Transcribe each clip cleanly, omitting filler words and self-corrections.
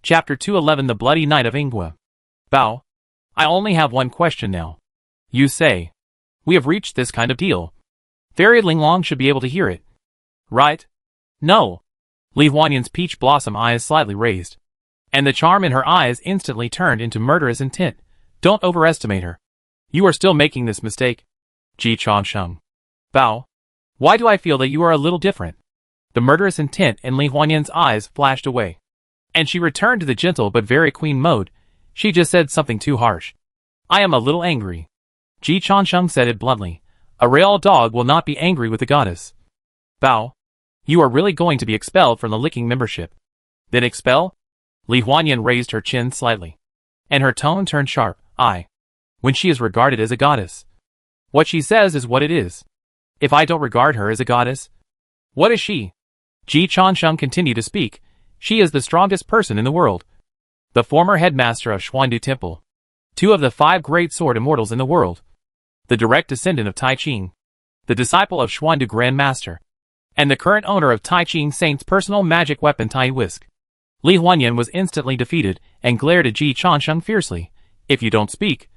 Chapter 211 The Bloody Night of Ingwa. Bao. I only have one question now. You say. We have reached this kind of deal. Fairy Linglong should be able to hear it. Right? No. Li Huanyan's peach blossom eyes slightly raised. And the charm in her eyes instantly turned into murderous intent. Don't overestimate her. You are still making this mistake. Ji Changsheng. Bao. Why do I feel that you are a little different? The murderous intent in Li Huanyan's eyes flashed away. And she returned to the gentle but very queen mode. She just said something too harsh. I am a little angry. Ji Changsheng said it bluntly. A real dog will not be angry with the goddess. Bao. You are really going to be expelled from the licking membership. Then expel? Li Huanyan raised her chin slightly. And her tone turned sharp. When she is regarded as a goddess. What she says is what it is. If I don't regard her as a goddess, what is she? Ji Changsheng continued to speak. She is the strongest person in the world. The former headmaster of Xuandu Temple. 2 of the 5 great sword immortals in the world. The direct descendant of Tai Ching. The disciple of Xuandu Grand Master. And the current owner of Tai Ching Saint's personal magic weapon Tai Whisk. Li Huanyan was instantly defeated and glared at Ji Changsheng fiercely. If you don't speak,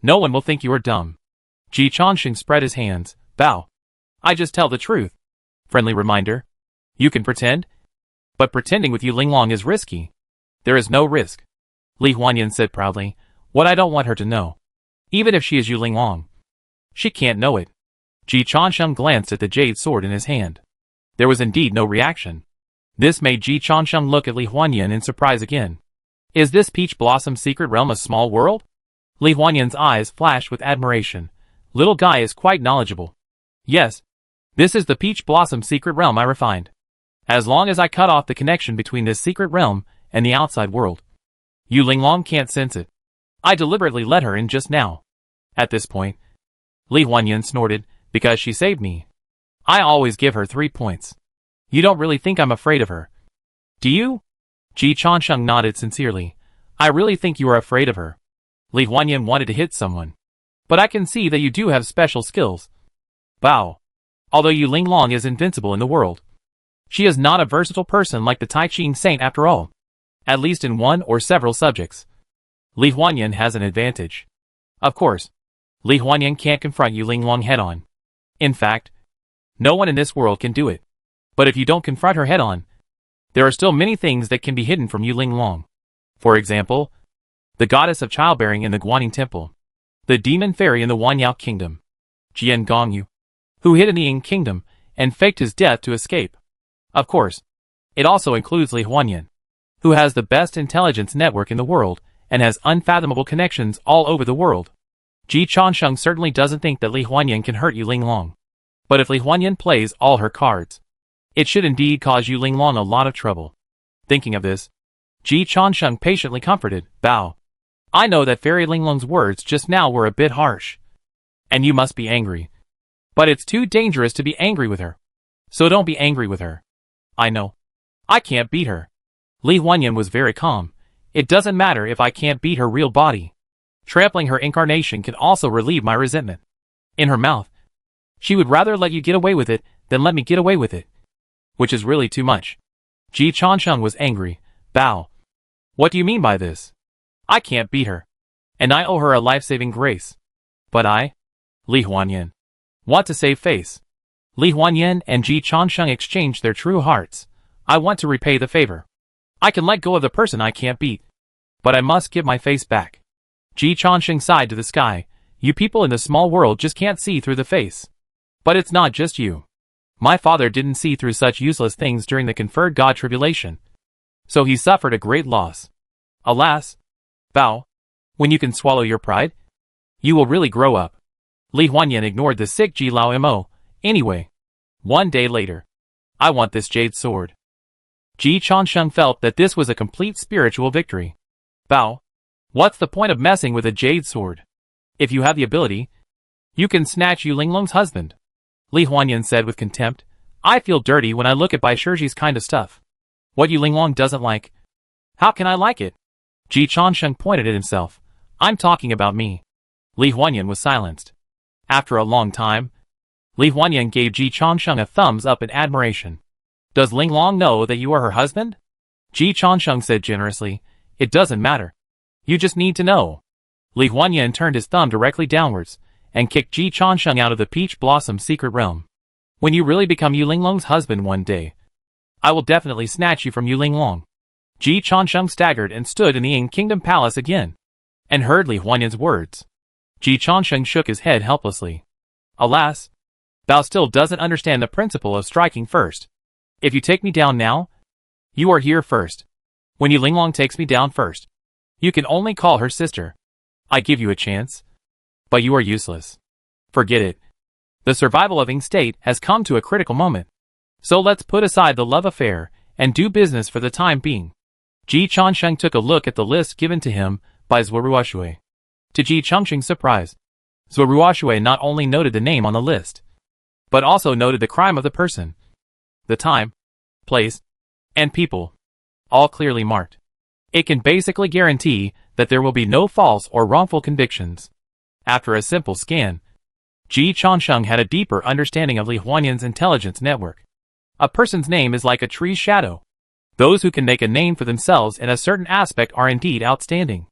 no one will think you are dumb. Ji Changsheng spread his hands. Bao. I just tell the truth. Friendly reminder. You can pretend. But pretending with you Linglong is risky. There is no risk. Li Huanyan said proudly. What I don't want her to know. Even if she is Yu Linglong. She can't know it. Ji Changsheng glanced at the jade sword in his hand. There was indeed no reaction. This made Ji Changsheng look at Li Huanyan in surprise again. Is this Peach Blossom's secret realm a small world? Li Huanyan's eyes flashed with admiration. Little guy is quite knowledgeable. Yes. This is the Peach Blossom secret realm I refined. As long as I cut off the connection between this secret realm and the outside world, Yu Linglong can't sense it. I deliberately let her in just now. At this point, Li Huanyan snorted, because she saved me. I always give her 3 points. You don't really think I'm afraid of her, do you? Ji Changsheng nodded sincerely. I really think you are afraid of her. Li Huanyan wanted to hit someone. But I can see that you do have special skills. Bao. Although Yu Linglong is invincible in the world, she is not a versatile person like the Tai Ching Saint after all. At least in one or several subjects. Li Huanyan has an advantage. Of course, Li Huanyan can't confront Yu Linglong head-on. In fact, no one in this world can do it. But if you don't confront her head-on, there are still many things that can be hidden from Yu Linglong. For example, the goddess of childbearing in the Guanyin Temple, the demon fairy in the Wanyao Kingdom, Jian Gongyu, who hid in the Ying Kingdom and faked his death to escape. Of course, it also includes Li Huanyan, who has the best intelligence network in the world and has unfathomable connections all over the world. Ji Changsheng certainly doesn't think that Li Huanyan can hurt Yu Linglong. But if Li Huanyan plays all her cards, it should indeed cause Yu Linglong a lot of trouble. Thinking of this, Ji Changsheng patiently comforted, Bao. I know that Fairy Linglong's words just now were a bit harsh. And you must be angry. But it's too dangerous to be angry with her. So don't be angry with her. I know. I can't beat her. Li Huanyan was very calm. It doesn't matter if I can't beat her real body. Trampling her incarnation can also relieve my resentment. In her mouth, she would rather let you get away with it than let me get away with it. Which is really too much. Ji Changsheng was angry. Bao. What do you mean by this? I can't beat her. And I owe her a life-saving grace. But I, Li Huanyan, want to save face. Li Huanyan and Ji Changsheng exchanged their true hearts. I want to repay the favor. I can let go of the person I can't beat. But I must give my face back. Ji Changsheng sighed to the sky. You people in the small world just can't see through the face. But it's not just you. My father didn't see through such useless things during the conferred God tribulation. So he suffered a great loss. Alas. Bao. When you can swallow your pride, you will really grow up. Li Huanyan ignored the sick Ji Lao Mo. Anyway. One day later. I want this jade sword. Ji Changsheng felt that this was a complete spiritual victory. Bao. What's the point of messing with a jade sword? If you have the ability, you can snatch Yu Linglong's husband. Li Huanyan said with contempt. I feel dirty when I look at Bai Shiji's kind of stuff. What Yu Linglong doesn't like. How can I like it? Ji Changsheng pointed at himself. I'm talking about me. Li Huanyan was silenced. After a long time, Li Huanyan gave Ji Changsheng a thumbs up in admiration. Does Linglong know that you are her husband? Ji Changsheng said generously. It doesn't matter. You just need to know. Li Huanyan turned his thumb directly downwards and kicked Ji Changsheng out of the Peach Blossom secret realm. When you really become Yu Linglong's husband one day, I will definitely snatch you from Yu Linglong. Ji Changsheng staggered and stood in the Ying Kingdom Palace again, and heard Li Huanyan's words. Ji Changsheng shook his head helplessly. Alas, Bao still doesn't understand the principle of striking first. If you take me down now, you are here first. When Yu Linglong takes me down first, you can only call her sister. I give you a chance, but you are useless. Forget it. The survival of Ying State has come to a critical moment. So let's put aside the love affair and do business for the time being. Ji Changsheng took a look at the list given to him by Zuoruoshui. To Ji Changsheng's surprise, Zuoruoshui not only noted the name on the list, but also noted the crime of the person, the time, place, and people, all clearly marked. It can basically guarantee that there will be no false or wrongful convictions. After a simple scan, Ji Changsheng had a deeper understanding of Li Huanyan's intelligence network. A person's name is like a tree's shadow. Those who can make a name for themselves in a certain aspect are indeed outstanding.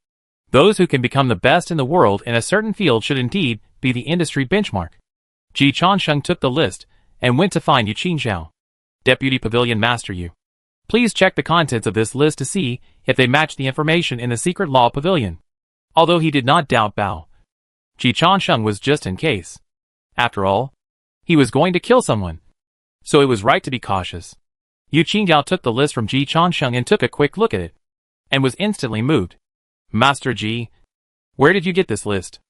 Those who can become the best in the world in a certain field should indeed be the industry benchmark. Ji Changsheng took the list and went to find Yu Qingzhao. Deputy Pavilion Master Yu. Please check the contents of this list to see if they match the information in the Secret Law Pavilion. Although he did not doubt Bao, Ji Changsheng was just in case. After all, he was going to kill someone, so it was right to be cautious. Yu Qingzhao took the list from Ji Changsheng and took a quick look at it, and was instantly moved. Master Ji, where did you get this list?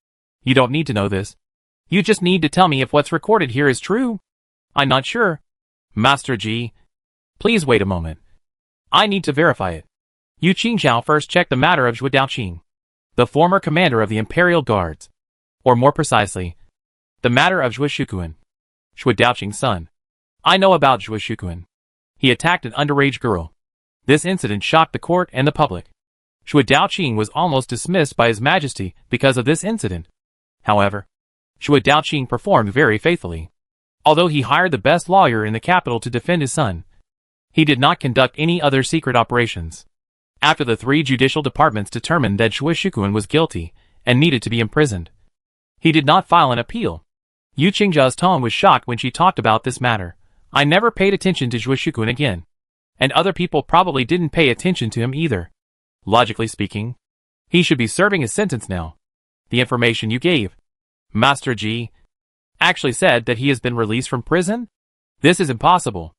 You don't need to know this. You just need to tell me if what's recorded here is true. I'm not sure. Master Ji, please wait a moment. I need to verify it. Yu Qingzhao first checked the matter of Zhuo Daoqing, the former commander of the Imperial Guards, or more precisely, the matter of Zhuo Shuquan, Zhuo Daoqing's son. I know about Zhuo Shuquan. He attacked an underage girl. This incident shocked the court and the public. Zhuo Daoqing was almost dismissed by His Majesty because of this incident. However, Zhuo Daoqing performed very faithfully. Although he hired the best lawyer in the capital to defend his son, he did not conduct any other secret operations. After the 3 judicial departments determined that Zhuo Shuquan was guilty and needed to be imprisoned, he did not file an appeal. Yu Qingzhao's tone was shocked when she talked about this matter. I never paid attention to Zhuo Shuquan again, and other people probably didn't pay attention to him either. Logically speaking, he should be serving his sentence now. The information you gave, Master Ji, actually said that he has been released from prison? This is impossible.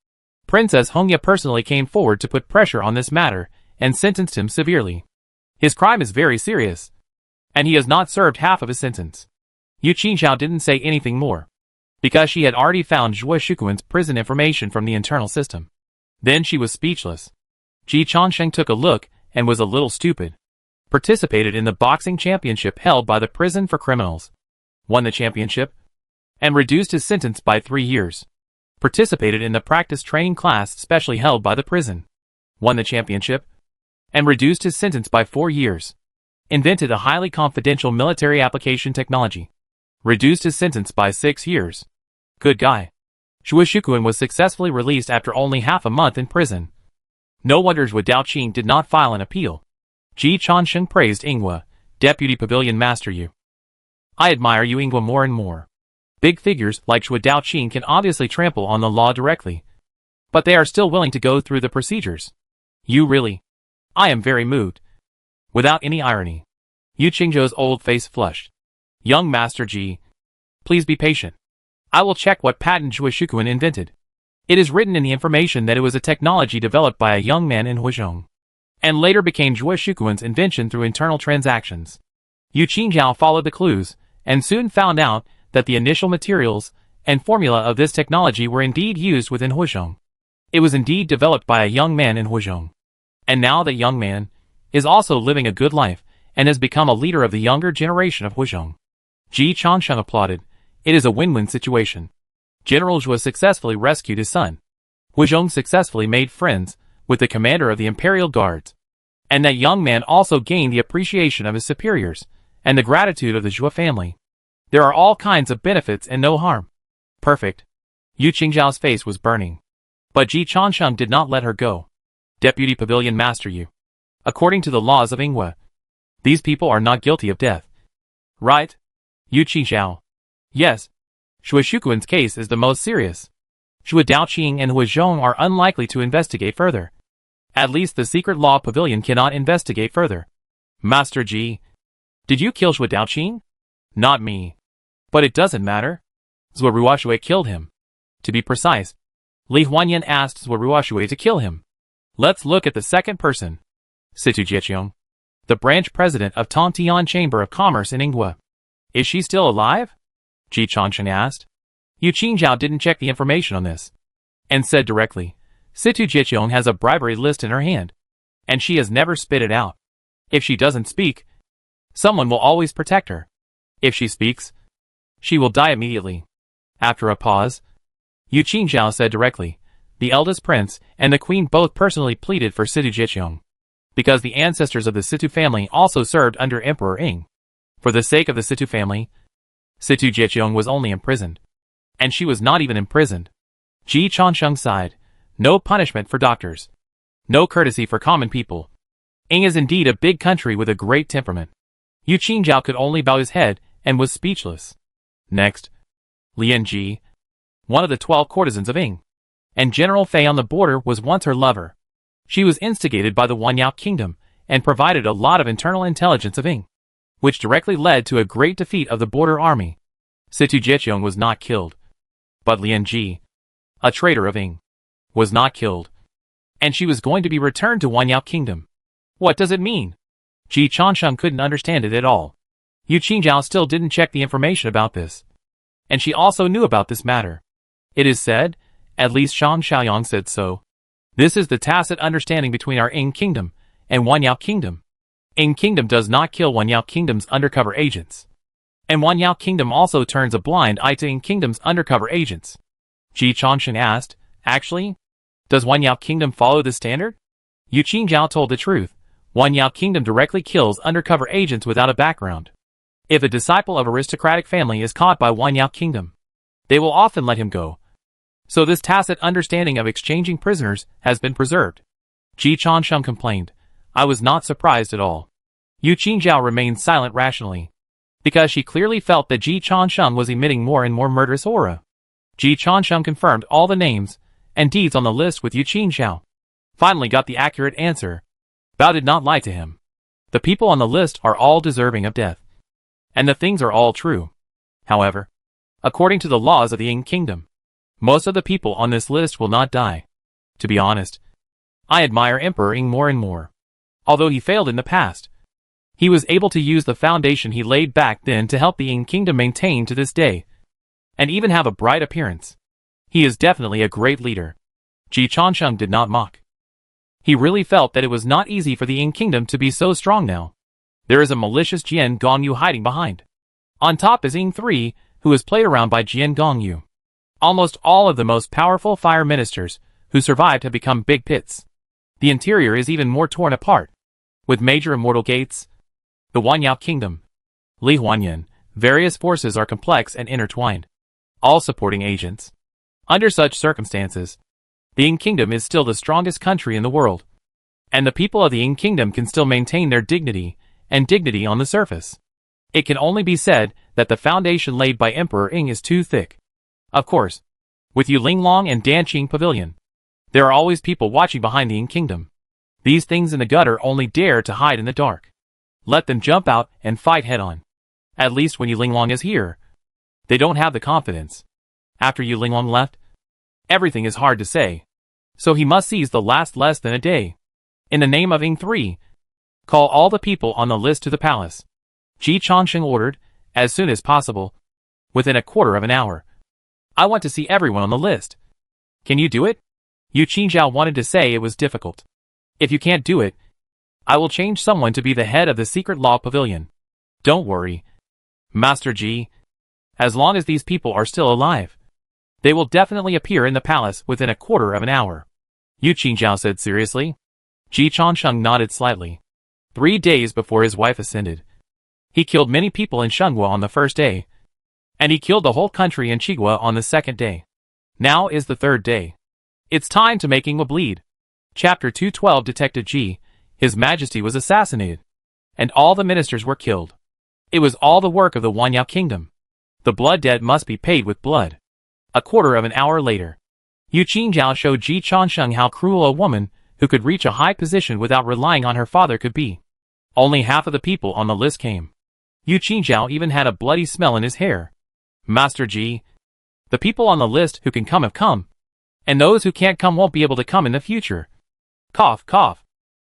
Princess Hongya personally came forward to put pressure on this matter and sentenced him severely. His crime is very serious, and he has not served half of his sentence. Yu Qingzhao didn't say anything more, because she had already found Zhuo Shuquan's prison information from the internal system. Then she was speechless. Ji Changsheng took a look and was a little stupid. Participated in the boxing championship held by the prison for criminals. Won the championship, and reduced his sentence by 3 years. Participated in the practice training class specially held by the prison. Won the championship, and reduced his sentence by 4 years. Invented a highly confidential military application technology. Reduced his sentence by 6 years. Good guy. Zhuo Shuquan was successfully released after only half a month in prison. No wonder Zhuo Daoqing did not file an appeal. Ji Changsheng praised Yinghua, Deputy Pavilion Master Yu. I admire you, Yinghua, more and more. Big figures like Zhuo Daoqing can obviously trample on the law directly, but they are still willing to go through the procedures. You really. I am very moved. Without any irony. Yu Qingzhou's old face flushed. Young Master Ji, please be patient. I will check what patent Zhuo Shuquan invented. It is written in the information that it was a technology developed by a young man in Huizhong, and later became Zhuo Shuquan's invention through internal transactions. Yu Qingzhao followed the clues, and soon found out that the initial materials and formula of this technology were indeed used within Huizhong. It was indeed developed by a young man in Huizhong. And now that young man is also living a good life and has become a leader of the younger generation of Huizhong. Ji Changsheng applauded. It is a win-win situation. General Zhuo successfully rescued his son. Huizhong successfully made friends with the commander of the Imperial Guards. And that young man also gained the appreciation of his superiors and the gratitude of the Zhuo family. There are all kinds of benefits and no harm. Perfect. Yu Qingzhao's face was burning. But Ji Changsheng did not let her go. Deputy Pavilion Master Yu. According to the laws of Ingwa, these people are not guilty of death. Right? Yu Qizhao. Yes. Shui Shuquan's case is the most serious. Shui Daoqing and Hui Zhong are unlikely to investigate further. At least the Secret Law Pavilion cannot investigate further. Master Ji. Did you kill Shui Daoqing? Not me. But it doesn't matter. Zhuo Ruoshui killed him. To be precise, Li Huanyan asked Zhuo Ruoshui to kill him. Let's look at the second person. Situ Jieqiong, the branch president of Tongtian Chamber of Commerce in Ingwa. Is she still alive? Ji Chanshan asked. Yu Qingzhao didn't check the information on this, and said directly, Situ Jieqiong has a bribery list in her hand, and she has never spit it out. If she doesn't speak, someone will always protect her. If she speaks, she will die immediately. After a pause, Yu Qingzhao said directly, the eldest prince and the queen both personally pleaded for Situ Jieqiong, because the ancestors of the Situ family also served under Emperor Ing. For the sake of the Situ family, Situ Jieqiong was only imprisoned. And she was not even imprisoned. Ji Chansheng sighed. No punishment for doctors. No courtesy for common people. Ing is indeed a big country with a great temperament. Yu Qingzhao could only bow his head and was speechless. Next, Lian Ji, one of the 12 courtesans of Ing, and General Fei on the border was once her lover. She was instigated by the Wanyao kingdom and provided a lot of internal intelligence of Ing, which directly led to a great defeat of the border army. Situ Jieqiong was not killed. But Lian Ji, a traitor of Ing, was not killed. And she was going to be returned to Wanyao kingdom. What does it mean? Ji Chansheng couldn't understand it at all. Yu Qingzhao still didn't check the information about this. And she also knew about this matter. It is said, at least Shang Xiaoyang said so. This is the tacit understanding between our Ing kingdom and Wanyao kingdom. Ing kingdom does not kill Wanyao kingdom's undercover agents. And Wanyao kingdom also turns a blind eye to Ing kingdom's undercover agents. Ji Chanshan asked, actually, does Wanyao kingdom follow this standard? Yu Qingzhao told the truth. Wanyao kingdom directly kills undercover agents without a background. If a disciple of aristocratic family is caught by Wanyao kingdom, they will often let him go. So this tacit understanding of exchanging prisoners has been preserved. Ji Chansheng complained. I was not surprised at all. Yu Qingzhao remained silent rationally, because she clearly felt that Ji Chansheng was emitting more and more murderous aura. Ji Chansheng confirmed all the names and deeds on the list with Yu Qingzhao. Finally got the accurate answer. Bao did not lie to him. The people on the list are all deserving of death. And the things are all true. However, according to the laws of the Ing kingdom, most of the people on this list will not die. To be honest, I admire Emperor Ing more and more. Although he failed in the past, he was able to use the foundation he laid back then to help the Ing kingdom maintain to this day, and even have a bright appearance. He is definitely a great leader. Ji Chansheng did not mock. He really felt that it was not easy for the Ing kingdom to be so strong now. There is a malicious Jian Gongyu hiding behind. On top is Ing 3, who is played around by Jian Gongyu. Almost all of the most powerful fire ministers who survived have become big pits. The interior is even more torn apart, with major immortal gates. The Wanyao kingdom, Li Huanyan, various forces are complex and intertwined, all supporting agents. Under such circumstances, the Ing kingdom is still the strongest country in the world, and the people of the Ing kingdom can still maintain their dignity and dignity on the surface. It can only be said that the foundation laid by Emperor Ing is too thick. Of course, with Yu Linglong and Danqing Pavilion, there are always people watching behind the Ing kingdom. These things in the gutter only dare to hide in the dark. Let them jump out and fight head-on. At least when Yu Linglong is here, they don't have the confidence. After Yu Linglong left, everything is hard to say. So he must seize the last less than a day. In the name of Ing 3, call all the people on the list to the palace. Ji Changsheng ordered, as soon as possible, within a quarter of an hour. I want to see everyone on the list. Can you do it? Yu Qingzhao wanted to say it was difficult. If you can't do it, I will change someone to be the head of the Secret Law Pavilion. Don't worry, Master Ji. As long as these people are still alive, they will definitely appear in the palace within a quarter of an hour. Yu Qingzhao said seriously. Ji Chansheng nodded slightly. 3 days before his wife ascended, he killed many people in Shenghua on the first day, and he killed the whole country in Qigua on the second day. Now is the third day. It's time to make Ingwa bleed. Chapter 212 Detective G. His Majesty was assassinated, and all the ministers were killed. It was all the work of the Wanyao kingdom. The blood debt must be paid with blood. A quarter of an hour later, Yu Qingjiao showed Ji Changsheng how cruel a woman who could reach a high position without relying on her father could be. Only half of the people on the list came. Yu Qingjiao even had a bloody smell in his hair. Master Ji, the people on the list who can come have come, and those who can't come won't be able to come in the future. Cough, cough.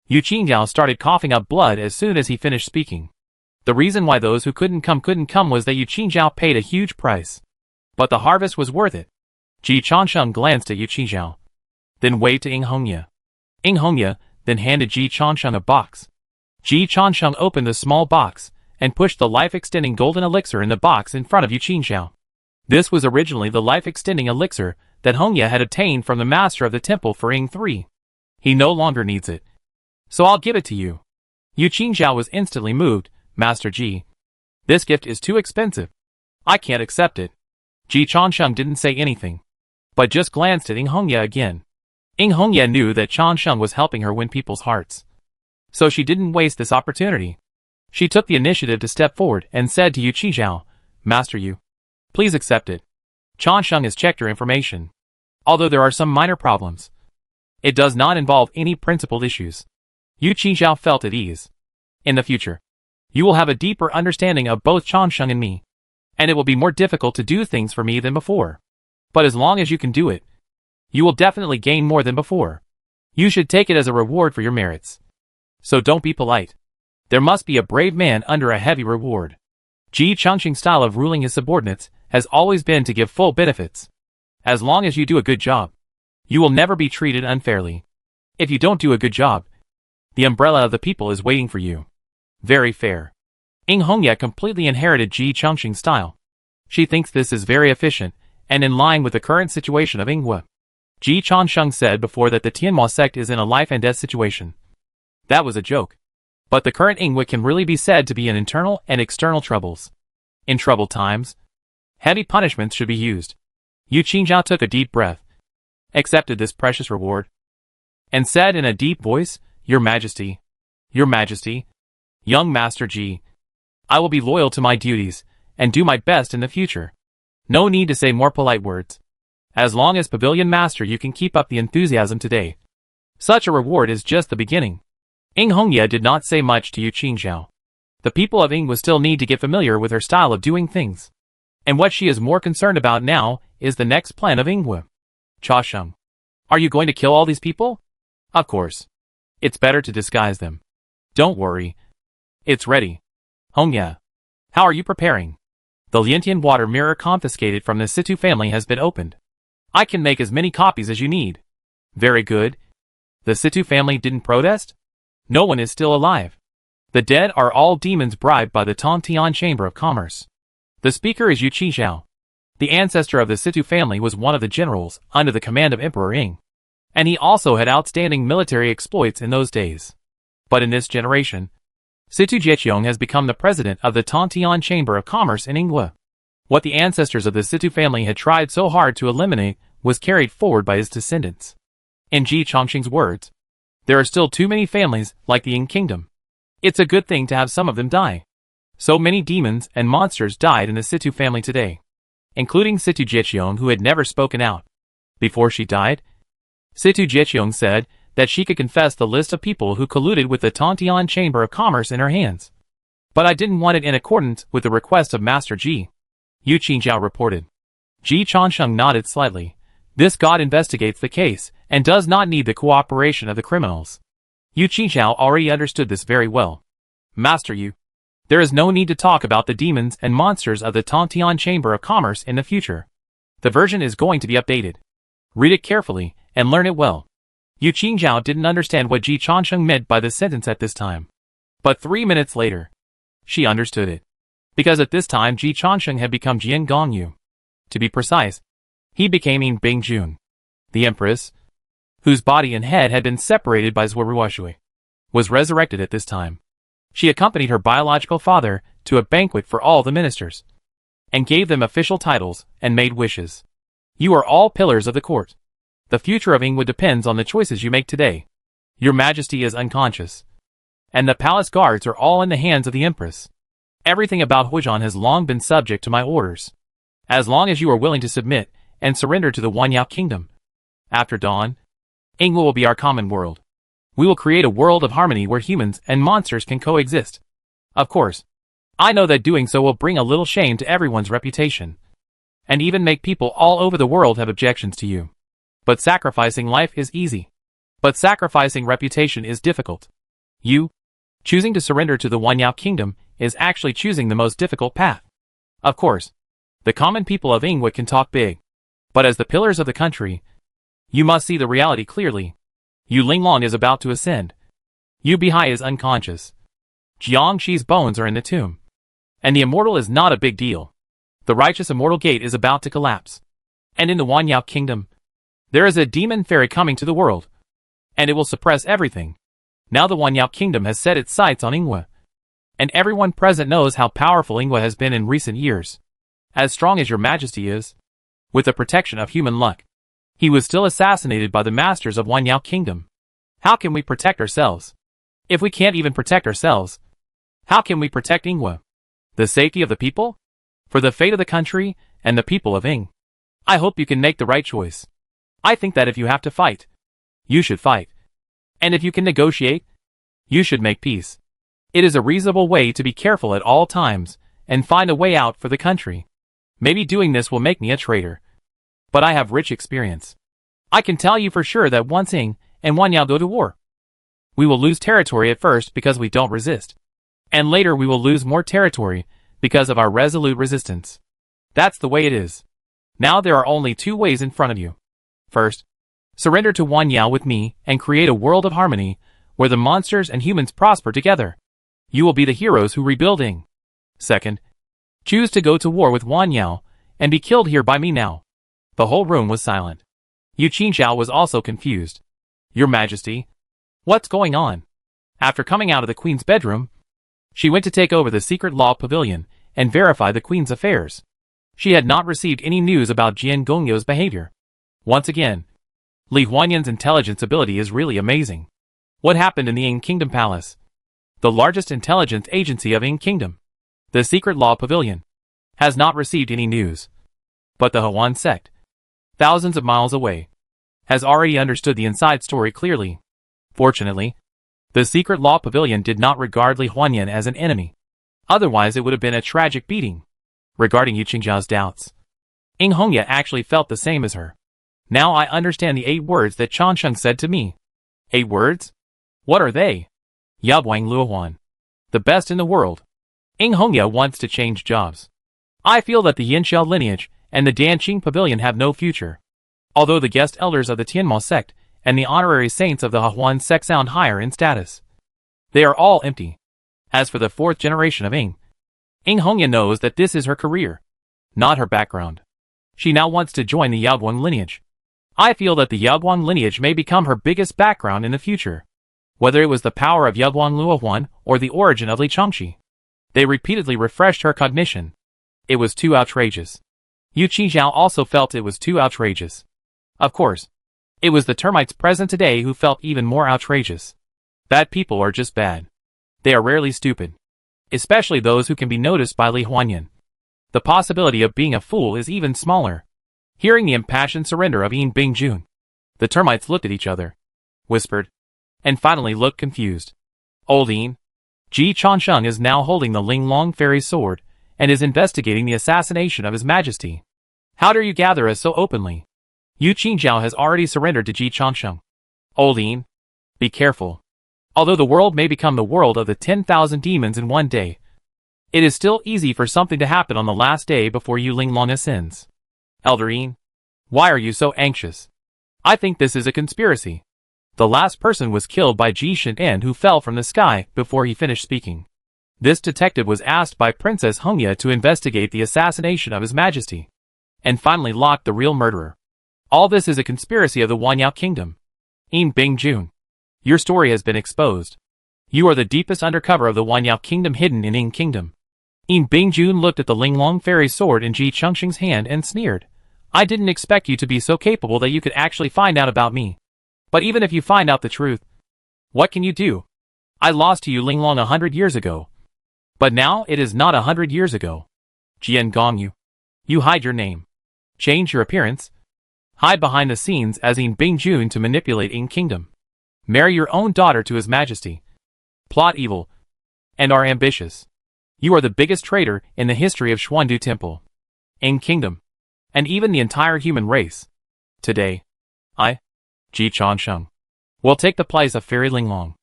Yu Qingjiao started coughing up blood as soon as he finished speaking. The reason why those who couldn't come was that Yu Qingjiao paid a huge price. But the harvest was worth it. Ji Changsheng glanced at Yu Qingjiao, then waved to Ying Hongye. Ying Hongye then handed Ji Changsheng a box. Ji Changsheng opened the small box and pushed the life-extending golden elixir in the box in front of Yu Qingjiao. This was originally the life-extending elixir that Hongye had obtained from the master of the temple for Ying 3. He no longer needs it, so I'll give it to you. Yu Qingjiao was instantly moved. Master Ji, this gift is too expensive. I can't accept it. Ji Changsheng didn't say anything, but just glanced at Ying Hongye again. Ying Hongye knew that Changsheng was helping her win people's hearts, so she didn't waste this opportunity. She took the initiative to step forward and said to Yu Qingjiao, Master Yu, please accept it. Changsheng has checked your information. Although there are some minor problems, it does not involve any principled issues. Yu Qingjiao felt at ease. In the future, you will have a deeper understanding of both Changsheng and me, and it will be more difficult to do things for me than before. But as long as you can do it, you will definitely gain more than before. You should take it as a reward for your merits. So don't be polite. There must be a brave man under a heavy reward. Ji Changsheng's style of ruling his subordinates has always been to give full benefits. As long as you do a good job, you will never be treated unfairly. If you don't do a good job, the umbrella of the people is waiting for you. Very fair. Ying Hongye completely inherited Ji Changsheng's style. She thinks this is very efficient and in line with the current situation of Yingwe. Ji Changsheng said before that the Tianhua sect is in a life and death situation. That was a joke. But the current Yingwe can really be said to be in internal and external troubles. In troubled times, heavy punishments should be used. Yu Qingjiao took a deep breath, accepted this precious reward, and said in a deep voice, Your Majesty, young Master Ji, I will be loyal to my duties and do my best in the future. No need to say more polite words. As long as Pavilion Master you can keep up the enthusiasm today, such a reward is just the beginning. Ying Hongye did not say much to Yu Qingjiao. The people of Yingwe still need to get familiar with her style of doing things. And what she is more concerned about now is the next plan of Yingwe. Changsheng, are you going to kill all these people? Of course. It's better to disguise them. Don't worry. It's ready. Hongye, how are you preparing? The Liantian water mirror confiscated from the Situ family has been opened. I can make as many copies as you need. Very good. The Situ family didn't protest? No one is still alive. The dead are all demons bribed by the Tongtian Chamber of Commerce. The speaker is Yu Qingjiao. The ancestor of the Situ family was one of the generals under the command of Emperor Ying, and he also had outstanding military exploits in those days. But in this generation, Situ Jieqiong has become the president of the Tongtian Chamber of Commerce in Yingwe. What the ancestors of the Situ family had tried so hard to eliminate was carried forward by his descendants. In Ji Changsheng's words, there are still too many families like the Ying kingdom. It's a good thing to have some of them die. So many demons and monsters died in the Situ family today, including Situ Jieqiong, who had never spoken out. Before she died, Situ Jieqiong said that she could confess the list of people who colluded with the Tongtian Chamber of Commerce in her hands. But I didn't want it in accordance with the request of Master Ji. Yu Qingjiao reported. Ji Changsheng nodded slightly. This god investigates the case and does not need the cooperation of the criminals. Yu Qingjiao already understood this very well. Master Yu, there is no need to talk about the demons and monsters of the Tongtian Chamber of Commerce in the future. The version is going to be updated. Read it carefully and learn it well. Yu Qingjiao didn't understand what Ji Changsheng meant by this sentence at this time. But 3 minutes later, she understood it. Because at this time Ji Changsheng had become Jian Gongyu. To be precise, he became Yin Bingjun. The empress, whose body and head had been separated by Zhuoruoshui, was resurrected at this time. She accompanied her biological father to a banquet for all the ministers, and gave them official titles and made wishes. You are all pillars of the court. The future of Yingwe depends on the choices you make today. Your Majesty is unconscious. And the palace guards are all in the hands of the Empress. Everything about Huijan has long been subject to my orders. As long as you are willing to submit and surrender to the Wanyao Kingdom. After dawn, Ingwa will be our common world. We will create a world of harmony where humans and monsters can coexist. Of course, I know that doing so will bring a little shame to everyone's reputation. And even make people all over the world have objections to you. But sacrificing life is easy. But sacrificing reputation is difficult. You, choosing to surrender to the Wanyao Kingdom, is actually choosing the most difficult path. Of course, the common people of Ingwa can talk big. But as the pillars of the country, you must see the reality clearly. Yu Linglong is about to ascend. Yu Bihai is unconscious. Jiangshi's bones are in the tomb. And the immortal is not a big deal. The righteous immortal gate is about to collapse. And in the Wanyao Kingdom, there is a demon fairy coming to the world. And it will suppress everything. Now the Wanyao Kingdom has set its sights on Ingwa. And everyone present knows how powerful Ingwa has been in recent years. As strong as your Majesty is. With the protection of human luck. He was still assassinated by the masters of Wanyao Kingdom. How can we protect ourselves? If we can't even protect ourselves, how can we protect Ingwa? The safety of the people? For the fate of the country and the people of Ing. I hope you can make the right choice. I think that if you have to fight, you should fight. And if you can negotiate, you should make peace. It is a reasonable way to be careful at all times and find a way out for the country. Maybe doing this will make me a traitor. But I have rich experience. I can tell you for sure that once Ing and Wanyao go to war, we will lose territory at first because we don't resist. And later we will lose more territory because of our resolute resistance. That's the way it is. Now there are only two ways in front of you. First, surrender to Wanyao with me and create a world of harmony where the monsters and humans prosper together. You will be the heroes who rebuild Ing. Second, choose to go to war with Wanyao and be killed here by me now. The whole room was silent. Yu Qingxiao was also confused. Your Majesty, what's going on? After coming out of the Queen's bedroom, she went to take over the secret law pavilion and verify the Queen's affairs. She had not received any news about Jian Gongyo's behavior. Once again, Li Huanyan's intelligence ability is really amazing. What happened in the Ing Kingdom Palace? The largest intelligence agency of Ing Kingdom, the secret law pavilion, has not received any news. But the Huan sect, thousands of miles away, has already understood the inside story clearly. Fortunately, the secret law pavilion did not regard Li Huanyan as an enemy. Otherwise it would have been a tragic beating. Regarding Yu Qingxiao's doubts, Ing Hongya actually felt the same as her. Now I understand the 8 words that Changsheng said to me. 8 words? What are they? Yabuang Luohuan. The best in the world. Ing Hongya wants to change jobs. I feel that the Yinxiao lineage and the Danqing Pavilion have no future. Although the guest elders of the Tianma sect and the honorary saints of the Hahuan sect sound higher in status, they are all empty. As for the 4th generation of Ing Hongya knows that this is her career, not her background. She now wants to join the Yaoguang lineage. I feel that the Yaoguang lineage may become her biggest background in the future. Whether it was the power of Yaoguang Luohuan or the origin of Li Changxi, they repeatedly refreshed her cognition. It was too outrageous. Yu Qingxiao also felt it was too outrageous. Of course, it was the termites present today who felt even more outrageous. Bad people are just bad. They are rarely stupid. Especially those who can be noticed by Li Huanyan. The possibility of being a fool is even smaller. Hearing the impassioned surrender of Yin Bingjun, the termites looked at each other, whispered, and finally looked confused. Old Yin, Ji Changsheng is now holding the Linglong fairy sword and is investigating the assassination of His Majesty. How dare you gather us so openly? Yu Qingxiao has already surrendered to Ji Changsheng. Old Yin, be careful. Although the world may become the world of the 10,000 demons in one day, it is still easy for something to happen on the last day before Yu Linglong ascends. Elder Yin, why are you so anxious? I think this is a conspiracy. The last person was killed by Ji Shen, who fell from the sky before he finished speaking. This detective was asked by Princess Hongya to investigate the assassination of His Majesty, and finally locked the real murderer. All this is a conspiracy of the Wanyao Kingdom. Yin Bingjun, your story has been exposed. You are the deepest undercover of the Wanyao Kingdom hidden in Ing Kingdom. Yin Bingjun looked at the Linglong fairy sword in Ji Changsheng's hand and sneered. I didn't expect you to be so capable that you could actually find out about me. But even if you find out the truth, What can you do? I lost to you Linglong 100 years ago. But now it is not 100 years ago. Jian Gongyu. You hide your name. Change your appearance. Hide behind the scenes as in Bingjun to manipulate Ying Kingdom. Marry your own daughter to His Majesty. Plot evil. And are ambitious. You are the biggest traitor in the history of Xuandu Temple. Ying Kingdom. And even the entire human race. Today, I, Ji Changsheng, will take the place of Fairy Linglong,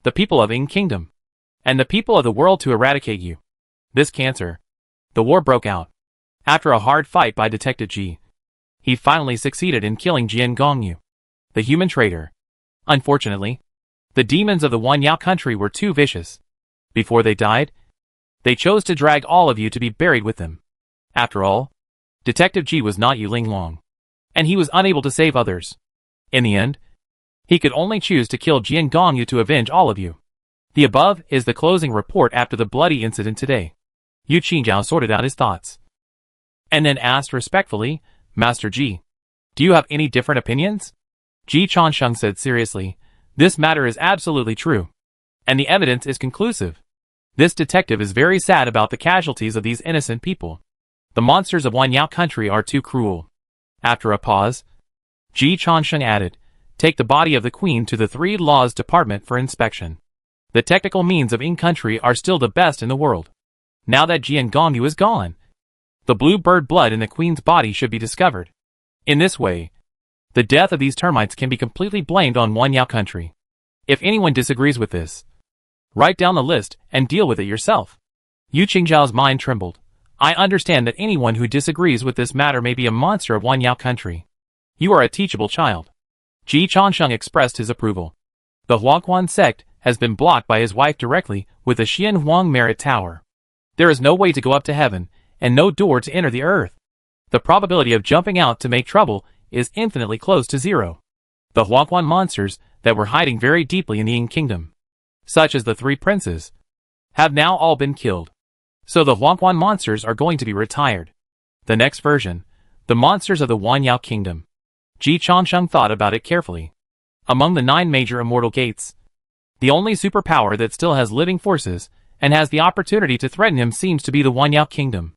the people of Ying Kingdom, and the people of the world to eradicate you. This cancer. The war broke out. After a hard fight by Detective Ji, he finally succeeded in killing Jian Gongyu, the human traitor. Unfortunately, the demons of the Wanyao country were too vicious. Before they died, they chose to drag all of you to be buried with them. After all, Detective Ji was not Yu Linglong, and he was unable to save others. In the end, he could only choose to kill Jian Gongyu to avenge all of you. The above is the closing report after the bloody incident today. Yu Qingjiao sorted out his thoughts, and then asked respectfully, Master Ji, do you have any different opinions? Ji Changsheng said seriously, this matter is absolutely true, and the evidence is conclusive. This detective is very sad about the casualties of these innocent people. The monsters of Wanyao country are too cruel. After a pause, Ji Changsheng added, take the body of the queen to the Three Laws Department for inspection. The technical means of Ying country are still the best in the world. Now that Jian Gongyu is gone, the blue bird blood in the queen's body should be discovered. In this way, the death of these termites can be completely blamed on Wanyao country. If anyone disagrees with this, write down the list and deal with it yourself. Yu Qingjiao's mind trembled. I understand that anyone who disagrees with this matter may be a monster of Wanyao country. You are a teachable child. Ji Changsheng expressed his approval. The Huaquan sect has been blocked by his wife directly with the Xian Huang Merit Tower. There is no way to go up to heaven, and no door to enter the earth. The probability of jumping out to make trouble is infinitely close to zero. The Huaquan monsters that were hiding very deeply in the Ying Kingdom, such as the three princes, have now all been killed. So the Huaquan monsters are going to be retired. The next version, the monsters of the Wanyao Kingdom. Ji Changsheng thought about it carefully. Among the 9 major immortal gates, the only superpower that still has living forces and has the opportunity to threaten him seems to be the Wanyao Kingdom.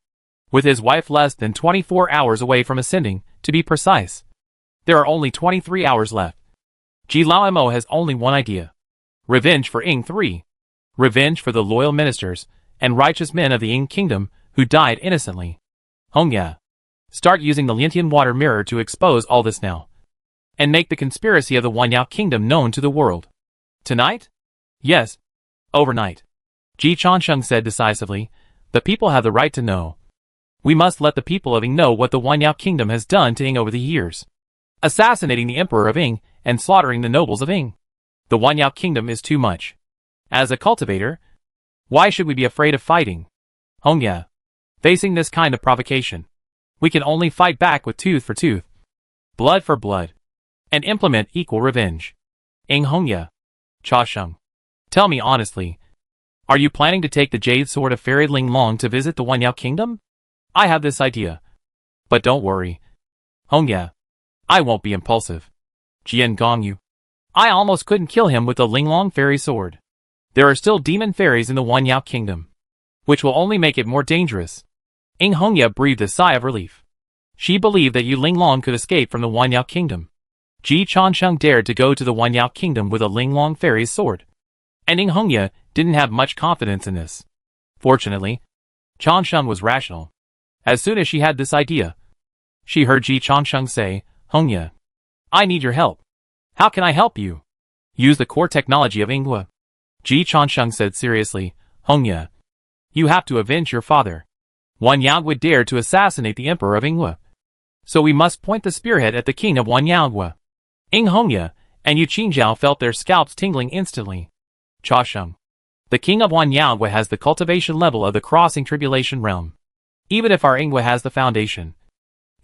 With his wife less than 24 hours away from ascending, to be precise, there are only 23 hours left. Ji Lao Mo has only one idea. Revenge for Ying 3. Revenge for the loyal ministers and righteous men of the Ying Kingdom who died innocently. Hongya. Start using the Liantian water mirror to expose all this now, and make the conspiracy of the Wanyao Kingdom known to the world. Tonight? Yes. Overnight. Ji Changsheng said decisively, the people have the right to know. We must let the people of Ying know what the Wanyao Kingdom has done to Ying over the years. Assassinating the Emperor of Ying and slaughtering the nobles of Ying. The Wanyao Kingdom is too much. As a cultivator, why should we be afraid of fighting? Hongya. Facing this kind of provocation, we can only fight back with tooth for tooth, blood for blood, and implement equal revenge. Ying Hongya. Cha Sheng. Tell me honestly, are you planning to take the Jade Sword of Fairy Linglong to visit the Wanyao Kingdom? I have this idea. But don't worry. Hongya. I won't be impulsive. Jian Gongyu. I almost couldn't kill him with the Linglong Fairy Sword. There are still demon fairies in the Wanyao Kingdom, which will only make it more dangerous. Ying Hongya breathed a sigh of relief. She believed that Yu Linglong could escape from the Wanyao Kingdom. Ji Changsheng dared to go to the Wanyao Kingdom with a Linglong Fairy's sword, and Ying Hongya didn't have much confidence in this. Fortunately, Changsheng was rational. As soon as she had this idea, she heard Ji Changsheng say, Hongya, I need your help. How can I help you? Use the core technology of Yinghua. Ji Changsheng said seriously, Hongya, you have to avenge your father. Wanyao dared to assassinate the Emperor of Yinghua. So we must point the spearhead at the king of Wanyao. Ying Hongya and Yu Qingjiao felt their scalps tingling instantly. Cha Sheng. The king of Wanyao has the cultivation level of the crossing tribulation realm. Even if our Yinghua has the foundation,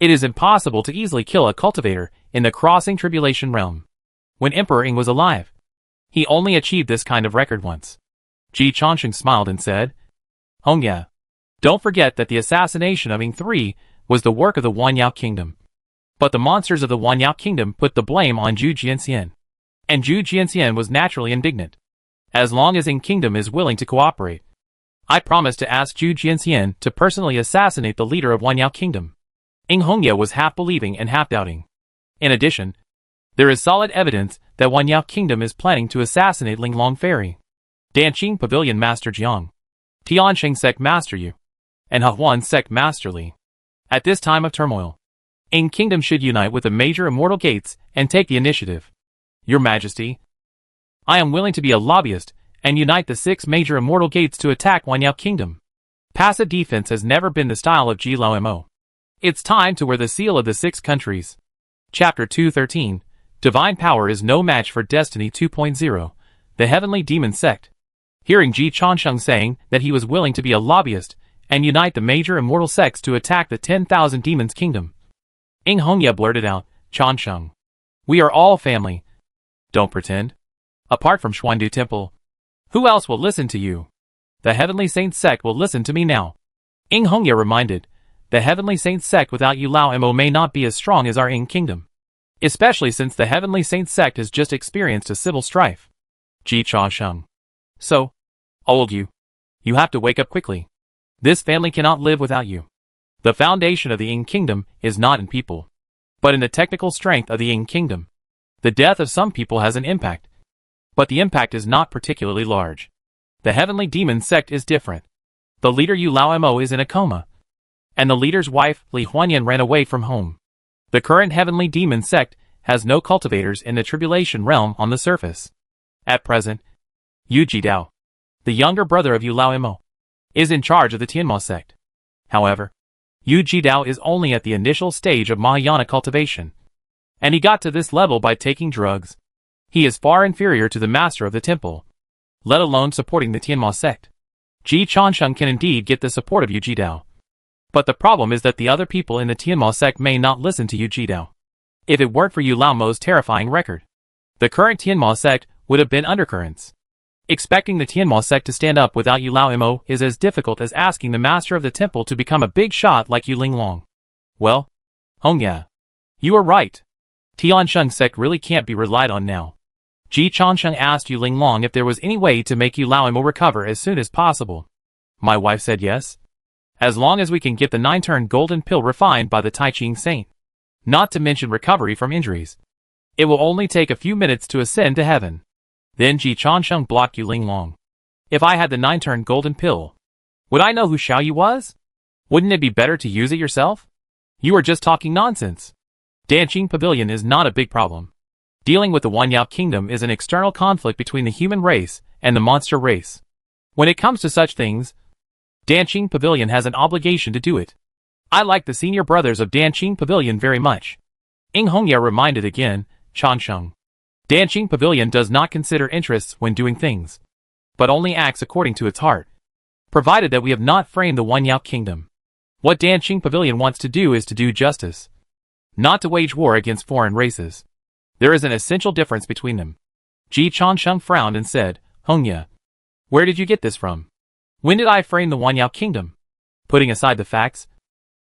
it is impossible to easily kill a cultivator in the crossing tribulation realm. When Emperor Ying was alive, he only achieved this kind of record once. Ji Changsheng smiled and said, Hongya, don't forget that the assassination of Ying 3 was the work of the Wanyao Kingdom. But the monsters of the Wanyao Kingdom put the blame on Zhu Jianxian. And Zhu Jianxian was naturally indignant. As long as Ying Kingdom is willing to cooperate, I promise to ask Zhu Jianxian to personally assassinate the leader of Wanyao Kingdom. Ying Hongye was half believing and half doubting. In addition, there is solid evidence that Wanyao Kingdom is planning to assassinate Linglong Fairy, Danqing Pavilion Master Jiang, Tiansheng Sect Master Yu, and Huan Sect Master Li. At this time of turmoil, Ying Kingdom should unite with the major immortal gates and take the initiative. Your Majesty, I am willing to be a lobbyist and unite the 6 major immortal gates to attack Wanyao Kingdom. Passive defense has never been the style of Ji Lao Mo. It's time to wear the seal of the 6 countries. Chapter 213, Divine Power is no match for Destiny 2.0, the Heavenly Demon Sect. Hearing Ji Chansheng saying that he was willing to be a lobbyist and unite the major immortal sects to attack the 10,000 Demons Kingdom, Ying Hongye blurted out, Chansheng, we are all family. Don't pretend. Apart from Xuandu Temple, who else will listen to you? The Heavenly Saint Sect will listen to me now. Ying Hongye reminded, the Heavenly Saint Sect without Yu Lao Mo may not be as strong as our Ying Kingdom, especially since the Heavenly Saint Sect has just experienced a civil strife. Ji Chansheng. So, old you have to wake up quickly. This family cannot live without you. The foundation of the Ying Kingdom is not in people, but in the technical strength of the Ying Kingdom. The death of some people has an impact, but the impact is not particularly large. The Heavenly Demon Sect is different. The leader Yu Lao Mo is in a coma, and the leader's wife, Li Huanyan, ran away from home. The current Heavenly Demon Sect has no cultivators in the Tribulation Realm on the surface. At present, Yu Jidao, the younger brother of Yu Lao Mo, is in charge of the Tianma Sect. However, Yu Jidao is only at the initial stage of Mahayana cultivation, and he got to this level by taking drugs. He is far inferior to the master of the temple, let alone supporting the Tianma sect. Ji Chansheng can indeed get the support of Yu Jidao, but the problem is that the other people in the Tianma sect may not listen to Yu Jidao. If it weren't for Yu Lao Mo's terrifying record, the current Tianma sect would have been undercurrents. Expecting the Tianma sect to stand up without Yu Lao Mo is as difficult as asking the master of the temple to become a big shot like Yu Linglong. Well, Hongye, you are right. Tiansheng sect really can't be relied on now. Ji Chansheng asked Yu Linglong if there was any way to make Yu Lao Mo recover as soon as possible. My wife said yes. As long as we can get the 9-turn golden pill refined by the Tai Ching Saint. Not to mention recovery from injuries. It will only take a few minutes to ascend to heaven. Then Ji Chansheng blocked Yu Linglong. If I had the 9-turn golden pill, would I know who Xiao Yu was? Wouldn't it be better to use it yourself? You are just talking nonsense. Danqing Pavilion is not a big problem. Dealing with the Wanyao Kingdom is an external conflict between the human race and the monster race. When it comes to such things, Danqing Pavilion has an obligation to do it. I like the senior brothers of Danqing Pavilion very much. Ying Hongye reminded again, Chansheng. Danqing Pavilion does not consider interests when doing things, but only acts according to its heart, provided that we have not framed the Wanyao Kingdom. What Danqing Pavilion wants to do is to do justice, not to wage war against foreign races. There is an essential difference between them. Ji Chansheng frowned and said, Hongye, where did you get this from? When did I frame the Wanyao Kingdom? Putting aside the facts,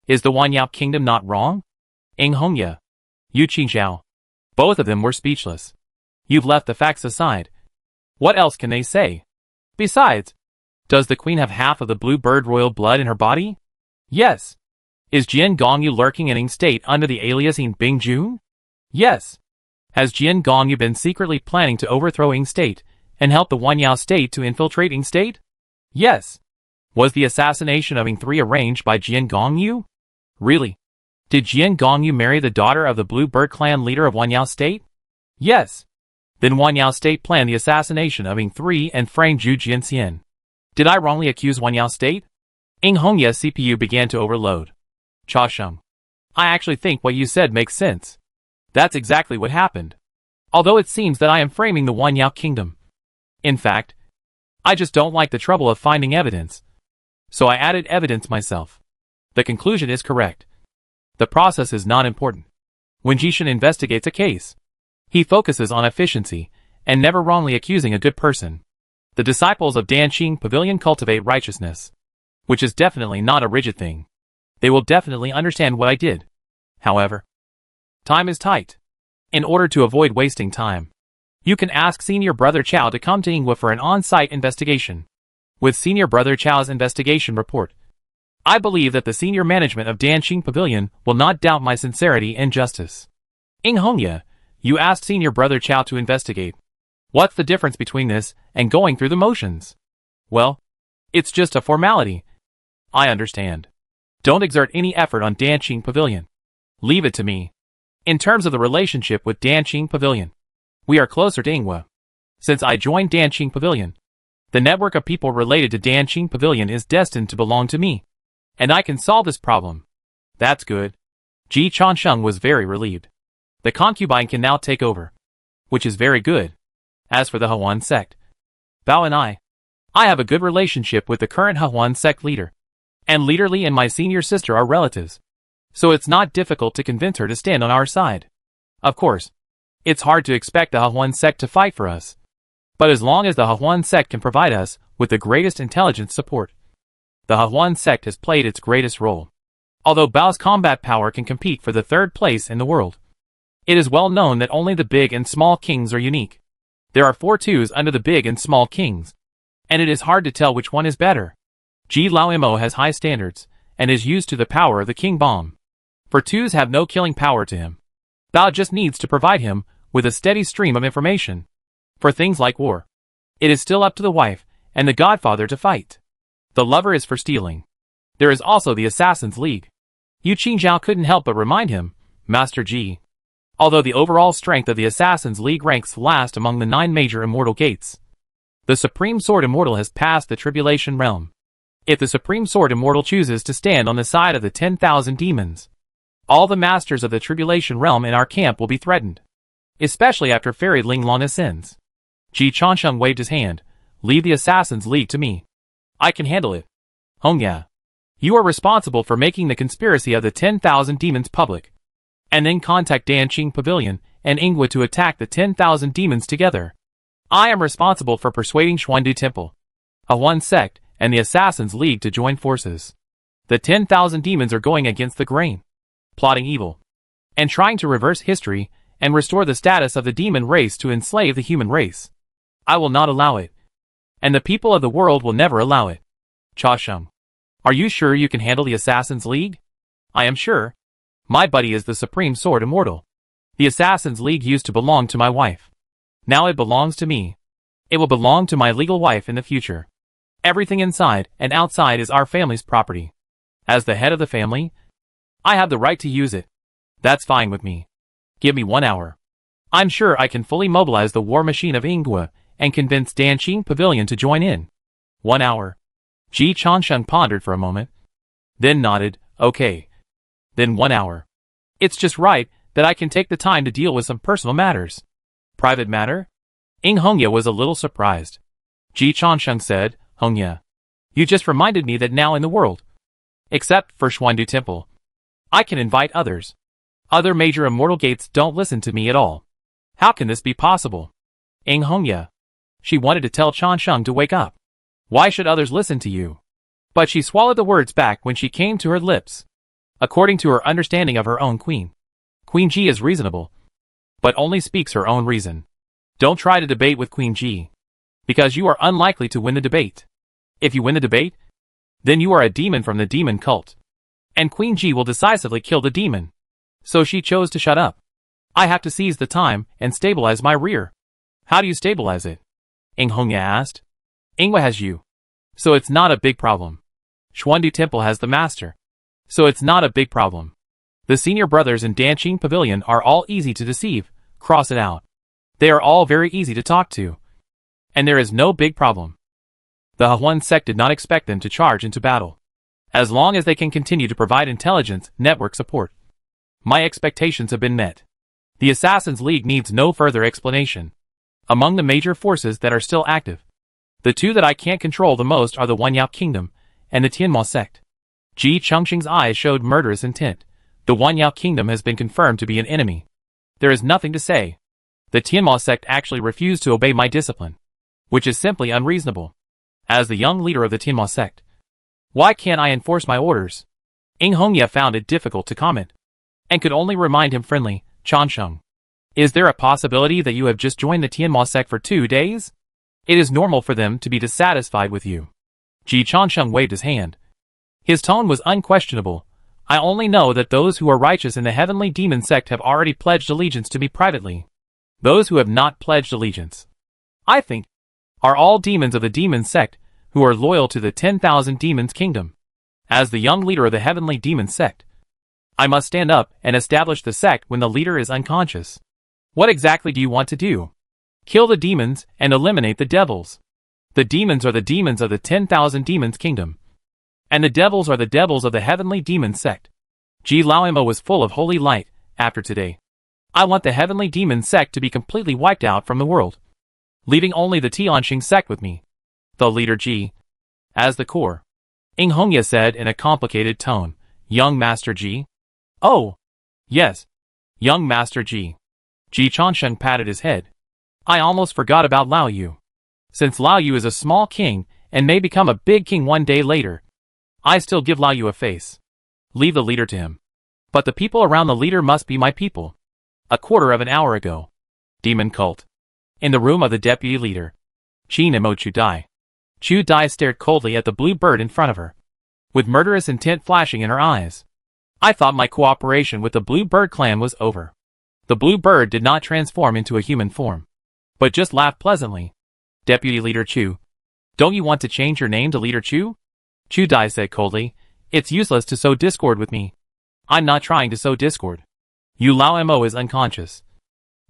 is the Wanyao Kingdom not wrong? Ying Hongye, Yu Qingxiao, both of them were speechless. You've left the facts aside. What else can they say? Besides, does the queen have half of the blue bird royal blood in her body? Yes. Is Jian Gongyu lurking in Ying State under the alias Ying Bingjun? Yes. Has Jian Gongyu been secretly planning to overthrow Ying State and help the Wanyao State to infiltrate Ying State? Yes. Was the assassination of Ying 3 arranged by Jian Gongyu? Really? Did Jian Gongyu marry the daughter of the Blue Bird clan leader of Wanyao State? Yes. Then Wanyao State planned the assassination of Ying 3 and framed Zhu Jianxian. Did I wrongly accuse Wanyao State? Ying Hongye's CPU began to overload. Chansheng, I actually think what you said makes sense. That's exactly what happened. Although it seems that I am framing the Wanyao Kingdom. In fact, I just don't like the trouble of finding evidence. So I added evidence myself. The conclusion is correct. The process is not important. When Jishin investigates a case, he focuses on efficiency and never wrongly accusing a good person. The disciples of Danqing Pavilion cultivate righteousness, which is definitely not a rigid thing. They will definitely understand what I did. However, time is tight. In order to avoid wasting time, You can ask Senior Brother Chow to come to Ingwa for an on-site investigation. With Senior Brother Chow's investigation report, I believe that the senior management of Danqing Pavilion will not doubt my sincerity and justice. Ing Hongya, you asked Senior Brother Chow to investigate. What's the difference between this and going through the motions? Well, it's just a formality. I understand. Don't exert any effort on Danqing Pavilion. Leave it to me. In terms of the relationship with Danqing Pavilion, we are closer to Ingwa. Since I joined Danqing Pavilion, the network of people related to Danqing Pavilion is destined to belong to me. And I can solve this problem. That's good. Ji Chansheng was very relieved. The concubine can now take over. Which is very good. As for the Hawan sect, Bao and I have a good relationship with the current Hawan sect leader. And Leader Li and my senior sister are relatives. So it's not difficult to convince her to stand on our side. Of course, it's hard to expect the Hawan sect to fight for us. But as long as the Hawan sect can provide us with the greatest intelligence support, the Hawan sect has played its greatest role. Although Bao's combat power can compete for the third place in the world, it is well known that only the big and small kings are unique. There are 4 twos under the big and small kings, and it is hard to tell which one is better. Ji Lao Imo has high standards, and is used to the power of the king bomb. For twos have no killing power to him. Bao just needs to provide him with a steady stream of information. For things like war, it is still up to the wife and the godfather to fight. The lover is for stealing. There is also the Assassin's League. Yu Qingzhao couldn't help but remind him, Master Ji. Although the overall strength of the Assassin's League ranks last among the 9 major immortal gates, the Supreme Sword Immortal has passed the Tribulation Realm. If the Supreme Sword Immortal chooses to stand on the side of the 10,000 demons, all the masters of the Tribulation Realm in our camp will be threatened. Especially after Fairy Linglong ascends. Ji Chansheng waved his hand. Leave the Assassin's League to me. I can handle it. Hongya, you are responsible for making the conspiracy of the 10,000 demons public. And then contact Danqing Pavilion and Ingwa to attack the 10,000 demons together. I am responsible for persuading Xuandu Temple, Hawan sect, and the Assassin's League to join forces. The 10,000 demons are going against the grain, plotting evil, and trying to reverse history and restore the status of the demon race to enslave the human race. I will not allow it. And the people of the world will never allow it. Cha Sheng, are you sure you can handle the Assassin's League? I am sure. My buddy is the Supreme Sword Immortal. The Assassin's League used to belong to my wife. Now it belongs to me. It will belong to my legal wife in the future. Everything inside and outside is our family's property. As the head of the family, I have the right to use it. That's fine with me. Give me 1 hour. I'm sure I can fully mobilize the war machine of Ingwa and convince Danqing Pavilion to join in. 1 hour. Ji Chansheng pondered for a moment, then nodded, okay. Then 1 hour. It's just right that I can take the time to deal with some personal matters. Private matter? Ing Hongya was a little surprised. Ji Chansheng said, Hongya, you just reminded me that now in the world, except for Xuandu Temple, I can invite others. Other major immortal gates don't listen to me at all. How can this be possible? Ing Hongya. She wanted to tell Chansheng to wake up. Why should others listen to you? But she swallowed the words back when she came to her lips. According to her understanding of her own queen, Queen Ji is reasonable, but only speaks her own reason. Don't try to debate with Queen Ji, because you are unlikely to win the debate. If you win the debate, then you are a demon from the demon cult, and Queen Ji will decisively kill the demon. So she chose to shut up. I have to seize the time and stabilize my rear. How do you stabilize it? Ing Hongya asked. Ingwa has you, so it's not a big problem. Xuandu Temple has the master, so it's not a big problem. The senior brothers in Danqing Pavilion are all easy to deceive, cross it out. They are all very easy to talk to. And there is no big problem. The Hawan sect did not expect them to charge into battle. As long as they can continue to provide intelligence, network support. My expectations have been met. The Assassin's League needs no further explanation. Among the major forces that are still active, the 2 that I can't control the most are the Wanyao Kingdom and the Tianma sect. Ji Chengxing's eyes showed murderous intent. The Wanyao Kingdom has been confirmed to be an enemy. There is nothing to say. The Tianma sect actually refused to obey my discipline, which is simply unreasonable. As the young leader of the Tianma sect, why can't I enforce my orders? Ing Hongya found it difficult to comment, and could only remind him friendly, Chansheng. Is there a possibility that you have just joined the Tianma sect for 2 days? It is normal for them to be dissatisfied with you. Ji Changsheng waved his hand. His tone was unquestionable. I only know that those who are righteous in the heavenly demon sect have already pledged allegiance to me privately. Those who have not pledged allegiance, I think, are all demons of the demon sect who are loyal to the 10,000 demons kingdom. As the young leader of the heavenly demon sect, I must stand up and establish the sect when the leader is unconscious. What exactly do you want to do? Kill the demons and eliminate the devils. The demons are the demons of the 10,000 demons kingdom, and the devils are the devils of the heavenly demon sect. Ji Laoimo was full of holy light. After today, I want the heavenly demon sect to be completely wiped out from the world, leaving only the Tianxing sect with me. The leader Ji, as the core. Ing Hongya said in a complicated tone, Young Master Ji? Oh, yes, Young Master Ji. Ji Changsheng patted his head. I almost forgot about Lao Yu. Since Lao Yu is a small king and may become a big king one day later, I still give Lao Yu a face. Leave the leader to him. But the people around the leader must be my people. A quarter of an hour ago. Demon cult. In the room of the deputy leader. Qi Nemo Chu Dai. Chu Dai stared coldly at the blue bird in front of her, with murderous intent flashing in her eyes. I thought my cooperation with the Blue Bird clan was over. The blue bird did not transform into a human form, but just laughed pleasantly. Deputy Leader Chu, don't you want to change your name to Leader Chu? Chu Dai said coldly, it's useless to sow discord with me. I'm not trying to sow discord. Yu Lao Mo is unconscious,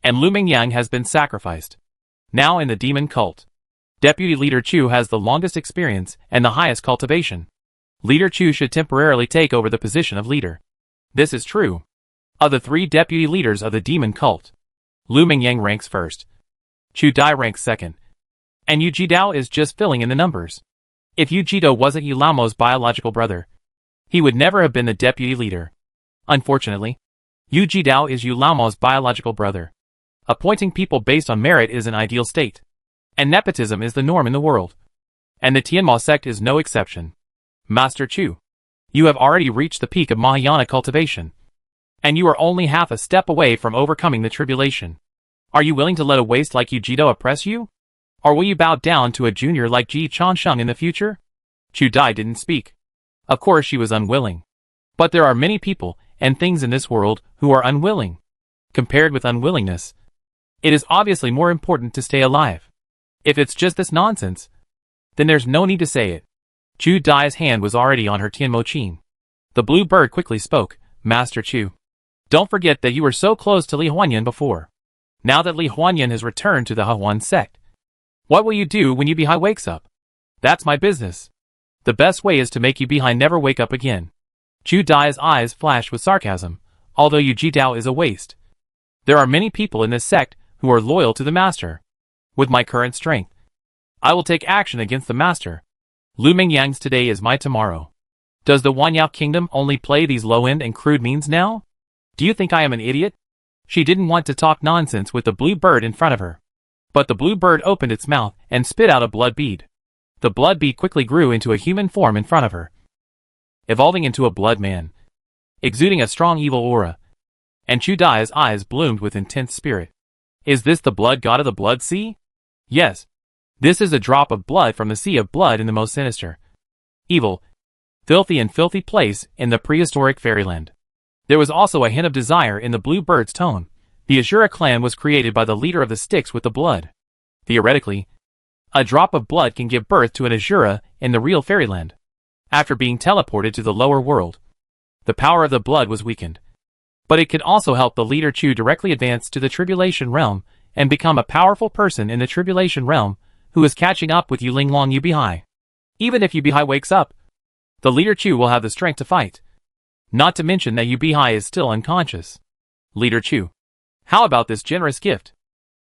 and Lu Mingyang has been sacrificed. Now in the demon cult, Deputy Leader Chu has the longest experience and the highest cultivation. Leader Chu should temporarily take over the position of leader. This is true. Of the 3 deputy leaders of the demon cult, Lu Mingyang ranks first. Chu Dai ranks second. And Yu Jidao is just filling in the numbers. If Yu Jidao wasn't Yu Laomo's biological brother, he would never have been the deputy leader. Unfortunately, Yu Jidao is Yu Laomo's biological brother. Appointing people based on merit is an ideal state, and nepotism is the norm in the world. And the Tianma sect is no exception. Master Chu, you have already reached the peak of Mahayana cultivation, and you are only half a step away from overcoming the tribulation. Are you willing to let a waste like Yu Jidao oppress you? Or will you bow down to a junior like Ji Changsheng in the future? Chu Dai didn't speak. Of course she was unwilling. But there are many people and things in this world who are unwilling. Compared with unwillingness, it is obviously more important to stay alive. If it's just this nonsense, then there's no need to say it. Chu Dai's hand was already on her Tianmo Qin. The blue bird quickly spoke, Master Chu, don't forget that you were so close to Li Huanyan before. Now that Li Huanyan has returned to the Hehuan sect, what will you do when Yu Bihai wakes up? That's my business. The best way is to make Yu Bihai never wake up again. Chu Dai's eyes flashed with sarcasm. Although Yu Jidao is a waste, there are many people in this sect who are loyal to the master. With my current strength, I will take action against the master. Lu Mingyang's today is my tomorrow. Does the Wanyao kingdom only play these low-end and crude means now? Do you think I am an idiot? She didn't want to talk nonsense with the blue bird in front of her. But the blue bird opened its mouth and spit out a blood bead. The blood bead quickly grew into a human form in front of her, evolving into a blood man, exuding a strong evil aura. And Chu Dai's eyes bloomed with intense spirit. Is this the blood god of the blood sea? Yes. This is a drop of blood from the sea of blood in the most sinister, evil, filthy and filthy place in the prehistoric fairyland. There was also a hint of desire in the blue bird's tone. The Ashura clan was created by the leader of the Styx with the blood. Theoretically, a drop of blood can give birth to an Ashura in the real fairyland. After being teleported to the lower world, the power of the blood was weakened. But it could also help the leader Chu directly advance to the Tribulation realm and become a powerful person in the Tribulation realm who is catching up with Yuling Long Yu Bihai. Even if Yu Bihai wakes up, the leader Chu will have the strength to fight. Not to mention that Yu Bihai is still unconscious. Leader Chu, how about this generous gift?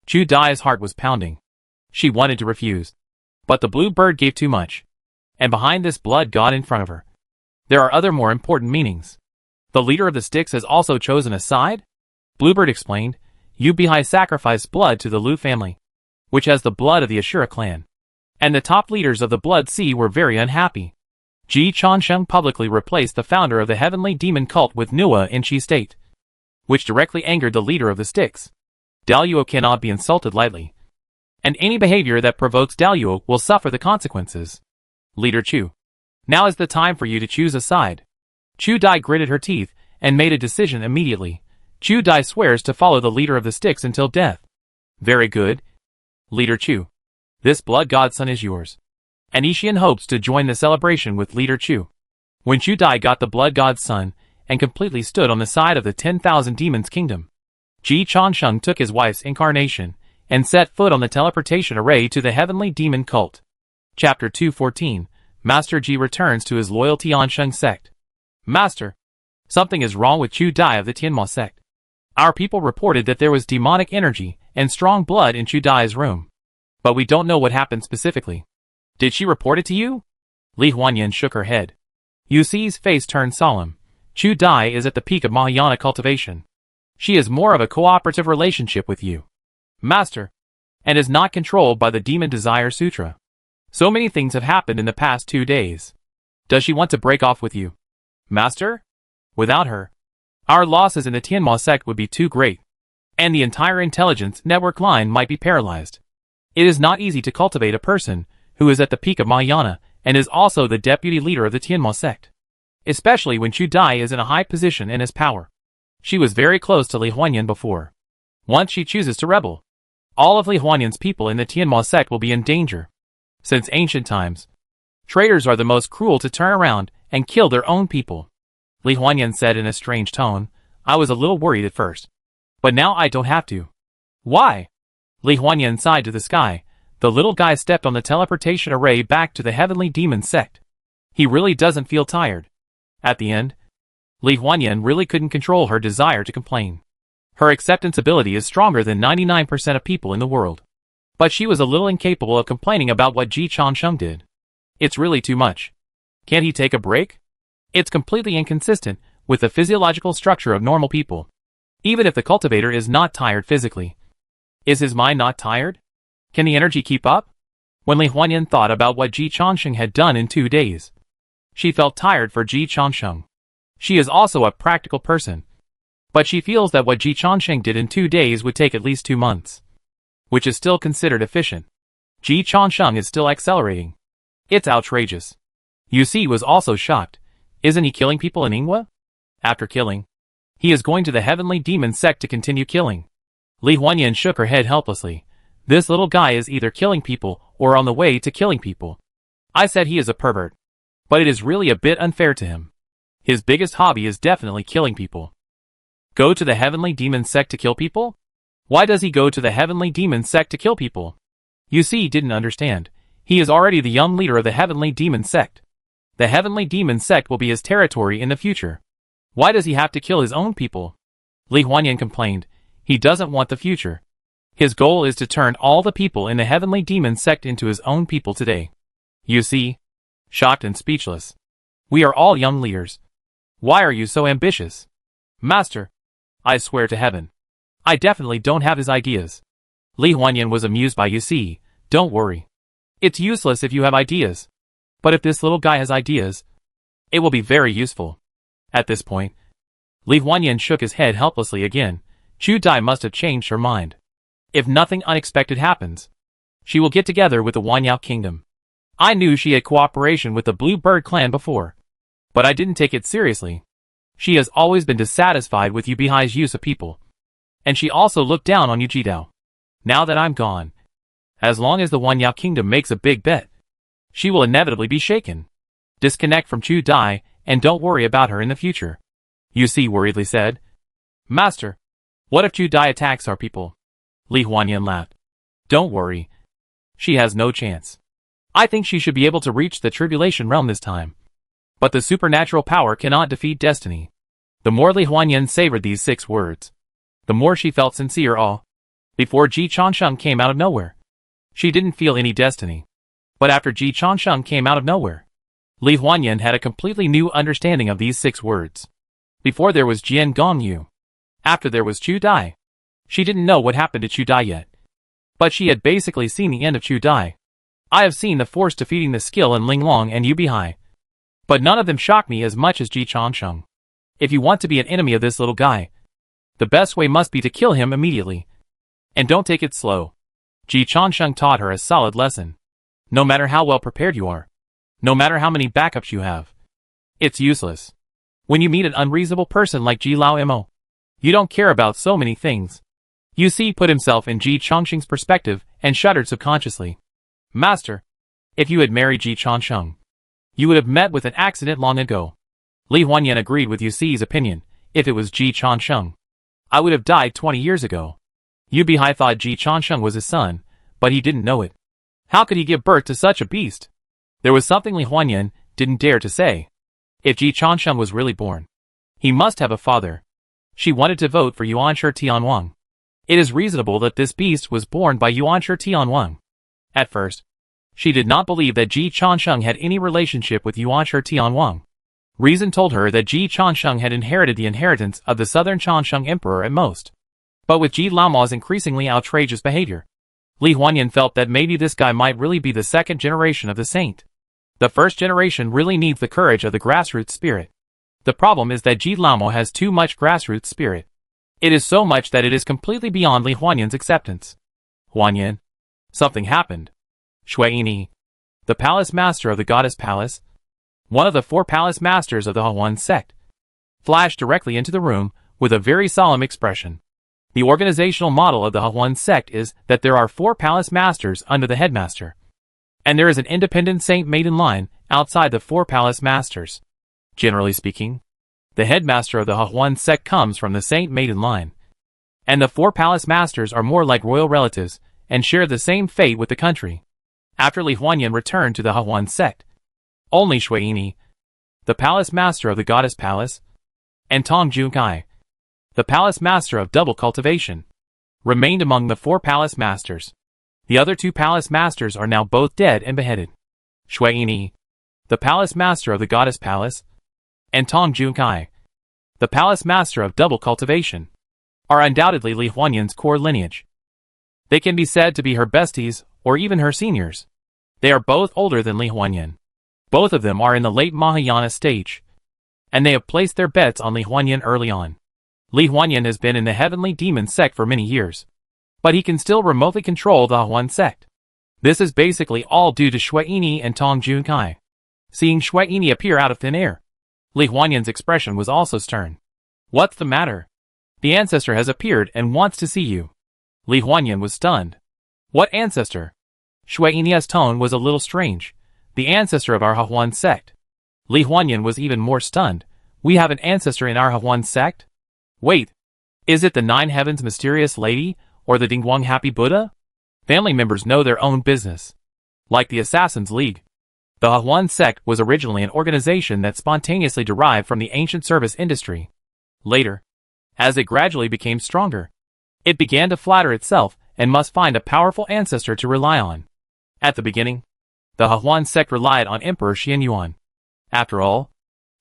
Chu Dai's heart was pounding. She wanted to refuse, but the blue bird gave too much. And behind this blood god in front of her, there are other more important meanings. The leader of the Styx has also chosen a side? Bluebird explained. Yu Bihai sacrificed blood to the Lu family, which has the blood of the Ashura clan. And the top leaders of the Blood Sea were very unhappy. Ji Changsheng publicly replaced the founder of the heavenly demon cult with Nuwa in Chi state, which directly angered the leader of the Styx. Daluo cannot be insulted lightly. And any behavior that provokes Daluo will suffer the consequences. Leader Chu. Now is the time for you to choose a side. Chu Dai gritted her teeth and made a decision immediately. Chu Dai swears to follow the leader of the sticks until death. Very good. Leader Chu. This blood god son is yours. And Ishian hopes to join the celebration with Leader Chu. When Chu Dai got the blood god's son and completely stood on the side of the 10,000 demons kingdom, Ji Changsheng took his wife's incarnation and set foot on the teleportation array to the heavenly demon cult. Chapter 214. Master Ji returns to his loyal Tiansheng sect. Master, something is wrong with Chu Dai of the Tianma sect. Our people reported that there was demonic energy and strong blood in Chu Dai's room. But we don't know what happened specifically. Did she report it to you? Li Huanyan shook her head. Yu Si's face turned solemn. Chu Dai is at the peak of Mahayana cultivation. She is more of a cooperative relationship with you, Master, and is not controlled by the Demon Desire Sutra. So many things have happened in the past 2 days. Does she want to break off with you, Master? Without her, our losses in the Tianma sect would be too great, and the entire intelligence network line might be paralyzed. It is not easy to cultivate a person who is at the peak of Mahayana and is also the deputy leader of the Tianma sect, especially when Chu Dai is in a high position and has power. She was very close to Li Huanyan before. Once she chooses to rebel, all of Li Huanyan's people in the Tianma sect will be in danger. Since ancient times, traitors are the most cruel to turn around and kill their own people. Li Huanyan said in a strange tone. I was a little worried at first, but now I don't have to. Why? Li Huanyan sighed to the sky. The little guy stepped on the teleportation array back to the heavenly demon sect. He really doesn't feel tired. At the end, Li Huanyan really couldn't control her desire to complain. Her acceptance ability is stronger than 99% of people in the world. But she was a little incapable of complaining about what Ji Changsheng did. It's really too much. Can't he take a break? It's completely inconsistent with the physiological structure of normal people. Even if the cultivator is not tired physically. Is his mind not tired? Can the energy keep up? When Li Huanyan thought about what Ji Changsheng had done in 2 days, she felt tired for Ji Changsheng. She is also a practical person, but she feels that what Ji Changsheng did in 2 days would take at least 2 months, which is still considered efficient. Ji Changsheng is still accelerating. It's outrageous. Yu Si was also shocked. Isn't he killing people in Ingwa? After killing, he is going to the heavenly demon sect to continue killing. Li Huanyan shook her head helplessly. This little guy is either killing people or on the way to killing people. I said he is a pervert, but it is really a bit unfair to him. His biggest hobby is definitely killing people. Go to the heavenly demon sect to kill people? Why does he go to the heavenly demon sect to kill people? Yu Si didn't understand. He is already the young leader of the heavenly demon sect. The heavenly demon sect will be his territory in the future. Why does he have to kill his own people? Li Huanyan complained. He doesn't want the future. His goal is to turn all the people in the heavenly demon sect into his own people today. Yu Si, shocked and speechless. We are all young leaders. Why are you so ambitious? Master, I swear to heaven, I definitely don't have his ideas. Li Huanyan was amused by Yu Si. Don't worry. It's useless if you have ideas. But if this little guy has ideas, it will be very useful. At this point, Li Huanyan shook his head helplessly again. Chu Dai must have changed her mind. If nothing unexpected happens, she will get together with the Wanyao kingdom. I knew she had cooperation with the Blue Bird clan before, but I didn't take it seriously. She has always been dissatisfied with Yu Bihai's use of people, and she also looked down on Yu Jidao. Now that I'm gone, as long as the Wanyao kingdom makes a big bet, she will inevitably be shaken. Disconnect from Chu Dai and don't worry about her in the future. Yu Si worriedly said. Master, what if Chu Dai attacks our people? Li Huanyan laughed. Don't worry. She has no chance. I think she should be able to reach the tribulation realm this time. But the supernatural power cannot defeat destiny. The more Li Huanyan savored these 6 words, the more she felt sincere awe. Before Ji Changsheng came out of nowhere, she didn't feel any destiny. But after Ji Changsheng came out of nowhere, Li Huanyan had a completely new understanding of these 6 words. Before there was Jian Gongyu. After there was Chu Dai. She didn't know what happened to Chu Dai yet. But she had basically seen the end of Chu Dai. I have seen the force defeating the skill in Ling Long and Yu Bihai. But none of them shock me as much as Ji Changsheng. If you want to be an enemy of this little guy, the best way must be to kill him immediately. And don't take it slow. Ji Changsheng taught her a solid lesson. No matter how well prepared you are, no matter how many backups you have, it's useless. When you meet an unreasonable person like Ji Lao Mo, you don't care about so many things. Yu Si put himself in Ji Changsheng's perspective and shuddered subconsciously. Master, if you had married Ji Changsheng, you would have met with an accident long ago. Li Huanyan agreed with Yu Si's opinion. If it was Ji Changsheng, I would have died 20 years ago. Yu Bihai thought Ji Changsheng was his son, but he didn't know it. How could he give birth to such a beast? There was something Li Huanyan didn't dare to say. If Ji Changsheng was really born, he must have a father. She wanted to vote for Yuanshi Tianwang. It is reasonable that this beast was born by Yuanshi Tianwang. At first, she did not believe that Ji Changsheng had any relationship with Yuanshi Tianwang. Reason told her that Ji Changsheng had inherited the inheritance of the southern Changsheng emperor at most. But with Ji Laoma's increasingly outrageous behavior, Li Huanyan felt that maybe this guy might really be the second generation of the saint. The first generation really needs the courage of the grassroots spirit. The problem is that Ji Laomo has too much grassroots spirit. It is so much that it is completely beyond Li Huanyan's acceptance. Huanyan. Something happened. Shuini, the palace master of the goddess palace, one of the 4 palace masters of the Huan sect, flashed directly into the room with a very solemn expression. The organizational model of the Huan sect is that there are 4 palace masters under the headmaster, and there is an independent saint maiden line outside the 4 palace masters. Generally speaking, the headmaster of the Huan sect comes from the saint maiden line, and the 4 palace masters are more like royal relatives and share the same fate with the country. After Li Huanyan returned to the Huan sect, only Shuini, the palace master of the goddess palace, and Tong Junkai, the palace master of double cultivation, remained among the 4 palace masters. The other 2 palace masters are now both dead and beheaded. Shuini, the palace master of the goddess palace, and Tong Junkai, the palace master of double cultivation, are undoubtedly Li Huanyan's core lineage. They can be said to be her besties, or even her seniors. They are both older than Li Huanyan. Both of them are in the late Mahayana stage, and they have placed their bets on Li Huanyan early on. Li Huanyan has been in the heavenly demon sect for many years, but he can still remotely control the Huan sect. This is basically all due to Shuini and Tong Junkai. Seeing Shuini appear out of thin air, Li Huanyan's expression was also stern. What's the matter? The ancestor has appeared and wants to see you. Li Huanyan was stunned. What ancestor? Shuini's tone was a little strange. The ancestor of our Huan sect. Li Huanyan was even more stunned. We have an ancestor in our Huan sect? Wait, is it the 9 Heavens mysterious lady, or the Dingguang happy Buddha? Family members know their own business. Like the Assassin's League. The Huan sect was originally an organization that spontaneously derived from the ancient service industry. Later, as it gradually became stronger, it began to flatter itself and must find a powerful ancestor to rely on. At the beginning, the Huan sect relied on Emperor Xianyuan. After all,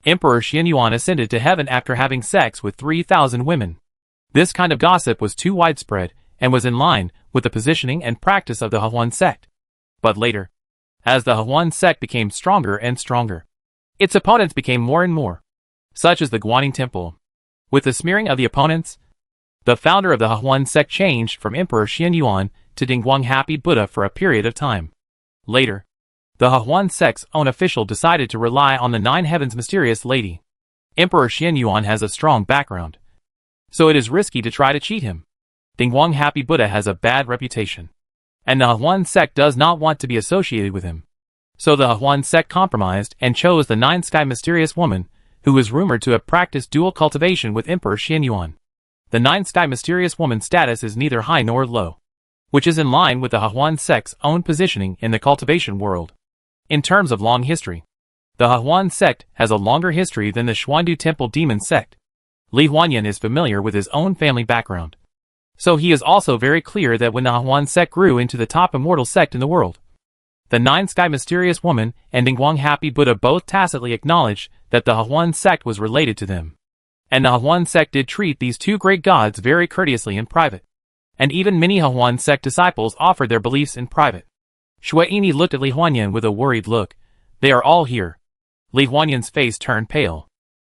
Emperor Xianyuan ascended to heaven after having sex with 3,000 women. This kind of gossip was too widespread and was in line with the positioning and practice of the Huan sect. But later, as the Huan sect became stronger and stronger, its opponents became more and more, such as the Guanyin Temple. With the smearing of the opponents, the founder of the Huan sect changed from Emperor Xianyuan to Dingguang Happy Buddha for a period of time. Later, the Huan sect's own official decided to rely on the 9 Heavens mysterious lady. Emperor Xianyuan has a strong background, so it is risky to try to cheat him. Dingguang Happy Buddha has a bad reputation, and the Huan sect does not want to be associated with him. So the Huan sect compromised and chose the 9 Sky mysterious woman, who is rumored to have practiced dual cultivation with Emperor Xianyuan. The 9 Sky mysterious woman's status is neither high nor low, which is in line with the Huan sect's own positioning in the cultivation world. In terms of long history, the Huan sect has a longer history than the Xuandu Temple demon sect. Li Huanyan is familiar with his own family background, so he is also very clear that when the Huan sect grew into the top immortal sect in the world, the 9 Sky mysterious woman and Dingguang Happy Buddha both tacitly acknowledged that the Huan sect was related to them. And the Huan sect did treat these 2 great gods very courteously in private. And even many Huan sect disciples offered their beliefs in private. Shuini looked at Li Huanyan with a worried look. They are all here. Li Huanyan's face turned pale.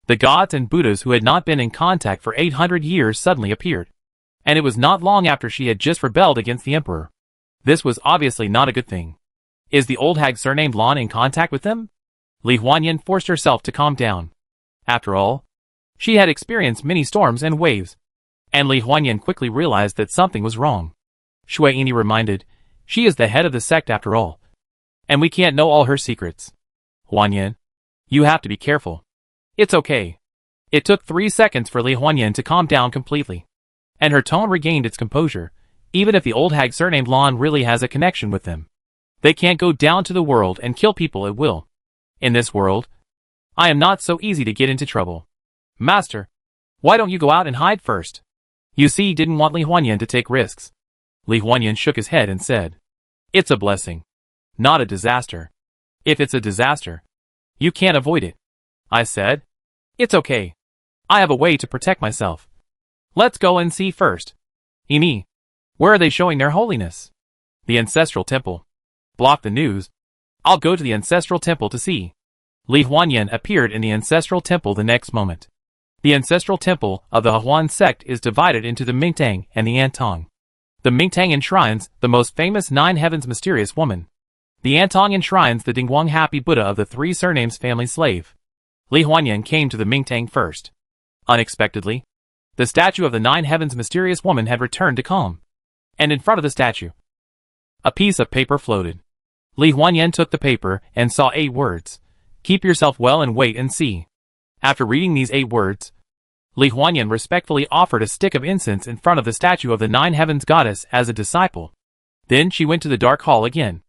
The gods and Buddhas who had not been in contact for 800 years suddenly appeared. And it was not long after she had just rebelled against the emperor. This was obviously not a good thing. Is the old hag surnamed Lan in contact with them? Li Huanyan forced herself to calm down. After all, she had experienced many storms and waves, and Li Huanyan quickly realized that something was wrong. Shui Yini reminded, she is the head of the sect after all, and we can't know all her secrets. Huanyan, you have to be careful. It's okay. It took 3 seconds for Li Huanyan to calm down completely, and her tone regained its composure. Even if the old hag surnamed Lan really has a connection with them, they can't go down to the world and kill people at will. In this world, I am not so easy to get into trouble. Master, why don't you go out and hide first? You see, he didn't want Li Huanyan to take risks. Li Huanyan shook his head and said, it's a blessing, not a disaster. If it's a disaster, you can't avoid it. I said, it's okay. I have a way to protect myself. Let's go and see first. Yini, where are they showing their holiness? The ancestral temple. Block the news. I'll go to the ancestral temple to see. Li Huanyan appeared in the ancestral temple the next moment. The ancestral temple of the Hahuan sect is divided into the Mingtang and the Antong. The Mingtang enshrines the most famous 9 heavens mysterious woman. The Antong enshrines the Dingguang Happy Buddha of the 3 surnames family slave. Li Huanyan came to the Mingtang first. Unexpectedly, the statue of the 9 heavens mysterious woman had returned to calm. And in front of the statue, a piece of paper floated. Li Huanyan took the paper and saw 8 words. Keep yourself well and wait and see. After reading these 8 words, Li Huanyan respectfully offered a stick of incense in front of the statue of the 9 heavens goddess as a disciple. Then she went to the dark hall again.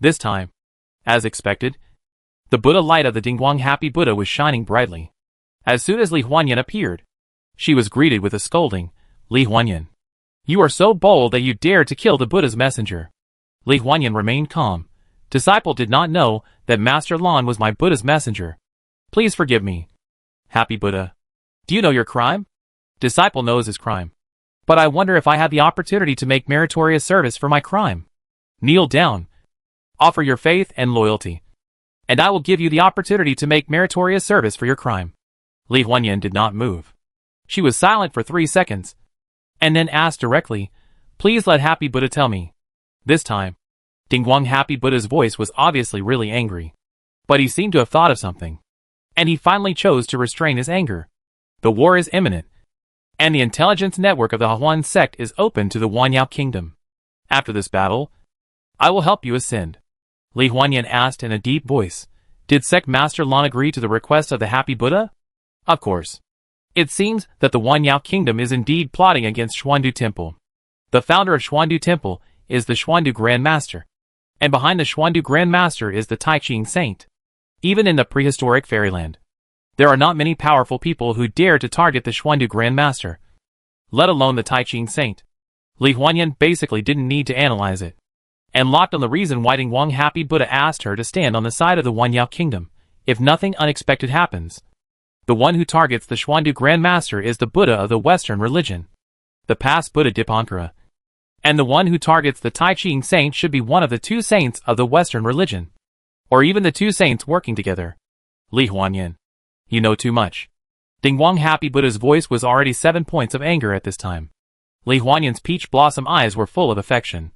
This time, as expected, the Buddha light of the Dingguang Happy Buddha was shining brightly. As soon as Li Huanyan appeared, she was greeted with a scolding. Li Huanyan, you are so bold that you dare to kill the Buddha's messenger. Li Huanyan remained calm. Disciple did not know that Master Lan was my Buddha's messenger. Please forgive me. Happy Buddha, do you know your crime? Disciple knows his crime. But I wonder if I had the opportunity to make meritorious service for my crime. Kneel down. Offer your faith and loyalty, and I will give you the opportunity to make meritorious service for your crime. Li Huanyan did not move. She was silent for 3 seconds, and then asked directly, please let Happy Buddha tell me. This time, Dingguang Happy Buddha's voice was obviously really angry. But he seemed to have thought of something, and he finally chose to restrain his anger. The war is imminent, and the intelligence network of the Hahuan sect is open to the Wanyao kingdom. After this battle, I will help you ascend. Li Huanyan asked in a deep voice, did Sect Master Lan agree to the request of the Happy Buddha? Of course. It seems that the Wanyao kingdom is indeed plotting against Xuandu Temple. The founder of Xuandu Temple is the Xuandu Grand Master, and behind the Xuandu Grand Master is the Taiching Saint. Even in the prehistoric fairyland, there are not many powerful people who dare to target the Xuandu Grand Master, let alone the Taiching Saint. Li Huanyan basically didn't need to analyze it, and locked on the reason why Dingguang Happy Buddha asked her to stand on the side of the Wanyao kingdom. If nothing unexpected happens, the one who targets the Xuandu Grand Master is the Buddha of the Western religion, the past Buddha Dipankara, and the one who targets the Taiching Saint should be one of the 2 saints of the Western religion, or even the 2 saints working together. Li Huanyan, you know too much. Dingguang Happy Buddha's voice was already 7 points of anger at this time. Li Huanyan's peach blossom eyes were full of affection,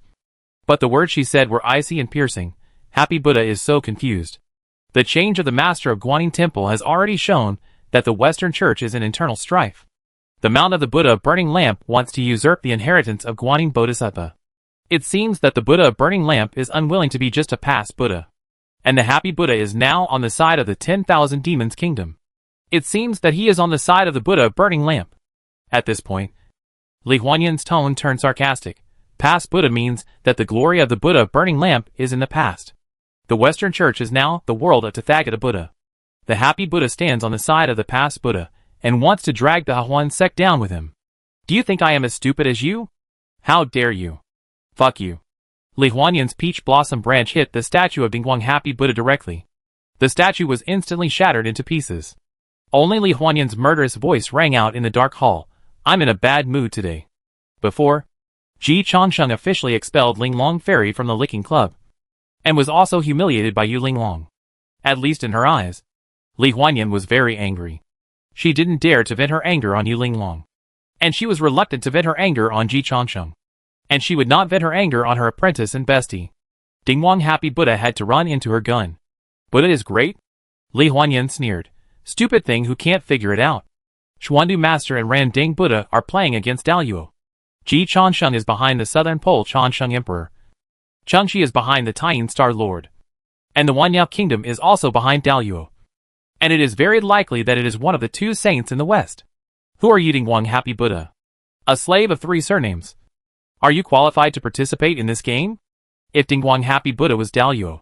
but the words she said were icy and piercing. Happy Buddha is so confused. The change of the master of Guanyin Temple has already shown that the Western Church is in internal strife. The Mount of the Buddha of Burning Lamp wants to usurp the inheritance of Guanyin Bodhisattva. It seems that the Buddha of Burning Lamp is unwilling to be just a past Buddha, and the Happy Buddha is now on the side of the 10,000 Demons Kingdom. It seems that he is on the side of the Buddha of Burning Lamp. At this point, Li Huanyan's tone turned sarcastic. Past Buddha means that the glory of the Buddha of Burning Lamp is in the past. The Western Church is now the world of Tathagata Buddha. The Happy Buddha stands on the side of the past Buddha and wants to drag the Hahuan sect down with him. Do you think I am as stupid as you? How dare you? Fuck you. Li Huanyan's peach blossom branch hit the statue of Dingguang Happy Buddha directly. The statue was instantly shattered into pieces. Only Li Huanyan's murderous voice rang out in the dark hall. I'm in a bad mood today. Before, Ji Changsheng officially expelled Linglong Fairy from the Licking Club, and was also humiliated by Yu Linglong. At least in her eyes, Li Huanyan was very angry. She didn't dare to vent her anger on Yu Linglong, and she was reluctant to vent her anger on Ji Changsheng. And she would not vent her anger on her apprentice and bestie. Dingwang Happy Buddha had to run into her gun. Buddha is great? Li Huanyan sneered. Stupid thing who can't figure it out. Xuandu Master and Ran Ding Buddha are playing against Daluo. Ji Changsheng is behind the Southern Pole Changsheng Emperor. Chengxi is behind the Taiyin Star Lord. And the Wanyao Kingdom is also behind Daluo. And it is very likely that it is one of the two saints in the west. Who are you, Dingwang Happy Buddha? A slave of 3 surnames. Are you qualified to participate in this game? If Dingwang Happy Buddha was Daluo,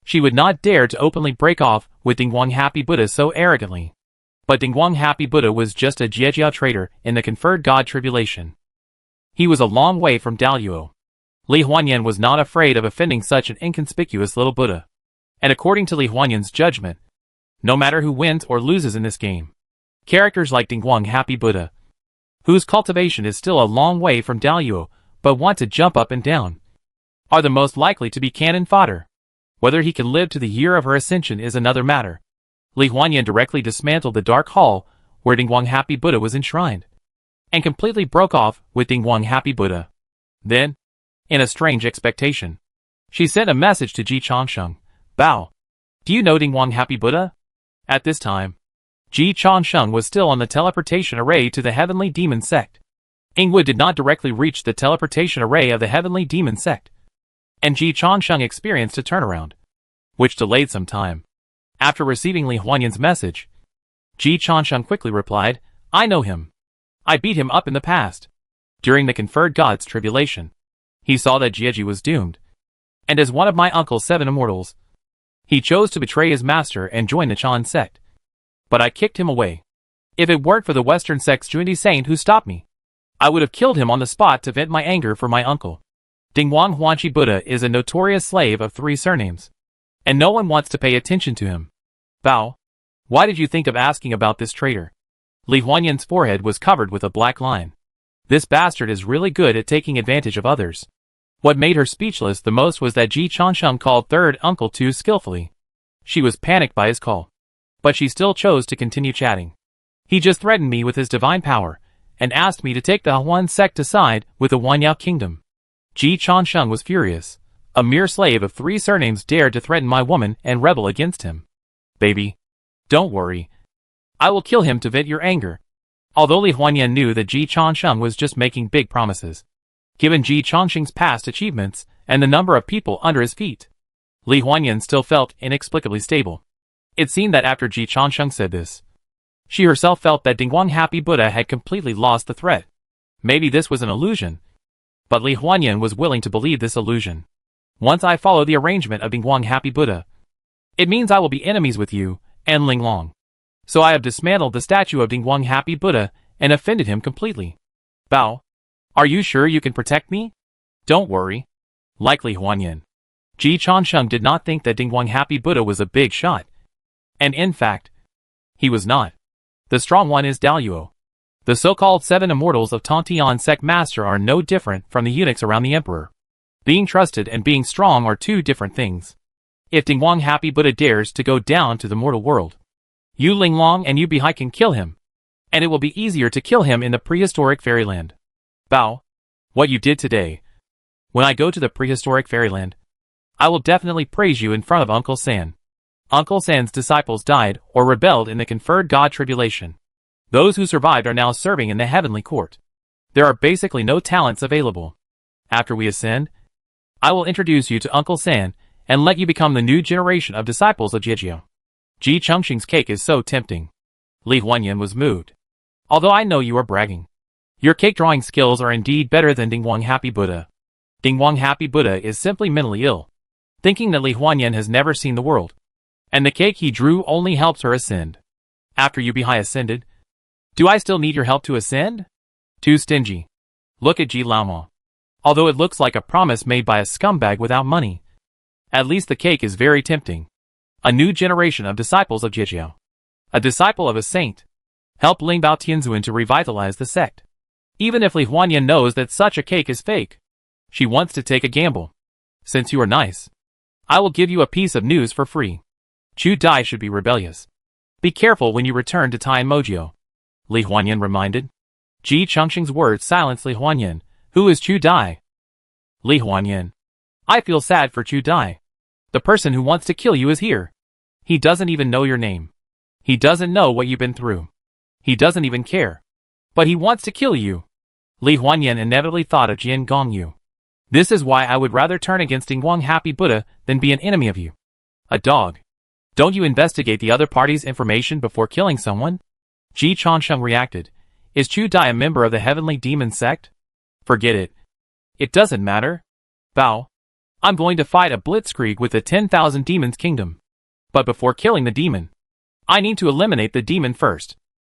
she would not dare to openly break off with Dingwang Happy Buddha so arrogantly. But Dingwang Happy Buddha was just a Jiejiao traitor in the conferred God tribulation. He was a long way from Daluo. Li Huanyan was not afraid of offending such an inconspicuous little Buddha. And according to Li Huanyan's judgment, no matter who wins or loses in this game, characters like Dingwang Happy Buddha, whose cultivation is still a long way from Daluo but want to jump up and down, are the most likely to be cannon fodder. Whether he can live to the year of her ascension is another matter. Li Huanyan directly dismantled the dark hall where Dingwang Happy Buddha was enshrined, and completely broke off with Dingwang Happy Buddha. Then, in a strange expectation, she sent a message to Ji Changsheng. Bao, do you know Dingwang Happy Buddha? At this time, Ji Changsheng was still on the teleportation array to the Heavenly Demon Sect. Ingwe did not directly reach the teleportation array of the Heavenly Demon Sect, and Ji Changsheng experienced a turnaround, which delayed some time. After receiving Li Huanyan's message, Ji Changsheng quickly replied, I know him. I beat him up in the past. During the conferred God's tribulation, he saw that Jieji was doomed, and as one of my uncle's 7 immortals, he chose to betray his master and join the Chan sect. But I kicked him away. If it weren't for the Western sect's Jundi Saint who stopped me, I would have killed him on the spot to vent my anger for my uncle. Dingwang Huanqi Buddha is a notorious slave of 3 surnames, and no one wants to pay attention to him. Bao, why did you think of asking about this traitor? Li Huanyan's forehead was covered with a black line. This bastard is really good at taking advantage of others. What made her speechless the most was that Ji Changsheng called third uncle too skillfully. She was panicked by his call, but she still chose to continue chatting. He just threatened me with his divine power, and asked me to take the Huan sect to side with the Wanyao Kingdom. Ji Changsheng was furious. A mere slave of 3 surnames dared to threaten my woman and rebel against him. Baby, don't worry. I will kill him to vent your anger. Although Li Huanyan knew that Ji Changsheng was just making big promises, given Ji Changsheng's past achievements and the number of people under his feet, Li Huanyan still felt inexplicably stable. It seemed that after Ji Changsheng said this, she herself felt that Dingwang Happy Buddha had completely lost the threat. Maybe this was an illusion. But Li Huanyan was willing to believe this illusion. Once I follow the arrangement of Dingwang Happy Buddha, it means I will be enemies with you and Ling Long. So I have dismantled the statue of Dingwang Happy Buddha and offended him completely. Bao, are you sure you can protect me? Don't worry. Like Li Huanyan, Ji Changsheng did not think that Dingwang Happy Buddha was a big shot. And in fact, he was not. The strong one is Daluo. The so-called 7 immortals of Tontian sect master are no different from the eunuchs around the emperor. Being trusted and being strong are 2 different things. If Dingwang Happy Buddha dares to go down to the mortal world, Yu Linglong and Yu Bihai can kill him, and it will be easier to kill him in the prehistoric fairyland. Bao, what you did today. When I go to the prehistoric fairyland, I will definitely praise you in front of Uncle San. Uncle San's disciples died or rebelled in the conferred God tribulation. Those who survived are now serving in the heavenly court. There are basically no talents available. After we ascend, I will introduce you to Uncle San and let you become the new generation of disciples of Jiejiao. Ji Changsheng's cake is so tempting. Li Huanyan was moved. Although I know you are bragging, your cake drawing skills are indeed better than Dingwang Happy Buddha. Dingwang Happy Buddha is simply mentally ill, thinking that Li Huanyan has never seen the world, and the cake he drew only helps her ascend. After Yu Bihai ascended, do I still need your help to ascend? Too stingy. Look at Ji Laoma. Although it looks like a promise made by a scumbag without money, at least the cake is very tempting. A new generation of disciples of Jiejiao. A disciple of a saint. Help Ling Bao Tianzuan to revitalize the sect. Even if Li Huanyan knows that such a cake is fake, she wants to take a gamble. Since you are nice, I will give you a piece of news for free. Chu Dai should be rebellious. Be careful when you return to Tianmojio. Li Huanyan reminded. Ji Chongqing's words silenced Li Huanyan. Who is Chu Dai? Li Huanyan. I feel sad for Chu Dai. The person who wants to kill you is here. He doesn't even know your name. He doesn't know what you've been through. He doesn't even care. But he wants to kill you. Li Huanyan inevitably thought of Jian Gongyu. This is why I would rather turn against Dingguang Happy Buddha than be an enemy of you. A dog. Don't you investigate the other party's information before killing someone? Ji Chongqing reacted. Is Chu Dai a member of the Heavenly Demon Sect? Forget it. It doesn't matter. Bao. I'm going to fight a blitzkrieg with the 10,000 Demons Kingdom. But before killing the demon, I need to eliminate the demon first.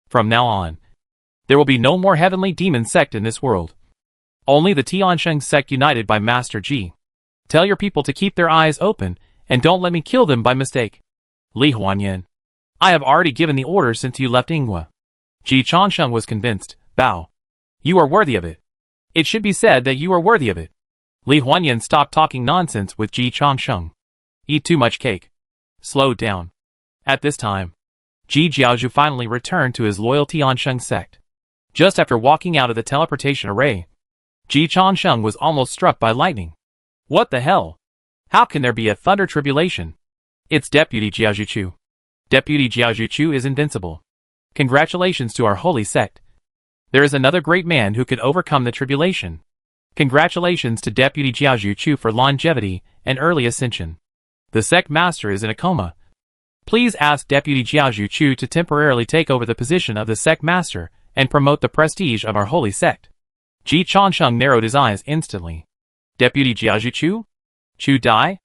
From now on, there will be no more Heavenly Demon Sect in this world. Only the Tiansheng Sect united by Master Ji. Tell your people to keep their eyes open, and don't let me kill them by mistake. Li Huanyan. I have already given the order since you left Ingwa. Ji Chongqing was convinced. Bao. You are worthy of it. It should be said that you are worthy of it. Li Huanyan stopped talking nonsense with Ji Chongqing. Eat too much cake. Slow down. At this time, Ji Jiaozhu finally returned to his loyal Tiansheng sect. Just after walking out of the teleportation array, Ji Chongqing was almost struck by lightning. What the hell? How can there be a thunder tribulation? It's Deputy Jiaozhu Chu. Deputy Jiaozhu Chu is invincible. Congratulations to our holy sect. There is another great man who could overcome the tribulation. Congratulations to Deputy Jiaozhu Chu for longevity and early ascension. The sect master is in a coma. Please ask Deputy Jiaozhu Chu to temporarily take over the position of the sect master and promote the prestige of our holy sect. Ji Chongqing narrowed his eyes instantly. Deputy Jiaozhu Chu? Chu Dai?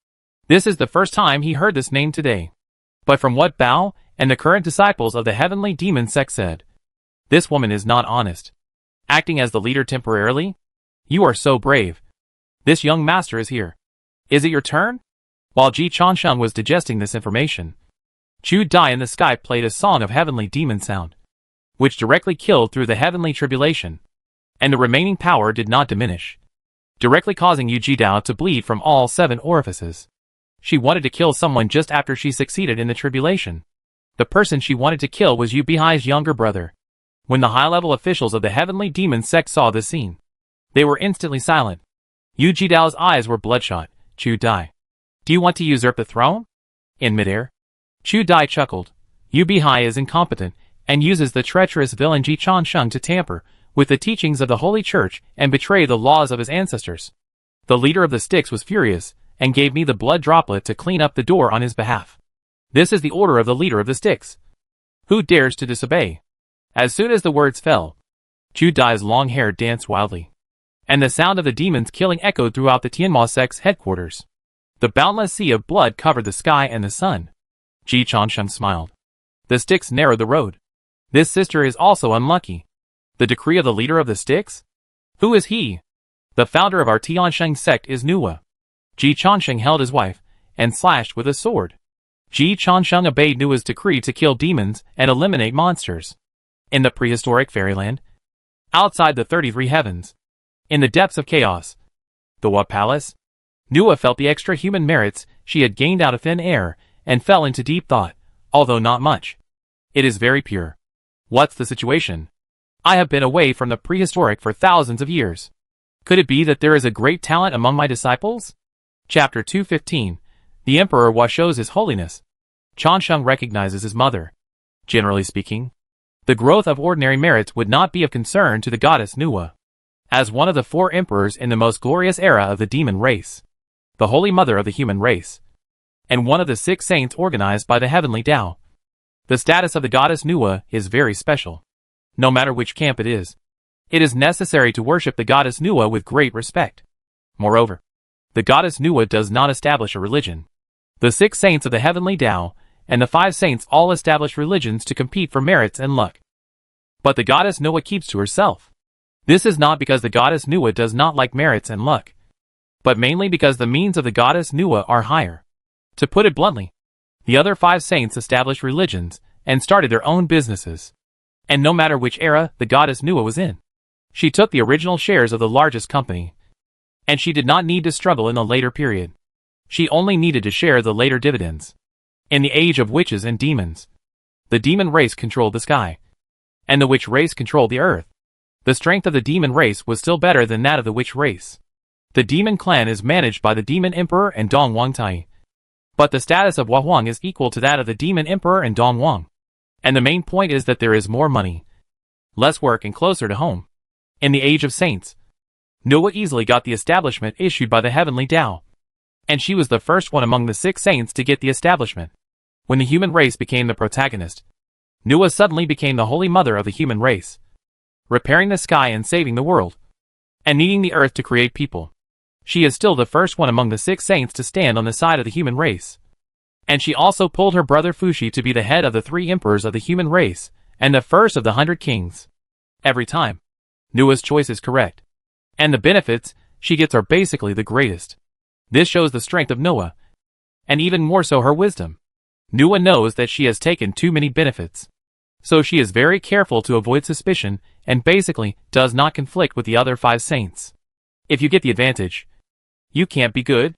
This is the first time he heard this name today. But from what Bao and the current disciples of the Heavenly Demon Sect said, this woman is not honest. Acting as the leader temporarily? You are so brave. This young master is here. Is it your turn? While Ji Chongqing was digesting this information, Chu Dai in the sky played a song of heavenly demon sound, which directly killed through the heavenly tribulation, and the remaining power did not diminish, directly causing Yu Jidao to bleed from all 7 orifices. She wanted to kill someone just after she succeeded in the tribulation. The person she wanted to kill was Yu Bihai's younger brother. When the high-level officials of the Heavenly Demon Sect saw this scene, they were instantly silent. Yu Jidao's eyes were bloodshot. Chu Dai. Do you want to usurp the throne? In midair, Chu Dai chuckled. Yu Bihai is incompetent and uses the treacherous villain Ji Chongqing to tamper with the teachings of the Holy Church and betray the laws of his ancestors. The leader of the Sticks was furious and gave me the blood droplet to clean up the door on his behalf. This is the order of the leader of the Sticks. Who dares to disobey? As soon as the words fell, Chu Dai's long hair danced wildly, and the sound of the demons killing echoed throughout the Tianma sect's headquarters. The boundless sea of blood covered the sky and the sun. Ji Chongqing smiled. The Sticks narrowed the road. This sister is also unlucky. The decree of the leader of the Sticks? Who is he? The founder of our Tiansheng sect is Nuwa. Ji Chongqing held his wife and slashed with a sword. Ji Chongqing obeyed Nuwa's decree to kill demons and eliminate monsters. In the prehistoric fairyland, outside the 33 heavens, in the depths of chaos, the Wa Palace, Nuwa felt the extra human merits she had gained out of thin air and fell into deep thought, although not much. It is very pure. What's the situation? I have been away from the prehistoric for thousands of years. Could it be that there is a great talent among my disciples? Chapter 215. The Emperor Wa shows his holiness. Chongqing recognizes his mother. Generally speaking, the growth of ordinary merits would not be of concern to the goddess Nuwa. As one of the 4 emperors in the most glorious era of the demon race, the holy mother of the human race, and one of the 6 saints organized by the heavenly Tao, the status of the goddess Nuwa is very special. No matter which camp it is necessary to worship the goddess Nuwa with great respect. Moreover, the goddess Nuwa does not establish a religion. The 6 saints of the heavenly Tao and the 5 saints all establish religions to compete for merits and luck. But the goddess Nuwa keeps to herself. This is not because the goddess Nuwa does not like merits and luck, but mainly because the means of the goddess Nuwa are higher. To put it bluntly, the other 5 saints established religions and started their own businesses. And no matter which era the goddess Nuwa was in, she took the original shares of the largest company. And she did not need to struggle in the later period. She only needed to share the later dividends. In the age of witches and demons, the demon race controlled the sky, and the witch race controlled the earth. The strength of the demon race was still better than that of the witch race. The demon clan is managed by the demon emperor and Dong Wangtai. But the status of Hua Huang is equal to that of the demon emperor and Dong Wang. And the main point is that there is more money, less work, and closer to home. In the Age of Saints, Noah easily got the establishment issued by the Heavenly Tao. And she was the first one among the 6 saints to get the establishment. When the human race became the protagonist, Noah suddenly became the holy mother of the human race, repairing the sky and saving the world, and needing the earth to create people. She is still the first one among the 6 saints to stand on the side of the human race. And she also pulled her brother Fushi to be the head of the 3 emperors of the human race, and the first of the 100 kings. Every time, Noah's choice is correct. And the benefits she gets are basically the greatest. This shows the strength of Noah, and even more so her wisdom. Noah knows that she has taken too many benefits. So she is very careful to avoid suspicion, and basically does not conflict with the other 5 saints. If you get the advantage, you can't be good.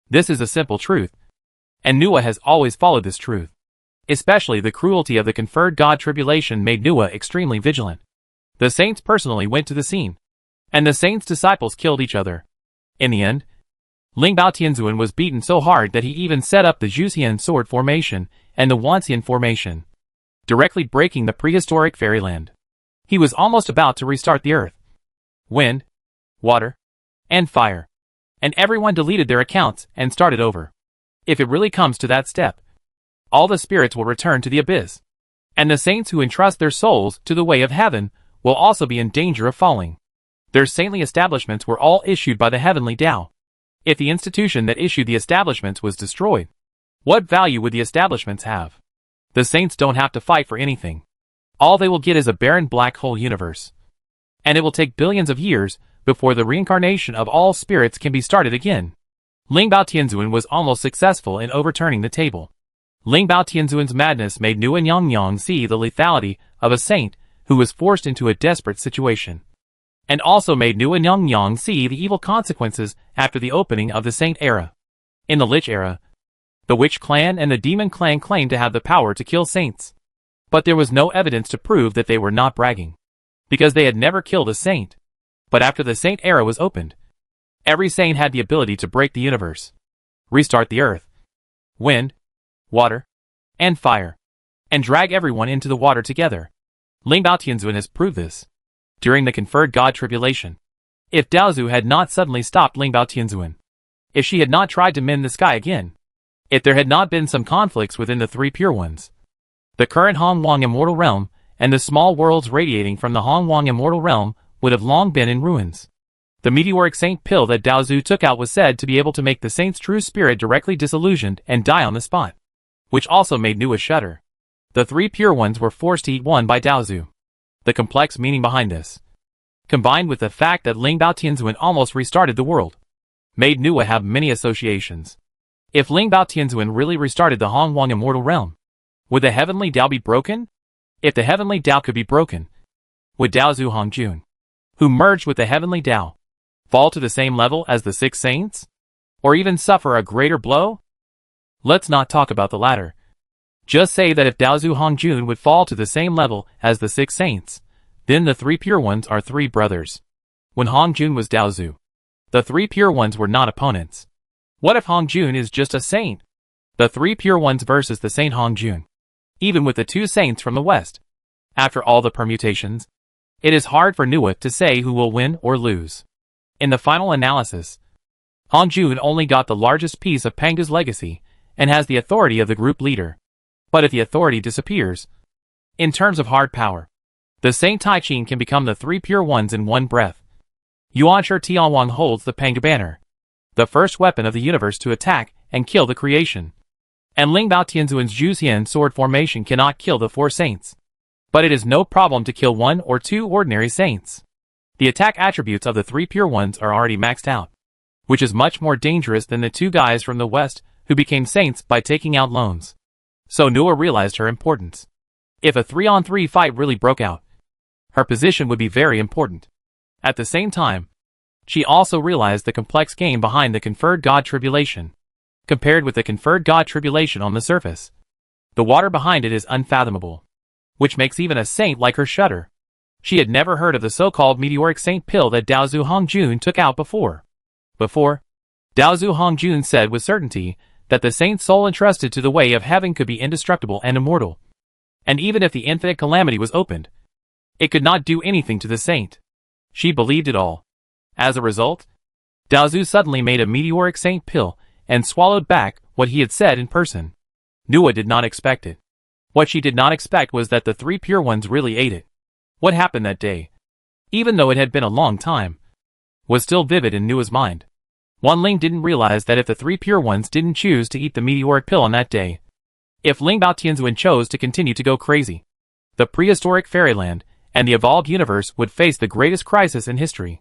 This is a simple truth. And Noah has always followed this truth. Especially the cruelty of the conferred god tribulation made Noah extremely vigilant. The saints personally went to the scene, and the saints' disciples killed each other. In the end, Ling Bao Tianzuan was beaten so hard that he even set up the Zhuxian sword formation and the Wanxian formation, directly breaking the prehistoric fairyland. He was almost about to restart the earth, wind, water, and fire, and everyone deleted their accounts and started over. If it really comes to that step, all the spirits will return to the abyss, and the saints who entrust their souls to the way of heaven will also be in danger of falling. Their saintly establishments were all issued by the heavenly Tao. If the institution that issued the establishments was destroyed, what value would the establishments have? The saints don't have to fight for anything. All they will get is a barren black hole universe. And it will take billions of years before the reincarnation of all spirits can be started again. Ling Bao Tianzuan was almost successful in overturning the table. Ling Bao Tianzuan's madness made Nuan Yangyang see the lethality of a saint who was forced into a desperate situation, and also made Nuan Yangyang see the evil consequences after the opening of the saint era. In the Lich era, the witch clan and the demon clan claimed to have the power to kill saints. But there was no evidence to prove that they were not bragging, because they had never killed a saint. But after the saint era was opened, every saint had the ability to break the universe, restart the earth, wind, water, and fire, and drag everyone into the water together. Ling Bao Tianzuan has proved this during the conferred god tribulation. If Daozu had not suddenly stopped Ling Bao Tianzuan, if she had not tried to mend the sky again, if there had not been some conflicts within the 3 pure ones, the current Hong Wang immortal realm and the small worlds radiating from the Hong Wang immortal realm would have long been in ruins. The meteoric saint pill that Daozu took out was said to be able to make the saint's true spirit directly disillusioned and die on the spot, which also made Nuwa shudder. The 3 pure ones were forced to eat one by Daozu. The complex meaning behind this, combined with the fact that Ling Bao Tianzuan almost restarted the world, made Nuwa have many associations. If Ling Bao Tianzuan really restarted the Hong Wang immortal realm, would the heavenly Tao be broken? If the heavenly Tao could be broken, would Daozu Hongjun, who merged with the heavenly Tao, fall to the same level as the 6 saints? Or even suffer a greater blow? Let's not talk about the latter. Just say that if Daozu Hongjun would fall to the same level as the 6 saints, then the 3 pure ones are 3 brothers. When Hongjun was Daozu, the 3 pure ones were not opponents. What if Hongjun is just a saint? The 3 pure ones versus the saint Hongjun. Even with the 2 saints from the west, after all the permutations, it is hard for Nuwa to say who will win or lose. In the final analysis, Hongjun only got the largest piece of Pangu's legacy and has the authority of the group leader. But if the authority disappears, in terms of hard power, the Saint Taichin can become the 3 pure ones in one breath. Yuanshi Tianwang holds the Pangu banner, the first weapon of the universe to attack and kill the creation. And Ling Bao Tianzuan's Zhuxian sword formation cannot kill the 4 saints. But it is no problem to kill 1 or 2 ordinary saints. The attack attributes of the 3 pure ones are already maxed out, which is much more dangerous than the 2 guys from the west who became saints by taking out loans. So Nuwa realized her importance. If a 3-on-3 fight really broke out, her position would be very important. At the same time, she also realized the complex game behind the conferred god tribulation. Compared with the conferred god tribulation on the surface, the water behind it is unfathomable, which makes even a saint like her shudder. She had never heard of the so-called meteoric saint pill that Daozu Hongjun took out before. Daozu Hongjun said with certainty that the saint's soul entrusted to the way of heaven could be indestructible and immortal. And even if the infinite calamity was opened, it could not do anything to the saint. She believed it all. As a result, Daozu suddenly made a meteoric saint pill and swallowed back what he had said in person. Nua did not expect it. What she did not expect was that the three pure ones really ate it. What happened that day, even though it had been a long time, was still vivid in Nua's mind. Wan Ling didn't realize that if the three pure ones didn't choose to eat the meteoric pill on that day, if Ling Bao Tianzuan chose to continue to go crazy, the prehistoric fairyland and the evolved universe would face the greatest crisis in history.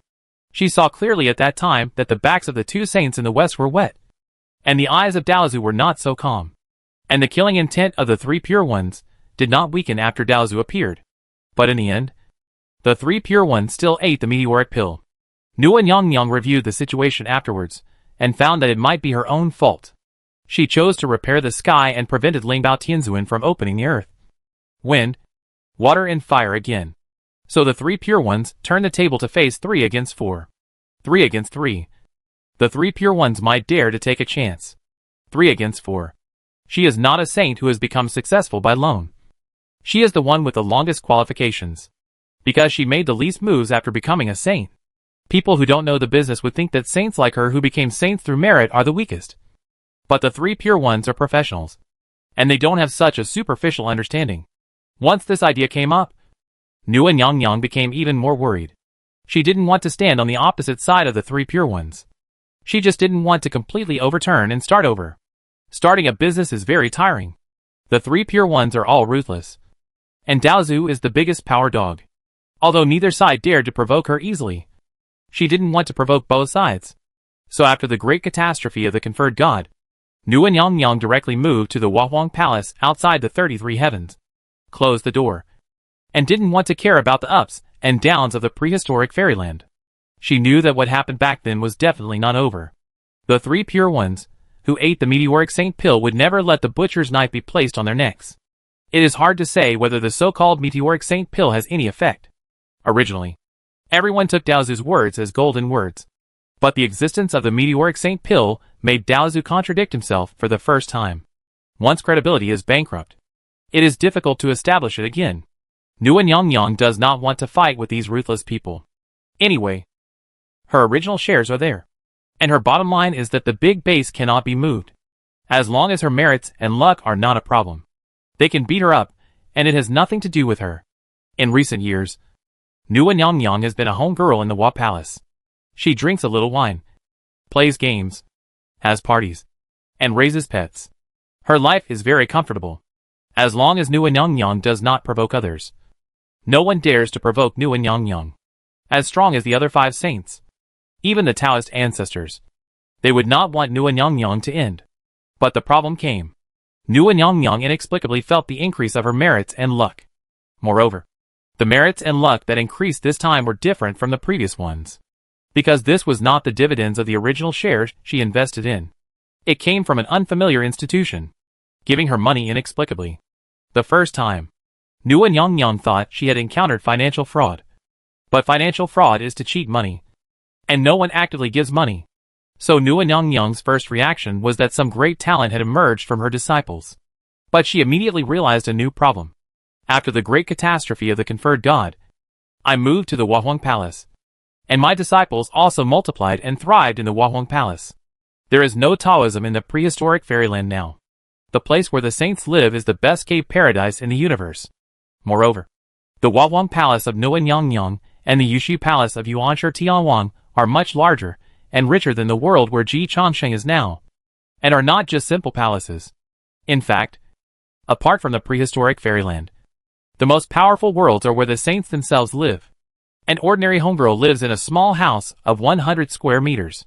She saw clearly at that time that the backs of the two saints in the west were wet, and the eyes of Daozu were not so calm. And the killing intent of the three pure ones did not weaken after Daozu appeared. But in the end, the three pure ones still ate the meteoric pill. Nua Nyang reviewed the situation afterwards, and found that it might be her own fault. She chose to repair the sky and prevented Ling Bao Tianzuan from opening the earth, wind, water and fire again. So the three pure ones turned the table to face 3 against 4. 3 against 3. The three pure ones might dare to take a chance. 3 against 4. She is not a saint who has become successful by loan. She is the one with the longest qualifications, because she made the least moves after becoming a saint. People who don't know the business would think that saints like her who became saints through merit are the weakest. But the three pure ones are professionals, and they don't have such a superficial understanding. Once this idea came up, Nua Nyang became even more worried. She didn't want to stand on the opposite side of the three pure ones. She just didn't want to completely overturn and start over. Starting a business is very tiring. The three pure ones are all ruthless, and Daozu is the biggest power dog. Although neither side dared to provoke her easily, she didn't want to provoke both sides. So after the great catastrophe of the conferred god, Nua Nyang directly moved to the Wahuang Palace outside the 33 heavens, closed the door, and didn't want to care about the ups and downs of the prehistoric fairyland. She knew that what happened back then was definitely not over. The three pure ones, who ate the meteoric saint pill, would never let the butcher's knife be placed on their necks. It is hard to say whether the so-called meteoric saint pill has any effect. Originally, everyone took Daozu's words as golden words. But the existence of the meteoric saint pill made Daozu contradict himself for the first time. Once credibility is bankrupt, it is difficult to establish it again. Nua Nyang does not want to fight with these ruthless people. Anyway, her original shares are there, and her bottom line is that the big base cannot be moved. As long as her merits and luck are not a problem, they can beat her up, and it has nothing to do with her. In recent years, Nua Nyang has been a homegirl in the Wa Palace. She drinks a little wine, plays games, has parties, and raises pets. Her life is very comfortable, as long as Nua Nyang does not provoke others. No one dares to provoke Nua Nyang, as strong as the other 5 saints. Even the Taoist ancestors, they would not want Nua Nyang to end. But the problem came. Nua Nyang inexplicably felt the increase of her merits and luck. Moreover, the merits and luck that increased this time were different from the previous ones, because this was not the dividends of the original shares she invested in. It came from an unfamiliar institution, giving her money inexplicably. The first time, Nua Nyang thought she had encountered financial fraud. But financial fraud is to cheat money, and no one actively gives money. So Nua Nyang's first reaction was that some great talent had emerged from her disciples. But she immediately realized a new problem. After the great catastrophe of the conferred god, I moved to the Wahuang Palace, and my disciples also multiplied and thrived in the Wahuang Palace. There is no Taoism in the prehistoric fairyland now. The place where the saints live is the best cave paradise in the universe. Moreover, the Wahuang Palace of Nua Nyang and the Yushi Palace of Yuanshe Tianwang are much larger and richer than the world where Ji Changsheng is now, and are not just simple palaces. In fact, apart from the prehistoric fairyland, the most powerful worlds are where the saints themselves live. An ordinary homegirl lives in a small house of 100 square meters.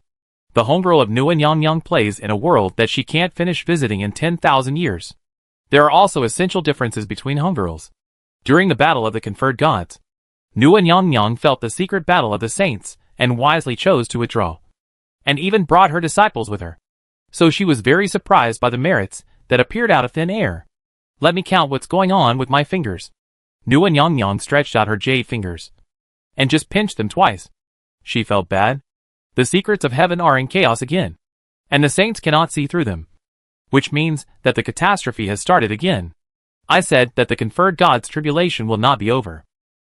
The homegirl of Nua Nyang plays in a world that she can't finish visiting in 10,000 years. There are also essential differences between homegirls. During the battle of the conferred gods, Nua Nyang felt the secret battle of the saints and wisely chose to withdraw, and even brought her disciples with her. So she was very surprised by the merits that appeared out of thin air. Let me count what's going on with my fingers. Nuan Yang Yang stretched out her jade fingers and just pinched them twice. She felt bad. The secrets of heaven are in chaos again, and the saints cannot see through them, which means that the catastrophe has started again. I said that the conferred God's tribulation will not be over.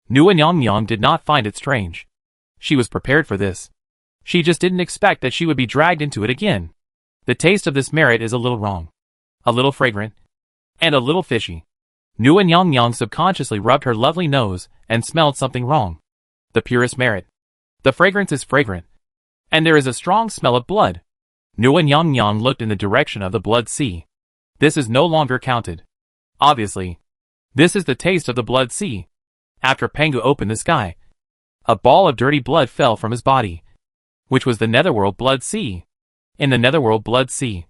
Nuan Yang Yang did not find it strange. She was prepared for this. She just didn't expect that she would be dragged into it again. The taste of this merit is a little wrong, a little fragrant, and a little fishy. Nuan Yang Yang subconsciously rubbed her lovely nose and smelled something wrong. The purest merit. The fragrance is fragrant, and there is a strong smell of blood. Nuan Yang Yang looked in the direction of the blood sea. This is no longer counted. Obviously, this is the taste of the blood sea. After Pengu opened the sky, a ball of dirty blood fell from his body, which was the netherworld blood sea. In the netherworld blood sea,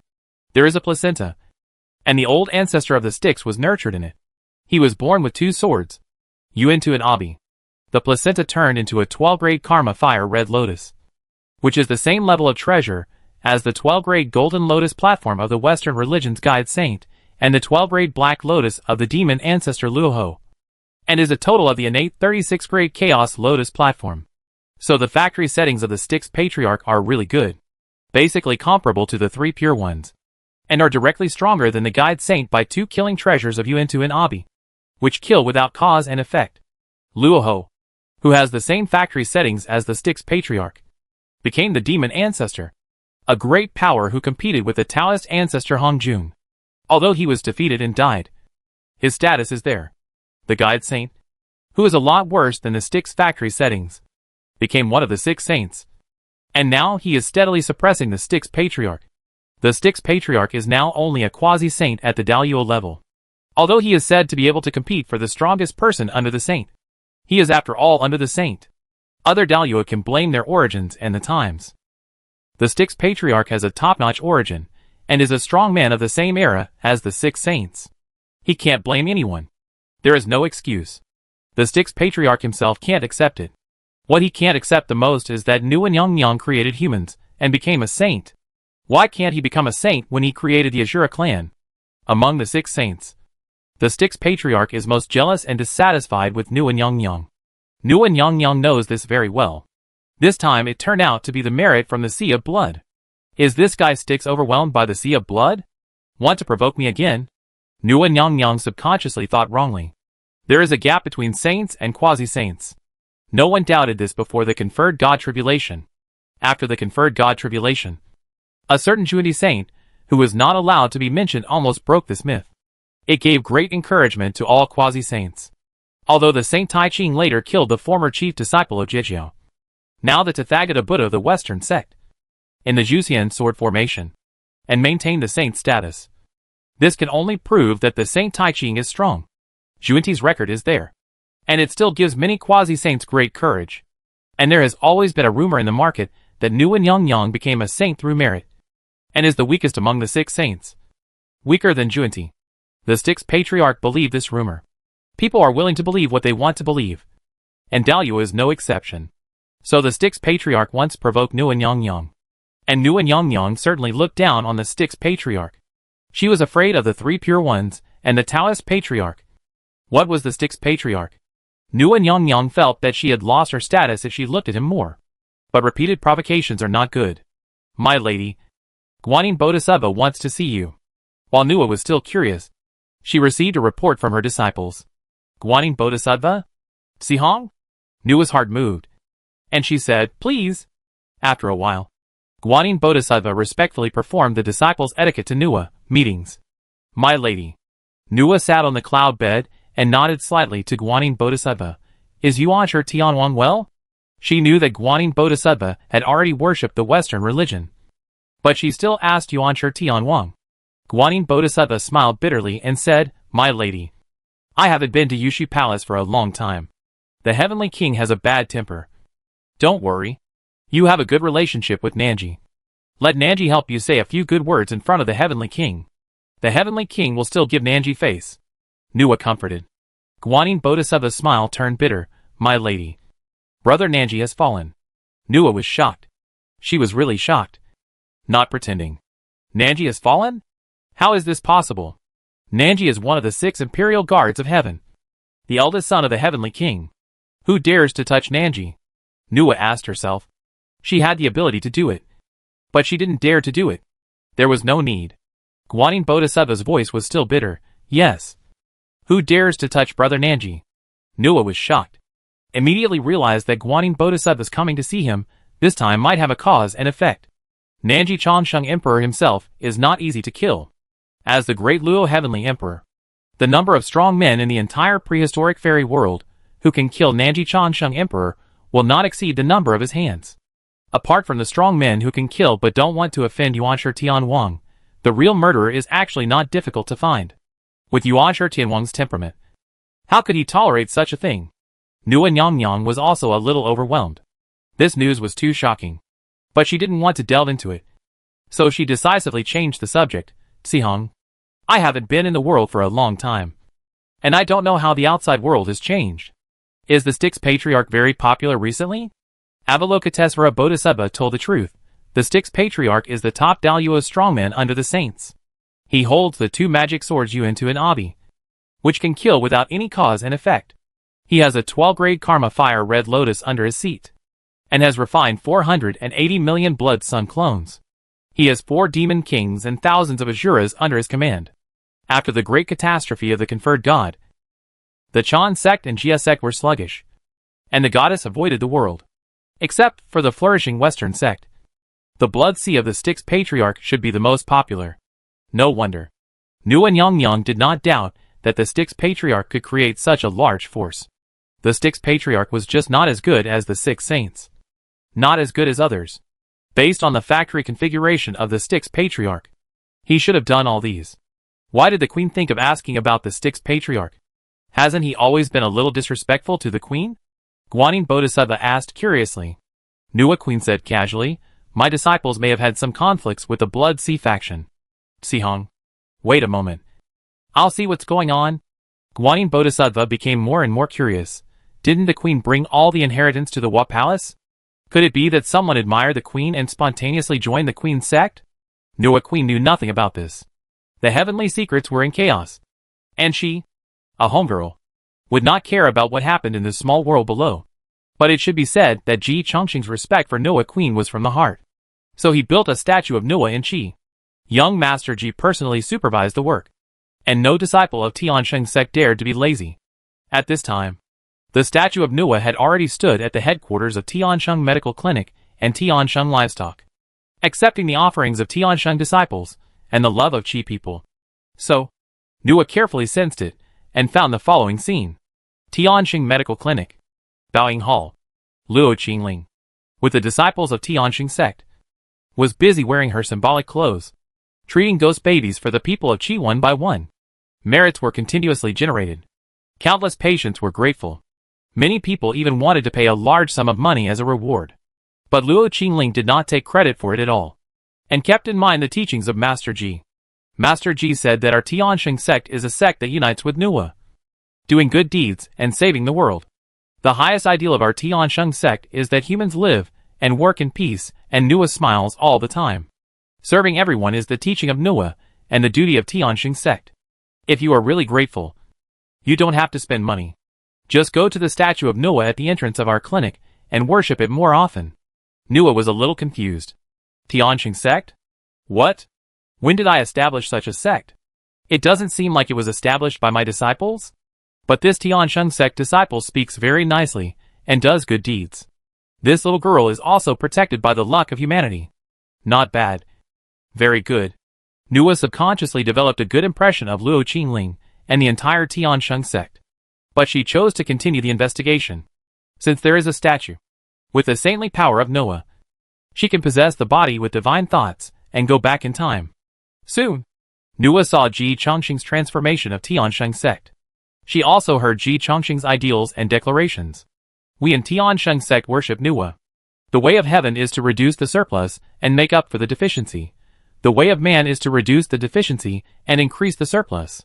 there is a placenta, and the old ancestor of the Styx was nurtured in it. He was born with 2 swords, Yuan-Tu and Abi. The placenta turned into a 12-grade karma fire red lotus, which is the same level of treasure as the 12-grade golden lotus platform of the Western religion's guide saint, and the 12-grade black lotus of the demon ancestor Luoho, and is a total of the innate 36-grade chaos lotus platform. So the factory settings of the Styx patriarch are really good, basically comparable to the 3 pure ones, and are directly stronger than the guide saint by 2 killing treasures of Yuan-Tu and Abi, which kill without cause and effect. Luoho, who has the same factory settings as the Styx patriarch, became the demon ancestor, a great power who competed with the Taoist ancestor Hongjun. Although he was defeated and died, his status is there. The guide saint, who is a lot worse than the Styx factory settings, became one of the 6 saints, and now he is steadily suppressing the Styx patriarch. The Styx patriarch is now only a quasi-saint at the Daluo level, although he is said to be able to compete for the strongest person under the saint. He is after all under the saint. Other Daluo can blame their origins and the times. The Styx patriarch has a top-notch origin, and is a strong man of the same era as the 6 saints. He can't blame anyone. There is no excuse. The Styx patriarch himself can't accept it. What he can't accept the most is that Nuan Yang Yang created humans and became a saint. Why can't he become a saint when he created the Azura clan? Among the 6 saints, the Styx patriarch is most jealous and dissatisfied with Nuan Yang Yang. Nuan Yang Yang knows this very well. This time it turned out to be the merit from the Sea of Blood. Is this guy Styx overwhelmed by the Sea of Blood? Want to provoke me again? Nuan Yang Yang subconsciously thought wrongly. There is a gap between saints and quasi-saints. No one doubted this before the conferred God tribulation. After the conferred God tribulation, a certain Jundi saint, who was not allowed to be mentioned, almost broke this myth. It gave great encouragement to all quasi-saints. Although the Saint Tai Ching later killed the former chief disciple of Jijiao, now the Tathagata Buddha of the Western sect, in the Juxian sword formation, and maintained the saint status. This can only prove that the Saint Tai Ching is strong. Junti's record is there, and it still gives many quasi-saints great courage. And there has always been a rumor in the market that Nuan Yang Yang became a saint through merit, and is the weakest among the 6 saints. Weaker than Junti. The Styx patriarch believed this rumor. People are willing to believe what they want to believe, and Daluo is no exception. So the Styx patriarch once provoked Nuan Yang Yang, and Nuan Yang Yang certainly looked down on the Styx patriarch. She was afraid of the 3 pure ones and the Taoist patriarch. What was the Styx patriarch? Nuan Yang Yang felt that she had lost her status if she looked at him more. But repeated provocations are not good. My lady, Guanyin Bodhisattva wants to see you. While Nua was still curious, she received a report from her disciples. Guanyin Bodhisattva? Sihong? Nua's heart moved, and she said, please. After a while, Guanyin Bodhisattva respectfully performed the disciples' etiquette to Nua, meetings. My lady. Nua sat on the cloud bed and nodded slightly to Guanyin Bodhisattva. Is Yuanshi Tianwang well? She knew that Guanyin Bodhisattva had already worshipped the Western religion, but she still asked Yuanshi Tianwang. Guanyin Bodhisattva smiled bitterly and said, my lady, I haven't been to Yushi Palace for a long time. The Heavenly King has a bad temper. Don't worry. You have a good relationship with Nanji. Let Nanji help you say a few good words in front of the Heavenly King. The Heavenly King will still give Nanji face. Nua comforted. Guanyin Bodhisattva's smile turned bitter. My lady, Brother Nanji has fallen. Nua was shocked. She was really shocked. Not pretending. Nanji has fallen? How is this possible? Nanji is one of the 6 imperial guards of heaven. the eldest son of the Heavenly King. Who dares to touch Nanji? Nuwa asked herself. She had the ability to do it. But she didn't dare to do it. There was no need. Guanyin Bodhisattva's voice was still bitter. Yes. Who dares to touch Brother Nanji? Nuwa was shocked. Immediately realized that Guanyin Bodhisattva's coming to see him, this time might have a cause and effect. Nanji Changsheng Emperor himself is not easy to kill. As the great Luo Heavenly Emperor, the number of strong men in the entire prehistoric fairy world who can kill Nanji Changsheng Emperor will not exceed the number of his hands. Apart from the strong men who can kill but don't want to offend Yuanshi Tianwang, the real murderer is actually not difficult to find. With Yuanshi Tianwang's temperament, how could he tolerate such a thing? Nuwa Nyang was also a little overwhelmed. This news was too shocking. But she didn't want to delve into it. So she decisively changed the subject. Sihong, I haven't been in the world for a long time. And I don't know how the outside world has changed. Is the Styx Patriarch very popular recently? Avalokitesvara Bodhisattva told the truth. The Styx Patriarch is the top Daluo strongman under the saints. He holds the two magic swords Yuan to an Abi, which can kill without any cause and effect. He has a 12-grade Karma Fire Red Lotus under his seat, and has refined 480 million Blood Sun clones. He has 4 Demon Kings and thousands of Asuras under his command. After the great catastrophe of the conferred god, the Chan sect and Jia sect were sluggish, and the goddess avoided the world. Except for the flourishing Western sect. The Blood Sea of the Styx Patriarch should be the most popular. No wonder. Nuwa Nyang did not doubt that the Styx Patriarch could create such a large force. The Styx Patriarch was just not as good as the 6 saints. Not as good as others. Based on the factory configuration of the Styx Patriarch, he should have done all these. Why did the queen think of asking about the Styx Patriarch? Hasn't he always been a little disrespectful to the queen? Guanyin Bodhisattva asked curiously. Nuwa Queen said casually, my disciples may have had some conflicts with the Blood Sea faction. Sihong. Wait a moment. I'll see what's going on. Guanyin Bodhisattva became more and more curious. Didn't the queen bring all the inheritance to the Wa Palace? Could it be that someone admired the queen and spontaneously joined the queen's sect? Nuwa Queen knew nothing about this. The heavenly secrets were in chaos. And she, a homegirl, would not care about what happened in the small world below. But it should be said that Ji Chongqing's respect for Nuwa Queen was from the heart. So he built a statue of Nuwa in Qi. Young Master Ji personally supervised the work. And no disciple of Tiansheng's sect dared to be lazy. At this time, the statue of Nuwa had already stood at the headquarters of Tiansheng Medical Clinic and Tiansheng Livestock, accepting the offerings of Tiansheng disciples and the love of Qi people. So, Nuwa carefully sensed it and found the following scene. Tiansheng Medical Clinic, Baoying Hall. Luo Qingling, with the disciples of Tiansheng sect, was busy wearing her symbolic clothes, treating ghost babies for the people of Qi one by one. Merits were continuously generated. Countless patients were grateful. Many people even wanted to pay a large sum of money as a reward. But Luo Qingling did not take credit for it at all, and kept in mind the teachings of Master Ji. Master Ji said that our Tiansheng sect is a sect that unites with Nuwa, doing good deeds and saving the world. The highest ideal of our Tiansheng sect is that humans live and work in peace, and Nuwa smiles all the time. Serving everyone is the teaching of Nuwa and the duty of Tiansheng sect. If you are really grateful, you don't have to spend money. Just go to the statue of Nuwa at the entrance of our clinic and worship it more often. Nuwa was a little confused. Tiansheng sect? What? When did I establish such a sect? It doesn't seem like it was established by my disciples. But this Tiansheng sect disciple speaks very nicely and does good deeds. This little girl is also protected by the luck of humanity. Not bad. Very good. Nuwa subconsciously developed a good impression of Luo Qingling and the entire Tiansheng sect. But she chose to continue the investigation. Since there is a statue with the saintly power of Nuwa, she can possess the body with divine thoughts and go back in time. Soon, Nuwa saw Ji Chongqing's transformation of Tiansheng sect. She also heard Ji Chongqing's ideals and declarations. We in Tiansheng sect worship Nuwa. The way of heaven is to reduce the surplus and make up for the deficiency. The way of man is to reduce the deficiency and increase the surplus.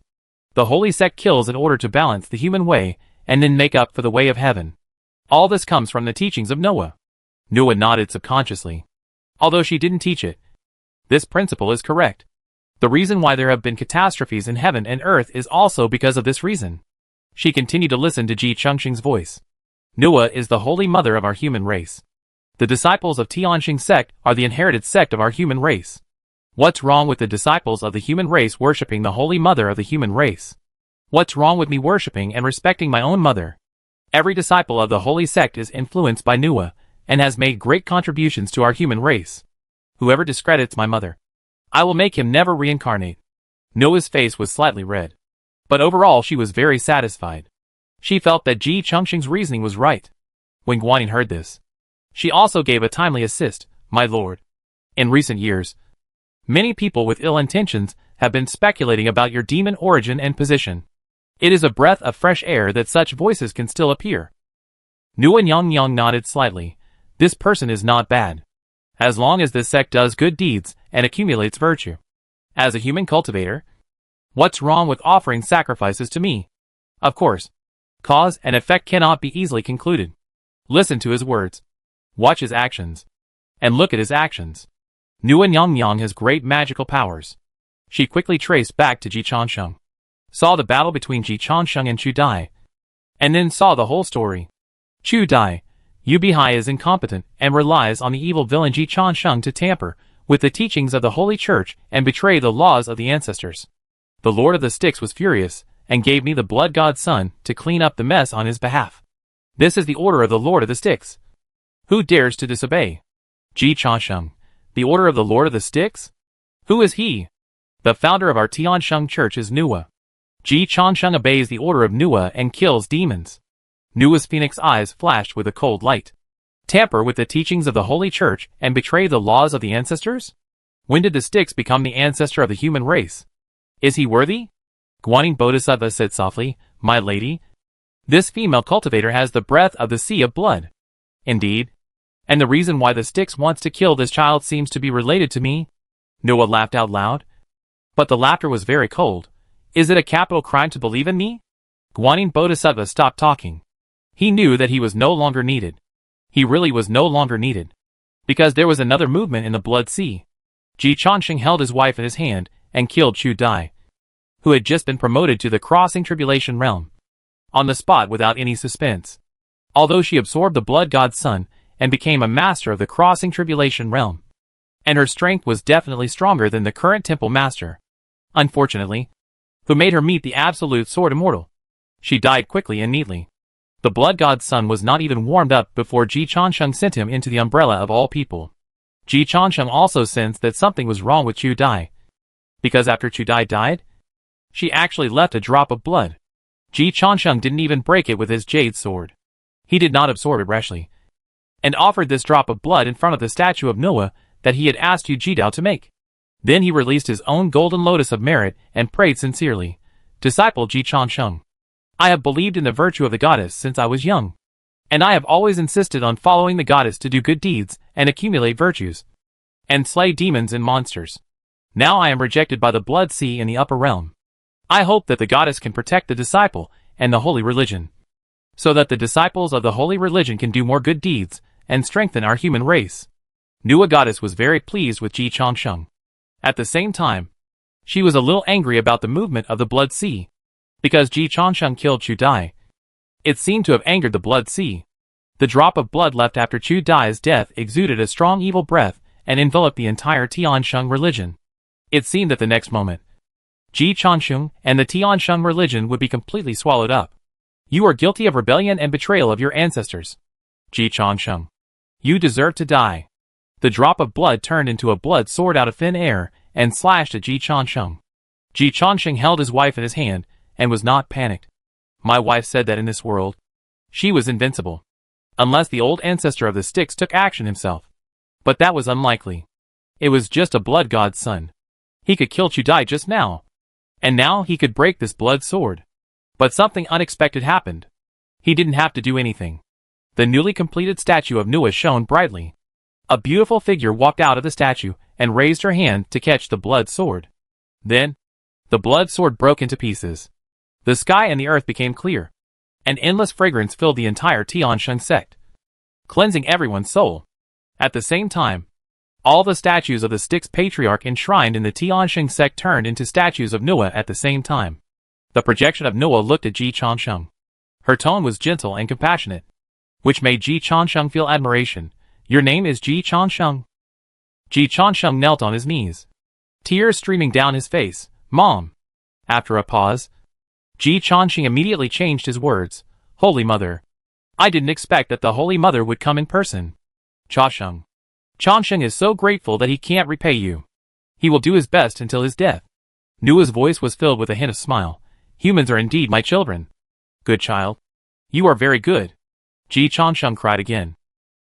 The holy sect kills in order to balance the human way and then make up for the way of heaven. All this comes from the teachings of Nuwa. Nuwa nodded subconsciously. Although she didn't teach it, this principle is correct. The reason why there have been catastrophes in heaven and earth is also because of this reason. She continued to listen to Ji Chongqing's voice. Nua is the holy mother of our human race. The disciples of Tianxing sect are the inherited sect of our human race. What's wrong with the disciples of the human race worshipping the holy mother of the human race? What's wrong with me worshipping and respecting my own mother? Every disciple of the holy sect is influenced by Nua, and has made great contributions to our human race. Whoever discredits my mother, I will make him never reincarnate. Nua's face was slightly red. But overall she was very satisfied. She felt that Ji Chongqing's reasoning was right. When Guanyin heard this, she also gave a timely assist, my lord. In recent years, many people with ill intentions have been speculating about your demon origin and position. It is a breath of fresh air that such voices can still appear. Nua Nyang nodded slightly. This person is not bad. As long as this sect does good deeds and accumulates virtue. As a human cultivator, what's wrong with offering sacrifices to me? Of course, cause and effect cannot be easily concluded. Listen to his words. Watch his actions. And look at his actions. Nua Nyang has great magical powers. She quickly traced back to Ji Chongqing. Saw the battle between Ji Chongqing and Chu Dai. And then saw the whole story. Chu Dai, Yu Bihai is incompetent and relies on the evil villain Ji Chongqing to tamper with the teachings of the Holy Church and betray the laws of the ancestors. The Lord of the Sticks was furious and gave me the Blood God's son to clean up the mess on his behalf. This is the order of the Lord of the Sticks. Who dares to disobey? Ji Chongqing, the order of the Lord of the Sticks? Who is he? The founder of our Tianxing church is Nua. Ji Chongqing obeys the order of Nua and kills demons. Nua's phoenix eyes flashed with a cold light. Tamper with the teachings of the Holy Church and betray the laws of the ancestors? When did the Sticks become the ancestor of the human race? Is he worthy? Guanyin Bodhisattva said softly, my lady. This female cultivator has the breath of the sea of blood. Indeed. And the reason why the Sticks wants to kill this child seems to be related to me? Nua laughed out loud. But the laughter was very cold. Is it a capital crime to believe in me? Guanyin Bodhisattva stopped talking. He knew that he was no longer needed. He really was no longer needed. Because there was another movement in the Blood Sea. Ji Chongqing held his wife in his hand and killed Chu Dai, who had just been promoted to the Crossing Tribulation realm. On the spot without any suspense. Although she absorbed the Blood God's son and became a master of the Crossing Tribulation realm. And her strength was definitely stronger than the current temple master. Unfortunately, who made her meet the absolute sword immortal. She died quickly and neatly. The Blood God's son was not even warmed up before Ji Chongqing sent him into the umbrella of all people. Ji Chongqing also sensed that something was wrong with Chu Dai. Because after Chu Dai died, she actually left a drop of blood. Ji Chongqing didn't even break it with his jade sword. He did not absorb it rashly, and offered this drop of blood in front of the statue of Nua that he had asked Yu Jidao to make. Then he released his own golden lotus of merit and prayed sincerely, Disciple Ji Chongqing, I have believed in the virtue of the goddess since I was young. And I have always insisted on following the goddess to do good deeds and accumulate virtues. And slay demons and monsters. Now I am rejected by the Blood Sea in the upper realm. I hope that the goddess can protect the disciple and the holy religion. So that the disciples of the holy religion can do more good deeds and strengthen our human race. Nua goddess was very pleased with Ji Chongqing. At the same time, she was a little angry about the movement of the Blood Sea. Because Ji Chongqing killed Chu Dai. It seemed to have angered the Blood Sea. The drop of blood left after Chu Dai's death exuded a strong evil breath and enveloped the entire Tianxing religion. It seemed that the next moment, Ji Chongqing and the Tianxing religion would be completely swallowed up. You are guilty of rebellion and betrayal of your ancestors. Ji Chongqing. You deserve to die. The drop of blood turned into a blood sword out of thin air and slashed at Ji Chongqing. Ji Chongqing held his wife in his hand and was not panicked. My wife said that in this world, she was invincible. Unless the old ancestor of the Sticks took action himself. But that was unlikely. It was just a Blood God's son. He could kill Chu Dai just now. And now he could break this blood sword. But something unexpected happened. He didn't have to do anything. The newly completed statue of Nua shone brightly. A beautiful figure walked out of the statue and raised her hand to catch the blood sword. Then, the blood sword broke into pieces. The sky and the earth became clear. An endless fragrance filled the entire Tianxing sect, cleansing everyone's soul. At the same time, all the statues of the Sticks patriarch enshrined in the Tianxing sect turned into statues of Nua at the same time. The projection of Noah looked at Ji Changsheng. Her tone was gentle and compassionate, which made Ji Changsheng feel admiration. Your name is Ji Changsheng? Ji Changsheng knelt on his knees, tears streaming down his face. Mom. After a pause, Ji Changsheng immediately changed his words. Holy Mother. I didn't expect that the Holy Mother would come in person. Changsheng. Changsheng is so grateful that he can't repay you. He will do his best until his death. Nua's voice was filled with a hint of smile. Humans are indeed my children. Good child. You are very good. Ji Changsheng cried again.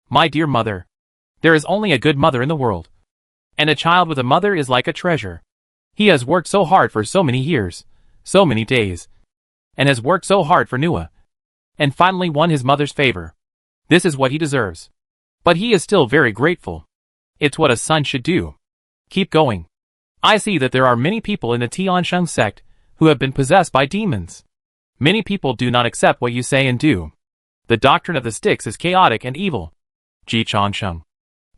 My dear mother. There is only a good mother in the world. And a child with a mother is like a treasure. He has worked so hard for so many years, so many days, and has worked so hard for Nua, and finally won his mother's favor. This is what he deserves. But he is still very grateful. It's what a son should do. Keep going. I see that there are many people in the Tiansheng sect who have been possessed by demons. Many people do not accept what you say and do. The doctrine of the sticks is chaotic and evil. Ji Changsheng.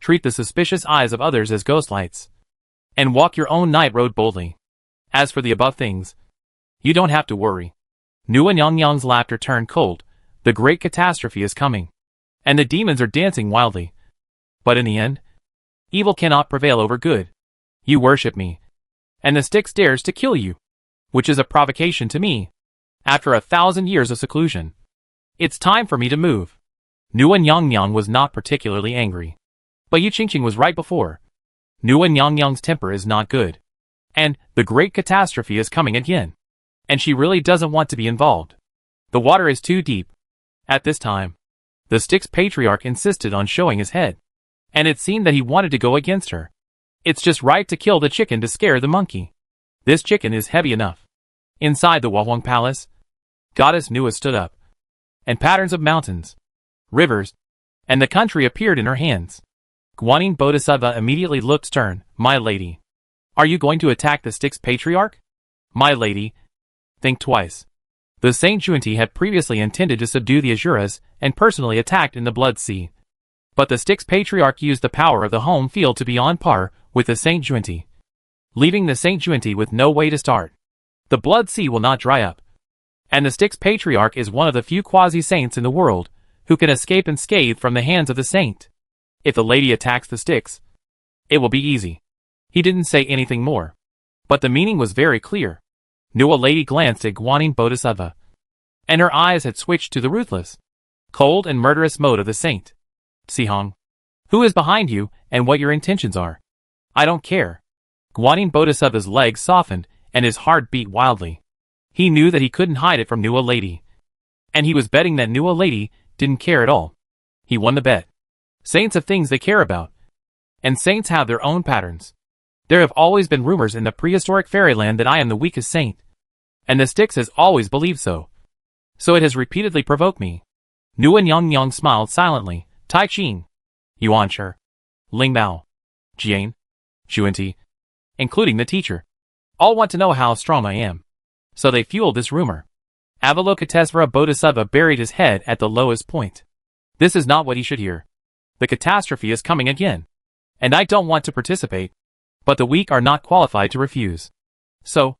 Treat the suspicious eyes of others as ghost lights, and walk your own night road boldly. As for the above things, you don't have to worry. Nua Nyongyang's laughter turned cold. The great catastrophe is coming, and the demons are dancing wildly. But in the end, evil cannot prevail over good. You worship me, and the sticks dares to kill you, which is a provocation to me. After 1,000 years of seclusion, it's time for me to move. Nua Nyongyang was not particularly angry, but Yu Qingqing was right before. Nua Nyongyang's temper is not good, and the great catastrophe is coming again, and she really doesn't want to be involved. The water is too deep. At this time, the Styx patriarch insisted on showing his head, and it seemed that he wanted to go against her. It's just right to kill the chicken to scare the monkey. This chicken is heavy enough. Inside the Wahuang Palace, Goddess Nua stood up, and patterns of mountains, rivers, and the country appeared in her hands. Guanyin Bodhisattva immediately looked stern. My lady, are you going to attack the Styx patriarch? My lady, think twice. The Saint Junti had previously intended to subdue the Asuras and personally attacked in the Blood Sea. But the Styx patriarch used the power of the home field to be on par with the Saint Junti, leaving the Saint Junti with no way to start. The Blood Sea will not dry up, and the Styx patriarch is one of the few quasi-saints in the world who can escape unscathed from the hands of the saint. If the lady attacks the Styx, it will be easy. He didn't say anything more, but the meaning was very clear. Nua lady glanced at Guanyin Bodhisattva, and her eyes had switched to the ruthless, cold and murderous mode of the saint. Sihong, who is behind you and what your intentions are? I don't care. Guanyin Bodhisattva's legs softened and his heart beat wildly. He knew that he couldn't hide it from Nua lady, and he was betting that Nua lady didn't care at all. He won the bet. Saints have things they care about, and saints have their own patterns. There have always been rumors in the prehistoric fairyland that I am the weakest saint, and the Styx has always believed so. So it has repeatedly provoked me. Nua Nyongyang smiled silently. Tai Qing, Yuanshi, Ling Bao, Jian, Xuanti, including the teacher, all want to know how strong I am. So they fueled this rumor. Avalokitesvara Bodhisattva buried his head at the lowest point. This is not what he should hear. The catastrophe is coming again, and I don't want to participate, but the weak are not qualified to refuse. So,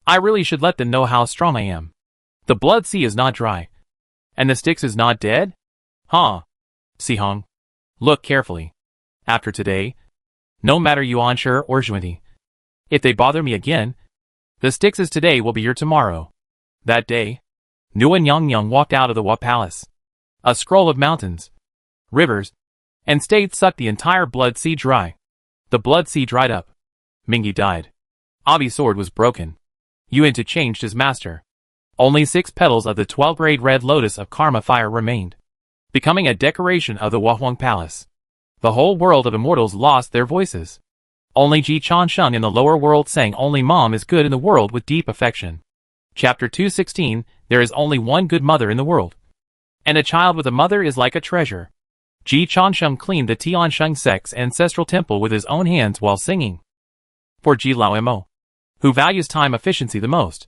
I really should let them know how strong I am. The Blood Sea is not dry, and the Styx is not dead? Huh? Sihong, look carefully. After today, no matter Yuanshi or Xuanti, if they bother me again, the Styx's today will be your tomorrow. That day, Nua Nyongyang walked out of the Wa Palace. A scroll of mountains, rivers, and states sucked the entire Blood Sea dry. The Blood Sea dried up. Mingi died. Abi's sword was broken. Yuanti changed his master. Only 6 petals of the 12-grade red lotus of karma fire remained, becoming a decoration of the Wahuang Palace. The whole world of immortals lost their voices. Only Ji Changsheng in the lower world sang only mom is good in the world with deep affection. Chapter 216, there is only one good mother in the world, and a child with a mother is like a treasure. Ji Changsheng cleaned the Tiansheng sect's ancestral temple with his own hands while singing. For Ji Lao-mo, who values time efficiency the most,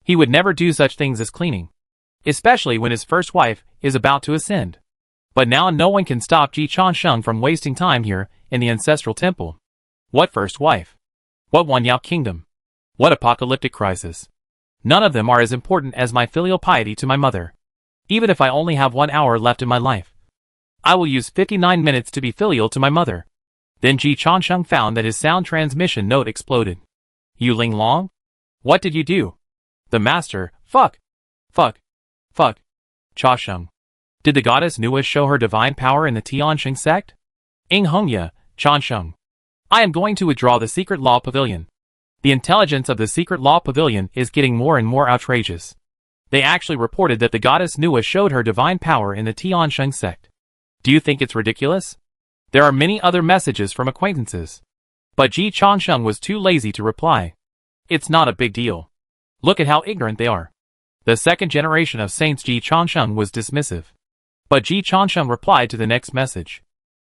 he would never do such things as cleaning, especially when his first wife is about to ascend. But now no one can stop Ji Changsheng from wasting time here in the ancestral temple. What first wife? What Wanyao kingdom? What apocalyptic crisis? None of them are as important as my filial piety to my mother. Even if I only have 1 hour left in my life, I will use 59 minutes to be filial to my mother. Then Ji Changsheng found that his sound transmission node exploded. You Linglong? What did you do? The master, fuck. Cha Sheng. Did the goddess Nua show her divine power in the Tianxing sect? Ing Hongya, Changsheng. I am going to withdraw the secret law pavilion. The intelligence of the secret law pavilion is getting more and more outrageous. They actually reported that the goddess Nua showed her divine power in the Tianxing sect. Do you think it's ridiculous? There are many other messages from acquaintances. But Ji Changsheng was too lazy to reply. It's not a big deal. Look at how ignorant they are. The second generation of saints Ji Changsheng was dismissive. But Ji Changsheng replied to the next message.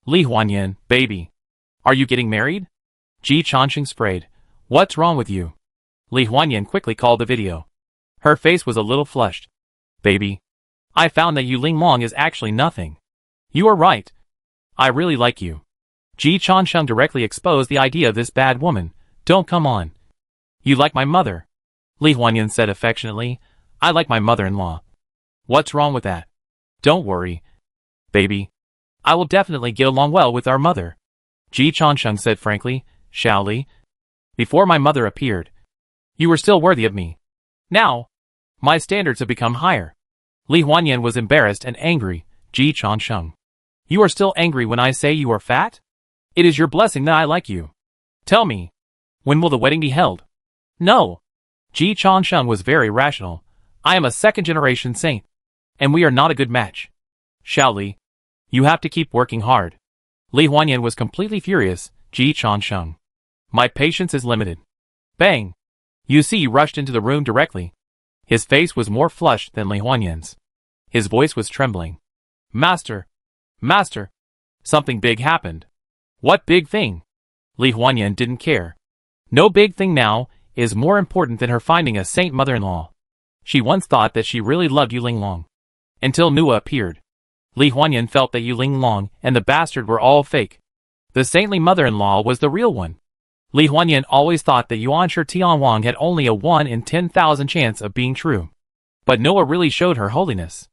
Li Huanyan, baby. Are you getting married? Ji Changsheng sprayed. What's wrong with you? Li Huanyan quickly called the video. Her face was a little flushed. Baby. I found that you Linglong is actually nothing. You are right. I really like you. Ji Changsheng directly exposed the idea of this bad woman. Don't come on. You like my mother. Li Huanyan said affectionately. I like my mother-in-law. What's wrong with that? Don't worry. Baby. I will definitely get along well with our mother. Ji Changsheng said frankly. Shall Li? Before my mother appeared, you were still worthy of me. Now, my standards have become higher. Li Huanyan was embarrassed and angry. Ji Changsheng. You are still angry when I say you are fat? It is your blessing that I like you. Tell me, when will the wedding be held? No. Ji Changsheng was very rational. I am a second-generation saint, and we are not a good match. Shao Li, you have to keep working hard. Li Huanyan was completely furious. Ji Changsheng. My patience is limited. Bang. Yu Si rushed into the room directly. His face was more flushed than Li Huanyan's. His voice was trembling. Master. Master. Something big happened. What big thing? Li Huanyan didn't care. No big thing now is more important than her finding a saint mother-in-law. She once thought that she really loved Yu Linglong. Until Nua appeared. Li Huanyan felt that Yu Linglong and the bastard were all fake. The saintly mother-in-law was the real one. Li Huanyan always thought that Yuanshi Tianwang had only a 1 in 10,000 chance of being true. But Noah really showed her holiness.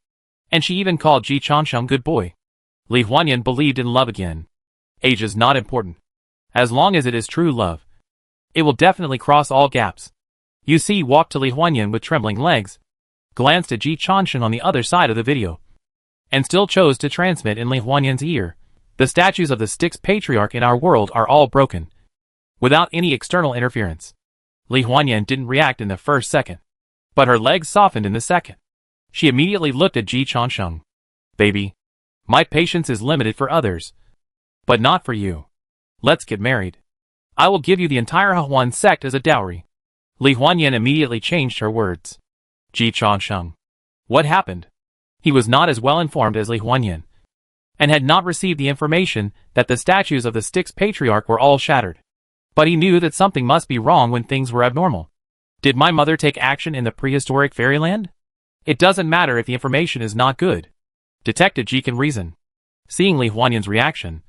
And she even called Ji Changsheng good boy. Li Huanyan believed in love again. Age is not important. As long as it is true love, it will definitely cross all gaps. Yu Si walked to Li Huanyan with trembling legs, glanced at Ji Changsheng on the other side of the video, and still chose to transmit in Li Huanyan's ear. The statues of the Styx patriarch in our world are all broken, without any external interference. Li Huanyan didn't react in the first second, but her legs softened in the second. She immediately looked at Ji Changsheng. Baby, my patience is limited for others, but not for you. Let's get married. I will give you the entire Huan sect as a dowry. Li Huanyan immediately changed her words. Ji Changsheng. What happened? He was not as well informed as Li Huanyan, and had not received the information that the statues of the Styx patriarch were all shattered. But he knew that something must be wrong when things were abnormal. Did my mother take action in the prehistoric fairyland? It doesn't matter if the information is not good. Detective Ji can reason. Seeing Li Huanyan's reaction,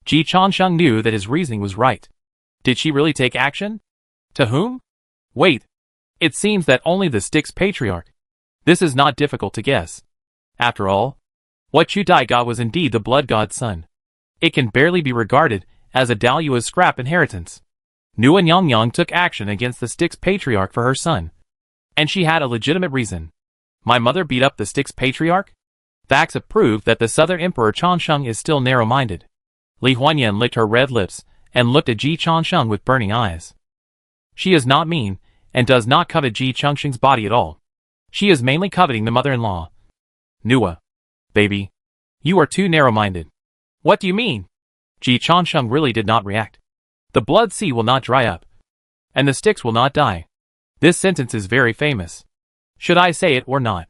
Ji Changsheng knew that his reasoning was right. Did she really take action? To whom? Wait. It seems that only the Styx patriarch. This is not difficult to guess. After all, what Chu Dai got was indeed the blood god's son. It can barely be regarded as a Dalua's scrap inheritance. Nua Nyongyong took action against the Styx patriarch for her son. And she had a legitimate reason. My mother beat up the Styx patriarch? Facts have proved that the southern emperor Changsheng is still narrow-minded. Li Huanyan licked her red lips and looked at Ji Changsheng with burning eyes. She is not mean, and does not covet Ji Changsheng's body at all. She is mainly coveting the mother-in-law. Nua. Baby. You are too narrow-minded. What do you mean? Ji Changsheng really did not react. The blood sea will not dry up. And the Styx will not die. This sentence is very famous. Should I say it or not?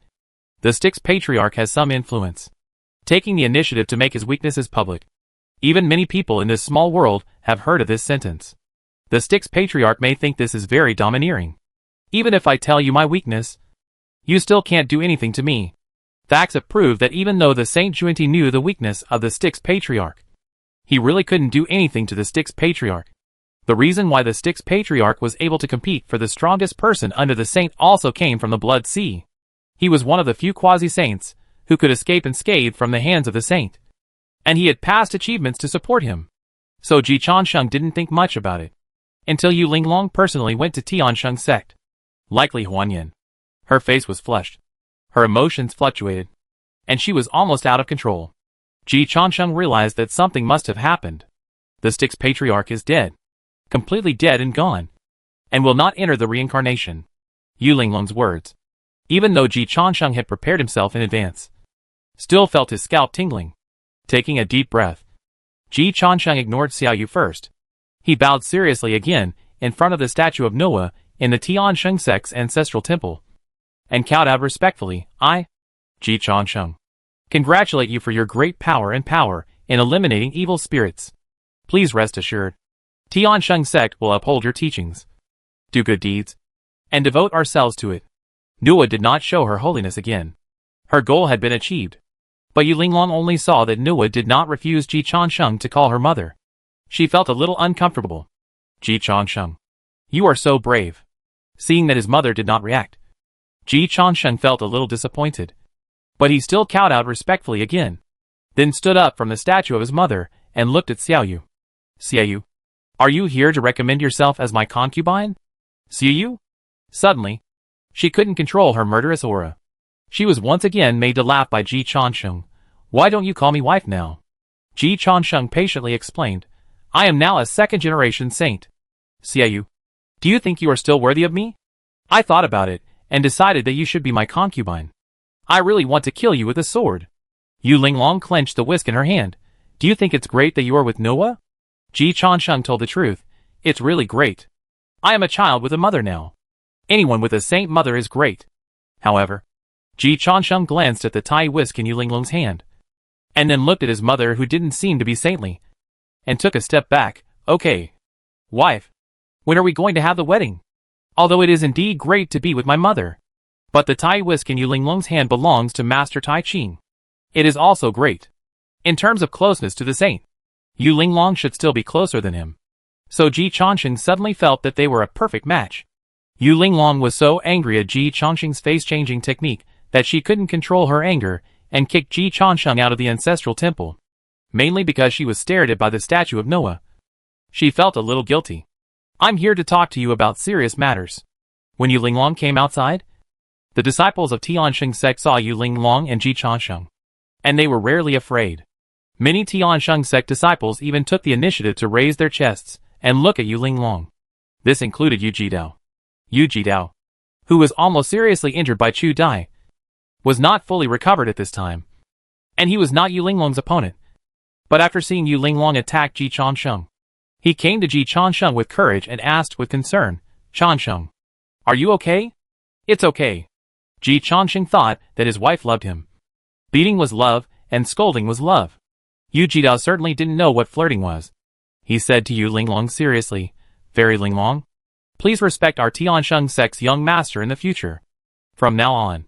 The Styx patriarch has some influence, taking the initiative to make his weaknesses public. Even many people in this small world have heard of this sentence. The Styx patriarch may think this is very domineering. Even if I tell you my weakness, you still can't do anything to me. Facts have proved that even though the Saint Juenti knew the weakness of the Styx patriarch, he really couldn't do anything to the Styx patriarch. The reason why the Styx patriarch was able to compete for the strongest person under the saint also came from the blood sea. He was one of the few quasi-saints who could escape unscathed from the hands of the saint. And he had past achievements to support him. So Ji Chansheng didn't think much about it. Until Yu Linglong personally went to Tiansheng's sect. Likely Huanyan. Her face was flushed. Her emotions fluctuated. And she was almost out of control. Ji Chansheng realized that something must have happened. The Styx patriarch is dead. Completely dead and gone. And will not enter the reincarnation. Yu Linglong's words. Even though Ji Chansheng had prepared himself in advance. Still felt his scalp tingling. Taking a deep breath. Ji Chansheng ignored Xiaoyu first. He bowed seriously again in front of the statue of Noah in the Tiansheng sect's ancestral temple. And kowed out respectfully. I, Ji Chansheng, congratulate you for your great power in eliminating evil spirits. Please rest assured. Tiansheng sect will uphold your teachings. Do good deeds. And devote ourselves to it. Noah did not show her holiness again. Her goal had been achieved. But Yu Linglong only saw that Noah did not refuse Ji Chansheng to call her mother. She felt a little uncomfortable. Ji Chansheng, you are so brave. Seeing that his mother did not react, Ji Chansheng felt a little disappointed. But he still kowed out respectfully again. Then stood up from the statue of his mother and looked at Xiaoyu. Xiaoyu, are you here to recommend yourself as my concubine? Xiaoyu? Suddenly, she couldn't control her murderous aura. She was once again made to laugh by Ji Chansheng. Why don't you call me wife now? Ji Chansheng patiently explained. I am now a second-generation saint. Xiaoyu, do you think you are still worthy of me? I thought about it, and decided that you should be my concubine. I really want to kill you with a sword. Yu Linglong clenched the whisk in her hand. Do you think it's great that you are with Noah? Ji Chansheng told the truth. It's really great. I am a child with a mother now. Anyone with a saint mother is great. However, Ji Chansheng glanced at the tiny whisk in Yu Linglong's hand. And then looked at his mother who didn't seem to be saintly. And took a step back. Okay. Wife. When are we going to have the wedding? Although it is indeed great to be with my mother. But the Tai whisk in Yu Linglong's hand belongs to Master Tai Ching. It is also great. In terms of closeness to the saint, Yu Linglong should still be closer than him. So Ji Chansheng suddenly felt that they were a perfect match. Yu Linglong was so angry at Ji Chansheng's face-changing technique that she couldn't control her anger and kicked Ji Chansheng out of the ancestral temple. Mainly because she was stared at by the statue of Noah. She felt a little guilty. I'm here to talk to you about serious matters. When Yu Linglong came outside, the disciples of Tiansheng sect saw Yu Linglong and Ji Chansheng. And they were rarely afraid. Many Tiansheng sect disciples even took the initiative to raise their chests and look at Yu Linglong. This included Yu Jidao. Yu Jidao, who was almost seriously injured by Chu Dai, was not fully recovered at this time. And he was not Yu Linglong's opponent. But after seeing Yu Linglong attack Ji Chansheng, he came to Ji Chansheng with courage and asked with concern, Chansheng, are you okay? It's okay. Ji Chansheng thought that his wife loved him. Beating was love, and scolding was love. Yu Jidao certainly didn't know what flirting was. He said to Yu Linglong seriously, Very Linglong, please respect our Tiansheng sect's young master in the future. From now on,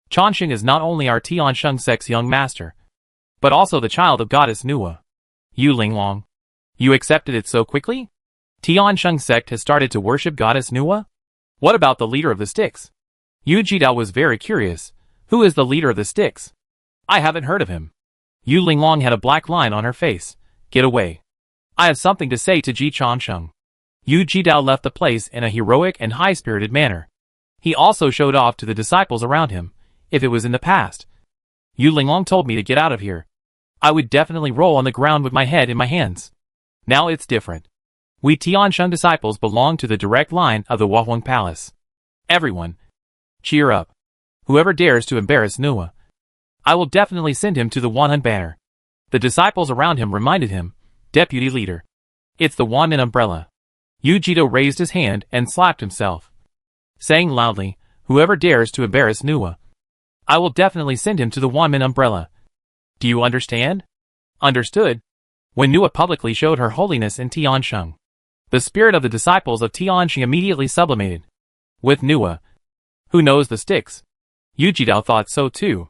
Chansheng is not only our Tiansheng sect's young master, but also the child of goddess Nuwa. Yu Linglong, you accepted it so quickly? Tiansheng sect has started to worship goddess Nuwa? What about the leader of the Styx? Yu Jidao was very curious. Who is the leader of the Styx? I haven't heard of him. Yu Linglong had a black line on her face. Get away. I have something to say to Ji Chansheng. Yu Jidao left the place in a heroic and high-spirited manner. He also showed off to the disciples around him. If it was in the past, Yu Linglong told me to get out of here. I would definitely roll on the ground with my head in my hands. Now it's different. We Tiansheng disciples belong to the direct line of the Wahuang Palace. Everyone, cheer up. Whoever dares to embarrass Nuwa, I will definitely send him to the Wanhan banner. The disciples around him reminded him, Deputy Leader. It's the Wanman umbrella. Yu Jidao raised his hand and slapped himself, saying loudly, Whoever dares to embarrass Nuwa, I will definitely send him to the Wanman umbrella. Do you understand? Understood. When Nuwa publicly showed her holiness in Tiansheng, the spirit of the disciples of Tiansheng immediately sublimated. With Nuwa, who knows the Styx? Yu Jidao thought so too.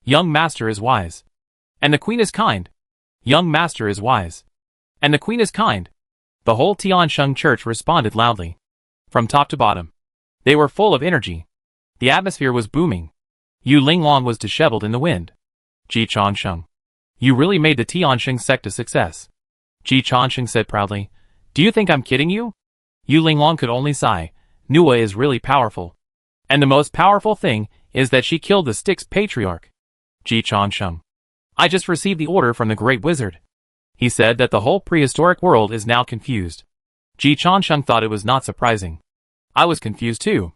Young master is wise. And the queen is kind. Young master is wise. And the queen is kind. The whole Tiansheng church responded loudly. From top to bottom. They were full of energy. The atmosphere was booming. Yu Linglong was disheveled in the wind. Ji Changsheng. You really made the Tiansheng sect a success. Ji Changsheng said proudly. Do you think I'm kidding you? Yu Linglong could only sigh. Nua is really powerful. And the most powerful thing is that she killed the Styx patriarch. Ji Changsheng. I just received the order from the great wizard. He said that the whole prehistoric world is now confused. Ji Changsheng thought it was not surprising. I was confused too.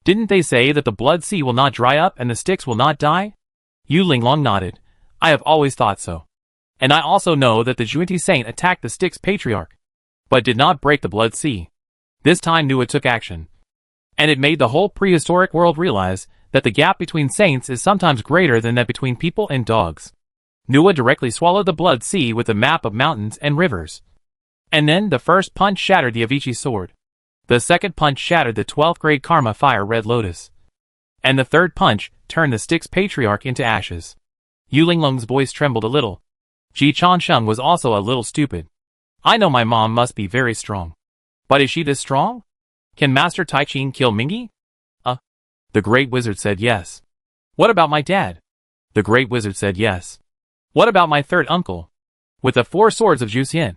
Didn't they say that the blood sea will not dry up and the Styx will not die? Yu Linglong nodded. I have always thought so. And I also know that the Junti saint attacked the Styx patriarch, but did not break the blood sea. This time Nua took action. And it made the whole prehistoric world realize that the gap between saints is sometimes greater than that between people and dogs. Nua directly swallowed the blood sea with a map of mountains and rivers. And then the first punch shattered the Avicii sword. The second punch shattered the 12th grade Karma Fire Red Lotus. And the third punch turned the Styx patriarch into ashes. Yu Linglong's voice trembled a little. Ji Changsheng was also a little stupid. I know my mom must be very strong. But is she this strong? Can Master Tai Ching kill Mingi? The great wizard said yes. What about my dad? The great wizard said yes. What about my third uncle? With the 4 swords of Juxian.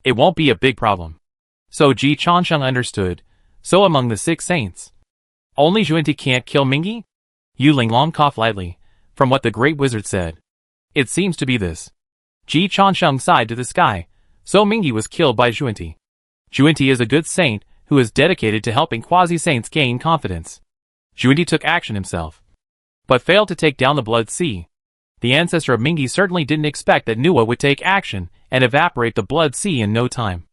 It won't be a big problem. So Ji Changsheng understood. So among the 6 saints. Only Junti can't kill Mingi? Yu Linglong coughed lightly. From what the great wizard said. It seems to be this. Ji Changsheng sighed to the sky. So Mingi was killed by Junti. Junti is a good saint who is dedicated to helping quasi-saints gain confidence. Junti took action himself. But failed to take down the blood sea. The ancestor of Mingi certainly didn't expect that Nua would take action and evaporate the blood sea in no time.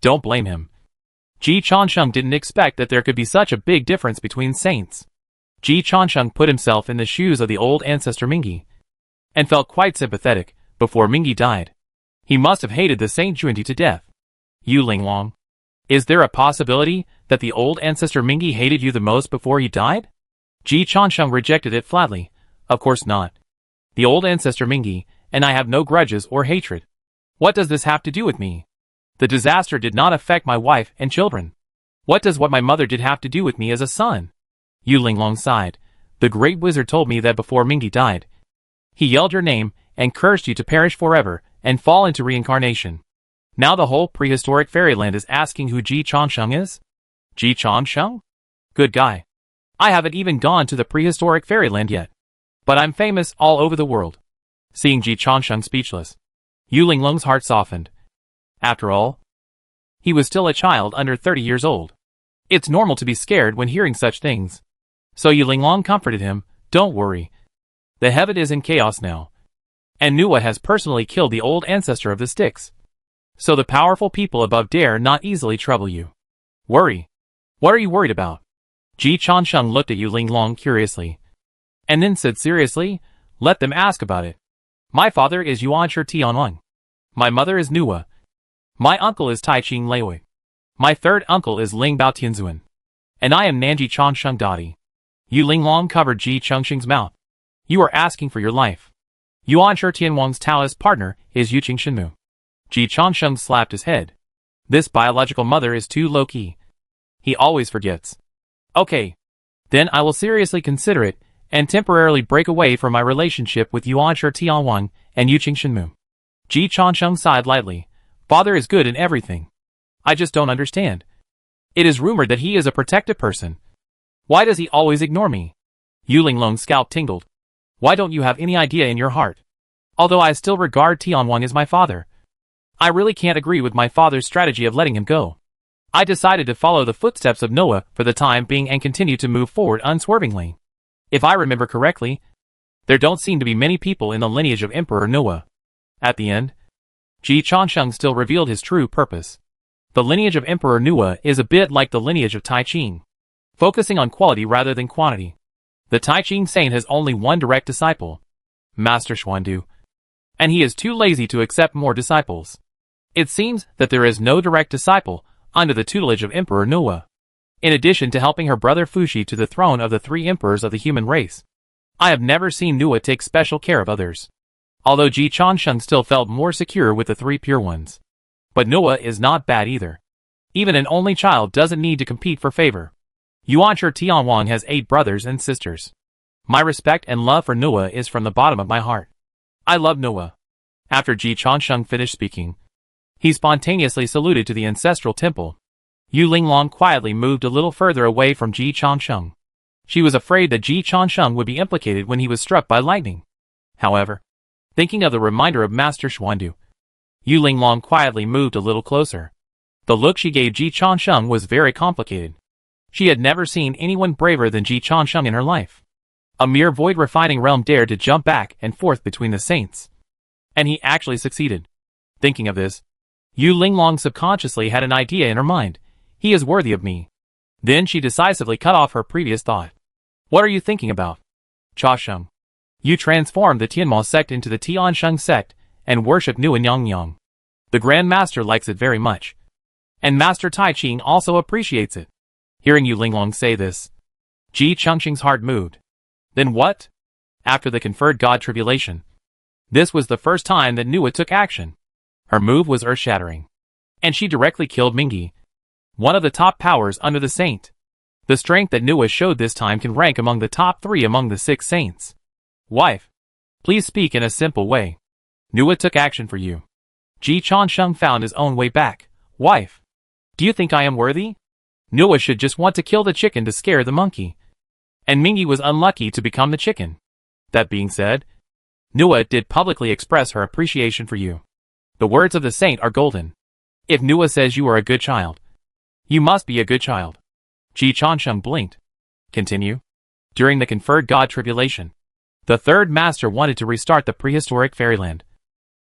Don't blame him. Ji Changsheng didn't expect that there could be such a big difference between saints. Ji Changsheng put himself in the shoes of the old ancestor Mingi. And felt quite sympathetic before Mingi died. He must have hated the Saint Junti to death. Yu Linglong. Is there a possibility that the old ancestor Mingi hated you the most before he died? Ji Changsheng rejected it flatly. Of course not. The old ancestor Mingi, and I have no grudges or hatred. What does this have to do with me? The disaster did not affect my wife and children. What does what my mother did have to do with me as a son? Yu Linglong sighed. The great wizard told me that before Mingi died, he yelled your name and cursed you to perish forever and fall into reincarnation. Now the whole prehistoric fairyland is asking who Ji Changsheng is? Ji Changsheng? Good guy. I haven't even gone to the prehistoric fairyland yet. But I'm famous all over the world. Seeing Ji Changsheng speechless, Yu Linglong's heart softened. After all, he was still a child under 30 years old. It's normal to be scared when hearing such things. So Yu Linglong comforted him, don't worry. The heaven is in chaos now. And Nua has personally killed the old ancestor of the Styx. So the powerful people above dare not easily trouble you. Worry? What are you worried about? Ji Changsheng looked at Yu Linglong curiously. And then said seriously, let them ask about it. My father is Yuan Shi Tianwang. My mother is Nua. My uncle is Tai Ching Leiwei. My third uncle is Ling Bao Tianzuan. And I am Nanji Changsheng Dadi. Yu Linglong covered Ji Changsheng's mouth. You are asking for your life. Yuan Shi Tianwang's Taoist partner is Yu Shenmu. Ji Changsheng slapped his head. This biological mother is too low-key. He always forgets. Okay. Then I will seriously consider it and temporarily break away from my relationship with Yuan Shi Tianwang and Yu Shenmu. Ji Changsheng sighed lightly. Father is good in everything. I just don't understand. It is rumored that he is a protective person. Why does he always ignore me? Yu Linglong's scalp tingled. Why don't you have any idea in your heart? Although I still regard Tianwang as my father, I really can't agree with my father's strategy of letting him go. I decided to follow the footsteps of Noah for the time being and continue to move forward unswervingly. If I remember correctly, there don't seem to be many people in the lineage of Emperor Noah. At the end, Ji Changsheng still revealed his true purpose. The lineage of Emperor Nua is a bit like the lineage of Tai Ching, focusing on quality rather than quantity. The Tai Ching saint has only one direct disciple, Master Xuandu, and he is too lazy to accept more disciples. It seems that there is no direct disciple under the tutelage of Emperor Nua. In addition to helping her brother Fuxi to the throne of the 3 emperors of the human race, I have never seen Nua take special care of others. Although Ji Changsheng still felt more secure with the 3 pure ones. But Nua is not bad either. Even an only child doesn't need to compete for favor. Yuan Shi Tianwang has 8 brothers and sisters. My respect and love for Nua is from the bottom of my heart. I love Nua. After Ji Changsheng finished speaking, he spontaneously saluted to the ancestral temple. Yu Linglong quietly moved a little further away from Ji Changsheng. She was afraid that Ji Changsheng would be implicated when he was struck by lightning. However, thinking of the reminder of Master Xuandu, Yu Linglong quietly moved a little closer. The look she gave Ji Changsheng was very complicated. She had never seen anyone braver than Ji Changsheng in her life. A mere void-refining realm dared to jump back and forth between the saints. And he actually succeeded. Thinking of this, Yu Linglong subconsciously had an idea in her mind. He is worthy of me. Then she decisively cut off her previous thought. What are you thinking about? Cha Sheng. You transformed the Tianma sect into the Tiansheng sect and worship Nu and Yang Yang. The Grand Master likes it very much. And Master Tai Ching also appreciates it. Hearing Yu Linglong say this, Ji Changsheng's heart moved. Then what? After the conferred God tribulation. This was the first time that Nua took action. Her move was earth-shattering. And she directly killed Mingyi, one of the top powers under the saint. The strength that Nua showed this time can rank among the top 3 among the 6 saints. Wife, please speak in a simple way. Nua took action for you. Ji Changsheng found his own way back. Wife, do you think I am worthy? Nua should just want to kill the chicken to scare the monkey. And Mingyi was unlucky to become the chicken. That being said, Nua did publicly express her appreciation for you. The words of the saint are golden. If Nua says you are a good child, you must be a good child. Ji Changsheng blinked. Continue. During the conferred God tribulation, the third master wanted to restart the prehistoric fairyland.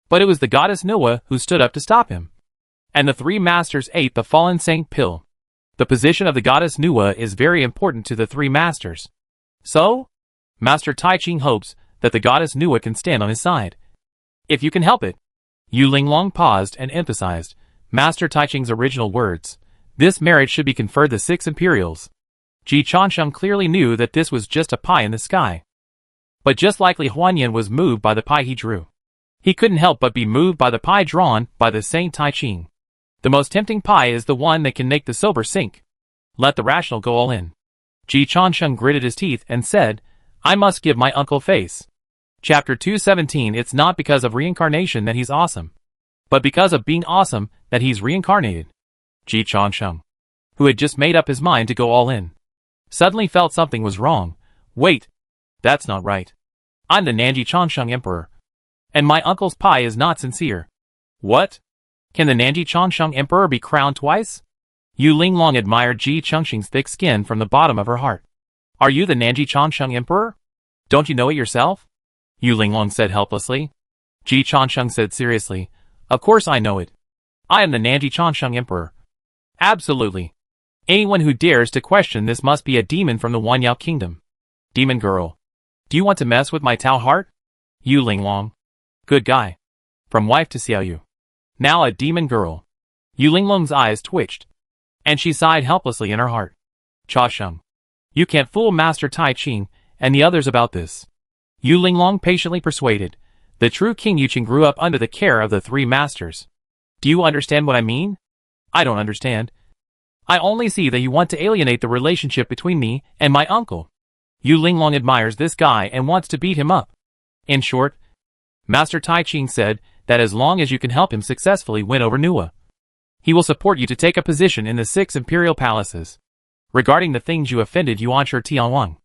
But it was the goddess Nua who stood up to stop him. And the 3 masters ate the fallen saint pill. The position of the goddess Nua is very important to the 3 masters. So, Master Tai Ching hopes that the goddess Nua can stand on his side. If you can help it. Yu Linglong paused and emphasized Master Tai Ching's original words. This merit should be conferred the 6 imperials. Ji Changsheng clearly knew that this was just a pie in the sky. But just like Li Huanyan was moved by the pie he drew, he couldn't help but be moved by the pie drawn by the Saint Tai Ching. The most tempting pie is the one that can make the sober sink. Let the rational go all in. Ji Changsheng gritted his teeth and said, I must give my uncle face. Chapter 217. It's not because of reincarnation that he's awesome, but because of being awesome that he's reincarnated. Ji Changsheng, who had just made up his mind to go all in, suddenly felt something was wrong. Wait, that's not right. I'm the Nanji Changsheng Emperor, and my uncle's pie is not sincere. What? Can the Nanji Changsheng Emperor be crowned twice? Yu Linglong admired Ji Changsheng's thick skin from the bottom of her heart. Are you the Nanji Changsheng Emperor? Don't you know it yourself? Yu Linglong said helplessly. Ji Changsheng said seriously, Of course I know it. I am the Nanji Changsheng Emperor. Absolutely. Anyone who dares to question this must be a demon from the Wanyao Kingdom. Demon girl. Do you want to mess with my Tao heart? Yu Linglong. Good guy. From wife to Xiaoyu. Now a demon girl. Yu Linglong's eyes twitched, and she sighed helplessly in her heart. Cha Sheng. You can't fool Master Tai Ching and the others about this. Yu Linglong patiently persuaded. The true King Yuqing grew up under the care of the 3 masters. Do you understand what I mean? I don't understand. I only see that you want to alienate the relationship between me and my uncle. Yu Linglong admires this guy and wants to beat him up. In short, Master Tai Ching said that as long as you can help him successfully win over Nua, he will support you to take a position in the 6 imperial palaces. Regarding the things you offended Yuan Shi Tianwang,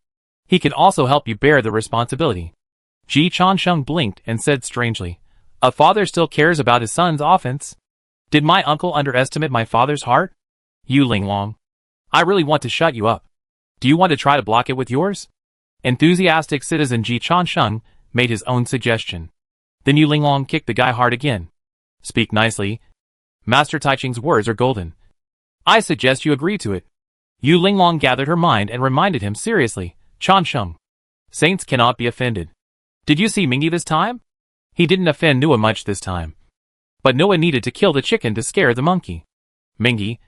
he can also help you bear the responsibility. Ji Changsheng blinked and said strangely, A father still cares about his son's offense? Did my uncle underestimate my father's heart? Yu Linglong, I really want to shut you up. Do you want to try to block it with yours? Enthusiastic citizen Ji Changsheng made his own suggestion. Then Yu Linglong kicked the guy hard again. Speak nicely. Master Tai Ching's words are golden. I suggest you agree to it. Yu Linglong gathered her mind and reminded him seriously, Changsheng, saints cannot be offended. Did you see Mingyi this time? He didn't offend Nua much this time. But Nua needed to kill the chicken to scare the monkey. Mingyi,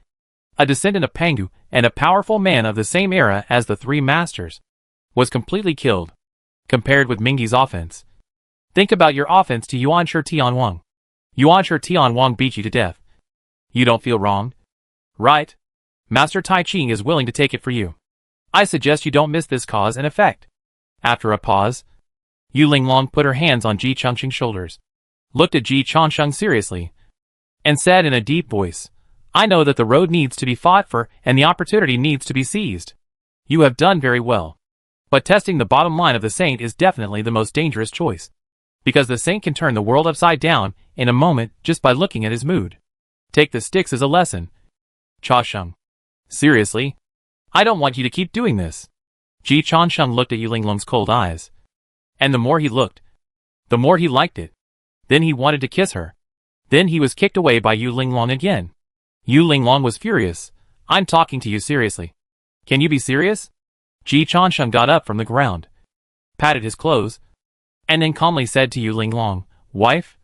a descendant of Pangu and a powerful man of the same era as the 3 masters, was completely killed. Compared with Mingyi's offense, think about your offense to Yuan Shi Tianwang. Yuan Shi Tianwang beat you to death. You don't feel wronged? Right? Master Tai Ching is willing to take it for you. I suggest you don't miss this cause and effect. After a pause, Yu Linglong put her hands on Ji Changsheng's shoulders, looked at Ji Changsheng seriously, and said in a deep voice, I know that the road needs to be fought for and the opportunity needs to be seized. You have done very well. But testing the bottom line of the saint is definitely the most dangerous choice. Because the saint can turn the world upside down in a moment just by looking at his mood. Take the sticks as a lesson. Cha Sheng. Seriously? I don't want you to keep doing this. Ji Changsheng looked at Yu Linglong's cold eyes. And the more he looked, the more he liked it. Then he wanted to kiss her. Then he was kicked away by Yu Linglong again. Yu Linglong was furious. I'm talking to you seriously. Can you be serious? Ji Changsheng got up from the ground, patted his clothes, and then calmly said to Yu Linglong, Wife?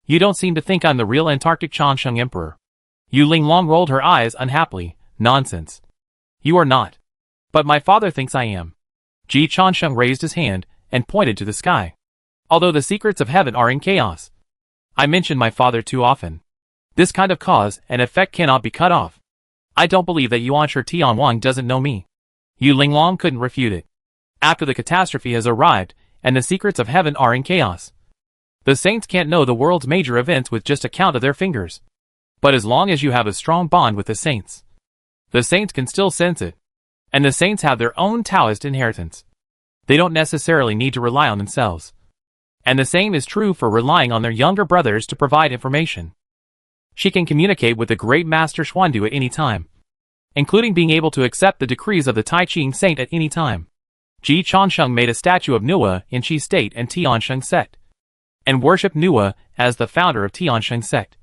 You don't seem to think I'm the real Antarctic Changsheng Emperor. Yu Linglong rolled her eyes unhappily. Nonsense. You are not. But my father thinks I am. Ji Changsheng raised his hand and pointed to the sky. Although the secrets of heaven are in chaos. I mention my father too often. This kind of cause and effect cannot be cut off. I don't believe that Yuan Shi Tianwang doesn't know me. Yu Linglong couldn't refute it. After the catastrophe has arrived, and the secrets of heaven are in chaos. The saints can't know the world's major events with just a count of their fingers. But as long as you have a strong bond with the saints can still sense it. And the saints have their own Taoist inheritance. They don't necessarily need to rely on themselves. And the same is true for relying on their younger brothers to provide information. She can communicate with the great master Xuandu at any time, including being able to accept the decrees of the Tai Ching saint at any time. Ji Changsheng made a statue of Nua in Qi state and Tiansheng sect, and worshipped Nua as the founder of Tiansheng sect,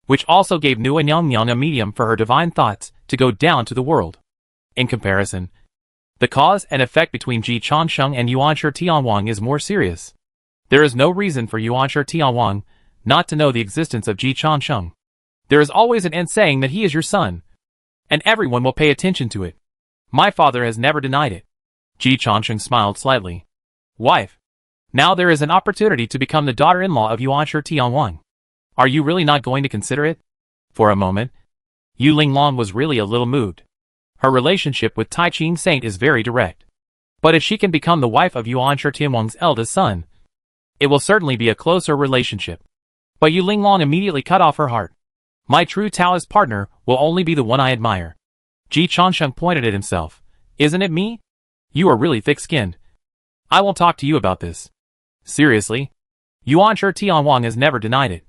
which also gave Nua Nyang a medium for her divine thoughts to go down to the world. In comparison, the cause and effect between Ji Changsheng and Yuan Shi Tianwang is more serious. There is no reason for Yuan Shi Tianwang not to know the existence of Ji Changsheng. There is always an end saying that he is your son, and everyone will pay attention to it. My father has never denied it. Ji Changsheng smiled slightly. Wife, now there is an opportunity to become the daughter-in-law of Yuan Shi Tianwang. Are you really not going to consider it? For a moment, Yu Linglong was really a little moved. Her relationship with Tai Ching Saint is very direct. But if she can become the wife of Yuan Shi Tianwang's eldest son, it will certainly be a closer relationship. But Yu Linglong immediately cut off her heart. My true Taoist partner will only be the one I admire. Ji Changsheng pointed at himself. Isn't it me? You are really thick-skinned. I won't talk to you about this. Seriously? Yuan Shi Tianwang has never denied it.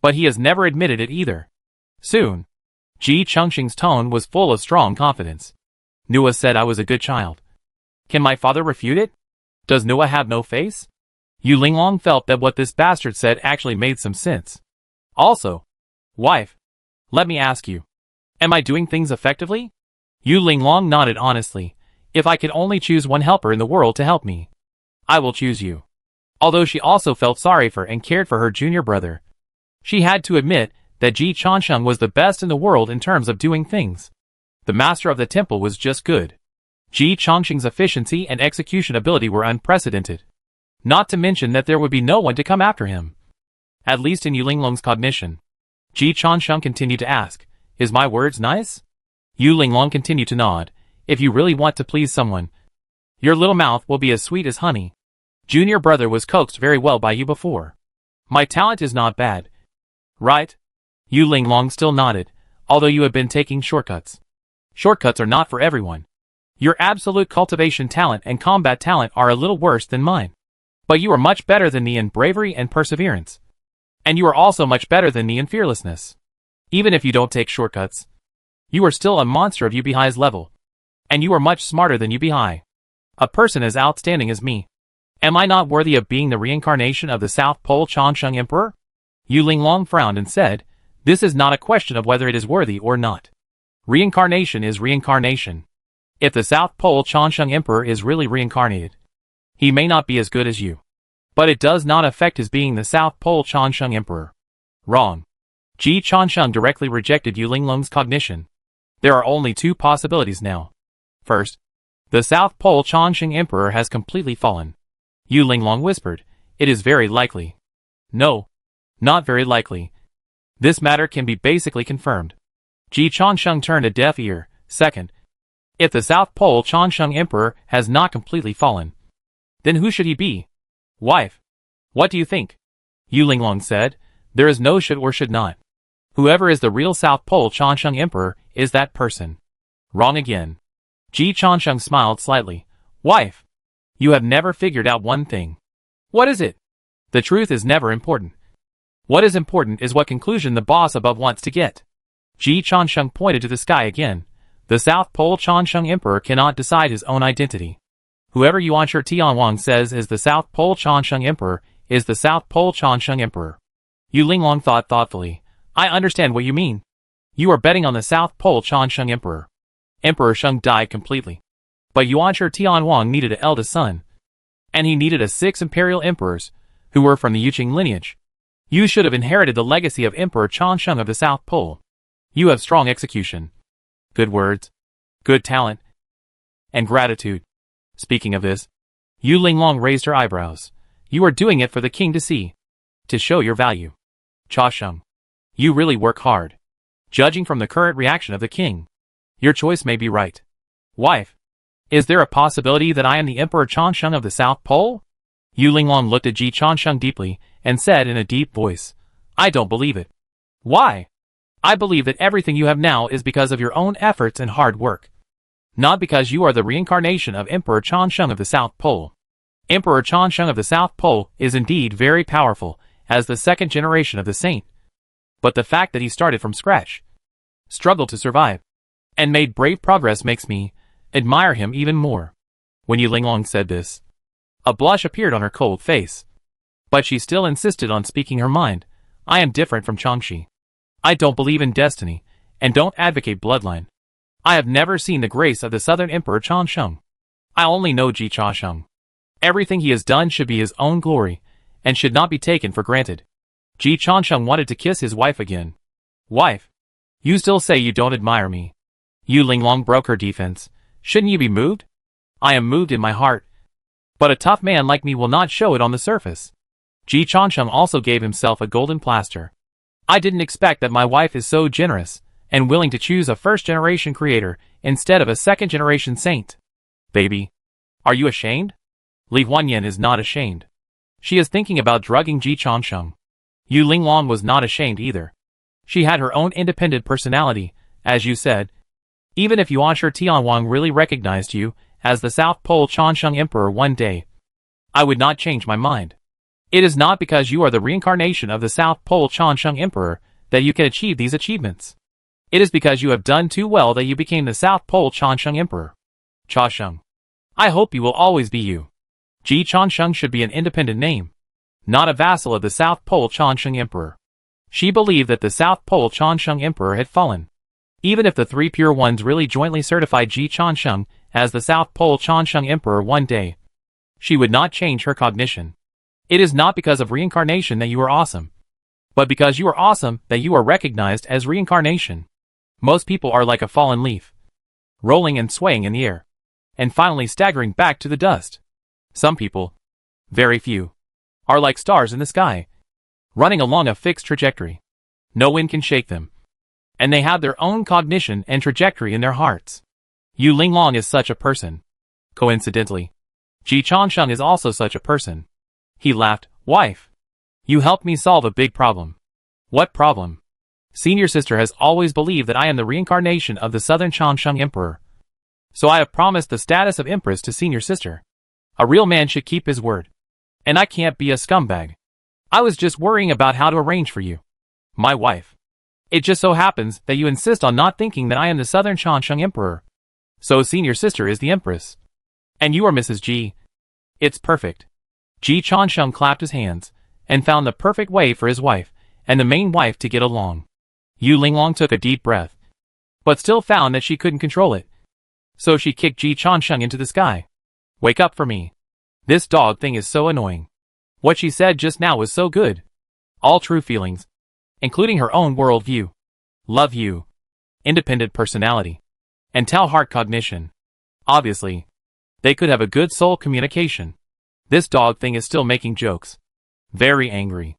But he has never admitted it either. Soon. Ji Changsheng's tone was full of strong confidence. Nua said I was a good child. Can my father refute it? Does Nua have no face? Yu Linglong felt that what this bastard said actually made some sense. Also, wife, let me ask you. Am I doing things effectively? Yu Linglong nodded honestly. If I could only choose one helper in the world to help me, I will choose you. Although she also felt sorry for and cared for her junior brother, she had to admit that Ji Changsheng was the best in the world in terms of doing things. The master of the temple was just good. Ji Changsheng's efficiency and execution ability were unprecedented. Not to mention that there would be no one to come after him. At least in Yu Linglong's cognition. Ji Changsheng continued to ask, Is my words nice? Yu Linglong continued to nod. If you really want to please someone, your little mouth will be as sweet as honey. Junior brother was coaxed very well by you before. My talent is not bad. Right? Yu Linglong still nodded, although you have been taking shortcuts. Shortcuts are not for everyone. Your absolute cultivation talent and combat talent are a little worse than mine. But you are much better than me in bravery and perseverance. And you are also much better than me in fearlessness. Even if you don't take shortcuts, you are still a monster of Yubihai's level. And you are much smarter than Yubihai. A person as outstanding as me. Am I not worthy of being the reincarnation of the South Pole Changsheng Emperor? Yu Linglong frowned and said, This is not a question of whether it is worthy or not. Reincarnation is reincarnation. If the South Pole Changsheng Emperor is really reincarnated, he may not be as good as you. But it does not affect his being the South Pole Changsheng Emperor. Wrong. Ji Changsheng directly rejected Yu Linglong's cognition. There are only two possibilities now. First, the South Pole Changsheng Emperor has completely fallen. Yu Linglong whispered, It is very likely. No, not very likely. This matter can be basically confirmed. Ji Changsheng turned a deaf ear. Second, if the South Pole Changsheng Emperor has not completely fallen, then who should he be? Wife, what do you think? Yu Linglong said, there is no should or should not. Whoever is the real South Pole Changsheng Emperor is that person. Wrong again. Ji Changsheng smiled slightly. Wife, you have never figured out one thing. What is it? The truth is never important. What is important is what conclusion the boss above wants to get. Ji Changsheng pointed to the sky again. The South Pole Changsheng Emperor cannot decide his own identity. Whoever Yuanshi Tianwang says is the South Pole Changsheng Emperor is the South Pole Changsheng Emperor. Yu Linglong thought thoughtfully. I understand what you mean. You are betting on the South Pole Changsheng Emperor. Emperor Sheng died completely. But Yuanshi Tianwang needed an eldest son. And he needed 6 imperial emperors, who were from the Yuqing lineage. You should have inherited the legacy of Emperor Changsheng of the South Pole. You have strong execution, good words, good talent, and gratitude. Speaking of this, Yu Linglong raised her eyebrows. You are doing it for the king to see, to show your value. Cha Sheng, you really work hard. Judging from the current reaction of the king, your choice may be right. Wife, is there a possibility that I am the Emperor Changsheng of the South Pole? Yu Linglong looked at Ji Changsheng deeply and said in a deep voice, I don't believe it. Why? I believe that everything you have now is because of your own efforts and hard work. Not because you are the reincarnation of Emperor Changsheng of the South Pole. Emperor Changsheng of the South Pole is indeed very powerful as the second generation of the saint. But the fact that he started from scratch, struggled to survive, and made brave progress makes me admire him even more. When Yu Linglong said this, a blush appeared on her cold face. But she still insisted on speaking her mind. I am different from Changshi. I don't believe in destiny, and don't advocate bloodline. I have never seen the grace of the Southern Emperor Changsheng. I only know Ji Changsheng. Everything he has done should be his own glory, and should not be taken for granted. Ji Changsheng wanted to kiss his wife again. Wife, you still say you don't admire me. Yu Linglong broke her defense. Shouldn't you be moved? I am moved in my heart. But a tough man like me will not show it on the surface. Ji Changsheng also gave himself a golden plaster. I didn't expect that my wife is so generous, and willing to choose a first-generation creator instead of a second-generation saint. Baby, are you ashamed? Li Huanyan is not ashamed. She is thinking about drugging Ji Changsheng. Yu Linglong was not ashamed either. She had her own independent personality, as you said. Even if Yuanshi Tianwang really recognized you as the South Pole Changsheng Emperor one day, I would not change my mind. It is not because you are the reincarnation of the South Pole Changsheng Emperor that you can achieve these achievements. It is because you have done too well that you became the South Pole Changsheng Emperor. Cha Sheng, I hope you will always be you. Ji Changsheng should be an independent name, not a vassal of the South Pole Changsheng Emperor. She believed that the South Pole Changsheng Emperor had fallen. Even if the 3 pure ones really jointly certified Ji Changsheng as the South Pole Changsheng Emperor one day, she would not change her cognition. It is not because of reincarnation that you are awesome, but because you are awesome that you are recognized as reincarnation. Most people are like a fallen leaf, rolling and swaying in the air, and finally staggering back to the dust. Some people, very few, are like stars in the sky, running along a fixed trajectory. No wind can shake them, and they have their own cognition and trajectory in their hearts. Yu Linglong is such a person. Coincidentally, Ji Changsheng is also such a person. He laughed. Wife, you helped me solve a big problem. What problem? Senior sister has always believed that I am the reincarnation of the Southern Changsheng Emperor. So I have promised the status of Empress to senior sister. A real man should keep his word. And I can't be a scumbag. I was just worrying about how to arrange for you, my wife. It just so happens that you insist on not thinking that I am the Southern Changsheng Emperor. So senior sister is the Empress. And you are Mrs. G. It's perfect. Ji Changsheng clapped his hands, and found the perfect way for his wife, and the main wife to get along. Yu Linglong took a deep breath, but still found that she couldn't control it. So she kicked Ji Changsheng into the sky. Wake up for me. This dog thing is so annoying. What she said just now was so good. All true feelings, including her own worldview. Love you. Independent personality. And tell heart cognition. Obviously, they could have a good soul communication. This dog thing is still making jokes. Very angry.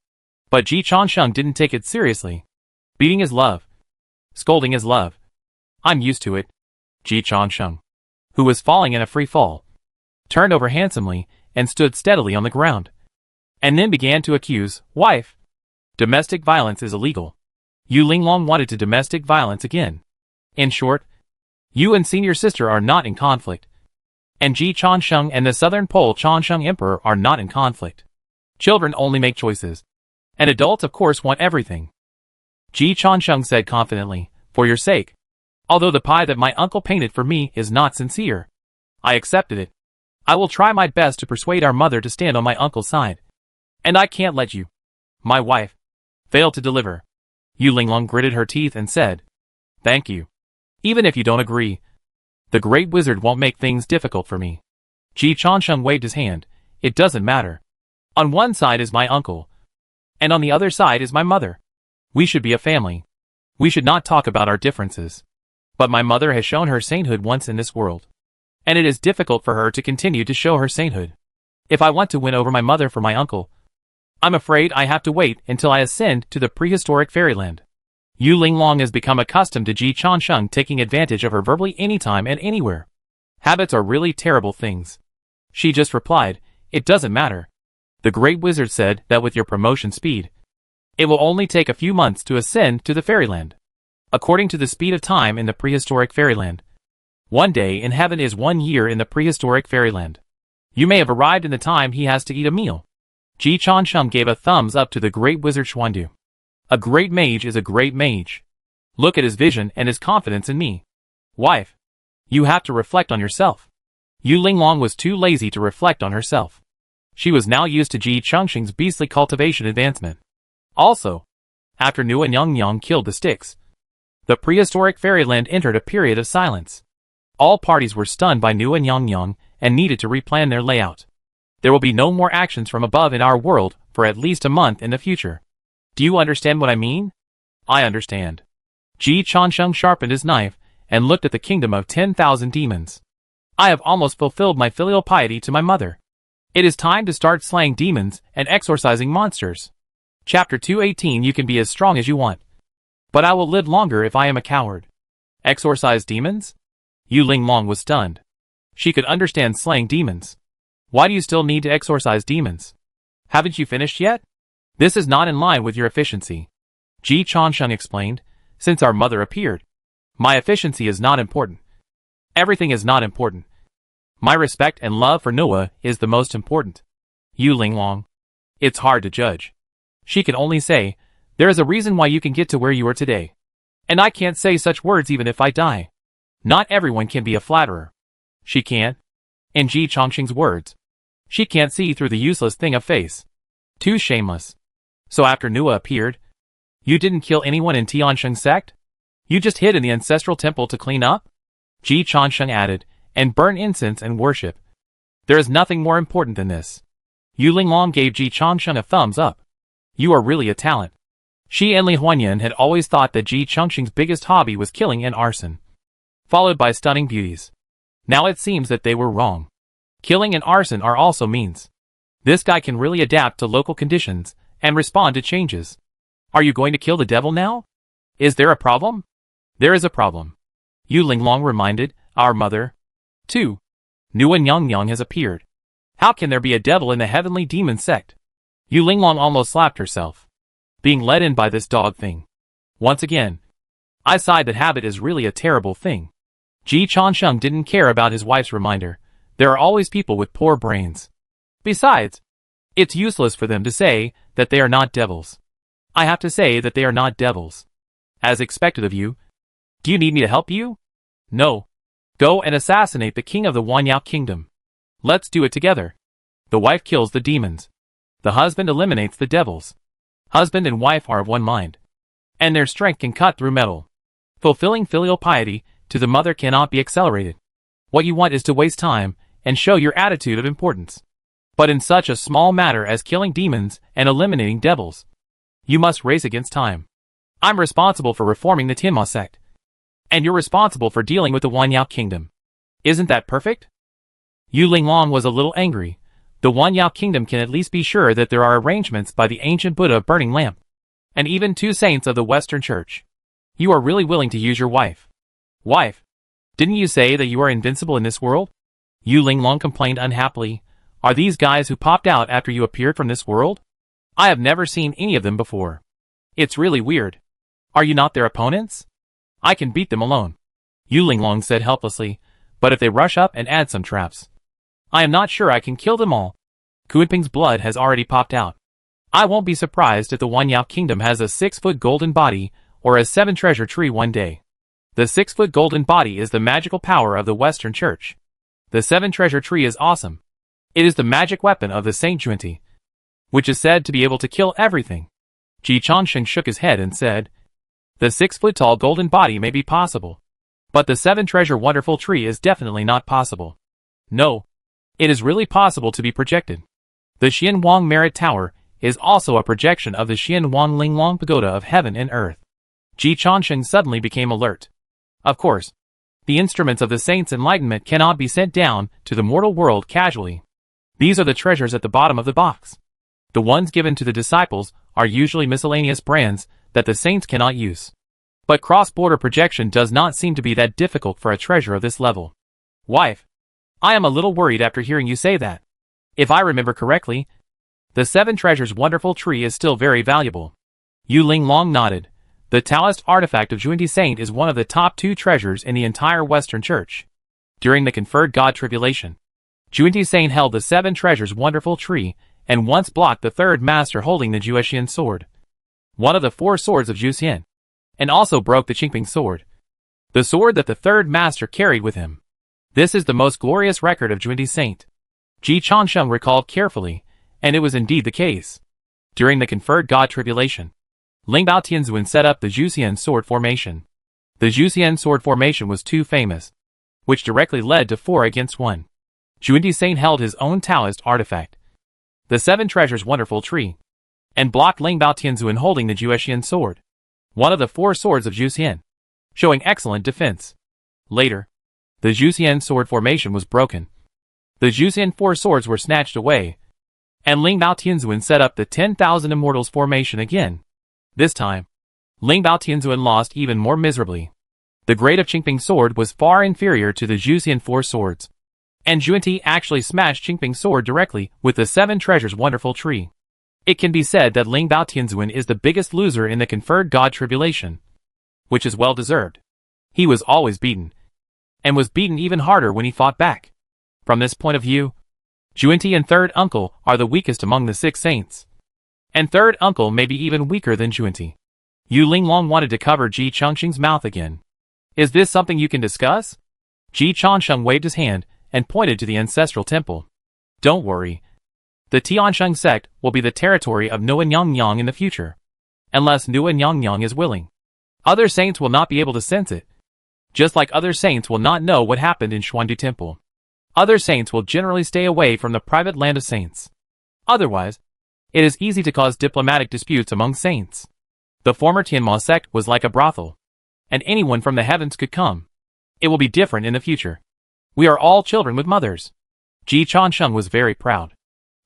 But Ji Changsheng didn't take it seriously. Beating is love. Scolding is love. I'm used to it. Ji Changsheng, who was falling in a free fall, turned over handsomely and stood steadily on the ground, and then began to accuse, wife. Domestic violence is illegal. Yu Linglong wanted to domestic violence again. In short, you and senior sister are not in conflict. And Ji Changsheng and the Southern Pole Changsheng Emperor are not in conflict. Children only make choices. And adults of course want everything. Ji Changsheng said confidently, for your sake. Although the pie that my uncle painted for me is not sincere, I accepted it. I will try my best to persuade our mother to stand on my uncle's side. And I can't let you, my wife, fail to deliver. Yu Linglong gritted her teeth and said, thank you. Even if you don't agree, the great wizard won't make things difficult for me. Ji Changsheng waved his hand. It doesn't matter. On one side is my uncle, and on the other side is my mother. We should be a family. We should not talk about our differences. But my mother has shown her sainthood once in this world, and it is difficult for her to continue to show her sainthood. If I want to win over my mother for my uncle, I'm afraid I have to wait until I ascend to the prehistoric fairyland. Yu Linglong has become accustomed to Ji Changsheng taking advantage of her verbally anytime and anywhere. Habits are really terrible things. She just replied, it doesn't matter. The great wizard said that with your promotion speed, it will only take a few months to ascend to the fairyland. According to the speed of time in the prehistoric fairyland, 1 day in heaven is 1 year in the prehistoric fairyland. You may have arrived in the time he has to eat a meal. Ji Changsheng gave a thumbs up to the great wizard Xuandu. A great mage is a great mage. Look at his vision and his confidence in me. Wife, you have to reflect on yourself. Yu Linglong was too lazy to reflect on herself. She was now used to Ji Changsheng's beastly cultivation advancement. Also, after Nu and Yang Yang killed the sticks, the prehistoric fairyland entered a period of silence. All parties were stunned by Nu and Yang Yang and needed to replan their layout. There will be no more actions from above in our world for at least a month in the future. Do you understand what I mean? I understand. Ji Changsheng sharpened his knife and looked at the kingdom of 10,000 demons. I have almost fulfilled my filial piety to my mother. It is time to start slaying demons and exorcising monsters. Chapter 218. You can be as strong as you want, but I will live longer if I am a coward. Exorcise demons? Yu Linglong was stunned. She could understand slaying demons. Why do you still need to exorcise demons? Haven't you finished yet? This is not in line with your efficiency. Ji Changsheng explained, since our mother appeared. My efficiency is not important. Everything is not important. My respect and love for Noah is the most important. Yu Linglong. It's hard to judge. She can only say, there is a reason why you can get to where you are today. And I can't say such words even if I die. Not everyone can be a flatterer. She can't. In Ji Changsheng's words, she can't see through the useless thing of face. Too shameless. So after Noah appeared, you didn't kill anyone in Tiansheng sect? You just hid in the ancestral temple to clean up? Ji Changsheng added, and burn incense and worship. There is nothing more important than this. Yu Linglong gave Ji Changsheng a thumbs up. You are really a talent. She and Li Huanyan had always thought that Ji Changsheng's biggest hobby was killing and arson, followed by stunning beauties. Now it seems that they were wrong. Killing and arson are also means. This guy can really adapt to local conditions and respond to changes. Are you going to kill the devil now? Is there a problem? There is a problem. Yu Linglong reminded, our mother. 2. Nu and Yang Yang has appeared. How can there be a devil in the heavenly demon sect? Yu Linglong almost slapped herself. Being led in by this dog thing. Once again, I sighed that habit is really a terrible thing. Ji Changsheng didn't care about his wife's reminder. There are always people with poor brains. Besides, it's useless for them to say that they are not devils. I have to say that they are not devils. As expected of you. Do you need me to help you? No. Go and assassinate the king of the Wanyao kingdom. Let's do it together. The wife kills the demons. The husband eliminates the devils. Husband and wife are of one mind, and their strength can cut through metal. Fulfilling filial piety to the mother cannot be accelerated. What you want is to waste time and show your attitude of importance. But in such a small matter as killing demons and eliminating devils, you must race against time. I'm responsible for reforming the Tianma sect, and you're responsible for dealing with the Wanyao kingdom. Isn't that perfect? Yu Linglong was a little angry. The Wanyao kingdom can at least be sure that there are arrangements by the ancient Buddha burning lamp, and even 2 saints of the Western Church. You are really willing to use your wife. Wife, didn't you say that you are invincible in this world? Yu Linglong complained unhappily. Are these guys who popped out after you appeared from this world? I have never seen any of them before. It's really weird. Are you not their opponents? I can beat them alone. Yu Linglong said helplessly, but if they rush up and add some traps, I am not sure I can kill them all. Kunping's blood has already popped out. I won't be surprised if the Wanyao Kingdom has a 6-foot golden body or a 7 treasure tree one day. The 6-foot golden body is the magical power of the Western Church. The 7 treasure tree is awesome. It is the magic weapon of the Saint Junti, which is said to be able to kill everything. Ji Changsheng shook his head and said, the 6-foot-tall golden body may be possible, but the 7 treasure wonderful tree is definitely not possible. No, it is really possible to be projected. The Xian Wang Merit Tower is also a projection of the Xian Wang Linglong Pagoda of heaven and earth. Ji Changsheng suddenly became alert. Of course, the instruments of the saint's enlightenment cannot be sent down to the mortal world casually. These are the treasures at the bottom of the box. The ones given to the disciples are usually miscellaneous brands that the saints cannot use. But cross-border projection does not seem to be that difficult for a treasure of this level. Wife, I am a little worried after hearing you say that. If I remember correctly, the 7 treasures wonderful tree is still very valuable. Yu Linglong nodded. The Taoist artifact of Junti Saint is one of the top 2 treasures in the entire Western Church. During the conferred God tribulation, Junti Saint held the 7 treasures wonderful tree and once blocked the 3rd master holding the Juexian sword, one of the 4 swords of Juxian, and also broke the Qingping sword, the sword that the 3rd master carried with him. This is the most glorious record of Junti Saint. Ji Changsheng recalled carefully, and it was indeed the case. During the conferred God tribulation, Lingbao Tianzuan set up the Juxian sword formation. The Juxian sword formation was too famous, which directly led to 4 against 1. Junti Saint held his own Taoist artifact, the 7 treasures wonderful tree, and blocked Lingbao Tianzuan holding the Juexian sword, one of the 4 swords of Juxian, showing excellent defense. Later, the Juxian sword formation was broken. The Juxian 4 swords were snatched away, and Lingbao Tianzuan set up the 10,000 Immortals formation again. This time, Lingbao Tianzuan lost even more miserably. The grade of Qingping's sword was far inferior to the Juxian 4 swords, and Junti actually smashed Qingping's sword directly with the 7 treasures wonderful tree. It can be said that Lingbao Tianzuan is the biggest loser in the conferred God tribulation, which is well deserved. He was always beaten, and was beaten even harder when he fought back. From this point of view, Junti and 3rd uncle are the weakest among the 6 saints, and 3rd uncle may be even weaker than Junti. Yu Linglong wanted to cover Ji Changsheng's mouth again. Is this something you can discuss? Ji Changsheng waved his hand and pointed to the ancestral temple. Don't worry. The Tiansheng sect will be the territory of Nua Nyang in the future, unless Nua Nyang is willing. Other saints will not be able to sense it, just like other saints will not know what happened in Xuandu Temple. Other saints will generally stay away from the private land of saints. Otherwise, it is easy to cause diplomatic disputes among saints. The former Tianma sect was like a brothel, and anyone from the heavens could come. It will be different in the future. We are all children with mothers. Ji Changsheng was very proud.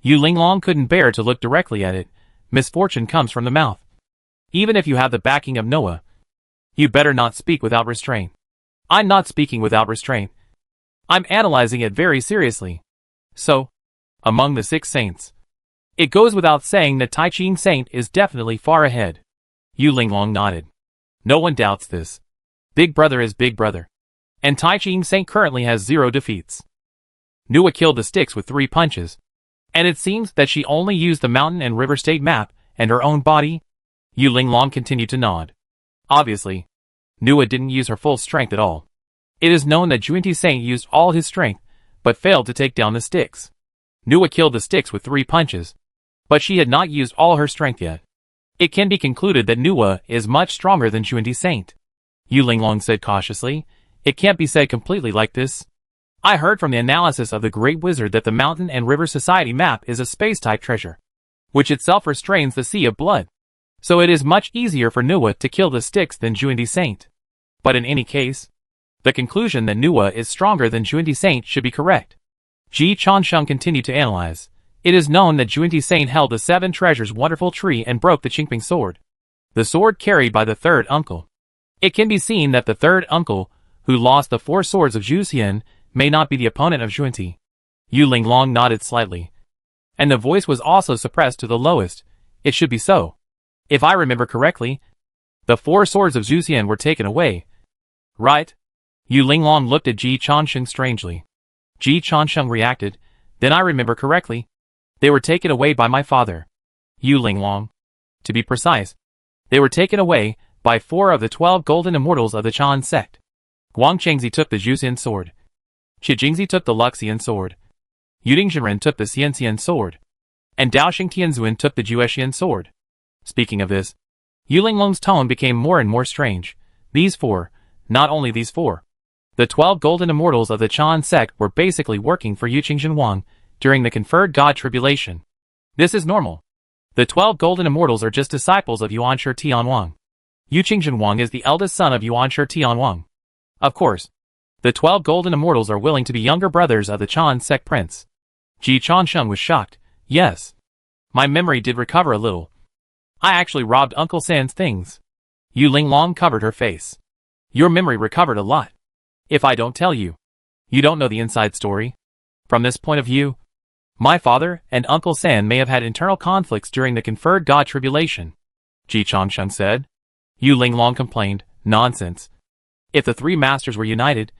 Yu Linglong couldn't bear to look directly at it. Misfortune comes from the mouth. Even if you have the backing of Noah, you better not speak without restraint. I'm not speaking without restraint. I'm analyzing it very seriously. So, among the 6 saints, it goes without saying that Tai Ching Saint is definitely far ahead. Yu Linglong nodded. No one doubts this. Big brother is big brother. And Tai Ching Saint currently has 0 defeats. Nua killed the sticks with 3 punches, and it seems that she only used the mountain and river state map and her own body. Yu Linglong continued to nod. Obviously, Nua didn't use her full strength at all. It is known that Junti Saint used all his strength, but failed to take down the sticks. Nua killed the sticks with 3 punches, but she had not used all her strength yet. It can be concluded that Nua is much stronger than Junti Saint. Yu Linglong said cautiously. It can't be said completely like this. I heard from the analysis of the Great Wizard that the Mountain and River Society map is a space-type treasure, which itself restrains the Sea of Blood. So it is much easier for Nua to kill the sticks than Junti Saint. But in any case, the conclusion that Nua is stronger than Junti Saint should be correct. Ji Changsheng continued to analyze. It is known that Junti Saint held the 7 treasures wonderful tree and broke the Qingping sword, the sword carried by the 3rd uncle. It can be seen that the third uncle, who lost the 4 swords of Zhuxian, may not be the opponent of Xuanti. Yu Linglong nodded slightly. And the voice was also suppressed to the lowest. It should be so. If I remember correctly, the 4 swords of Zhuxian were taken away. Right? Yu Linglong looked at Ji Changsheng strangely. Ji Changsheng reacted. Then I remember correctly. They were taken away by my father. Yu Linglong. To be precise, they were taken away by 4 of the 12 golden immortals of the Chan sect. Guang Chengzi took the Zhuxian sword. Qi Jingzi took the Luxian sword. Yuding Zhenren took the Xianxian sword. And Daoxing Tianzuan took the Juexian sword. Speaking of this, Yu Linglong's tone became more and more strange. These 4, not only these 4. The 12 golden immortals of the Chan sect were basically working for Yu Qingzhen during the conferred God tribulation. This is normal. The 12 golden immortals are just disciples of Yuanshi Tianwang. Yu Qingzhen is the eldest son of Yuanshi Tianwang. Of course, the 12 golden immortals are willing to be younger brothers of the Chan sect prince. Ji Changsheng was shocked. Yes. My memory did recover a little. I actually robbed Uncle San's things. Yu Linglong covered her face. Your memory recovered a lot. If I don't tell you, you don't know the inside story. From this point of view, my father and Uncle San may have had internal conflicts during the conferred God tribulation. Ji Changsheng said. Yu Linglong complained. Nonsense. If the 3 masters were united,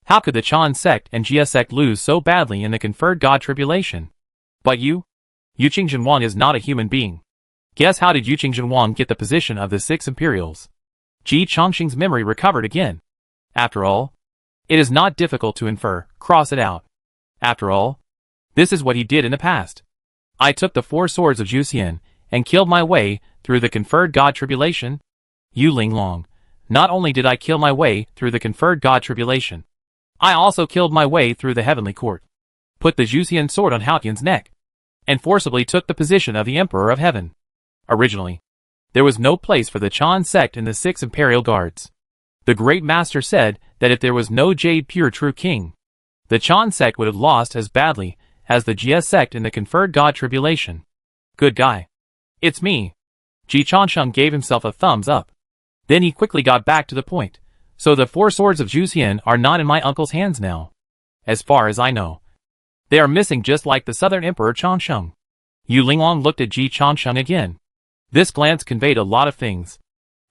how could the Chan sect and Jia sect lose so badly in the conferred God tribulation? But Yu Qingzhen is not a human being. Guess how did Yu Qingzhen get the position of the 6 Imperials? Ji Changsheng's memory recovered again. After all, it is not difficult to infer. Cross it out. After all, this is what he did in the past. I took the 4 swords of Zhuxian and killed my way through the conferred God tribulation. Yu Linglong. Not only did I kill my way through the conferred God tribulation, I also killed my way through the heavenly court, put the Zhuxian sword on Haotian's neck, and forcibly took the position of the Emperor of Heaven. Originally, there was no place for the Chan sect in the 6 imperial guards. The great master said that if there was no Jade pure true king, the Chan sect would have lost as badly as the Jia sect in the conferred God tribulation. Good guy. It's me. Ji Changsheng gave himself a thumbs up. Then he quickly got back to the point. So the 4 swords of Zhuxian are not in my uncle's hands now. As far as I know, they are missing just like the Southern Emperor Changsheng. Yu Linglong looked at Ji Changsheng again. This glance conveyed a lot of things.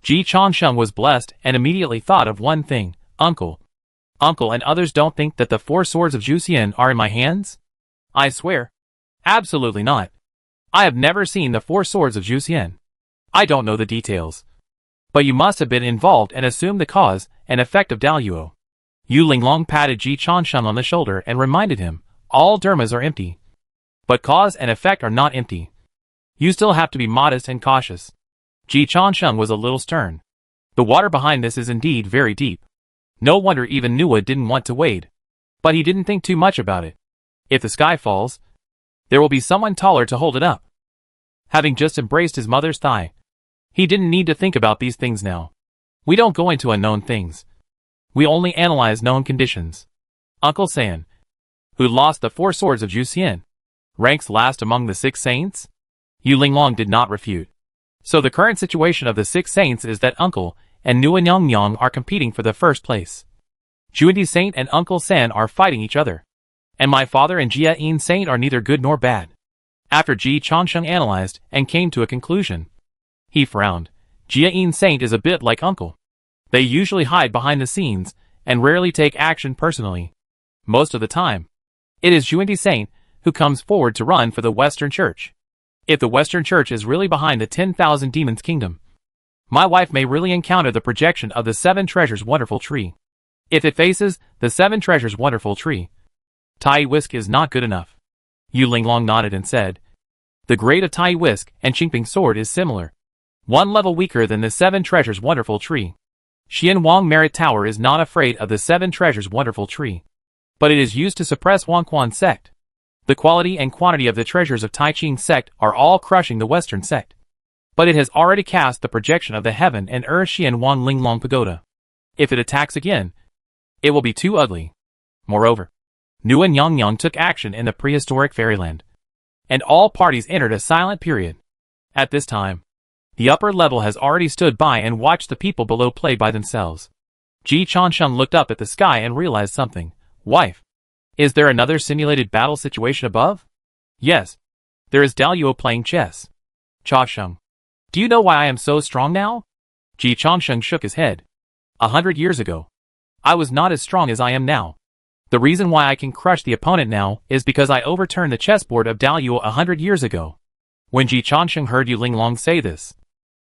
Ji Changsheng was blessed and immediately thought of one thing. Uncle. Uncle and others don't think that the 4 swords of Zhuxian are in my hands? I swear. Absolutely not. I have never seen the 4 swords of Zhuxian. I don't know the details. But you must have been involved and assumed the cause and effect of Daluo. Yu Linglong patted Ji Changsheng on the shoulder and reminded him, all dharmas are empty. But cause and effect are not empty. You still have to be modest and cautious. Ji Changsheng was a little stern. The water behind this is indeed very deep. No wonder even Nuwa didn't want to wade. But he didn't think too much about it. If the sky falls, there will be someone taller to hold it up. Having just embraced his mother's thigh, he didn't need to think about these things now. We don't go into unknown things. We only analyze known conditions. Uncle San, who lost the 4 swords of Zhuxian, ranks last among the 6 saints? Yu Linglong did not refute. So the current situation of the 6 saints is that Uncle and Nuwa Nyang are competing for the first place. Juandi Saint and Uncle San are fighting each other. And my father and Jia Yin Saint are neither good nor bad. After Ji Changsheng analyzed and came to a conclusion, he frowned. Jia Yin Saint is a bit like Uncle. They usually hide behind the scenes and rarely take action personally. Most of the time, it is Juandi Saint who comes forward to run for the Western Church. If the Western Church is really behind the 10,000 Demons Kingdom, my wife may really encounter the projection of the 7 Treasures Wonderful Tree. If it faces the 7 Treasures Wonderful Tree, Tai Whisk is not good enough. Yu Linglong nodded and said, the grade of Tai Whisk and Qingping Sword is similar. 1 level weaker than the 7 Treasures Wonderful Tree. Xian Wang Merit Tower is not afraid of the 7 Treasures Wonderful Tree, but it is used to suppress Wangquan sect. The quality and quantity of the treasures of Tai Ching sect are all crushing the Western sect. But it has already cast the projection of the heaven and earth Xian Wang Linglong Pagoda. If it attacks again, it will be too ugly. Moreover, Nuwa Nyang took action in the prehistoric fairyland, and all parties entered a silent period. At this time, The upper level has already stood by and watched the people below play by themselves. Ji Changsheng looked up at the sky and realized something. Wife, is there another simulated battle situation above? Yes. There is Daluo playing chess. Cha Sheng, do you know why I am so strong now? Ji Changsheng shook his head. 100 years ago, I was not as strong as I am now. The reason why I can crush the opponent now is because I overturned the chessboard of Daluo 100 years ago. When Ji Changsheng heard Yu Linglong say this,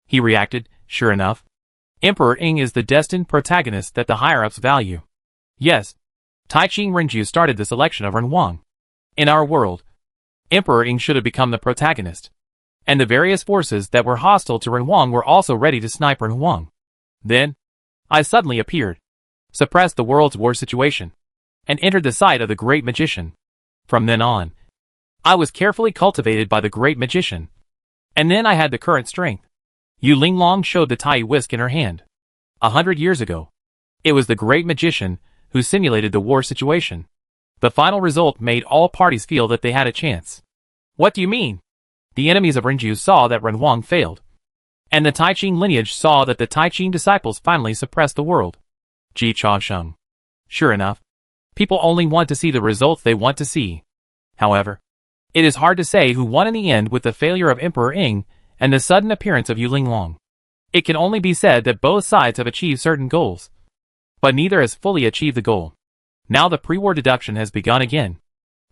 he reacted, sure enough. Emperor Ing is the destined protagonist that the higher-ups value. Yes, Taiqing Renju started the selection of Renwang. In our world, Emperor Ing should have become the protagonist. And the various forces that were hostile to Renwang were also ready to snipe Renwang. Then, I suddenly appeared, suppressed the world's war situation, and entered the sight of the great magician. From then on, I was carefully cultivated by the great magician. And then I had the current strength. Yu Linglong showed the Tai whisk in her hand. 100 years ago, it was the great magician who simulated the war situation. The final result made all parties feel that they had a chance. What do you mean? The enemies of Renju saw that Renwang failed. And the Taiqing lineage saw that the Taiqing disciples finally suppressed the world. Ji Changsheng. Sure enough, people only want to see the results they want to see. However, it is hard to say who won in the end with the failure of Emperor Ing and the sudden appearance of Yu Linglong. It can only be said that both sides have achieved certain goals, but neither has fully achieved the goal. Now the pre-war deduction has begun again.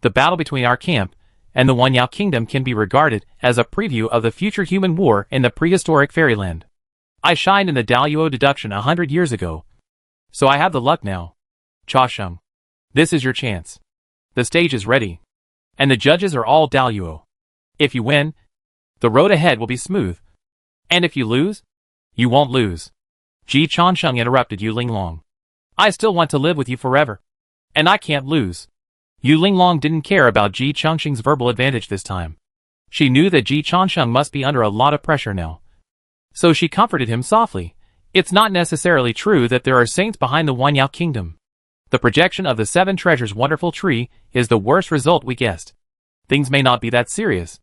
The battle between our camp and the Wanyao Kingdom can be regarded as a preview of the future human war in the prehistoric fairyland. I shined in the Daluo deduction 100 years ago, so I have the luck now. Cha Sheng, this is your chance. The stage is ready, and the judges are all Daluo. If you win, the road ahead will be smooth. And if you lose, you won't lose. Ji Changsheng interrupted Yu Linglong. I still want to live with you forever. And I can't lose. Yu Linglong didn't care about Ji Changsheng's verbal advantage this time. She knew that Ji Changsheng must be under a lot of pressure now. So she comforted him softly. It's not necessarily true that there are saints behind the Wanyao Kingdom. The projection of the Seven Treasures wonderful tree is the worst result we guessed. Things may not be that serious.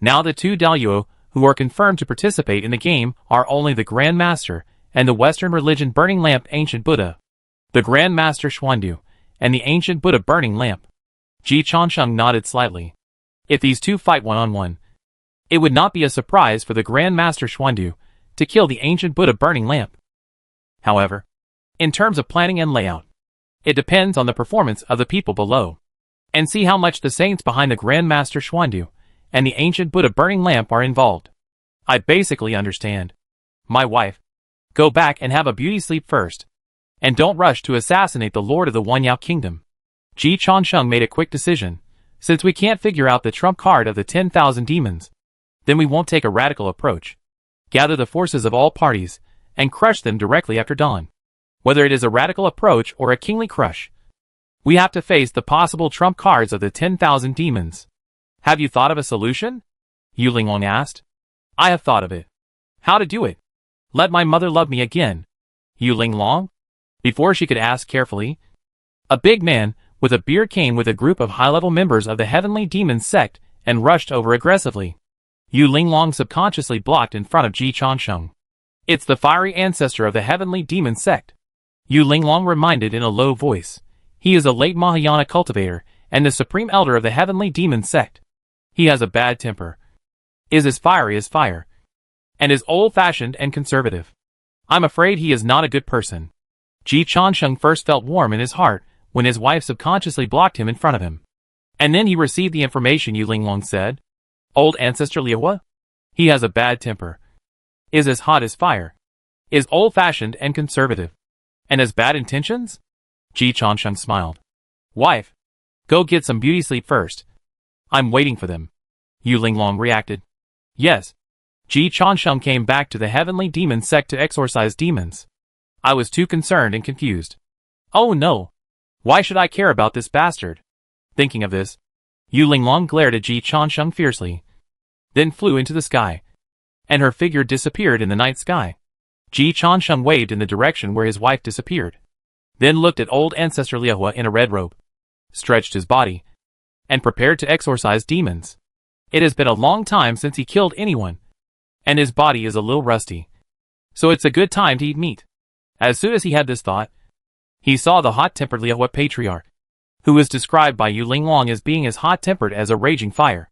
Now the two Daluo who are confirmed to participate in the game are only the Grand Master and the Western religion Burning Lamp Ancient Buddha. The Grand Master Xuandu and the Ancient Buddha Burning Lamp. Ji Changsheng nodded slightly. If these two fight one-on-one, it would not be a surprise for the Grand Master Xuandu to kill the Ancient Buddha Burning Lamp. However, in terms of planning and layout, it depends on the performance of the people below. And see how much the saints behind the Grand Master Xuandu and the Ancient Buddha Burning Lamp are involved. I basically understand. My wife, go back and have a beauty sleep first. And don't rush to assassinate the Lord of the Wanyao Kingdom. Ji Changsheng made a quick decision. Since we can't figure out the trump card of the 10,000 demons, then we won't take a radical approach. Gather the forces of all parties and crush them directly after dawn. Whether it is a radical approach or a kingly crush, we have to face the possible trump cards of the 10,000 demons. Have you thought of a solution? Yu Linglong asked. I have thought of it. How to do it? Let my mother love me again. Yu Linglong? Before she could ask carefully, a big man with a beard came with a group of high-level members of the Heavenly Demon sect and rushed over aggressively. Yu Linglong subconsciously blocked in front of Ji Changsheng. It's the fiery ancestor of the Heavenly Demon sect. Yu Linglong reminded in a low voice. He is a late Mahayana cultivator and the supreme elder of the Heavenly Demon sect. He has a bad temper, is as fiery as fire, and is old-fashioned and conservative. I'm afraid he is not a good person. Ji Changsheng first felt warm in his heart when his wife subconsciously blocked him in front of him. And then he received the information Yu Linglong said. Old ancestor Liehua? He has a bad temper, is as hot as fire, is old-fashioned and conservative, and has bad intentions? Ji Changsheng smiled. Wife, go get some beauty sleep first. I'm waiting for them. Yu Linglong reacted. Yes. Ji Changsheng came back to the Heavenly Demon sect to exorcise demons. I was too concerned and confused. Oh no. Why should I care about this bastard? Thinking of this, Yu Linglong glared at Ji Changsheng fiercely, then flew into the sky, and her figure disappeared in the night sky. Ji Changsheng waved in the direction where his wife disappeared, then looked at old ancestor Liehua in a red robe, stretched his body, and prepared to exorcise demons. It has been a long time since he killed anyone, and his body is a little rusty. So it's a good time to eat meat. As soon as he had this thought, he saw the hot-tempered Liaohua patriarch, who is described by Yu Linglong as being as hot-tempered as a raging fire,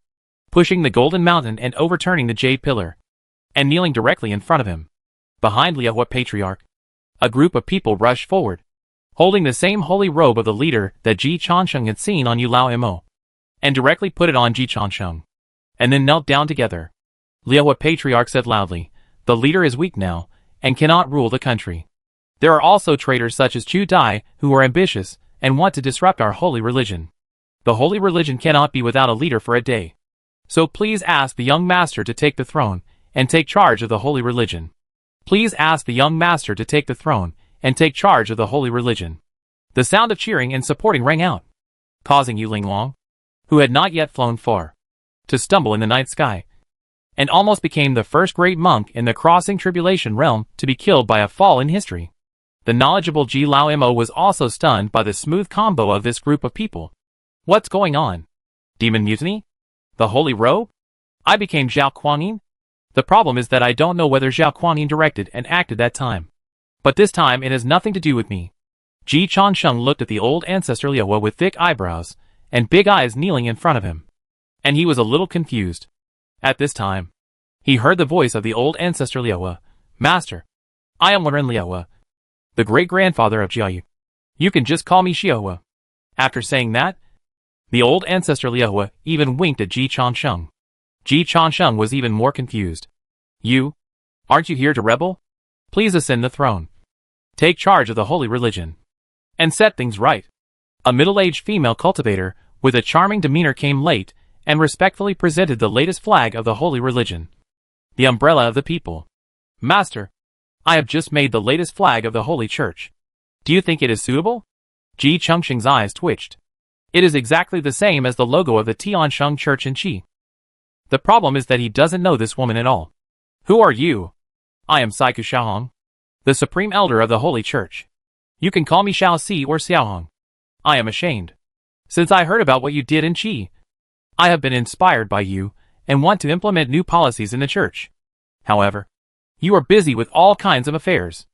pushing the golden mountain and overturning the jade pillar, and kneeling directly in front of him. Behind Liaohua patriarch, a group of people rushed forward, holding the same holy robe of the leader that Ji Chansheng had seen on Yu Lao Mo, and directly put it on Ji Chansheng, and then knelt down together. Liaohua patriarch said loudly, "The leader is weak now, and cannot rule the country. There are also traitors such as Chu Dai who are ambitious and want to disrupt our holy religion. The holy religion cannot be without a leader for a day. So please ask the young master to take the throne and take charge of the holy religion. Please ask the young master to take the throne and take charge of the holy religion." The sound of cheering and supporting rang out, causing Yu Linglong, who had not yet flown far, to stumble in the night sky, and almost became the first great monk in the crossing tribulation realm to be killed by a fall in history. The knowledgeable Ji Lao Mo was also stunned by the smooth combo of this group of people. What's going on? Demon mutiny? The holy robe? I became Zhao Kuangyin? The problem is that I don't know whether Zhao Kuangyin directed and acted that time. But this time it has nothing to do with me. Ji Chansheng looked at the old ancestor Liaohua with thick eyebrows and big eyes kneeling in front of him, and he was a little confused. At this time, he heard the voice of the old ancestor Liaohua. "Master, I am Ren Liaohua, the great-grandfather of Jiayu. You can just call me Xiaohua." After saying that, the old ancestor Liaohua even winked at Ji Chansheng. Ji Chansheng was even more confused. "You? Aren't you here to rebel? Please ascend the throne. Take charge of the holy religion, and set things right." A middle-aged female cultivator with a charming demeanor came late and respectfully presented the latest flag of the holy religion, the umbrella of the people. "Master, I have just made the latest flag of the holy church. Do you think it is suitable?" Ji Chengsheng's eyes twitched. It is exactly the same as the logo of the Tiansheng church in Qi. The problem is that he doesn't know this woman at all. "Who are you?" "I am Saiku Xiaohong, the supreme elder of the holy church. You can call me Xiao Si or Xiaohong. I am ashamed. Since I heard about what you did in Qi, I have been inspired by you and want to implement new policies in the church. However, you are busy with all kinds of affairs.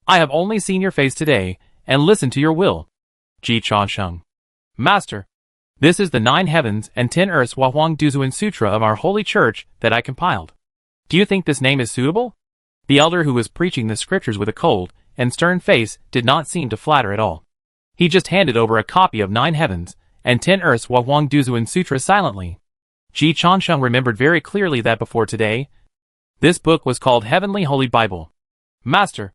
I have only seen your face today and listened to your will." Ji Chansheng: "Master, this is the 9 heavens and 10 earths Huahuang Duzuan Sutra of our holy church that I compiled. Do you think this name is suitable?" The elder who was preaching the scriptures with a cold and stern face did not seem to flatter at all. He just handed over a copy of 9 heavens and 10 earths Huahuang Duzuan Sutra silently. Ji Chansheng remembered very clearly that before today, this book was called Heavenly Holy Bible. "Master,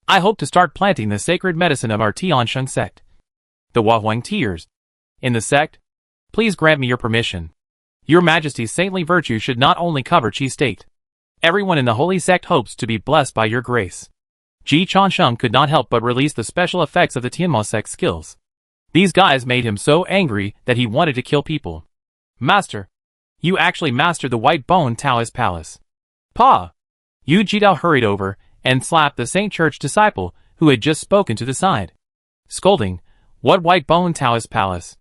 I hope to start planting the sacred medicine of our Tiansheng sect, the Huahuang Tears. In the sect, please grant me your permission. Your Majesty's saintly virtue should not only cover Qi State. Everyone in the holy sect hopes to be blessed by your grace." Ji Chansheng could not help but release the special effects of the Tianmo sect skills. These guys made him so angry that he wanted to kill people. "Master, you actually mastered the White Bone Taoist Palace." "Pa!" Yu Jidao hurried over and slapped the Saint Church disciple who had just spoken to the side, scolding, "What White Bone Taoist Palace?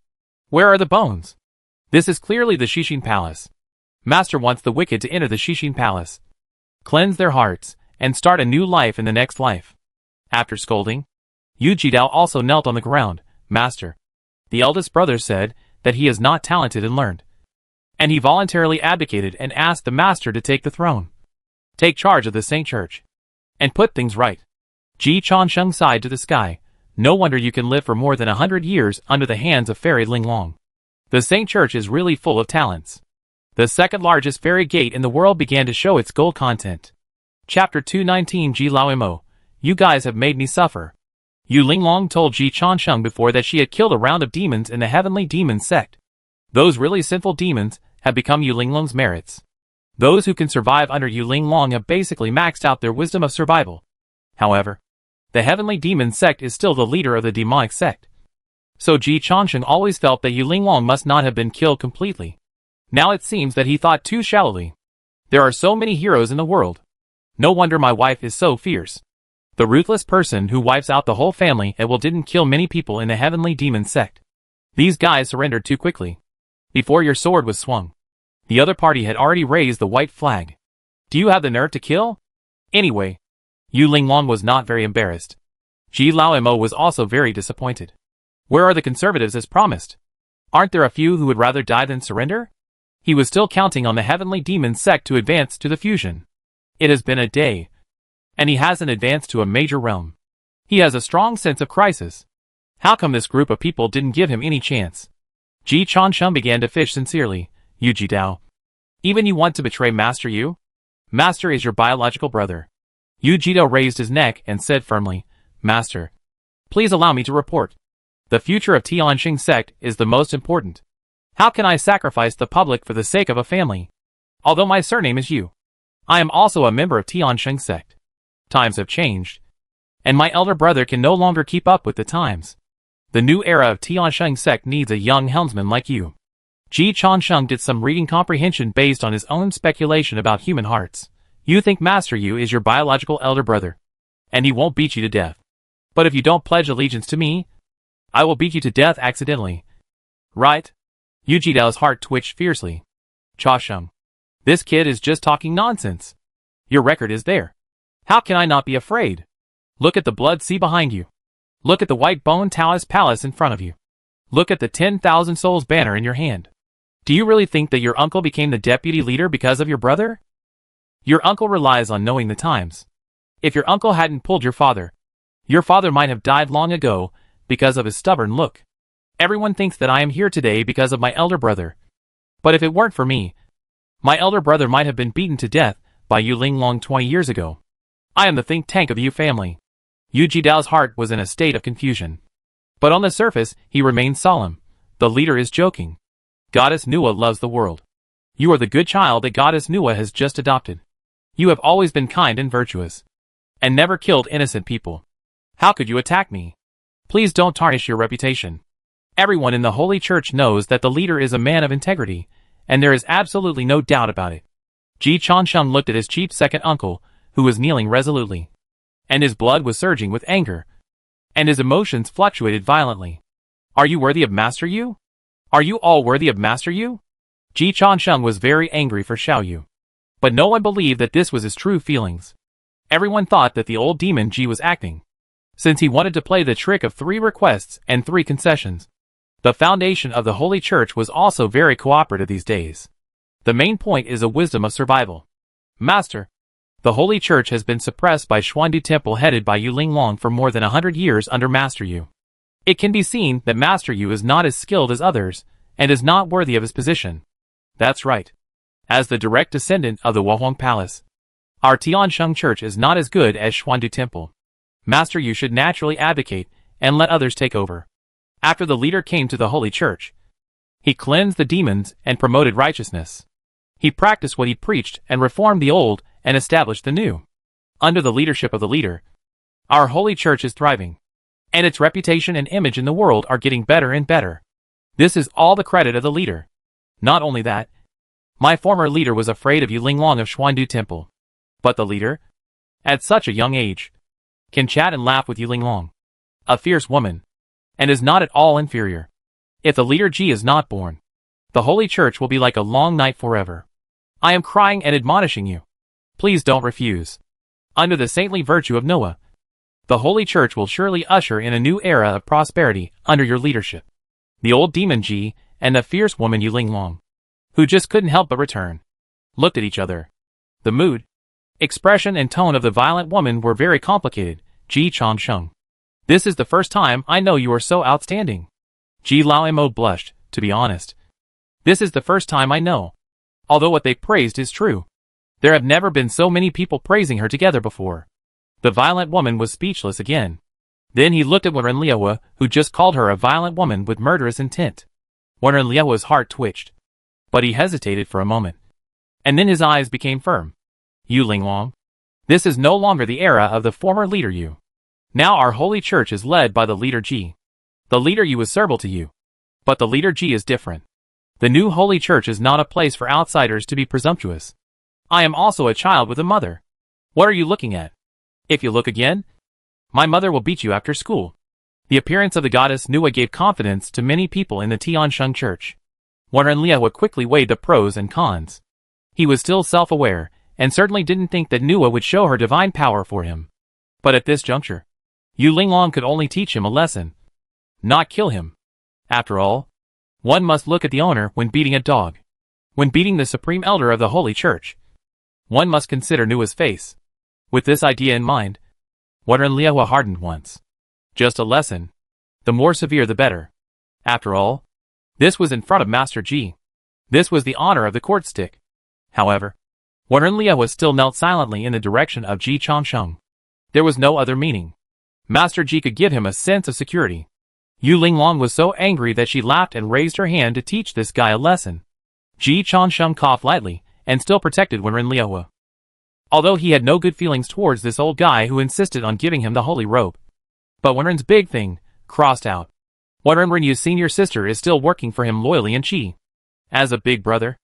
Where are the bones? This is clearly the Xixin Palace. Master wants the wicked to enter the Xixin Palace, cleanse their hearts, and start a new life in the next life." After scolding, Yu Jidao also knelt on the ground. "Master, the eldest brother said that he is not talented and learned, and he voluntarily abdicated and asked the master to take the throne, take charge of the Saint Church, and put things right." Ji Chansheng sighed to the sky. "No wonder you can live for more than 100 years under the hands of Fairy Linglong. The Saint Church is really full of talents." The second largest fairy gate in the world began to show its gold content. Chapter 219 Ji Lao Mo: "You guys have made me suffer." Yu Linglong told Ji Chansheng before that she had killed a round of demons in the heavenly demon sect. Those really sinful demons have become Yu Linglong's merits. Those who can survive under Yu Linglong have basically maxed out their wisdom of survival. However, the heavenly demon sect is still the leader of the demonic sect. So Ji Chansheng always felt that Yu Linglong must not have been killed completely. Now it seems that he thought too shallowly. There are so many heroes in the world. No wonder my wife is so fierce. The ruthless person who wipes out the whole family and didn't kill many people in the heavenly demon sect. These guys surrendered too quickly. Before your sword was swung, the other party had already raised the white flag. Do you have the nerve to kill? Anyway, Yu Linglong was not very embarrassed. Ji Lao Mo was also very disappointed. Where are the conservatives as promised? Aren't there a few who would rather die than surrender? He was still counting on the heavenly demon sect to advance to the fusion. It has been a day, and he hasn't advanced to a major realm. He has a strong sense of crisis. How come this group of people didn't give him any chance? Ji Changsheng began to fish sincerely. Yu Jidao. Even you want to betray Master Yu? Master is your biological brother. Yu Jidao raised his neck and said firmly, Master, please allow me to report. The future of Tianxing sect is the most important. How can I sacrifice the public for the sake of a family? Although my surname is Yu, I am also a member of Tianxing sect. Times have changed, and my elder brother can no longer keep up with the times. The new era of Tianxing sect needs a young helmsman like you. Ji Changsheng did some reading comprehension based on his own speculation about human hearts. You think Master Yu is your biological elder brother, and he won't beat you to death. But if you don't pledge allegiance to me, I will beat you to death accidentally. Right? Yu Jidao's heart twitched fiercely. Cha Sheng. This kid is just talking nonsense. Your record is there. How can I not be afraid? Look at the blood sea behind you. Look at the white bone Taoist palace in front of you. Look at the 10,000 souls banner in your hand. Do you really think that your uncle became the deputy leader because of your brother? Your uncle relies on knowing the times. If your uncle hadn't pulled your father might have died long ago because of his stubborn look. Everyone thinks that I am here today because of my elder brother. But if it weren't for me, my elder brother might have been beaten to death by Yu Linglong 20 years ago. I am the think tank of the Yu family. Yu Jidao's heart was in a state of confusion. But on the surface, he remained solemn. The leader is joking. Goddess Nua loves the world. You are the good child that Goddess Nua has just adopted. You have always been kind and virtuous, and never killed innocent people. How could you attack me? Please don't tarnish your reputation. Everyone in the Holy Church knows that the leader is a man of integrity, and there is absolutely no doubt about it. Ji Changsheng looked at his cheap second uncle, who was kneeling resolutely, and his blood was surging with anger, and his emotions fluctuated violently. Are you worthy of Master Yu? Are you all worthy of Master Yu? Ji Changsheng was very angry for Xiao Yu, but no one believed that this was his true feelings. Everyone thought that the old demon Ji was acting, since he wanted to play the trick of 3 requests and 3 concessions. The foundation of the Holy Church was also very cooperative these days. The main point is a wisdom of survival. Master, the Holy Church has been suppressed by Xuandu Temple headed by Yu Linglong for more than 100 years under Master Yu. It can be seen that Master Yu is not as skilled as others, and is not worthy of his position. That's right. As the direct descendant of the Wuhuang Palace, our Tianxing Church is not as good as Xuandu Temple. Master Yu should naturally advocate and let others take over. After the leader came to the Holy Church, he cleansed the demons and promoted righteousness. He practiced what he preached and reformed the old and established the new. Under the leadership of the leader, our Holy Church is thriving, and its reputation and image in the world are getting better and better. This is all the credit of the leader. Not only that, my former leader was afraid of Yu Linglong of Xuandu Temple. But the leader, at such a young age, can chat and laugh with Yu Linglong, a fierce woman, and is not at all inferior. If the leader Ji is not born, the Holy Church will be like a long night forever. I am crying and admonishing you. Please don't refuse. Under the saintly virtue of Noah, the Holy Church will surely usher in a new era of prosperity under your leadership. The old demon Ji and the fierce woman Yu Linglong, who just couldn't help but return, looked at each other. The mood, expression and tone of the violent woman were very complicated. Ji Changsheng. This is the first time I know you are so outstanding. Ji Lao Mo blushed, to be honest. This is the first time I know. Although what they praised is true. There have never been so many people praising her together before. The violent woman was speechless again. Then he looked at Wen Liaohua, who just called her a violent woman with murderous intent. Wen Liaohua's heart twitched, but he hesitated for a moment. And then his eyes became firm. Yu Linglong, this is no longer the era of the former leader Yu. Now our Holy Church is led by the leader Ji. The leader Yu is servile to you, but the leader Ji is different. The new Holy Church is not a place for outsiders to be presumptuous. I am also a child with a mother. What are you looking at? If you look again, my mother will beat you after school. The appearance of the goddess Nua gave confidence to many people in the Tianxing Church. Wen Liaohua quickly weighed the pros and cons. He was still self-aware, and certainly didn't think that Nua would show her divine power for him. But at this juncture, Yu Linglong could only teach him a lesson, not kill him. After all, one must look at the owner when beating a dog. When beating the supreme elder of the Holy Church, one must consider Nua's face. With this idea in mind, Wenren Liehua hardened once. Just a lesson. The more severe the better. After all, this was in front of Master Ji. This was the honor of the court stick. However, Wenren Liehua still knelt silently in the direction of Ji Changsheng. There was no other meaning. Master Ji could give him a sense of security. Yu Linglong was so angry that she laughed and raised her hand to teach this guy a lesson. Ji Changsheng coughed lightly, and still protected Wenren Liehua. Although he had no good feelings towards this old guy who insisted on giving him the holy robe. But Wenren's big thing crossed out. Wenren Renyu's senior sister is still working for him loyally in Qi. As a big brother,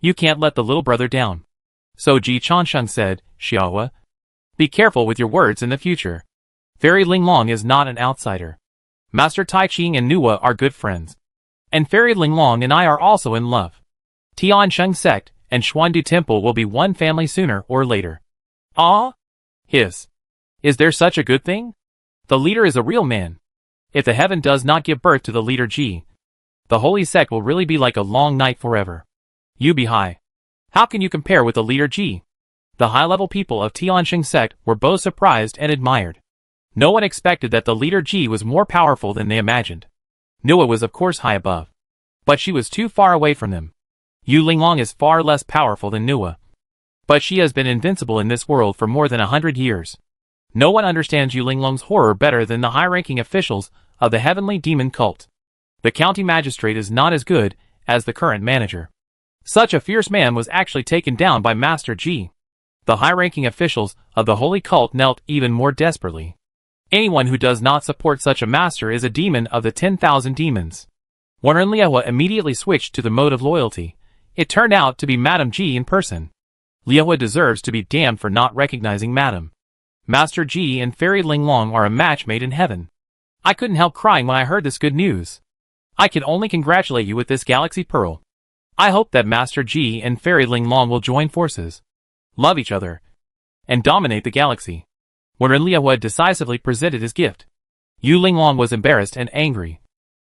you can't let the little brother down. So Ji Changsheng said, Xiaohua, be careful with your words in the future. Fairy Linglong is not an outsider. Master Tai Ching and Nua are good friends. And Fairy Linglong and I are also in love. Tiansheng sect and Xuandu Temple will be one family sooner or later. Ah? Hiss. Is there such a good thing? The leader is a real man. If the heaven does not give birth to the leader Ji, the holy sect will really be like a long night forever. You be high. How can you compare with the leader Ji? The high-level people of Tiansheng sect were both surprised and admired. No one expected that the leader Ji was more powerful than they imagined. Nua was of course high above. But she was too far away from them. Yu Linglong is far less powerful than Nua. But she has been invincible in this world for more than 100 years. No one understands Yu Linglong's horror better than the high-ranking officials of the heavenly demon cult. The county magistrate is not as good as the current manager. Such a fierce man was actually taken down by Master Ji. The high-ranking officials of the holy cult knelt even more desperately. Anyone who does not support such a master is a demon of the 10,000 demons. Wenren Liehua immediately switched to the mode of loyalty. It turned out to be Madame Ji in person. Liehua deserves to be damned for not recognizing Madame. Master Ji and Fairy Linglong are a match made in heaven. I couldn't help crying when I heard this good news. I can only congratulate you with this Galaxy Pearl. I hope that Master Ji and Fairy Linglong will join forces, love each other, and dominate the galaxy. Wenren Liehua decisively presented his gift. Yu Linglong was embarrassed and angry.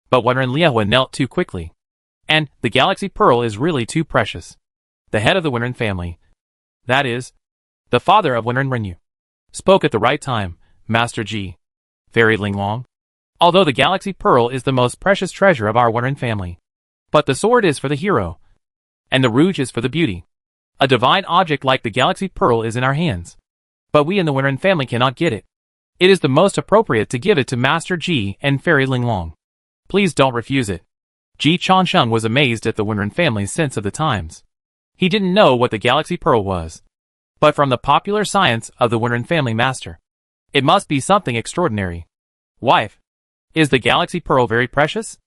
But Wenren Liehua knelt too quickly. And the Galaxy Pearl is really too precious. The head of the Wenren family, that is, the father of Wenren Renyu, spoke at the right time. Master Ji, Fairy Linglong. Although the Galaxy Pearl is the most precious treasure of our Wenren family. But the sword is for the hero. And the rouge is for the beauty. A divine object like the Galaxy Pearl is in our hands. But we in the Wenren family cannot get it. It is the most appropriate to give it to Master Ji and Fairy Linglong. Please don't refuse it. Ji Changsheng was amazed at the Wenren family's sense of the times. He didn't know what the Galaxy Pearl was. But from the popular science of the Wenren family master, it must be something extraordinary. Wife, is the Galaxy Pearl very precious?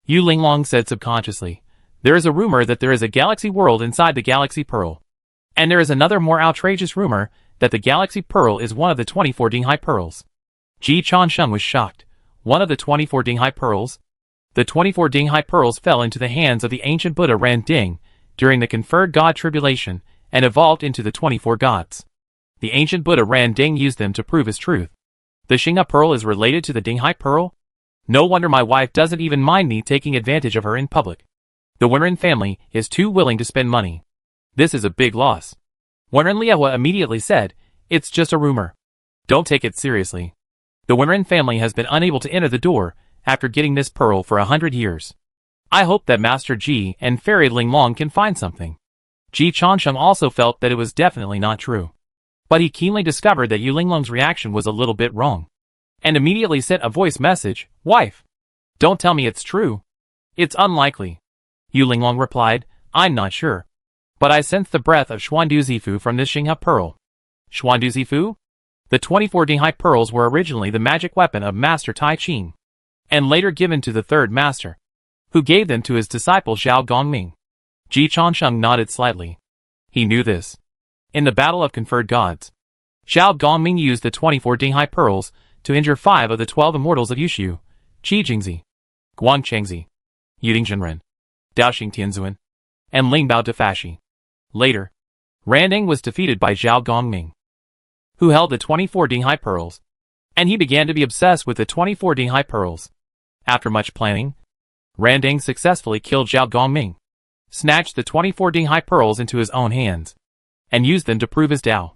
Yu Linglong said subconsciously. There is a rumor that there is a galaxy world inside the Galaxy Pearl. And there is another more outrageous rumor that the Galaxy Pearl is one of the 24 Dinghai Pearls. Ji Changsheng was shocked. One of the 24 Dinghai Pearls? The 24 Dinghai Pearls fell into the hands of the ancient Buddha Ran Ding during the conferred God Tribulation and evolved into the 24 gods. The ancient Buddha Ran Ding used them to prove his truth. The Xingha Pearl is related to the Dinghai Pearl? No wonder my wife doesn't even mind me taking advantage of her in public. The Wenren family is too willing to spend money. This is a big loss. Wenren Liehua immediately said, it's just a rumor. Don't take it seriously. The Wenren family has been unable to enter the door after getting this pearl for 100 years. I hope that Master Ji and Fairy Linglong can find something. Ji Changsheng also felt that it was definitely not true. But he keenly discovered that Yu Linglong's reaction was a little bit wrong. And immediately sent a voice message, Wife, don't tell me it's true. It's unlikely. Yu Linglong replied, I'm not sure. But I sense the breath of Xuandu Zifu from this Xingha Pearl. Xuandu Zifu? The 24 Dinghai Pearls were originally the magic weapon of Master Tai Ching, and later given to the third master, who gave them to his disciple Zhao Gongming. Ji Changsheng nodded slightly. He knew this. In the Battle of Conferred Gods, Zhao Gongming used the 24 Dinghai Pearls to injure 5 of the 12 immortals of Yushu, Qi Jingzi, Guang Chengzi, Yuding Zhenren, Daoxing Tianzuan, and Lingbao Defashi. Later, Randing was defeated by Zhao Gongming, who held the 24 Dinghai pearls, and he began to be obsessed with the 24 Dinghai pearls. After much planning, Randing successfully killed Zhao Gongming, snatched the 24 Dinghai pearls into his own hands, and used them to prove his Tao.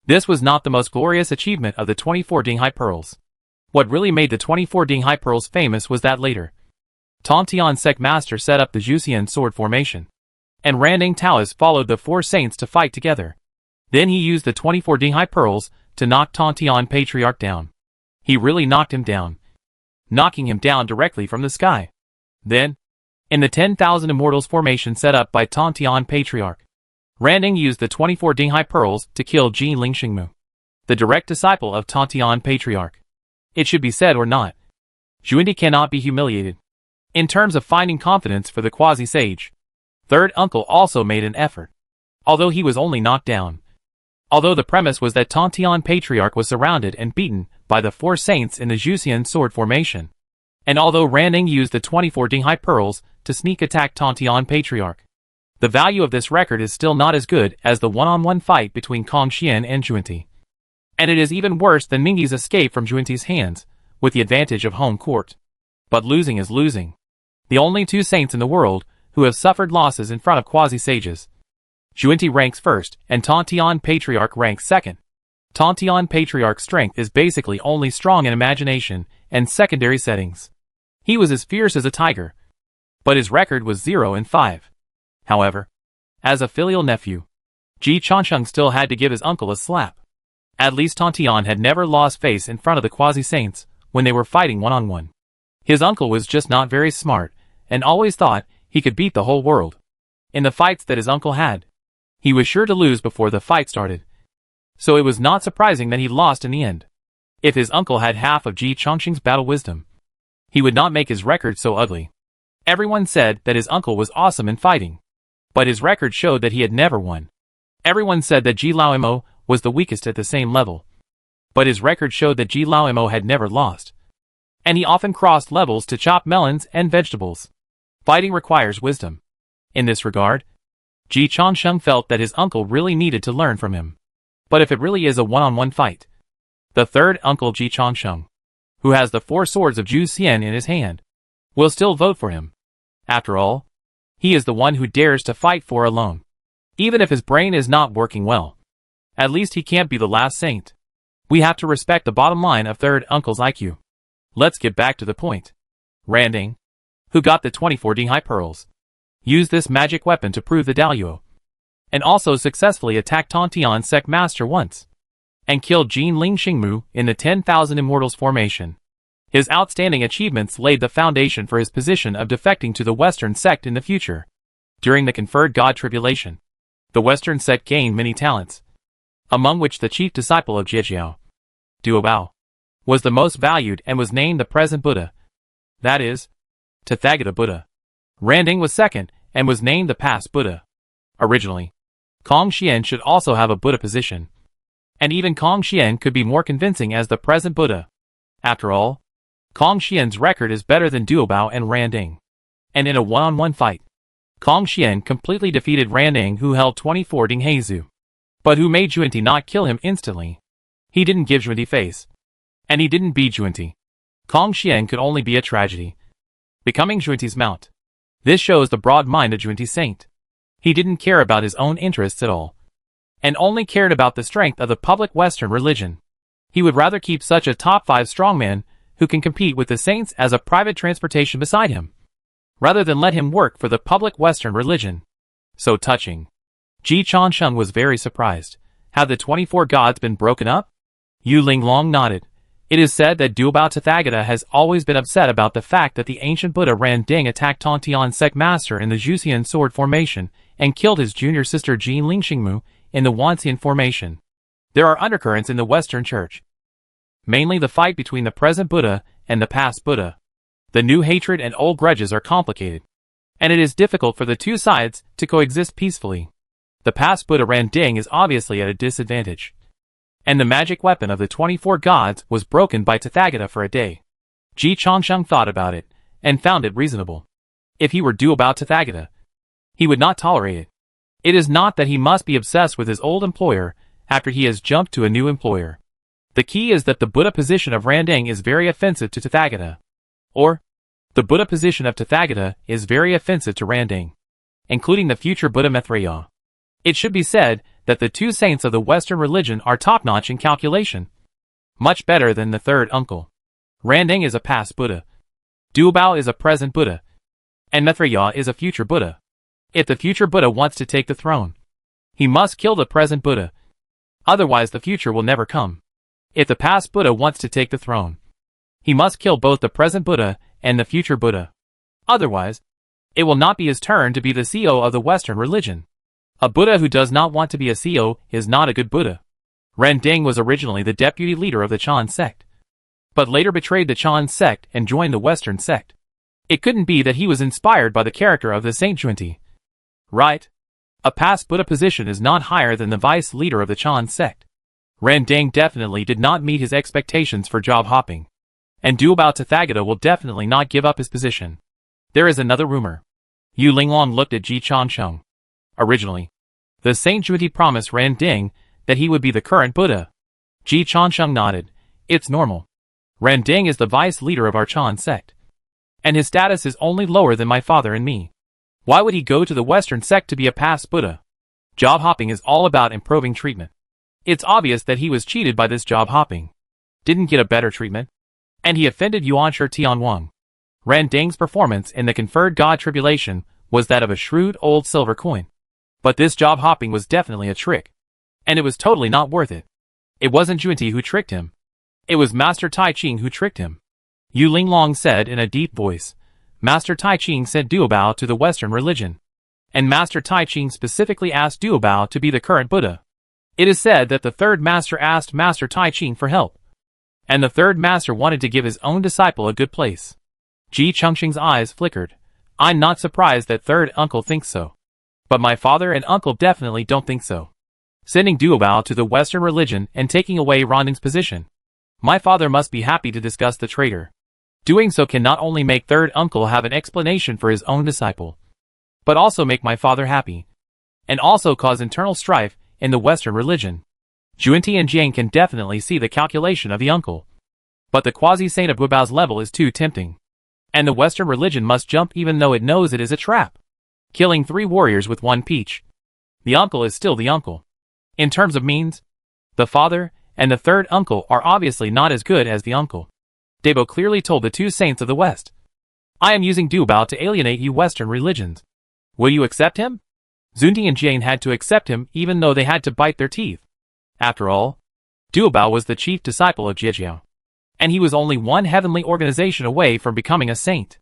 This was not the most glorious achievement of the 24 Dinghai pearls. What really made the 24 Dinghai pearls famous was that later, Tontian sect master set up the Juxian sword formation, and Randing Taoists followed the four saints to fight together. Then he used the 24 Dinghai pearls to knock Tontian Patriarch down. He really knocked him down, knocking him down directly from the sky. Then, in the 10,000 Immortals formation set up by Tontian Patriarch, Randing used the 24 Dinghai pearls to kill Ji Lingxingmu, the direct disciple of Tontian Patriarch. It should be said or not, Zhundi cannot be humiliated. In terms of finding confidence for the quasi-sage, third uncle also made an effort, although he was only knocked down. Although the premise was that Tontian Patriarch was surrounded and beaten by the four saints in the Juxian sword formation, and although Randing used the 24 Dinghai pearls to sneak attack Tontian Patriarch, the value of this record is still not as good as the one-on-one fight between Kong Xian and Zhundi. And it is even worse than Mingyi's escape from Zhundi's hands, with the advantage of home court. But losing is losing. The only two saints in the world who have suffered losses in front of quasi-sages. Zhundi ranks first, and Tontian Patriarch ranks second. Tontian Patriarch's strength is basically only strong in imagination and secondary settings. He was as fierce as a tiger, but his record was 0-5. However, as a filial nephew, Ji Changsheng still had to give his uncle a slap. At least Tontian had never lost face in front of the quasi-saints when they were fighting one-on-one. His uncle was just not very smart, and always thought he could beat the whole world. In the fights that his uncle had, he was sure to lose before the fight started. So it was not surprising that he lost in the end. If his uncle had half of Ji Changsheng's battle wisdom, he would not make his record so ugly. Everyone said that his uncle was awesome in fighting, but his record showed that he had never won. Everyone said that Ji Laoimo was the weakest at the same level, but his record showed that Ji Laoimo had never lost. And he often crossed levels to chop melons and vegetables. Fighting requires wisdom. In this regard, Ji Changsheng felt that his uncle really needed to learn from him. But if it really is a one-on-one fight, the third uncle Ji Changsheng, who has the four swords of Zhu Xian in his hand, will still vote for him. After all, he is the one who dares to fight for alone. Even if his brain is not working well, at least he can't be the last saint. We have to respect the bottom line of third uncle's IQ. Let's get back to the point. Randing, who got the 24 Dinghai pearls, used this magic weapon to prove the Daluo, and also successfully attacked Tontian sect master once, and killed Ji Lingxingmu in the 10,000 Immortals formation. His outstanding achievements laid the foundation for his position of defecting to the Western sect in the future. During the conferred God tribulation, the Western sect gained many talents, among which the chief disciple of Jiejiao, Duobao, was the most valued and was named the present Buddha. That is, Tathagata Buddha. Randing was second and was named the past Buddha. Originally, Kong Xian should also have a Buddha position, and even Kong Xian could be more convincing as the present Buddha. After all, Kong Xian's record is better than Duobao and Randing. And in a one-on-one fight, Kong Xian completely defeated Randing, who held 24 Dinghaizu, but who made Zhundi not kill him instantly. He didn't give Zhundi face, and he didn't beat Zhundi. Kong Xian could only be a tragedy, becoming Zhundi's mount. This shows the broad mind of Zhundi Saint. He didn't care about his own interests at all, and only cared about the strength of the public Western religion. He would rather keep such a top 5 strongman who can compete with the saints as a private transportation beside him, rather than let him work for the public Western religion. So touching. Ji Changsheng was very surprised. Have the 24 gods been broken up? Yu Linglong nodded. It is said that Duobao Tathagata has always been upset about the fact that the ancient Buddha Randing attacked Tontian sect master in the Juxian sword formation and killed his junior sister Ji Lingxingmu in the Wanxian formation. There are undercurrents in the Western Church, mainly the fight between the present Buddha and the past Buddha. The new hatred and old grudges are complicated, and it is difficult for the two sides to coexist peacefully. The past Buddha Randing is obviously at a disadvantage, and the magic weapon of the 24 gods was broken by Tathagata for a day. Ji Changsheng thought about it, and found it reasonable. If he were Duobao Tathagata, he would not tolerate it. It is not that he must be obsessed with his old employer after he has jumped to a new employer. The key is that the Buddha position of Randang is very offensive to Tathagata. Or, the Buddha position of Tathagata is very offensive to Randang, including the future Buddha Maitreya. It should be said that the two saints of the Western religion are top-notch in calculation. Much better than the third uncle. Randang is a past Buddha. Duobao is a present Buddha. And Maitreya is a future Buddha. If the future Buddha wants to take the throne, he must kill the present Buddha. Otherwise the future will never come. If the past Buddha wants to take the throne, he must kill both the present Buddha and the future Buddha. Otherwise, it will not be his turn to be the CEO of the Western religion. A Buddha who does not want to be a CEO is not a good Buddha. Randang was originally the deputy leader of the Chan sect, but later betrayed the Chan sect and joined the Western sect. It couldn't be that he was inspired by the character of the Saint Junti. Right? A past Buddha position is not higher than the vice leader of the Chan sect. Randang definitely did not meet his expectations for job hopping. And Duobao Tathagata will definitely not give up his position. There is another rumor. Yu Linglong looked at Ji Chansheng. Originally, the Saint Junti promised Randang that he would be the current Buddha. Ji Chansheng nodded. It's normal. Randang is the vice leader of our Chan sect. And his status is only lower than my father and me. Why would he go to the Western sect to be a past Buddha? Job hopping is all about improving treatment. It's obvious that he was cheated by this job hopping. Didn't get a better treatment. And he offended Yuanshi Tianwang. Randang's performance in the conferred God tribulation was that of a shrewd old silver coin. But this job hopping was definitely a trick. And it was totally not worth it. It wasn't Junti who tricked him. It was Master Tai Ching who tricked him. Yu Linglong said in a deep voice. Master Tai Ching sent Duobao to the Western religion. And Master Tai Ching specifically asked Duobao to be the current Buddha. It is said that the third master asked Master Tai Ching for help. And the third master wanted to give his own disciple a good place. Ji Chengsheng's eyes flickered. I'm not surprised that third uncle thinks so. But my father and uncle definitely don't think so. Sending Duobao to the Western religion and taking away Randang's position. My father must be happy to discuss the traitor. Doing so can not only make third uncle have an explanation for his own disciple, but also make my father happy. And also cause internal strife in the Western religion. Junti and Jiang can definitely see the calculation of the uncle. But the quasi-saint of Duobao's level is too tempting. And the Western religion must jump even though it knows it is a trap. Killing 3 warriors with 1 peach. The uncle is still the uncle. In terms of means, the father and the third uncle are obviously not as good as the uncle. Debo clearly told the 2 saints of the West. I am using Duobao to alienate you Western religions. Will you accept him? Zunti and Jiang had to accept him even though they had to bite their teeth. After all, Duobao was the chief disciple of Jiejiao. And he was only one heavenly organization away from becoming a saint.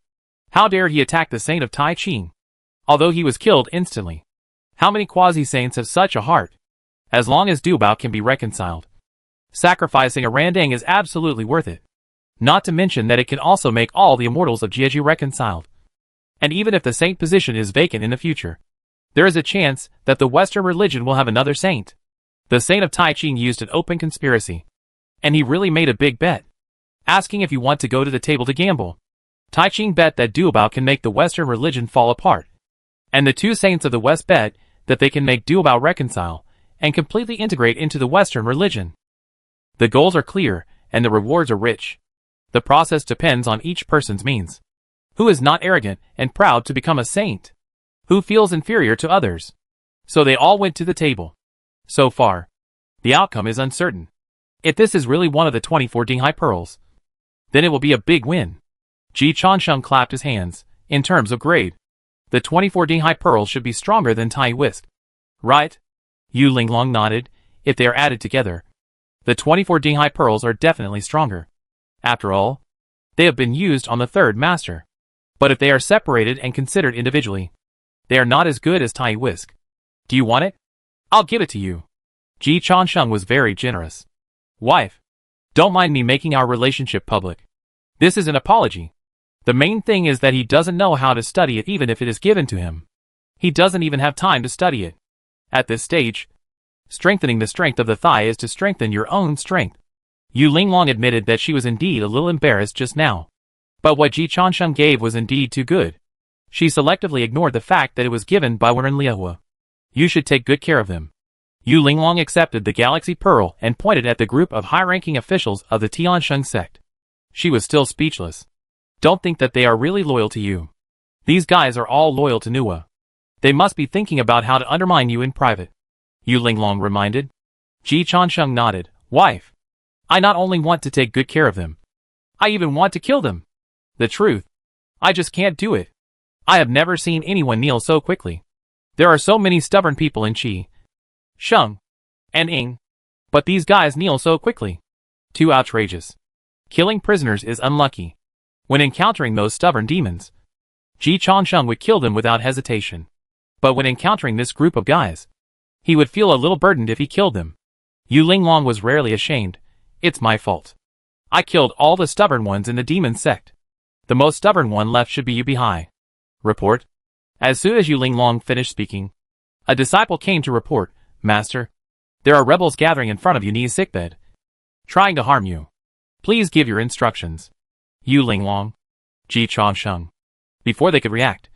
How dare he attack the saint of Tai Ching? Although he was killed instantly. How many quasi-saints have such a heart? As long as Duobao can be reconciled. Sacrificing a Randang is absolutely worth it. Not to mention that it can also make all the immortals of Jieji reconciled. And even if the saint position is vacant in the future, there is a chance that the Western religion will have another saint. The saint of Tai Ching used an open conspiracy. And he really made a big bet. Asking if you want to go to the table to gamble. Tai Ching bet that Duobao can make the Western religion fall apart. And the 2 saints of the West bet that they can make Duobao reconcile and completely integrate into the Western religion. The goals are clear and the rewards are rich. The process depends on each person's means. Who is not arrogant and proud to become a saint? Who feels inferior to others? So they all went to the table. So far, the outcome is uncertain. If this is really one of the 24 Dinghai pearls, then it will be a big win. Ji Chansheng clapped his hands. In terms of grade, the 24 Dinghai pearls should be stronger than Tai Whisk. Right? Yu Linglong nodded. If they are added together, the 24 Dinghai pearls are definitely stronger. After all, they have been used on the third master. But if they are separated and considered individually, they are not as good as Tai Whisk. Do you want it? I'll give it to you. Ji Chansheng was very generous. Wife, don't mind me making our relationship public. This is an apology. The main thing is that he doesn't know how to study it even if it is given to him. He doesn't even have time to study it. At this stage, strengthening the strength of the thigh is to strengthen your own strength. Yu Linglong admitted that she was indeed a little embarrassed just now. But what Ji Chansheng gave was indeed too good. She selectively ignored the fact that it was given by Wen Liehua. You should take good care of them. Yu Linglong accepted the Galaxy Pearl and pointed at the group of high-ranking officials of the Tiansheng sect. She was still speechless. Don't think that they are really loyal to you. These guys are all loyal to Nua. They must be thinking about how to undermine you in private. Yu Linglong reminded. Ji Chansheng nodded. Wife. I not only want to take good care of them. I even want to kill them. The truth. I just can't do it. I have never seen anyone kneel so quickly. There are so many stubborn people in Qi, Sheng, and Ing. But these guys kneel so quickly. Too outrageous. Killing prisoners is unlucky. When encountering those stubborn demons, Ji Chansheng would kill them without hesitation. But when encountering this group of guys, he would feel a little burdened if he killed them. Yu Linglong was rarely ashamed. It's my fault. I killed all the stubborn ones in the demon sect. The most stubborn one left should be Yu Bihai. Report. As soon as Yu Linglong finished speaking, a disciple came to report, Master, there are rebels gathering in front of Yuni's sickbed, trying to harm you. Please give your instructions. Yu Linglong, Ji Chansheng. Before they could react,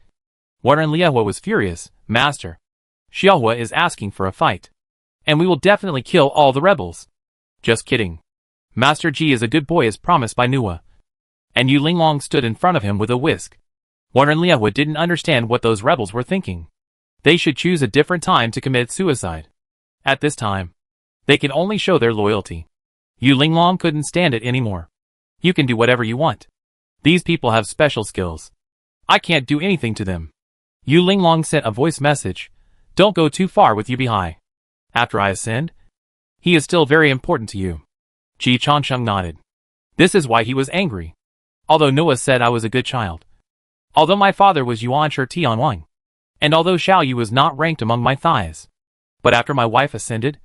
Warren Liehua was furious. Master, Xiaohua is asking for a fight, and we will definitely kill all the rebels. Just kidding. Master Ji is a good boy as promised by Nua. And Yu Linglong stood in front of him with a whisk. Warren Liehua didn't understand what those rebels were thinking. They should choose a different time to commit suicide. At this time, they can only show their loyalty. Yu Linglong couldn't stand it anymore. You can do whatever you want. These people have special skills. I can't do anything to them. Yu Linglong sent a voice message. Don't go too far with Yu Bihai. After I ascend, he is still very important to you. Ji Chansheng nodded. This is why he was angry. Although Noah said I was a good child. Although my father was Yuan Shi Tianwang. And although Xiao Yu was not ranked among my thighs. But after my wife ascended,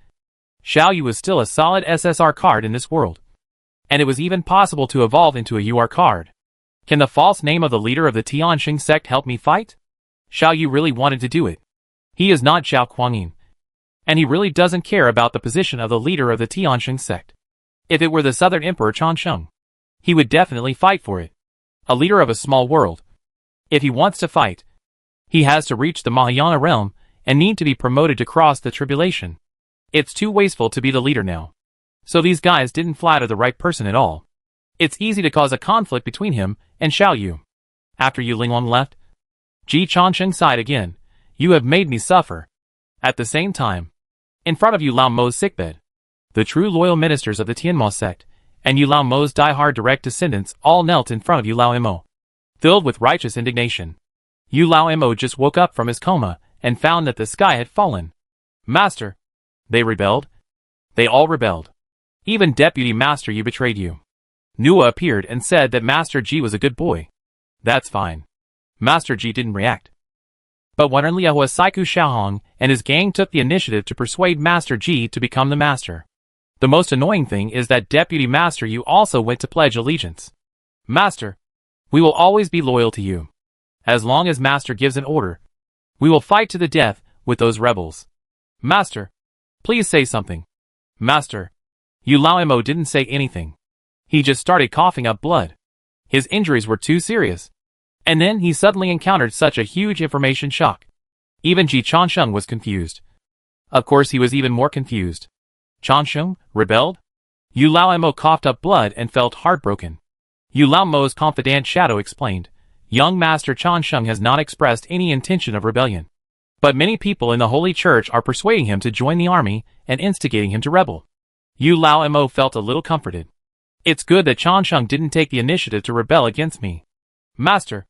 Xiao Yu was still a solid SSR card in this world. And it was even possible to evolve into a UR card. Can the false name of the leader of the Tiansheng sect help me fight? Xiao Yu really wanted to do it. He is not Xiao Kuangyin. And he really doesn't care about the position of the leader of the Tiansheng sect. If it were the Southern Emperor Chansheng, he would definitely fight for it. A leader of a small world. If he wants to fight, he has to reach the Mahayana realm and need to be promoted to cross the tribulation. It's too wasteful to be the leader now. So these guys didn't flatter the right person at all. It's easy to cause a conflict between him and Xiao Yu. After Yu Linglong left, Ji Chansheng sighed again. You have made me suffer. At the same time, in front of Yu Lao Mo's sickbed, the true loyal ministers of the Tianma sect and Yu Lao Mo's die-hard direct descendants all knelt in front of Yu Lao Mo. Filled with righteous indignation, Yu Lao Mo just woke up from his coma and found that the sky had fallen. Master! They rebelled? They all rebelled. Even Deputy Master Yu betrayed you. Nua appeared and said that Master Ji was a good boy. That's fine. Master Ji didn't react. But Warren Liehua Saiku Xiaohong and his gang took the initiative to persuade Master Ji to become the master. The most annoying thing is that Deputy Master Yu also went to pledge allegiance. Master! We will always be loyal to you. As long as Master gives an order, we will fight to the death with those rebels. Master! Please say something. Master! Yu Lao Mo didn't say anything. He just started coughing up blood. His injuries were too serious. And then he suddenly encountered such a huge information shock. Even Ji Chansheng was confused. Of course he was even more confused. Chansheng rebelled? Yu Lao Mo coughed up blood and felt heartbroken. Yu Lao Mo's confidant Shadow explained, young Master Chansheng has not expressed any intention of rebellion. But many people in the Holy Church are persuading him to join the army and instigating him to rebel. Yu Lao Mo felt a little comforted. It's good that Chansheng didn't take the initiative to rebel against me. Master!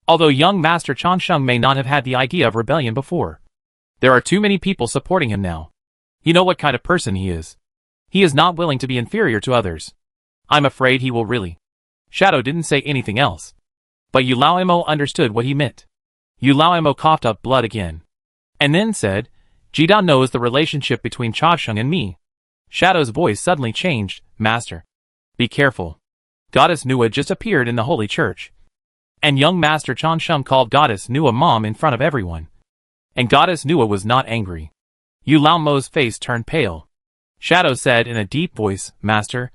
Although young Master Chansheng may not have had the idea of rebellion before, there are too many people supporting him now. You know what kind of person he is. He is not willing to be inferior to others. I'm afraid he will really. Shadow didn't say anything else. But Yu Lao Mo understood what he meant. Yu Lao Mo coughed up blood again. And then said, Jidan knows the relationship between Chansheng and me. Shadow's voice suddenly changed, Master. Be careful. Goddess Nua just appeared in the Holy Church. And young Master Chansheng called Goddess Nua Mom in front of everyone. And Goddess Nua was not angry. Yu Lao Mo's face turned pale. Shadow said in a deep voice, Master,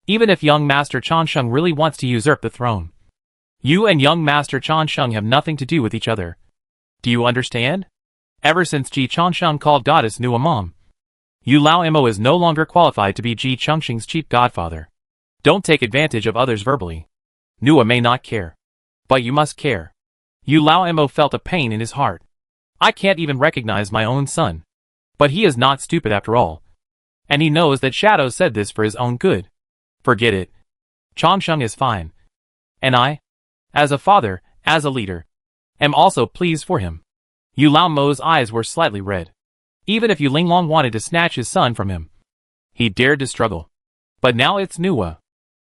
even if young Master Chansheng really wants to usurp the throne, you and young Master Chansheng have nothing to do with each other. Do you understand? Ever since Ji Changsheng called goddess Nua mom, Yu Lao Mo is no longer qualified to be Ji Changsheng's chief godfather. Don't take advantage of others verbally. Nua may not care. But you must care. Yu Lao Mo felt a pain in his heart. I can't even recognize my own son. But he is not stupid after all. And he knows that Shadow said this for his own good. Forget it. Changsheng is fine. And I, as a father, as a leader, am also pleased for him. Yu Lao Mo's eyes were slightly red. Even if Yu Linglong wanted to snatch his son from him, he dared to struggle. But now it's Nua.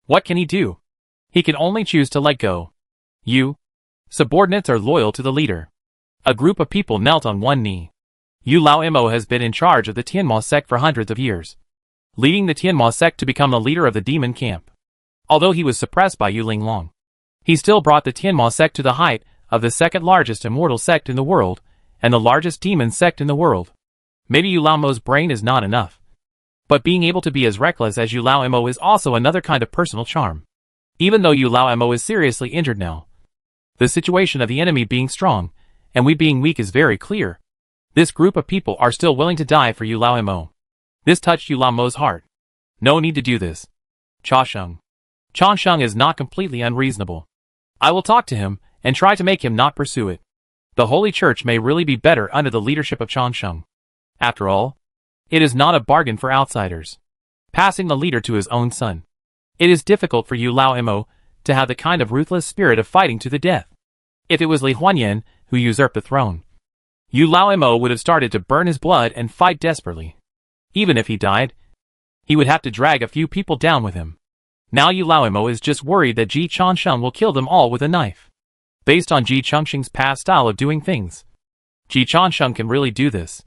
What can he do? He can only choose to let go. Subordinates are loyal to the leader. A group of people knelt on one knee. Yu Lao Mo has been in charge of the Tianma sect for hundreds of years, leading the Tianma sect to become the leader of the demon camp. Although he was suppressed by Yu Linglong, he still brought the Tianma sect to the height of the second largest immortal sect in the world, and the largest demon sect in the world. Maybe Yu Lao Mo's brain is not enough. But being able to be as reckless as Yu Lao Mo is also another kind of personal charm. Even though Yu Lao Mo is seriously injured now, the situation of the enemy being strong, and we being weak is very clear. This group of people are still willing to die for Yu Lao Mo. This touched Yu Lao Mo's heart. No need to do this. Changsheng is not completely unreasonable. I will talk to him, and try to make him not pursue it. The Holy Church may really be better under the leadership of Changsheng. After all, it is not a bargain for outsiders. Passing the leader to his own son. It is difficult for Yu Lao Mo to have the kind of ruthless spirit of fighting to the death. If it was Li Huanyan who usurped the throne, Yu Lao Mo would have started to burn his blood and fight desperately. Even if he died, he would have to drag a few people down with him. Now Yu Lao Mo is just worried that Ji Changsheng will kill them all with a knife. Based on Ji Changsheng's past style of doing things, Ji Changsheng can really do this.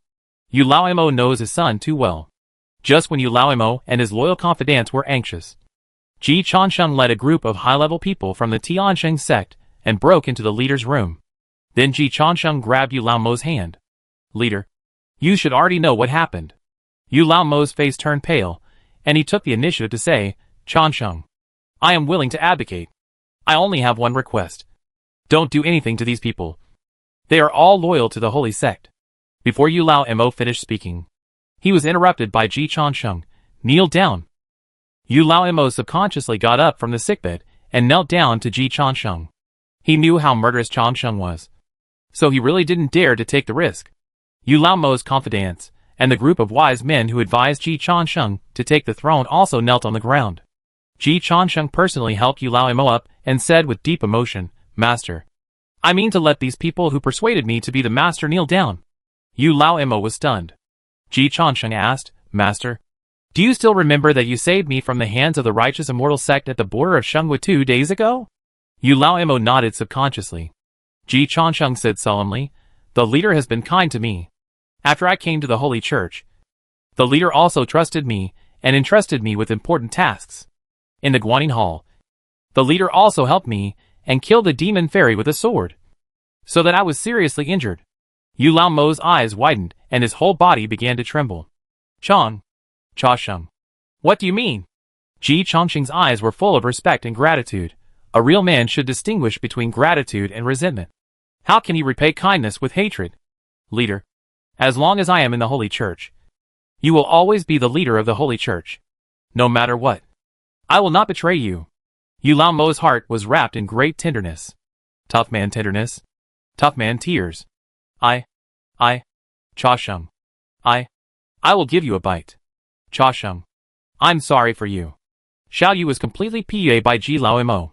Yu Lao Mo knows his son too well. Just when Yu Lao Mo and his loyal confidants were anxious, Ji Changsheng led a group of high-level people from the Tiansheng sect and broke into the leader's room. Then Ji Changsheng grabbed Yu Lao Mo's hand. Leader, you should already know what happened. Yu Lao Mo's face turned pale, and he took the initiative to say, Changsheng, I am willing to abdicate. I only have one request. Don't do anything to these people. They are all loyal to the holy sect. Before Yu Lao Mo finished speaking, he was interrupted by Ji Changsheng. Kneel down. Yu Lao Mo subconsciously got up from the sickbed and knelt down to Ji Changsheng. He knew how murderous Changsheng was, so he really didn't dare to take the risk. Yu Lao Mo's confidants and the group of wise men who advised Ji Changsheng to take the throne also knelt on the ground. Ji Changsheng personally helped Yu Lao Mo up and said with deep emotion, Master, I mean to let these people who persuaded me to be the master kneel down. Yu Lao Mo was stunned. Ji Changsheng asked, Master, do you still remember that you saved me from the hands of the righteous immortal sect at the border of Shengwu 2 days ago? Yu Lao Mo nodded subconsciously. Ji Changsheng said solemnly, the leader has been kind to me. After I came to the Holy Church, the leader also trusted me and entrusted me with important tasks. In the Guanyin Hall, the leader also helped me and killed the demon fairy with a sword, so that I was seriously injured. Yu Lao Mo's eyes widened and his whole body began to tremble. Changsheng, what do you mean? Ji Changsheng's eyes were full of respect and gratitude. A real man should distinguish between gratitude and resentment. How can he repay kindness with hatred? Leader, as long as I am in the Holy Church, you will always be the leader of the Holy Church. No matter what. I will not betray you. Yu Lao Mo's heart was wrapped in great tenderness. Tough man tenderness. Tough man tears. Changsheng. I will give you a bite. Changsheng. I'm sorry for you. Xiao Yu was completely PUA by Ji Lao Mo.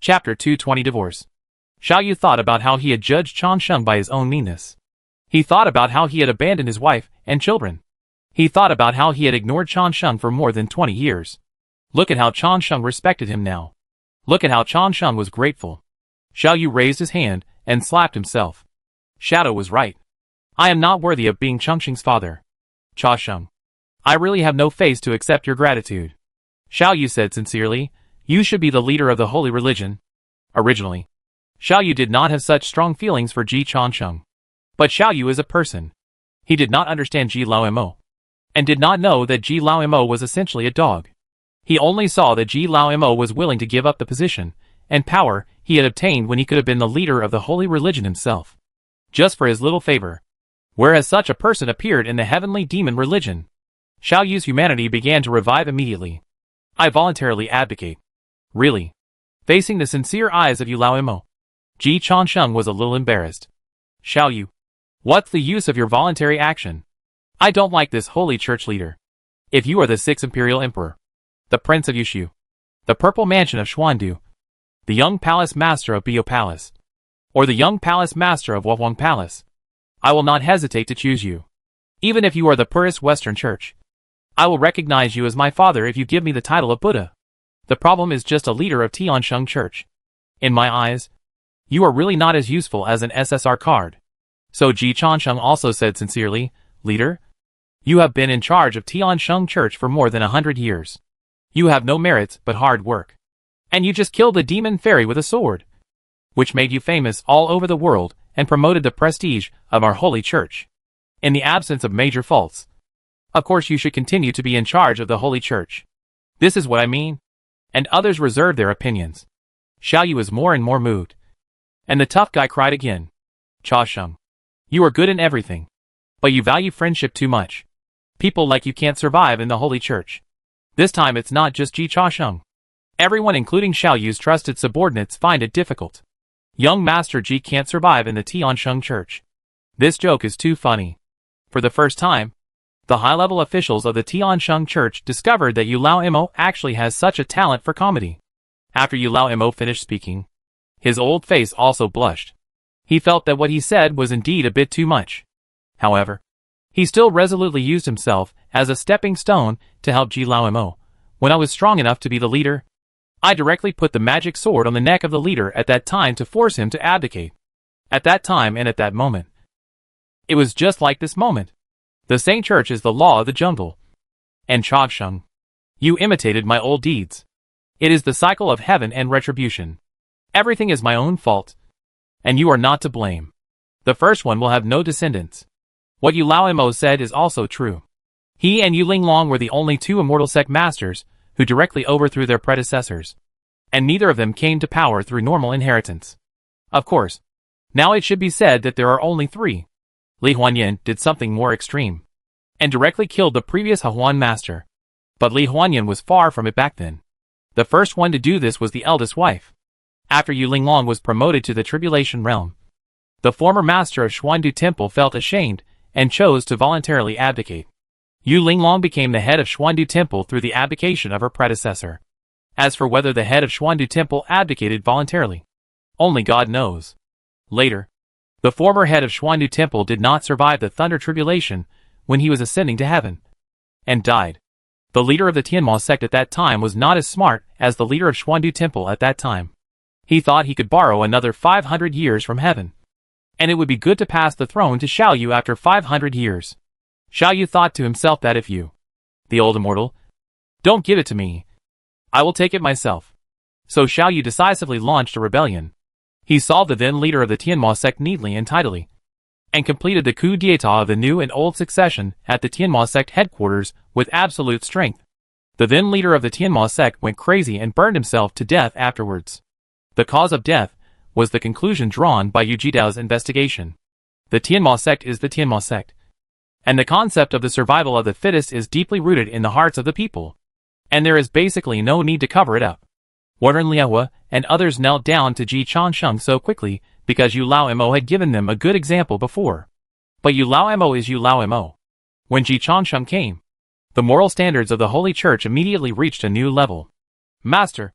Chapter 220 Divorce. Xiao Yu thought about how he had judged Changsheng by his own meanness. He thought about how he had abandoned his wife and children. He thought about how he had ignored Changsheng for more than 20 years. Look at how Changsheng respected him now. Look at how Changsheng was grateful. Xiao Yu raised his hand and slapped himself. Shadow was right. I am not worthy of being Changsheng's father. Changsheng, I really have no face to accept your gratitude. Xiao Yu said sincerely, you should be the leader of the holy religion. Originally, Xiao Yu did not have such strong feelings for Ji Changsheng. But Xiao Yu is a person. He did not understand Ji Lao Mo, and did not know that Ji Lao Mo was essentially a dog. He only saw that Ji Lao Mo was willing to give up the position and power he had obtained when he could have been the leader of the holy religion himself. Just for his little favor. Whereas such a person appeared in the heavenly demon religion. Xiao Yu's humanity began to revive immediately. I voluntarily abdicate. Really? Facing the sincere eyes of Yu Lao Imo, Ji Changsheng was a little embarrassed. Xiao Yu, what's the use of your voluntary action? I don't like this holy church leader. If you are the 6th imperial emperor, the prince of Yushu, the purple mansion of Xuandu, the young palace master of Bio Palace, or the young palace master of Wuhuang Palace, I will not hesitate to choose you. Even if you are the purest Western church, I will recognize you as my father if you give me the title of Buddha. The problem is just a leader of Tiansheng Church. In my eyes, you are really not as useful as an SSR card. So Ji Changsheng also said sincerely, Leader, you have been in charge of Tiansheng Church for more than 100 years. You have no merits but hard work. And you just killed the demon fairy with a sword, which made you famous all over the world and promoted the prestige of our holy church. In the absence of major faults, of course you should continue to be in charge of the holy church. This is what I mean. And others reserved their opinions. Xiao Yu was more and more moved. And the tough guy cried again. Cha Sheng, you are good in everything, but you value friendship too much. People like you can't survive in the holy church. This time it's not just Ji Cha Sheng. Everyone including Xiao Yu's trusted subordinates find it difficult. Young Master Ji can't survive in the Tiansheng Church. This joke is too funny. For the first time, the high-level officials of the Tiansheng Church discovered that Yu Lao Imo actually has such a talent for comedy. After Yu Lao Imo finished speaking, his old face also blushed. He felt that what he said was indeed a bit too much. However, he still resolutely used himself as a stepping stone to help Ji Lao Imo. When I was strong enough to be the leader, I directly put the magic sword on the neck of the leader at that time to force him to abdicate. At that time and at that moment. It was just like this moment. The same church is the law of the jungle. And Chagsheng, you imitated my old deeds. It is the cycle of heaven and retribution. Everything is my own fault. And you are not to blame. The first one will have no descendants. What Yu Lao Imo said is also true. He and Yu Linglong were the only 2 immortal sect masters who directly overthrew their predecessors. And neither of them came to power through normal inheritance. Of course, now it should be said that there are only 3. Li Huanyan did something more extreme, and directly killed the previous Hehuan master. But Li Huanyan was far from it back then. The first one to do this was the eldest wife. After Yu Linglong was promoted to the Tribulation Realm, the former master of Xuandu Temple felt ashamed and chose to voluntarily abdicate. Yu Linglong became the head of Xuandu Temple through the abdication of her predecessor. As for whether the head of Xuandu Temple abdicated voluntarily, only God knows. Later, the former head of Xuandu Temple did not survive the Thunder Tribulation when he was ascending to heaven, and died. The leader of the Tianma sect at that time was not as smart as the leader of Xuandu Temple at that time. He thought he could borrow another 500 years from heaven, and it would be good to pass the throne to Xiao Yu after 500 years. Xiao Yu thought to himself that if you, the old immortal, don't give it to me, I will take it myself. So Xiao Yu decisively launched a rebellion. He solved the then leader of the Tianma sect neatly and tidily, and completed the coup d'état of the new and old succession at the Tianma sect headquarters with absolute strength. The then leader of the Tianma sect went crazy and burned himself to death afterwards. The cause of death was the conclusion drawn by Yu Jidao's investigation. The Tianma sect is the Tianma sect, and the concept of the survival of the fittest is deeply rooted in the hearts of the people, and there is basically no need to cover it up. Warren Liehua and others knelt down to Ji Changsheng so quickly because Yu Lao Mo had given them a good example before. But Yu Lao Mo is Yu Lao Mo. When Ji Changsheng came, the moral standards of the Holy Church immediately reached a new level. Master,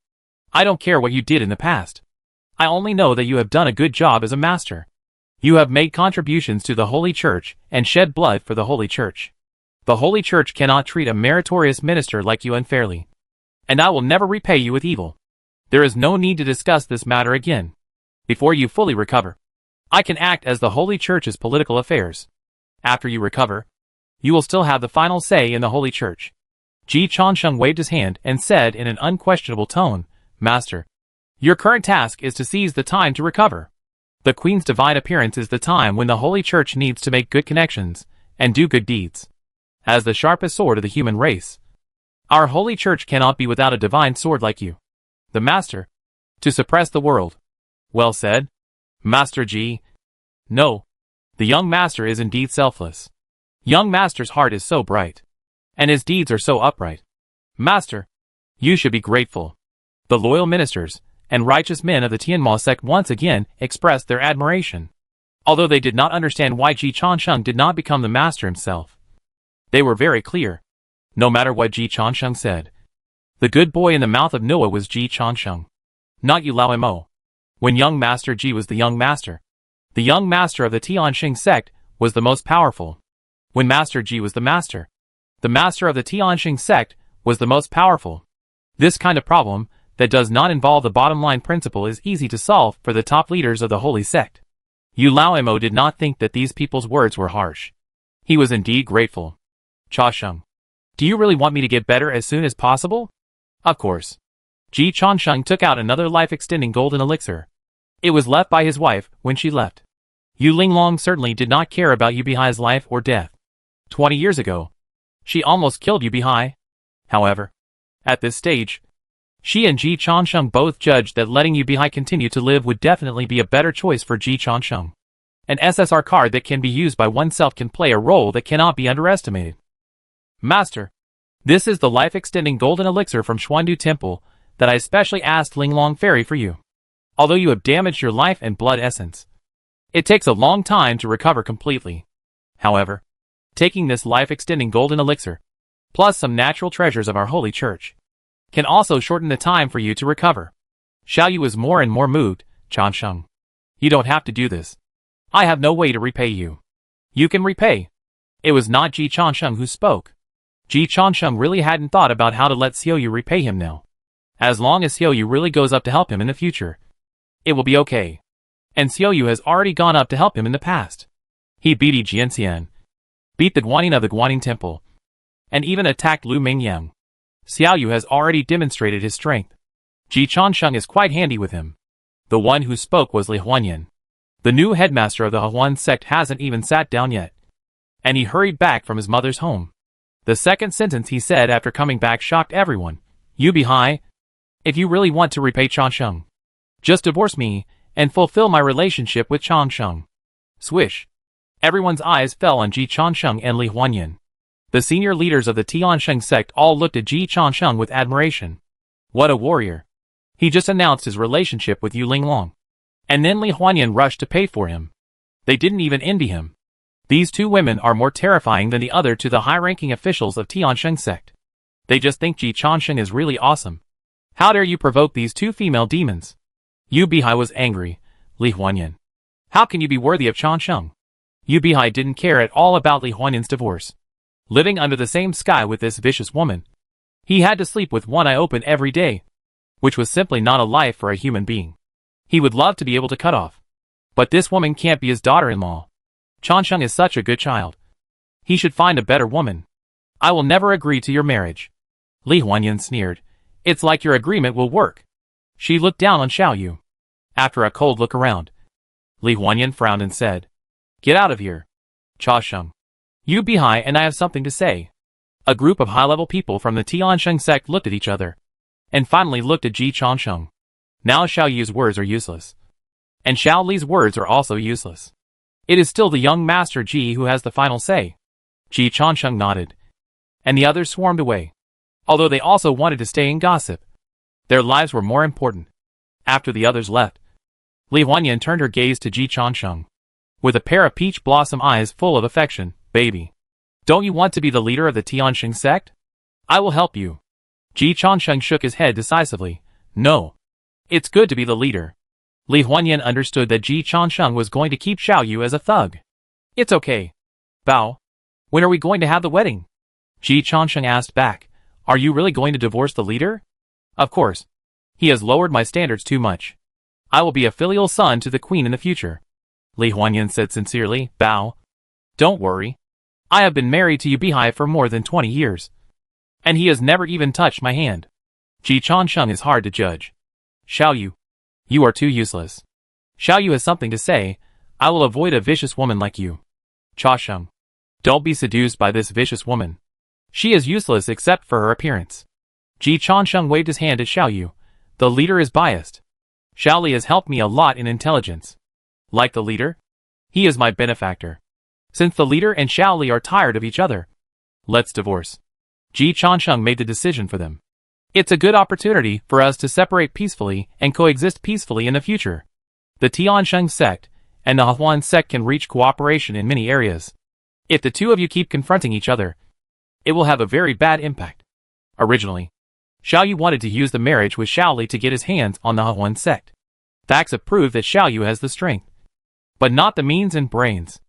I don't care what you did in the past. I only know that you have done a good job as a master. You have made contributions to the Holy Church and shed blood for the Holy Church. The Holy Church cannot treat a meritorious minister like you unfairly. And I will never repay you with evil. There is no need to discuss this matter again. Before you fully recover, I can act as the Holy Church's political affairs. After you recover, you will still have the final say in the Holy Church. Ji Changsheng waved his hand and said in an unquestionable tone, Master, your current task is to seize the time to recover. The Queen's divine appearance is the time when the Holy Church needs to make good connections and do good deeds. As the sharpest sword of the human race, our Holy Church cannot be without a divine sword like you, the Master, to suppress the world. Well said, Master Ji. No, The young master is indeed selfless. Young master's heart is so bright. And his deeds are so upright. Master, you should be grateful. The loyal ministers and righteous men of the Tianma sect once again expressed their admiration. Although they did not understand why Ji Changsheng did not become the master himself. They were very clear. No matter what Ji Changsheng said. The good boy in the mouth of Noah was Ji Changsheng. Not Yu Lao Mo. When young master Ji was the young master of the Tianxing sect was the most powerful. When master Ji was the master of the Tianxing sect was the most powerful. This kind of problem that does not involve the bottom line principle is easy to solve for the top leaders of the holy sect. Yu Lao Mo did not think that these people's words were harsh. He was indeed grateful. Cha Sheng, do you really want me to get better as soon as possible? Of course. Ji Changsheng took out another life-extending golden elixir. It was left by his wife when she left. Yu Linglong certainly did not care about Yu Bihai's life or death. 20 years ago, she almost killed Yu Bihai. However, at this stage, she and Ji Changsheng both judged that letting Yu Bihai continue to live would definitely be a better choice for Ji Changsheng. An SSR card that can be used by oneself can play a role that cannot be underestimated. Master, this is the life-extending golden elixir from Xuandu Temple that I especially asked Linglong Fairy for you. Although you have damaged your life and blood essence, it takes a long time to recover completely. However, taking this life-extending golden elixir, plus some natural treasures of our holy church, can also shorten the time for you to recover. Xiaoyu is more and more moved. Changsheng, you don't have to do this. I have no way to repay you. You can repay. It was not Ji Changsheng who spoke. Ji Changsheng really hadn't thought about how to let Xiaoyu repay him now. As long as Xiaoyu really goes up to help him in the future, it will be okay. And Xiaoyu has already gone up to help him in the past. He beat Yi Jianxian, beat the Guanyin of the Guanyin Temple, and even attacked Lu Mingyang. Xiaoyu has already demonstrated his strength. Ji Changsheng is quite handy with him. The one who spoke was Li Huanyan. The new headmaster of the Huan sect hasn't even sat down yet. And he hurried back from his mother's home. The second sentence he said after coming back shocked everyone. Yu Bihai, if you really want to repay Changsheng, just divorce me and fulfill my relationship with Changsheng. Swish. Everyone's eyes fell on Ji Changsheng and Li Huanyan. The senior leaders of the Tianxing sect all looked at Ji Changsheng with admiration. What a warrior. He just announced his relationship with Yu Linglong. And then Li Huanyan rushed to pay for him. They didn't even envy him. These two women are more terrifying than the other to the high-ranking officials of Tianxing sect. They just think Ji Changsheng is really awesome. How dare you provoke these two female demons? Yu Bihai was angry. Li Huanyan, how can you be worthy of Changsheng? Yu Bihai didn't care at all about Li Huanyan's divorce. Living under the same sky with this vicious woman, he had to sleep with one eye open every day, which was simply not a life for a human being. He would love to be able to cut off. But this woman can't be his daughter-in-law. Changsheng is such a good child. He should find a better woman. I will never agree to your marriage. Li Huanyan sneered. It's like your agreement will work. She looked down on Xiaoyu. After a cold look around, Li Huanyan frowned and said, Get out of here. Cha Sheng, Yu Bihai and I have something to say. A group of high-level people from the Tianxing sect looked at each other, and finally looked at Ji Changsheng. Now Xiaoyu's words are useless. And Xiao Li's words are also useless. It is still the young master Ji who has the final say. Ji Changsheng nodded. And the others swarmed away. Although they also wanted to stay and gossip. Their lives were more important. After the others left, Li Huanyan turned her gaze to Ji Changsheng. With a pair of peach blossom eyes full of affection. Baby, don't you want to be the leader of the Tianxing sect? I will help you. Ji Changsheng shook his head decisively. No. It's good to be the leader. Li Huanyan understood that Ji Changsheng was going to keep Xiaoyu as a thug. It's okay. Bao, when are we going to have the wedding? Ji Changsheng asked back. Are you really going to divorce the leader? Of course. He has lowered my standards too much. I will be a filial son to the queen in the future. Li Huanyan said sincerely. Bao, don't worry. I have been married to Yu Bihai for more than 20 years. And he has never even touched my hand. Ji Changsheng is hard to judge. Xiaoyu, you are too useless. Xiaoyu has something to say. I will avoid a vicious woman like you. Cha Sheng, don't be seduced by this vicious woman. She is useless except for her appearance. Ji Changsheng waved his hand at Xiaoyu. The leader is biased. Xiao Li has helped me a lot in intelligence. Like the leader? He is my benefactor. Since the leader and Xiao Li are tired of each other, let's divorce. Ji Changsheng made the decision for them. It's a good opportunity for us to separate peacefully and coexist peacefully in the future. The Tiansheng sect and the Huan sect can reach cooperation in many areas. If the two of you keep confronting each other, it will have a very bad impact. Originally, Xiao Yu wanted to use the marriage with Xiao Li to get his hands on the Huan sect. Facts have proved that Xiao Yu has the strength, but not the means and brains.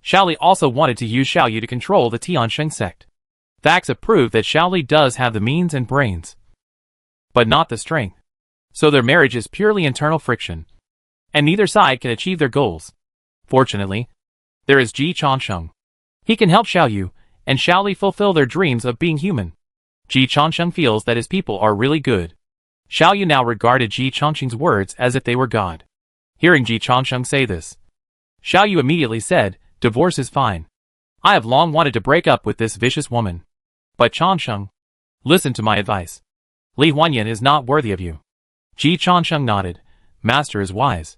Xiao Li also wanted to use Xiao Yu to control the Tiansheng sect. Facts have proved that Xiao Li does have the means and brains, but not the strength. So their marriage is purely internal friction, and neither side can achieve their goals. Fortunately, there is Ji Changsheng. He can help Xiao Yu and Xiao Li fulfill their dreams of being human. Ji Changsheng feels that his people are really good. Xiao Yu now regarded Ji Changsheng's words as if they were God. Hearing Ji Changsheng say this, Xiao Yu immediately said, "Divorce is fine. I have long wanted to break up with this vicious woman. But Changsheng, listen to my advice. Li Huanyan is not worthy of you." Ji Changsheng nodded. Master is wise.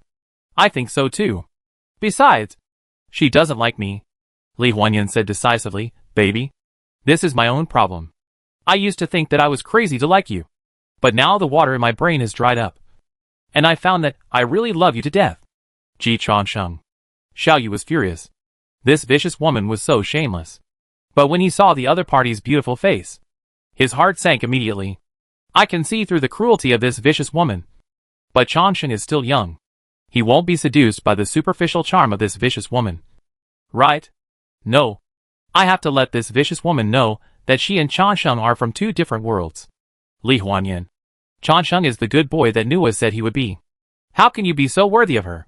I think so too. Besides, she doesn't like me. Li Huanyan said decisively, "Baby, this is my own problem. I used to think that I was crazy to like you. But now the water in my brain has dried up. And I found that I really love you to death." Ji Changsheng. Xiao Yu was furious. This vicious woman was so shameless. But when he saw the other party's beautiful face, his heart sank immediately. I can see through the cruelty of this vicious woman. But Changsheng is still young. He won't be seduced by the superficial charm of this vicious woman. Right? No. I have to let this vicious woman know that she and Changsheng are from two different worlds. Li Huanyan. Changsheng is the good boy that Nua said he would be. How can you be so worthy of her?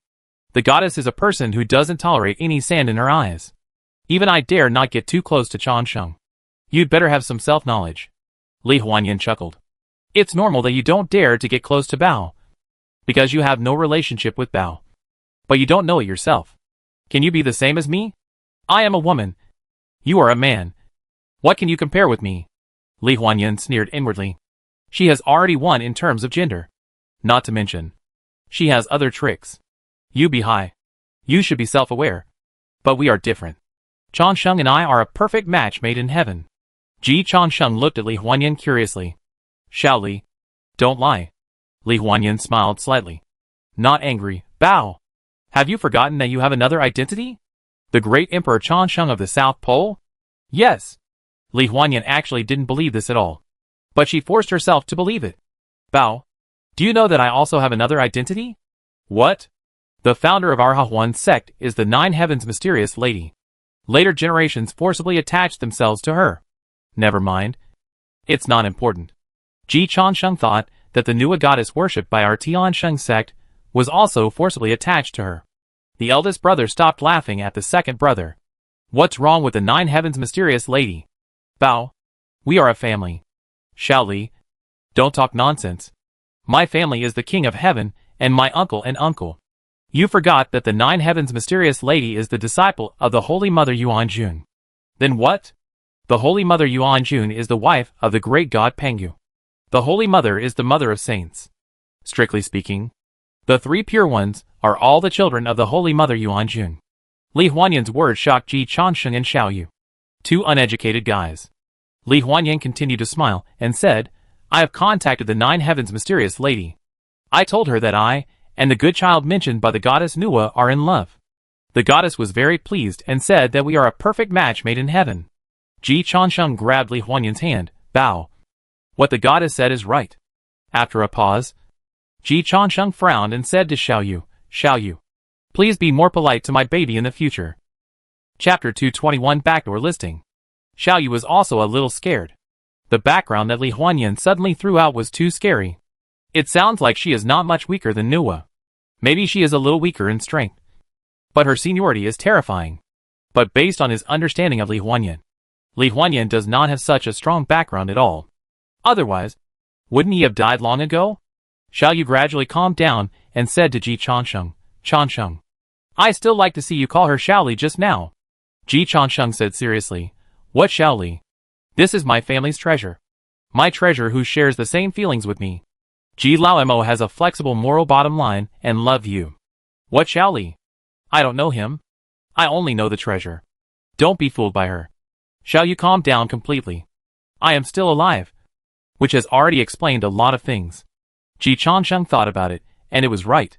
The goddess is a person who doesn't tolerate any sand in her eyes. Even I dare not get too close to Changsheng. You'd better have some self-knowledge. Li Huanyan chuckled. It's normal that you don't dare to get close to Bao, because you have no relationship with Bao. But you don't know it yourself. Can you be the same as me? I am a woman. You are a man. What can you compare with me? Li Huanyan sneered inwardly. She has already won in terms of gender. Not to mention, she has other tricks. You be high. You should be self-aware. But we are different. Changsheng and I are a perfect match made in heaven. Ji Changsheng looked at Li Huanyan curiously. Xiao Li, don't lie. Li Huanyan smiled slightly. Not angry. Bao. Have you forgotten that you have another identity? The great Emperor Changsheng of the South Pole? Yes. Li Huanyan actually didn't believe this at all. But she forced herself to believe it. Bao, do you know that I also have another identity? What? The founder of our Huan sect is the Nine Heavens mysterious lady. Later generations forcibly attached themselves to her. Never mind. It's not important. Ji Changsheng thought that the Nua goddess worshipped by our Tiansheng sect was also forcibly attached to her. The eldest brother stopped laughing at the second brother. What's wrong with the Nine Heavens mysterious lady? Bao, we are a family. Xiao Li, don't talk nonsense. My family is the king of heaven, and my uncle and uncle. You forgot that the Nine Heavens mysterious lady is the disciple of the Holy Mother Yuan Jun. Then what? The Holy Mother Yuan Jun is the wife of the great god Pengyu. The Holy Mother is the mother of saints. Strictly speaking, the three pure ones are all the children of the Holy Mother Yuan Jun. Li Huanyan's words shocked Ji Changsheng and Xiao Yu. Two uneducated guys. Li Huanyan continued to smile and said, I have contacted the Nine Heavens mysterious lady. I told her that I and the good child mentioned by the goddess Nua are in love. The goddess was very pleased and said that we are a perfect match made in heaven. Ji Changsheng grabbed Li Huanyan's hand. Bao. What the goddess said is right. After a pause, Ji Changsheng frowned and said to Xiao Yu, please be more polite to my baby in the future. Chapter 221 Backdoor Listing. Xiao Yu was also a little scared. The background that Li Huanyan suddenly threw out was too scary. It sounds like she is not much weaker than Nua. Maybe she is a little weaker in strength. But her seniority is terrifying. But based on his understanding of Li Huanyan does not have such a strong background at all. Otherwise, wouldn't he have died long ago? Xiao Yu gradually calmed down and said to Ji Changsheng, Changsheng, I still like to see you call her Xiao Li just now. Ji Changsheng said seriously, what Xiao Li? This is my family's treasure. My treasure who shares the same feelings with me. Ji Lao Mo has a flexible moral bottom line and love you. What Xiao Li? I don't know him. I only know the treasure. Don't be fooled by her. Shall you calm down completely? I am still alive. Which has already explained a lot of things. Ji Changsheng thought about it, and it was right.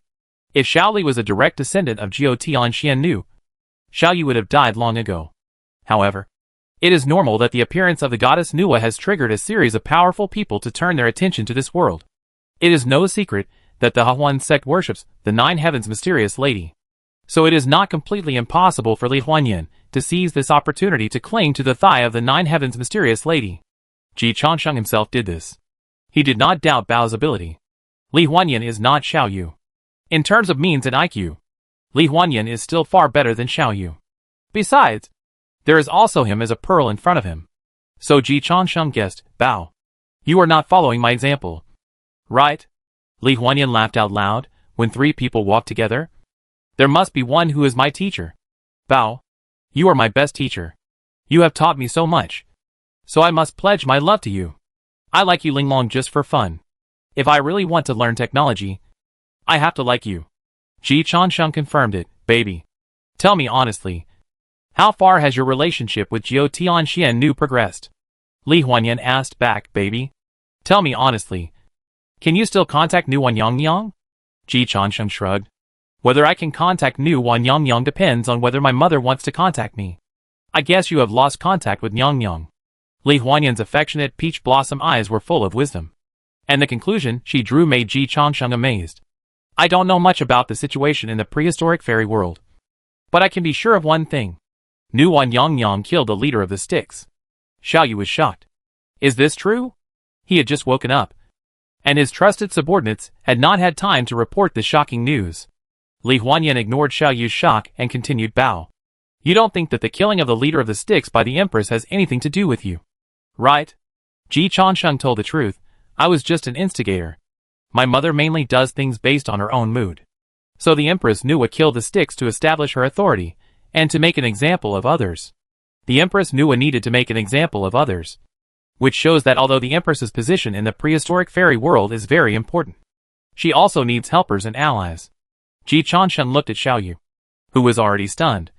If Xiaoli was a direct descendant of Jiao Tianxian Nu, Xiaoyu would have died long ago. However, it is normal that the appearance of the goddess Nuwa has triggered a series of powerful people to turn their attention to this world. It is no secret that the Hahuan sect worships the Nine Heavens mysterious lady. So it is not completely impossible for Li Huanyan to seize this opportunity to cling to the thigh of the Nine Heavens mysterious lady. Ji Changsheng himself did this. He did not doubt Bao's ability. Li Huanyan is not Xiaoyu. In terms of means and IQ, Li Huanyan is still far better than Xiaoyu. Besides, there is also him as a pearl in front of him. So Ji Changsheng guessed, Bao, you are not following my example. Right? Li Huanyan laughed out loud. When three people walk together, there must be one who is my teacher. Bao, you are my best teacher. You have taught me so much. So I must pledge my love to you. I like you Linglong just for fun. If I really want to learn technology, I have to like you. Ji Changsheng confirmed it, baby. Tell me honestly, how far has your relationship with Jiao Tianxian Nu progressed? Li Huanyan asked back, baby. Tell me honestly, can you still contact Nu Wanyang? Ji Changsheng shrugged. Whether I can contact Nu Wanyang depends on whether my mother wants to contact me. I guess you have lost contact with Nyang. Li Huanyan's affectionate peach blossom eyes were full of wisdom. And the conclusion she drew made Ji Changsheng amazed. I don't know much about the situation in the prehistoric fairy world. But I can be sure of one thing. Nu Wanyang killed the leader of the sticks. Xiaoyu was shocked. Is this true? He had just woken up, and his trusted subordinates had not had time to report the shocking news. Li Huanyan ignored Xiaoyu's shock and continued, Bao. You don't think that the killing of the leader of the sticks by the Empress has anything to do with you, right? Ji Changsheng told the truth. I was just an instigator. My mother mainly does things based on her own mood. So the Empress Nuwa killed the sticks to establish her authority, and to make an example of others. The Empress Nuwa needed to make an example of others. Which shows that although the Empress's position in the prehistoric fairy world is very important, she also needs helpers and allies. Ji Changsheng looked at Xiaoyu, who was already stunned.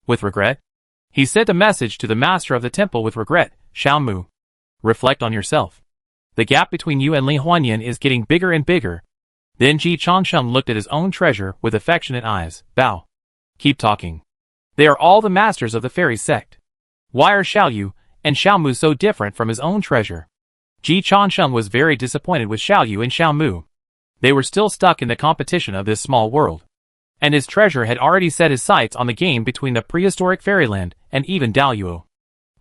With regret, he sent a message to the master of the temple with regret, Xiaomu. Reflect on yourself. The gap between you and Li Huanyan is getting bigger and bigger. Then Ji Changsheng looked at his own treasure with affectionate eyes. Bao. Keep talking. They are all the masters of the fairy sect. Why are Xiaoyu and Xiaomu so different from his own treasure? Ji Changsheng was very disappointed with Xiaoyu and Xiaomu. They were still stuck in the competition of this small world. And his treasure had already set his sights on the game between the prehistoric fairyland and even Daluo.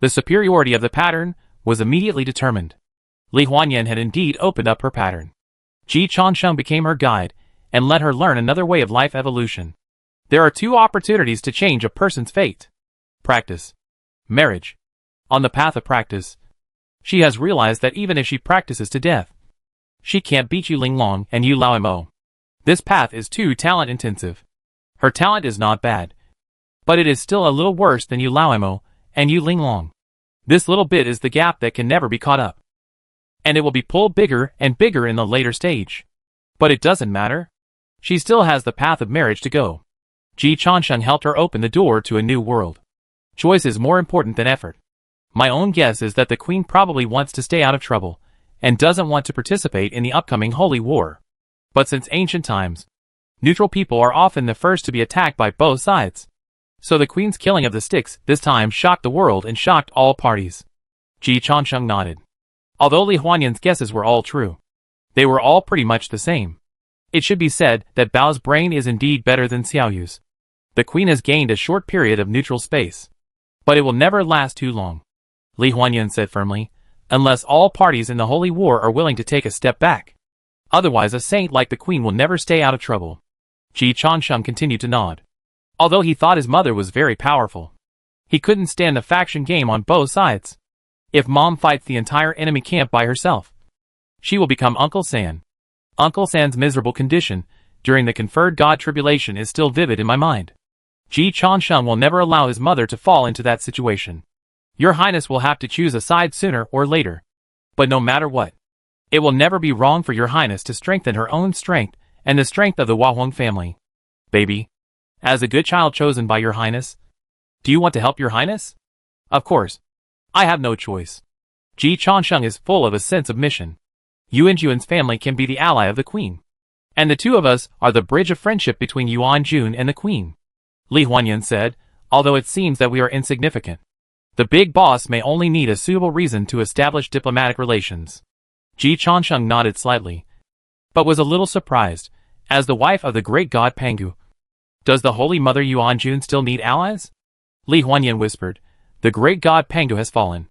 The superiority of the pattern was immediately determined. Li Huanyan had indeed opened up her pattern. Ji Changsheng became her guide and let her learn another way of life evolution. There are two opportunities to change a person's fate. Practice. Marriage. On the path of practice, she has realized that even if she practices to death, she can't beat Yu Linglong and Yu Laoimo. This path is too talent-intensive. Her talent is not bad, but it is still a little worse than Yu Laoimo and Yu Linglong. This little bit is the gap that can never be caught up. And it will be pulled bigger and bigger in the later stage. But it doesn't matter. She still has the path of marriage to go. Ji Changsheng helped her open the door to a new world. Choice is more important than effort. My own guess is that the queen probably wants to stay out of trouble, and doesn't want to participate in the upcoming holy war. But since ancient times, neutral people are often the first to be attacked by both sides. So the queen's killing of the sticks this time shocked the world and shocked all parties. Ji Changsheng nodded. Although Li Huanyan's guesses were all true, they were all pretty much the same. It should be said that Bao's brain is indeed better than Xiaoyu's. The queen has gained a short period of neutral space, but it will never last too long. Li Huanyan said firmly, unless all parties in the holy war are willing to take a step back. Otherwise a saint like the queen will never stay out of trouble. Ji Changsheng continued to nod. Although he thought his mother was very powerful, he couldn't stand the faction game on both sides. If mom fights the entire enemy camp by herself, she will become Uncle San. Uncle San's miserable condition during the conferred god tribulation is still vivid in my mind. Ji Changsheng will never allow his mother to fall into that situation. Your Highness will have to choose a side sooner or later. But no matter what, it will never be wrong for your Highness to strengthen her own strength and the strength of the Huang family. Baby, As a good child chosen by your highness? Do you want to help your highness? Of course. I have no choice. Ji Changsheng is full of a sense of mission. Yuan Jun's family can be the ally of the queen. And the two of us are the bridge of friendship between Yuan Jun and the queen. Li Huanyan said, although it seems that we are insignificant. The big boss may only need a suitable reason to establish diplomatic relations. Ji Changsheng nodded slightly, but was a little surprised, as the wife of the great god Pangu. Does the Holy Mother Yuan Jun still need allies? Li Huanyan whispered, the great god Pangu has fallen.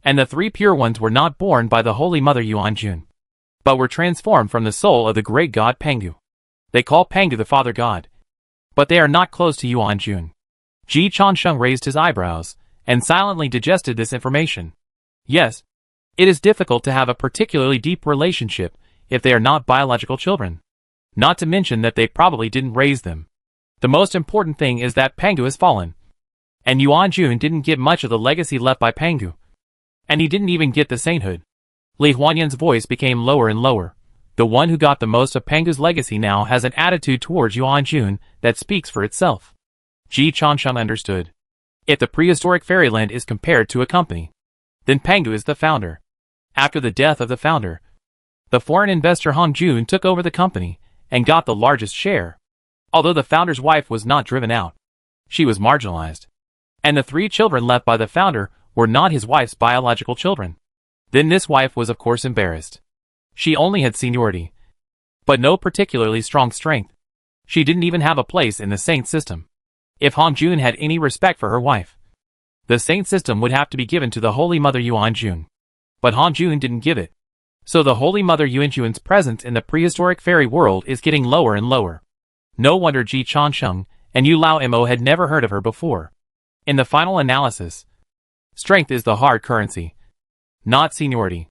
And the three pure ones were not born by the Holy Mother Yuan Jun, but were transformed from the soul of the great god Pangu. They call Pangu the father god, but they are not close to Yuan Jun. Ji Changsheng raised his eyebrows, and silently digested this information. Yes, it is difficult to have a particularly deep relationship if they are not biological children. Not to mention that they probably didn't raise them. The most important thing is that Pangu has fallen. And Yuan Jun didn't get much of the legacy left by Pangu. And he didn't even get the sainthood. Li Huanyan's voice became lower and lower. The one who got the most of Pangu's legacy now has an attitude towards Yuan Jun that speaks for itself. Ji Changsheng understood. If the prehistoric fairyland is compared to a company, then Pangu is the founder. After the death of the founder, the foreign investor Hong Jun took over the company and got the largest share. Although the founder's wife was not driven out, she was marginalized. And the three children left by the founder were not his wife's biological children. Then this wife was of course embarrassed. She only had seniority, but no particularly strong strength. She didn't even have a place in the saint system. If Hong Jun had any respect for her wife, the saint system would have to be given to the Holy Mother Yuan Jun. But Hong Jun didn't give it. So the Holy Mother Yuan Jun's presence in the prehistoric fairy world is getting lower and lower. No wonder Ji Changsheng and Yu Lao Mo had never heard of her before. In the final analysis, strength is the hard currency, not seniority.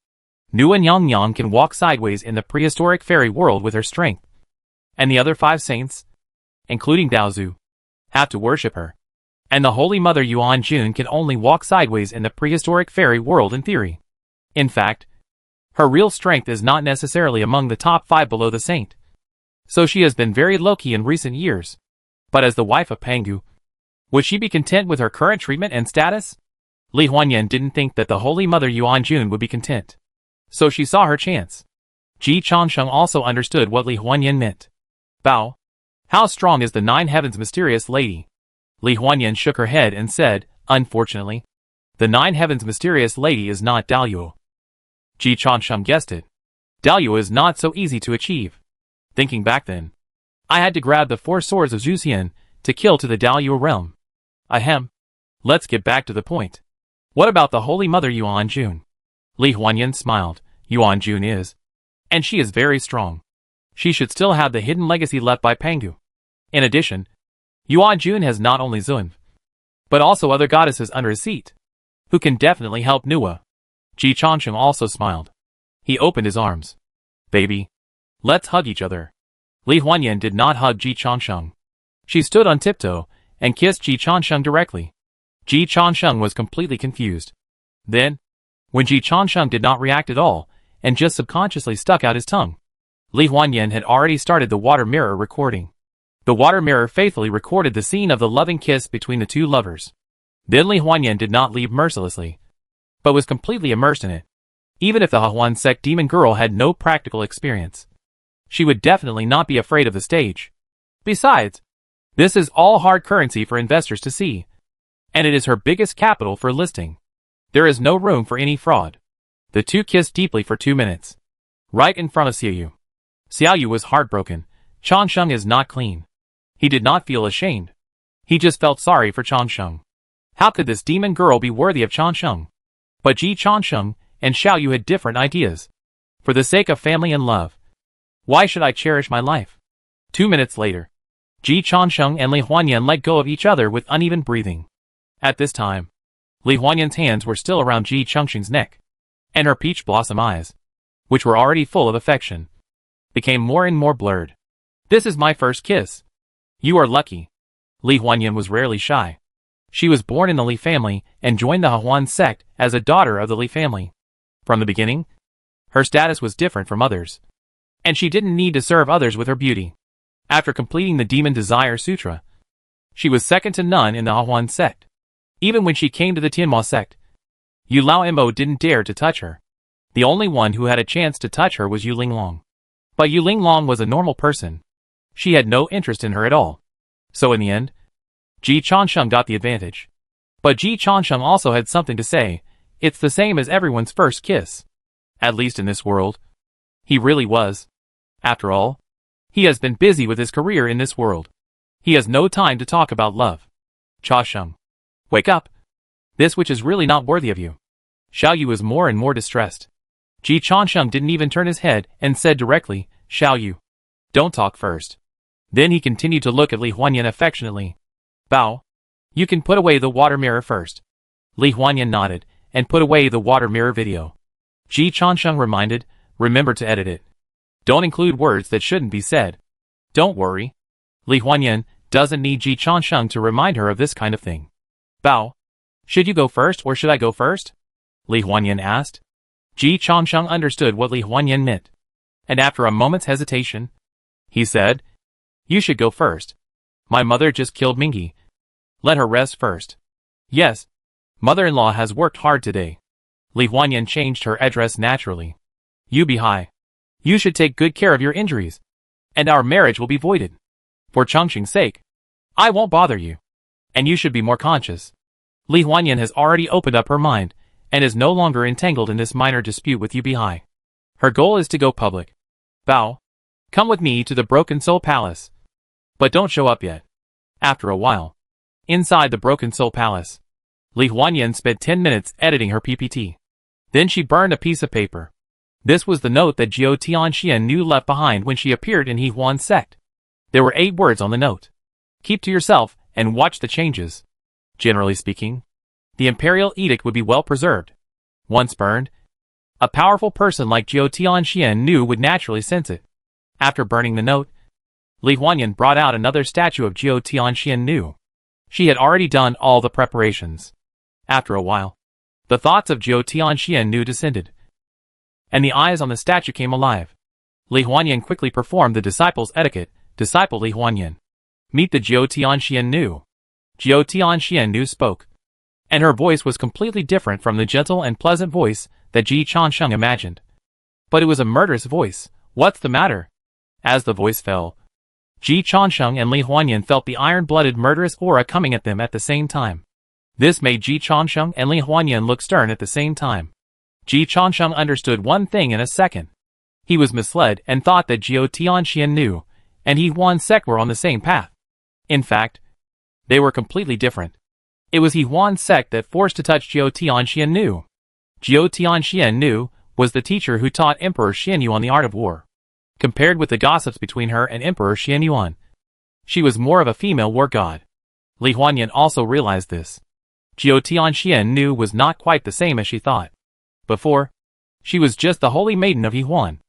Nguyen Yang Yang can walk sideways in the prehistoric fairy world with her strength. And the other 5 saints, including Daozu, have to worship her. And the Holy Mother Yuan Jun can only walk sideways in the prehistoric fairy world in theory. In fact, her real strength is not necessarily among the top 5 below the saint. So she has been very low-key in recent years. But as the wife of Pangu, would she be content with her current treatment and status? Li Huanyan didn't think that the Holy Mother Yuan Jun would be content. So she saw her chance. Ji Changsheng also understood what Li Huanyan meant. Bao, how strong is the 9 heavens mysterious lady? Li Huanyan shook her head and said, unfortunately, the 9 heavens mysterious lady is not Daoyu. Ji Changsheng guessed it. Daoyu is not so easy to achieve. Thinking back then, I had to grab the 4 swords of Zhuxian to kill to the Daoyu realm. Ahem. Let's get back to the point. What about the Holy Mother Yuan Jun? Li Huanyan smiled. Yuan Jun is. And she is very strong. She should still have the hidden legacy left by Pangu. In addition, Yuan Jun has not only Zun, but also other goddesses under his seat, who can definitely help Nua. Ji Changsheng also smiled. He opened his arms. Baby, let's hug each other. Li Huanyan did not hug Ji Changsheng. She stood on tiptoe and kissed Ji Changsheng directly. Ji Changsheng was completely confused. Then, when Ji Changsheng did not react at all, and just subconsciously stuck out his tongue, Li Huanyan had already started the water mirror recording. The water mirror faithfully recorded the scene of the loving kiss between the two lovers. Then Li Huanyan did not leave mercilessly, but was completely immersed in it. Even if the Hahuan sect demon girl had no practical experience, she would definitely not be afraid of the stage. Besides, this is all hard currency for investors to see, and it is her biggest capital for listing. There is no room for any fraud. The two kissed deeply for 2 minutes, right in front of Xiaoyu. Xiaoyu was heartbroken. Changsheng is not clean. He did not feel ashamed. He just felt sorry for Changsheng. How could this demon girl be worthy of Changsheng? But Ji Changsheng and Xiaoyu had different ideas. For the sake of family and love, why should I cherish my life? 2 minutes later, Ji Changsheng and Li Huanyan let go of each other with uneven breathing. At this time, Li Huanyan's hands were still around Ji Changsheng's neck, and her peach blossom eyes, which were already full of affection, became more and more blurred. This is my first kiss. You are lucky. Li Huanyan was rarely shy. She was born in the Li family and joined the Hahuan sect as a daughter of the Li family. From the beginning, her status was different from others, and she didn't need to serve others with her beauty. After completing the Demon Desire Sutra, She was second to none in the Hahuan sect. Even when she came to the Tianma sect, Yu Lao Imbo didn't dare to touch her. The only one who had a chance to touch her was Yu Linglong. But Yu Linglong was a normal person. She had no interest in her at all. So in the end, Ji Changsheng got the advantage. But Ji Changsheng also had something to say. It's the same as everyone's first kiss. At least in this world. He really was. After all, he has been busy with his career in this world. He has no time to talk about love. Cha Sheng, wake up. This witch is really not worthy of you. Xiao Yu was more and more distressed. Ji Changsheng didn't even turn his head and said directly, Xiao Yu, don't talk first. Then he continued to look at Li Huanyan affectionately. Bao, you can put away the water mirror first. Li Huanyan nodded and put away the water mirror video. Ji Changsheng reminded, remember to edit it. Don't include words that shouldn't be said. Don't worry. Li Huanyan doesn't need Ji Changsheng to remind her of this kind of thing. Bao, should you go first or should I go first? Li Huanyan asked. Ji Changsheng understood what Li Huanyan meant. And after a moment's hesitation, he said, you should go first. My mother just killed Mingi. Let her rest first. Yes. Mother-in-law has worked hard today. Li Huanyan changed her address naturally. You be high. You should take good care of your injuries. And our marriage will be voided. For Changqing's sake. I won't bother you. And you should be more conscious. Li Huanyan has already opened up her mind, and is no longer entangled in this minor dispute with Yu Bihai. Her goal is to go public. Bao, come with me to the Broken Soul Palace. But don't show up yet. After a while. Inside the Broken Soul Palace. Li Huanyan spent 10 minutes editing her PPT. Then she burned a piece of paper. This was the note that Jiao Tianxian knew left behind when she appeared in He Huan's sect. There were 8 words on the note. Keep to yourself and watch the changes. Generally speaking, the imperial edict would be well preserved. Once burned, a powerful person like Jiao Tianxian knew would naturally sense it. After burning the note, Li Huanyan brought out another statue of Jiao Tianxian knew. She had already done all the preparations. After a while, the thoughts of Jiao Tianxian knew descended, and the eyes on the statue came alive. Li Huanyan quickly performed the disciple's etiquette. Disciple Li Huanyan, meet the Jiao Tianxian knew. Jiao Tianxian knew spoke, and her voice was completely different from the gentle and pleasant voice that Ji Changsheng imagined. But it was a murderous voice. What's the matter? As the voice fell, Ji Changsheng and Li Huanyan felt the iron-blooded murderous aura coming at them at the same time. This made Ji Changsheng and Li Huanyan look stern at the same time. Ji Changsheng understood one thing in a second. He was misled and thought that Jiao Tianxian knew, and He Huan's sect were on the same path. In fact, they were completely different. It was He Huan's sect that forced to touch Jiao Tianxian knew. Jiao Tianxian knew was the teacher who taught Emperor Xianyuan the art of war. Compared with the gossips between her and Emperor Xianyuan, she was more of a female war god. Li Huanyan also realized this. Jiao Tianxian knew was not quite the same as she thought. Before, she was just the holy maiden of He Huan.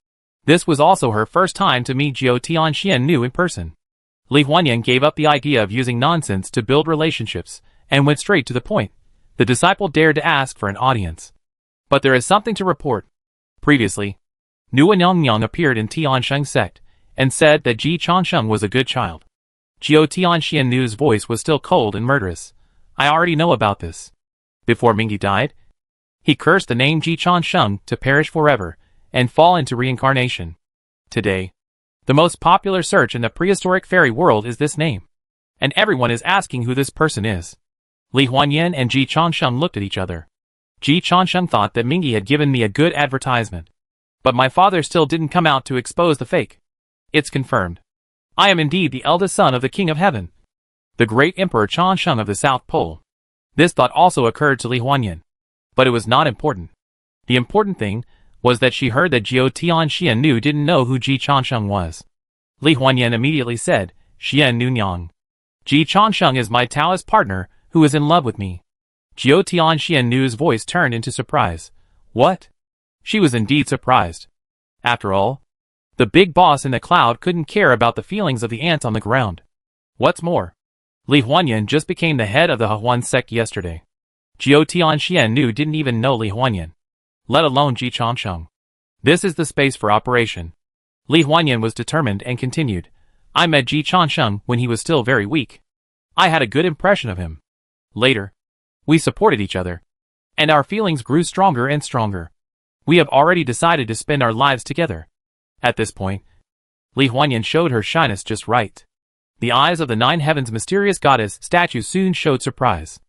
This was also her first time to meet Jiao Tianxian knew in person. Li Huanyan gave up the idea of using nonsense to build relationships, and went straight to the point. The disciple dared to ask for an audience. But there is something to report. Previously, Nuo Nyang appeared in Tiansheng's sect, and said that Ji Changsheng was a good child. Jiao Tianxian knew's voice was still cold and murderous. I already know about this. Before Mingi died, he cursed the name Ji Changsheng to perish forever, and fall into reincarnation. Today, the most popular search in the prehistoric fairy world is this name. And everyone is asking who this person is. Li Huanyan and Ji Changsheng looked at each other. Ji Changsheng thought that Mingi had given me a good advertisement. But my father still didn't come out to expose the fake. It's confirmed. I am indeed the eldest son of the King of Heaven, the great Emperor Changsheng of the South Pole. This thought also occurred to Li Huanyan. But it was not important. The important thing was that she heard that Jiao Tianxian knew didn't know who Ji Changsheng was. Li Huanyan immediately said, Xian Nu Nyang. Ji Changsheng is my Taoist partner, who is in love with me. Jiao Tianxian knew's voice turned into surprise. What? She was indeed surprised. After all, the big boss in the cloud couldn't care about the feelings of the ants on the ground. What's more, Li Huanyan just became the head of the Hahuan sect yesterday. Jiao Tianxian knew didn't even know Li Huanyan, let alone Ji Changsheng. This is the space for operation. Li Huanyan was determined and continued. I met Ji Changsheng when he was still very weak. I had a good impression of him. Later, we supported each other, and our feelings grew stronger and stronger. We have already decided to spend our lives together. At this point, Li Huanyan showed her shyness just right. The eyes of the nine heavens mysterious goddess statue soon showed surprise.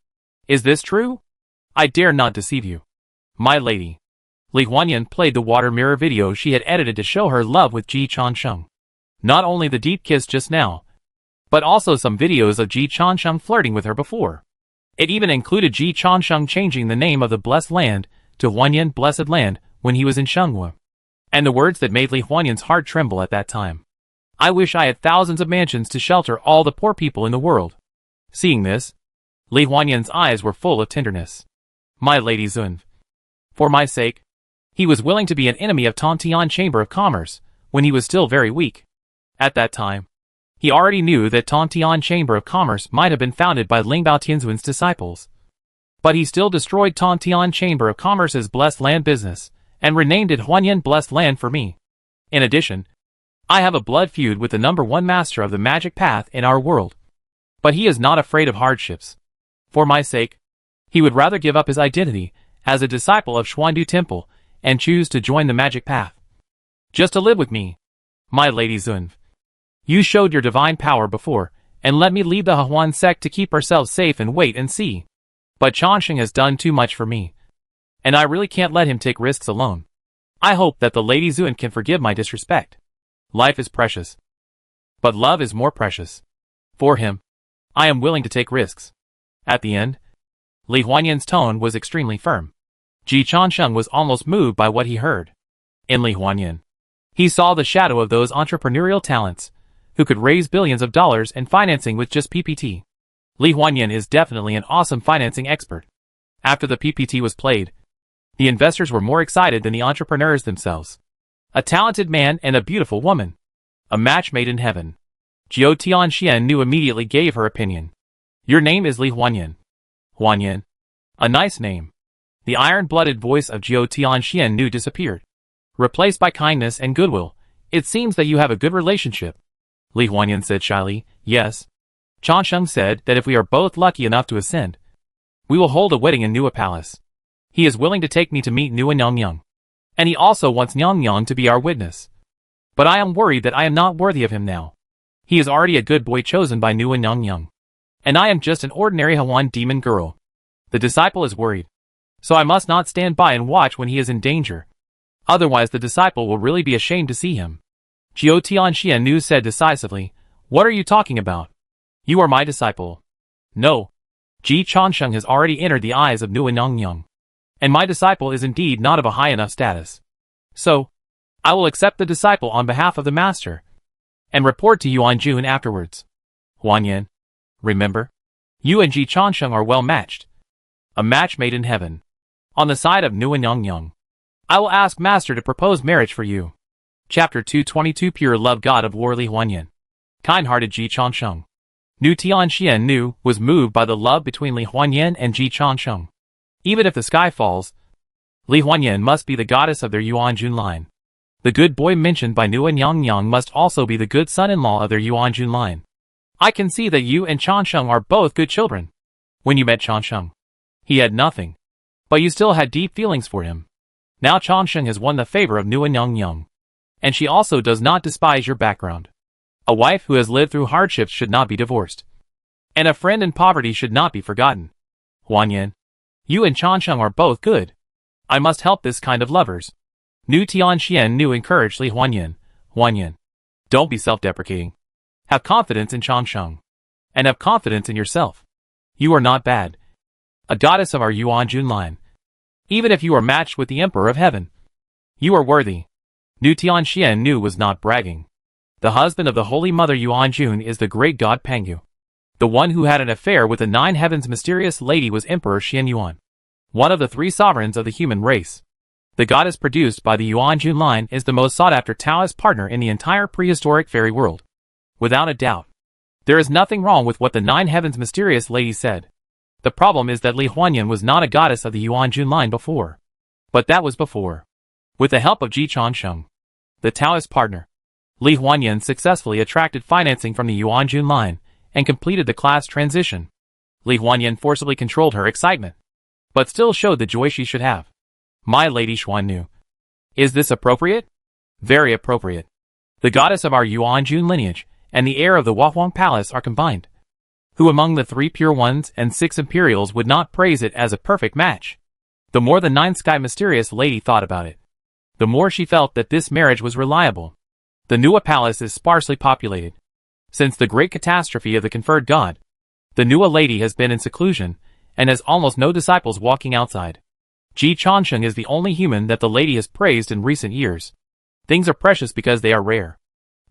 Is this true? I dare not deceive you. My lady. Li Huanyan played the water mirror video she had edited to show her love with Ji Chansheng. Not only the deep kiss just now, but also some videos of Ji Chansheng flirting with her before. It even included Ji Chansheng changing the name of the blessed land to Huanyan Blessed Land when he was in Shenghua. And the words that made Li Huanyan's heart tremble at that time. I wish I had thousands of mansions to shelter all the poor people in the world. Seeing this, Li Huanyan's eyes were full of tenderness. My lady Zun. For my sake, he was willing to be an enemy of Tontian Chamber of Commerce when he was still very weak. At that time, he already knew that Tontian Chamber of Commerce might have been founded by Lingbao Tianzun's disciples. But he still destroyed Tontian Chamber of Commerce's blessed land business and renamed it Huanyan Blessed Land for me. In addition, I have a blood feud with the #1 master of the magic path in our world. But he is not afraid of hardships. For my sake, he would rather give up his identity as a disciple of Xuandu Temple and choose to join the magic path. Just to live with me. My lady Zun. You showed your divine power before, and let me leave the Hahuan sect to keep ourselves safe and wait and see. But Chansheng has done too much for me, and I really can't let him take risks alone. I hope that the Lady Zun can forgive my disrespect. Life is precious, but love is more precious. For him, I am willing to take risks. At the end, Li Huanyan's tone was extremely firm. Ji Chansheng was almost moved by what he heard. In Li Huanyan, he saw the shadow of those entrepreneurial talents who could raise billions of dollars in financing with just PPT. Li Huanyan is definitely an awesome financing expert. After the PPT was played, the investors were more excited than the entrepreneurs themselves. A talented man and a beautiful woman. A match made in heaven. Jiao Tianxian knew immediately gave her opinion. Your name is Li Huanyan. Huanyan. A nice name. The iron-blooded voice of Jiao Tianxian knew disappeared. Replaced by kindness and goodwill, it seems that you have a good relationship. Li Huanyan said shyly, yes. Chansheng said that if we are both lucky enough to ascend, we will hold a wedding in Nua Palace. He is willing to take me to meet Nua Nyongyang. And he also wants Nyongyang to be our witness. But I am worried that I am not worthy of him now. He is already a good boy chosen by Nua Nyongyang. And I am just an ordinary Hahuan demon girl. The disciple is worried. So I must not stand by and watch when he is in danger. Otherwise the disciple will really be ashamed to see him. Jiao Tianxian said decisively, what are you talking about? You are my disciple. No. Ji Chansheng has already entered the eyes of Nua Nyongyang. And my disciple is indeed not of a high enough status. So, I will accept the disciple on behalf of the master, and report to Yuan Jun afterwards. Huanyan, remember? You and Ji Chansheng are well matched. A match made in heaven. On the side of Nua Nyongyang. I will ask master to propose marriage for you. Chapter 222 Pure Love God of War Li Huanyan. Kind-hearted Ji Chansheng. Nu Tianxian was moved by the love between Li Huanyan and Ji Chansheng. Even if the sky falls, Li Huanyan must be the goddess of their Yuanjun line. The good boy mentioned by Nua Nyongyang must also be the good son-in-law of their Yuanjun line. I can see that you and Chansheng are both good children. When you met Chansheng, he had nothing. But you still had deep feelings for him. Now Chansheng has won the favor of Nua Nyongyang. And she also does not despise your background. A wife who has lived through hardships should not be divorced. And a friend in poverty should not be forgotten. Huanyan, you and Chansheng are both good. I must help this kind of lovers. Nu Tianxian encouraged Li Huanyan. Huanyan, don't be self-deprecating. Have confidence in Chansheng. And have confidence in yourself. You are not bad. A goddess of our Yuanjun line. Even if you are matched with the Emperor of Heaven, you are worthy. Nu Tianxian was not bragging. The husband of the Holy Mother Yuanjun is the great god Pangyu. The one who had an affair with the Nine Heavens mysterious lady was Emperor Xian Yuan, one of the 3 sovereigns of the human race. The goddess produced by the Yuanjun line is the most sought-after Taoist partner in the entire prehistoric fairy world. Without a doubt. There is nothing wrong with what the Nine Heavens mysterious lady said. The problem is that Li Huanyan was not a goddess of the Yuanjun line before. But that was before. With the help of Ji Chansheng, the Taoist partner, Li Huanyan successfully attracted financing from the Yuanjun line, and completed the class transition. Li Huanyan forcibly controlled her excitement, but still showed the joy she should have. My Lady Xuannu. Is this appropriate? Very appropriate. The goddess of our Yuanjun lineage and the heir of the Huahuang Palace are combined. Who among the 3 pure ones and 6 imperials would not praise it as a perfect match? The more the Nine Sky mysterious lady thought about it, the more she felt that this marriage was reliable. The Nuwa Palace is sparsely populated. Since the great catastrophe of the conferred god, the Nuwa lady has been in seclusion and has almost no disciples walking outside. Ji Changsheng is the only human that the lady has praised in recent years. Things are precious because they are rare.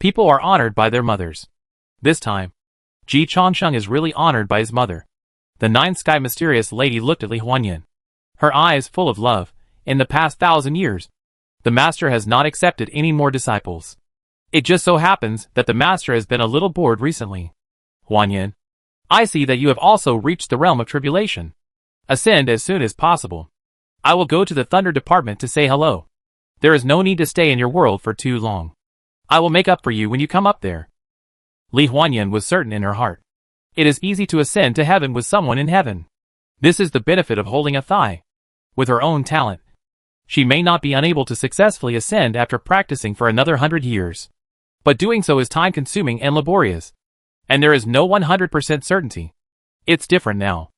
People are honored by their mothers. This time, Ji Changsheng is really honored by his mother. The Nine Sky mysterious lady looked at Li Huanyan, her eyes full of love. In the past 1,000 years, the master has not accepted any more disciples. It just so happens that the master has been a little bored recently. Huanyan, I see that you have also reached the realm of tribulation. Ascend as soon as possible. I will go to the Thunder Department to say hello. There is no need to stay in your world for too long. I will make up for you when you come up there. Li Huanyan was certain in her heart. It is easy to ascend to heaven with someone in heaven. This is the benefit of holding a thigh. With her own talent, she may not be unable to successfully ascend after practicing for another 100 years. But doing so is time-consuming and laborious. And there is no 100% certainty. It's different now.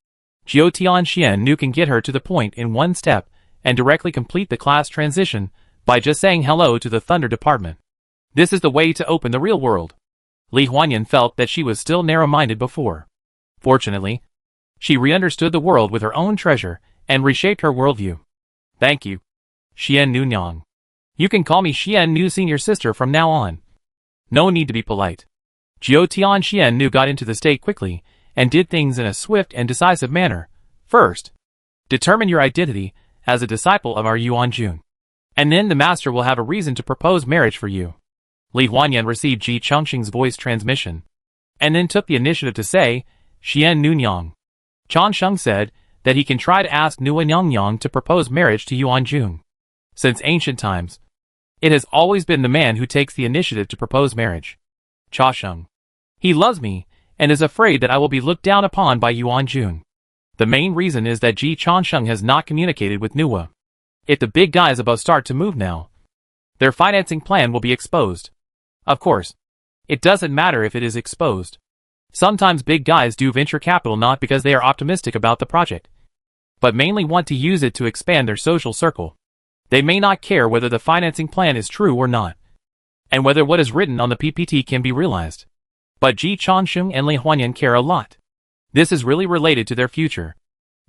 Jiao Tianxian Nu can get her to the point in one step and directly complete the class transition by just saying hello to the Thunder Department. This is the way to open the real world. Li Huanyan felt that she was still narrow-minded before. Fortunately, she re-understood the world with her own treasure and reshaped her worldview. Thank you, Xian Nu Nyang. You can call me Xian Nu Senior Sister from now on. No need to be polite. Jiao Tianxian Nu got into the state quickly and did things in a swift and decisive manner. First, determine your identity as a disciple of our Yuanjun. And then the master will have a reason to propose marriage for you. Li Huanyan received Ji Changsheng's voice transmission, and then took the initiative to say, Xian Nu Nyang. Changsheng said that he can try to ask Nuwa Nyang to propose marriage to Yuanjun. Since ancient times, it has always been the man who takes the initiative to propose marriage. Chasheng. He loves me, and is afraid that I will be looked down upon by Yuanjun. The main reason is that Ji Changsheng has not communicated with Nuwa. If the big guys above start to move now, their financing plan will be exposed. Of course, it doesn't matter if it is exposed. Sometimes big guys do venture capital not because they are optimistic about the project, but mainly want to use it to expand their social circle. They may not care whether the financing plan is true or not, and whether what is written on the PPT can be realized. But Ji Changsheng and Li Huanyan care a lot. This is really related to their future.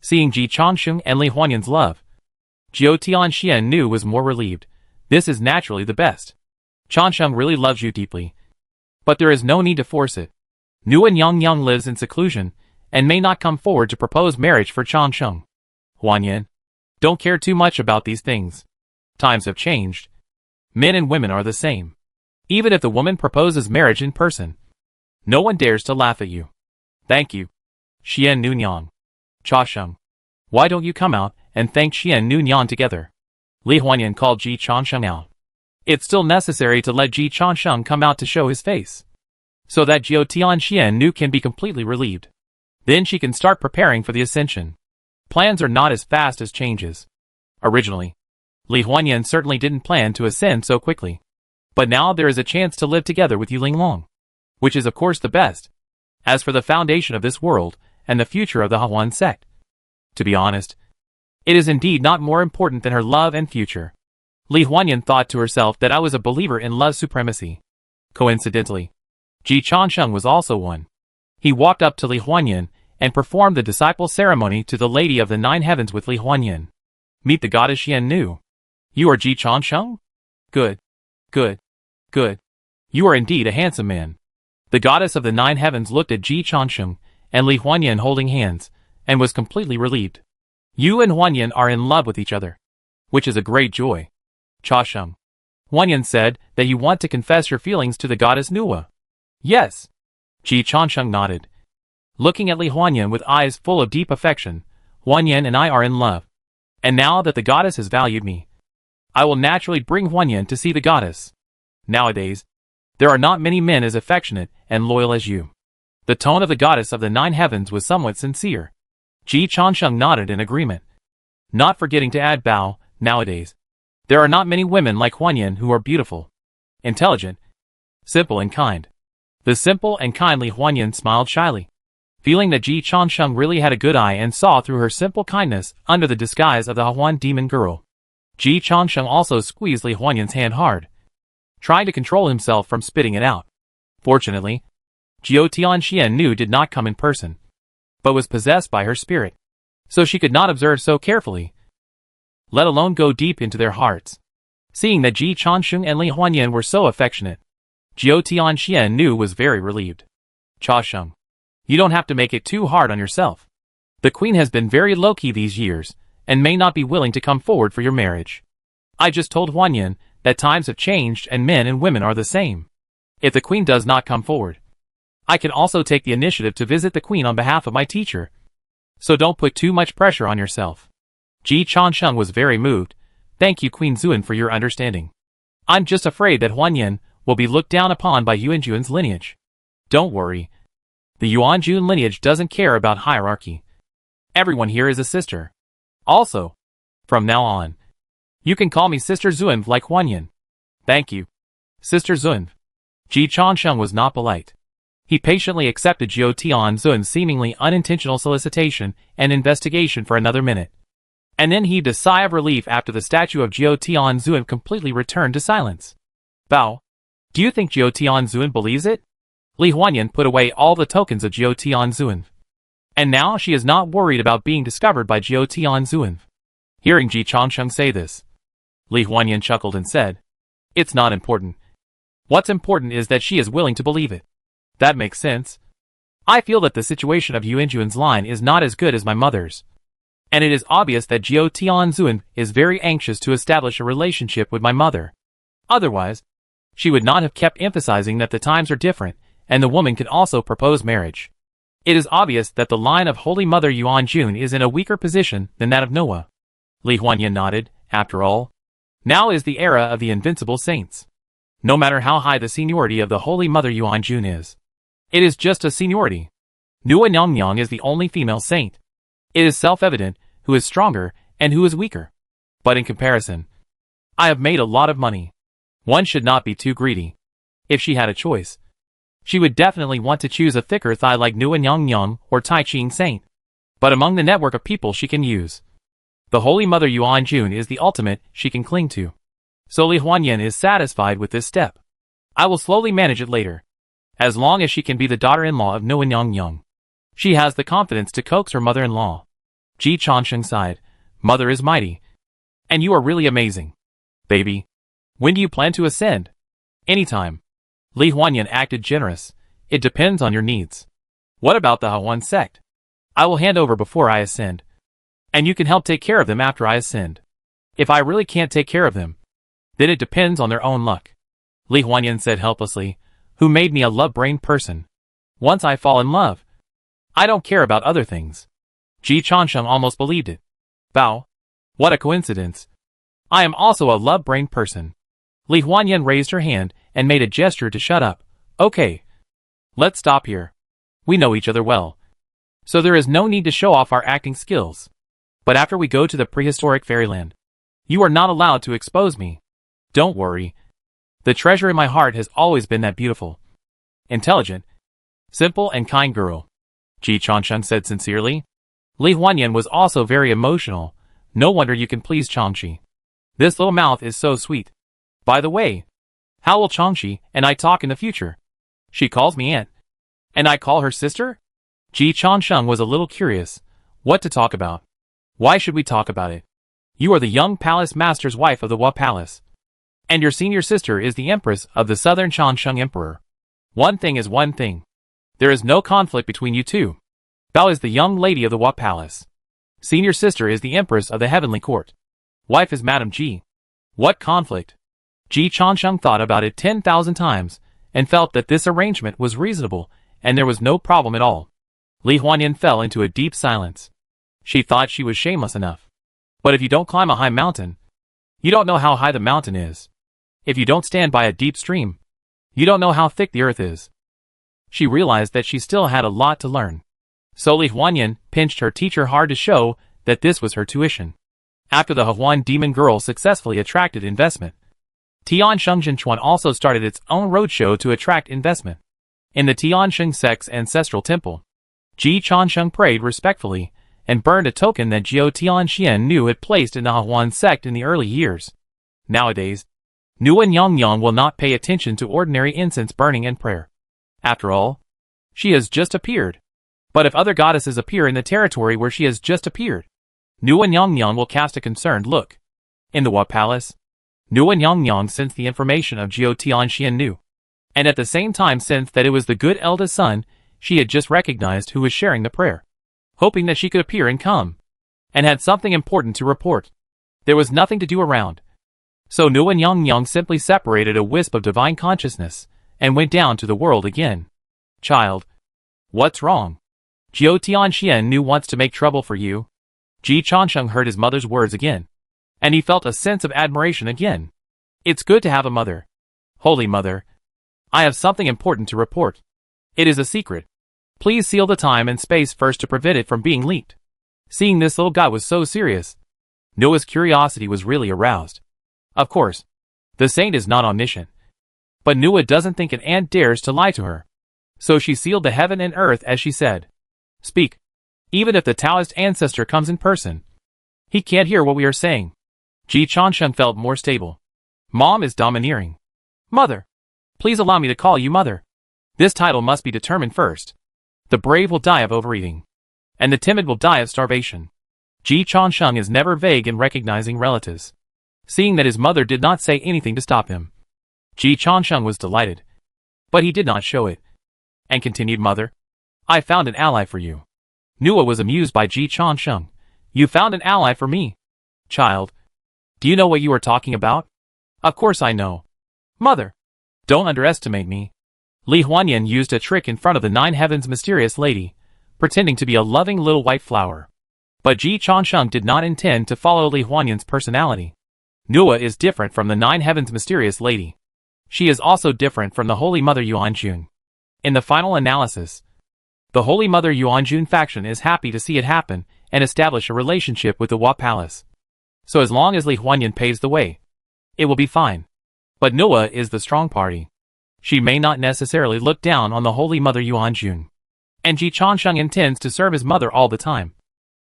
Seeing Ji Changsheng and Li Huanyan's love, Jiao Tianxian Nu was more relieved. This is naturally the best. Changsheng really loves you deeply, but there is no need to force it. Nuwa Nyang lives in seclusion and may not come forward to propose marriage for Changsheng. Huanyan, don't care too much about these things. Times have changed. Men and women are the same. Even if the woman proposes marriage in person, no one dares to laugh at you. Thank you, Xian Nu Nyang. Chasheng, why don't you come out and thank Xian Nu Nyang together? Li Huanyan called Ji Changsheng out. It's still necessary to let Ji Changsheng come out to show his face, so that Jiao Tianxian Nu can be completely relieved. Then she can start preparing for the ascension. Plans are not as fast as changes. Originally, Li Huanyan certainly didn't plan to ascend so quickly. But now there is a chance to live together with Yuling Long, which is of course the best. As for the foundation of this world and the future of the Hahuan sect, to be honest, it is indeed not more important than her love and future. Li Huanyan thought to herself that I was a believer in love's supremacy. Coincidentally, Ji Changsheng was also one. He walked up to Li Huanyan and performed the disciple ceremony to the Lady of the Nine Heavens with Li Huanyan. Meet the goddess Xian Nu. You are Ji Changsheng? Good. Good. Good. You are indeed a handsome man. The goddess of the Nine Heavens looked at Ji Changsheng and Li Huanyan holding hands, and was completely relieved. You and Huanyan are in love with each other, which is a great joy. Chasheng. Huanyan said that you want to confess your feelings to the goddess Nuwa. Yes. Ji Changsheng nodded. Looking at Li Huanyan with eyes full of deep affection, Huanyan and I are in love. And now that the goddess has valued me, I will naturally bring Huanyan to see the goddess. Nowadays, there are not many men as affectionate and loyal as you. The tone of the goddess of the 9 heavens was somewhat sincere. Ji Changsheng nodded in agreement, not forgetting to add Bao, nowadays. There are not many women like Huanyan who are beautiful, intelligent, simple and kind. The simple and kindly Huanyan smiled shyly, feeling that Ji Changsheng really had a good eye and saw through her simple kindness under the disguise of the Huan demon girl. Ji Changsheng also squeezed Li Huanyan's hand hard, trying to control himself from spitting it out. Fortunately, Jiao Tianxian did not come in person, but was possessed by her spirit, so she could not observe so carefully, let alone go deep into their hearts. Seeing that Ji Changsheng and Li Huanyan were so affectionate, Jiao Tianxian was very relieved. Cha Sheng, you don't have to make it too hard on yourself. The queen has been very low-key these years, and may not be willing to come forward for your marriage. I just told Huanyan that times have changed and men and women are the same. If the queen does not come forward, I can also take the initiative to visit the queen on behalf of my teacher. So don't put too much pressure on yourself. Ji Changsheng was very moved. Thank you, Queen Zuan, for your understanding. I'm just afraid that Huanyan will be looked down upon by Yuanjun's lineage. Don't worry. The Yuanjun lineage doesn't care about hierarchy. Everyone here is a sister. Also, from now on, you can call me Sister Zuan like Huanyan. Thank you, Sister Zuan. Ji Changsheng was not polite. He patiently accepted Jiao Tianzuan's seemingly unintentional solicitation and investigation for another minute. And then heaved a sigh of relief after the statue of Jiao Tianzuan completely returned to silence. Bao, do you think Jiao Tianzuan believes it? Li Huanyan put away all the tokens of Jiao Tianzuan. And now she is not worried about being discovered by Jiao Tianzuan. Hearing Ji Changsheng say this, Li Huanyan chuckled and said, "It's not important. What's important is that she is willing to believe it. That makes sense. I feel that the situation of Yuanjun's line is not as good as my mother's. And it is obvious that Jiao Tianzuan is very anxious to establish a relationship with my mother. Otherwise, she would not have kept emphasizing that the times are different, and the woman can also propose marriage. It is obvious that the line of Holy Mother Yuanjun is in a weaker position than that of Noah." Li Huanyan nodded. After all, now is the era of the invincible saints. No matter how high the seniority of the Holy Mother Yuanjun is, it is just a seniority. Nua Nyongyang is the only female saint. It is self-evident who is stronger and who is weaker. But in comparison, I have made a lot of money. One should not be too greedy. If she had a choice, she would definitely want to choose a thicker thigh like Nua Nyongyang or Tai Ching Saint. But among the network of people she can use, the Holy Mother Yuanjun is the ultimate she can cling to. So Li Huanyan is satisfied with this step. I will slowly manage it later. As long as she can be the daughter-in-law of Nua Nyongyang, she has the confidence to coax her mother-in-law. Ji Changsheng sighed. Mother is mighty. And you are really amazing. Baby, when do you plan to ascend? Anytime. Li Huanyan acted generous. It depends on your needs. What about the Hawan sect? I will hand over before I ascend. And you can help take care of them after I ascend. If I really can't take care of them, then it depends on their own luck. Li Huanyan said helplessly. Who made me a love-brained person? Once I fall in love, I don't care about other things. Ji Changsheng almost believed it. Bao, what a coincidence. I am also a love-brained person. Li Huanyan raised her hand and made a gesture to shut up. Okay. Let's stop here. We know each other well, so there is no need to show off our acting skills. But after we go to the prehistoric fairyland, you are not allowed to expose me. Don't worry. The treasure in my heart has always been that beautiful, intelligent, simple and kind girl. Ji Changsheng said sincerely. Li Huanyan was also very emotional. No wonder you can please Changshi. This little mouth is so sweet. By the way, how will Changshi and I talk in the future? She calls me aunt, and I call her sister? Ji Changsheng was a little curious. What to talk about? Why should we talk about it? You are the young palace master's wife of the Hua Palace, and your senior sister is the empress of the southern Changsheng emperor. One thing is one thing. There is no conflict between you two. Bao is the young lady of the Hua Palace. Senior sister is the empress of the heavenly court. Wife is Madame Ji. What conflict? Ji Changsheng thought about it 10,000 times, and felt that this arrangement was reasonable, and there was no problem at all. Li Huanyan fell into a deep silence. She thought she was shameless enough. But if you don't climb a high mountain, you don't know how high the mountain is. If you don't stand by a deep stream, you don't know how thick the earth is. She realized that she still had a lot to learn. So Li Huanyan pinched her teacher hard to show that this was her tuition. After the Huan demon girl successfully attracted investment, Tiansheng Jinchuan also started its own roadshow to attract investment. In the Tiansheng sect's ancestral temple, Ji Chansheng prayed respectfully and burned a token that Jiao Tianxian Nu had placed in the Huan sect in the early years. Nowadays, Nuan Yongyang will not pay attention to ordinary incense burning and prayer. After all, she has just appeared. But if other goddesses appear in the territory where she has just appeared, Nuan Yongyang will cast a concerned look. In the Hua Palace, Nuan Yongyang sensed the information of Jiao Tianxian Nu, and at the same time sensed that it was the good eldest son she had just recognized who was sharing the prayer, hoping that she could appear and come, and had something important to report. There was nothing to do around. So Nuan Yongyang simply separated a wisp of divine consciousness and went down to the world again. Child, what's wrong? Jiao Tianxian Nu wants to make trouble for you. Ji Chansheng heard his mother's words again, and he felt a sense of admiration again. It's good to have a mother. Holy Mother, I have something important to report. It is a secret. Please seal the time and space first to prevent it from being leaked. Seeing this little guy was so serious, Noah's curiosity was really aroused. Of course, the saint is not omniscient. But Noah doesn't think an ant dares to lie to her. So she sealed the heaven and earth as she said, "Speak. Even if the Taoist ancestor comes in person, he can't hear what we are saying." Ji Chansheng felt more stable. Mom is domineering. Mother, please allow me to call you Mother. This title must be determined first. The brave will die of overeating, and the timid will die of starvation. Ji Chansheng is never vague in recognizing relatives. Seeing that his mother did not say anything to stop him, Ji Chansheng was delighted. But he did not show it, and continued, "Mother, I found an ally for you." Nua was amused by Ji Chansheng. "You found an ally for me? Child, do you know what you are talking about?" "Of course I know. Mother, don't underestimate me." Li Huanyan used a trick in front of the Nine Heavens mysterious lady, pretending to be a loving little white flower. But Ji Chansheng did not intend to follow Li Huanyan's personality. Nua is different from the Nine Heavens mysterious lady. She is also different from the Holy Mother Yuanjun. In the final analysis, the Holy Mother Yuanjun faction is happy to see it happen and establish a relationship with the Hua Palace. So as long as Li Huanyan paves the way, it will be fine. But Nua is the strong party. She may not necessarily look down on the Holy Mother Yuanjun. And Ji Chansheng intends to serve his mother all the time.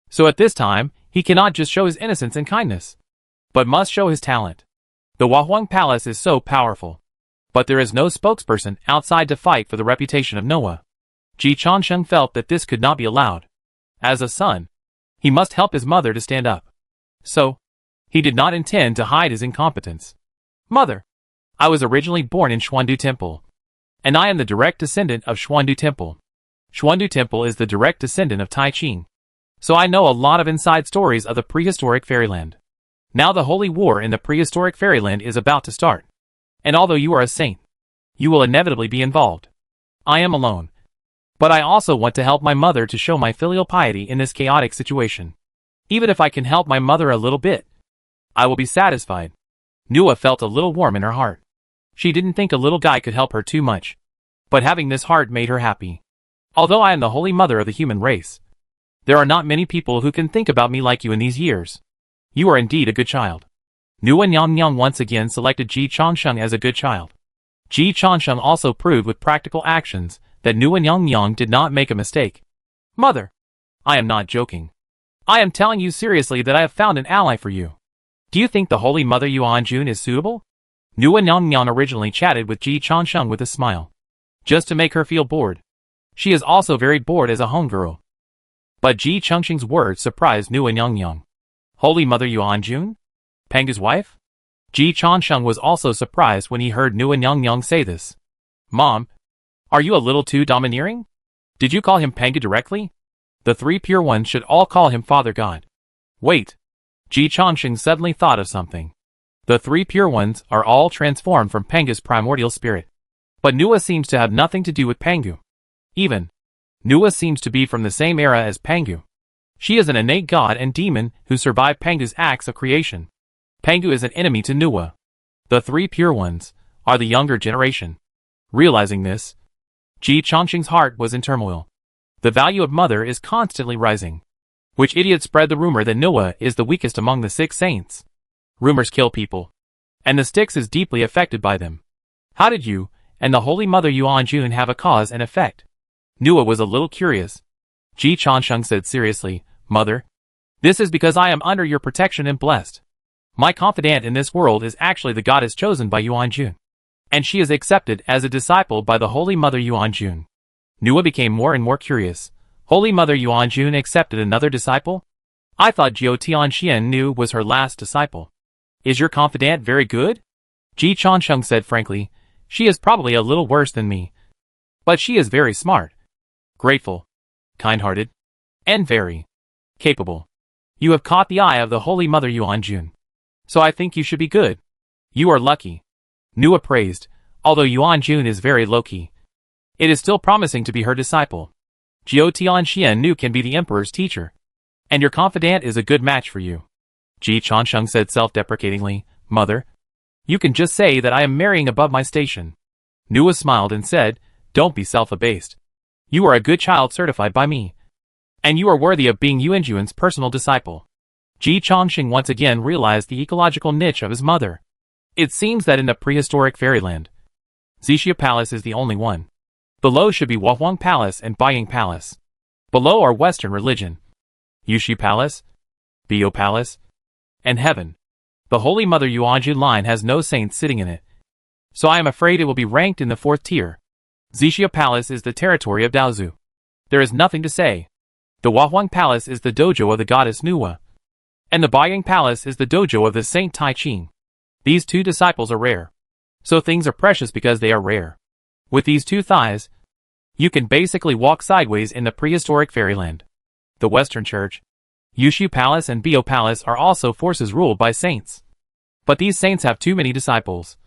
So at this time, he cannot just show his innocence and kindness, but must show his talent. The Huahuang Palace is so powerful, but there is no spokesperson outside to fight for the reputation of Noah. Ji Chansheng felt that this could not be allowed. As a son, he must help his mother to stand up. So, he did not intend to hide his incompetence. "Mother, I was originally born in Xuandu Temple, and I am the direct descendant of Xuandu Temple. Xuandu Temple is the direct descendant of Tai Ching. So I know a lot of inside stories of the prehistoric fairyland. Now the holy war in the prehistoric fairyland is about to start. And although you are a saint, you will inevitably be involved. I am alone. But I also want to help my mother to show my filial piety in this chaotic situation. Even if I can help my mother a little bit, I will be satisfied." Nua felt a little warm in her heart. She didn't think a little guy could help her too much. But having this heart made her happy. "Although I am the holy mother of the human race, there are not many people who can think about me like you in these years. You are indeed a good child." Nuan Yongyang once again selected Ji Chansheng as a good child. Ji Chansheng also proved with practical actions that Nuan Yongyang did not make a mistake. "Mother, I am not joking. I am telling you seriously that I have found an ally for you. Do you think the Holy Mother Yuanjun is suitable?" Nuan Yongyang originally chatted with Ji Chansheng with a smile, just to make her feel bored. She is also very bored as a homegirl. But Ji Changsheng's words surprised Nuan Yongyang. "Holy Mother Yuanjun? Pengu's wife?" Ji Chansheng was also surprised when he heard Nuan Yongyang say this. "Mom, are you a little too domineering? Did you call him Pengu directly? The three pure ones should all call him Father God." Wait. Ji Changsheng suddenly thought of something. The three pure ones are all transformed from Pengu's primordial spirit. But Nua seems to have nothing to do with Pengu. Even, Nua seems to be from the same era as Pengu. She is an innate god and demon who survived Pengu's acts of creation. Pengu is an enemy to Nua. The three pure ones are the younger generation. Realizing this, Ji Chongqing's heart was in turmoil. The value of mother is constantly rising. Which idiot spread the rumor that Noah is the weakest among the 6 saints? Rumors kill people. And the Styx is deeply affected by them. How did you, and the Holy Mother Yuanjun have a cause and effect? Noah was a little curious. Ji Chongqing said seriously, Mother, this is because I am under your protection and blessed. My confidant in this world is actually the goddess chosen by Yuanjun. And she is accepted as a disciple by the Holy Mother Yuanjun. Noah became more and more curious. Holy Mother Yuanjun accepted another disciple? I thought Jiao Tianxian Nu was her last disciple. Is your confidant very good? Ji Chongqing said frankly, she is probably a little worse than me. But she is very smart, grateful, kind-hearted, and very capable. You have caught the eye of the Holy Mother Yuanjun. So I think you should be good. You are lucky. Noah praised, although Yuanjun is very low-key. It is still promising to be her disciple. Jiao Tianxian Nu can be the emperor's teacher. And your confidant is a good match for you. Ji Chongqing said self-deprecatingly, Mother, you can just say that I am marrying above my station. Noah smiled and said, don't be self-abased. You are a good child certified by me. And you are worthy of being Yuanjun's personal disciple. Ji Chongqing once again realized the ecological niche of his mother. It seems that in the prehistoric fairyland, Xixia Palace is the only one. Below should be Wahuang Palace and Baiying Palace. Below are Western religion, Yushi Palace, Bio Palace, and Heaven. The Holy Mother Yuanjun line has no saints sitting in it. So I am afraid it will be ranked in the 4th tier. Xixia Palace is the territory of Daozu. There is nothing to say. The Wahuang Palace is the dojo of the goddess Nuwa. And the Baiying Palace is the dojo of the Saint Tai Ching. These 2 disciples are rare. So things are precious because they are rare. With these 2 thighs, you can basically walk sideways in the prehistoric fairyland. The Western Church, Yushu Palace and Bio Palace are also forces ruled by saints. But these saints have too many disciples.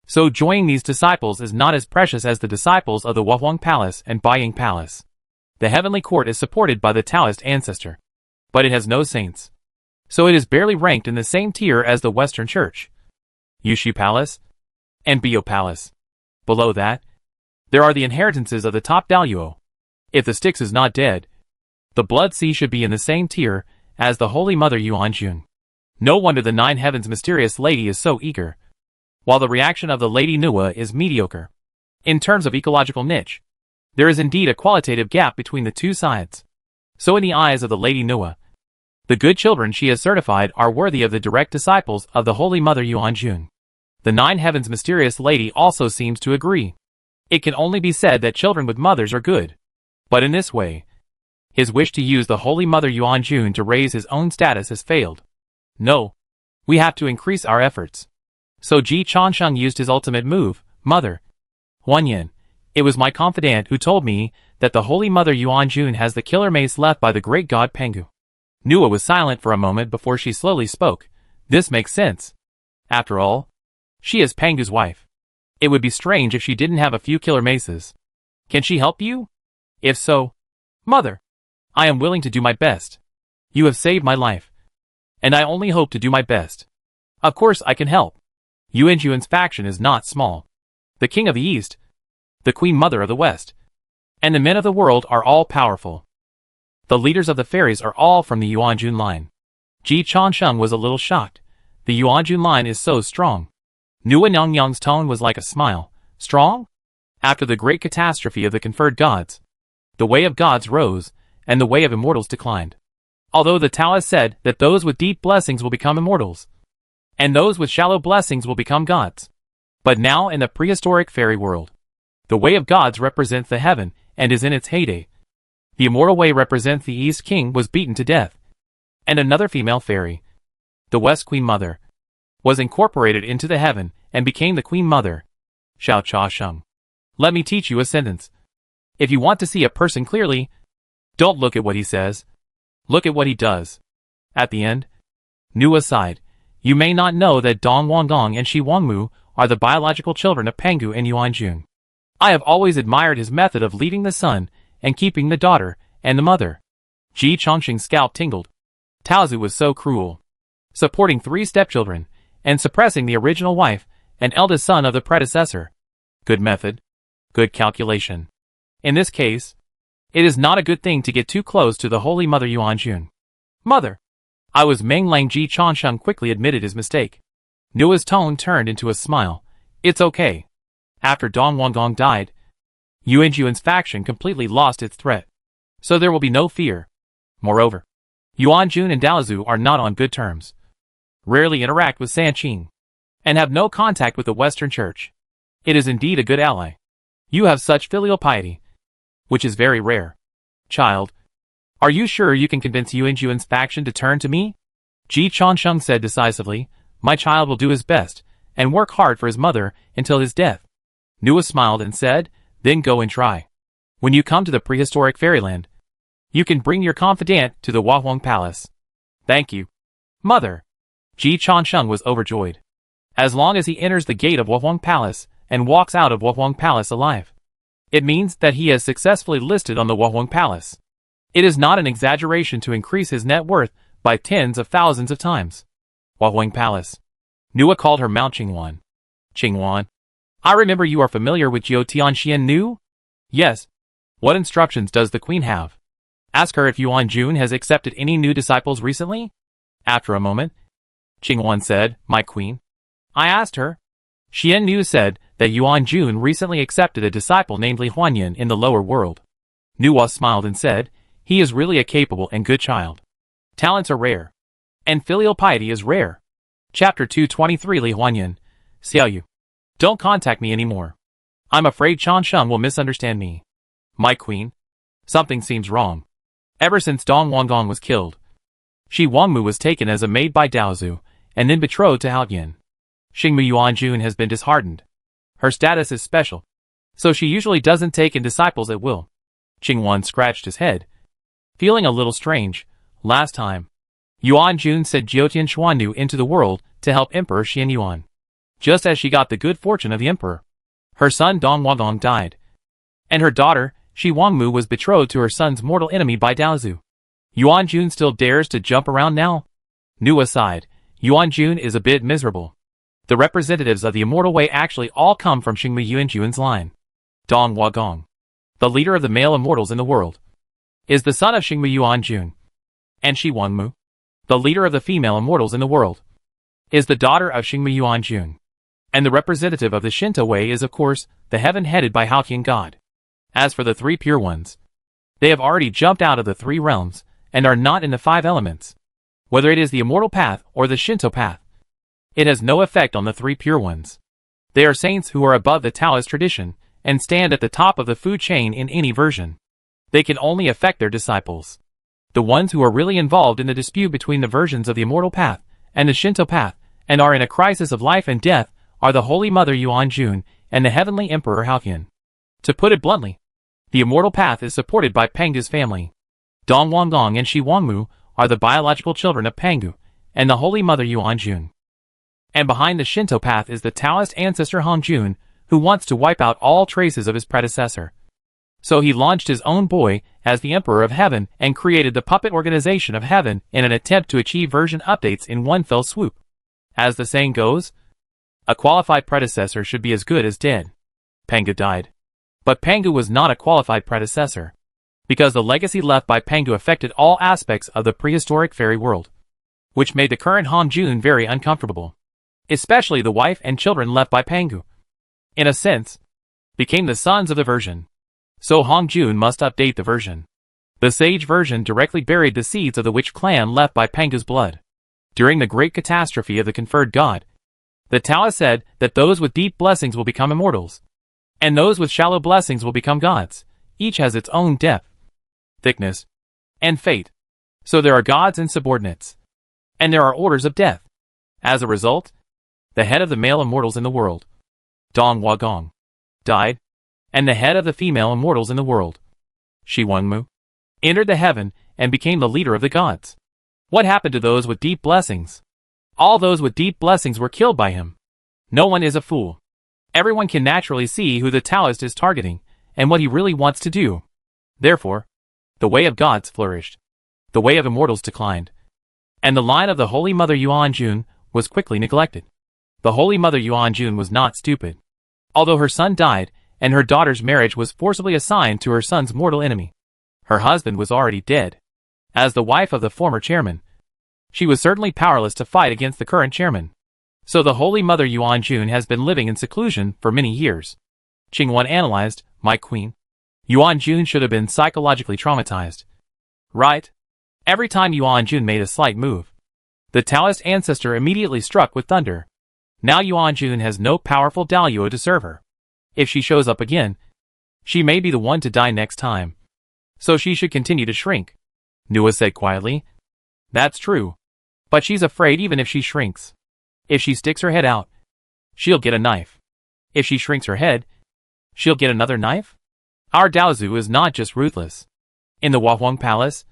So joining these disciples is not as precious as the disciples of the Wahuang Palace and Baiying Palace. The heavenly court is supported by the Taoist ancestor. But it has no saints. So it is barely ranked in the same tier as the Western Church, Yushu Palace, and Bio Palace. Below that, there are the inheritances of the top Daluo. If the Styx is not dead, the Blood Sea should be in the same tier as the Holy Mother Yuanjun. No wonder the 9 Heavens mysterious lady is so eager, while the reaction of the Lady Nuwa is mediocre. In terms of ecological niche, there is indeed a qualitative gap between the 2 sides. So in the eyes of the Lady Nuwa, the good children she has certified are worthy of the direct disciples of the Holy Mother Yuanjun. The 9 Heavens mysterious lady also seems to agree. It can only be said that children with mothers are good. But in this way, his wish to use the Holy Mother Yuanjun to raise his own status has failed. No. We have to increase our efforts. So Ji Chongqing used his ultimate move, Mother Wanyan. It was my confidant who told me that the Holy Mother Yuanjun has the killer mace left by the great god Pengu. Nuwa was silent for a moment before she slowly spoke. This makes sense. After all, she is Pengu's wife. It would be strange if she didn't have a few killer maces. Can she help you? If so, Mother, I am willing to do my best. You have saved my life. And I only hope to do my best. Of course I can help. Yuanjun's faction is not small. The King of the East, the Queen Mother of the West, and the men of the world are all powerful. The leaders of the fairies are all from the Yuanjun line. Ji Chongqing was a little shocked. The Yuanjun line is so strong. Nuwa Nyongyang's tone was like a smile. Strong? After the great catastrophe of the conferred gods, the way of gods rose, and the way of immortals declined. Although the Taoists said that those with deep blessings will become immortals, and those with shallow blessings will become gods. But now in the prehistoric fairy world, the way of gods represents the heaven and is in its heyday. The immortal way represents the East King was beaten to death, and another female fairy, the West Queen Mother, was incorporated into the heaven and became the Queen Mother. Xiao Cha Sheng. Let me teach you a sentence. If you want to see a person clearly, don't look at what he says. Look at what he does. At the end, Nuwa sighed. You may not know that Dong Wanggong and Shi Wangmu are the biological children of Pengu and Yuanjun. I have always admired his method of leading the son and keeping the daughter and the mother. Ji Chongqing's scalp tingled. Taozu was so cruel. Supporting 3 stepchildren, and suppressing the original wife and eldest son of the predecessor. Good method. Good calculation. In this case, it is not a good thing to get too close to the Holy Mother Yuanjun. Mother! I was Meng Lang. Ji Changsheng quickly admitted his mistake. Nua's tone turned into a smile. It's okay. After Dong Wangong died, Yuanjun's faction completely lost its threat. So there will be no fear. Moreover, Yuanjun and Daozu are not on good terms. Rarely interact with Sanqing. And have no contact with the Western Church. It is indeed a good ally. You have such filial piety, which is very rare. Child, are you sure you can convince Yuanjun's faction to turn to me? Ji Changsheng said decisively. My child will do his best, and work hard for his mother until his death. Nua smiled and said, then go and try. When you come to the prehistoric fairyland, you can bring your confidant to the Huahuang Palace. Thank you. Mother. Ji Changsheng was overjoyed. As long as he enters the gate of Huahuang Palace and walks out of Huahuang Palace alive, it means that he has successfully listed on the Huahuang Palace. It is not an exaggeration to increase his net worth by tens of thousands of times. Huahuang Palace. Nua called her Mount Qingwan. Qingwan. I remember you are familiar with Jiu Tianxian Nu? Yes. What instructions does the queen have? Ask her if Yuanjun has accepted any new disciples recently? After a moment, Qingwan said, My queen. I asked her. Xian Nu said that Yuanjun recently accepted a disciple named Li Huanyan in the lower world. Nua smiled and said, He is really a capable and good child. Talents are rare. And filial piety is rare. Chapter 223 Li Huanyan. Xiaoyu. Don't contact me anymore. I'm afraid Changsheng will misunderstand me. My queen. Something seems wrong. Ever since Dong Wangong was killed, Shi Wangmu was taken as a maid by Daozu, and then betrothed to Haoyan. Xingmu Yuanjun has been disheartened. Her status is special, so she usually doesn't take in disciples at will. Qingwan scratched his head, feeling a little strange. Last time, Yuanjun sent Jiotian Xuannu into the world to help Emperor Xian Yuan. Just as she got the good fortune of the emperor, her son Dong Wangong died, and her daughter, Shi Wangmu, was betrothed to her son's mortal enemy by Daozu. Yuanjun still dares to jump around now? Nua sighed. Yuanjun is a bit miserable. The representatives of the immortal way actually all come from Xingmu Yuanjun's line. Dong Wangong, the leader of the male immortals in the world, is the son of Xingmu Yuanjun. And Shi Wangmu, the leader of the female immortals in the world, is the daughter of Xingmu Yuanjun. And the representative of the Shinto way is of course the heaven headed by Haoqian god. As for the three pure ones, they have already jumped out of the three realms and are not in the five elements. Whether it is the immortal path or the Shinto path, it has no effect on the three pure ones. They are saints who are above the Taoist tradition and stand at the top of the food chain in any version. They can only affect their disciples. The ones who are really involved in the dispute between the versions of the immortal path and the Shinto path and are in a crisis of life and death are the Holy Mother Yuanjun and the Heavenly Emperor Haoqian. To put it bluntly, the immortal path is supported by Pangu's family. Dong Wangong and Shi Wangmu are the biological children of Pangu and the Holy Mother Yuanjun. And behind the Shinto path is the Taoist ancestor Hongjun, who wants to wipe out all traces of his predecessor. So he launched his own boy as the Emperor of Heaven and created the puppet organization of Heaven in an attempt to achieve version updates in one fell swoop. As the saying goes, a qualified predecessor should be as good as dead. Pangu died. But Pangu was not a qualified predecessor, because the legacy left by Pangu affected all aspects of the prehistoric fairy world, which made the current Hongjun very uncomfortable, especially the wife and children left by Pangu. In a sense, became the sons of the version. So Hongjun must update the version. The sage version directly buried the seeds of the witch clan left by Pangu's blood. During the great catastrophe of the conferred god, the Taoist said that those with deep blessings will become immortals, and those with shallow blessings will become gods. Each has its own depth, thickness, and fate. So there are gods and subordinates, and there are orders of death. As a result, the head of the male immortals in the world, Dong Wangong, died, and the head of the female immortals in the world, Shi Wangmu, entered the heaven and became the leader of the gods. What happened to those with deep blessings? All those with deep blessings were killed by him. No one is a fool. Everyone can naturally see who the Taoist is targeting and what he really wants to do. Therefore, the way of gods flourished. The way of immortals declined. And the line of the Holy Mother Yuanjun was quickly neglected. The Holy Mother Yuanjun was not stupid. Although her son died and her daughter's marriage was forcibly assigned to her son's mortal enemy. Her husband was already dead. As the wife of the former chairman, she was certainly powerless to fight against the current chairman. So the Holy Mother Yuan-jun has been living in seclusion for many years. Qingwan analyzed, my queen. Yuan-jun should have been psychologically traumatized. Right? Every time Yuan-jun made a slight move, the Taoist ancestor immediately struck with thunder. Now Yuan-jun has no powerful Daluo to serve her. If she shows up again, she may be the one to die next time. So she should continue to shrink. Nua said quietly. That's true. But she's afraid even if she shrinks. If she sticks her head out, she'll get a knife. If she shrinks her head, she'll get another knife? Our Daozu is not just ruthless. In the Wahuang Palace,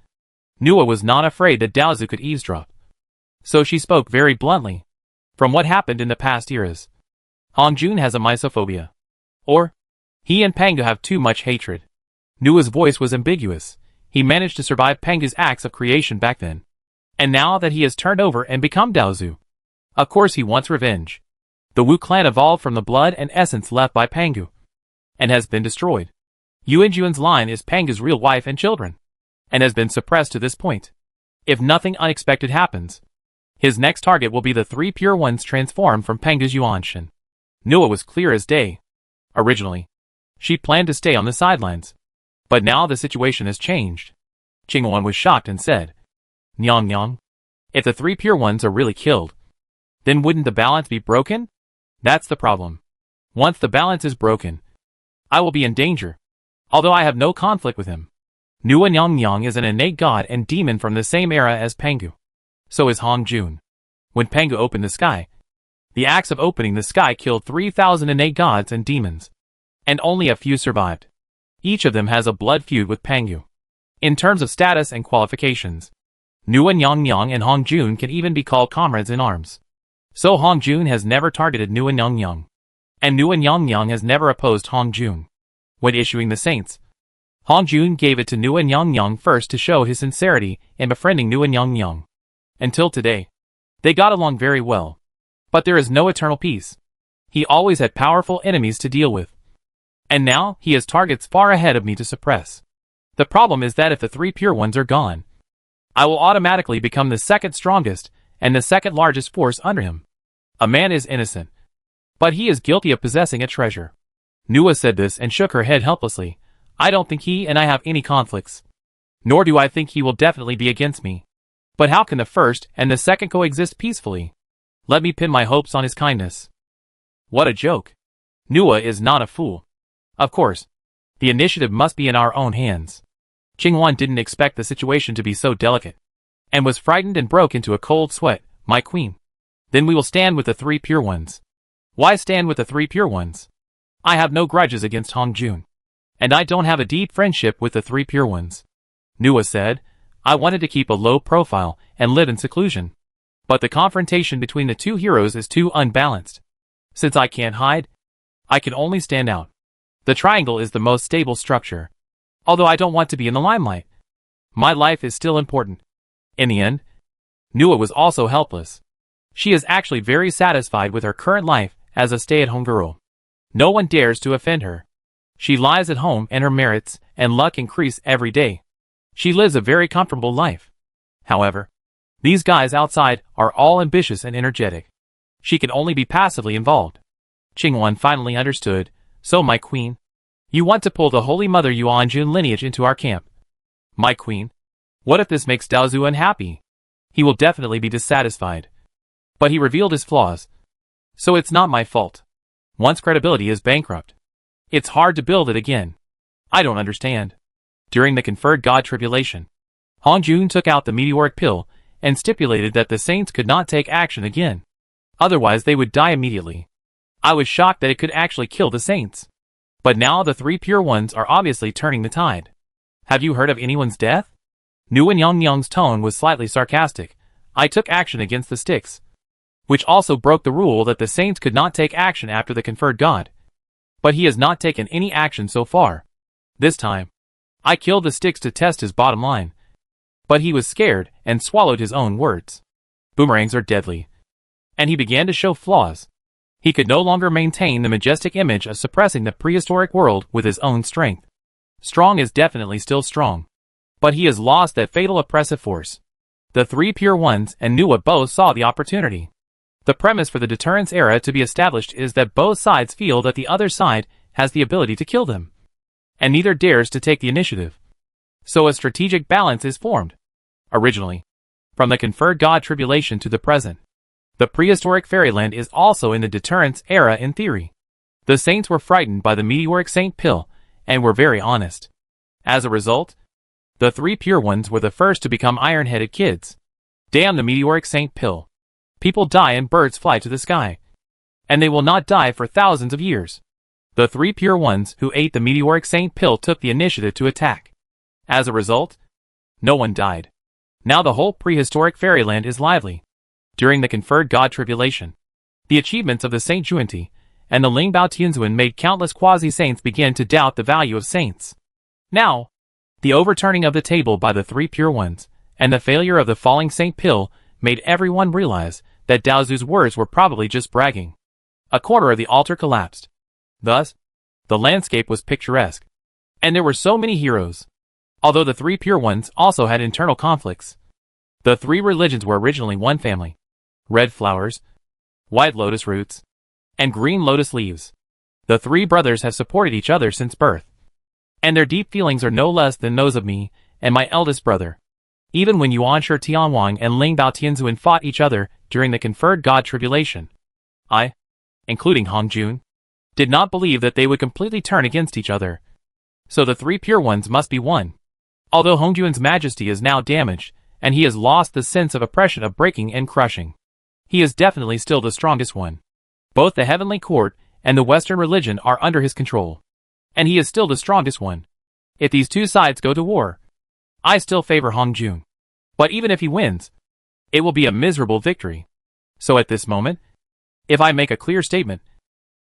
Nua was not afraid that Daozu could eavesdrop. So she spoke very bluntly. From what happened in the past eras, Hongjun has a misophobia. Or, he and Pangu have too much hatred. Nua's voice was ambiguous. He managed to survive Pangu's acts of creation back then. And now that he has turned over and become Daozu, of course he wants revenge. The Wu clan evolved from the blood and essence left by Pangu, and has been destroyed. Yuan-jun's line is Pangu's real wife and children, and has been suppressed to this point. If nothing unexpected happens, his next target will be the three pure ones transformed from Pangu's Yuanshan. Nua was clear as day. Originally, she planned to stay on the sidelines. But now the situation has changed. Qingwan was shocked and said, Nyang Nyang, if the three pure ones are really killed, then wouldn't the balance be broken? That's the problem. Once the balance is broken, I will be in danger, although I have no conflict with him. Nua Nyang Nyang is an innate god and demon from the same era as Pangu. So is Hongjun. When Pangu opened the sky, the acts of opening the sky killed 3,000 innate gods and demons, and only a few survived. Each of them has a blood feud with Pangu. In terms of status and qualifications, Nua Nyang Nyang and Hongjun can even be called comrades in arms. So Hongjun has never targeted Nua Nyang Nyang, and Nua Nyang Nyang has never opposed Hongjun. When issuing the saints, Hongjun gave it to Nua Nyang Nyang first to show his sincerity in befriending Nua Nyang Nyang. Until today, they got along very well. But there is no eternal peace. He always had powerful enemies to deal with. And now, he has targets far ahead of me to suppress. The problem is that if the three pure ones are gone, I will automatically become the second strongest and the second largest force under him. A man is innocent, but he is guilty of possessing a treasure. Nua said this and shook her head helplessly. I don't think he and I have any conflicts. Nor do I think he will definitely be against me. But how can the first and the second coexist peacefully? Let me pin my hopes on his kindness. What a joke. Nua is not a fool. Of course, the initiative must be in our own hands. Qingwan didn't expect the situation to be so delicate, and was frightened and broke into a cold sweat. My queen. Then we will stand with the three pure ones. Why stand with the three pure ones? I have no grudges against Hongjun, and I don't have a deep friendship with the three pure ones. Nua said, I wanted to keep a low profile and live in seclusion. But the confrontation between the two heroes is too unbalanced. Since I can't hide, I can only stand out. The triangle is the most stable structure. Although I don't want to be in the limelight, my life is still important. In the end, Nua was also helpless. She is actually very satisfied with her current life as a stay-at-home girl. No one dares to offend her. She lies at home and her merits and luck increase every day. She lives a very comfortable life. However, these guys outside are all ambitious and energetic. She can only be passively involved. Qingwan finally understood. So my queen, you want to pull the Holy Mother Yuan-jun lineage into our camp. My queen, what if this makes Daozu unhappy? He will definitely be dissatisfied. But he revealed his flaws. So it's not my fault. Once credibility is bankrupt, it's hard to build it again. I don't understand. During the conferred god tribulation, Hongjun took out the meteoric pill and stipulated that the saints could not take action again. Otherwise they would die immediately. I was shocked that it could actually kill the saints. But now the three pure ones are obviously turning the tide. Have you heard of anyone's death? Nua Nyang Nyang's tone was slightly sarcastic. I took action against the sticks, which also broke the rule that the saints could not take action after the conferred god. But he has not taken any action so far. This time, I killed the sticks to test his bottom line. But he was scared and swallowed his own words. Boomerangs are deadly. And he began to show flaws. He could no longer maintain the majestic image of suppressing the prehistoric world with his own strength. Strong is definitely still strong. But he has lost that fatal oppressive force. The three Pure Ones and Nuwa both saw the opportunity. The premise for the deterrence era to be established is that both sides feel that the other side has the ability to kill them. And neither dares to take the initiative. So a strategic balance is formed. Originally, from the conferred God tribulation to the present, the prehistoric fairyland is also in the deterrence era in theory. The saints were frightened by the meteoric Saint Pill and were very honest. As a result, the three Pure Ones were the first to become iron-headed kids. Damn the meteoric Saint Pill. People die and birds fly to the sky. And they will not die for thousands of years. The three Pure Ones who ate the meteoric Saint Pill took the initiative to attack. As a result, no one died. Now the whole prehistoric fairyland is lively. During the conferred God tribulation, the achievements of the Saint Juanti and the Lingbao Tianzuan made countless quasi-saints begin to doubt the value of saints. Now, the overturning of the table by the three Pure Ones and the failure of the falling Saint Pill made everyone realize that Daozu's words were probably just bragging. A quarter of the altar collapsed. Thus, the landscape was picturesque. And there were so many heroes. Although the three Pure Ones also had internal conflicts. The three religions were originally one family. Red flowers, white lotus roots, and green lotus leaves. The three brothers have supported each other since birth. And their deep feelings are no less than those of me and my eldest brother. Even when Yuanshi Tianwang and Lingbao Tianzuan fought each other during the conferred God tribulation, I, including Hongjun, did not believe that they would completely turn against each other. So the three Pure Ones must be one. Although Hongjun's majesty is now damaged, and he has lost the sense of oppression of breaking and crushing, he is definitely still the strongest one. Both the heavenly court and the Western religion are under his control. And he is still the strongest one. If these two sides go to war, I still favor Hongjun. But even if he wins, it will be a miserable victory. So at this moment, if I make a clear statement,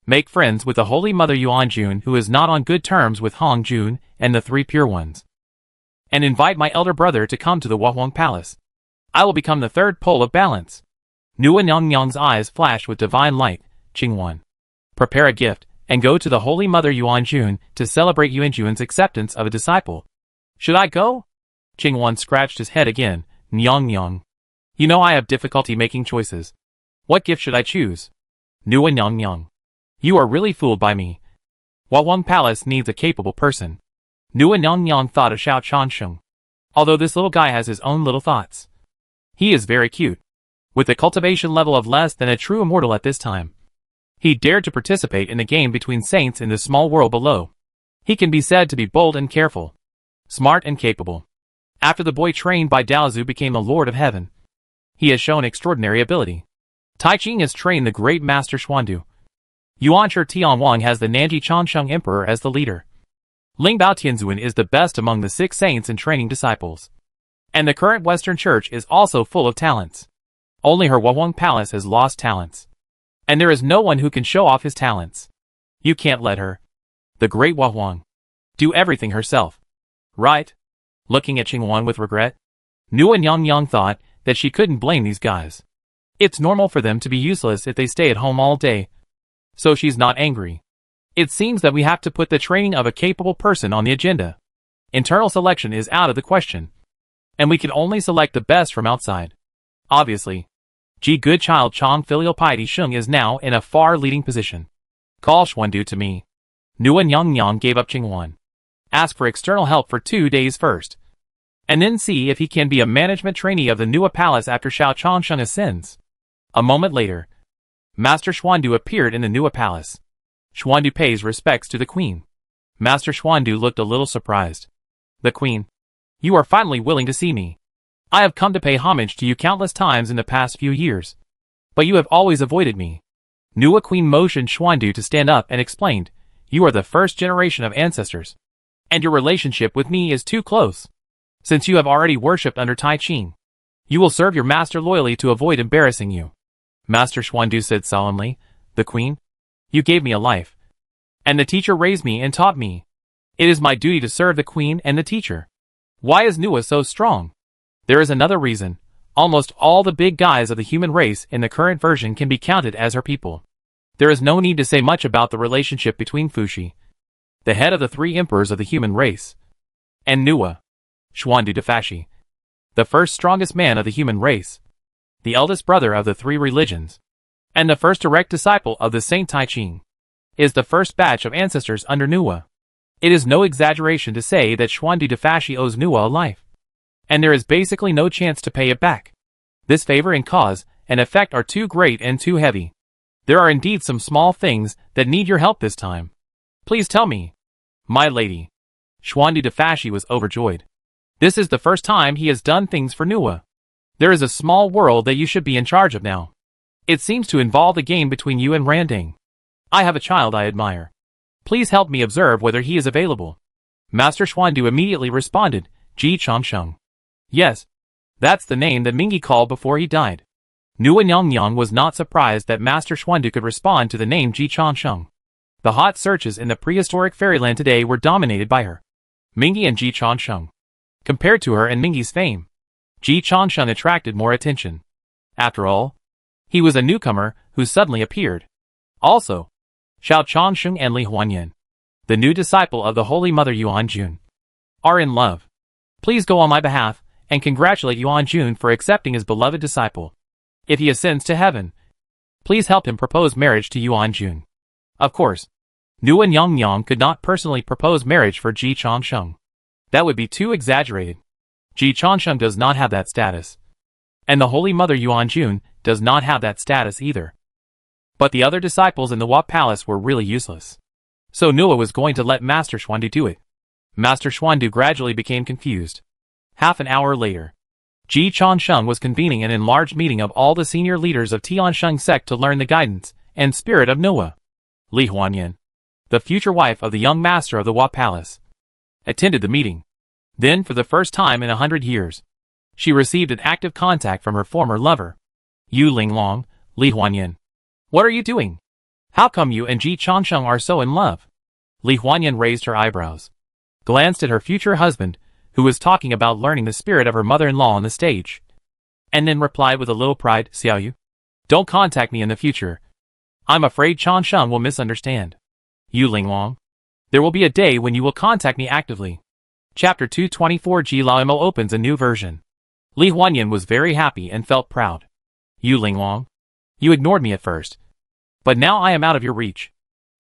make friends with the Holy Mother Yuanjun who is not on good terms with Hongjun and the three Pure Ones, and invite my elder brother to come to the Wahuang Palace, I will become the third pole of balance. Nuwa Nyang's eyes flashed with divine light. Qingwan, prepare a gift and go to the Holy Mother Yuanjun to celebrate Yuanjun's acceptance of a disciple. Should I go? Qingwan scratched his head again. Nyang. You know I have difficulty making choices. What gift should I choose? Nuwa Nyang. You are really fooled by me. Wahuang Palace needs a capable person. Nuwa Nyang thought of Xiao Chansheng. Although this little guy has his own little thoughts. He is very cute. With a cultivation level of less than a true immortal at this time. He dared to participate in the game between saints in the small world below. He can be said to be bold and careful. Smart and capable. After the boy trained by Daozu became the Lord of Heaven, he has shown extraordinary ability. Tai Ching has trained the great master Xuandu. Yuanshi Tianwang has the Nanji Changsheng Emperor as the leader. Lingbao Tianzuan is the best among the 6 saints and training disciples. And the current Western Church is also full of talents. Only her Wahuang Palace has lost talents. And there is no one who can show off his talents. You can't let her, the great Wahuang, do everything herself. Right? Looking at Qingwan with regret, Nuwa Nyang thought that she couldn't blame these guys. It's normal for them to be useless if they stay at home all day. So she's not angry. It seems that we have to put the training of a capable person on the agenda. Internal selection is out of the question. And we can only select the best from outside. Obviously, Ji good child Chong filial piety Sheng is now in a far leading position. Call Xuandu to me. Nuwa Nyang gave up Qingwan. Ask for external help for 2 days first. And then see if he can be a management trainee of the Nuwa Palace after Xiao Changsheng ascends. A moment later, Master Xuandu appeared in the Nuwa Palace. Xuandu pays respects to the Queen. Master Xuandu looked a little surprised. The Queen. You are finally willing to see me. I have come to pay homage to you countless times in the past few years. But you have always avoided me. Nuwa Queen motioned Xuandu to stand up and explained, you are the first generation of ancestors. And your relationship with me is too close. Since you have already worshipped under Tai Ching, you will serve your master loyally to avoid embarrassing you. Master Xuandu said solemnly, the Queen, you gave me a life. And the teacher raised me and taught me. It is my duty to serve the Queen and the teacher. Why is Nuwa so strong? There is another reason. Almost all the big guys of the human race in the current version can be counted as her people. There is no need to say much about the relationship between Fushi, the head of the three emperors of the human race, and Nua, Xuandu Dafashi, the first strongest man of the human race, the eldest brother of the three religions, and the first direct disciple of the Saint Tai Ching, is the first batch of ancestors under Nua. It is no exaggeration to say that Xuandu Dafashi owes Nua a life, and there is basically no chance to pay it back. This favor and cause and effect are too great and too heavy. There are indeed some small things that need your help this time. Please tell me. My lady. Xuandu Dafashi was overjoyed. This is the first time he has done things for Nua. There is a small world that you should be in charge of now. It seems to involve a game between you and Randing. I have a child I admire. Please help me observe whether he is available. Master Xuandu immediately responded, Ji Changsheng. Yes. That's the name that Mingi called before he died. Nua Nyongyang was not surprised that Master Xuandu could respond to the name Ji Changsheng. The hot searches in the prehistoric fairyland today were dominated by her. Mingi and Ji Changsheng. Compared to her and Mingi's fame, Ji Changsheng attracted more attention. After all, he was a newcomer who suddenly appeared. Also, Xiao Changsheng and Li Huanyan, the new disciple of the Holy Mother Yuan Jun, are in love. Please go on my behalf and congratulate Yuan Jun for accepting his beloved disciple. If he ascends to heaven, please help him propose marriage to Yuan Jun. Of course, Nua Nyongyang could not personally propose marriage for Ji Changsheng. That would be too exaggerated. Ji Changsheng does not have that status. And the Holy Mother Yuan Jun does not have that status either. But the other disciples in the Wat Palace were really useless. So Nua was going to let Master Xuandu do it. Master Xuandu gradually became confused. Half an hour later, Ji Changsheng was convening an enlarged meeting of all the senior leaders of Tiansheng sect to learn the guidance and spirit of Nua. Li Huanyan, the future wife of the young master of the Wat Palace, attended the meeting. Then, for the first time in 100 years, she received an active contact from her former lover. Yu Linglong, Li Huanyan. What are you doing? How come you and Ji Changsheng are so in love? Li Huanyan raised her eyebrows, glanced at her future husband, who was talking about learning the spirit of her mother-in-law on the stage, and then replied with a little pride, Xiaoyu, don't contact me in the future. I'm afraid Changsheng will misunderstand. Yu Linglong, there will be a day when you will contact me actively. Chapter 224 Ji Laomo opens a new version. Li Huanyan was very happy and felt proud. Yu Linglong, you ignored me at first, but now I am out of your reach.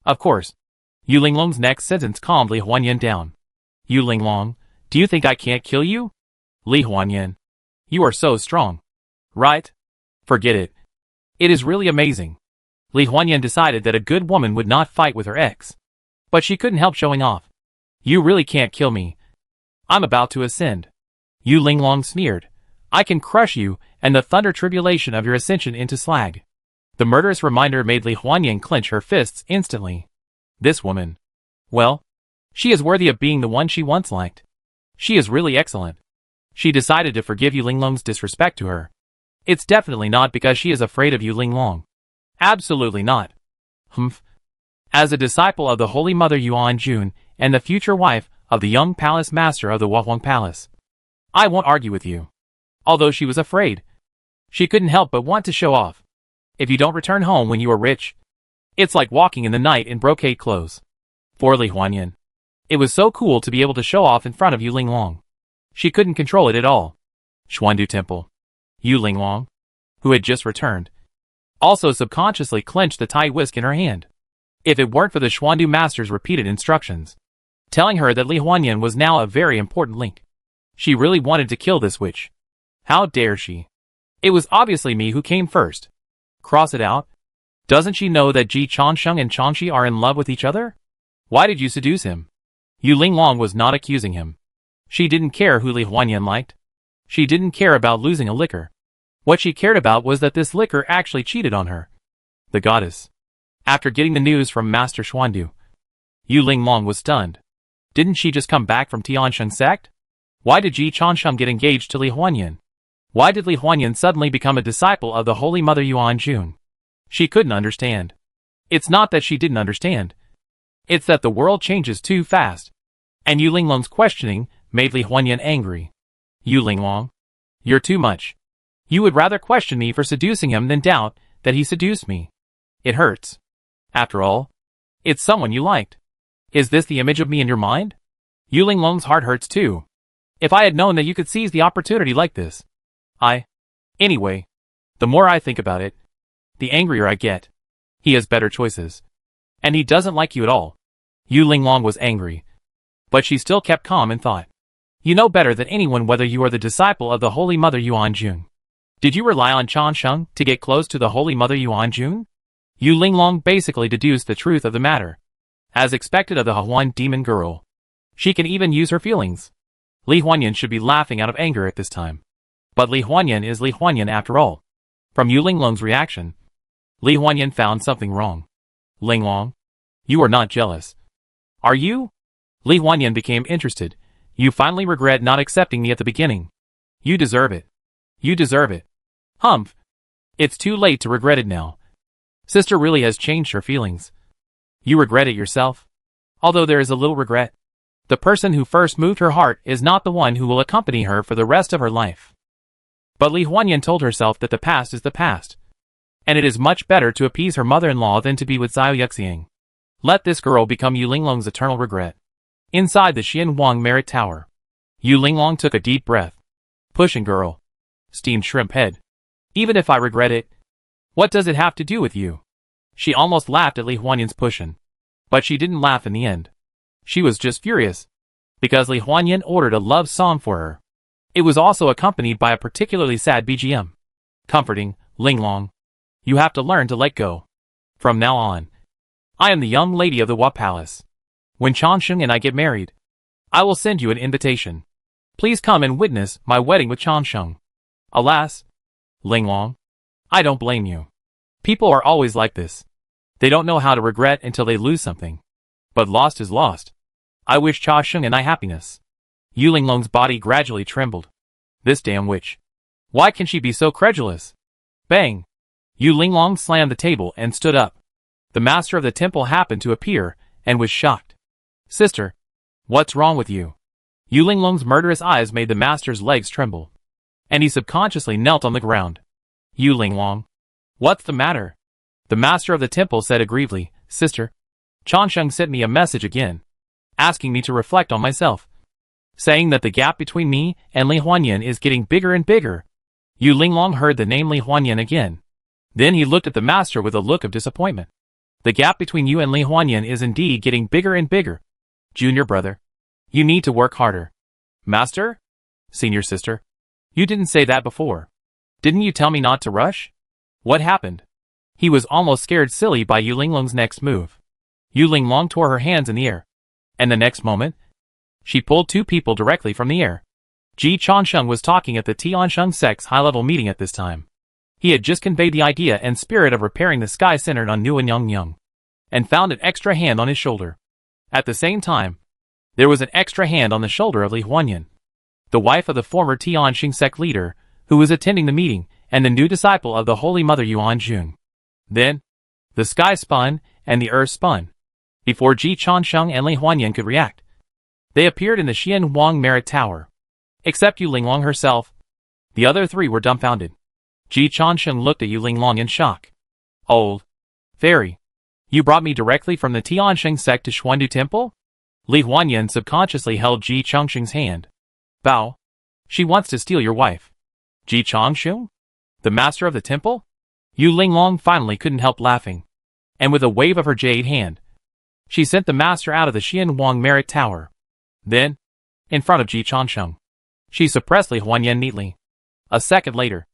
Of course. Yu Linglong's next sentence calmed Li Huanyan down. Yu Linglong, do you think I can't kill you? Li Huanyan, you are so strong. Right? Forget it. It is really amazing. Li Huanyan decided that a good woman would not fight with her ex. But she couldn't help showing off. You really can't kill me. I'm about to ascend. Yu Linglong sneered. I can crush you and the thunder tribulation of your ascension into slag. The murderous reminder made Li Huanyan clench her fists instantly. This woman. Well, she is worthy of being the one she once liked. She is really excellent. She decided to forgive Yu Linglong's disrespect to her. It's definitely not because she is afraid of Yu Linglong. Absolutely not. Humph. As a disciple of the Holy Mother Yuan Jun and the future wife of the young palace master of the Wahuang Palace, I won't argue with you. Although she was afraid, she couldn't help but want to show off. If you don't return home when you are rich, it's like walking in the night in brocade clothes. For Li Huanyan, it was so cool to be able to show off in front of Yu Linglong. She couldn't control it at all. Xuandu Temple. Yu Linglong, who had just returned, also subconsciously clenched the tie whisk in her hand. If it weren't for the Xuandu master's repeated instructions, telling her that Li Huanyan was now a very important link, she really wanted to kill this witch. How dare she? It was obviously me who came first. Cross it out. Doesn't she know that Ji Changsheng and Changshi are in love with each other? Why did you seduce him? Yu Linglong was not accusing him. She didn't care who Li Huanyan liked. She didn't care about losing a liquor. What she cared about was that this liquor actually cheated on her. The goddess. After getting the news from Master Xuandu, Yu Linglong was stunned. Didn't she just come back from Tiansheng sect? Why did Ji Changsheng get engaged to Li Huanyan? Why did Li Huanyan suddenly become a disciple of the Holy Mother Yuan Jun? She couldn't understand. It's not that she didn't understand. It's that the world changes too fast. And Yu Linglong's questioning made Li Huanyan angry. Yu Linglong, you're too much. You would rather question me for seducing him than doubt that he seduced me. It hurts. After all, it's someone you liked. Is this the image of me in your mind? Yu Linglong's heart hurts too. If I had known that you could seize the opportunity like this. Anyway, the more I think about it, the angrier I get. He has better choices. And he doesn't like you at all. Yu Linglong was angry. But she still kept calm and thought. You know better than anyone whether you are the disciple of the Holy Mother Yuanjun. Did you rely on Changsheng to get close to the Holy Mother Yuanjun? Yu Linglong basically deduced the truth of the matter. As expected of the Huan demon girl. She can even use her feelings. Li Huanyan should be laughing out of anger at this time. But Li Huanyan is Li Huanyan after all. From Yu Linglong's reaction, Li Huanyan found something wrong. Linglong, you are not jealous. Are you? Li Huanyan became interested. You finally regret not accepting me at the beginning. You deserve it. You deserve it. Humph. It's too late to regret it now. Sister really has changed her feelings. You regret it yourself? Although there is a little regret. The person who first moved her heart is not the one who will accompany her for the rest of her life. But Li Huanyan told herself that the past is the past. And it is much better to appease her mother-in-law than to be with Xiao Yuxiang. Let this girl become Yu Linglong's eternal regret. Inside the Xian Wang Merit Tower, Yu Linglong took a deep breath. Pushing girl. Steamed shrimp head. Even if I regret it, what does it have to do with you? She almost laughed at Li Huanyan's pushing. But she didn't laugh in the end. She was just furious. Because Li Huanyan ordered a love song for her. It was also accompanied by a particularly sad BGM. Comforting, Linglong. You have to learn to let go. From now on, I am the young lady of the Hua Palace. When Changsheng and I get married, I will send you an invitation. Please come and witness my wedding with Changsheng. Alas, Linglong, I don't blame you. People are always like this. They don't know how to regret until they lose something. But lost is lost. I wish Changsheng and I happiness. Yu Linglong's body gradually trembled. This damn witch. Why can she be so credulous? Bang! Yu Linglong slammed the table and stood up. The master of the temple happened to appear, and was shocked. Sister, what's wrong with you? Yu Linglong's murderous eyes made the master's legs tremble. And he subconsciously knelt on the ground. Yu Linglong. What's the matter? The master of the temple said aggrievedly, Sister, Changsheng sent me a message again, asking me to reflect on myself. Saying that the gap between me and Li Huanyan is getting bigger and bigger. Yu Linglong heard the name Li Huanyan again. Then he looked at the master with a look of disappointment. The gap between you and Li Huanyan is indeed getting bigger and bigger. Junior brother, you need to work harder. Master? Senior sister, you didn't say that before. Didn't you tell me not to rush? What happened? He was almost scared silly by Yu Linglong's next move. Yu Linglong tore her hands in the air. And the next moment, she pulled two people directly from the air. Ji Changsheng was talking at the Tiansheng sect's high-level meeting at this time. He had just conveyed the idea and spirit of repairing the sky centered on Nuanyang, and found an extra hand on his shoulder. At the same time, there was an extra hand on the shoulder of Li Huanyan, the wife of the former Tiansheng sect leader, who was attending the meeting, and the new disciple of the Holy Mother Yuanjun. Then, the sky spun, and the earth spun. Before Ji Changsheng and Li Huanyan could react, they appeared in the Xian Wang Merit Tower. Except Yu Linglong herself. The other three were dumbfounded. Ji Changsheng looked at Yu Linglong in shock. Old fairy, you brought me directly from the Tiansheng sect to Xuandu Temple? Li Huanyan subconsciously held Ji Changsheng's hand. Bao, she wants to steal your wife. Ji Changsheng? The master of the temple? Yu Linglong finally couldn't help laughing. And with a wave of her jade hand, she sent the master out of the Xian Wang Merit Tower. Then, in front of Ji Changsheng, she suppressed Li Huanyan neatly. A second later,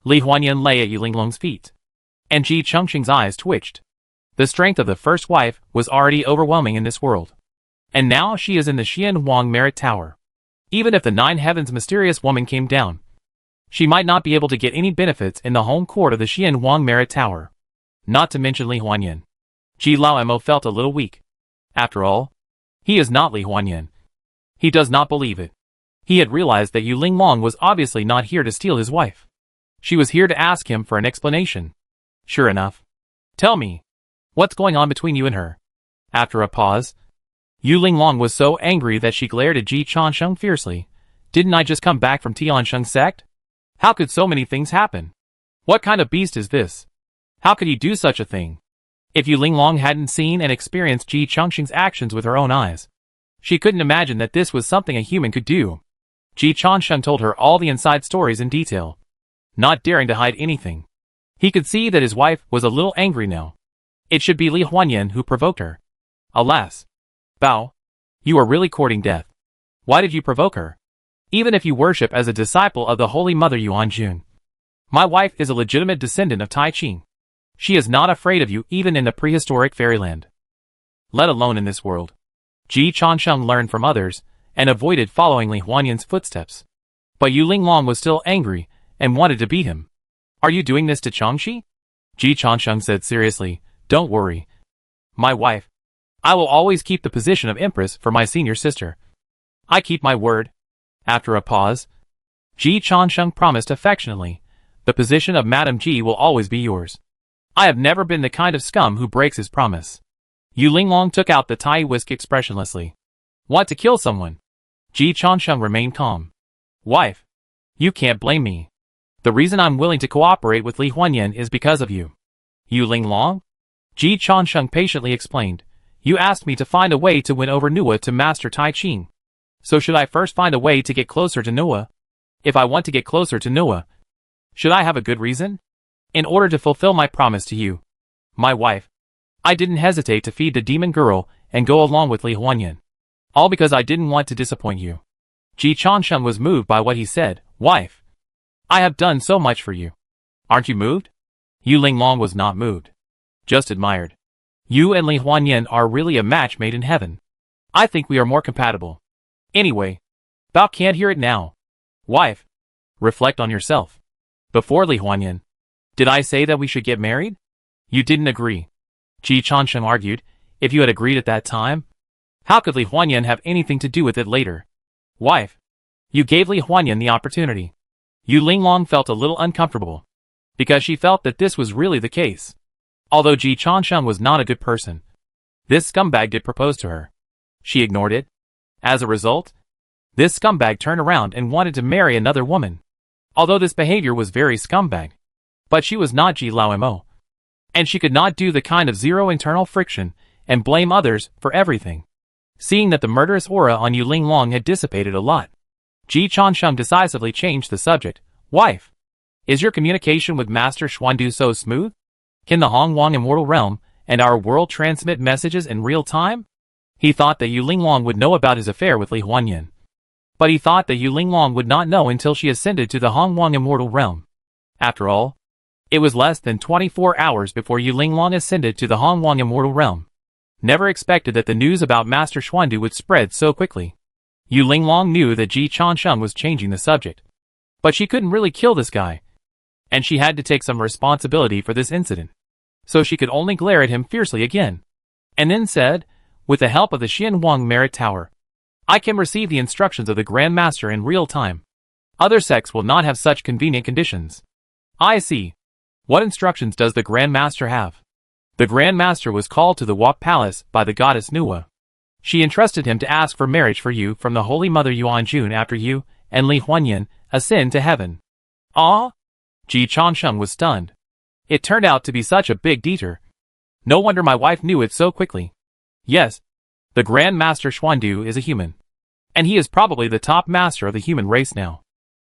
Li Huanyan lay at Yu Linglong's feet. And Ji Changsheng's eyes twitched. The strength of the first wife was already overwhelming in this world. And now she is in the Xian Wang Merit Tower. Even if the Nine Heavens mysterious woman came down, she might not be able to get any benefits in the home court of the Xian Wang Merit Tower. Not to mention Li Huanyan. Ji Laomo felt a little weak. After all, he is not Li Huanyan. He does not believe it. He had realized that Yu Linglong was obviously not here to steal his wife. She was here to ask him for an explanation. Sure enough. Tell me, what's going on between you and her? After a pause, Yu Linglong was so angry that she glared at Ji Changsheng fiercely. Didn't I just come back from Tiansheng sect? How could so many things happen? What kind of beast is this? How could he do such a thing? If Yu Linglong hadn't seen and experienced Ji Chongqing's actions with her own eyes, she couldn't imagine that this was something a human could do. Ji Chongqing told her all the inside stories in detail, not daring to hide anything. He could see that his wife was a little angry now. It should be Li Huanyan who provoked her. Alas. Bao, you are really courting death. Why did you provoke her? Even if you worship as a disciple of the Holy Mother Yuanjun, my wife is a legitimate descendant of Tai Qing. She is not afraid of you even in the prehistoric fairyland, let alone in this world. Ji Chongqing learned from others and avoided following Li Huanyan's footsteps. But Yu Linglong was still angry and wanted to beat him. Are you doing this to Chongqi? Ji Chongqing said seriously, don't worry. My wife. I will always keep the position of empress for my senior sister. I keep my word. After a pause, Ji Chongqing promised affectionately, the position of Madame Ji will always be yours. I have never been the kind of scum who breaks his promise. Yu Linglong took out the Tai whisk expressionlessly. Want to kill someone? Ji Chongqing remained calm. Wife. You can't blame me. The reason I'm willing to cooperate with Li Huanyan is because of you. Yu Linglong? Ji Chongqing patiently explained. You asked me to find a way to win over Nua to master Tai Qing. So should I first find a way to get closer to Nua? If I want to get closer to Nua, should I have a good reason? In order to fulfill my promise to you, my wife, I didn't hesitate to feed the demon girl and go along with Li Huanyan. All because I didn't want to disappoint you. Ji Chongqing was moved by what he said. Wife, I have done so much for you. Aren't you moved? Yu Linglong was not moved. Just admired. You and Li Huanyan are really a match made in heaven. I think we are more compatible. Anyway, Bao can't hear it now. Wife, reflect on yourself. Before Li Huanyan, did I say that we should get married? You didn't agree. Ji Chongqing argued. If you had agreed at that time, how could Li Huanyan have anything to do with it later? Wife, you gave Li Huanyan the opportunity. Yu Linglong felt a little uncomfortable, because she felt that this was really the case. Although Ji Chongqing was not a good person, this scumbag did propose to her. She ignored it. As a result, this scumbag turned around and wanted to marry another woman. Although this behavior was very scumbag, but she was not Ji Laomo, and she could not do the kind of zero internal friction and blame others for everything. Seeing that the murderous aura on Yu Linglong had dissipated a lot, Ji Chongqing decisively changed the subject. Wife, is your communication with Master Xuandu so smooth? Can the Hongwang Immortal Realm and our world transmit messages in real time? He thought that Yu Linglong would know about his affair with Li Huanyan, but he thought that Yu Linglong would not know until she ascended to the Hongwang Immortal Realm. After all, it was less than 24 hours before Yu Linglong ascended to the Hongwang Immortal Realm. Never expected that the news about Master Xuandu would spread so quickly. Yu Linglong knew that Ji Chongqing was changing the subject, but she couldn't really kill this guy, and she had to take some responsibility for this incident. So she could only glare at him fiercely again, and then said, with the help of the Xianwang Merit Tower, I can receive the instructions of the Grand Master in real time. Other sects will not have such convenient conditions. I see. What instructions does the Grand Master have? The Grand Master was called to the Wap Palace by the goddess Nua. She entrusted him to ask for marriage for you from the Holy Mother Yuanjun after you and Li Huanyan ascend to heaven. Ah? Ji Chongqing was stunned. It turned out to be such a big detour. No wonder my wife knew it so quickly. Yes, the Grand Master Xuandu is a human, and he is probably the top master of the human race now.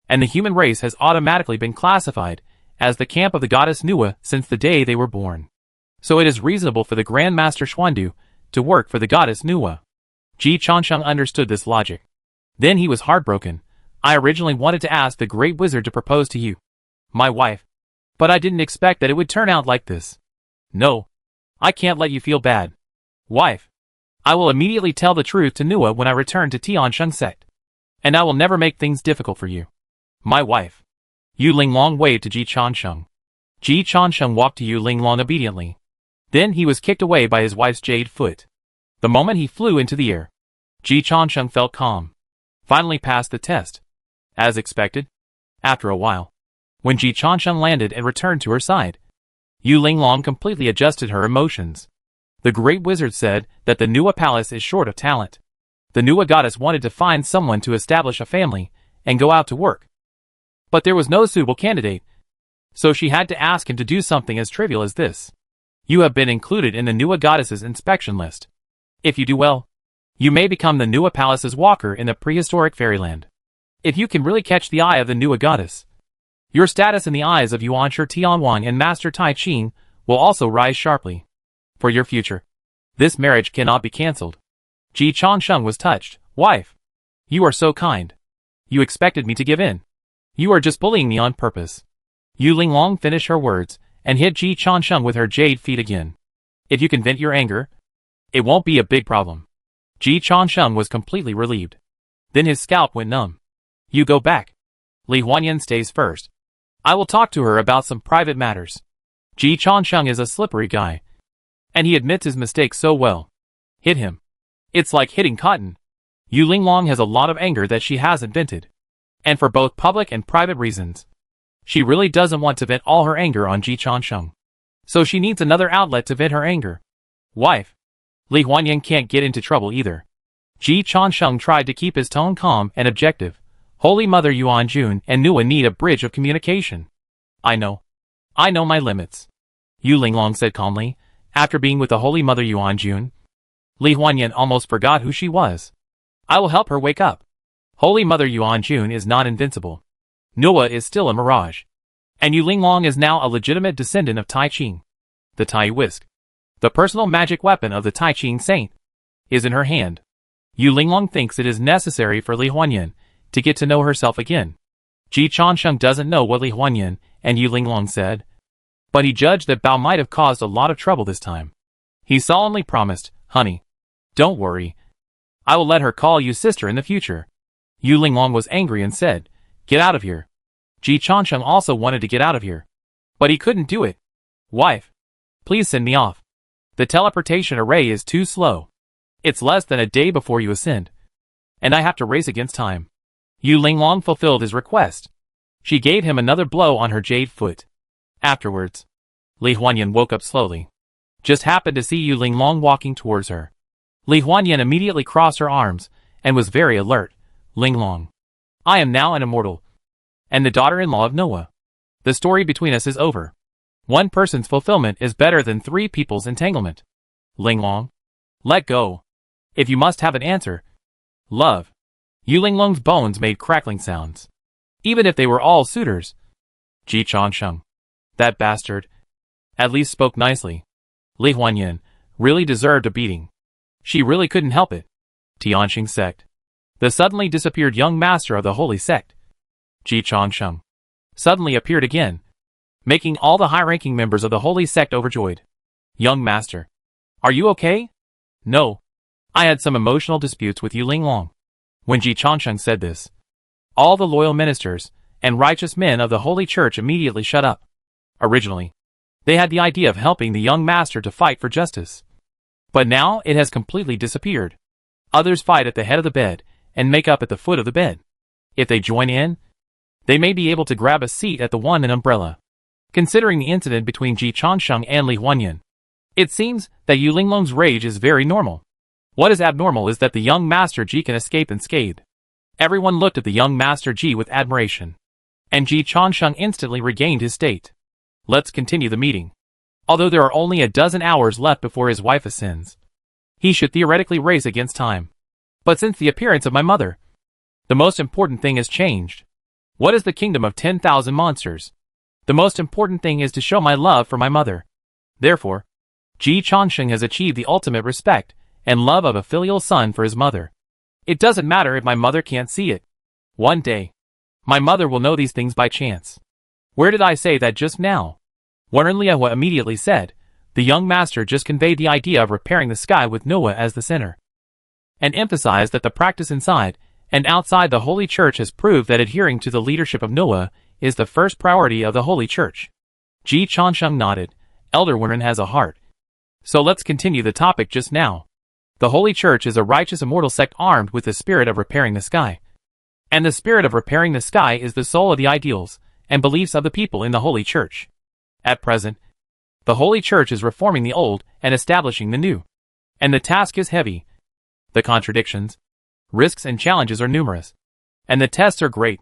And the human race has automatically been classified as the camp of the goddess Nua since the day they were born. So it is reasonable for the Grand Master Xuandu to work for the goddess Nua. Ji Chongqing understood this logic. Then he was heartbroken. I originally wanted to ask the Great Wizard to propose to you, my wife, but I didn't expect that it would turn out like this. No, I can't let you feel bad. Wife, I will immediately tell the truth to Nua when I return to Tiansheng sect, and I will never make things difficult for you. My wife. Yu Linglong waved to Ji Chongqing. Ji Chongqing walked to Yu Linglong obediently. Then he was kicked away by his wife's jade foot. The moment he flew into the air, Ji Chongqing felt calm. Finally passed the test. As expected. After a while, when Ji Chongqing landed and returned to her side, Yu Linglong completely adjusted her emotions. The Great Wizard said that the Nua Palace is short of talent. The Nua goddess wanted to find someone to establish a family and go out to work, but there was no suitable candidate, so she had to ask him to do something as trivial as this. You have been included in the Nua Goddess's inspection list. If you do well, you may become the Nua Palace's walker in the prehistoric fairyland. If you can really catch the eye of the Nua Goddess, your status in the eyes of Yuan Shi Tianwang and Master Tai Ching will also rise sharply. For your future, this marriage cannot be cancelled. Ji Changsheng was touched. Wife, you are so kind. You expected me to give in. You are just bullying me on purpose. Yu Linglong finished her words and hit Ji Changsheng with her jade feet again. If you can vent your anger, it won't be a big problem. Ji Changsheng was completely relieved. Then his scalp went numb. You go back. Li Huanyan stays first. I will talk to her about some private matters. Ji Changsheng is a slippery guy. And he admits his mistake so well. Hit him. It's like hitting cotton. Yu Linglong has a lot of anger that she hasn't vented. And for both public and private reasons. She really doesn't want to vent all her anger on Ji Changsheng. So she needs another outlet to vent her anger. Wife. Li Huanyan can't get into trouble either. Ji Changsheng tried to keep his tone calm and objective. Holy Mother Yuan Jun and Nua need a bridge of communication. I know my limits. Yu Linglong said calmly, after being with the Holy Mother Yuan Jun. Li Huanyan almost forgot who she was. I will help her wake up. Holy Mother Yuan Jun is not invincible. Nua is still a mirage. And Yu Linglong is now a legitimate descendant of Tai Ching. The Tai Whisk, the personal magic weapon of the Tai Ching saint, is in her hand. Yu Linglong thinks it is necessary for Li Huanyan to get to know herself again. Ji Changsheng doesn't know what Li Huanyan and Yu Linglong said, but he judged that Bao might have caused a lot of trouble this time. He solemnly promised, honey, don't worry. I will let her call you sister in the future. Yu Linglong was angry and said, get out of here. Ji Changsheng also wanted to get out of here, but he couldn't do it. Wife, please send me off. The teleportation array is too slow. It's less than a day before you ascend, and I have to race against time. Yu Linglong fulfilled his request. She gave him another blow on her jade foot. Afterwards, Li Huanyan woke up slowly. Just happened to see Yu Linglong walking towards her. Li Huanyan immediately crossed her arms and was very alert. Linglong, I am now an immortal, and the daughter-in-law of Noah. The story between us is over. One person's fulfillment is better than 3 people's entanglement. Linglong, let go. If you must have an answer. Love. Yu Linglong's bones made crackling sounds. Even if they were all suitors. Ji Changsheng, that bastard, at least spoke nicely. Li Huanyan really deserved a beating. She really couldn't help it. Tianxing sect. The suddenly disappeared young master of the holy sect, Ji Changsheng, suddenly appeared again, making all the high-ranking members of the holy sect overjoyed. Young master, are you okay? No. I had some emotional disputes with Yu Linglong. When Ji Changsheng said this, all the loyal ministers and righteous men of the holy church immediately shut up. Originally, they had the idea of helping the young master to fight for justice. But now it has completely disappeared. Others fight at the head of the bed and make up at the foot of the bed. If they join in, they may be able to grab a seat at the one and umbrella. Considering the incident between Ji Changsheng and Li Huanyan, it seems that Yu Linglong's rage is very normal. What is abnormal is that the young Master Ji can escape unscathed. Everyone looked at the young Master Ji with admiration. And Ji Changsheng instantly regained his state. Let's continue the meeting. Although there are only a dozen hours left before his wife ascends, he should theoretically race against time. But since the appearance of my mother, the most important thing has changed. What is the kingdom of 10,000 monsters? The most important thing is to show my love for my mother. Therefore, Ji Changsheng has achieved the ultimate respect and love of a filial son for his mother. It doesn't matter if my mother can't see it. One day, my mother will know these things by chance. Where did I say that just now? Wenren immediately said, the young master just conveyed the idea of repairing the sky with Noah as the center, and emphasized that the practice inside and outside the Holy Church has proved that adhering to the leadership of Noah is the first priority of the Holy Church. Ji Changsheng nodded. Elder Wenren has a heart. So let's continue the topic just now. The Holy Church is a righteous immortal sect armed with the spirit of repairing the sky. And the spirit of repairing the sky is the soul of the ideals and beliefs of the people in the Holy Church. At present, the Holy Church is reforming the old and establishing the new. And the task is heavy. The contradictions, risks and challenges are numerous. And the tests are great,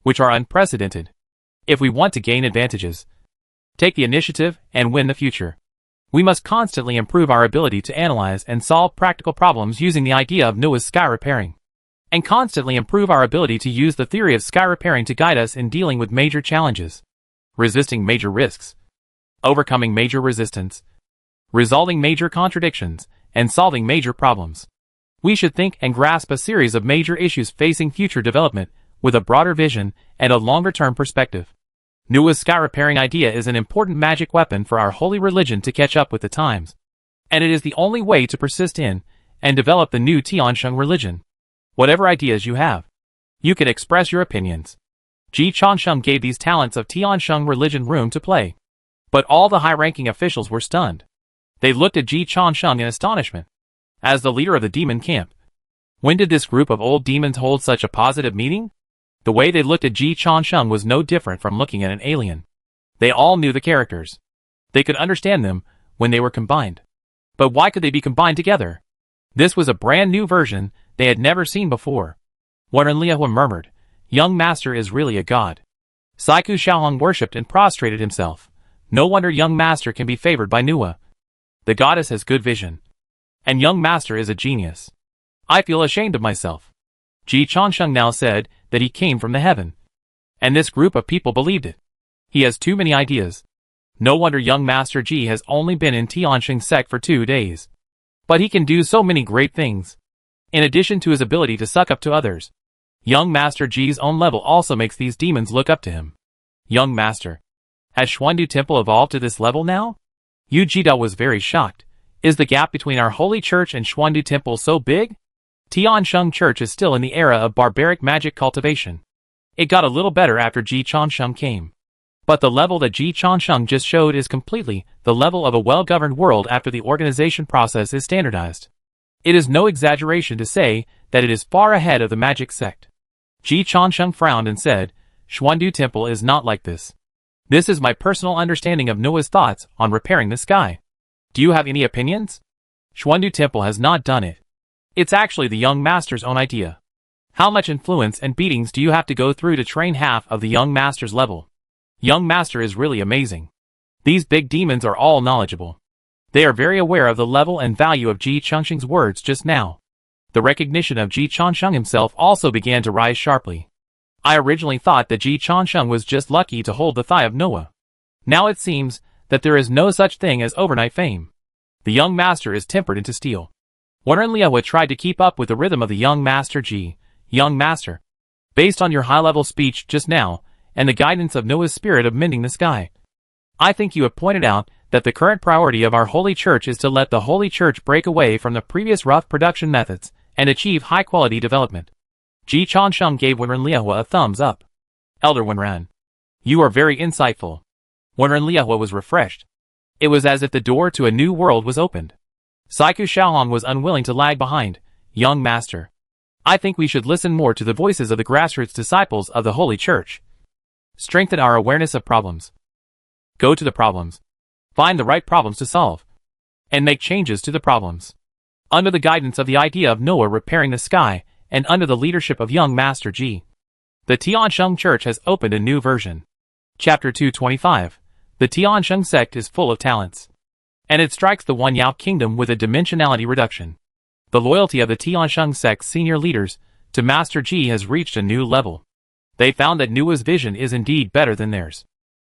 which are unprecedented. If we want to gain advantages, take the initiative and win the future. We must constantly improve our ability to analyze and solve practical problems using the idea of Noah's sky repairing. And constantly improve our ability to use the theory of sky repairing to guide us in dealing with major challenges, resisting major risks, overcoming major resistance, resolving major contradictions, and solving major problems. We should think and grasp a series of major issues facing future development with a broader vision and a longer-term perspective. Noah's sky repairing idea is an important magic weapon for our holy religion to catch up with the times. And it is the only way to persist in and develop the new Tiansheng religion. Whatever ideas you have, you can express your opinions. Ji Changsheng gave these talents of Tiansheng religion room to play. But all the high-ranking officials were stunned. They looked at Ji Changsheng in astonishment. As the leader of the demon camp, when did this group of old demons hold such a positive meeting? The way they looked at Ji Changsheng was no different from looking at an alien. They all knew the characters. They could understand them when they were combined. But why could they be combined together? This was a brand new version they had never seen before. Wen Liahua murmured, "Young master is really a god." Saiku Xiaohong worshipped and prostrated himself. No wonder young master can be favored by Nua. The goddess has good vision. And young master is a genius. I feel ashamed of myself. Ji Changsheng now said that he came from the heaven. And this group of people believed it. He has too many ideas. No wonder young master Ji has only been in Tiansheng sect for 2 days. But he can do so many great things. In addition to his ability to suck up to others, young master Ji's own level also makes these demons look up to him. Young master. Has Xuandu Temple evolved to this level now? Yu Jidao was very shocked. Is the gap between our holy church and Xuandu Temple so big? Tiansheng Church is still in the era of barbaric magic cultivation. It got a little better after Ji Changsheng came. But the level that Ji Changsheng just showed is completely the level of a well-governed world after the organization process is standardized. It is no exaggeration to say that it is far ahead of the magic sect. Ji Changsheng frowned and said, Xuandu Temple is not like this. This is my personal understanding of Noah's thoughts on repairing the sky. Do you have any opinions? Xuandu Temple has not done it. It's actually the young master's own idea. How much influence and beatings do you have to go through to train half of the young master's level? Young master is really amazing. These big demons are all knowledgeable. They are very aware of the level and value of Ji Changsheng's words just now. The recognition of Ji Changsheng himself also began to rise sharply. I originally thought that Ji Changsheng was just lucky to hold the thigh of Noah. Now it seems that there is no such thing as overnight fame. The young master is tempered into steel. Wen Liahua tried to keep up with the rhythm of the young master Ji. Young master. Based on your high-level speech just now, and the guidance of Noah's spirit of mending the sky, I think you have pointed out that the current priority of our holy church is to let the holy church break away from the previous rough production methods and achieve high-quality development. Ji Changsheng gave Wen Liahua a thumbs up. Elder Wenran. You are very insightful. Wen Liahua was refreshed. It was as if the door to a new world was opened. Saiku Xiaohong was unwilling to lag behind. Young master. I think we should listen more to the voices of the grassroots disciples of the Holy Church. Strengthen our awareness of problems. Go to the problems. Find the right problems to solve. And make changes to the problems. Under the guidance of the idea of Noah repairing the sky, and under the leadership of young Master Ji, the Tiansheng Church has opened a new version. Chapter 225. The Tiansheng sect is full of talents. And it strikes the One Yao kingdom with a dimensionality reduction. The loyalty of the Tiansheng sect's senior leaders to Master Ji has reached a new level. They found that Nua's vision is indeed better than theirs.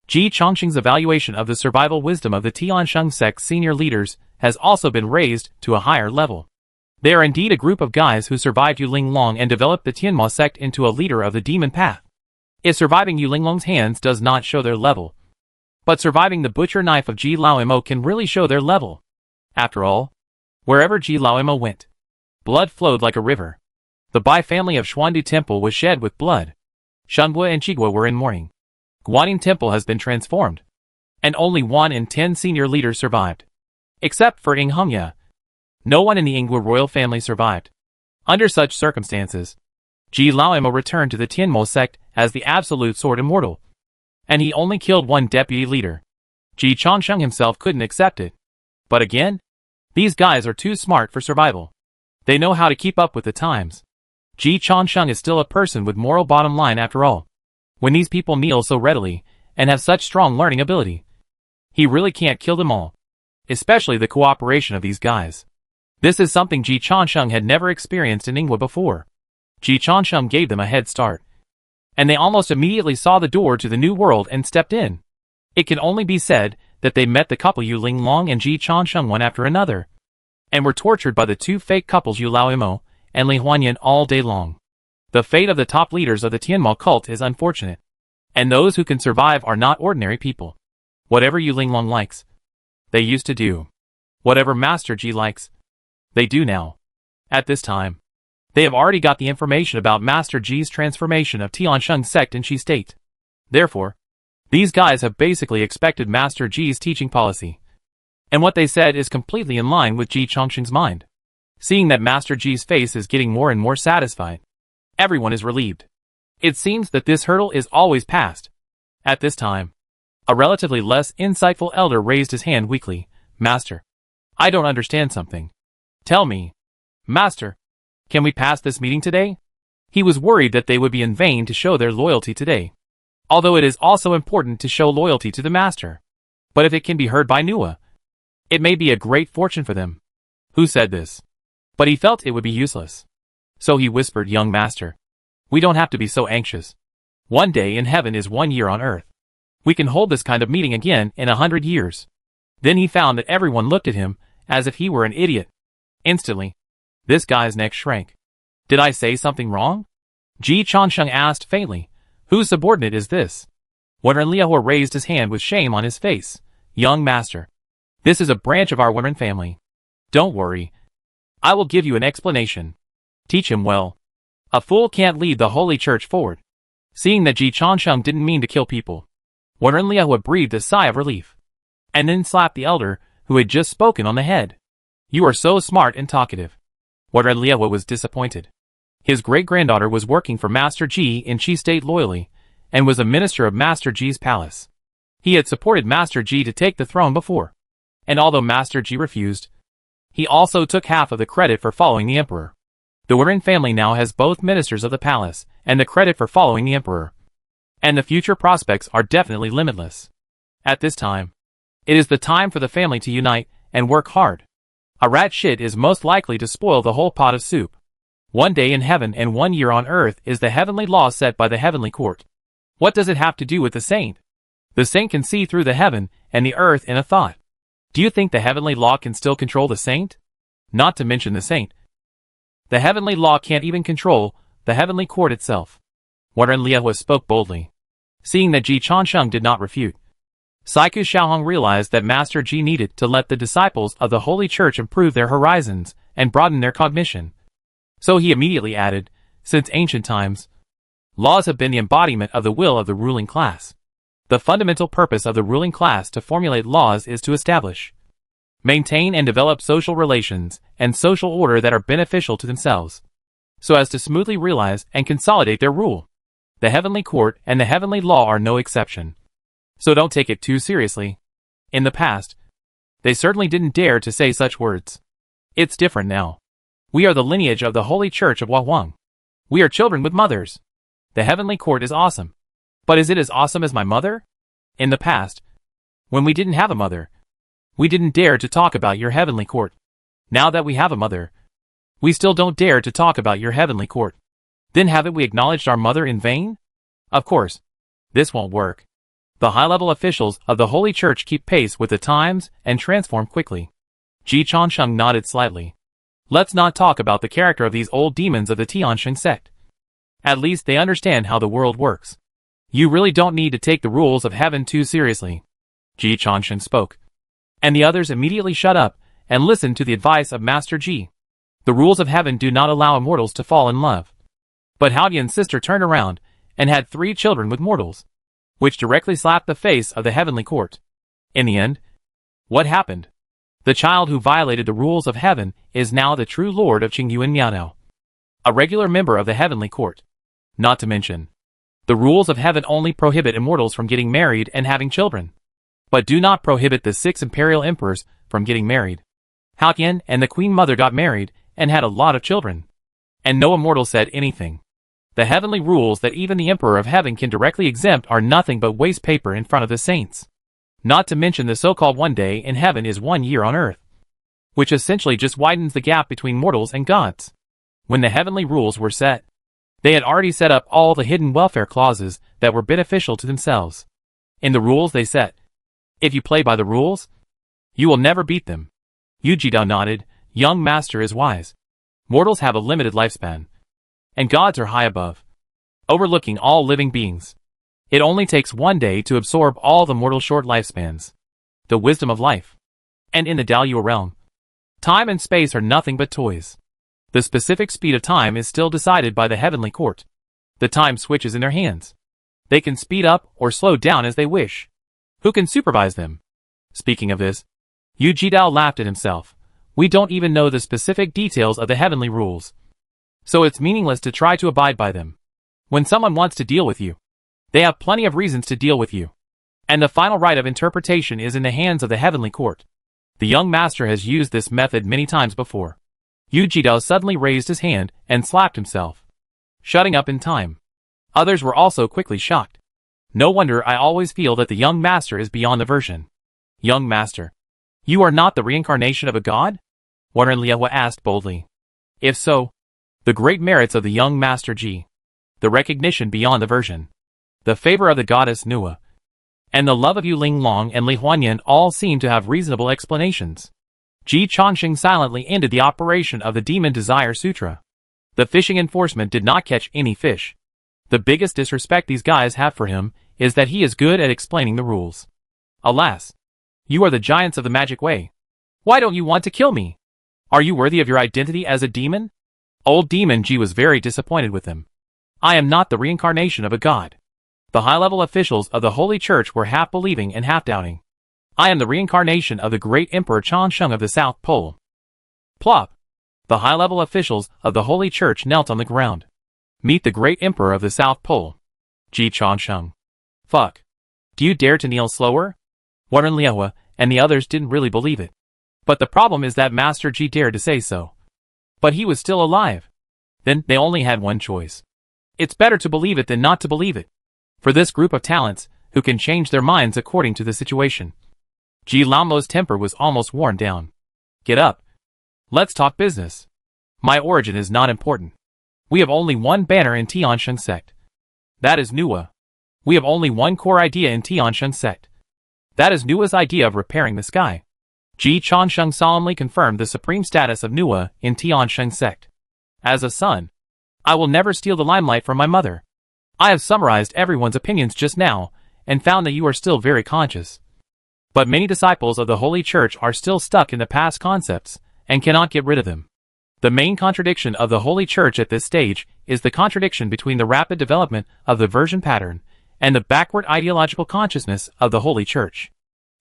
Ji Changsheng's evaluation of the survival wisdom of the Tiansheng sect's senior leaders has also been raised to a higher level. They are indeed a group of guys who survived Yu Linglong and developed the Tianma sect into a leader of the demon path. If surviving Yu Linglong's hands does not show their level, but surviving the butcher knife of Ji Laoimo can really show their level. After all, wherever Ji Laoimo went, blood flowed like a river. The Bai family of Xuandu Temple was shed with blood. Shenhua and Qigua were in mourning. Guanyin Temple has been transformed. And only 1 in 10 senior leaders survived. Except for Ing Hongya. No one in the Ingwa royal family survived. Under such circumstances, Ji Laoimo returned to the Tianmo sect as the absolute sword immortal. And he only killed 1 deputy leader. Ji Changsheng himself couldn't accept it. But again, these guys are too smart for survival. They know how to keep up with the times. Ji Changsheng is still a person with moral bottom line after all. When these people kneel so readily, and have such strong learning ability, he really can't kill them all. especially the cooperation of these guys. This is something Ji Changsheng had never experienced in Ingwa before. Ji Changsheng gave them a head start. And they almost immediately saw the door to the new world and stepped in. It can only be said that they met the couple Yu Linglong and Ji Changsheng one after another, and were tortured by the two fake couples Yu Laoimo and Li Huanyan all day long. The fate of the top leaders of the Tianma cult is unfortunate, and those who can survive are not ordinary people. Whatever Yu Linglong likes, they used to do. Whatever Master Ji likes, they do now. At this time, they have already got the information about Master Ji's transformation of Tiansheng sect in Qi state. Therefore, these guys have basically expected Master Ji's teaching policy. And what they said is completely in line with Ji Changsheng's mind. Seeing that Master Ji's face is getting more and more satisfied, everyone is relieved. It seems that this hurdle is always passed. At this time, a relatively less insightful elder raised his hand weakly. Master, I don't understand something. Tell me. Master, can we pass this meeting today? He was worried that they would be in vain to show their loyalty today. Although it is also important to show loyalty to the master. But if it can be heard by Nua, it may be a great fortune for them. Who said this? But he felt it would be useless. So he whispered, young master, we don't have to be so anxious. 1 day in heaven is 1 year on earth. We can hold this kind of meeting again in 100 years. Then he found that everyone looked at him as if he were an idiot. Instantly, this guy's neck shrank. Did I say something wrong? Ji Changsheng asked faintly. Whose subordinate is this? Wenren Liahua raised his hand with shame on his face. Young master, this is a branch of our Wenren family. Don't worry. I will give you an explanation. Teach him well. A fool can't lead the holy church forward. Seeing that Ji Changsheng didn't mean to kill people, Wenren Liahua breathed a sigh of relief, and then slapped the elder who had just spoken on the head. You are so smart and talkative. Wenren Liahua was disappointed. His great-granddaughter was working for Master Ji in Qi State loyally, and was a minister of Master Ji's palace. He had supported Master Ji to take the throne before, and although Master Ji refused, he also took half of the credit for following the emperor. The Wenren family now has both ministers of the palace and the credit for following the emperor, and the future prospects are definitely limitless. At this time, it is the time for the family to unite and work hard. A rat shit is most likely to spoil the whole pot of soup. 1 day in heaven and 1 year on earth is the heavenly law set by the heavenly court. What does it have to do with the saint? The saint can see through the heaven and the earth in a thought. Do you think the heavenly law can still control the saint? Not to mention the saint. The heavenly law can't even control the heavenly court itself. Wenren Liahua spoke boldly. Seeing that Ji Changsheng did not refute, Saiku Xiaohong realized that Master Ji needed to let the disciples of the Holy Church improve their horizons and broaden their cognition. So he immediately added, since ancient times, laws have been the embodiment of the will of the ruling class. The fundamental purpose of the ruling class to formulate laws is to establish, maintain and develop social relations and social order that are beneficial to themselves, so as to smoothly realize and consolidate their rule. The heavenly court and the heavenly law are no exception. So don't take it too seriously. In the past, they certainly didn't dare to say such words. It's different now. We are the lineage of the Holy Church of Huahuang. We are children with mothers. The heavenly court is awesome. But is it as awesome as my mother? In the past, when we didn't have a mother, we didn't dare to talk about your heavenly court. Now that we have a mother, we still don't dare to talk about your heavenly court. Then haven't we acknowledged our mother in vain? Of course, this won't work. The high-level officials of the Holy Church keep pace with the times and transform quickly. Ji Changsheng nodded slightly. Let's not talk about the character of these old demons of the Tiansheng sect. At least they understand how the world works. You really don't need to take the rules of heaven too seriously. Ji Changsheng spoke. And the others immediately shut up and listened to the advice of Master Ji. The rules of heaven do not allow immortals to fall in love. But Haodian's sister turned around and had 3 children with mortals, which directly slapped the face of the heavenly court. In the end, what happened? The child who violated the rules of heaven is now the true lord of Qingyuan Mianao, a regular member of the heavenly court. Not to mention, the rules of heaven only prohibit immortals from getting married and having children, but do not prohibit the 6 imperial emperors from getting married. Haodian and the queen mother got married and had a lot of children, and no immortal said anything. The heavenly rules that even the emperor of heaven can directly exempt are nothing but waste paper in front of the saints. Not to mention the so-called one day in heaven is 1 year on earth, which essentially just widens the gap between mortals and gods. When the heavenly rules were set, they had already set up all the hidden welfare clauses that were beneficial to themselves. In the rules they set, if you play by the rules, you will never beat them. Yujidao nodded. Young master is wise. Mortals have a limited lifespan, and gods are high above, overlooking all living beings. It only takes 1 day to absorb all the mortal short lifespans. The wisdom of life. And in the Daluo realm, time and space are nothing but toys. The specific speed of time is still decided by the heavenly court. The time switch is in their hands. They can speed up or slow down as they wish. Who can supervise them? Speaking of this, Yujidao laughed at himself. We don't even know the specific details of the heavenly rules, so it's meaningless to try to abide by them. When someone wants to deal with you, they have plenty of reasons to deal with you, and the final right of interpretation is in the hands of the heavenly court. The young master has used this method many times before. Yujidao suddenly raised his hand and slapped himself, shutting up in time. Others were also quickly shocked. No wonder I always feel that the young master is beyond the version. Young master, you are not the reincarnation of a god? Warren Liehua asked boldly. If so, the great merits of the young master Ji, the recognition beyond the version, the favor of the goddess Nua, and the love of Yu Linglong and Li Huanyan all seem to have reasonable explanations. Ji Chongsheng silently ended the operation of the Demon Desire Sutra. The fishing enforcement did not catch any fish. The biggest disrespect these guys have for him is that he is good at explaining the rules. Alas, you are the giants of the magic way. Why don't you want to kill me? Are you worthy of your identity as a demon? Old Demon Ji was very disappointed with him. I am not the reincarnation of a god. The high-level officials of the Holy Church were half believing and half doubting. I am the reincarnation of the great Emperor Changsheng of the South Pole. Plop! The high-level officials of the Holy Church knelt on the ground. Meet the great Emperor of the South Pole. Ji Changsheng. Fuck. Do you dare to kneel slower? Warren Liehua and the others didn't really believe it. But the problem is that Master Ji dared to say so. But he was still alive. Then they only had one choice. It's better to believe it than not to believe it. For this group of talents, who can change their minds according to the situation. Ji Laomo's temper was almost worn down. Get up. Let's talk business. My origin is not important. We have only one banner in Tiansheng sect. That is Nua. We have only one core idea in Tiansheng sect. That is Nua's idea of repairing the sky. Ji Changsheng solemnly confirmed the supreme status of Nua in Tiansheng sect. As a son, I will never steal the limelight from my mother. I have summarized everyone's opinions just now, and found that you are still very conscious. But many disciples of the Holy Church are still stuck in the past concepts, and cannot get rid of them. The main contradiction of the Holy Church at this stage is the contradiction between the rapid development of the version pattern and the backward ideological consciousness of the Holy Church.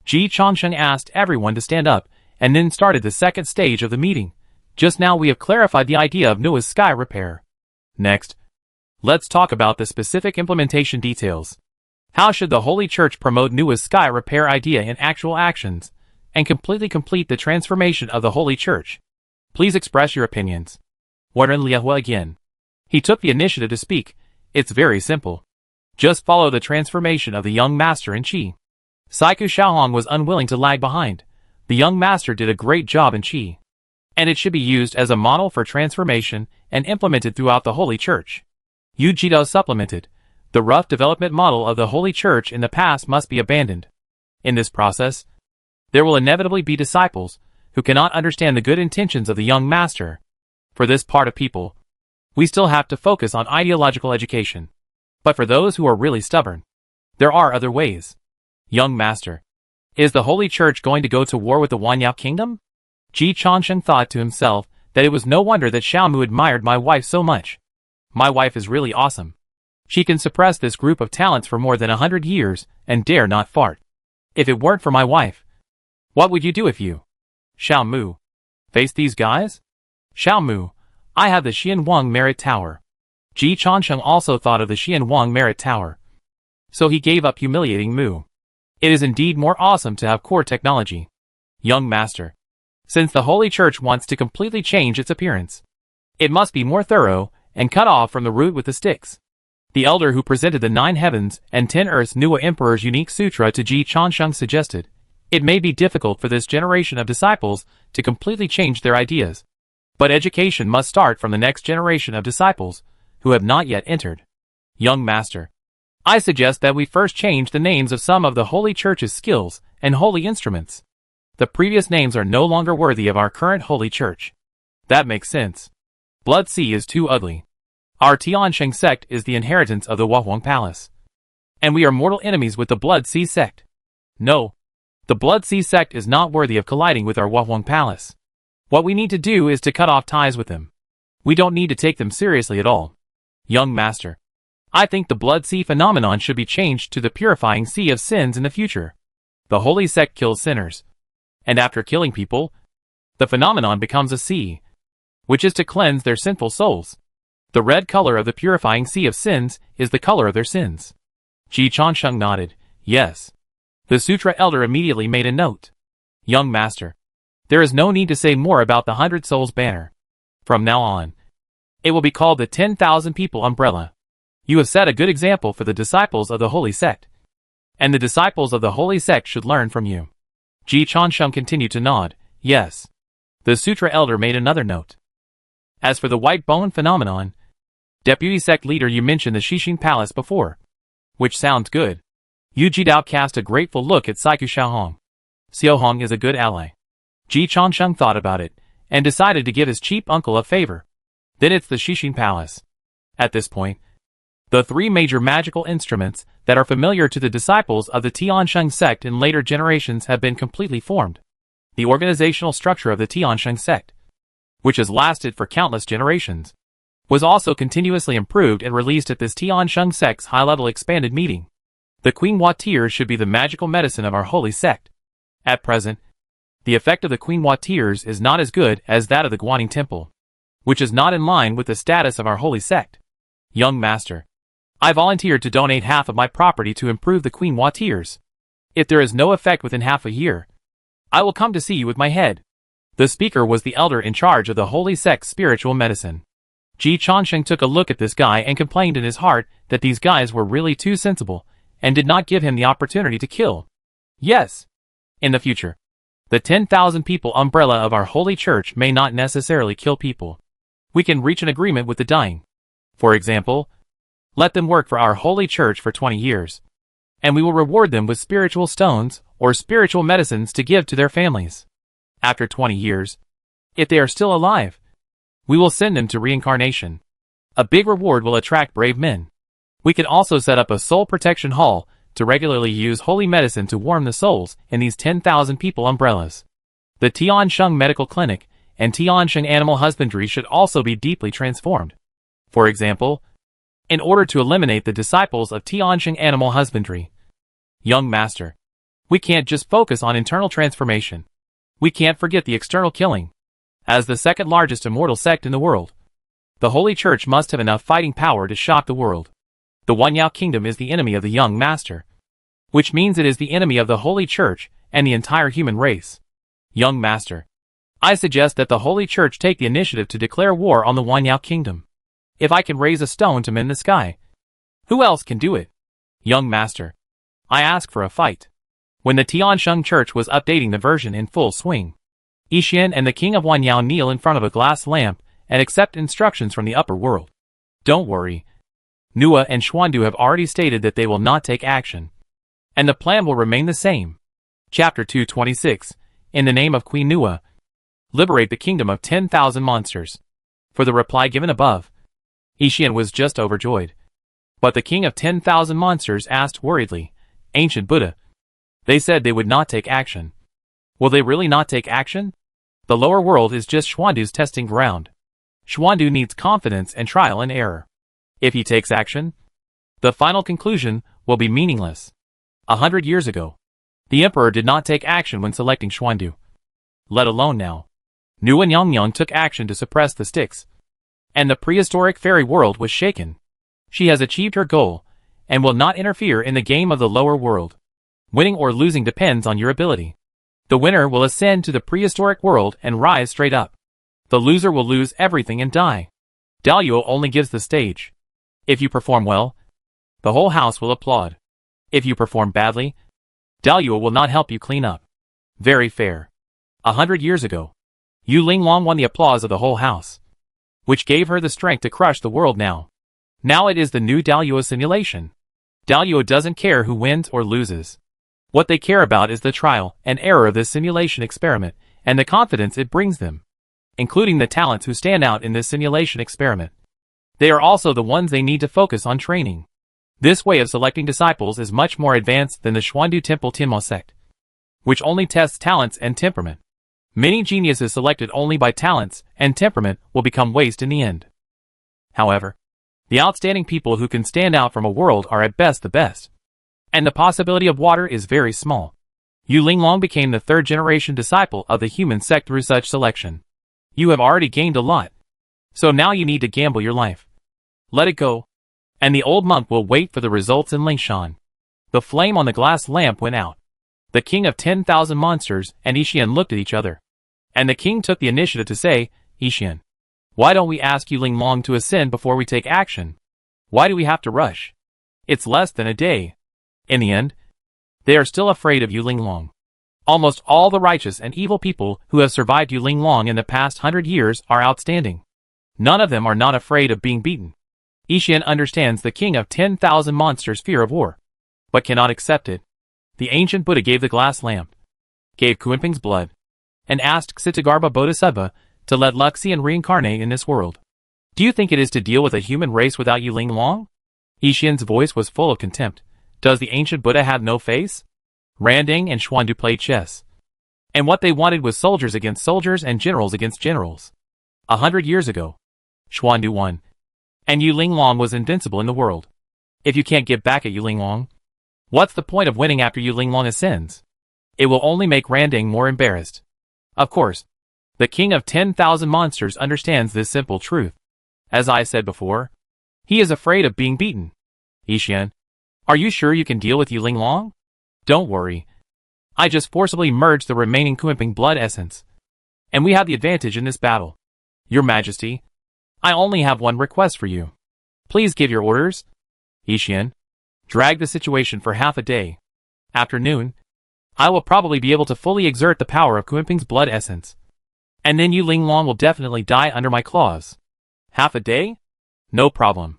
Ji Changsheng asked everyone to stand up, and then started the second stage of the meeting. Just now we have clarified the idea of Nua's sky repair. Next, let's talk about the specific implementation details. How should the Holy Church promote Nua's sky repair idea in actual actions, and completely complete the transformation of the Holy Church? Please express your opinions. Warren Liehua again. He took the initiative to speak. It's very simple. Just follow the transformation of the young master in Qi. Saiku Xiaohong was unwilling to lag behind. The young master did a great job in Qi, and it should be used as a model for transformation and implemented throughout the Holy Church. Yujidao supplemented. The rough development model of the Holy Church in the past must be abandoned. In this process, there will inevitably be disciples who cannot understand the good intentions of the young master. For this part of people, we still have to focus on ideological education. But for those who are really stubborn, there are other ways. Young master, is the Holy Church going to go to war with the Wanyao kingdom? Ji Changsheng thought to himself that it was no wonder that Xiaomu admired my wife so much. My wife is really awesome. She can suppress this group of talents for more than 100 years and dare not fart. If it weren't for my wife, what would you do if you, Xiaomu, faced these guys? Xiaomu, I have the Xianwang Merit Tower. Ji Changsheng also thought of the Xianwang Merit Tower. So he gave up humiliating Mu. It is indeed more awesome to have core technology. Young master, since the Holy Church wants to completely change its appearance, it must be more thorough and cut off from the root with the sticks. The elder who presented the 9 heavens and 10 earths Nuwa Emperor's unique sutra to Ji Chansheng suggested, it may be difficult for this generation of disciples to completely change their ideas. But education must start from the next generation of disciples who have not yet entered. Young Master, I suggest that we first change the names of some of the Holy Church's skills and holy instruments. The previous names are no longer worthy of our current Holy Church. That makes sense. Blood Sea is too ugly. Our Tiansheng sect is the inheritance of the Wahuang Palace. And we are mortal enemies with the Blood Sea sect. No. The Blood Sea sect is not worthy of colliding with our Wahuang Palace. What we need to do is to cut off ties with them. We don't need to take them seriously at all. Young Master, I think the Blood Sea phenomenon should be changed to the purifying sea of sins in the future. The holy sect kills sinners. And after killing people, the phenomenon becomes a sea, which is to cleanse their sinful souls. The red color of the purifying sea of sins is the color of their sins. Ji Chansheng nodded, yes. The sutra elder immediately made a note. Young Master, there is no need to say more about the 100 Souls banner. From now on, it will be called the 10,000 People umbrella. You have set a good example for the disciples of the Holy Sect. And the disciples of the Holy Sect should learn from you. Ji Chansheng continued to nod, yes. The sutra elder made another note. As for the white bone phenomenon, Deputy Sect Leader, you mentioned the Xixing Palace before. Which sounds good. Yu Jidao cast a grateful look at Saiku Xiaohong. Xiaohong is a good ally. Ji Chansheng thought about it, and decided to give his cheap uncle a favor. Then it's the Xixing Palace. At this point, the 3 major magical instruments that are familiar to the disciples of the Tiansheng sect in later generations have been completely formed. The organizational structure of the Tiansheng sect, which has lasted for countless generations, was also continuously improved and released at this Tiansheng sect's high-level expanded meeting. The Queen Hua Tears should be the magical medicine of our holy sect. At present, the effect of the Queen Hua Tears is not as good as that of the Guanyin Temple, which is not in line with the status of our holy sect. Young Master, I volunteered to donate half of my property to improve the Queen Hua Tears. If there is no effect within half a year, I will come to see you with my head. The speaker was the elder in charge of the holy sect's spiritual medicine. Ji Chansheng took a look at this guy and complained in his heart that these guys were really too sensible, and did not give him the opportunity to kill. Yes. In the future, the 10,000 People umbrella of our holy church may not necessarily kill people. We can reach an agreement with the dying. For example, let them work for our holy church for 20 years. And we will reward them with spiritual stones or spiritual medicines to give to their families. After 20 years, if they are still alive, we will send them to reincarnation. A big reward will attract brave men. We can also set up a soul protection hall to regularly use holy medicine to warm the souls in these 10,000 People umbrellas. The Tiansheng Medical Clinic and Tiansheng Animal Husbandry should also be deeply transformed. For example, in order to eliminate the disciples of Tiansheng Animal Husbandry. Young Master, we can't just focus on internal transformation. We can't forget the external killing. As the second largest immortal sect in the world, the Holy Church must have enough fighting power to shock the world. The Wanyao Kingdom is the enemy of the Young Master, which means it is the enemy of the Holy Church and the entire human race. Young Master, I suggest that the Holy Church take the initiative to declare war on the Wanyao Kingdom. If I can raise a stone to mend the sky, who else can do it? Young Master, I ask for a fight. When the Tiansheng Church was updating the version in full swing, Yixian and the King of Wanyao kneel in front of a glass lamp and accept instructions from the upper world. Don't worry. Nuwa and Xuandu have already stated that they will not take action, and the plan will remain the same. Chapter 226. In the name of Queen Nuwa, liberate the kingdom of 10,000 monsters. For the reply given above, Yixian was just overjoyed. But the king of 10,000 monsters asked worriedly, Ancient Buddha, they said they would not take action. Will they really not take action? The lower world is just Xuandu's testing ground. Xuandu needs confidence and trial and error. If he takes action, the final conclusion will be meaningless. 100 years ago, the emperor did not take action when selecting Xuandu. Let alone now. Nu and Yangyang took action to suppress the sticks, and the prehistoric fairy world was shaken. She has achieved her goal, and will not interfere in the game of the lower world. Winning or losing depends on your ability. The winner will ascend to the prehistoric world and rise straight up. The loser will lose everything and die. Daluo only gives the stage. If you perform well, the whole house will applaud. If you perform badly, Dalua will not help you clean up. Very fair. 100 years ago, Yu Linglong won the applause of the whole house, which gave her the strength to crush the world now. Now it is the new Dalua simulation. Dalua doesn't care who wins or loses. What they care about is the trial and error of this simulation experiment and the confidence it brings them, including the talents who stand out in this simulation experiment. They are also the ones they need to focus on training. This way of selecting disciples is much more advanced than the Xuandu Temple Tinmo sect, which only tests talents and temperament. Many geniuses selected only by talents and temperament will become waste in the end. However, the outstanding people who can stand out from a world are at best the best, and the possibility of water is very small. Yu Linglong became the third-generation disciple of the human sect through such selection. You have already gained a lot, so now you need to gamble your life. Let it go, and the old monk will wait for the results in Lingshan. The flame on the glass lamp went out. The king of 10,000 monsters and Yixian looked at each other, and the king took the initiative to say, Yixian, why don't we ask Yu Linglong to ascend before we take action? Why do we have to rush? It's less than a day. In the end, they are still afraid of Yu Linglong. Almost all the righteous and evil people who have survived Yu Linglong in the past 100 years are outstanding. None of them are not afraid of being beaten. Yixian understands the king of 10,000 monsters' fear of war, but cannot accept it. The ancient Buddha gave the glass lamp, gave Kuenping's blood, and asked Ksitagarbha Bodhisattva to let Luxian reincarnate in this world. Do you think it is to deal with a human race without Yu Linglong? Yixian's voice was full of contempt. Does the ancient Buddha have no face? Randing and Xuandu played chess, and what they wanted was soldiers against soldiers and generals against generals. 100 years ago, Xuandu won, and Yu Linglong was invincible in the world. If you can't get back at Yu Linglong, what's the point of winning after Yu Linglong ascends? It will only make Randing more embarrassed. Of course, the king of 10,000 monsters understands this simple truth. As I said before, he is afraid of being beaten. Yixian, are you sure you can deal with Yu Linglong? Don't worry. I just forcibly merged the remaining Kuenping blood essence, and we have the advantage in this battle. Your Majesty, I only have one request for you. Please give your orders. Yixian, drag the situation for half a day. After noon, I will probably be able to fully exert the power of Kuenping's blood essence, and then Yu Linglong will definitely die under my claws. Half a day? No problem.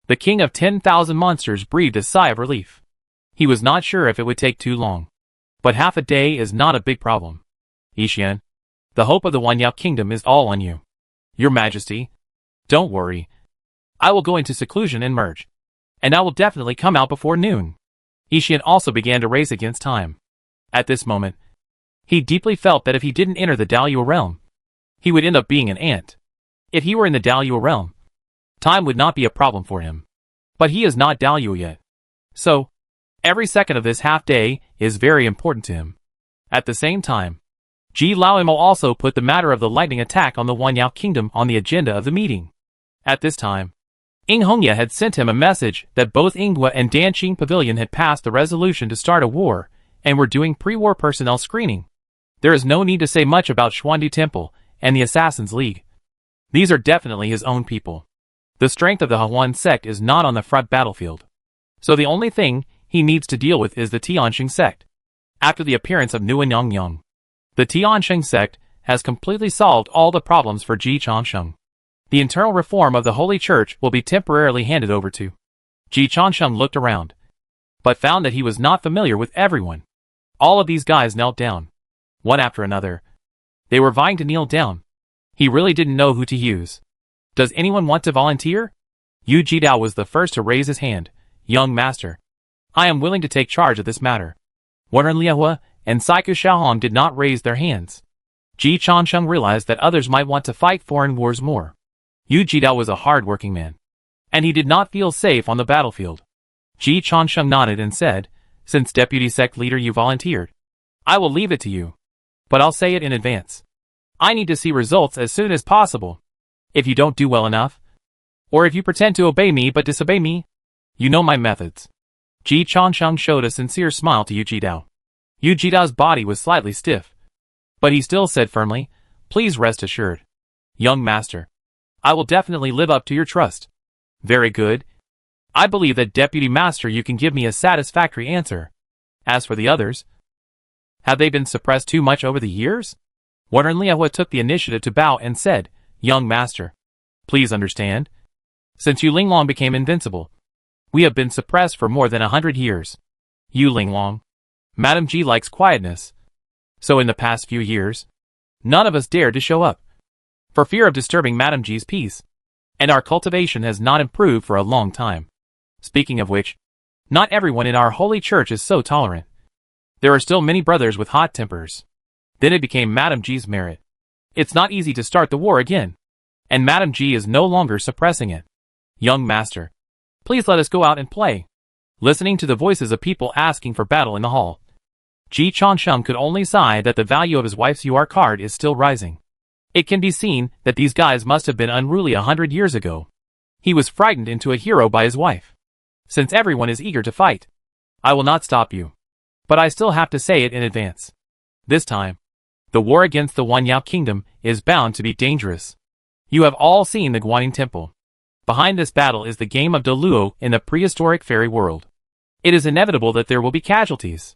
The king of 10,000 monsters breathed a sigh of relief. He was not sure if it would take too long, but half a day is not a big problem. Yixian, the hope of the Wanyao kingdom is all on you. Your Majesty, don't worry. I will go into seclusion and merge, and I will definitely come out before noon. Yixian also began to race against time. At this moment, he deeply felt that if he didn't enter the Dalua realm, he would end up being an ant. If he were in the Dalua realm, time would not be a problem for him. But he is not Dalua yet. So, every second of this half-day is very important to him. At the same time, Ji Laoimo also put the matter of the lightning attack on the Wanyao kingdom on the agenda of the meeting. At this time, Ing Hongya had sent him a message that both Ingwa and Danqing Pavilion had passed the resolution to start a war and were doing pre-war personnel screening. There is no need to say much about Xuandu Temple and the Assassins' League. These are definitely his own people. The strength of the Hahuan sect is not on the front battlefield, so the only thing he needs to deal with is the Tianxing sect. After the appearance of Nuan Yongyang, the Tianxing sect has completely solved all the problems for Ji Changsheng. The internal reform of the Holy Church will be temporarily handed over to. Ji Changsheng looked around, but found that he was not familiar with everyone. All of these guys knelt down, one after another. They were vying to kneel down. He really didn't know who to use. Does anyone want to volunteer? Yu Jidao was the first to raise his hand. Young master, I am willing to take charge of this matter. Wen Liehua and Saiku Xiaohong did not raise their hands. Ji Changsheng realized that others might want to fight foreign wars more. Yu Jidao was a hard-working man, and he did not feel safe on the battlefield. Ji Changsheng nodded and said, since deputy sect leader you volunteered, I will leave it to you. But I'll say it in advance. I need to see results as soon as possible. If you don't do well enough, or if you pretend to obey me but disobey me, you know my methods. Ji Changsheng showed a sincere smile to Yu Jidao. Yu Jidao's body was slightly stiff, but he still said firmly, please rest assured. Young master, I will definitely live up to your trust. Very good. I believe that Deputy Master you can give me a satisfactory answer. As for the others, have they been suppressed too much over the years? Warren Liahua took the initiative to bow and said, Young Master, please understand. Since Yu Linglong became invincible, we have been suppressed for more than 100 years. Yu Linglong, Madam Ji likes quietness. So in the past few years, none of us dared to show up, for fear of disturbing Madam Ji's peace. And our cultivation has not improved for a long time. Speaking of which, not everyone in our holy church is so tolerant. There are still many brothers with hot tempers. Then it became Madam Ji's merit. It's not easy to start the war again. And Madam Ji is no longer suppressing it. Young Master, please let us go out and play. Listening to the voices of people asking for battle in the hall, Ji Changsheng could only sigh that the value of his wife's UR card is still rising. It can be seen that these guys must have been unruly 100 years ago. He was frightened into a hero by his wife. Since everyone is eager to fight, I will not stop you. But I still have to say it in advance. This time, the war against the Wanyao Kingdom is bound to be dangerous. You have all seen the Guanyin Temple. Behind this battle is the game of Deluo in the prehistoric fairy world. It is inevitable that there will be casualties.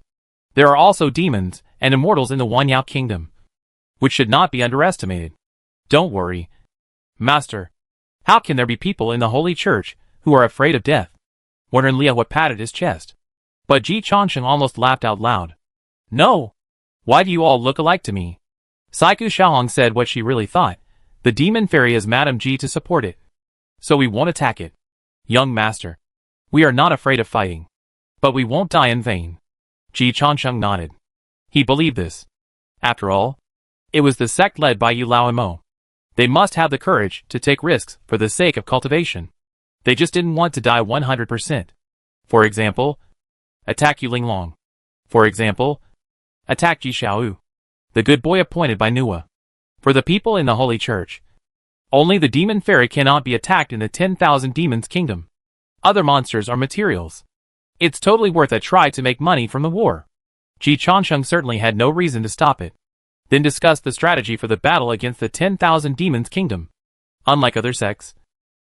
There are also demons and immortals in the Wanyao Kingdom, which should not be underestimated. Don't worry, Master. How can there be people in the Holy Church who are afraid of death? Warren Liahua patted his chest. But Ji Changsheng almost laughed out loud. No. Why do you all look alike to me? Saiku Xiaohong said what she really thought. The demon fairy is Madam Ji to support it. So we won't attack it. Young Master, we are not afraid of fighting. But we won't die in vain. Ji Changsheng nodded. He believed this. After all, it was the sect led by Yu Lao and Mo. They must have the courage to take risks for the sake of cultivation. They just didn't want to die 100%. For example, attack Yu Linglong. For example, attack Ji Xiaoyu, the good boy appointed by Nua. For the people in the Holy Church, only the demon fairy cannot be attacked in the 10,000 demons kingdom. Other monsters are materials. It's totally worth a try to make money from the war. Ji Changsheng certainly had no reason to stop it. Then discussed the strategy for the battle against the 10,000 demons kingdom. Unlike other sects,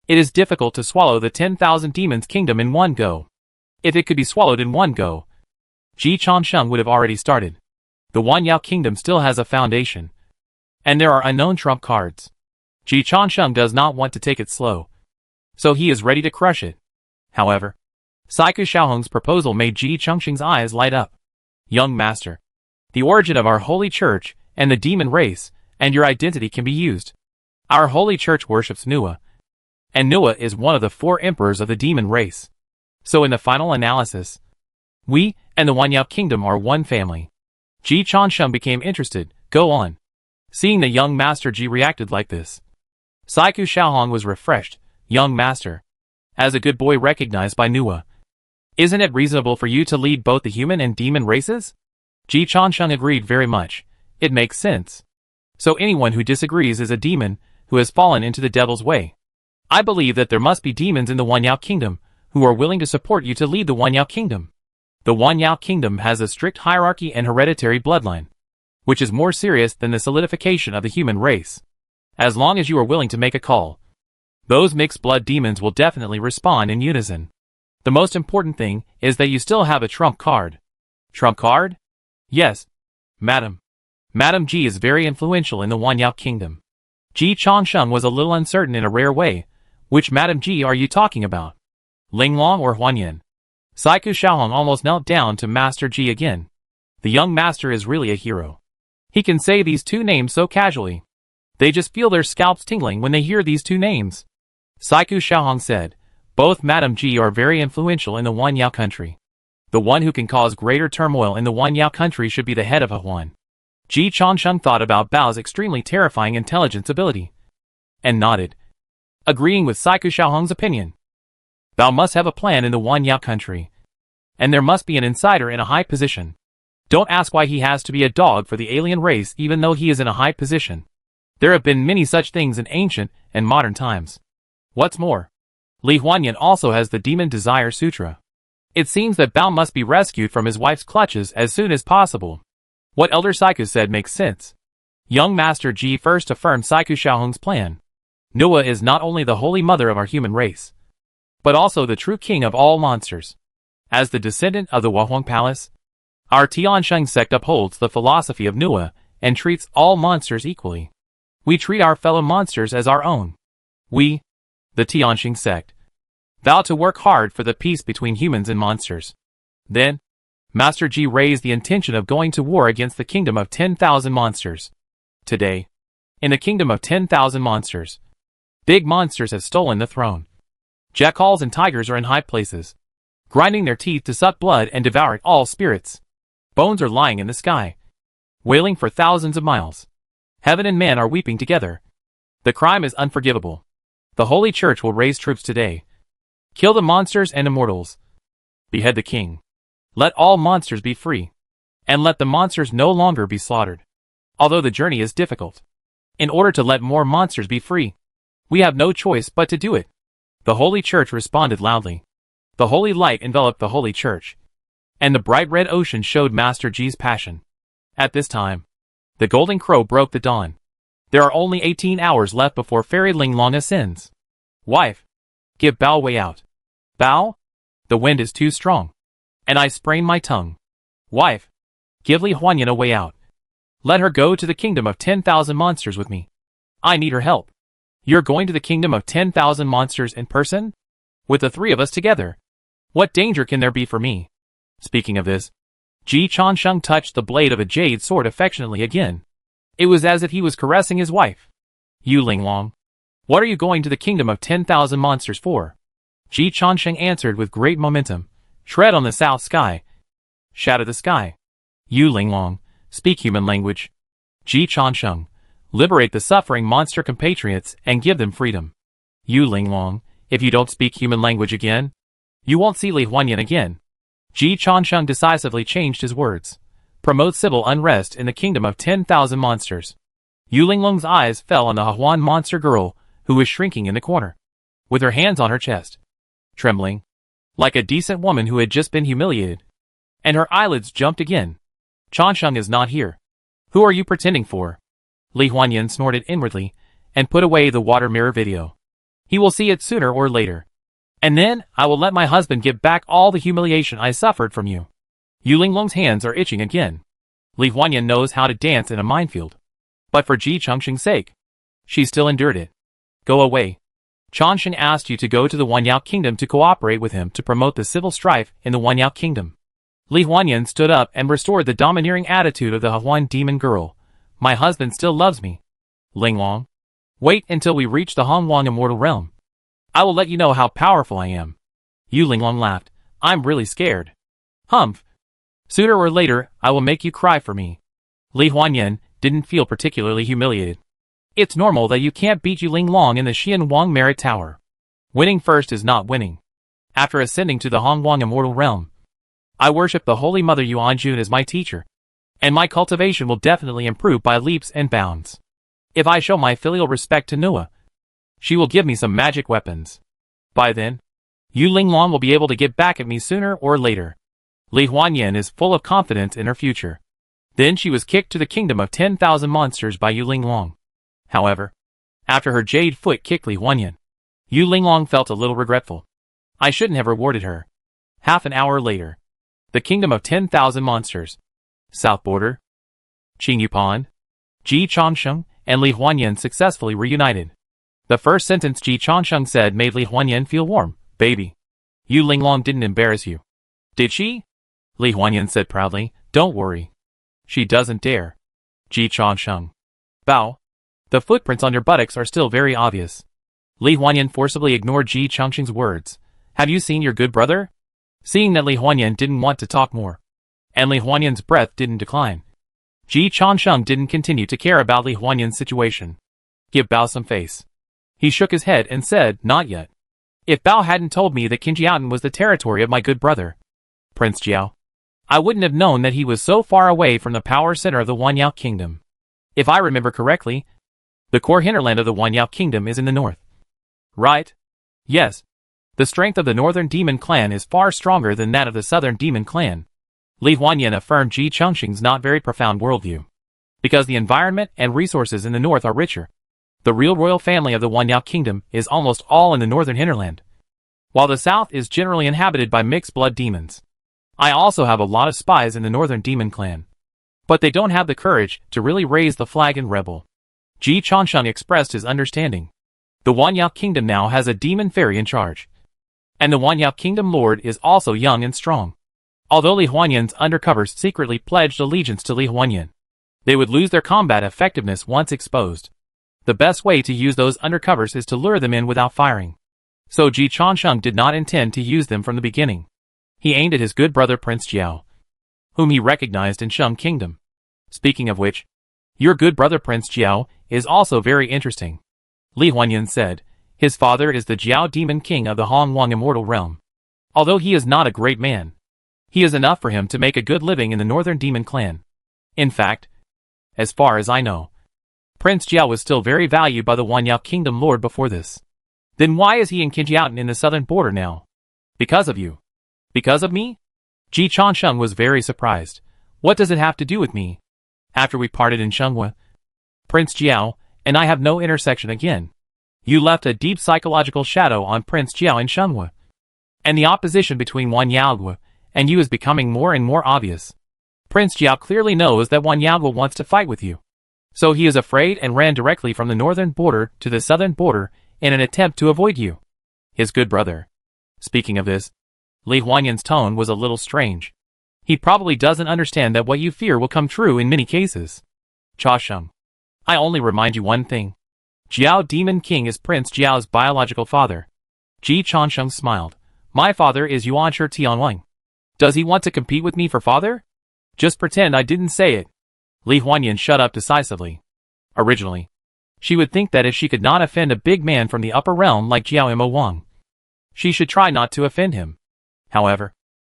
it is difficult to swallow the 10,000 demons kingdom in one go. If it could be swallowed in one go, Ji Changsheng would have already started. The Wanyao Kingdom still has a foundation. And there are unknown trump cards. Ji Changsheng does not want to take it slow. So he is ready to crush it. However, Saiku Xiaohong's proposal made Ji Changsheng's eyes light up. Young Master, the origin of our holy church and the demon race and your identity can be used. Our holy church worships Nua. And Nua is one of the 4 emperors of the demon race. So in the final analysis, we and the Wanyao Kingdom are one family. Ji Changsheng became interested. Go on. Seeing the young Master Ji reacted like this, Saiku Xiaohong was refreshed. Young Master, as a good boy recognized by Nua, isn't it reasonable for you to lead both the human and demon races? Ji Changsheng agreed very much. It makes sense. So anyone who disagrees is a demon who has fallen into the devil's way. I believe that there must be demons in the Wanyao Kingdom who are willing to support you to lead the Wanyao Kingdom. The Wanyao Kingdom has a strict hierarchy and hereditary bloodline, which is more serious than the solidification of the human race. As long as you are willing to make a call, those mixed blood demons will definitely respond in unison. The most important thing is that you still have a trump card. Trump card? Yes, Madam. Madam Ji is very influential in the Wanyao Kingdom. Ji Changsheng was a little uncertain in a rare way. Which Madam Ji are you talking about? Linglong or Huanyan? Saiku Xiaohong almost knelt down to Master Ji again. The young master is really a hero. He can say these 2 names so casually. They just feel their scalps tingling when they hear these 2 names. Saiku Xiaohong said, both Madam Ji are very influential in the Wanyao country. The one who can cause greater turmoil in the Wanyao country should be the head of a Huan. Ji Changsheng thought about Bao's extremely terrifying intelligence ability, and nodded, agreeing with Saiku Xiaohong's opinion. Bao must have a plan in the Wanyao country. And there must be an insider in a high position. Don't ask why he has to be a dog for the alien race even though he is in a high position. There have been many such things in ancient and modern times. What's more, Li Huanyan also has the Demon Desire Sutra. It seems that Bao must be rescued from his wife's clutches as soon as possible. What Elder Saiku said makes sense. Young Master Ji first affirmed Saiku Xiaohong's plan. Nua is not only the holy mother of our human race, but also the true king of all monsters. As the descendant of the Wahuang Palace, our Tiansheng sect upholds the philosophy of Nua and treats all monsters equally. We treat our fellow monsters as our own. We, the Tiansheng sect, vow to work hard for the peace between humans and monsters. Then, Master Ji raised the intention of going to war against the kingdom of 10,000 monsters. Today, in the kingdom of 10,000 monsters, big monsters have stolen the throne. Jackals and tigers are in high places, grinding their teeth to suck blood and devour all spirits. Bones are lying in the sky, wailing for thousands of miles. Heaven and man are weeping together. The crime is unforgivable. The Holy Church will raise troops today. Kill the monsters and immortals. Behead the king. Let all monsters be free. And let the monsters no longer be slaughtered. Although the journey is difficult. In order to let more monsters be free, we have no choice but to do it. The Holy Church responded loudly. The holy light enveloped the Holy Church, and the bright red ocean showed Master Ji's passion. At this time, the golden crow broke the dawn. There are only 18 hours left before Fairy Linglong ascends. Wife, give Bao way out. Bao? The wind is too strong, and I sprain my tongue. Wife, give Li Huanyan a way out. Let her go to the kingdom of 10,000 monsters with me. I need her help. You're going to the kingdom of 10,000 monsters in person? With the three of us together? What danger can there be for me? Speaking of this, Ji Changsheng touched the blade of a jade sword affectionately again. It was as if he was caressing his wife. You Linglong, what are you going to the kingdom of 10,000 monsters for? Ji Changsheng answered with great momentum. Tread on the south sky. Shadow the sky. You Linglong, speak human language. Ji Changsheng, liberate the suffering monster compatriots and give them freedom. You Linglong, if you don't speak human language again, you won't see Li Huanyan again. Ji Changsheng decisively changed his words. Promote civil unrest in the kingdom of 10,000 monsters. Yu Linglong's eyes fell on the Hahuan monster girl, who was shrinking in the corner, with her hands on her chest, trembling, like a decent woman who had just been humiliated. And her eyelids jumped again. Changsheng is not here. Who are you pretending for? Li Huanyan snorted inwardly, and put away the water mirror video. He will see it sooner or later. And then, I will let my husband give back all the humiliation I suffered from you. Yu Linglong's hands are itching again. Li Huanyan knows how to dance in a minefield. But for Ji Changsheng's sake, she still endured it. Go away. Changsheng asked you to go to the Wanyao kingdom to cooperate with him to promote the civil strife in the Wanyao kingdom. Li Huanyan stood up and restored the domineering attitude of the Hahuan demon girl. My husband still loves me. Linglong, wait until we reach the Hongwang immortal realm. I will let you know how powerful I am. Yu Linglong laughed. I'm really scared. Humph. Sooner or later, I will make you cry for me. Li Huanyan didn't feel particularly humiliated. It's normal that you can't beat Yu Linglong in the Xianwang Merit Tower. Winning first is not winning. After ascending to the Hongwang immortal realm, I worship the Holy Mother Yuanjun as my teacher, and my cultivation will definitely improve by leaps and bounds. If I show my filial respect to Nua, she will give me some magic weapons. By then, Yu Linglong will be able to get back at me sooner or later. Li Huanyan is full of confidence in her future. Then she was kicked to the kingdom of 10,000 monsters by Yu Linglong. However, after her jade foot kicked Li Huanyan, Yu Linglong felt a little regretful. I shouldn't have rewarded her. Half an hour later, the kingdom of 10,000 monsters. South border. Qingyu Pond. Ji Changsheng and Li Huanyan successfully reunited. The first sentence Ji Changsheng said made Li Huanyan feel warm. Baby, Yu Linglong didn't embarrass you, did she? Li Huanyan said proudly. Don't worry. She doesn't dare. Ji Changsheng. Bao, the footprints on your buttocks are still very obvious. Li Huanyan forcibly ignored Ji Changsheng's words. Have you seen your good brother? Seeing that Li Huanyan didn't want to talk more, and Li Huanyan's breath didn't decline, Ji Changsheng didn't continue to care about Li Huanyan's situation. Give Bao some face. He shook his head and said, not yet. If Bao hadn't told me that Qinjiaotan was the territory of my good brother, Prince Jiao, I wouldn't have known that he was so far away from the power center of the Wanyao kingdom. If I remember correctly, the core hinterland of the Wanyao kingdom is in the north. Right? Yes. The strength of the northern demon clan is far stronger than that of the southern demon clan. Li Huanyan affirmed Ji Changsheng's not very profound worldview. Because the environment and resources in the north are richer. The real royal family of the Wanyao kingdom is almost all in the northern hinterland. while the south is generally inhabited by mixed blood demons. I also have a lot of spies in the northern demon clan, but they don't have the courage to really raise the flag and rebel. Ji Changsheng expressed his understanding. The Wanyao Kingdom now has a demon fairy in charge, and the Wanyao Kingdom Lord is also young and strong. Although Li Huanyan's undercovers secretly pledged allegiance to Li Huanyan, they would lose their combat effectiveness once exposed. The best way to use those undercovers is to lure them in without firing. So Ji Changsheng did not intend to use them from the beginning. He aimed at his good brother Prince Jiao, whom he recognized in Sheng Kingdom. Speaking of which, your good brother Prince Jiao is also very interesting. Li Huanyan said, his father is the Jiao Demon King of the Hongwang Immortal Realm. Although he is not a great man, he is enough for him to make a good living in the Northern Demon Clan. In fact, as far as I know, Prince Jiao was still very valued by the Wanyao Kingdom Lord before this. Then why is he in Qinjiao in the southern border now? Because of you. Because of me? Ji Changsheng was very surprised. What does it have to do with me? After we parted in Shenghua, Prince Jiao and I have no intersection again. You left a deep psychological shadow on Prince Jiao in Shenghua, and the opposition between Wanyao and you is becoming more and more obvious. Prince Jiao clearly knows that Wanyao wants to fight with you, so he is afraid and ran directly from the northern border to the southern border in an attempt to avoid you. His good brother. Speaking of this, Li Huanyan's tone was a little strange. He probably doesn't understand that what you fear will come true in many cases. Chasheng, I only remind you one thing. Jiao Demon King is Prince Jiao's biological father. Ji Changsheng smiled. My father is Yuanshi Tianwang. Does he want to compete with me for father? Just pretend I didn't say it. Li Huanyan shut up decisively. Originally, she would think that if she could not offend a big man from the upper realm like Jiao Imo Wang, she should try not to offend him. However,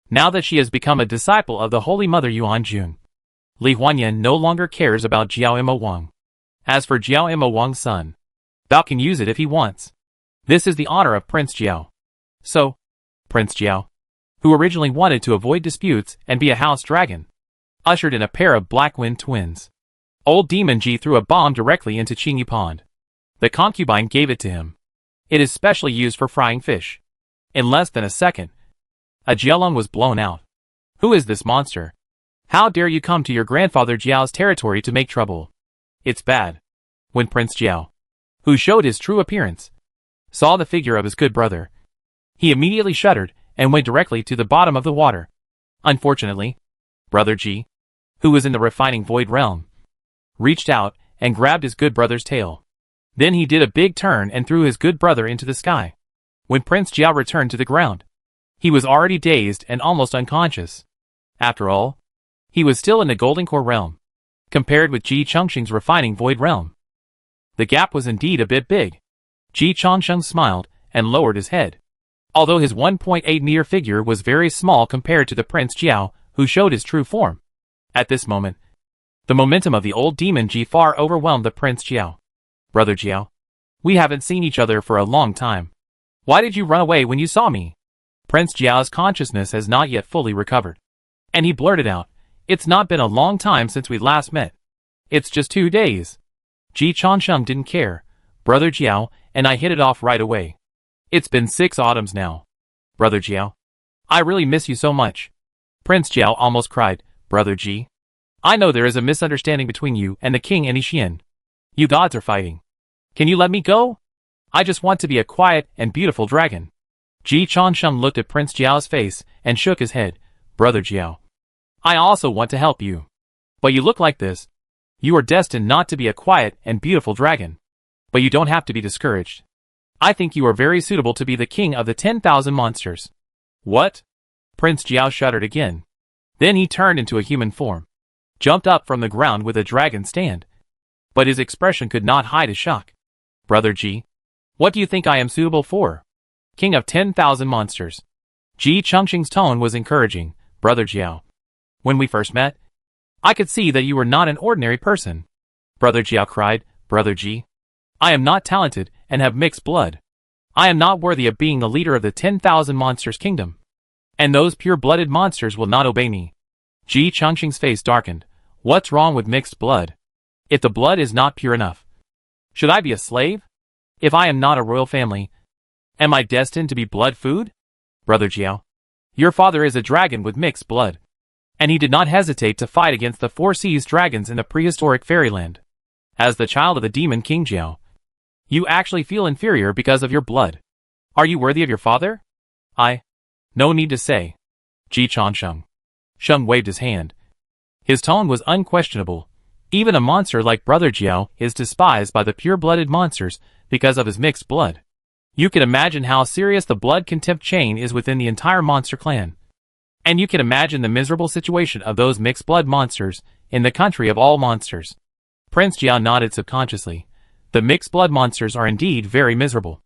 now that she has become a disciple of the Holy Mother Yuan Jun, Li Huanyan no longer cares about Jiao Imo Wang. As for Jiao Imo Wang's son, Bao can use it if he wants. This is the honor of Prince Jiao. So, Prince Jiao, who originally wanted to avoid disputes and be a house dragon, ushered in a pair of Black Wind twins. Old Demon Ji threw a bomb directly into Qingyi Pond. The concubine gave it to him. It is specially used for frying fish. In less than a second, a Jialong was blown out. Who is this monster? How dare you come to your grandfather Jiao's territory to make trouble? It's bad. When Prince Jiao, who showed his true appearance, saw the figure of his good brother, he immediately shuddered and went directly to the bottom of the water. Unfortunately, Brother Ji, who was in the refining void realm, reached out and grabbed his good brother's tail. Then he did a big turn and threw his good brother into the sky. When Prince Jiao returned to the ground, he was already dazed and almost unconscious. After all, he was still in the Golden Core realm, compared with Ji Changsheng's refining void realm. The gap was indeed a bit big. Ji Changsheng smiled and lowered his head. Although his 1.8-meter figure was very small compared to the Prince Jiao, who showed his true form. At this moment, the momentum of the old demon Ji far overwhelmed the Prince Jiao. Brother Jiao, we haven't seen each other for a long time. Why did you run away when you saw me? Prince Jiao's consciousness has not yet fully recovered, and he blurted out, it's not been a long time since we last met. It's just 2 days. Ji Changsheng didn't care. Brother Jiao and I hit it off right away. It's been 6 autumns now. Brother Jiao, I really miss you so much. Prince Jiao almost cried. Brother Ji, I know there is a misunderstanding between you and the king and Yixian. You gods are fighting. Can you let me go? I just want to be a quiet and beautiful dragon. Ji Changsheng looked at Prince Jiao's face and shook his head. Brother Jiao, I also want to help you. But you look like this. You are destined not to be a quiet and beautiful dragon. But you don't have to be discouraged. I think you are very suitable to be the king of the 10,000 monsters. What? Prince Jiao shuddered again. Then he turned into a human form, jumped up from the ground with a dragon stand. But his expression could not hide his shock. Brother Ji, what do you think I am suitable for? King of 10,000 monsters. Ji Changsheng's tone was encouraging. Brother Jiao, when we first met, I could see that you were not an ordinary person. Brother Jiao cried. Brother Ji, I am not talented and have mixed blood. I am not worthy of being the leader of the 10,000 monsters kingdom. And those pure-blooded monsters will not obey me. Ji Changsheng's face darkened. What's wrong with mixed blood? If the blood is not pure enough, should I be a slave? If I am not a royal family, Am I destined to be blood food? Brother Jiao, your father is a dragon with mixed blood, and he did not hesitate to fight against the four seas dragons in the prehistoric fairyland. As the child of the demon King Jiao, you actually feel inferior because of your blood. Are you worthy of your father? No need to say. Ji Chansheng. Sheng waved his hand. His tone was unquestionable. Even a monster like Brother Jiao is despised by the pure-blooded monsters because of his mixed blood. You can imagine how serious the blood contempt chain is within the entire monster clan. And you can imagine the miserable situation of those mixed blood monsters in the country of all monsters. Prince Jiao nodded subconsciously. The mixed blood monsters are indeed very miserable,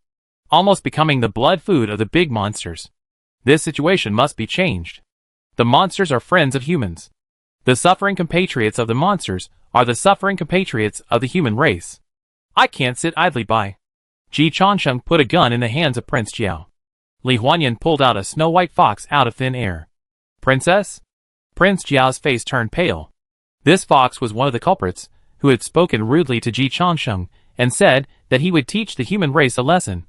almost becoming the blood food of the big monsters. This situation must be changed. The monsters are friends of humans. The suffering compatriots of the monsters are the suffering compatriots of the human race. I can't sit idly by. Ji Chansheng put a gun in the hands of Prince Jiao. Li Huanyan pulled out a snow-white fox out of thin air. Princess? Prince Jiao's face turned pale. This fox was one of the culprits who had spoken rudely to Ji Chansheng and said that he would teach the human race a lesson,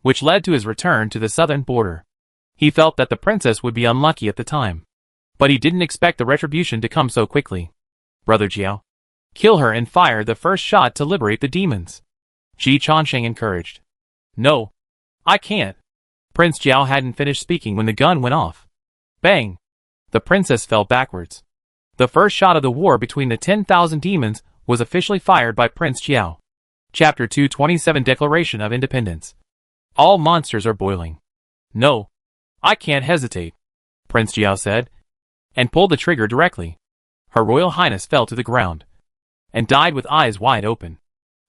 which led to his return to the southern border. He felt that the princess would be unlucky at the time, but he didn't expect the retribution to come so quickly. Brother Jiao, kill her and fire the first shot to liberate the demons. Ji Chansheng encouraged. No, I can't. Prince Jiao hadn't finished speaking when the gun went off. Bang! The princess fell backwards. The first shot of the war between the 10,000 demons was officially fired by Prince Jiao. Chapter 227 Declaration of Independence. All monsters are boiling. No, I can't hesitate, Prince Jiao said, and pulled the trigger directly. Her Royal Highness fell to the ground and died with eyes wide open.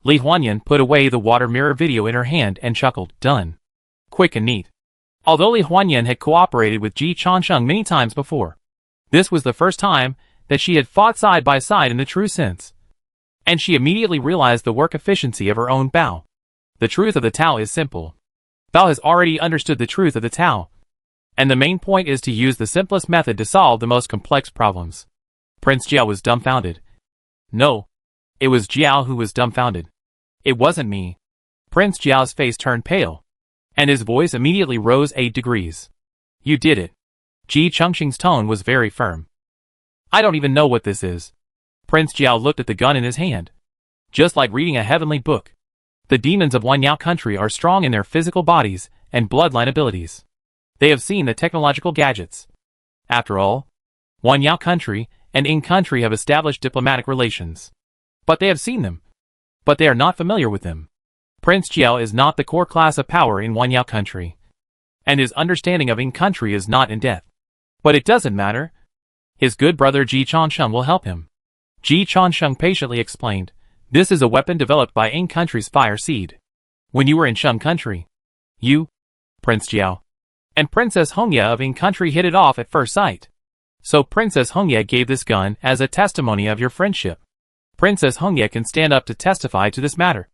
Li Huanyan put away the water mirror video in her hand and chuckled. Done. Quick and neat. Although Li Huanyan had cooperated with Ji Chansheng many times before, this was the first time that she had fought side by side in the true sense. And she immediately realized the work efficiency of her own Bao. The truth of the Tao is simple. Bao has already understood the truth of the Tao, and the main point is to use the simplest method to solve the most complex problems. Prince Jiao was dumbfounded. No, it was Jiao who was dumbfounded. It wasn't me. Prince Jiao's face turned pale, and his voice immediately rose 8 degrees. You did it. Ji Chengxing's tone was very firm. I don't even know what this is. Prince Jiao looked at the gun in his hand. Just like reading a heavenly book. The demons of Wanyao country are strong in their physical bodies and bloodline abilities. They have seen the technological gadgets. After all, Wanyao country and Ing country have established diplomatic relations. But they have seen them. But they are not familiar with them. Prince Jiao is not the core class of power in Wanyao country, and his understanding of Ing country is not in depth. But it doesn't matter. His good brother Ji Chansheng will help him. Ji Chansheng patiently explained, this is a weapon developed by Ing country's fire seed. When you were in Sheng country, you, Prince Jiao, and Princess Hongya of Ing country hit it off at first sight. So Princess Hongya gave this gun as a testimony of your friendship. Princess Hongya can stand up to testify to this matter.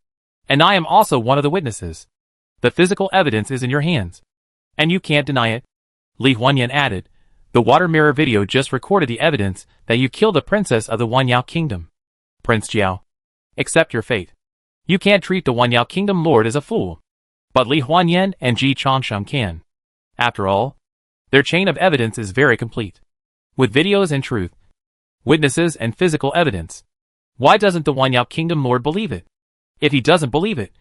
And I am also one of the witnesses. The physical evidence is in your hands, and you can't deny it. Li Huanyan added, the water mirror video just recorded the evidence that you killed the princess of the Wanyao kingdom. Prince Jiao, accept your fate. You can't treat the Wanyao kingdom lord as a fool. But Li Huanyan and Ji Chansheng can. After all, their chain of evidence is very complete. With videos and truth, witnesses and physical evidence. Why doesn't the Wanyao kingdom lord believe it? If he doesn't believe it,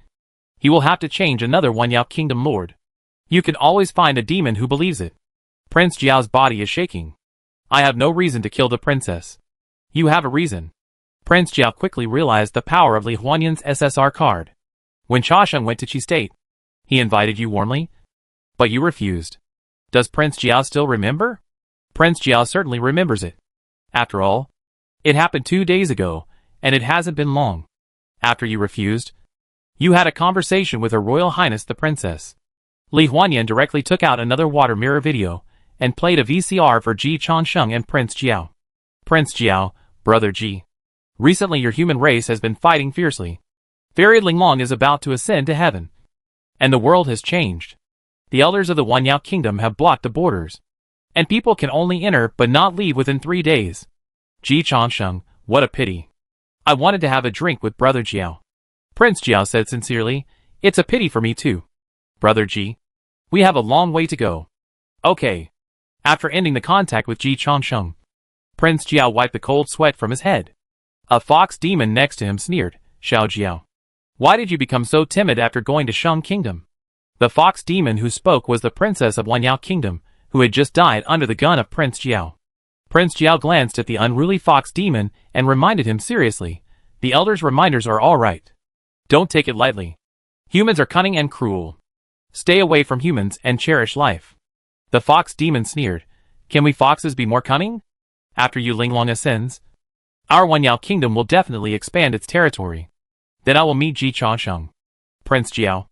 he will have to change another Wanyao kingdom lord. You can always find a demon who believes it. Prince Jiao's body is shaking. I have no reason to kill the princess. You have a reason. Prince Jiao quickly realized the power of Li Huanyan's SSR card. When Chasheng went to Qi State, he invited you warmly, but you refused. Does Prince Jiao still remember? Prince Jiao certainly remembers it. After all, it happened 2 days ago, and it hasn't been long. After you refused, you had a conversation with Her Royal Highness the Princess. Li Huanyan directly took out another water mirror video and played a VCR for Ji Chansheng and Prince Jiao. Prince Jiao, Brother Ji. Recently your human race has been fighting fiercely. Fairy Linglong is about to ascend to heaven. And the world has changed. The elders of the Wanyao kingdom have blocked the borders. And people can only enter but not leave within 3 days. Ji Chansheng, what a pity. I wanted to have a drink with Brother Jiao. Prince Jiao said sincerely, it's a pity for me too. Brother Ji, we have a long way to go. Okay. After ending the contact with Ji Changsheng, Prince Jiao wiped the cold sweat from his head. A fox demon next to him sneered, Xiao Jiao. Why did you become so timid after going to Shang Kingdom? The fox demon who spoke was the princess of Wanyao Kingdom, who had just died under the gun of Prince Jiao. Prince Jiao glanced at the unruly fox demon and reminded him seriously, the elder's reminders are all right. Don't take it lightly. Humans are cunning and cruel. Stay away from humans and cherish life. The fox demon sneered, can we foxes be more cunning? After Yu Linglong ascends, our Wanyao Kingdom will definitely expand its territory. Then I will meet Ji Changsheng. Prince Jiao.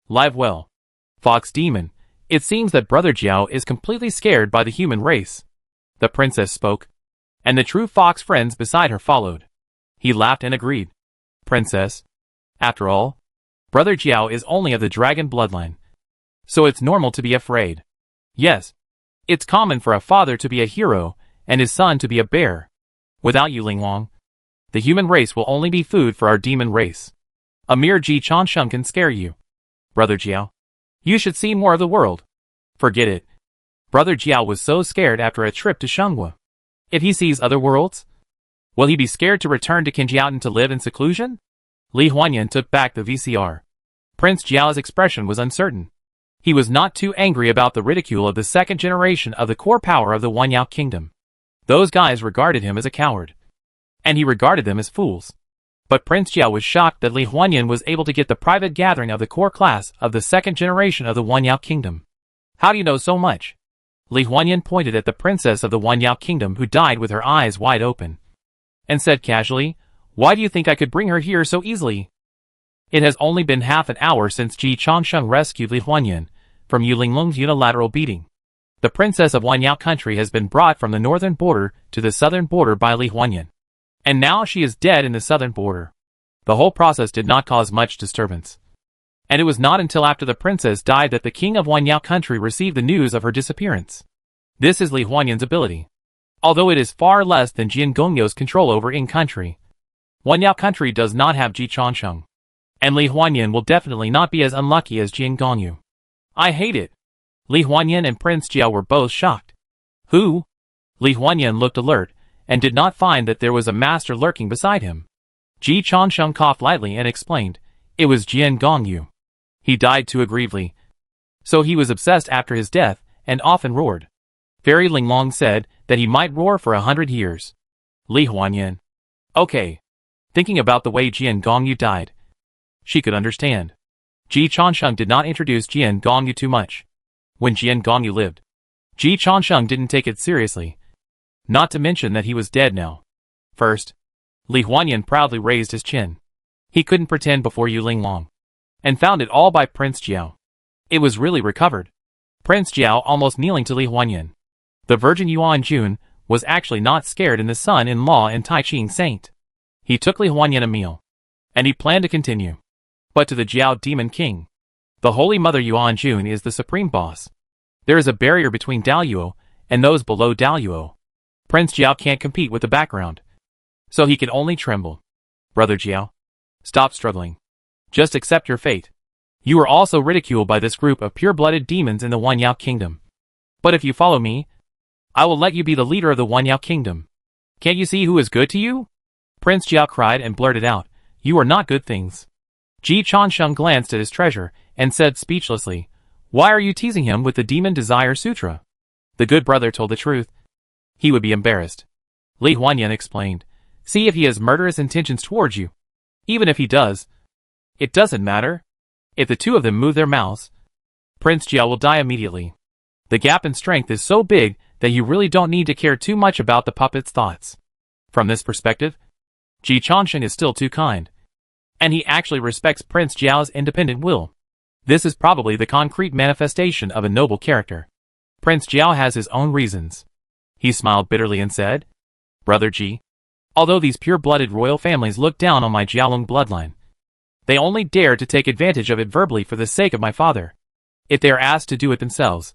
Live well. Fox demon, it seems that Brother Jiao is completely scared by the human race. The princess spoke, and the true fox friends beside her followed. He laughed and agreed. Princess, after all, Brother Jiao is only of the dragon bloodline, so it's normal to be afraid. Yes, it's common for a father to be a hero and his son to be a bear. Without you, Linglong, the human race will only be food for our demon race. A mere Ji Changsheng can scare you. Brother Jiao, you should see more of the world. Forget it. Brother Jiao was so scared after a trip to Shenghua. If he sees other worlds, will he be scared to return to Qinjiaotan to live in seclusion? Li Huanyan took back the VCR. Prince Jiao's expression was uncertain. He was not too angry about the ridicule of the second generation of the core power of the Wanyao Kingdom. Those guys regarded him as a coward, and he regarded them as fools. But Prince Jiao was shocked that Li Huanyan was able to get the private gathering of the core class of the second generation of the Wanyao Kingdom. How do you know so much? Li Huanyan pointed at the princess of the Wanyao Kingdom who died with her eyes wide open, and said casually, why do you think I could bring her here so easily? It has only been half an hour since Ji Changsheng rescued Li Huanyan from Yu Linglong's unilateral beating. The princess of Wanyao country has been brought from the northern border to the southern border by Li Huanyan, and now she is dead in the southern border. The whole process did not cause much disturbance, and it was not until after the princess died that the king of Wanyao country received the news of her disappearance. This is Li Huanyan's ability. Although it is far less than Jian Gongyo's control over Ying country, Wanyao country does not have Ji Changsheng, and Li Huanyan will definitely not be as unlucky as Jian Gongyu. I hate it. Li Huanyan and Prince Jiao were both shocked. Who? Li Huanyan looked alert, and did not find that there was a master lurking beside him. Ji Changsheng coughed lightly and explained, it was Jian Gongyu. He died too aggrievedly, so he was obsessed after his death, and often roared. Fairy Linglong said that he might roar for 100 years. Li Huanyan. Okay. Thinking about the way Jian Gongyu died, she could understand. Ji Changsheng did not introduce Jian Gongyu too much. When Jian Gongyu lived, Ji Changsheng didn't take it seriously, not to mention that he was dead now. First, Li Huanyan proudly raised his chin. He couldn't pretend before Yu Linglong, and found it all by Prince Jiao. It was really recovered. Prince Jiao almost kneeling to Li Huanyan. The Virgin Yuan Jun was actually not scared in the son-in-law and Tai Ching Saint. He took Li Huanyan a meal, and he planned to continue. But to the Jiao Demon King, the Holy Mother Yuan Jun is the supreme boss. There is a barrier between Daluo and those below Daluo. Prince Jiao can't compete with the background, so he can only tremble. Brother Jiao, stop struggling. Just accept your fate. You are also ridiculed by this group of pure-blooded demons in the Wanyao Kingdom. But if you follow me, I will let you be the leader of the Wanyao Kingdom. Can't you see who is good to you? Prince Jiao cried and blurted out, you are not good things. Ji Changsheng glanced at his treasure and said speechlessly, why are you teasing him with the Demon Desire Sutra? The good brother told the truth. He would be embarrassed. Li Huanyan explained, see if he has murderous intentions towards you. Even if he does, it doesn't matter. If the two of them move their mouths, Prince Jiao will die immediately. The gap in strength is so big that you really don't need to care too much about the puppet's thoughts. From this perspective, Ji Changsheng is still too kind, and he actually respects Prince Jiao's independent will. This is probably the concrete manifestation of a noble character. Prince Jiao has his own reasons. He smiled bitterly and said, Brother Ji, although these pure-blooded royal families look down on my Jialong bloodline, they only dare to take advantage of it verbally for the sake of my father. If they are asked to do it themselves,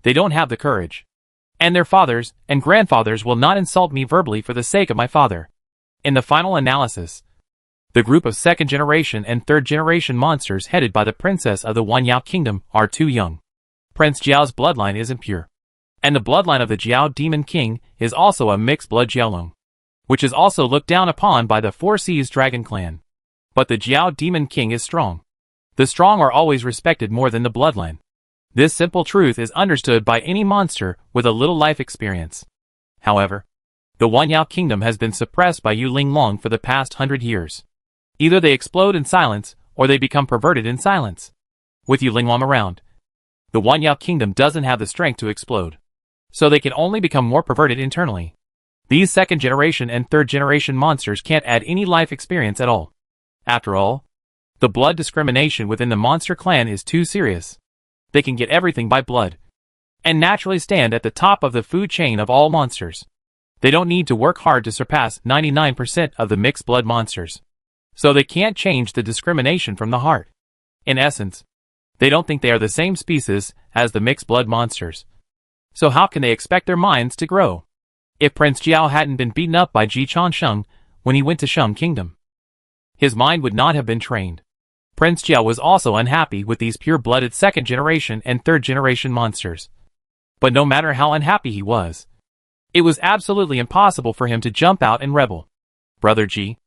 they don't have the courage. And their fathers and grandfathers will not insult me verbally for the sake of my father. In the final analysis, The group of second generation and third generation monsters headed by the princess of the Wanyao kingdom are too young. Prince Jiao's bloodline is impure. And the bloodline of the Jiao Demon King is also a mixed blood Jiaolong, which is also looked down upon by the Four Seas Dragon clan. But the Jiao Demon King is strong. The strong are always respected more than the bloodline. This simple truth is understood by any monster with a little life experience. However, the Wanyao kingdom has been suppressed by Yu Linglong for the past 100 years. Either they explode in silence, or they become perverted in silence. With Yu Linglong around, the Wanyao kingdom doesn't have the strength to explode. So they can only become more perverted internally. These second generation and third generation monsters can't add any life experience at all. After all, the blood discrimination within the monster clan is too serious. They can get everything by blood, and naturally stand at the top of the food chain of all monsters. They don't need to work hard to surpass 99% of the mixed blood monsters. So they can't change the discrimination from the heart. In essence, they don't think they are the same species as the mixed blood monsters. So how can they expect their minds to grow? If Prince Jiao hadn't been beaten up by Ji Changsheng when he went to Sheng Kingdom, his mind would not have been trained. Prince Jiao was also unhappy with these pure-blooded second generation and third generation monsters. But no matter how unhappy he was, it was absolutely impossible for him to jump out and rebel. Brother Ji,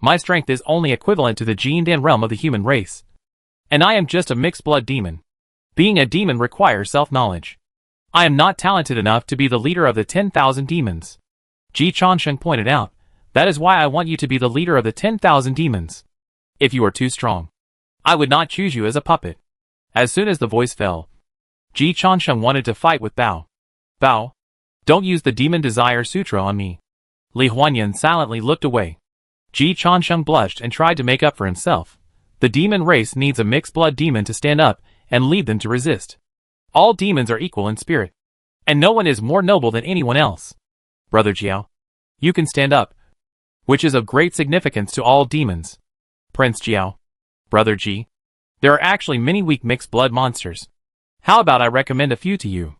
my strength is only equivalent to the Jindan realm of the human race. And I am just a mixed-blood demon. Being a demon requires self-knowledge. I am not talented enough to be the leader of the 10,000 demons. Ji Changsheng pointed out, that is why I want you to be the leader of the 10,000 demons. If you are too strong, I would not choose you as a puppet. As soon as the voice fell, Ji Changsheng wanted to fight with Bao. Bao, don't use the Demon Desire Sutra on me. Li Huanyan silently looked away. Ji Changsheng blushed and tried to make up for himself. The demon race needs a mixed-blood demon to stand up and lead them to resist. All demons are equal in spirit, and no one is more noble than anyone else. Brother Jiao, you can stand up, which is of great significance to all demons. Prince Jiao, Brother Ji, there are actually many weak mixed-blood monsters. How about I recommend a few to you?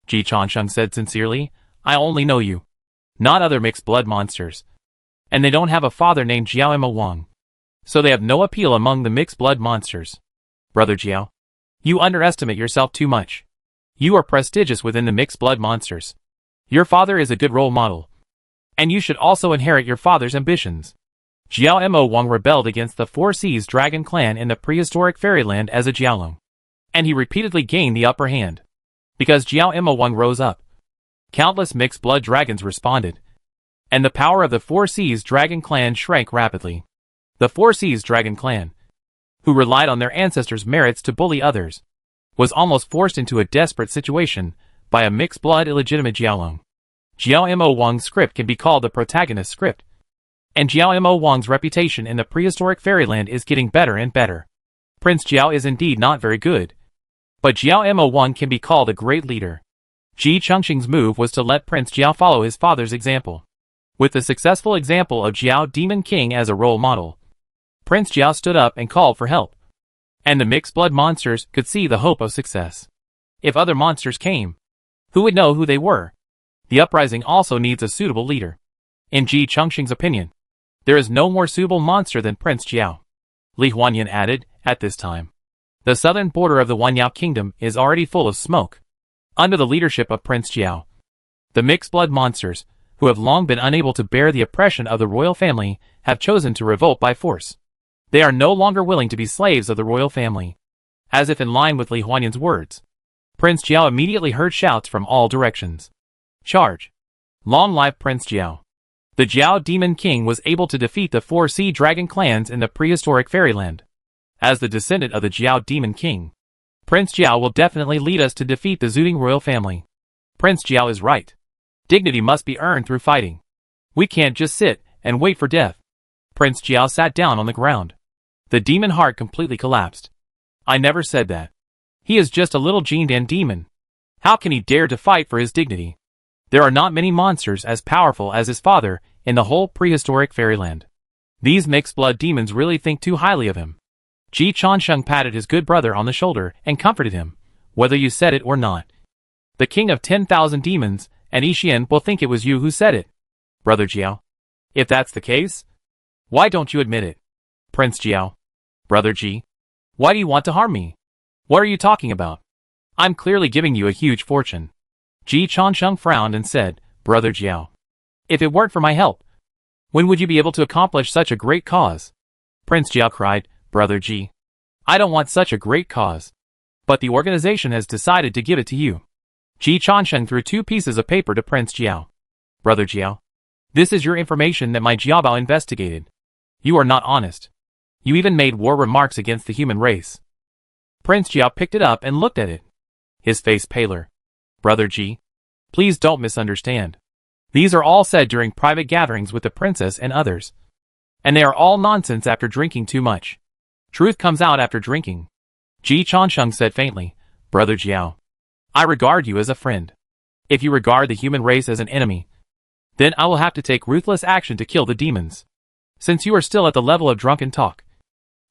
Ji Changsheng said sincerely, I only know you, not other mixed-blood monsters. And they don't have a father named Jiao Imo Wang. So they have no appeal among the mixed-blood monsters. Brother Jiao, you underestimate yourself too much. You are prestigious within the mixed-blood monsters. Your father is a good role model. And you should also inherit your father's ambitions. Jiao Imo Wang rebelled against the Four Seas Dragon clan in the prehistoric fairyland as a Jiaolong. And he repeatedly gained the upper hand. Because Jiao Imo Wang rose up, countless mixed-blood dragons responded. And the power of the Four Seas Dragon clan shrank rapidly. The Four Seas Dragon clan, who relied on their ancestors' merits to bully others, was almost forced into a desperate situation by a mixed-blood illegitimate Jiaolong. Jiao Imo Wang's script can be called the protagonist script. And Jiao Imo Wang's reputation in the prehistoric fairyland is getting better and better. Prince Jiao is indeed not very good, but Jiao Imo Wang can be called a great leader. Ji Changsheng's move was to let Prince Jiao follow his father's example. With the successful example of Jiao Demon King as a role model, Prince Jiao stood up and called for help. And the mixed-blood monsters could see the hope of success. If other monsters came, who would know who they were? The uprising also needs a suitable leader. In Ji Changsheng's opinion, there is no more suitable monster than Prince Jiao. Li Huanyan added, at this time, the southern border of the Wanyao kingdom is already full of smoke. Under the leadership of Prince Jiao, the mixed-blood monsters, who have long been unable to bear the oppression of the royal family, have chosen to revolt by force. They are no longer willing to be slaves of the royal family. As if in line with Li Huanyan's words, Prince Jiao immediately heard shouts from all directions. Charge! Long live Prince Jiao! The Jiao Demon King was able to defeat the Four Sea Dragon clans in the prehistoric fairyland. As the descendant of the Jiao Demon King, Prince Jiao will definitely lead us to defeat the Zuding royal family. Prince Jiao is right. Dignity must be earned through fighting. We can't just sit and wait for death. Prince Jiao sat down on the ground. The demon heart completely collapsed. I never said that. He is just a little Jindan demon. How can he dare to fight for his dignity? There are not many monsters as powerful as his father in the whole prehistoric fairyland. These mixed-blood demons really think too highly of him. Ji Changsheng patted his good brother on the shoulder and comforted him, whether you said it or not. The king of 10,000 demons and Yixian will think it was you who said it. Brother Jiao, if that's the case, why don't you admit it? Prince Jiao. Brother Ji. Why do you want to harm me? What are you talking about? I'm clearly giving you a huge fortune. Ji Changsheng frowned and said, Brother Jiao. If it weren't for my help, when would you be able to accomplish such a great cause? Prince Jiao cried, Brother Ji. I don't want such a great cause. But the organization has decided to give it to you. Ji Changsheng threw 2 pieces of paper to Prince Jiao. Brother Jiao. This is your information that my Jiabao investigated. You are not honest. You even made war remarks against the human race. Prince Jiao picked it up and looked at it. His face paler. Brother Ji. Please don't misunderstand. These are all said during private gatherings with the princess and others. And they are all nonsense after drinking too much. Truth comes out after drinking. Ji Changsheng said faintly, Brother Jiao. I regard you as a friend. If you regard the human race as an enemy, then I will have to take ruthless action to kill the demons. Since you are still at the level of drunken talk,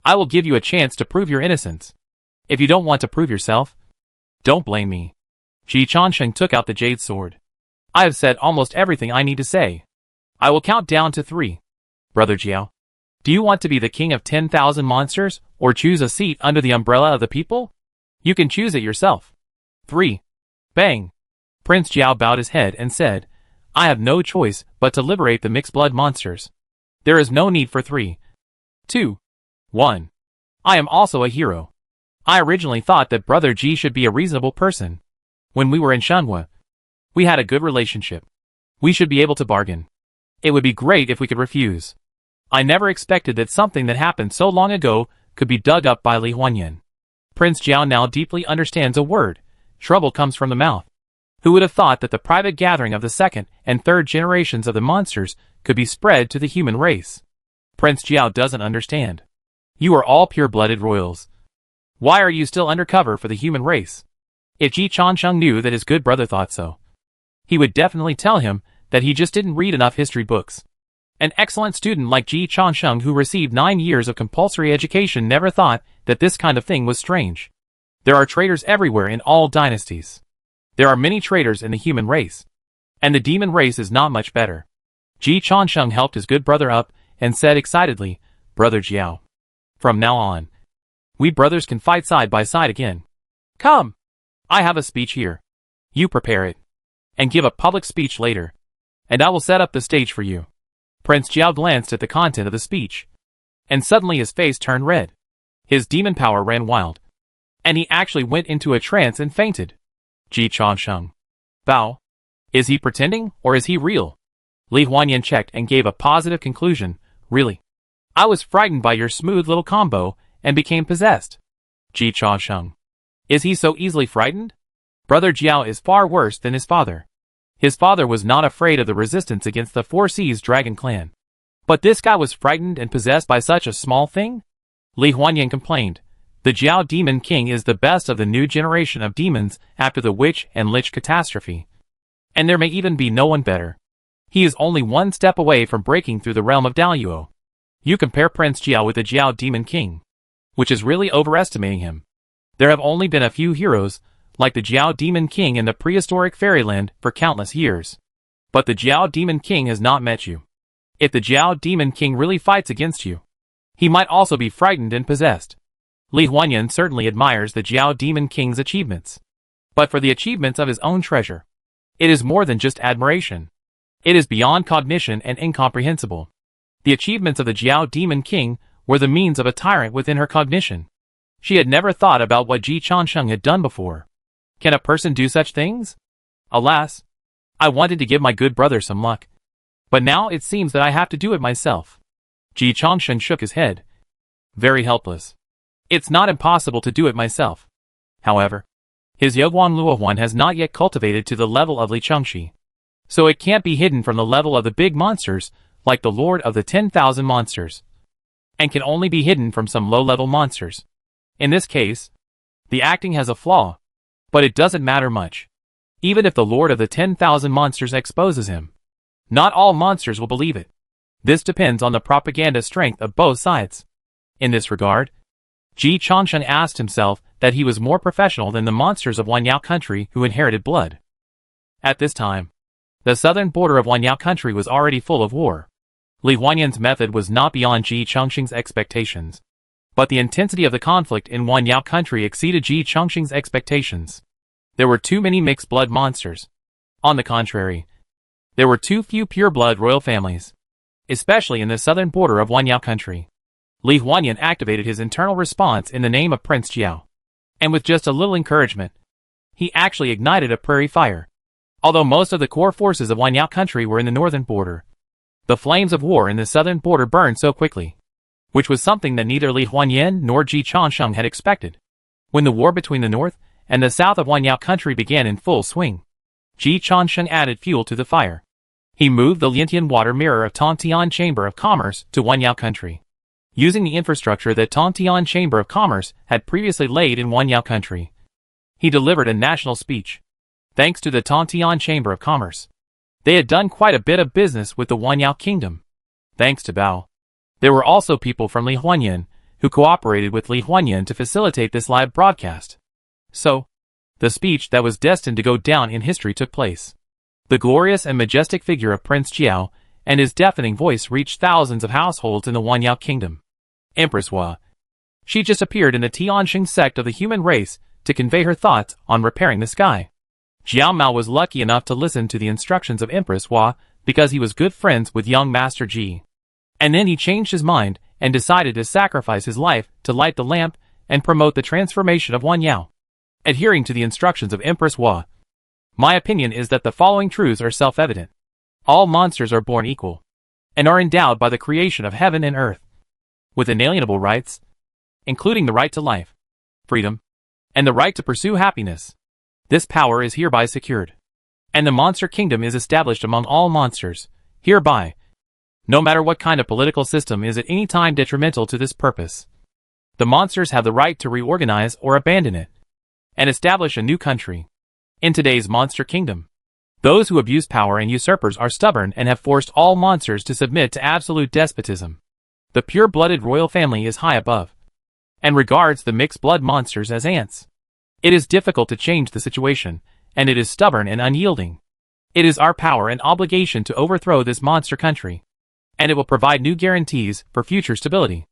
I will give you a chance to prove your innocence. If you don't want to prove yourself, don't blame me. Ji Changsheng took out the jade sword. I have said almost everything I need to say. I will count down to 3. Brother Jiao. Do you want to be the king of 10,000 monsters, or choose a seat under the umbrella of the people? You can choose it yourself. 3. Bang. Prince Jiao bowed his head and said, I have no choice but to liberate the mixed blood monsters. There is no need for 3. 2. 1. I am also a hero. I originally thought that Brother Ji should be a reasonable person. When we were in Shanhua, we had a good relationship. We should be able to bargain. It would be great if we could refuse. I never expected that something that happened so long ago could be dug up by Li Huanyan. Prince Jiao now deeply understands a word. Trouble comes from the mouth. Who would have thought that the private gathering of the 2nd and 3rd generations of the monsters could be spread to the human race? Prince Jiao doesn't understand. You are all pure-blooded royals. Why are you still undercover for the human race? If Ji Changsheng knew that his good brother thought so, he would definitely tell him that he just didn't read enough history books. An excellent student like Ji Changsheng who received 9 years of compulsory education never thought that this kind of thing was strange. There are traitors everywhere in all dynasties. There are many traitors in the human race. And the demon race is not much better. Ji Changsheng helped his good brother up and said excitedly, Brother Jiao. From now on, we brothers can fight side by side again. Come! I have a speech here. You prepare it. And give a public speech later. And I will set up the stage for you. Prince Jiao glanced at the content of the speech. And suddenly his face turned red. His demon power ran wild. And he actually went into a trance and fainted. Ji Changsheng. Bao. Is he pretending, or is he real? Li Huanyan checked and gave a positive conclusion. Really? I was frightened by your smooth little combo, and became possessed. Ji Changsheng. Is he so easily frightened? Brother Jiao is far worse than his father. His father was not afraid of the resistance against the 4 Seas Dragon Clan. But this guy was frightened and possessed by such a small thing? Li Huanyan complained. The Jiao Demon King is the best of the new generation of demons after the Witch and Lich catastrophe. And there may even be no one better. He is only 1 step away from breaking through the realm of Daluo. You compare Prince Jiao with the Jiao Demon King, which is really overestimating him. There have only been a few heroes, like the Jiao Demon King in the prehistoric fairyland for countless years. But the Jiao Demon King has not met you. If the Jiao Demon King really fights against you, he might also be frightened and possessed. Li Huanyan certainly admires the Jiao Demon King's achievements. But for the achievements of his own treasure, it is more than just admiration. It is beyond cognition and incomprehensible. The achievements of the Jiao Demon King were the means of a tyrant within her cognition. She had never thought about what Ji Changsheng had done before. Can a person do such things? Alas, I wanted to give my good brother some luck. But now it seems that I have to do it myself. Ji Changsheng shook his head. Very helpless. It's not impossible to do it myself. However, his Yoghuan Luohuan has not yet cultivated to the level of Li Chengxi. So it can't be hidden from the level of the big monsters, like the Lord of the 10,000 monsters. And can only be hidden from some low-level monsters. In this case, the acting has a flaw. But it doesn't matter much. Even if the Lord of the 10,000 monsters exposes him, not all monsters will believe it. This depends on the propaganda strength of both sides. In this regard, Ji Changsheng asked himself that he was more professional than the monsters of Wanyao country who inherited blood. At this time, the southern border of Wanyao country was already full of war. Li Huanyan's method was not beyond Ji Chongqing's expectations. But the intensity of the conflict in Huanyao country exceeded Ji Chongqing's expectations. There were too many mixed-blood monsters. On the contrary, there were too few pure-blood royal families, especially in the southern border of Huanyao country. Li Huanyan activated his internal response in the name of Prince Jiao. And with just a little encouragement, he actually ignited a prairie fire. Although most of the core forces of Huanyao country were in the northern border, the flames of war in the southern border burned so quickly, which was something that neither Li Huanyan nor Ji Chongqing had expected. When the war between the north and the south of Huanyao country began in full swing, Ji Chongqing added fuel to the fire. He moved the Liantian water mirror of Tongtian Chamber of Commerce to Huanyao country, using the infrastructure that Tongtian Chamber of Commerce had previously laid in Huanyao country. He delivered a national speech. Thanks to the Tongtian Chamber of Commerce, they had done quite a bit of business with the Huanyao kingdom. Thanks to Bao, there were also people from Li Huanyan who cooperated with Li Huanyan to facilitate this live broadcast. So, the speech that was destined to go down in history took place. The glorious and majestic figure of Prince Jiao and his deafening voice reached thousands of households in the Huanyao kingdom. Empress Hua. She just appeared in the Tianxing sect of the human race to convey her thoughts on repairing the sky. Jiao Mao was lucky enough to listen to the instructions of Empress Hua because he was good friends with young Master Ji. And then he changed his mind and decided to sacrifice his life to light the lamp and promote the transformation of Huanyao. Adhering to the instructions of Empress Hua, my opinion is that the following truths are self-evident. All monsters are born equal, and are endowed by the creation of heaven and earth, with inalienable rights, including the right to life, freedom, and the right to pursue happiness. This power is hereby secured, and the monster kingdom is established among all monsters, hereby. No matter what kind of political system is at any time detrimental to this purpose, the monsters have the right to reorganize or abandon it, and establish a new country. In today's monster kingdom, those who abuse power and usurpers are stubborn and have forced all monsters to submit to absolute despotism. The pure-blooded royal family is high above, and regards the mixed-blood monsters as ants. It is difficult to change the situation, and it is stubborn and unyielding. It is our power and obligation to overthrow this monster country, and it will provide new guarantees for future stability.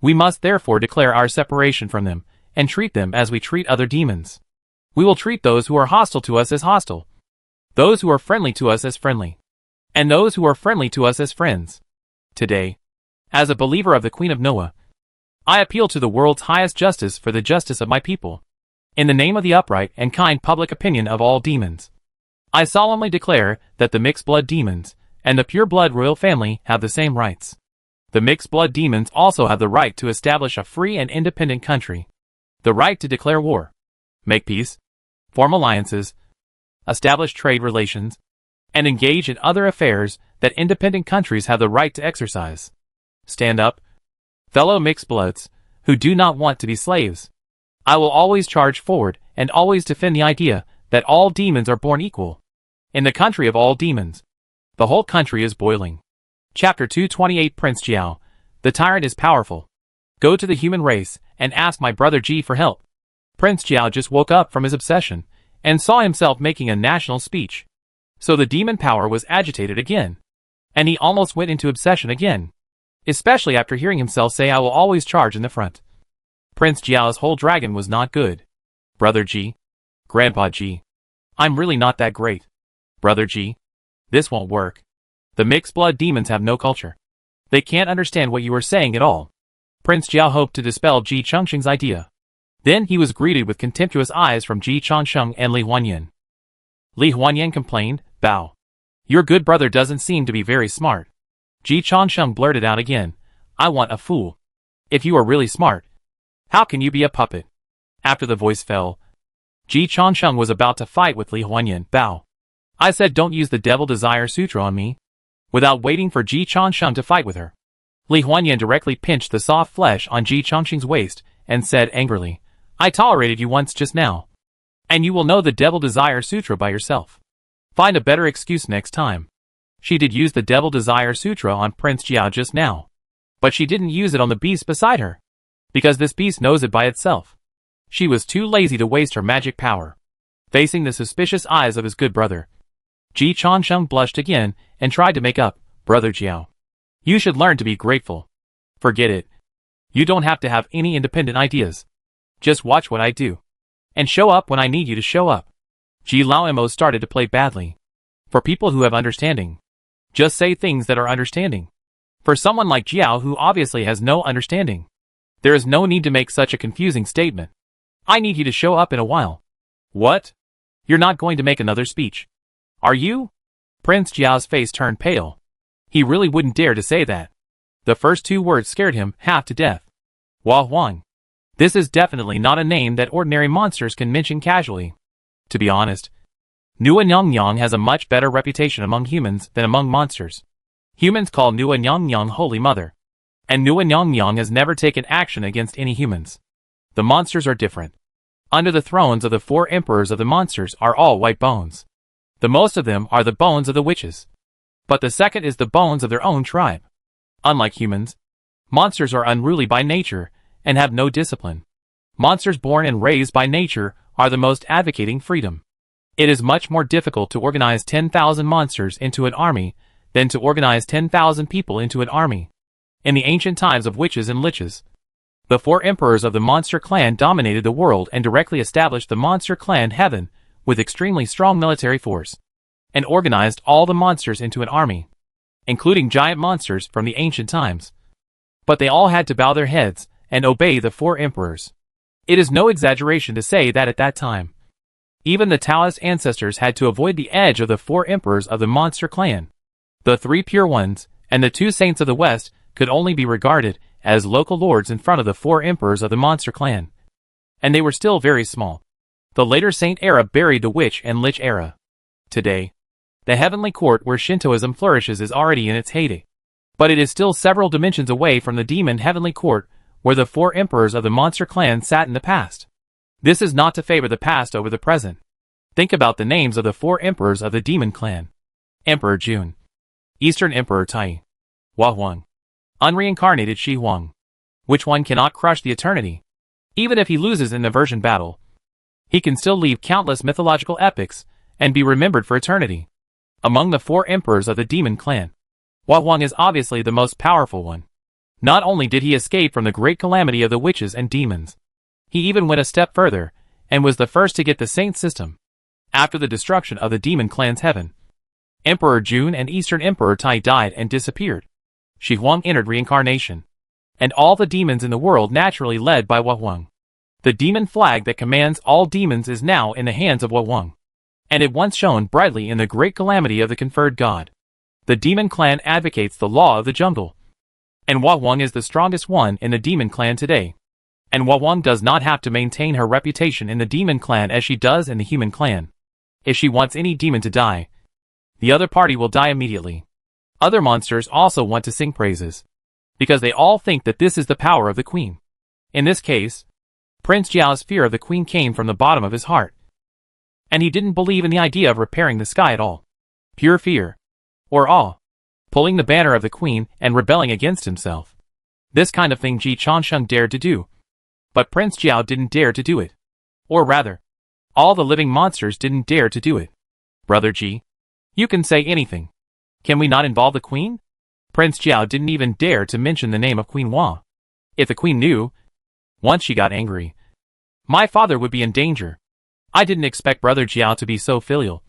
We must therefore declare our separation from them, and treat them as we treat other demons. We will treat those who are hostile to us as hostile, those who are friendly to us as friendly, and those who are friendly to us as friends. Today, as a believer of the Queen of Noah, I appeal to the world's highest justice for the justice of my people. In the name of the upright and kind public opinion of all demons, I solemnly declare that the mixed-blood demons and the pure-blood royal family have the same rights. The mixed-blood demons also have the right to establish a free and independent country, the right to declare war, make peace, form alliances, establish trade relations, and engage in other affairs that independent countries have the right to exercise. Stand up, fellow mixed bloods, who do not want to be slaves. I will always charge forward and always defend the idea that all demons are born equal. In the country of all demons, the whole country is boiling. Chapter 228 Prince Jiao, the tyrant is powerful. Go to the human race and ask my brother Ji for help. Prince Jiao just woke up from his obsession and saw himself making a national speech. So the demon power was agitated again, and he almost went into obsession again, especially after hearing himself say, "I will always charge in the front." Prince Jiao's whole dragon was not good. Brother Ji, Grandpa Ji, I'm really not that great. Brother Ji, this won't work. The mixed blood demons have no culture. They can't understand what you are saying at all. Prince Jiao hoped to dispel Ji Chongqing's idea. Then he was greeted with contemptuous eyes from Ji Chongqing and Li Huanyan. Li Huanyan complained, "Bao, your good brother doesn't seem to be very smart." Ji Chongqing blurted out again, "I want a fool. If you are really smart, how can you be a puppet?" After the voice fell, Ji Chongqing was about to fight with Li Huanyan. "Bao, I said don't use the Devil Desire Sutra on me." Without waiting for Ji Chongqing to fight with her, Li Huanyan directly pinched the soft flesh on Ji Chongqing's waist and said angrily, "I tolerated you once just now, and you will know the Devil Desire Sutra by yourself. Find a better excuse next time." She did use the Devil Desire Sutra on Prince Jiao just now, but she didn't use it on the beast beside her, because this beast knows it by itself. She was too lazy to waste her magic power. Facing the suspicious eyes of his good brother, Ji Chongqing blushed again and tried to make up, "Brother Jiao, You should learn to be grateful. Forget it. You don't have to have any independent ideas. Just watch what I do. And show up when I need you to show up. Ji Lao started to play badly. For people who have understanding, just say things that are understanding. For someone like Jiao who obviously has no understanding, there is no need to make such a confusing statement. I need you to show up in a while. What? You're not going to make another speech. Are you? Prince Jiao's face turned pale. He really wouldn't dare to say that. The first two words scared him half to death. Hua Huang. This is definitely not a name that ordinary monsters can mention casually. To be honest, Nua Nyang Nyang has a much better reputation among humans than among monsters. Humans call Nua Nyang Nyang Holy Mother. And Nua Nyang Nyang has never taken action against any humans. The monsters are different. Under the thrones of the 4 emperors of the monsters are all white bones. The most of them are the bones of the witches. But the second is the bones of their own tribe. Unlike humans, monsters are unruly by nature and have no discipline. Monsters born and raised by nature are the most advocating freedom. It is much more difficult to organize 10,000 monsters into an army than to organize 10,000 people into an army. In the ancient times of witches and liches, the 4 emperors of the monster clan dominated the world and directly established the monster clan heaven with extremely strong military force, and organized all the monsters into an army, including giant monsters from the ancient times. But they all had to bow their heads and obey the 4 emperors. It is no exaggeration to say that at that time, even the Taoist ancestors had to avoid the edge of the 4 emperors of the monster clan. The 3 pure ones and the 2 saints of the west could only be regarded as local lords in front of the 4 emperors of the monster clan. And they were still very small. The later saint era buried the witch and lich era. Today, the heavenly court where Shintoism flourishes is already in its heyday. But it is still several dimensions away from the demon heavenly court where the 4 emperors of the monster clan sat in the past. This is not to favor the past over the present. Think about the names of the 4 emperors of the demon clan. Emperor Jun. Eastern Emperor Tai. Hua Huang. Unreincarnated Shi Huang. Which one cannot crush the eternity? Even if he loses in the version battle, he can still leave countless mythological epics and be remembered for eternity. Among the 4 emperors of the demon clan, Hua Huang is obviously the most powerful one. Not only did he escape from the great calamity of the witches and demons, he even went a step further and was the first to get the saint system. After the destruction of the demon clan's heaven, Emperor Jun and Eastern Emperor Tai died and disappeared. Shi Huang entered reincarnation, and all the demons in the world naturally led by Hua Huang. The demon flag that commands all demons is now in the hands of Hua Huang, and it once shone brightly in the great calamity of the conferred god. The demon clan advocates the law of the jungle, and Hua Huang is the strongest one in the demon clan today. And Hua Huang does not have to maintain her reputation in the demon clan as she does in the human clan. If she wants any demon to die, the other party will die immediately. Other monsters also want to sing praises, because they all think that this is the power of the queen. In this case, Prince Jiao's fear of the queen came from the bottom of his heart, and he didn't believe in the idea of repairing the sky at all. Pure fear, or awe, pulling the banner of the queen and rebelling against himself. This kind of thing Ji Changsheng dared to do, but Prince Jiao didn't dare to do it. Or rather, all the living monsters didn't dare to do it. Brother Ji, you can say anything. Can we not involve the queen? Prince Jiao didn't even dare to mention the name of Queen Hua. If the queen knew, once she got angry, my father would be in danger. I didn't expect Brother Jiao to be so filial.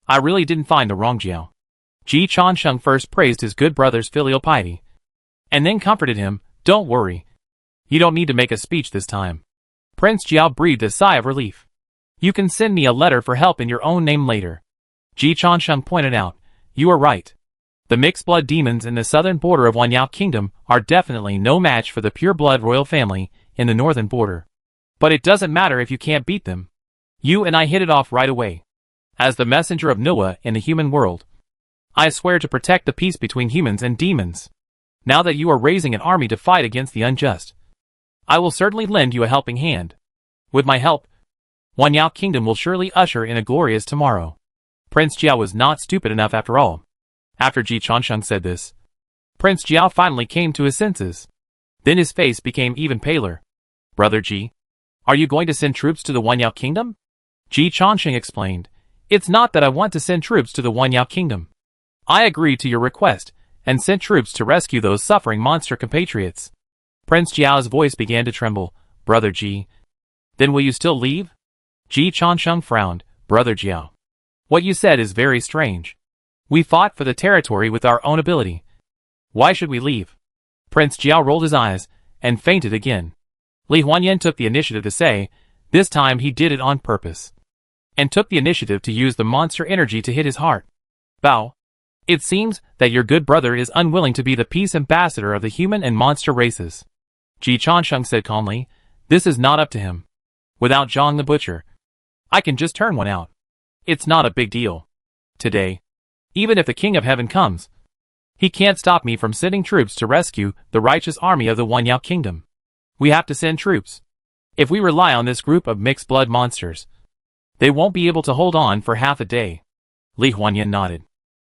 I really didn't find the wrong Jiao. Ji Changsheng first praised his good brother's filial piety, and then comforted him. Don't worry. You don't need to make a speech this time. Prince Jiao breathed a sigh of relief. You can send me a letter for help in your own name later. Ji Changsheng pointed out. You are right. The mixed blood demons in the southern border of Wanyao Kingdom are definitely no match for the pure blood royal family in the northern border. But it doesn't matter if you can't beat them. You and I hit it off right away. As the messenger of Nua in the human world, I swear to protect the peace between humans and demons. Now that you are raising an army to fight against the unjust, I will certainly lend you a helping hand. With my help, Wanyao Kingdom will surely usher in a glorious tomorrow. Prince Jiao was not stupid enough after all. After Ji Changsheng said this, Prince Jiao finally came to his senses. Then his face became even paler. Brother Ji, are you going to send troops to the Wanyao Kingdom? Ji Changsheng explained. It's not that I want to send troops to the Wanyao Kingdom. I agree to your request, and sent troops to rescue those suffering monster compatriots. Prince Jiao's voice began to tremble. Brother Ji. Then will you still leave? Ji Changsheng frowned. Brother Jiao. What you said is very strange. We fought for the territory with our own ability. Why should we leave? Prince Jiao rolled his eyes and fainted again. Li Huanyan took the initiative to say, this time he did it on purpose, and took the initiative to use the monster energy to hit his heart. Bao. It seems that your good brother is unwilling to be the peace ambassador of the human and monster races. Ji Changsheng said calmly, this is not up to him. Without Zhang the Butcher, I can just turn one out. It's not a big deal. Today, even if the King of Heaven comes, he can't stop me from sending troops to rescue the righteous army of the Wanyao Kingdom. We have to send troops. If we rely on this group of mixed blood monsters, they won't be able to hold on for half a day. Li Huanyan nodded.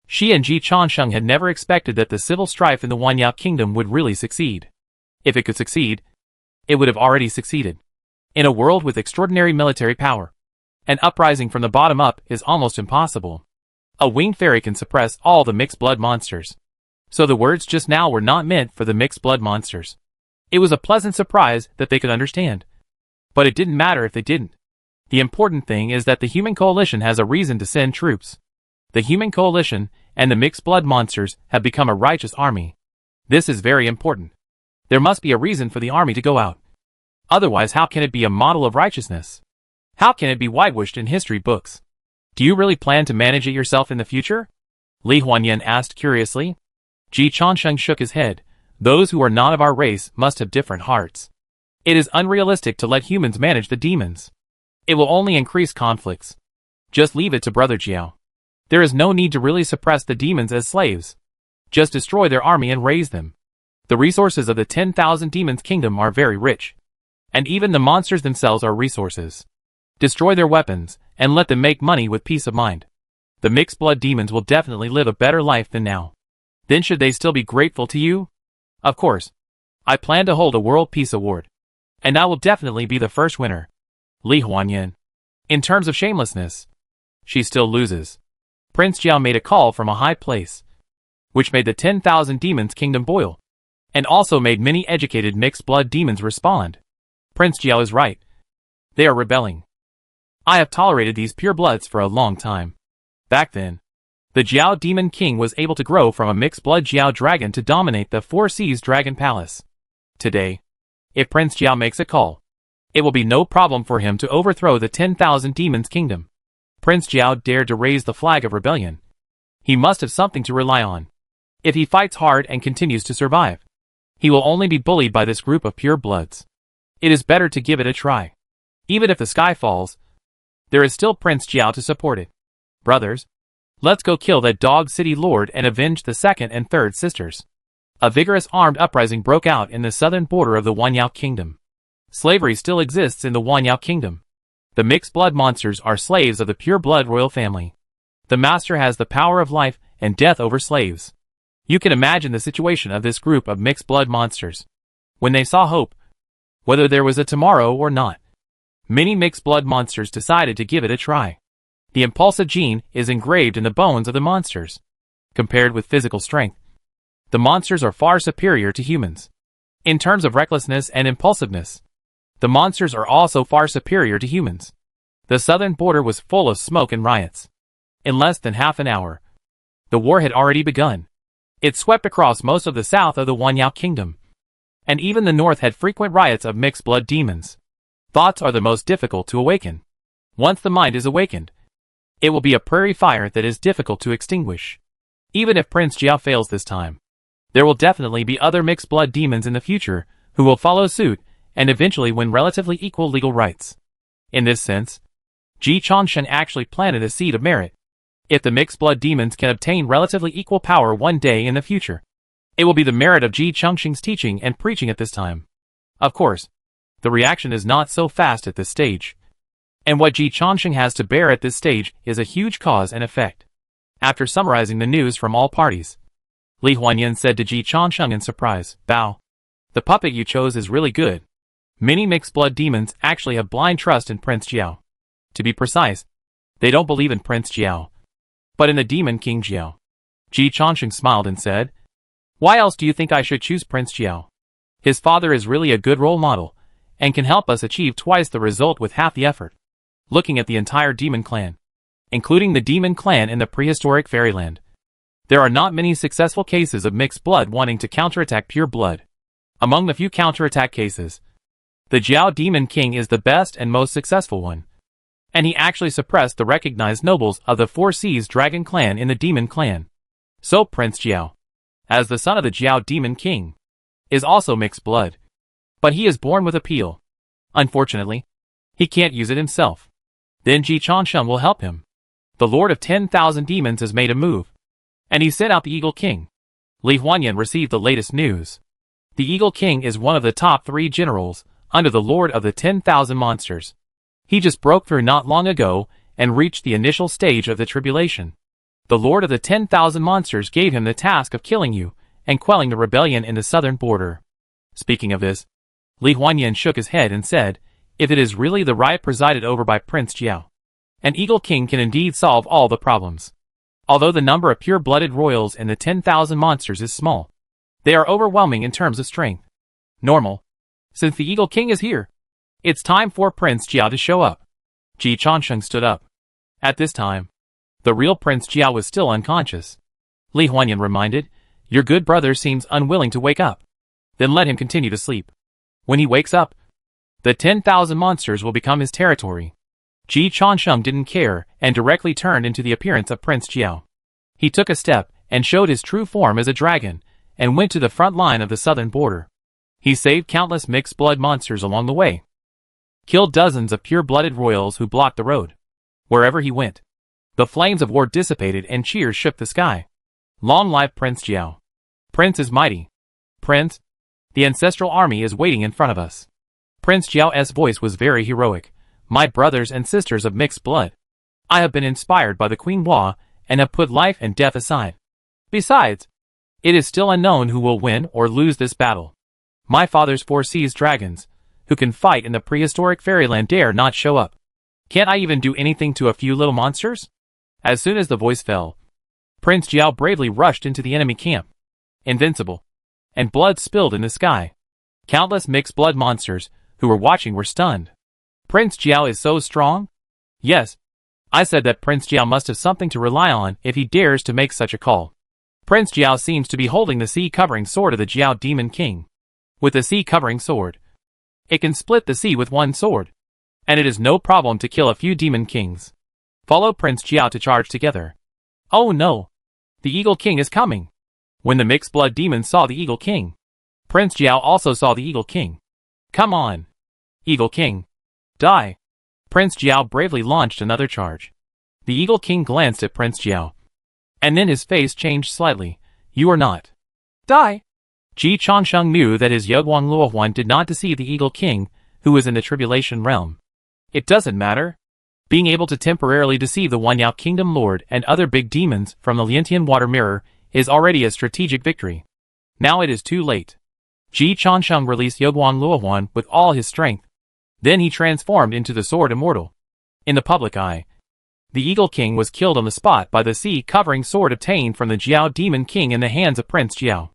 She and Ji Changsheng had never expected that the civil strife in the Wanyao Kingdom would really succeed. If it could succeed, it would have already succeeded. In a world with extraordinary military power, an uprising from the bottom up is almost impossible. A winged fairy can suppress all the mixed blood monsters. So the words just now were not meant for the mixed blood monsters. It was a pleasant surprise that they could understand. But it didn't matter if they didn't. The important thing is that the human coalition has a reason to send troops. The human coalition and the mixed blood monsters have become a righteous army. This is very important. There must be a reason for the army to go out. Otherwise, how can it be a model of righteousness? How can it be whitewashed in history books? Do you really plan to manage it yourself in the future? Li Huanyan asked curiously. Ji Changsheng shook his head. Those who are not of our race must have different hearts. It is unrealistic to let humans manage the demons. It will only increase conflicts. Just leave it to Brother Jiao. There is no need to really suppress the demons as slaves. Just destroy their army and raise them. The resources of the 10,000 demons kingdom are very rich. And even the monsters themselves are resources. Destroy their weapons, and let them make money with peace of mind. The mixed blood demons will definitely live a better life than now. Then should they still be grateful to you? Of course. I plan to hold a World Peace Award. And I will definitely be the first winner. Li Huanyan. In terms of shamelessness, she still loses. Prince Jiao made a call from a high place, which made the 10,000 demons kingdom boil, and also made many educated mixed blood demons respond. Prince Jiao is right. They are rebelling. I have tolerated these pure bloods for a long time. Back then, the Jiao Demon King was able to grow from a mixed blood Jiao dragon to dominate the Four Seas Dragon Palace. Today, if Prince Jiao makes a call, it will be no problem for him to overthrow the 10,000 demons kingdom. Prince Jiao dared to raise the flag of rebellion. He must have something to rely on. If he fights hard and continues to survive, he will only be bullied by this group of pure bloods. It is better to give it a try. Even if the sky falls, there is still Prince Jiao to support it. Brothers, let's go kill that dog city lord and avenge the second and third sisters. A vigorous armed uprising broke out in the southern border of the Wanyao Kingdom. Slavery still exists in the Wanyao Kingdom. The mixed blood monsters are slaves of the pure blood royal family. The master has the power of life and death over slaves. You can imagine the situation of this group of mixed blood monsters. When they saw hope, whether there was a tomorrow or not, many mixed blood monsters decided to give it a try. The impulsive gene is engraved in the bones of the monsters. Compared with physical strength, the monsters are far superior to humans. In terms of recklessness and impulsiveness, the monsters are also far superior to humans. The southern border was full of smoke and riots. In less than half an hour, the war had already begun. It swept across most of the south of the Wanyao Kingdom. And even the north had frequent riots of mixed blood demons. Thoughts are the most difficult to awaken. Once the mind is awakened, it will be a prairie fire that is difficult to extinguish. Even if Prince Jiao fails this time, there will definitely be other mixed blood demons in the future who will follow suit and eventually win relatively equal legal rights. In this sense, Ji Changsheng actually planted a seed of merit. If the mixed blood demons can obtain relatively equal power one day in the future, it will be the merit of Ji Changsheng's teaching and preaching at this time. Of course, the reaction is not so fast at this stage. And what Ji Changsheng has to bear at this stage is a huge cause and effect. After summarizing the news from all parties, Li Huanyan said to Ji Changsheng in surprise, Bao, the puppet you chose is really good. Many mixed blood demons actually have blind trust in Prince Jiao. To be precise, they don't believe in Prince Jiao, but in the demon King Jiao. Ji Changsheng smiled and said, Why else do you think I should choose Prince Jiao? His father is really a good role model, and can help us achieve twice the result with half the effort. Looking at the entire demon clan, including the demon clan in the prehistoric fairyland, there are not many successful cases of mixed blood wanting to counterattack pure blood. Among the few counterattack cases, the Jiao Demon King is the best and most successful one, and he actually suppressed the recognized nobles of the Four Seas Dragon clan in the demon clan. So Prince Jiao, as the son of the Jiao Demon King, is also mixed blood, but he is born with appeal. Unfortunately, he can't use it himself. Then Ji Changsheng will help him. The Lord of 10,000 Demons has made a move, and he sent out the Eagle King. Li Huanyan received the latest news. The Eagle King is one of the top 3 generals under the Lord of the 10,000 Monsters. He just broke through not long ago and reached the initial stage of the tribulation. The Lord of the 10,000 Monsters gave him the task of killing you and quelling the rebellion in the southern border. Speaking of this, Li Huanyan shook his head and said, if it is really the riot presided over by Prince Jiao, an Eagle King can indeed solve all the problems. Although the number of pure-blooded royals in the 10,000 monsters is small, they are overwhelming in terms of strength. Normal. Since the Eagle King is here, it's time for Prince Jiao to show up. Ji Changsheng stood up. At this time, the real Prince Jiao was still unconscious. Li Huanyan reminded, your good brother seems unwilling to wake up. Then let him continue to sleep. When he wakes up, the 10,000 monsters will become his territory. Ji Changsheng didn't care and directly turned into the appearance of Prince Jiao. He took a step and showed his true form as a dragon and went to the front line of the southern border. He saved countless mixed blood monsters along the way, killed dozens of pure-blooded royals who blocked the road. Wherever he went, the flames of war dissipated and cheers shook the sky. Long live Prince Jiao. Prince is mighty. Prince, the ancestral army is waiting in front of us. Prince Jiao's voice was very heroic. My brothers and sisters of mixed blood, I have been inspired by the Queen Hua and have put life and death aside. Besides, it is still unknown who will win or lose this battle. My father's Four Seas dragons, who can fight in the prehistoric fairyland, dare not show up. Can't I even do anything to a few little monsters? As soon as the voice fell, Prince Jiao bravely rushed into the enemy camp. Invincible. And blood spilled in the sky. Countless mixed blood monsters who were watching were stunned. Prince Jiao is so strong? Yes. I said that Prince Jiao must have something to rely on if he dares to make such a call. Prince Jiao seems to be holding the sea-covering sword of the Jiao Demon King. With the sea-covering sword, it can split the sea with one sword, and it is no problem to kill a few demon kings. Follow Prince Jiao to charge together. Oh no! The Eagle King is coming! When the mixed blood demons saw the Eagle King, Prince Jiao also saw the Eagle King. Come on! Eagle King! Die! Prince Jiao bravely launched another charge. The Eagle King glanced at Prince Jiao, and then his face changed slightly. You are not. Die! Ji Changsheng knew that his Yogwang Luohuan did not deceive the Eagle King, who was in the tribulation realm. It doesn't matter. Being able to temporarily deceive the Wanyao Kingdom Lord and other big demons from the Liantian Water Mirror is already a strategic victory. Now it is too late. Ji Changsheng released Yogwang Luohuan with all his strength. Then he transformed into the Sword Immortal. In the public eye, the Eagle King was killed on the spot by the sea-covering sword obtained from the Jiao Demon King in the hands of Prince Jiao.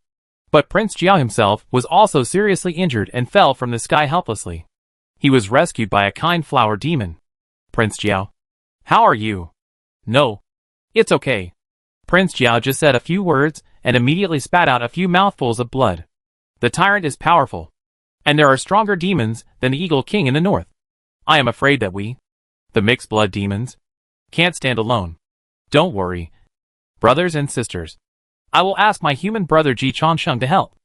But Prince Jiao himself was also seriously injured and fell from the sky helplessly. He was rescued by a kind flower demon. Prince Jiao, how are you? No. It's okay. Prince Jiao just said a few words and immediately spat out a few mouthfuls of blood. The tyrant is powerful, and there are stronger demons than the Eagle King in the north. I am afraid that we, the mixed blood demons, can't stand alone. Don't worry, brothers and sisters. I will ask my human brother Ji Changsheng to help.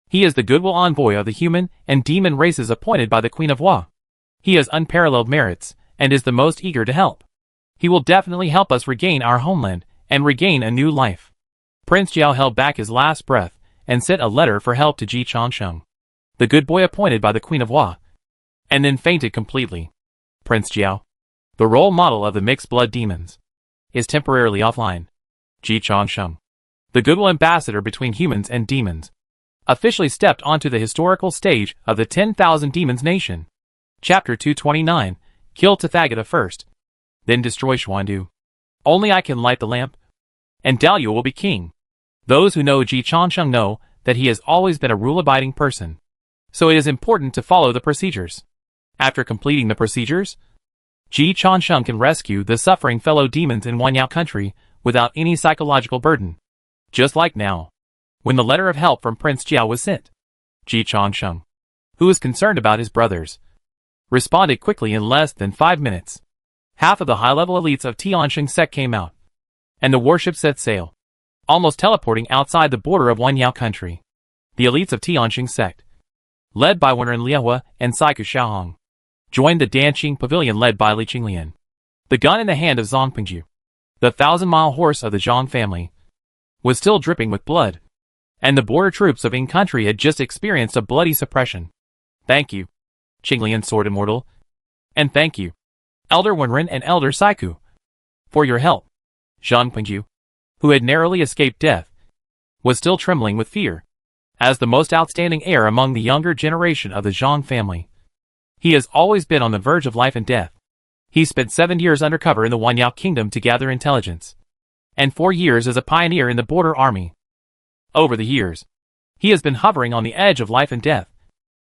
He is the goodwill envoy of the human and demon races appointed by the Queen of Hua. He has unparalleled merits and is the most eager to help. He will definitely help us regain our homeland and regain a new life. Prince Jiao held back his last breath and sent a letter for help to Ji Changsheng, the good boy appointed by the Queen of Hua, and then fainted completely. Prince Jiao, the role model of the mixed blood demons, is temporarily offline. Ji Changsheng, the goodwill ambassador between humans and demons, officially stepped onto the historical stage of the 10,000 Demons Nation. Chapter 229, Kill Tathagata first, then destroy Xuandu. Only I can light the lamp, and Daliu will be king. Those who know Ji Changsheng know that he has always been a rule-abiding person. So it is important to follow the procedures. After completing the procedures, Ji Changsheng can rescue the suffering fellow demons in Wanyao country without any psychological burden. Just like now, when the letter of help from Prince Jiao was sent, Ji Changsheng, who was concerned about his brothers, responded quickly in less than 5 minutes. Half of the high-level elites of Tiansheng sect came out, and the warship set sail, almost teleporting outside the border of Wanyao country. The elites of Tiansheng sect, led by Wenren Liehua and Saiku Xiaohong, joined the Danqing Pavilion led by Li Qinglian, the gun in the hand of Zhang Pingju. The 1,000-mile horse of the Zhang family was still dripping with blood, and the border troops of Ying country had just experienced a bloody suppression. Thank you, Qinglian Sword Immortal, and thank you, Elder Wenren and Elder Saiku, for your help. Zhang Pingju, who had narrowly escaped death, was still trembling with fear. As the most outstanding heir among the younger generation of the Zhang family, he has always been on the verge of life and death. He spent 7 years undercover in the Wanyao kingdom to gather intelligence, and 4 years as a pioneer in the border army. Over the years, he has been hovering on the edge of life and death.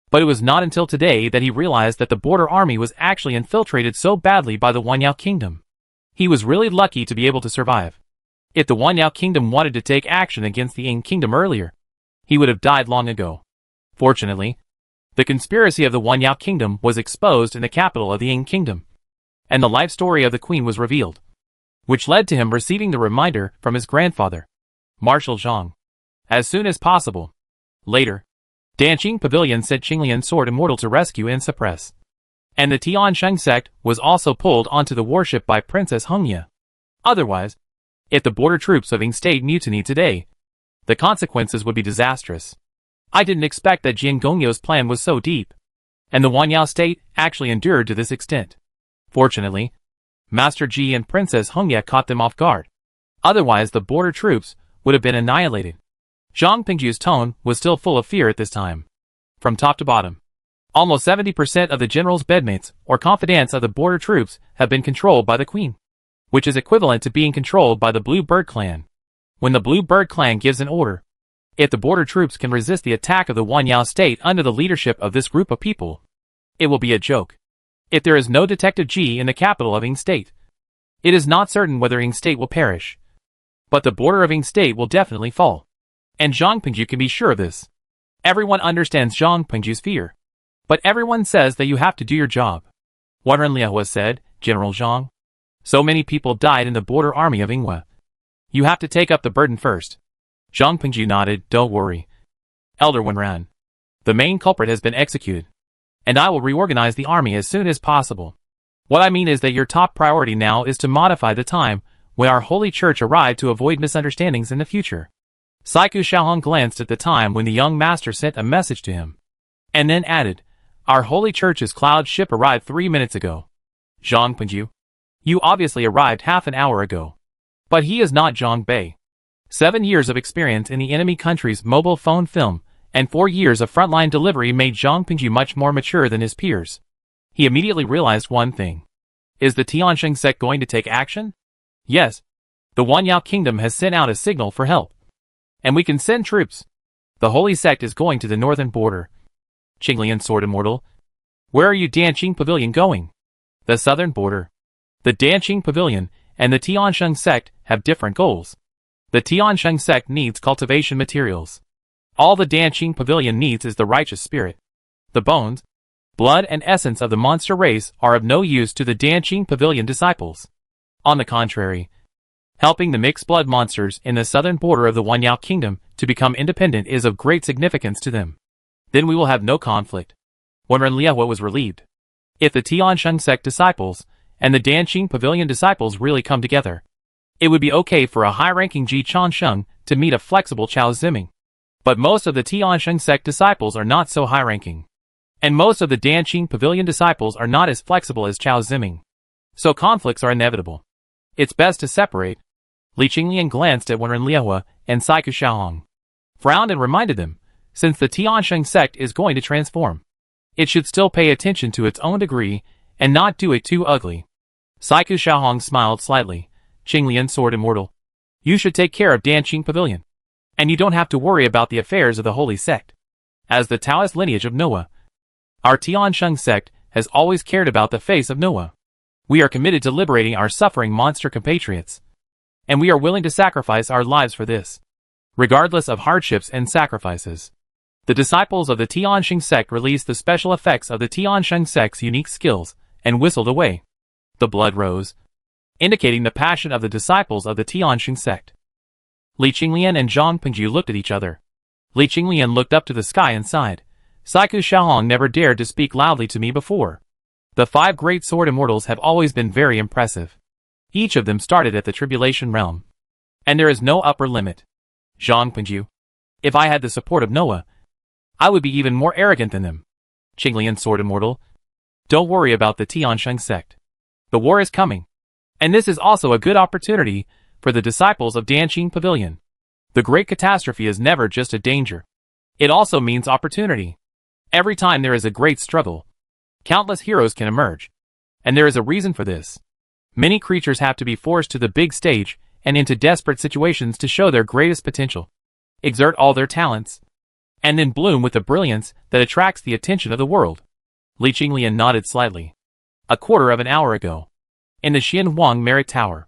But it was not until today that he realized that the border army was actually infiltrated so badly by the Wanyao kingdom. He was really lucky to be able to survive. If the Wanyao kingdom wanted to take action against the Ying kingdom earlier, he would have died long ago. Fortunately, the conspiracy of the Wanyao kingdom was exposed in the capital of the Ying kingdom, and the life story of the queen was revealed, which led to him receiving the reminder from his grandfather, Marshal Zhang, as soon as possible. Later, Danqing Pavilion sent Qinglian Sword Immortal to rescue and suppress, and the Tiansheng sect was also pulled onto the warship by Princess Hongya. Otherwise, if the border troops of Ying State mutiny today, the consequences would be disastrous. I didn't expect that Jian Gongyo's plan was so deep, and the Wanyao state actually endured to this extent. Fortunately, Master Ji and Princess Hongya caught them off guard. Otherwise the border troops would have been annihilated. Zhang Pingju's tone was still full of fear at this time. From top to bottom, almost 70% of the general's bedmates or confidants of the border troops have been controlled by the queen, which is equivalent to being controlled by the Blue Bird clan. When the Blue Bird clan gives an order, if the border troops can resist the attack of the Wanyao state under the leadership of this group of people, it will be a joke. If there is no Detective G in the capital of Ying State, it is not certain whether Ying State will perish. But the border of Ying State will definitely fall. And Zhang Pingju can be sure of this. Everyone understands Zhang Pingju's fear. But everyone says that you have to do your job. Wenren Liehua said, General Zhang, so many people died in the border army of Yingwe. You have to take up the burden first. Zhang Pingju nodded, don't worry, Elder Wenren. The main culprit has been executed, and I will reorganize the army as soon as possible. What I mean is that your top priority now is to modify the time when our holy church arrived to avoid misunderstandings in the future. Saiku Xiaohong glanced at the time when the young master sent a message to him, and then added, our holy church's cloud ship arrived 3 minutes ago. Zhang Pingju, you obviously arrived half an hour ago. But he is not Zhang Bei. 7 years of experience in the enemy country's mobile phone film and 4 years of frontline delivery made Zhang Pingju much more mature than his peers. He immediately realized one thing. Is the Tiansheng sect going to take action? Yes. The Wanyao kingdom has sent out a signal for help. And we can send troops. The holy sect is going to the northern border. Qinglian Sword Immortal, where are you Danqing Pavilion going? The southern border. The Danqing Pavilion and the Tiansheng sect have different goals. The Tiansheng sect needs cultivation materials. All the Danqing Pavilion needs is the righteous spirit. The bones, blood and essence of the monster race are of no use to the Danqing Pavilion disciples. On the contrary, helping the mixed blood monsters in the southern border of the Wanyao kingdom to become independent is of great significance to them. Then we will have no conflict. Wenren Liehua was relieved. If the Tiansheng sect disciples and the Danqing Pavilion disciples really come together, it would be okay for a high-ranking Ji Changsheng to meet a flexible Chao Ziming. But most of the Tiansheng sect disciples are not so high-ranking. And most of the Danqing Pavilion disciples are not as flexible as Chao Ziming. So conflicts are inevitable. It's best to separate. Li Qinglian glanced at Wenren Liehua and Saiku Xiaohong, frowned and reminded them, since the Tiansheng sect is going to transform, it should still pay attention to its own degree and not do it too ugly. Saiku Xiaohong smiled slightly. Qinglian Sword Immortal, you should take care of Danqing Pavilion. And you don't have to worry about the affairs of the holy sect. As the Taoist lineage of Noah, our Tiansheng sect has always cared about the face of Noah. We are committed to liberating our suffering monster compatriots. And we are willing to sacrifice our lives for this, regardless of hardships and sacrifices. The disciples of the Tiansheng sect released the special effects of the Tiansheng sect's unique skills and whistled away. The blood rose, indicating the passion of the disciples of the Tiansheng sect. Li Qinglian and Zhang Pengju looked at each other. Li Qinglian looked up to the sky and sighed. Saiku Xiaohong never dared to speak loudly to me before. The 5 great sword immortals have always been very impressive. Each of them started at the tribulation realm. And there is no upper limit. Zhang Pengju. If I had the support of Noah, I would be even more arrogant than them. Qinglian sword immortal. Don't worry about the Tiansheng sect. The war is coming. And this is also a good opportunity for the disciples of Danqing Pavilion. The great catastrophe is never just a danger. It also means opportunity. Every time there is a great struggle, countless heroes can emerge. And there is a reason for this. Many creatures have to be forced to the big stage and into desperate situations to show their greatest potential, exert all their talents, and then bloom with a brilliance that attracts the attention of the world. Li Qinglian nodded slightly. A quarter of an hour ago, in the Xianhuang Merit Tower,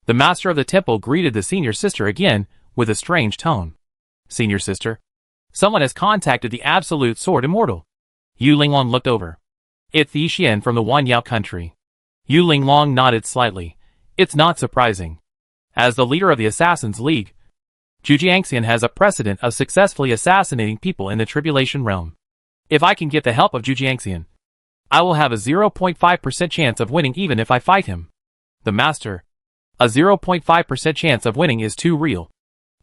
the master of the temple greeted the senior sister again with a strange tone. Senior sister, someone has contacted the absolute sword immortal. Yu Linglong looked over. It's Yi Xian from the Wanyao country. Yu Linglong nodded slightly. It's not surprising. As the leader of the Assassins League, Zhu Jiangxian has a precedent of successfully assassinating people in the tribulation realm. If I can get the help of Zhu Jiangxian, I will have a 0.5% chance of winning even if I fight him. The master. A 0.5% chance of winning is too real.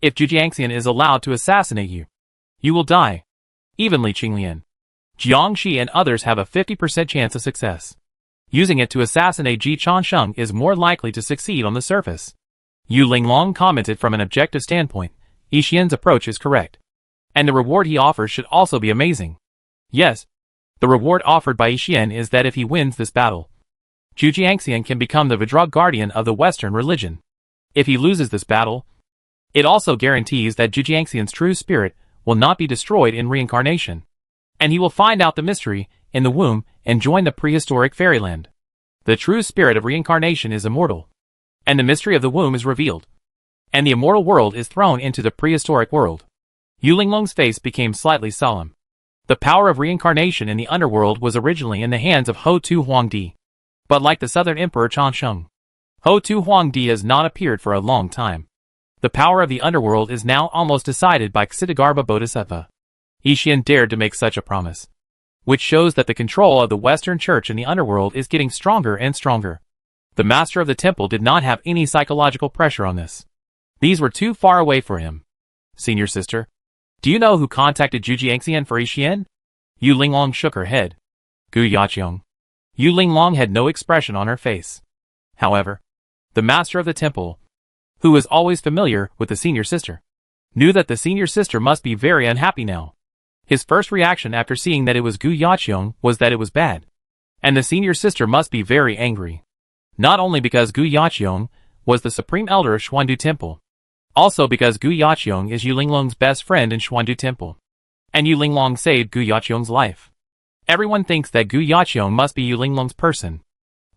If Zhu Jiangxian is allowed to assassinate you, you will die. Even Li Qinglian, Jiangxi and others have a 50% chance of success. Using it to assassinate Ji Chansheng is more likely to succeed on the surface. Yu Linglong commented from an objective standpoint. Yi Xian's approach is correct. And the reward he offers should also be amazing. Yes, the reward offered by Yi Xian is that if he wins this battle, Zhu Jiangxian can become the Vidra guardian of the Western religion. If he loses this battle, it also guarantees that Zhu Jiangxian's true spirit will not be destroyed in reincarnation. And he will find out the mystery in the womb and join the prehistoric fairyland. The true spirit of reincarnation is immortal. And the mystery of the womb is revealed. And the immortal world is thrown into the prehistoric world. Yu Linglong's face became slightly solemn. The power of reincarnation in the underworld was originally in the hands of Ho Tu Huangdi. But like the southern emperor Chansheng, Ho Tu Huangdi has not appeared for a long time. The power of the underworld is now almost decided by Ksitigarbha Bodhisattva. Yi Xian dared to make such a promise, which shows that the control of the Western Church in the underworld is getting stronger and stronger. The master of the temple did not have any psychological pressure on this. These were too far away for him. Senior sister, do you know who contacted Zhu Jiangxian for Yi Xian? Yu Linglong shook her head. Gu Yaqiong. Yu Linglong had no expression on her face. However, the master of the temple, who was always familiar with the senior sister, knew that the senior sister must be very unhappy now. His first reaction after seeing that it was Gu Yaqiong was that it was bad. And the senior sister must be very angry. Not only because Gu Yaqiong was the supreme elder of Xuandu Temple, also because Gu Yaqiong is Yu Linglong's best friend in Xuandu Temple. And Yu Linglong saved Gu Yaqiong's life. Everyone thinks that Gu Yaqiong must be Yu Linglong's person,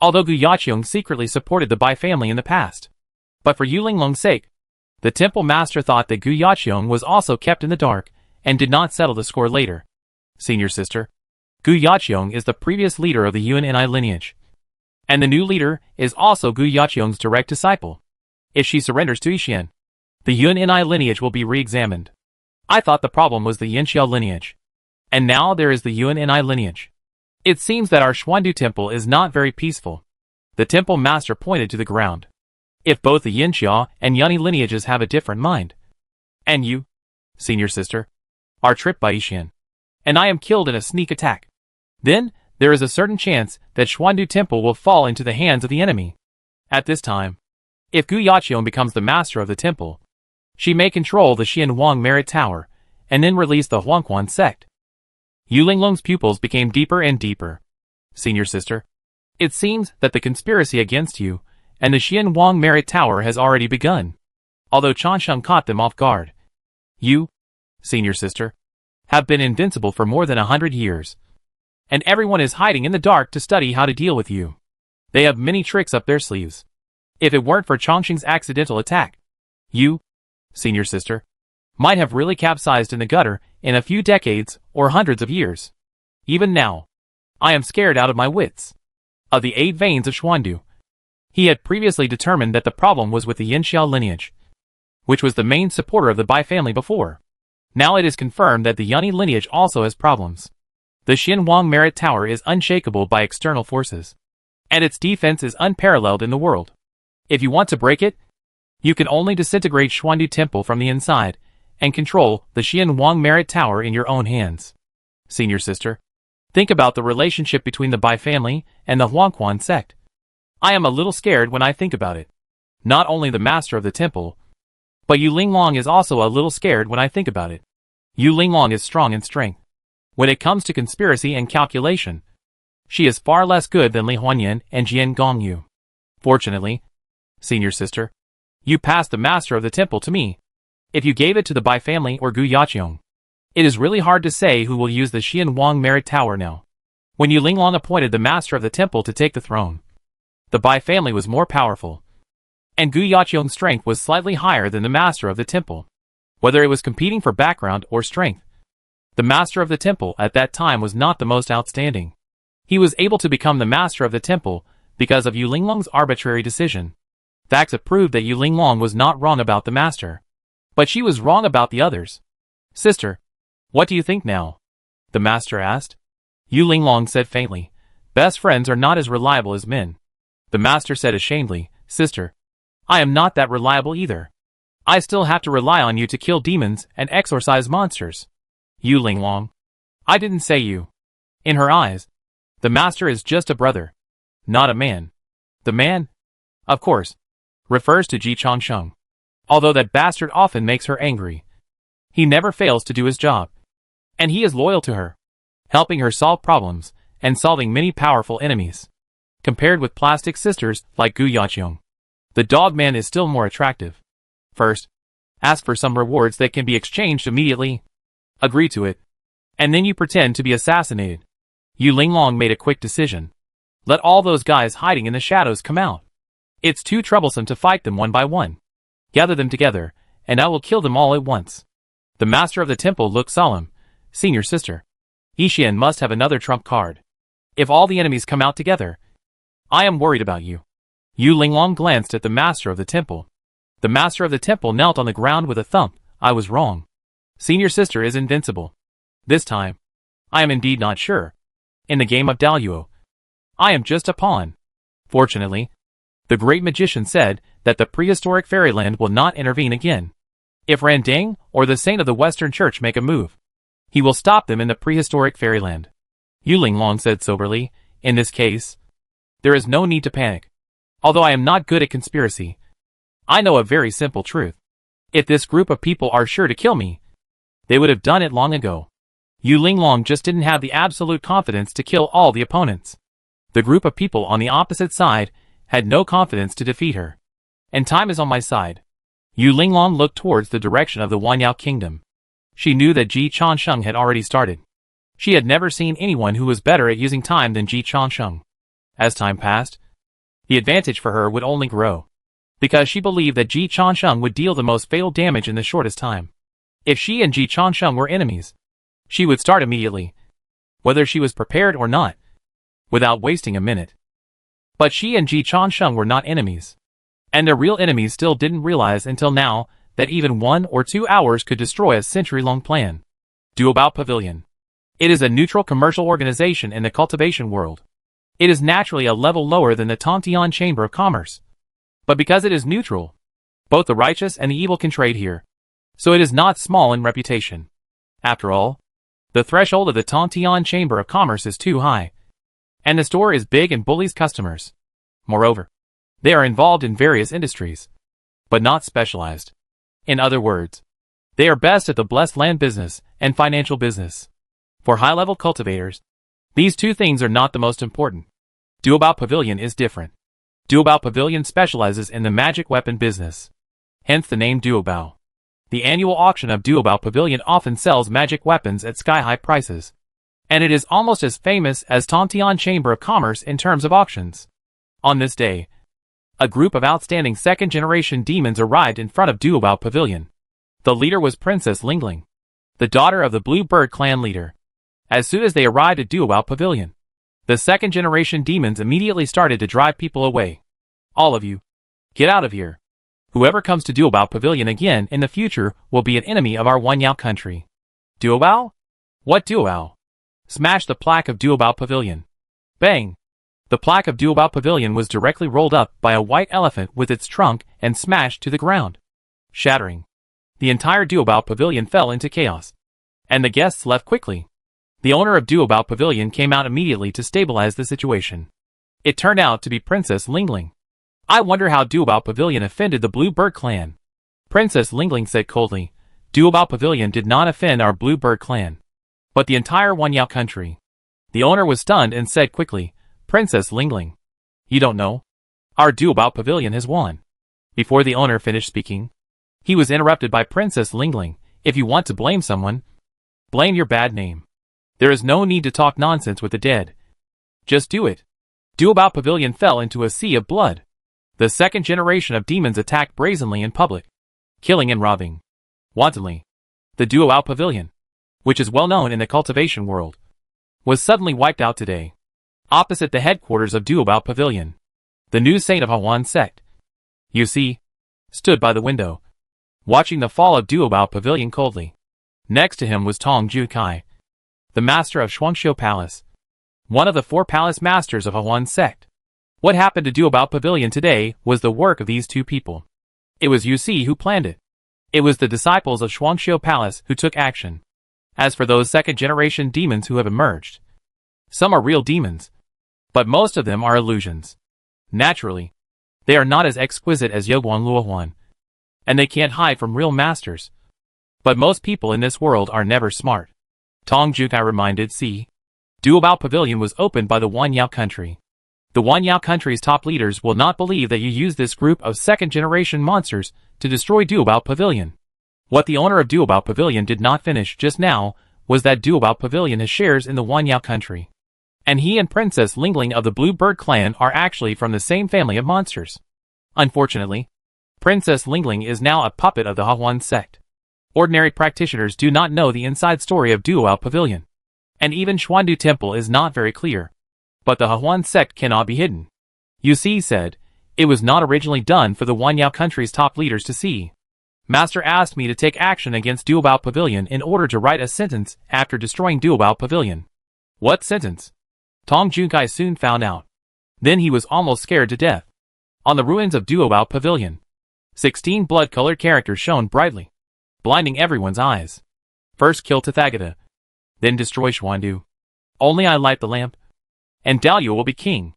although Gu Yaqiong secretly supported the Bai family in the past. But for Yu Linglong's sake, the temple master thought that Gu Yaqiong was also kept in the dark and did not settle the score later. Senior sister, Gu Yaqiong is the previous leader of the Yuan Ni lineage. And the new leader is also Gu Yaqiong's direct disciple. If she surrenders to Yi Xian, the Yuan Ni lineage will be re-examined. I thought the problem was the Yanxiao lineage. And now there is the Yuan Ni lineage. It seems that our Xuandu temple is not very peaceful. The temple master pointed to the ground. If both the Yanxiao and Yanni lineages have a different mind, and you, senior sister, are tripped by Yi Xian, and I am killed in a sneak attack, then there is a certain chance that Xuandu Temple will fall into the hands of the enemy. At this time, if Gu Yaqiong becomes the master of the temple, she may control the Xianhuang Merit Tower, and then release the Huangquan sect. Yu Linglong's pupils became deeper and deeper. Senior sister, it seems that the conspiracy against you and the Xianhuang Merit Tower has already begun. Although Chansheng caught them off guard, You, senior sister, have been invincible for more than 100 years. And everyone is hiding in the dark to study how to deal with you. They have many tricks up their sleeves. If it weren't for Chongqing's accidental attack, you, senior sister, might have really capsized in the gutter in a few decades or hundreds of years. Even now, I am scared out of my wits. Of the 8 veins of Xuandu, he had previously determined that the problem was with the Yinxiao lineage, which was the main supporter of the Bai family before. Now it is confirmed that the Yunni lineage also has problems. The Xinhuang Merit Tower is unshakable by external forces, and its defense is unparalleled in the world. If you want to break it, you can only disintegrate Xuandu Temple from the inside and control the Xinhuang Merit Tower in your own hands. Senior sister, think about the relationship between the Bai family and the Huangquan sect. I am a little scared when I think about it. Not only the master of the temple, but Yu Linglong is also a little scared when I think about it. Yu Linglong is strong in strength. When it comes to conspiracy and calculation, she is far less good than Li Huanyan and Jian Gongyu. Fortunately, senior sister, you passed the master of the temple to me. If you gave it to the Bai family or Gu Yaqiong, it is really hard to say who will use the Xinhuang Merit Tower now. When Yu Linglong appointed the master of the temple to take the throne, the Bai family was more powerful, and Gu Yaqiong's strength was slightly higher than the master of the temple. Whether it was competing for background or strength, the master of the temple at that time was not the most outstanding. He was able to become the master of the temple because of Yu Linglong's arbitrary decision. Facts have proved that Yu Linglong was not wrong about the master, but she was wrong about the others. Sister, what do you think now? The master asked. Yu Linglong said faintly, best friends are not as reliable as men. The master said ashamedly, sister, I am not that reliable either. I still have to rely on you to kill demons and exorcise monsters. Yu Linglong, I didn't say you. In her eyes, the master is just a brother, not a man. The man, of course, refers to Ji Chongsheng. Although that bastard often makes her angry, he never fails to do his job. And he is loyal to her, helping her solve problems and solving many powerful enemies. Compared with plastic sisters like Gu Yaqiong, the dog man is still more attractive. First, ask for some rewards that can be exchanged immediately. Agree to it, and then you pretend to be assassinated. Yu Linglong made a quick decision. Let all those guys hiding in the shadows come out. It's too troublesome to fight them one by one. Gather them together, and I will kill them all at once. The master of the temple looked solemn. Senior sister, Yixian must have another trump card. If all the enemies come out together, I am worried about you. Yu Linglong glanced at the master of the temple. The master of the temple knelt on the ground with a thump. I was wrong. Senior sister is invincible. This time, I am indeed not sure. In the game of Daluo, I am just a pawn. Fortunately, the great magician said that the prehistoric fairyland will not intervene again. If Randang or the saint of the Western Church make a move, he will stop them in the prehistoric fairyland. Yu Linglong said soberly, in this case, there is no need to panic. Although I am not good at conspiracy, I know a very simple truth. If this group of people are sure to kill me, they would have done it long ago. Yu Linglong just didn't have the absolute confidence to kill all the opponents. The group of people on the opposite side had no confidence to defeat her. And time is on my side. Yu Linglong looked towards the direction of the Wanyao kingdom. She knew that Ji Chongsheng had already started. She had never seen anyone who was better at using time than Ji Chongsheng. As time passed, the advantage for her would only grow, because she believed that Ji Chongsheng would deal the most fatal damage in the shortest time. If she and Ji Chongsheng were enemies, she would start immediately, whether she was prepared or not, without wasting a minute. But she and Ji Chongsheng were not enemies, and their real enemies still didn't realize until now that even 1 or 2 hours could destroy a century-long plan. Duobao Pavilion. It is a neutral commercial organization in the cultivation world. It is naturally a level lower than the Tongtian Chamber of Commerce. But because it is neutral, both the righteous and the evil can trade here. So it is not small in reputation. After all, the threshold of the Tongtian Chamber of Commerce is too high. And the store is big and bullies customers. Moreover, they are involved in various industries, but not specialized. In other words, they are best at the blessed land business and financial business. For high-level cultivators, these two things are not the most important. Duobao Pavilion is different. Duobao Pavilion specializes in the magic weapon business. Hence the name Duobao. The annual auction of Duobao Pavilion often sells magic weapons at sky-high prices, and it is almost as famous as Tongtian Chamber of Commerce in terms of auctions. On this day, a group of outstanding second-generation demons arrived in front of Duobao Pavilion. The leader was Princess Lingling, the daughter of the Blue Bird clan leader. As soon as they arrived at Duobao Pavilion, the second-generation demons immediately started to drive people away. All of you, get out of here. Whoever comes to Duobao Pavilion again in the future will be an enemy of our Wanyao country. Duobao? What Duobao? Smash the plaque of Duobao Pavilion. Bang! The plaque of Duobao Pavilion was directly rolled up by a white elephant with its trunk and smashed to the ground, shattering. The entire Duobao Pavilion fell into chaos, and the guests left quickly. The owner of Duobao Pavilion came out immediately to stabilize the situation. It turned out to be Princess Lingling. I wonder how Duobao Pavilion offended the Blue Bird clan. Princess Lingling said coldly, Duobao Pavilion did not offend our Blue Bird clan, but the entire Wanyao country. The owner was stunned and said quickly, Princess Lingling, you don't know? Our Duobao Pavilion has won. Before the owner finished speaking, he was interrupted by Princess Lingling. If you want to blame someone, blame your bad name. There is no need to talk nonsense with the dead. Just do it. Duobao Pavilion fell into a sea of blood. The second generation of demons attacked brazenly in public, killing and robbing wantonly. The Duobao Pavilion, which is well known in the cultivation world, was suddenly wiped out today. Opposite the headquarters of Duobao Pavilion, the new saint of Hawan sect, you see, stood by the window, watching the fall of Duobao Pavilion coldly. Next to him was Tong Jukai, the master of Shuangxiu Palace, one of the 4 palace masters of Hawan sect. What happened to Duobao Pavilion today was the work of these 2 people. It was UC who planned it. It was the disciples of Shuangxiu Palace who took action. As for those second-generation demons who have emerged, some are real demons, but most of them are illusions. Naturally, they are not as exquisite as Yoguan Luohuan, and they can't hide from real masters. But most people in this world are never smart. Tong Jukai reminded C. Duobao Pavilion was opened by the Wanyao country. The Wanyao country's top leaders will not believe that you use this group of second-generation monsters to destroy Duobao Pavilion. What the owner of Duobao Pavilion did not finish just now was that Duobao Pavilion has shares in the Wanyao country, and he and Princess Lingling of the Blue Bird clan are actually from the same family of monsters. Unfortunately, Princess Lingling is now a puppet of the Hawan sect. Ordinary practitioners do not know the inside story of Duobao Pavilion, and even Xuandu Temple is not very clear. But the Hawan sect cannot be hidden. UC said, it was not originally done for the Wanyao country's top leaders to see. Master asked me to take action against Duobao Pavilion in order to write a sentence after destroying Duobao Pavilion. What sentence? Tong Junkai soon found out. Then he was almost scared to death. On the ruins of Duobao Pavilion, 16 blood-colored characters shone brightly, blinding everyone's eyes. First kill Tathagata, then destroy Xuandu. Only I light the lamp, and Daliu will be king.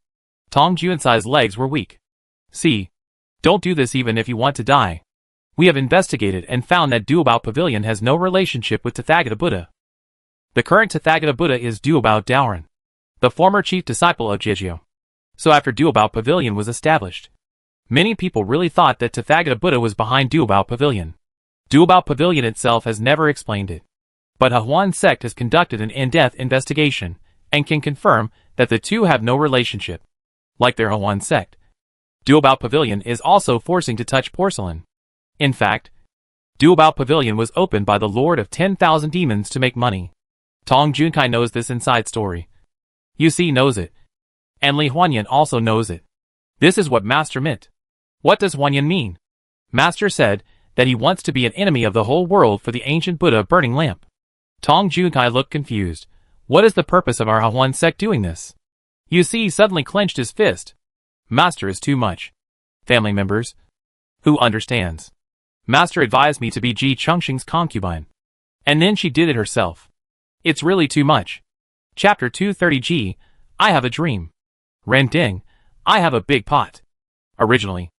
Tong Junsai's legs were weak. See, don't do this even if you want to die. We have investigated and found that Duobao Pavilion has no relationship with Tathagata Buddha. The current Tathagata Buddha is Duobao Daoren, the former chief disciple of Jejio. So after Duobao Pavilion was established, many people really thought that Tathagata Buddha was behind Duobao Pavilion. Duobao Pavilion itself has never explained it. But Hawan sect has conducted an in-depth investigation and can confirm that the two have no relationship. Like their Hawan sect, Duobao Pavilion is also forcing to touch porcelain. In fact, Duobao Pavilion was opened by the Lord of 10,000 Demons to make money. Tong Junkai knows this inside story. UC knows it. And Li Huanyan also knows it. This is what Master meant. What does Huanyan mean? Master said that he wants to be an enemy of the whole world for the ancient Buddha burning lamp. Tong Junkai looked confused. What is the purpose of our Hawan sect doing this? UC suddenly clenched his fist. Master is too much. Family members. Who understands? Master advised me to be Ji Chengxing's concubine. And then she did it herself. It's really too much. Chapter 230G, I have a dream. Ren Ding, I have a big pot. Originally,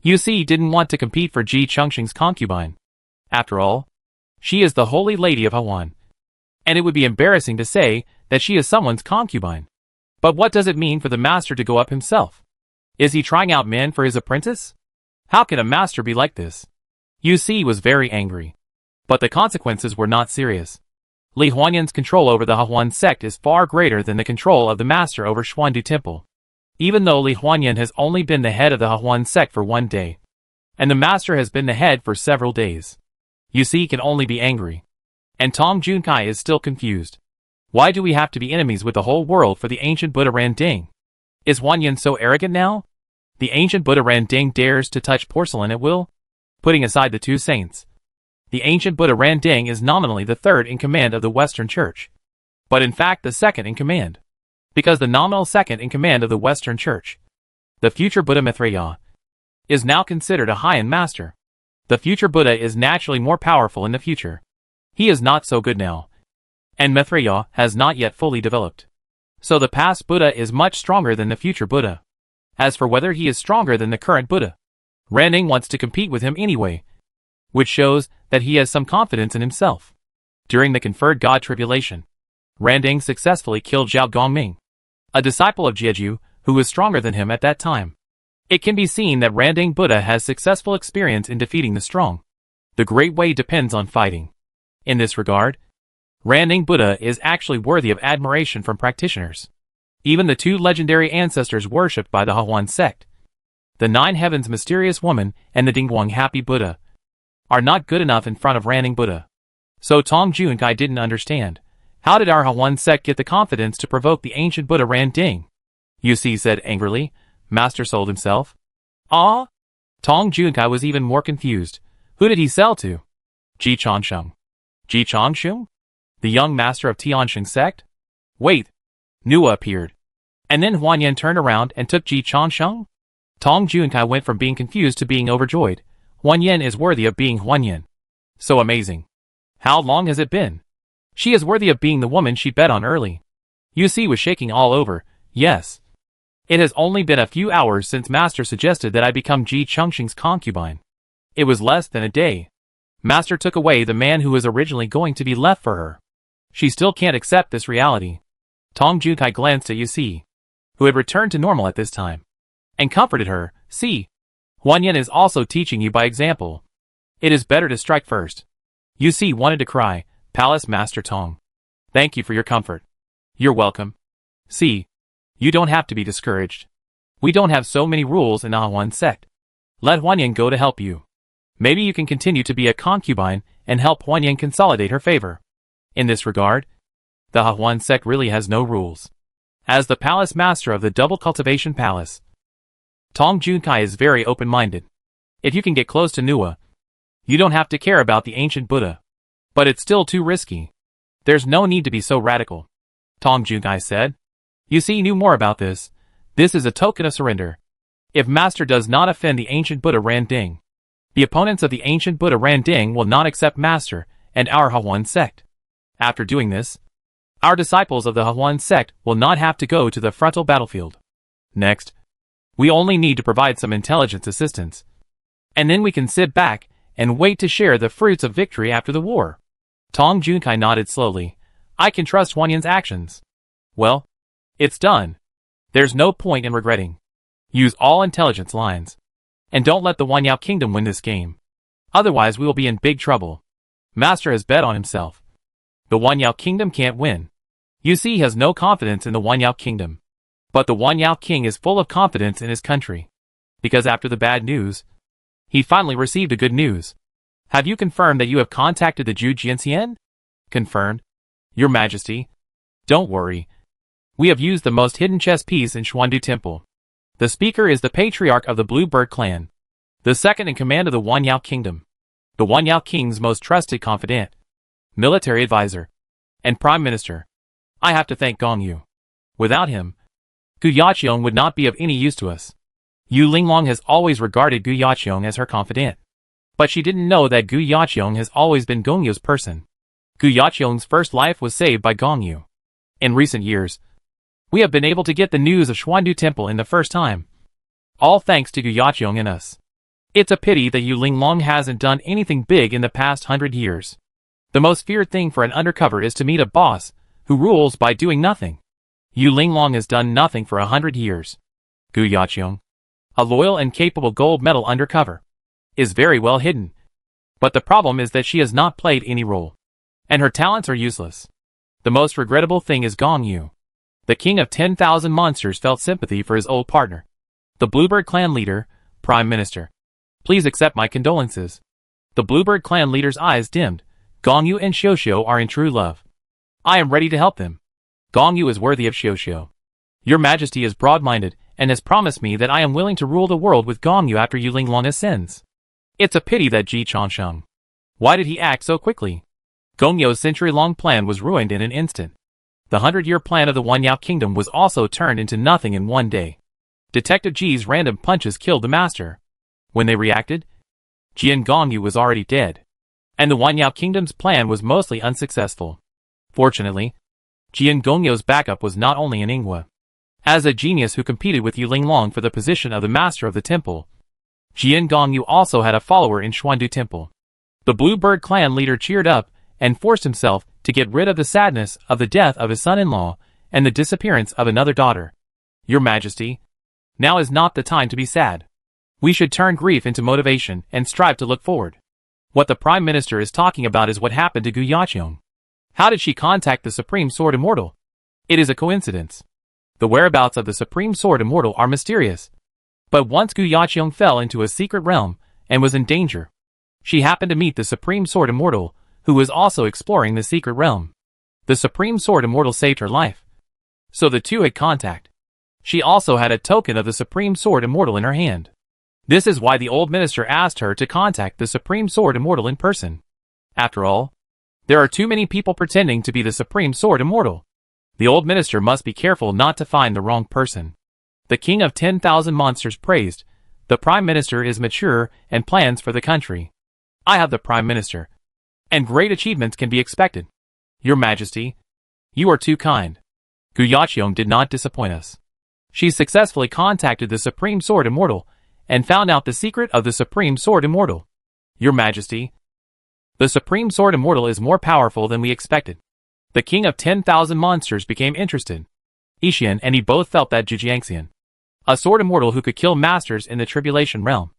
UC didn't want to compete for Ji Chengxing's concubine. After all, she is the holy lady of Hawan. And it would be embarrassing to say that she is someone's concubine. But what does it mean for the master to go up himself? Is he trying out men for his apprentice? How can a master be like this? UC was very angry. But the consequences were not serious. Li Huanyan's control over the Hahuan sect is far greater than the control of the master over Xuandu Temple. Even though Li Huanyan has only been the head of the Hahuan sect for 1 day, and the master has been the head for several days, you see, he can only be angry. And Tong Junkai is still confused. Why do we have to be enemies with the whole world for the ancient Buddha Randing? Is Huanyan so arrogant now? The ancient Buddha Randing dares to touch porcelain at will? Putting aside the 2 saints, the ancient Buddha Randing is nominally the 3rd in command of the Western Church, but in fact the 2nd in command. Because the nominal 2nd in command of the Western Church, the future Buddha Maitreya, is now considered a high-end master. The future Buddha is naturally more powerful in the future. He is not so good now, and Maitreya has not yet fully developed. So the past Buddha is much stronger than the future Buddha. As for whether he is stronger than the current Buddha, Randing wants to compete with him anyway, which shows that he has some confidence in himself. During the conferred God tribulation, Randing successfully killed Zhao Gongming, a disciple of Jeju, who was stronger than him at that time. It can be seen that Randing Buddha has successful experience in defeating the strong. The great way depends on fighting. In this regard, Randing Buddha is actually worthy of admiration from practitioners. Even the 2 legendary ancestors worshipped by the Hahuan sect, the 9 Heavens Mysterious Woman and the Dingguang Happy Buddha, are not good enough in front of Randing Buddha. So Tong Junkai didn't understand. How did our Hahuan sect get the confidence to provoke the ancient Buddha Randing? You see, said angrily, Master sold himself. Ah? Tong Junkai was even more confused. Who did he sell to? Ji Changsheng. Ji Changsheng? The young master of Tianxing sect? Wait. Nua appeared. And then Huanyan turned around and took Ji Changsheng? Tong Junkai went from being confused to being overjoyed. Huanyan is worthy of being Huanyan. So amazing. How long has it been? She is worthy of being the woman she bet on early. Yu Si was shaking all over. Yes. It has only been a few hours since Master suggested that I become Ji Changsheng's concubine. It was less than a day. Master took away the man who was originally going to be left for her. She still can't accept this reality. Tong Junkai glanced at Yu Si, who had returned to normal at this time, and comforted her. See, Huanyan is also teaching you by example. It is better to strike first. Yu Si wanted to cry. Palace Master Tong, thank you for your comfort. You're welcome. See, you don't have to be discouraged. We don't have so many rules in Hahuan sect. Let Huanyan go to help you. Maybe you can continue to be a concubine and help Huanyan consolidate her favor. In this regard, the Hahuan sect really has no rules. As the palace master of the Double Cultivation Palace, Tong Junkai is very open-minded. If you can get close to Nua, you don't have to care about the ancient Buddha. But it's still too risky. There's no need to be so radical, Tong Junkai said. You see, knew more about this. This is a token of surrender. If Master does not offend the ancient Buddha Randing, the opponents of the ancient Buddha Randing will not accept Master and our Hahuan sect. After doing this, our disciples of the Hahuan sect will not have to go to the frontal battlefield. Next, we only need to provide some intelligence assistance. And then we can sit back and wait to share the fruits of victory after the war. Tong Junkai nodded slowly. I can trust Huanyan's actions. Well, it's done. There's no point in regretting. Use all intelligence lines. And don't let the Huanyao Kingdom win this game. Otherwise we will be in big trouble. Master has bet on himself. The Huanyao Kingdom can't win. Yu Si has no confidence in the Huanyao Kingdom. But the Huanyao King is full of confidence in his country. Because after the bad news, he finally received the good news. Have you confirmed that you have contacted the Zhu Jianxian? Confirmed. Your Majesty. Don't worry. We have used the most hidden chess piece in Xuandu Temple. The speaker is the patriarch of the Blue Bird clan, the second in command of the Huanyao Kingdom, the Huanyao King's most trusted confidant, military advisor, and prime minister. I have to thank Gong Yu. Without him, Gu Yaqiong would not be of any use to us. Yu Linglong has always regarded Gu Yaqiong as her confidant. But she didn't know that Gu Yaqiong has always been Gong Yu's person. Gu Yaqiong's first life was saved by Gong Yu. In recent years, we have been able to get the news of Xuandu Temple in the first time. All thanks to Gu Yaqiong and us. It's a pity that Yu Linglong hasn't done anything big in the past 100 years. The most feared thing for an undercover is to meet a boss who rules by doing nothing. Yu Linglong has done nothing for 100 years. Gu Yaqiong, a loyal and capable gold medal undercover, is very well hidden. But the problem is that she has not played any role. And her talents are useless. The most regrettable thing is Gong Yu. The king of 10,000 monsters felt sympathy for his old partner. The Bluebird clan leader, Prime Minister. Please accept my condolences. The Bluebird clan leader's eyes dimmed. Gong Yu and Xiuxiu are in true love. I am ready to help them. Gong Yu is worthy of Xiuxiu. Your Majesty is broad-minded and has promised me that I am willing to rule the world with Gong Yu after Yu Linglong ascends. It's a pity that Ji Changsheng. Why did he act so quickly? Gong Yu's century-long plan was ruined in an instant. The 100-year plan of the Wanyao Kingdom was also turned into nothing in one day. Detective Ji's random punches killed the master. When they reacted, Ji and Gong Yu was already dead. And the Wanyao Kingdom's plan was mostly unsuccessful. Fortunately, Ji and Gong Yu's backup was not only in Ingwa. As a genius who competed with Yu Linglong for the position of the master of the temple, Ji and Gong Yu also had a follower in Xuandu Temple. The Bluebird clan leader cheered up and forced himself to get rid of the sadness of the death of his son-in-law and the disappearance of another daughter. Your Majesty, now is not the time to be sad. We should turn grief into motivation and strive to look forward. What the Prime Minister is talking about is what happened to Gu Yaqiong. How did she contact the Supreme Sword Immortal? It is a coincidence. The whereabouts of the Supreme Sword Immortal are mysterious. But once Gu Yaqiong fell into a secret realm and was in danger, she happened to meet the Supreme Sword Immortal, who was also exploring the secret realm. The Supreme Sword Immortal saved her life. So the two had contact. She also had a token of the Supreme Sword Immortal in her hand. This is why the old minister asked her to contact the Supreme Sword Immortal in person. After all, there are too many people pretending to be the Supreme Sword Immortal. The old minister must be careful not to find the wrong person. The king of 10,000 monsters praised. The prime minister is mature and plans for the country. I have the prime minister. And great achievements can be expected. Your Majesty, you are too kind. Gu Yaqiong did not disappoint us. She successfully contacted the Supreme Sword Immortal and found out the secret of the Supreme Sword Immortal. Your Majesty, the Supreme Sword Immortal is more powerful than we expected. The king of 10,000 monsters became interested. Yixian and he both felt that Zhijiangxian, a sword immortal who could kill masters in the tribulation realm,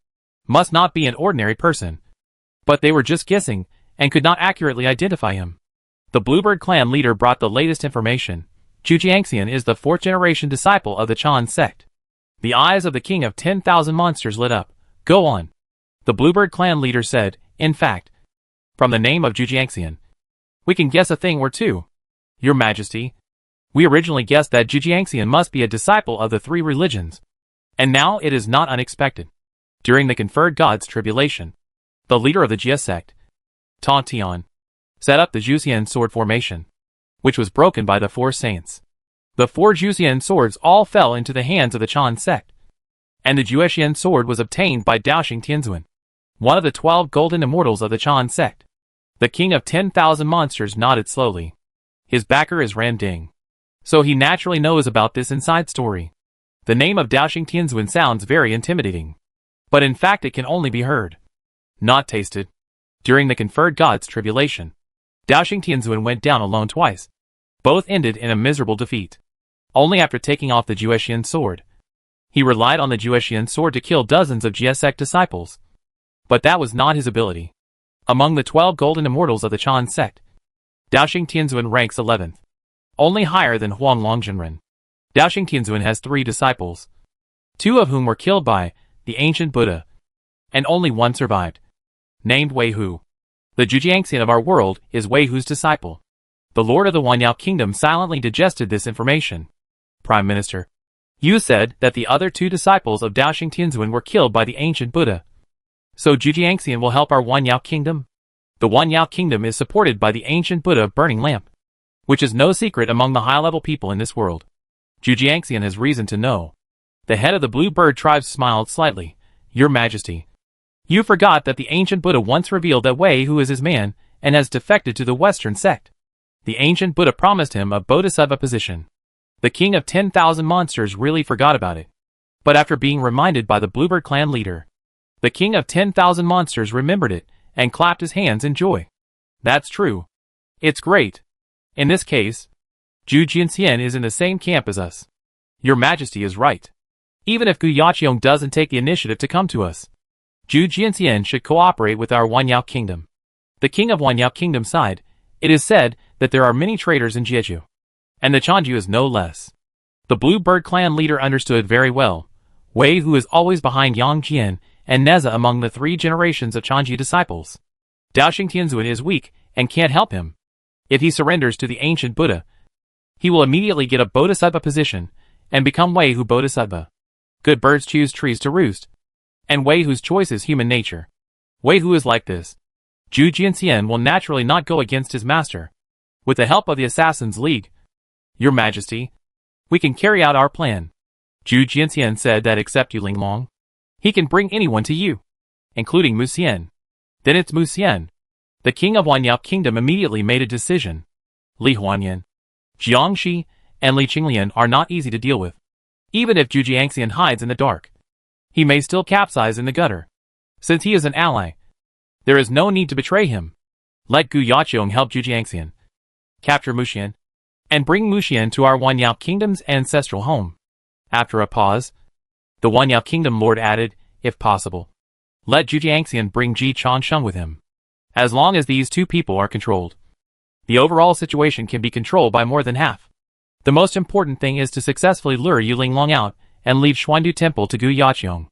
must not be an ordinary person. But they were just guessing and could not accurately identify him. The Bluebird clan leader brought the latest information. Zhijiangxian is the 4th-generation disciple of the Chan sect. The eyes of the king of 10,000 monsters lit up. Go on. The Bluebird clan leader said, in fact, from the name of Zhijiangxian, we can guess a thing or two. Your Majesty, we originally guessed that Zhijiangxian must be a disciple of the 3 religions. And now it is not unexpected. During the conferred gods tribulation, the leader of the Jia sect, Ta Tian, set up the Juxian sword formation, which was broken by the 4 saints. The 4 Juxian swords all fell into the hands of the Chan sect, and the Juexian sword was obtained by Daoxing Tianzuan, one of the 12 golden immortals of the Chan sect. The king of 10,000 monsters nodded slowly. His backer is Ran Ding, so he naturally knows about this inside story. The name of Daoxing Tianzuan sounds very intimidating, but in fact it can only be heard, not tasted. During the conferred gods tribulation, Daoxing Tianzuan went down alone twice. Both ended in a miserable defeat. Only after taking off the Juexian sword, he relied on the Juexian sword to kill dozens of Jia sect disciples. But that was not his ability. Among the 12 golden immortals of the Chan sect, Daoxing Tianzuan ranks 11th, only higher than Huang Longzhenren. Daoxing Tianzuan has 3 disciples, 2 of whom were killed by the ancient Buddha, and only 1 survived, named Wei Hu. The Zhijiangxian of our world is Wei Hu's disciple. The lord of the Wanyao Kingdom silently digested this information. Prime Minister, you said that the other 2 disciples of Daoxing Tianzuan were killed by the ancient Buddha. So Zhijiangxian will help our Wanyao Kingdom? The Wanyao Kingdom is supported by the ancient Buddha burning lamp, which is no secret among the high-level people in this world. Zhijiangxian has reason to know. The head of the Bluebird tribe smiled slightly. Your Majesty, you forgot that the ancient Buddha once revealed that Wei Hu is his man and has defected to the Western sect. The ancient Buddha promised him a Bodhisattva position. The king of 10,000 monsters really forgot about it. But after being reminded by the Bluebird clan leader, the king of 10,000 monsters remembered it and clapped his hands in joy. That's true. It's great. In this case, Zhu Jinxian is in the same camp as us. Your Majesty is right. Even if Gu Yaqiong doesn't take the initiative to come to us, Zhu Jianxian should cooperate with our Wanyao kingdom. The king of Wanyao kingdom sighed. It is said that there are many traitors in Jeju, and the Chanju is no less. The Blue Bird clan leader understood very well. Wei, who is always behind Yang Jian and Neza among the 3 generations of Chanji disciples. Daoxing Tianzuan is weak and can't help him. If he surrenders to the ancient Buddha, he will immediately get a Bodhisattva position and become Wei Hu Bodhisattva. Good birds choose trees to roost, and Wei Hu's choice is human nature. Wei Hu is like this. Zhu Jianxian will naturally not go against his master. With the help of the Assassin's League, Your Majesty, we can carry out our plan. Zhu Jianxian said that except Yu Linglong, he can bring anyone to you, including Mu Xian. Then it's Mu Xian. The king of Wanyao kingdom immediately made a decision. Li Huanyan, Jiangxi, and Li Qinglian are not easy to deal with. Even if Zhu Jianxian hides in the dark, he may still capsize in the gutter. Since he is an ally, there is no need to betray him. Let Gu Yaqiong help Zhu Jianxian capture Mu Xian, and bring Mu Xian to our Wanyao kingdom's ancestral home. After a pause, the Wanyao kingdom lord added, if possible, let Zhu Jianxian bring Ji Changsheng with him. As long as these 2 people are controlled, the overall situation can be controlled by more than half. The most important thing is to successfully lure Yu Linglong out and leave Xuandu Temple to Gu Yaqiong.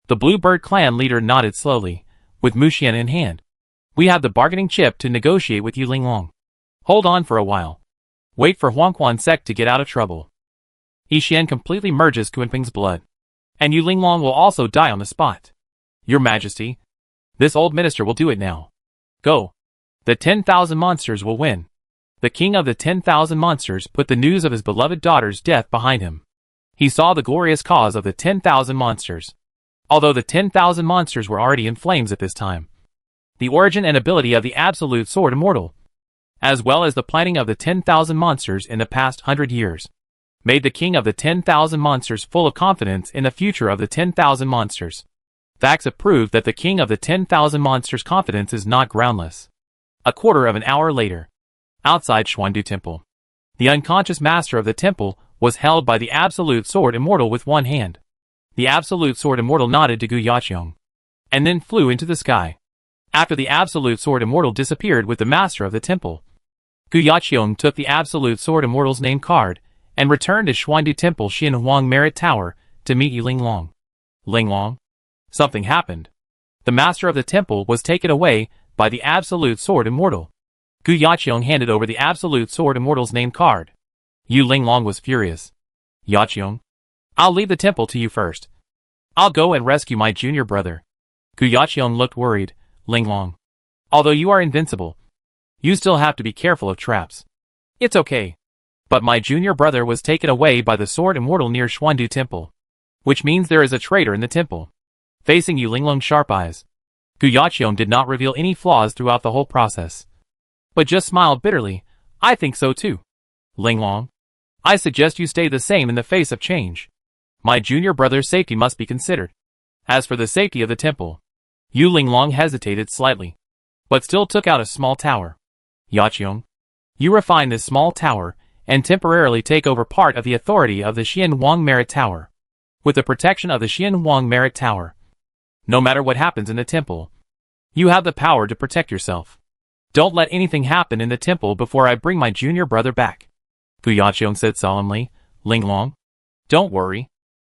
The Blue Bird clan leader nodded slowly, with Mu Xian in hand. We have the bargaining chip to negotiate with Yu Linglong. Hold on for a while. Wait for Huangquan sect to get out of trouble. Yi Xian completely merges Kunping's blood, and Yu Linglong will also die on the spot. Your Majesty, this old minister will do it now. Go. The 10,000 monsters will win. The king of the 10,000 monsters put the news of his beloved daughter's death behind him. He saw the glorious cause of the 10,000 monsters. Although the 10,000 monsters were already in flames at this time, the origin and ability of the Absolute Sword Immortal, as well as the planning of the 10,000 monsters in the past 100 years, made the king of the 10,000 monsters full of confidence in the future of the 10,000 monsters. Facts have proved that the king of the 10,000 monsters' confidence is not groundless. A quarter of an hour later, outside Xuandu Temple, the unconscious master of the temple was held by the Absolute Sword Immortal with one hand. The Absolute Sword Immortal nodded to Gu Yaqiong, and then flew into the sky. After the Absolute Sword Immortal disappeared with the master of the temple, Gu Yaqiong took the Absolute Sword Immortal's name card and returned to Xuandu Temple Xinhuang Merit Tower to meet Yu Linglong. Linglong? Something happened. The master of the temple was taken away by the Absolute Sword Immortal. Gu Yaqiong handed over the Absolute Sword Immortal's name card. Yu Linglong was furious. Yaqiong, I'll leave the temple to you first. I'll go and rescue my junior brother. Gu Yaqiong looked worried. Linglong, although you are invincible, you still have to be careful of traps. It's okay. But my junior brother was taken away by the Sword Immortal near Xuandu Temple, which means there is a traitor in the temple. Facing Yu Linglong's sharp eyes, Gu Yaqiong did not reveal any flaws throughout the whole process, but just smiled bitterly. I think so too. Linglong, I suggest you stay the same in the face of change. My junior brother's safety must be considered. As for the safety of the temple, Yu Linglong hesitated slightly, but still took out a small tower. Yaqiong, you refine this small tower and temporarily take over part of the authority of the Xinhuang Merit Tower. With the protection of the Xinhuang Merit Tower, no matter what happens in the temple, you have the power to protect yourself. Don't let anything happen in the temple before I bring my junior brother back. Gu Yaqiong said solemnly. Linglong, don't worry.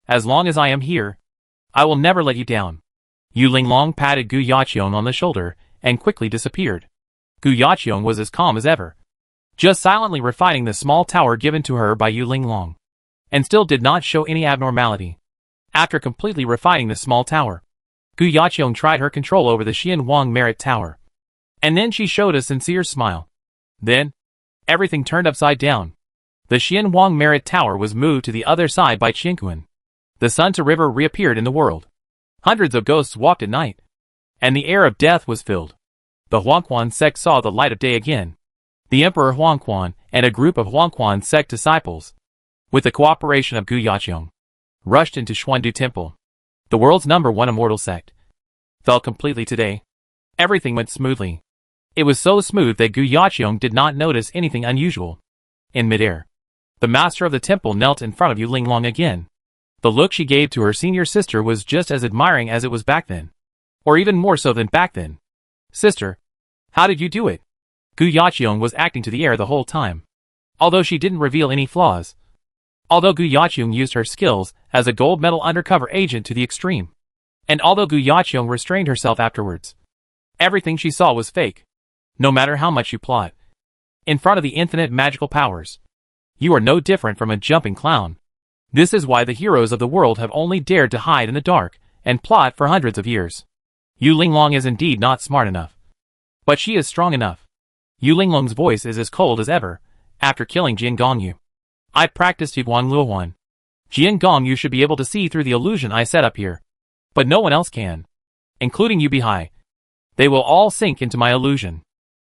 As long as I am here, I will never let you down. Yu Linglong patted Gu Yaqiong on the shoulder and quickly disappeared. Gu Yaqiong was as calm as ever, just silently refining the small tower given to her by Yu Linglong, and still did not show any abnormality. After completely refining the small tower, Gu Yaqiong tried her control over the Xinhuang Merit Tower, and then she showed a sincere smile. Then, everything turned upside down. The Xinhuang Merit Tower was moved to the other side by Qingquan. The sun to river reappeared in the world. Hundreds of ghosts walked at night, and the air of death was filled. The Huangquan sect saw the light of day again. The Emperor Huangquan and a group of Huangquan sect disciples, with the cooperation of Gu Yaqiong, rushed into Xuandu Temple. The world's #1 immortal sect fell completely today. Everything went smoothly. It was so smooth that Gu Yaqiong did not notice anything unusual. In midair, the master of the temple knelt in front of Yu Linglong again. The look she gave to her senior sister was just as admiring as it was back then. Or even more so than back then. Sister, how did you do it? Gu Yaqiong was acting to the air the whole time. Although she didn't reveal any flaws. Although Gu Yaqiong used her skills as a gold medal undercover agent to the extreme. And although Gu Yaqiong restrained herself afterwards. Everything she saw was fake. No matter how much you plot. In front of the infinite magical powers. You are no different from a jumping clown. This is why the heroes of the world have only dared to hide in the dark and plot for hundreds of years. Yu Linglong is indeed not smart enough. But she is strong enough. Yu Linglong's voice is as cold as ever, after killing Jian Gongyu. I practiced Yuguang Luohuan. Jian Gongyu should be able to see through the illusion I set up here. But no one else can. Including Yu Bihai. They will all sink into my illusion.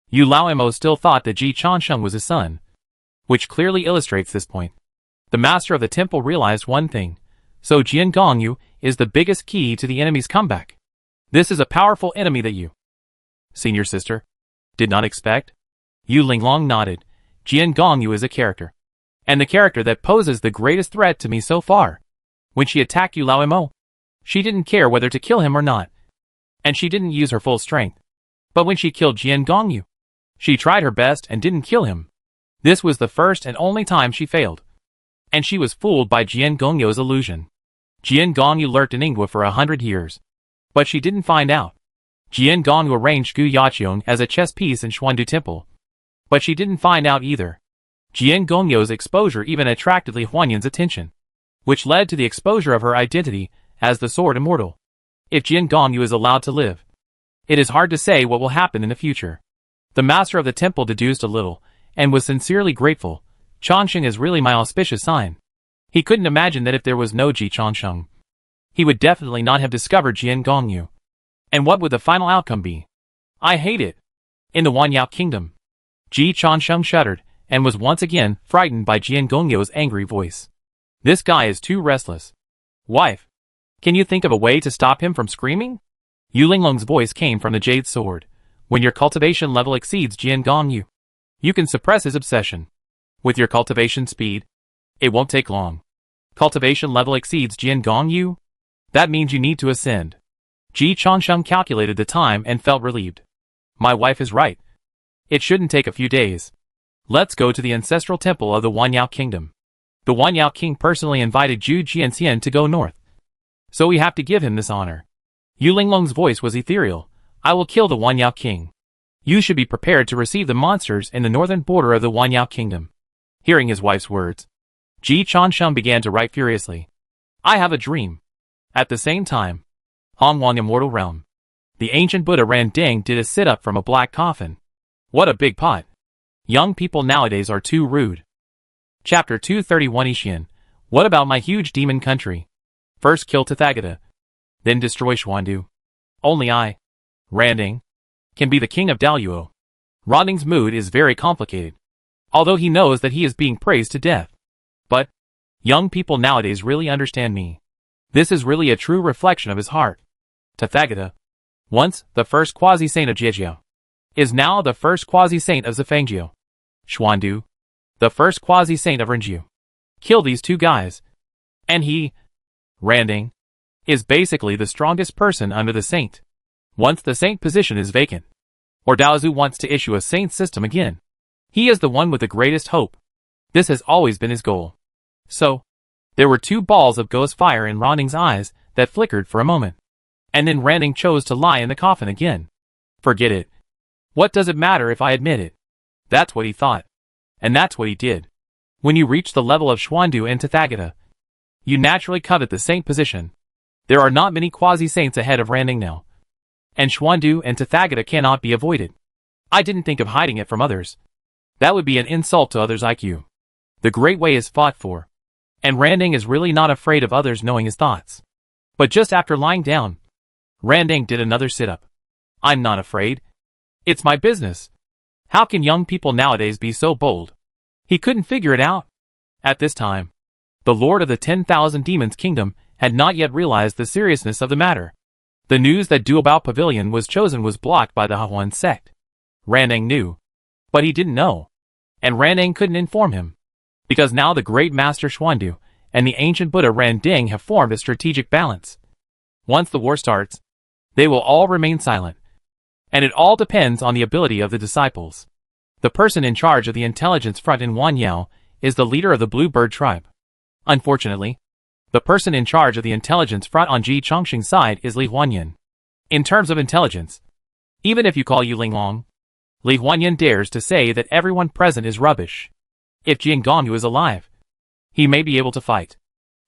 Yu Laoimo still thought that Ji Chansheng was his son. Which clearly illustrates this point. The master of the temple realized one thing. So Jian Gongyu is the biggest key to the enemy's comeback. This is a powerful enemy that you, senior sister, did not expect? Yu Linglong nodded. Jian Gongyu is a character. And the character that poses the greatest threat to me so far. When she attacked Yu Laoimo, she didn't care whether to kill him or not. And she didn't use her full strength. But when she killed Jian Gongyu, she tried her best and didn't kill him. This was the first and only time she failed. And she was fooled by Jian Gongyu's illusion. Jian Gongyu lurked in Ingwa for 100 years. But she didn't find out. Jian Gongyu arranged Gu Yaqiong as a chess piece in Xuandu Temple. But she didn't find out either. Jian Gongyu's exposure even attracted Li Huanyan's attention. Which led to the exposure of her identity as the Sword Immortal. If Jian Gongyu is allowed to live, it is hard to say what will happen in the future. The master of the temple deduced a little, and was sincerely grateful. Changsheng is really my auspicious sign. He couldn't imagine that if there was no Ji Changsheng, he would definitely not have discovered Jian Gongyu. And what would the final outcome be? I hate it. In the Wanyao kingdom, Ji Changsheng shuddered, and was once again frightened by Jian Gongyu's angry voice. This guy is too restless. Wife, can you think of a way to stop him from screaming? Yu Linglong's voice came from the Jade Sword. When your cultivation level exceeds Jian Gongyu, you can suppress his obsession. With your cultivation speed, it won't take long. Cultivation level exceeds Jian Gongyu? That means you need to ascend. Ji Changsheng calculated the time and felt relieved. My wife is right. It shouldn't take a few days. Let's go to the ancestral temple of the Wanyao kingdom. The Wanyao king personally invited Zhu Jianxian to go north. So we have to give him this honor. Yu Linglong's voice was ethereal. I will kill the Wanyao king. You should be prepared to receive the monsters in the northern border of the Wanyao kingdom. Hearing his wife's words, Ji Changsheng began to write furiously. I have a dream. At the same time, Hongwang Immortal Realm. The ancient Buddha Randang did a sit-up from a black coffin. What a big pot. Young people nowadays are too rude. Chapter 231 Ishian. What about my huge demon country? First kill Tathagata. Then destroy Xuandu. Only I, Randang, can be the king of Daluo. Randang's mood is very complicated. Although he knows that he is being praised to death. But, young people nowadays really understand me. This is really a true reflection of his heart. Tathagata, once the first quasi-saint of Jiejiao, is now the first quasi-saint of Zifangjiao. Xuandu, the first quasi-saint of Renjiu. Kill these two guys. And he, Randang, is basically the strongest person under the saint. Once the saint position is vacant, or Daozu wants to issue a saint system again, he is the one with the greatest hope. This has always been his goal. So, there were two balls of ghost fire in Randang's eyes that flickered for a moment. And then Randang chose to lie in the coffin again. Forget it. What does it matter if I admit it? That's what he thought. And that's what he did. When you reach the level of Xuandu and Tathagata, you naturally covet the saint position. There are not many quasi-saints ahead of Randang now. And Xuandu and Tathagata cannot be avoided. I didn't think of hiding it from others. That would be an insult to others' IQ. The Great Way is fought for. And Randang is really not afraid of others knowing his thoughts. But just after lying down, Randang did another sit-up. I'm not afraid. It's my business. How can young people nowadays be so bold? He couldn't figure it out. At this time, the Lord of the 10,000 Demons Kingdom had not yet realized the seriousness of the matter. The news that Duobao Pavilion was chosen was blocked by the Hahuan sect. Randang knew. But he didn't know. And Randang couldn't inform him. Because now the great master Xuandu and the ancient Buddha Randang have formed a strategic balance. Once the war starts, They will all remain silent. And it all depends on the ability of the disciples. The person in charge of the intelligence front in Wanyao is the leader of the Bluebird tribe. Unfortunately, the person in charge of the intelligence front on Ji Chongqing's side is Li Huanyan. In terms of intelligence, even if you call Yu Linglong, Li Huanyan dares to say that everyone present is rubbish. If Jian Gongyu is alive, he may be able to fight.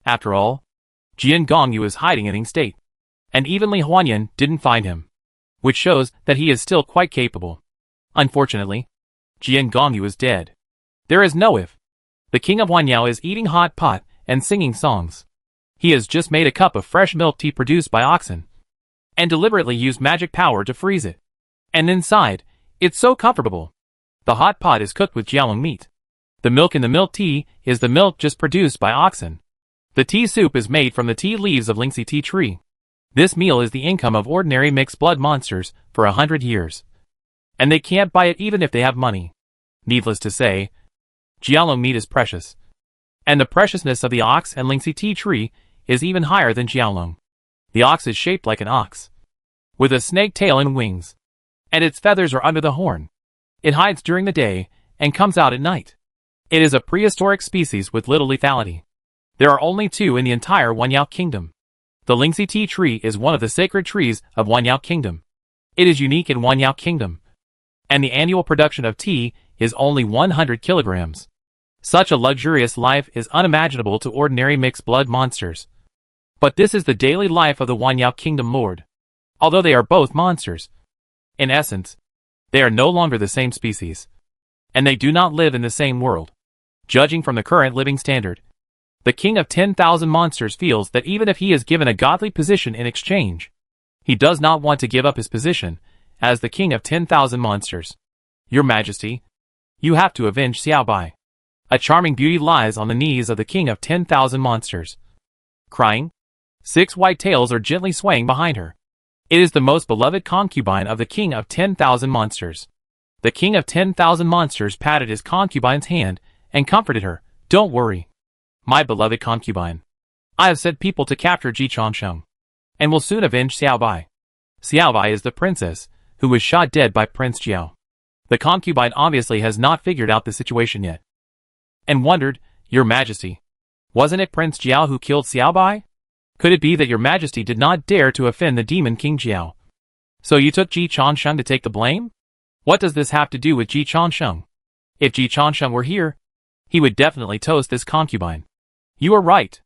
After all, Jian Gongyu is hiding in Ying State, and even Li Huanyan didn't find him, which shows that he is still quite capable. Unfortunately, Jian Gongyu is dead. There is no if. The king of Wanyao is eating hot pot and singing songs. He has just made a cup of fresh milk tea produced by oxen, and deliberately used magic power to freeze it. And inside, it's so comfortable. The hot pot is cooked with jiaolong meat. The milk in the milk tea is the milk just produced by oxen. The tea soup is made from the tea leaves of Lingxi tea tree. This meal is the income of ordinary mixed blood monsters for 100 years. And they can't buy it even if they have money. Needless to say, jiaolong meat is precious. And the preciousness of the ox and Lingxi tea tree is even higher than jiaolong. The ox is shaped like an ox, with a snake tail and wings, and its feathers are under the horn. It hides during the day and comes out at night. It is a prehistoric species with little lethality. There are only 2 in the entire Wanyao kingdom. The Lingxi tea tree is one of the sacred trees of Wanyao kingdom. It is unique in Wanyao kingdom, and the annual production of tea is only 100 kilograms. Such a luxurious life is unimaginable to ordinary mixed blood monsters. But this is the daily life of the Wanyao kingdom lord. Although they are both monsters, in essence, they are no longer the same species, and they do not live in the same world. Judging from the current living standard, the king of 10,000 monsters feels that even if he is given a godly position in exchange, he does not want to give up his position as the king of 10,000 monsters. Your Majesty, you have to avenge Xiaobai. A charming beauty lies on the knees of the king of 10,000 monsters. Crying, 6 white tails are gently swaying behind her. It is the most beloved concubine of the king of 10,000 monsters. The king of 10,000 monsters patted his concubine's hand and comforted her. Don't worry, my beloved concubine. I have sent people to capture Ji Chongsheng, and will soon avenge Xiaobai. Xiaobai is the princess who was shot dead by Prince Jiao. The concubine obviously has not figured out the situation yet, and wondered, Your Majesty, wasn't it Prince Jiao who killed Xiaobai? Could it be that Your Majesty did not dare to offend the demon King Jiao? So you took Ji Chongsheng to take the blame? What does this have to do with Ji Chongsheng? If Ji Chongsheng were here, he would definitely toast this concubine. You are right.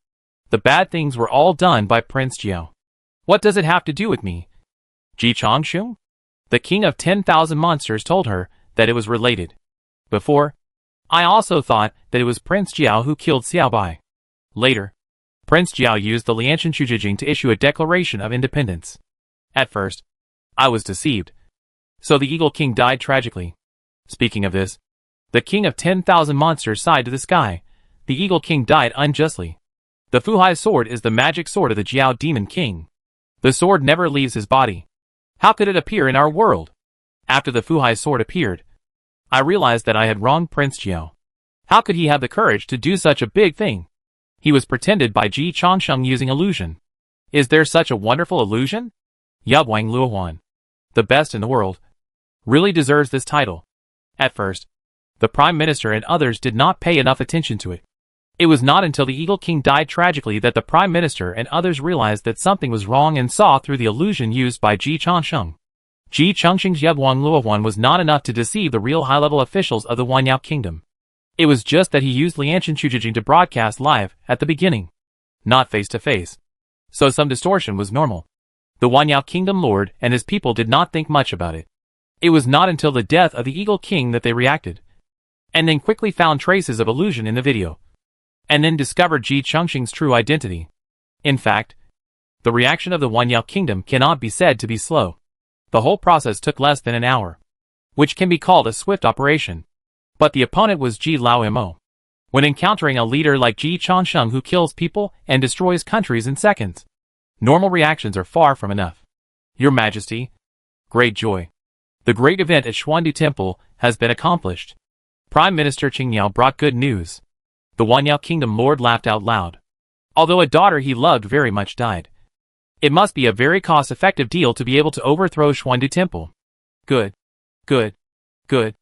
The bad things were all done by Prince Jiao. What does it have to do with me? Ji Chongsheng? The king of 10,000 monsters told her that it was related. Before, I also thought that it was Prince Jiao who killed Xiaobai. Later, Prince Jiao used the Lianshan Shujijing to issue a declaration of independence. At first, I was deceived. So the Eagle King died tragically. Speaking of this, the king of 10,000 monsters sighed to the sky. The Eagle King died unjustly. The Fuhai sword is the magic sword of the Jiao Demon King. The sword never leaves his body. How could it appear in our world? After the Fuhai sword appeared, I realized that I had wronged Prince Jiao. How could he have the courage to do such a big thing? He was pretended by Ji Chongsheng using illusion. Is there such a wonderful illusion? Yabwang Luohuan, the best in the world, really deserves this title. At first, the Prime Minister and others did not pay enough attention to it. It was not until the Eagle King died tragically that the Prime Minister and others realized that something was wrong and saw through the illusion used by Ji Chongsheng. Ji Chongsheng's Yabwang Luohuan was not enough to deceive the real high-level officials of the Wanyao Kingdom. It was just that he used Lianshan Shujijing to broadcast live at the beginning, not face-to-face. So some distortion was normal. The Wanyao Kingdom Lord and his people did not think much about it. It was not until the death of the Eagle King that they reacted, and then quickly found traces of illusion in the video, and then discovered Ji Chongsheng's true identity. In fact, the reaction of the Wanyao Kingdom cannot be said to be slow. The whole process took less than an hour, which can be called a swift operation. But the opponent was Ji Laomo. When encountering a leader like Ji Chongsheng who kills people and destroys countries in seconds, normal reactions are far from enough. Your Majesty, great joy. The great event at Xuandu Temple has been accomplished. Prime Minister Qingyao brought good news. The Wanyao Kingdom Lord laughed out loud. Although a daughter he loved very much died, It must be a very cost-effective deal to be able to overthrow Xuandu Temple. Good. Good. Good.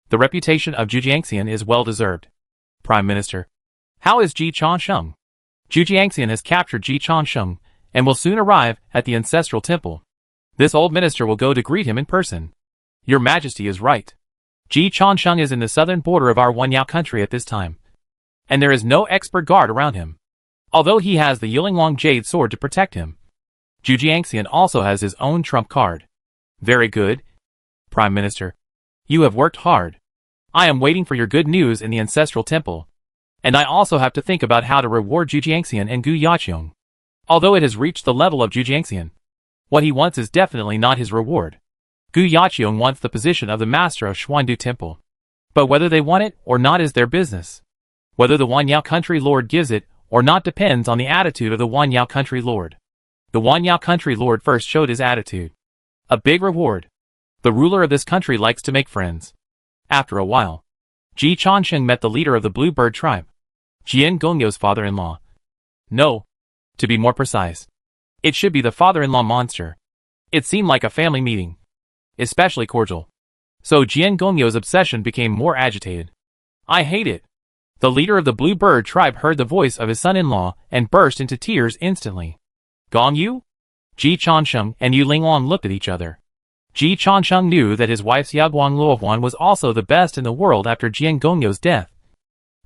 The reputation of Zhujiangxian is well-deserved. Prime Minister. How is Ji Changsheng? Zhujiangxian has captured Ji Changsheng and will soon arrive at the ancestral temple. This old minister will go to greet him in person. Your Majesty is right. Ji Changsheng is in the southern border of our Wanyao country at this time, and there is no expert guard around him, although he has the Yilinglong Jade Sword to protect him. Zhujiangxian also has his own trump card. Very good. Prime Minister. You have worked hard. I am waiting for your good news in the ancestral temple, and I also have to think about how to reward Zhujiangxian and Gu Yaqiong. Although it has reached the level of Zhujiangxian, what he wants is definitely not his reward. Gu Yaqiong wants the position of the master of Xuandu Temple. But whether they want it or not is their business. Whether the Wanyao country lord gives it or not depends on the attitude of the Wanyao country lord. The Wanyao country lord first showed his attitude. A big reward. The ruler of this country likes to make friends. After a while, Ji Changsheng met the leader of the Bluebird tribe, Jian Gongyo's father-in-law. No. To be more precise, it should be the father-in-law monster. It seemed like a family meeting. Especially cordial. So Jian Gongyo's obsession became more agitated. I hate it. The leader of the Bluebird tribe heard the voice of his son-in-law and burst into tears instantly. Gongyu? Ji Changsheng and Yu Linglong looked at each other. Ji Changsheng knew that his wife Xiaoguang Luohuan was also the best in the world after Jian Gongyo's death.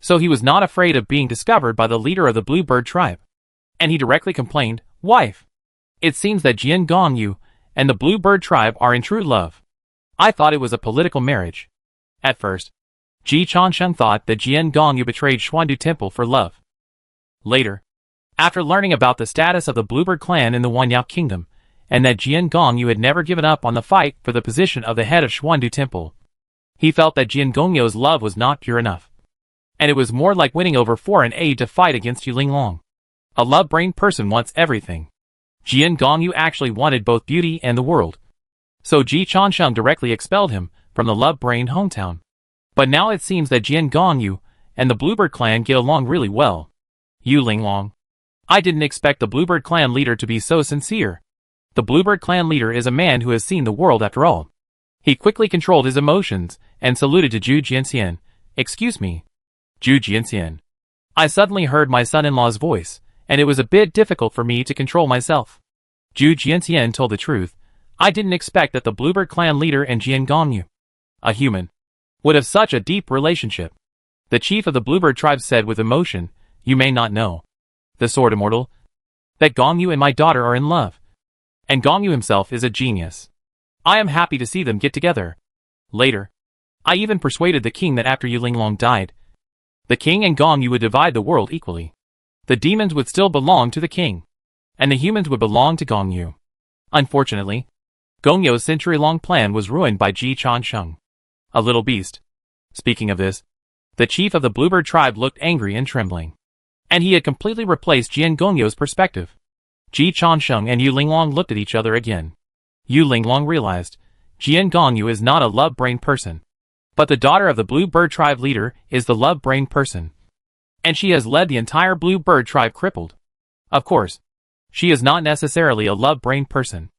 So he was not afraid of being discovered by the leader of the Bluebird tribe. And he directly complained, Wife! It seems that Jian Gongyu and the Bluebird tribe are in true love. I thought it was a political marriage. At first, Ji Changsheng thought that Jian Gongyu betrayed Xuandu Temple for love. Later, after learning about the status of the Bluebird clan in the Wanyao kingdom, and that Jian Gongyu had never given up on the fight for the position of the head of Xuandu Temple, he felt that Jian Gongyo's love was not pure enough. And it was more like winning over foreign aid to fight against Yu Linglong. A love-brained person wants everything. Jian Gongyu actually wanted both beauty and the world. So Ji Changsheng directly expelled him from the love-brained hometown. But now it seems that Jian Gongyu and the Bluebird clan get along really well. Yu Linglong. I didn't expect the Bluebird clan leader to be so sincere. The Bluebird clan leader is a man who has seen the world after all. He quickly controlled his emotions and saluted to Zhu Jianxian. Excuse me. Zhu Jianxian. I suddenly heard my son-in-law's voice, and it was a bit difficult for me to control myself. Zhu Jianxian told the truth. I didn't expect that the Bluebird clan leader and Jian Gongyu, a human, would have such a deep relationship. The chief of the Bluebird tribe said with emotion, You may not know, the Sword Immortal, that Gongyu and my daughter are in love. And Gongyu himself is a genius. I am happy to see them get together. Later, I even persuaded the king that after Yu Linglong died, the king and Gongyu would divide the world equally. The demons would still belong to the king, and the humans would belong to Gongyu. Unfortunately, Gongyo's century-long plan was ruined by Ji Changsheng, a little beast. Speaking of this, the chief of the Bluebird tribe looked angry and trembling. And he had completely replaced Jian Gongyo's perspective. Ji Changsheng and Yu Linglong looked at each other again. Yu Linglong realized, Jian Gongyu is not a love-brained person. But the daughter of the Bluebird tribe leader is the love-brained person. And she has led the entire Bluebird tribe crippled. Of course, she is not necessarily a love-brained person.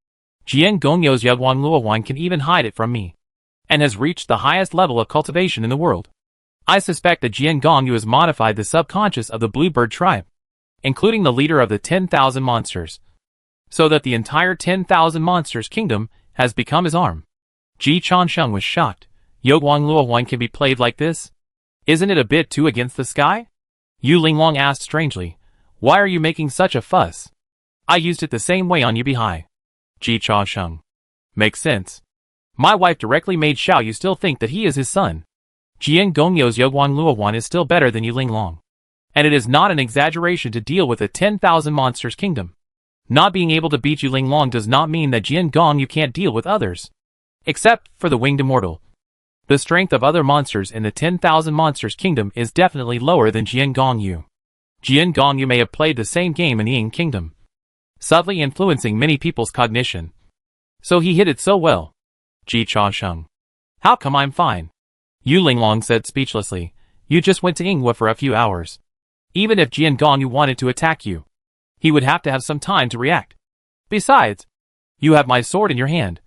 Jian Gongyo's Xiaoguang Luohuan can even hide it from me, and has reached the highest level of cultivation in the world. I suspect that Jian Gongyu has modified the subconscious of the Bluebird tribe, including the leader of the 10,000 monsters, so that the entire 10,000 monsters kingdom has become his arm. Ji Changsheng was shocked. Xiaoguang Luohuan can be played like this? Isn't it a bit too against the sky? Yu Linglong asked strangely, Why are you making such a fuss? I used it the same way on Yubihai. Ji Changsheng. Makes sense. My wife directly made Xiao Yu still think that he is his son. Jian Gongyo's Xiaoguang Luohuan is still better than Yu Linglong. And it is not an exaggeration to deal with a 10,000 monsters kingdom. Not being able to beat Yu Linglong does not mean that Jian Gongyu can't deal with others. Except for the Winged Immortal. The strength of other monsters in the 10,000 monsters kingdom is definitely lower than Jian Gongyu. Jian Gongyu may have played the same game in the Ying kingdom, subtly influencing many people's cognition. So he hit it so well. Ji Changsheng. How come I'm fine? Yu Linglong said speechlessly. You just went to Yinghua for a few hours. Even if Jian Gongyu wanted to attack you, he would have to have some time to react. Besides, you have my sword in your hand,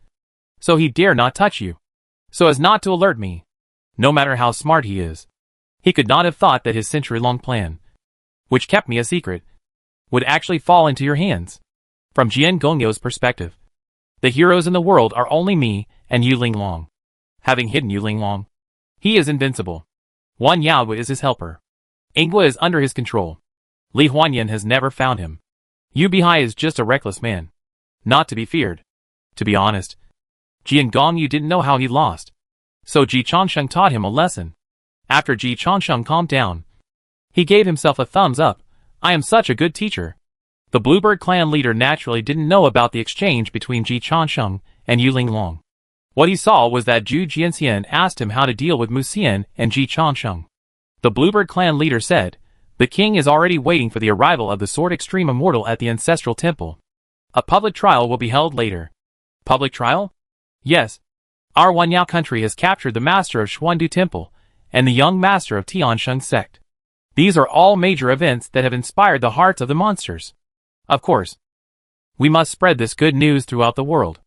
so he dare not touch you, so as not to alert me. No matter how smart he is, he could not have thought that his century-long plan, which kept me a secret, would actually fall into your hands. From Jian Gongyo's perspective, the heroes in the world are only me and Yu Linglong. Having hidden Yu Linglong, he is invincible. Wan Yaowu is his helper. Ingwa is under his control. Li Huanyan has never found him. Yu Bihai is just a reckless man, not to be feared. To be honest, Jian Gongyu didn't know how he lost, so Ji Changsheng taught him a lesson. After Ji Changsheng calmed down, he gave himself a thumbs up. I am such a good teacher. The Bluebird clan leader naturally didn't know about the exchange between Ji Changsheng and Yu Linglong. What he saw was that Zhu Jianxian asked him how to deal with Mu Xian and Ji Changsheng. The Bluebird clan leader said, "The king is already waiting for the arrival of the Sword Extreme Immortal at the Ancestral Temple. A public trial will be held later." Public trial? Yes. Our Wanyao country has captured the master of Xuandu Temple and the young master of Tiansheng sect. These are all major events that have inspired the hearts of the monsters. Of course, we must spread this good news throughout the world.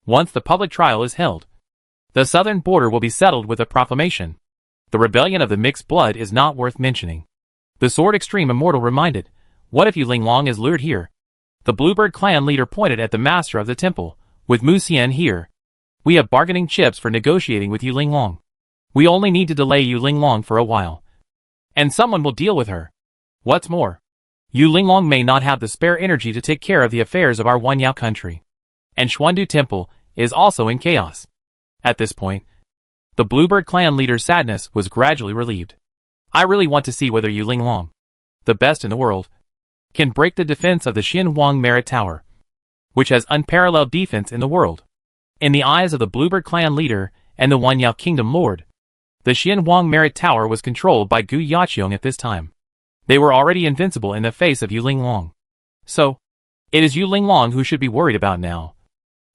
Once the public trial is held, the southern border will be settled with a proclamation. The rebellion of the mixed blood is not worth mentioning. The Sword Extreme Immortal reminded, "What if Yu Linglong is lured here?" The Bluebird clan leader pointed at the master of the temple. "With Mu Xian here, we have bargaining chips for negotiating with Yu Linglong. We only need to delay Yu Linglong for a while, and someone will deal with her. What's more, Yu Linglong may not have the spare energy to take care of the affairs of our Wanyao country. And Xuandu Temple is also in chaos." At this point, the Bluebird clan leader's sadness was gradually relieved. "I really want to see whether Yu Linglong, the best in the world, can break the defense of the Xinhuang Merit Tower, which has unparalleled defense in the world." In the eyes of the Bluebird clan leader and the Wanyao Kingdom Lord, the Xinhuang Merit Tower was controlled by Gu Yaqiong at this time. They were already invincible in the face of Yu Linglong. So, it is Yu Linglong who should be worried about now,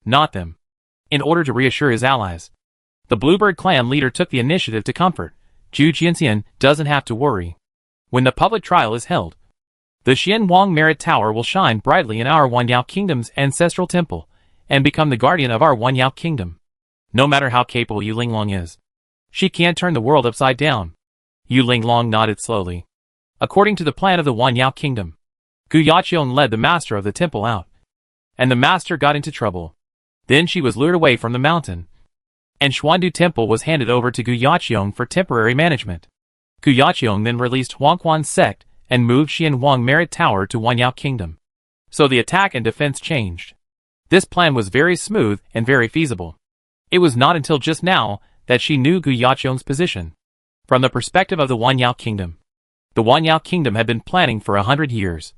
not them. In order to reassure his allies, the Bluebird clan leader took the initiative to comfort. Zhu Jianxian doesn't have to worry. When the public trial is held, the Xinhuang Merit Tower will shine brightly in our Wanyao Kingdom's ancestral temple and become the guardian of our Wanyao Kingdom. No matter how capable Yu Linglong is, she can't turn the world upside down. Yu Linglong nodded slowly. According to the plan of the Wanyao Kingdom, Gu Yaqiong led the master of the temple out, and the master got into trouble. Then she was lured away from the mountain, and Xuandu Temple was handed over to Gu Yaqiong for temporary management. Gu Yaqiong then released Huangquan's sect and moved Xinhuang Merit Tower to Wanyao Kingdom. So the attack and defense changed. This plan was very smooth and very feasible. It was not until just now that she knew Gu Yaqiong's position. From the perspective of the Wanyao Kingdom, the Wanyao Kingdom had been planning for 100 years,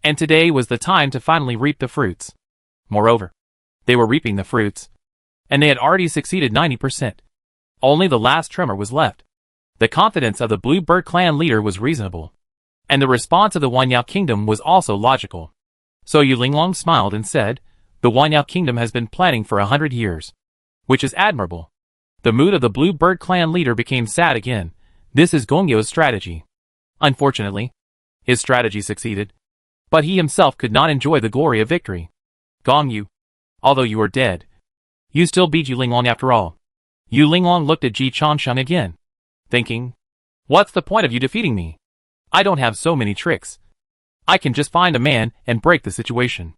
and today was the time to finally reap the fruits. Moreover, they were reaping the fruits, and they had already succeeded 90%. Only the last tremor was left. The confidence of the Bluebird clan leader was reasonable, and the response of the Wanyao Kingdom was also logical. So Yu Linglong smiled and said, "The Wanyao Kingdom has been planning for 100 years, which is admirable." The mood of the Bluebird clan leader became sad again. This is Gongyo's strategy. Unfortunately, his strategy succeeded, but he himself could not enjoy the glory of victory. "Gongyu, although you are dead, you still beat Yu Linglong after all." Yu Linglong looked at Ji Changsheng again, thinking, "What's the point of you defeating me? I don't have so many tricks. I can just find a man and break the situation."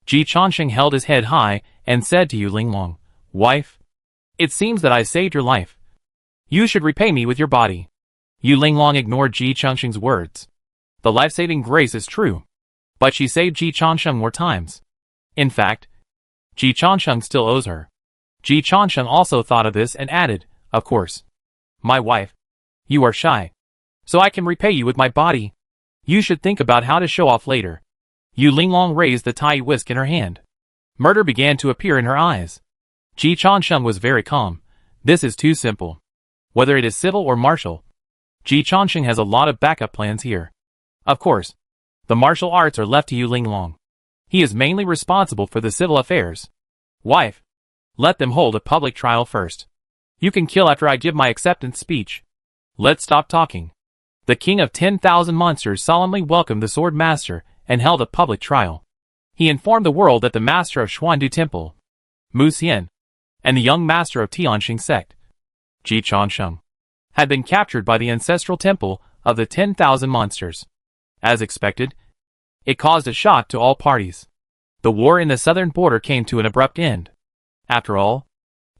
Ji Changsheng held his head high and said to Yu Linglong, "Wife, it seems that I saved your life. You should repay me with your body." Yu Linglong ignored Ji Changsheng's words. The life-saving grace is true, but she saved Ji Changsheng more times. In fact, Ji Changsheng still owes her. Ji Changsheng also thought of this and added, "Of course. My wife, you are shy, so I can repay you with my body. You should think about how to show off later." Yu Linglong raised the tai whisk in her hand. Murder began to appear in her eyes. Ji Changsheng was very calm. "This is too simple. Whether it is civil or martial, Ji Changsheng has a lot of backup plans here. Of course, the martial arts are left to Yu Linglong. He is mainly responsible for the civil affairs. Wife, let them hold a public trial first. You can kill after I give my acceptance speech. Let's stop talking." The king of 10,000 monsters solemnly welcomed the sword master and held a public trial. He informed the world that the master of Xuandu Temple, Mu Xian, and the young master of Tianxing sect, Ji Changsheng, had been captured by the ancestral temple of the 10,000 monsters. As expected, it caused a shock to all parties. The war in the southern border came to an abrupt end. After all,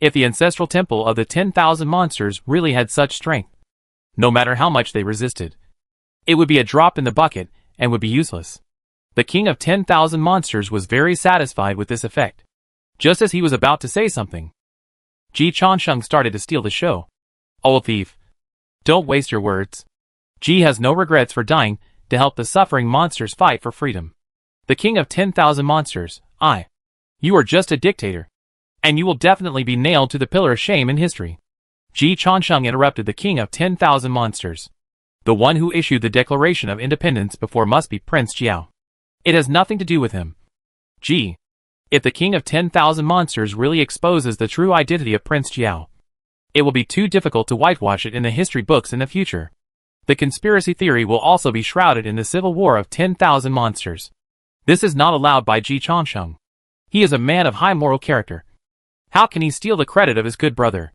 if the ancestral temple of the 10,000 monsters really had such strength, no matter how much they resisted, it would be a drop in the bucket and would be useless. The king of 10,000 monsters was very satisfied with this effect. Just as he was about to say something, Ji Changsheng started to steal the show. Old thief. Don't waste your words. Ji has no regrets for dying to help the suffering monsters fight for freedom. The king of 10,000 monsters, you are just a dictator. And you will definitely be nailed to the pillar of shame in history. Ji Changsheng interrupted the king of 10,000 monsters. The one who issued the Declaration of Independence before must be Prince Jiao. It has nothing to do with him. If the king of 10,000 monsters really exposes the true identity of Prince Jiao, it will be too difficult to whitewash it in the history books in the future. The conspiracy theory will also be shrouded in the civil war of 10,000 monsters. This is not allowed by Ji Changsheng. He is a man of high moral character. How can he steal the credit of his good brother?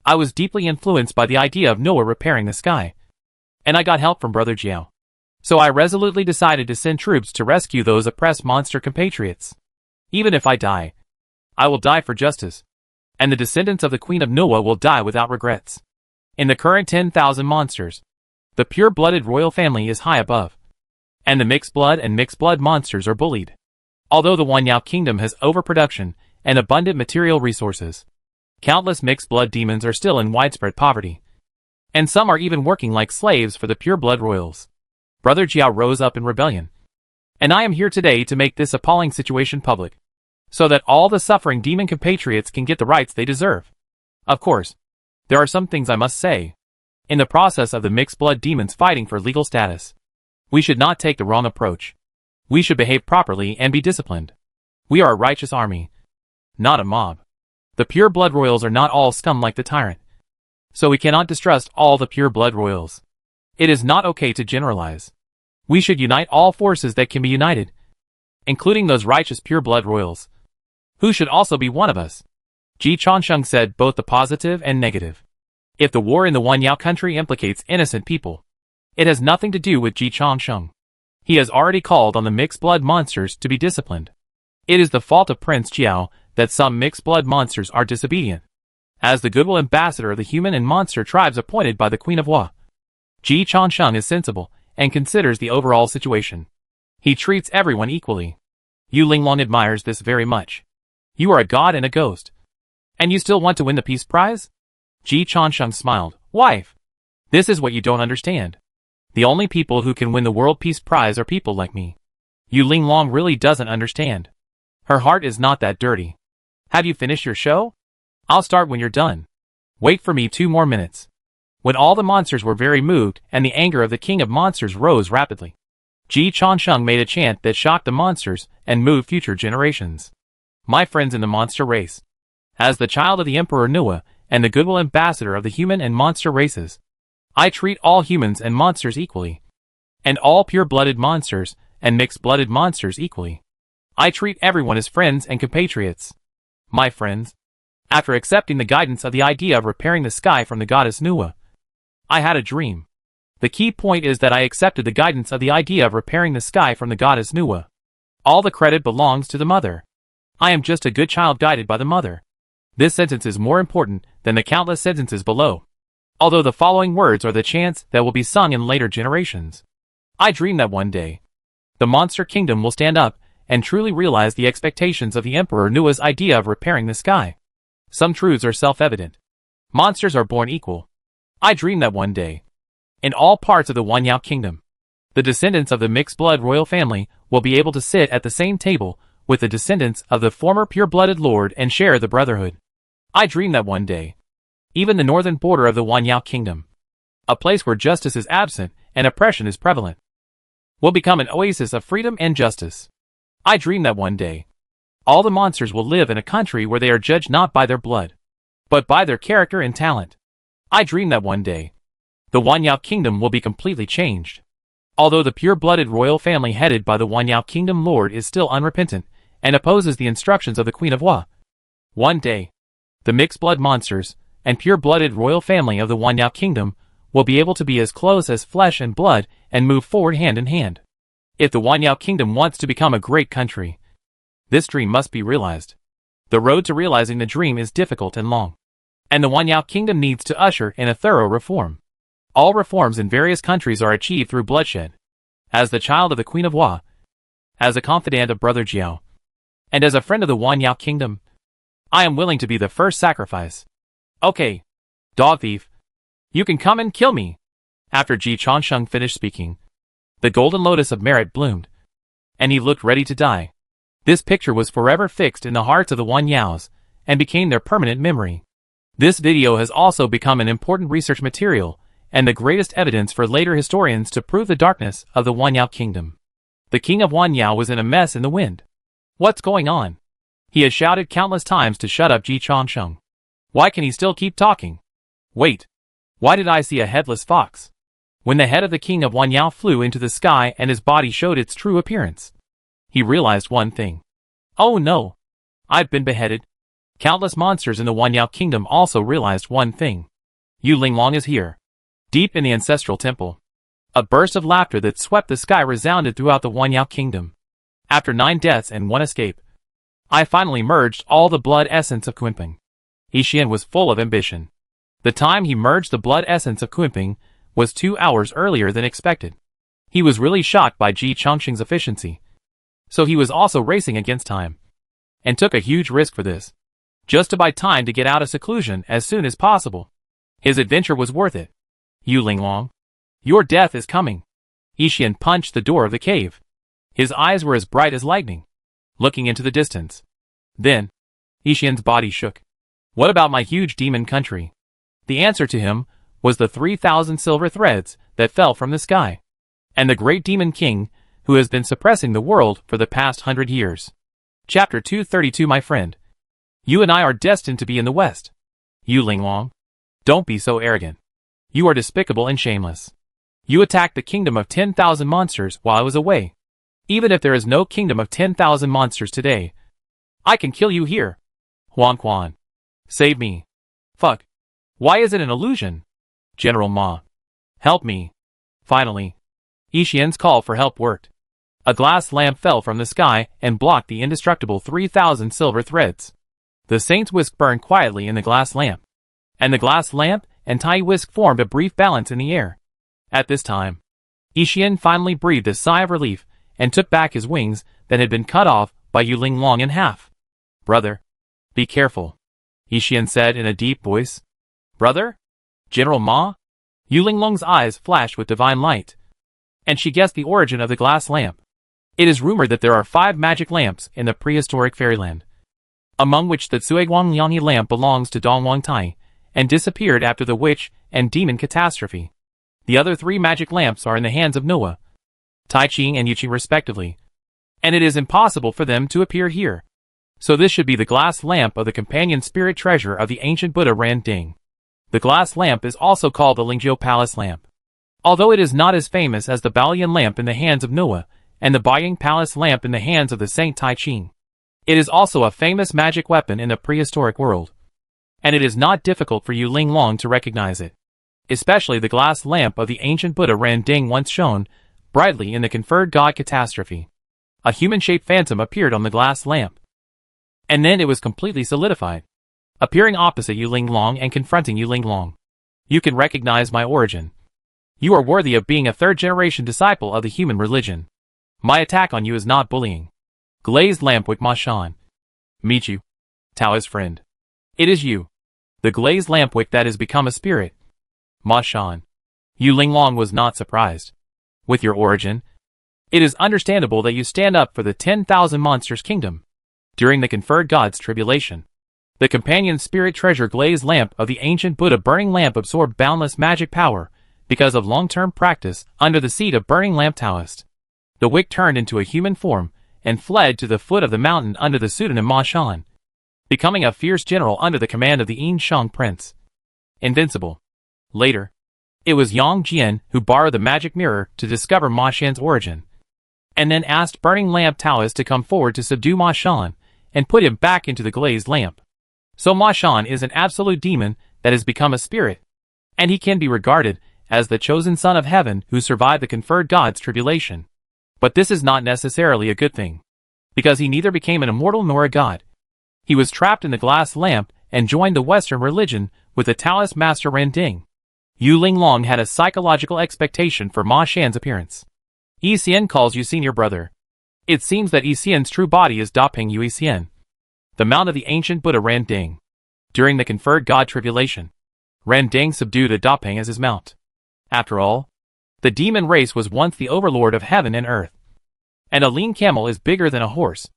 I was deeply influenced by the idea of Noah repairing the sky, and I got help from Brother Jiao. So I resolutely decided to send troops to rescue those oppressed monster compatriots. Even if I die, I will die for justice, and the descendants of the Queen of Noah will die without regrets. In the current 10,000 monsters, the pure-blooded royal family is high above, and the mixed blood and mixed blood monsters are bullied. Although the Wanyao kingdom has overproduction and abundant material resources, countless mixed blood demons are still in widespread poverty, and some are even working like slaves for the pure-blood royals. Brother Jiao rose up in rebellion, and I am here today to make this appalling situation public, so that all the suffering demon compatriots can get the rights they deserve. Of course, there are some things I must say. In the process of the mixed blood demons fighting for legal status, we should not take the wrong approach. We should behave properly and be disciplined. We are a righteous army, not a mob. The pure blood royals are not all scum like the tyrant, so we cannot distrust all the pure blood royals. It is not okay to generalize. We should unite all forces that can be united, including those righteous pure blood royals, who should also be one of us. Ji Changsheng said both the positive and negative. If the war in the Wanyao country implicates innocent people, it has nothing to do with Ji Changsheng. He has already called on the mixed blood monsters to be disciplined. It is the fault of Prince Jiao that some mixed blood monsters are disobedient. As the goodwill ambassador of the human and monster tribes appointed by the Queen of Wa, Ji Changsheng is sensible and considers the overall situation. He treats everyone equally. Yu Linglong admires this very much. You are a god and a ghost, and you still want to win the peace prize? Ji Changsheng smiled. Wife, this is what you don't understand. The only people who can win the world peace prize are people like me. Yu Linglong really doesn't understand. Her heart is not that dirty. Have you finished your show? I'll start when you're done. Wait for me 2 more minutes. When all the monsters were very moved and the anger of the king of monsters rose rapidly, Ji Changsheng made a chant that shocked the monsters and moved future generations. My friends in the monster race, as the child of the Emperor Noah and the goodwill ambassador of the human and monster races, I treat all humans and monsters equally, and all pure-blooded monsters and mixed-blooded monsters equally. I treat everyone as friends and compatriots. My friends, after accepting the guidance of the idea of repairing the sky from the goddess Nuwa, I had a dream. The key point is that I accepted the guidance of the idea of repairing the sky from the goddess Nuwa. All the credit belongs to the mother. I am just a good child guided by the mother. This sentence is more important than the countless sentences below, although the following words are the chants that will be sung in later generations. I dream that one day, the monster kingdom will stand up and truly realize the expectations of the Emperor Nuwa's idea of repairing the sky. Some truths are self-evident. Monsters are born equal. I dream that one day, in all parts of the Wanyao kingdom, the descendants of the mixed-blood royal family will be able to sit at the same table with the descendants of the former pure-blooded lord and share the brotherhood. I dream that one day, even the northern border of the Wanyao kingdom, a place where justice is absent and oppression is prevalent, will become an oasis of freedom and justice. I dream that one day, all the monsters will live in a country where they are judged not by their blood, but by their character and talent. I dream that one day, the Wanyao kingdom will be completely changed. Although the pure-blooded royal family headed by the Wanyao Kingdom Lord is still unrepentant and opposes the instructions of the Queen of Wa. One day, the mixed-blood monsters and pure-blooded royal family of the Wanyao Kingdom will be able to be as close as flesh and blood and move forward hand in hand. If the Wanyao Kingdom wants to become a great country, this dream must be realized. The road to realizing the dream is difficult and long, and the Wanyao Kingdom needs to usher in a thorough reform. All reforms in various countries are achieved through bloodshed. As the child of the Queen of Wa, as a confidant of Brother Jiao, and as a friend of the Wanyao Kingdom, I am willing to be the first sacrifice. Okay, dog thief, you can come and kill me. After Ji Changsheng finished speaking, the golden lotus of merit bloomed, and he looked ready to die. This picture was forever fixed in the hearts of the Wanyaos and became their permanent memory. This video has also become an important research material and the greatest evidence for later historians to prove the darkness of the Wanyao Kingdom. The king of Wanyao was in a mess in the wind. What's going on? He has shouted countless times to shut up Ji Changsheng. Why can he still keep talking? Wait. Why did I see a headless fox? When the head of the king of Wanyao flew into the sky and his body showed its true appearance, he realized one thing. Oh no! I've been beheaded. Countless monsters in the Wanyao Kingdom also realized one thing. Yu Linglong is here. Deep in the ancestral temple, a burst of laughter that swept the sky resounded throughout the Wanyao Kingdom. After 9 deaths and 1 escape, I finally merged all the blood essence of Kunping. Yixian was full of ambition. The time he merged the blood essence of Kunping was 2 hours earlier than expected. He was really shocked by Ji Changsheng's efficiency. So he was also racing against time, and took a huge risk for this, just to buy time to get out of seclusion as soon as possible. His adventure was worth it. Yu Linglong, your death is coming. Yixian punched the door of the cave. His eyes were as bright as lightning, looking into the distance. Then, Yixian's body shook. What about my huge demon country? The answer to him was the 3,000 silver threads that fell from the sky, and the great demon king who has been suppressing the world for the past 100 years. Chapter 232. My friend, you and I are destined to be in the West. Yu Linglong, don't be so arrogant. You are despicable and shameless. You attacked the kingdom of 10,000 monsters while I was away. Even if there is no kingdom of 10,000 monsters today, I can kill you here. Huan Quan, save me. Fuck. Why is it an illusion? General Ma, help me. Finally, Yixian's call for help worked. A glass lamp fell from the sky and blocked the indestructible 3,000 silver threads. The saint's whisk burned quietly in the glass lamp, and the glass lamp and tiny whisk formed a brief balance in the air. At this time, Yixian finally breathed a sigh of relief and took back his wings that had been cut off by Yu Linglong in half. Brother, be careful, Yixian said in a deep voice. Brother? General Ma? Yu Linglong's eyes flashed with divine light, and she guessed the origin of the glass lamp. It is rumored that there are 5 magic lamps in the prehistoric fairyland, among which the Cuiguang Yangyi lamp belongs to Dongwang Tai, and disappeared after the witch and demon catastrophe. The other 3 magic lamps are in the hands of Noah, Tai Ching and Yuqi respectively, and it is impossible for them to appear here. So this should be the glass lamp of the companion spirit treasure of the ancient Buddha Ran Ding. The glass lamp is also called the Lingzhou Palace lamp, although it is not as famous as the Baoyan lamp in the hands of Noah and the Baiying Palace lamp in the hands of the Saint Tai Ching. It is also a famous magic weapon in the prehistoric world, and it is not difficult for Yu Linglong to recognize it, especially the glass lamp of the ancient Buddha Ran Ding once shone brightly in the conferred god catastrophe. A human-shaped phantom appeared on the glass lamp, and then it was completely solidified, appearing opposite Yu Linglong and confronting Yu Linglong. You can recognize my origin. You are worthy of being a 3rd-generation disciple of the human religion. My attack on you is not bullying. Glazed lampwick Ma Shan. Meet you. Taoist friend. It is you, the glazed lampwick that has become a spirit. Ma Shan. Yu Linglong was not surprised. With your origin, it is understandable that you stand up for the 10,000 monsters kingdom. During the conferred god's tribulation, the companion spirit treasure glazed lamp of the ancient Buddha burning lamp absorbed boundless magic power because of long-term practice under the seat of burning lamp Taoist. The wick turned into a human form and fled to the foot of the mountain under the pseudonym Ma Shan, becoming a fierce general under the command of the Yin Shang Prince. Invincible. Later, It was Yang Jian who borrowed the magic mirror to discover Ma Shan's origin, and then asked Burning Lamp Taoist to come forward to subdue Ma Shan and put him back into the glazed lamp. So Ma Shan is an absolute demon that has become a spirit, and he can be regarded as the chosen son of heaven who survived the conferred God's tribulation. But this is not necessarily a good thing, because he neither became an immortal nor a god. He was trapped in the glass lamp and joined the Western religion with the Taoist master Ren Ding. Yu Linglong had a psychological expectation for Ma Shan's appearance. Yi Xian calls Yu Senior brother. It seems that Yi Xian's true body is Daping Yu Yi Xian, the mount of the ancient Buddha Ren Ding. During the conferred God tribulation, Ren Ding subdued a Daping as his mount. After all, the demon race was once the overlord of heaven and earth. And a lean camel is bigger than a horse.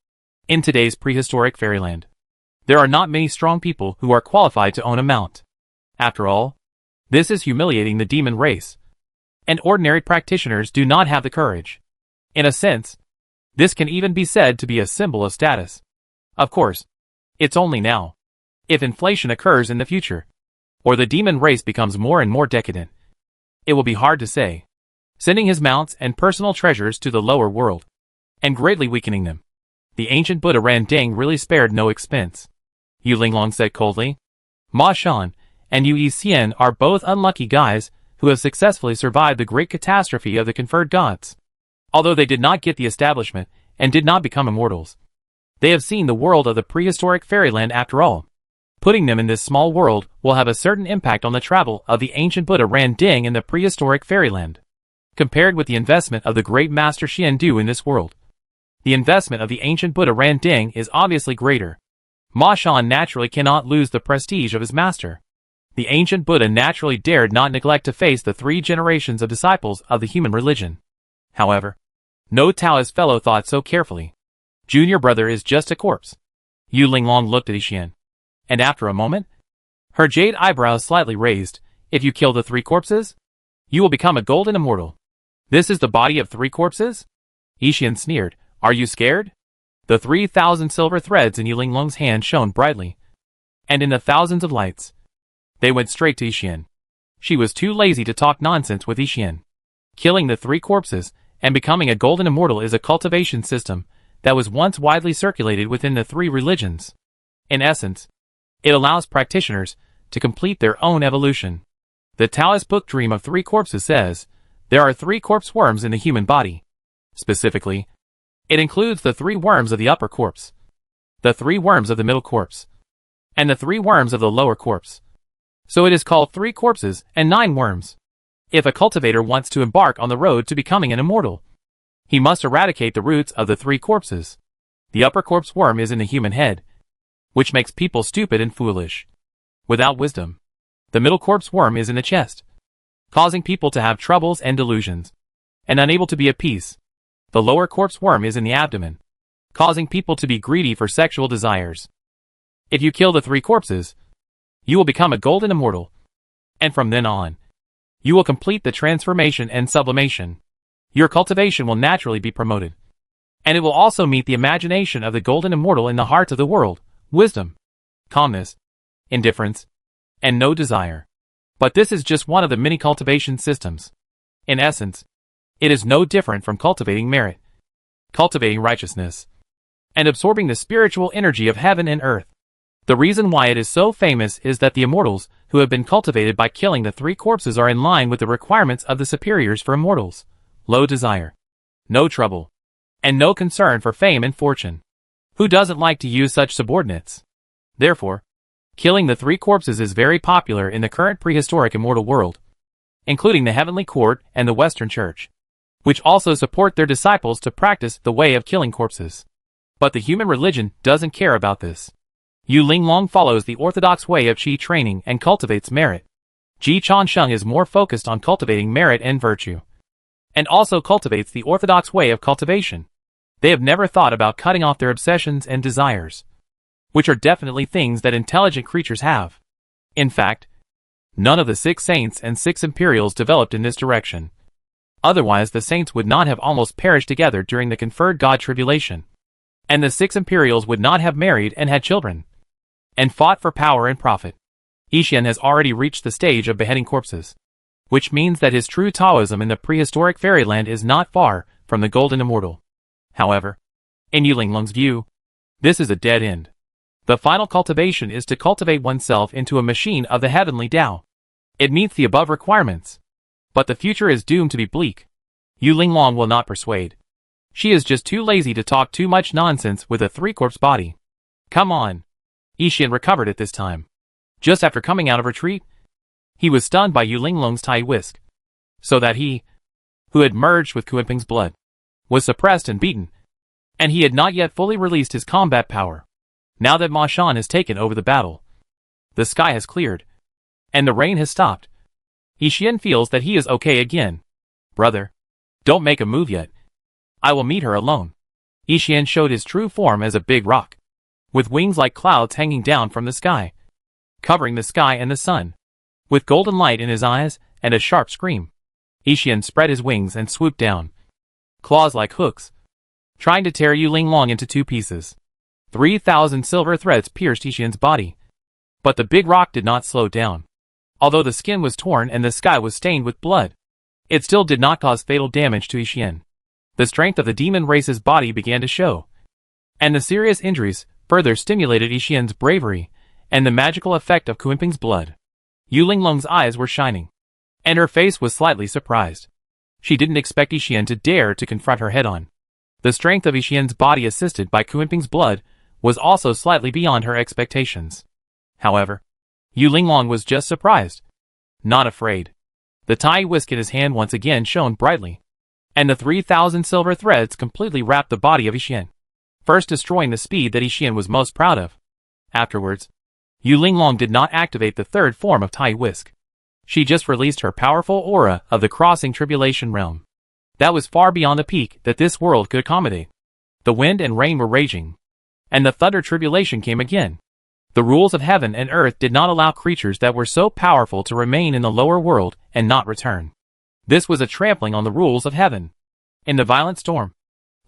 In today's prehistoric fairyland, there are not many strong people who are qualified to own a mount. After all, this is humiliating the demon race, and ordinary practitioners do not have the courage. In a sense, this can even be said to be a symbol of status. Of course, it's only now. If inflation occurs in the future, or the demon race becomes more and more decadent, it will be hard to say. Sending his mounts and personal treasures to the lower world, and greatly weakening them, the ancient Buddha Ren Ding really spared no expense. Yu Linglong said coldly. Ma Shan and Yu Yi Xian are both unlucky guys who have successfully survived the great catastrophe of the conferred gods. Although they did not get the establishment and did not become immortals, they have seen the world of the prehistoric fairyland after all. Putting them in this small world will have a certain impact on the travel of the ancient Buddha Ren Ding in the prehistoric fairyland. Compared with the investment of the great master Xian Du in this world, the investment of the ancient Buddha Ren Ding is obviously greater. Ma Shan naturally cannot lose the prestige of his master. The ancient Buddha naturally dared not neglect to face the 3 generations of disciples of the human religion. However, no Taoist fellow thought so carefully. Junior brother is just a corpse. Yu Linglong looked at Yi Xian, and after a moment, her jade eyebrows slightly raised. If you kill the 3 corpses, you will become a golden immortal. This is the body of 3 corpses? Yi Xian sneered. Are you scared? The 3,000 silver threads in Yu Linglong's hand shone brightly, and in the thousands of lights, they went straight to Yi Xian. She was too lazy to talk nonsense with Yi Xian. Killing the 3 corpses and becoming a golden immortal is a cultivation system that was once widely circulated within the 3 religions. In essence, it allows practitioners to complete their own evolution. The Taoist book Dream of 3 Corpses says, there are 3 corpse worms in the human body. Specifically, it includes the 3 worms of the upper corpse, the 3 worms of the middle corpse, and the 3 worms of the lower corpse. So it is called 3 corpses and 9 worms. If a cultivator wants to embark on the road to becoming an immortal, he must eradicate the roots of the 3 corpses. The upper corpse worm is in the human head, which makes people stupid and foolish, without wisdom. The middle corpse worm is in the chest, causing people to have troubles and delusions, and unable to be at peace. The lower corpse worm is in the abdomen, causing people to be greedy for sexual desires. If you kill the 3 corpses, you will become a golden immortal, and from then on, you will complete the transformation and sublimation. Your cultivation will naturally be promoted, and it will also meet the imagination of the golden immortal in the hearts of the world: wisdom, calmness, indifference, and no desire. But this is just one of the many cultivation systems. In essence, it is no different from cultivating merit, cultivating righteousness, and absorbing the spiritual energy of heaven and earth. The reason why it is so famous is that the immortals who have been cultivated by killing the 3 corpses are in line with the requirements of the superiors for immortals: low desire, no trouble, and no concern for fame and fortune. Who doesn't like to use such subordinates? Therefore, killing the 3 corpses is very popular in the current prehistoric immortal world, including the heavenly court and the Western Church, which also support their disciples to practice the way of killing corpses. But the human religion doesn't care about this. Yu Linglong follows the orthodox way of qi training and cultivates merit. Ji Chansheng is more focused on cultivating merit and virtue, and also cultivates the orthodox way of cultivation. They have never thought about cutting off their obsessions and desires, which are definitely things that intelligent creatures have. In fact, none of the 6 saints and 6 imperials developed in this direction. Otherwise the saints would not have almost perished together during the conferred God tribulation, and the 6 imperials would not have married and had children, and fought for power and profit. Yi Xian has already reached the stage of beheading corpses. which means that his true Taoism in the prehistoric fairyland is not far from the golden immortal. However, in Yu Linglong's view, this is a dead end. The final cultivation is to cultivate oneself into a machine of the heavenly Tao. It meets the above requirements, but the future is doomed to be bleak. Yu Linglong will not persuade. She is just too lazy to talk too much nonsense with a three-corpse body. Come on. Yixian recovered at this time. Just after coming out of retreat, he was stunned by Yu Linglong's Tai whisk, so that he, who had merged with Kuiping's blood, was suppressed and beaten, and he had not yet fully released his combat power. Now that Ma Shan has taken over the battle, the sky has cleared, and the rain has stopped. Yixian feels that he is okay again. Brother, don't make a move yet. I will meet her alone. Yixian showed his true form as a big rock, with wings like clouds hanging down from the sky, covering the sky and the sun. With golden light in his eyes and a sharp scream, Yixian spread his wings and swooped down, claws like hooks, trying to tear Yu Linglong into two pieces. 3,000 silver threads pierced Yixian's body, but the big rock did not slow down. Although the skin was torn and the sky was stained with blood, it still did not cause fatal damage to Yixian. The strength of the demon race's body began to show, and the serious injuries further stimulated Yixian's bravery and the magical effect of Kuiping's blood. Yu Linglong's eyes were shining, and her face was slightly surprised. She didn't expect Yixian to dare to confront her head-on. The strength of Yixian's body assisted by Kuiping's blood was also slightly beyond her expectations. However, Yu Linglong was just surprised, not afraid. The Tai whisk in his hand once again shone brightly, and the 3,000 silver threads completely wrapped the body of Yixian, first destroying the speed that Yixian was most proud of. Afterwards, Yu Linglong did not activate the third form of Tai whisk. She just released her powerful aura of the crossing tribulation realm. That was far beyond the peak that this world could accommodate. The wind and rain were raging, and the thunder tribulation came again. The rules of heaven and earth did not allow creatures that were so powerful to remain in the lower world and not return. This was a trampling on the rules of heaven. In the violent storm,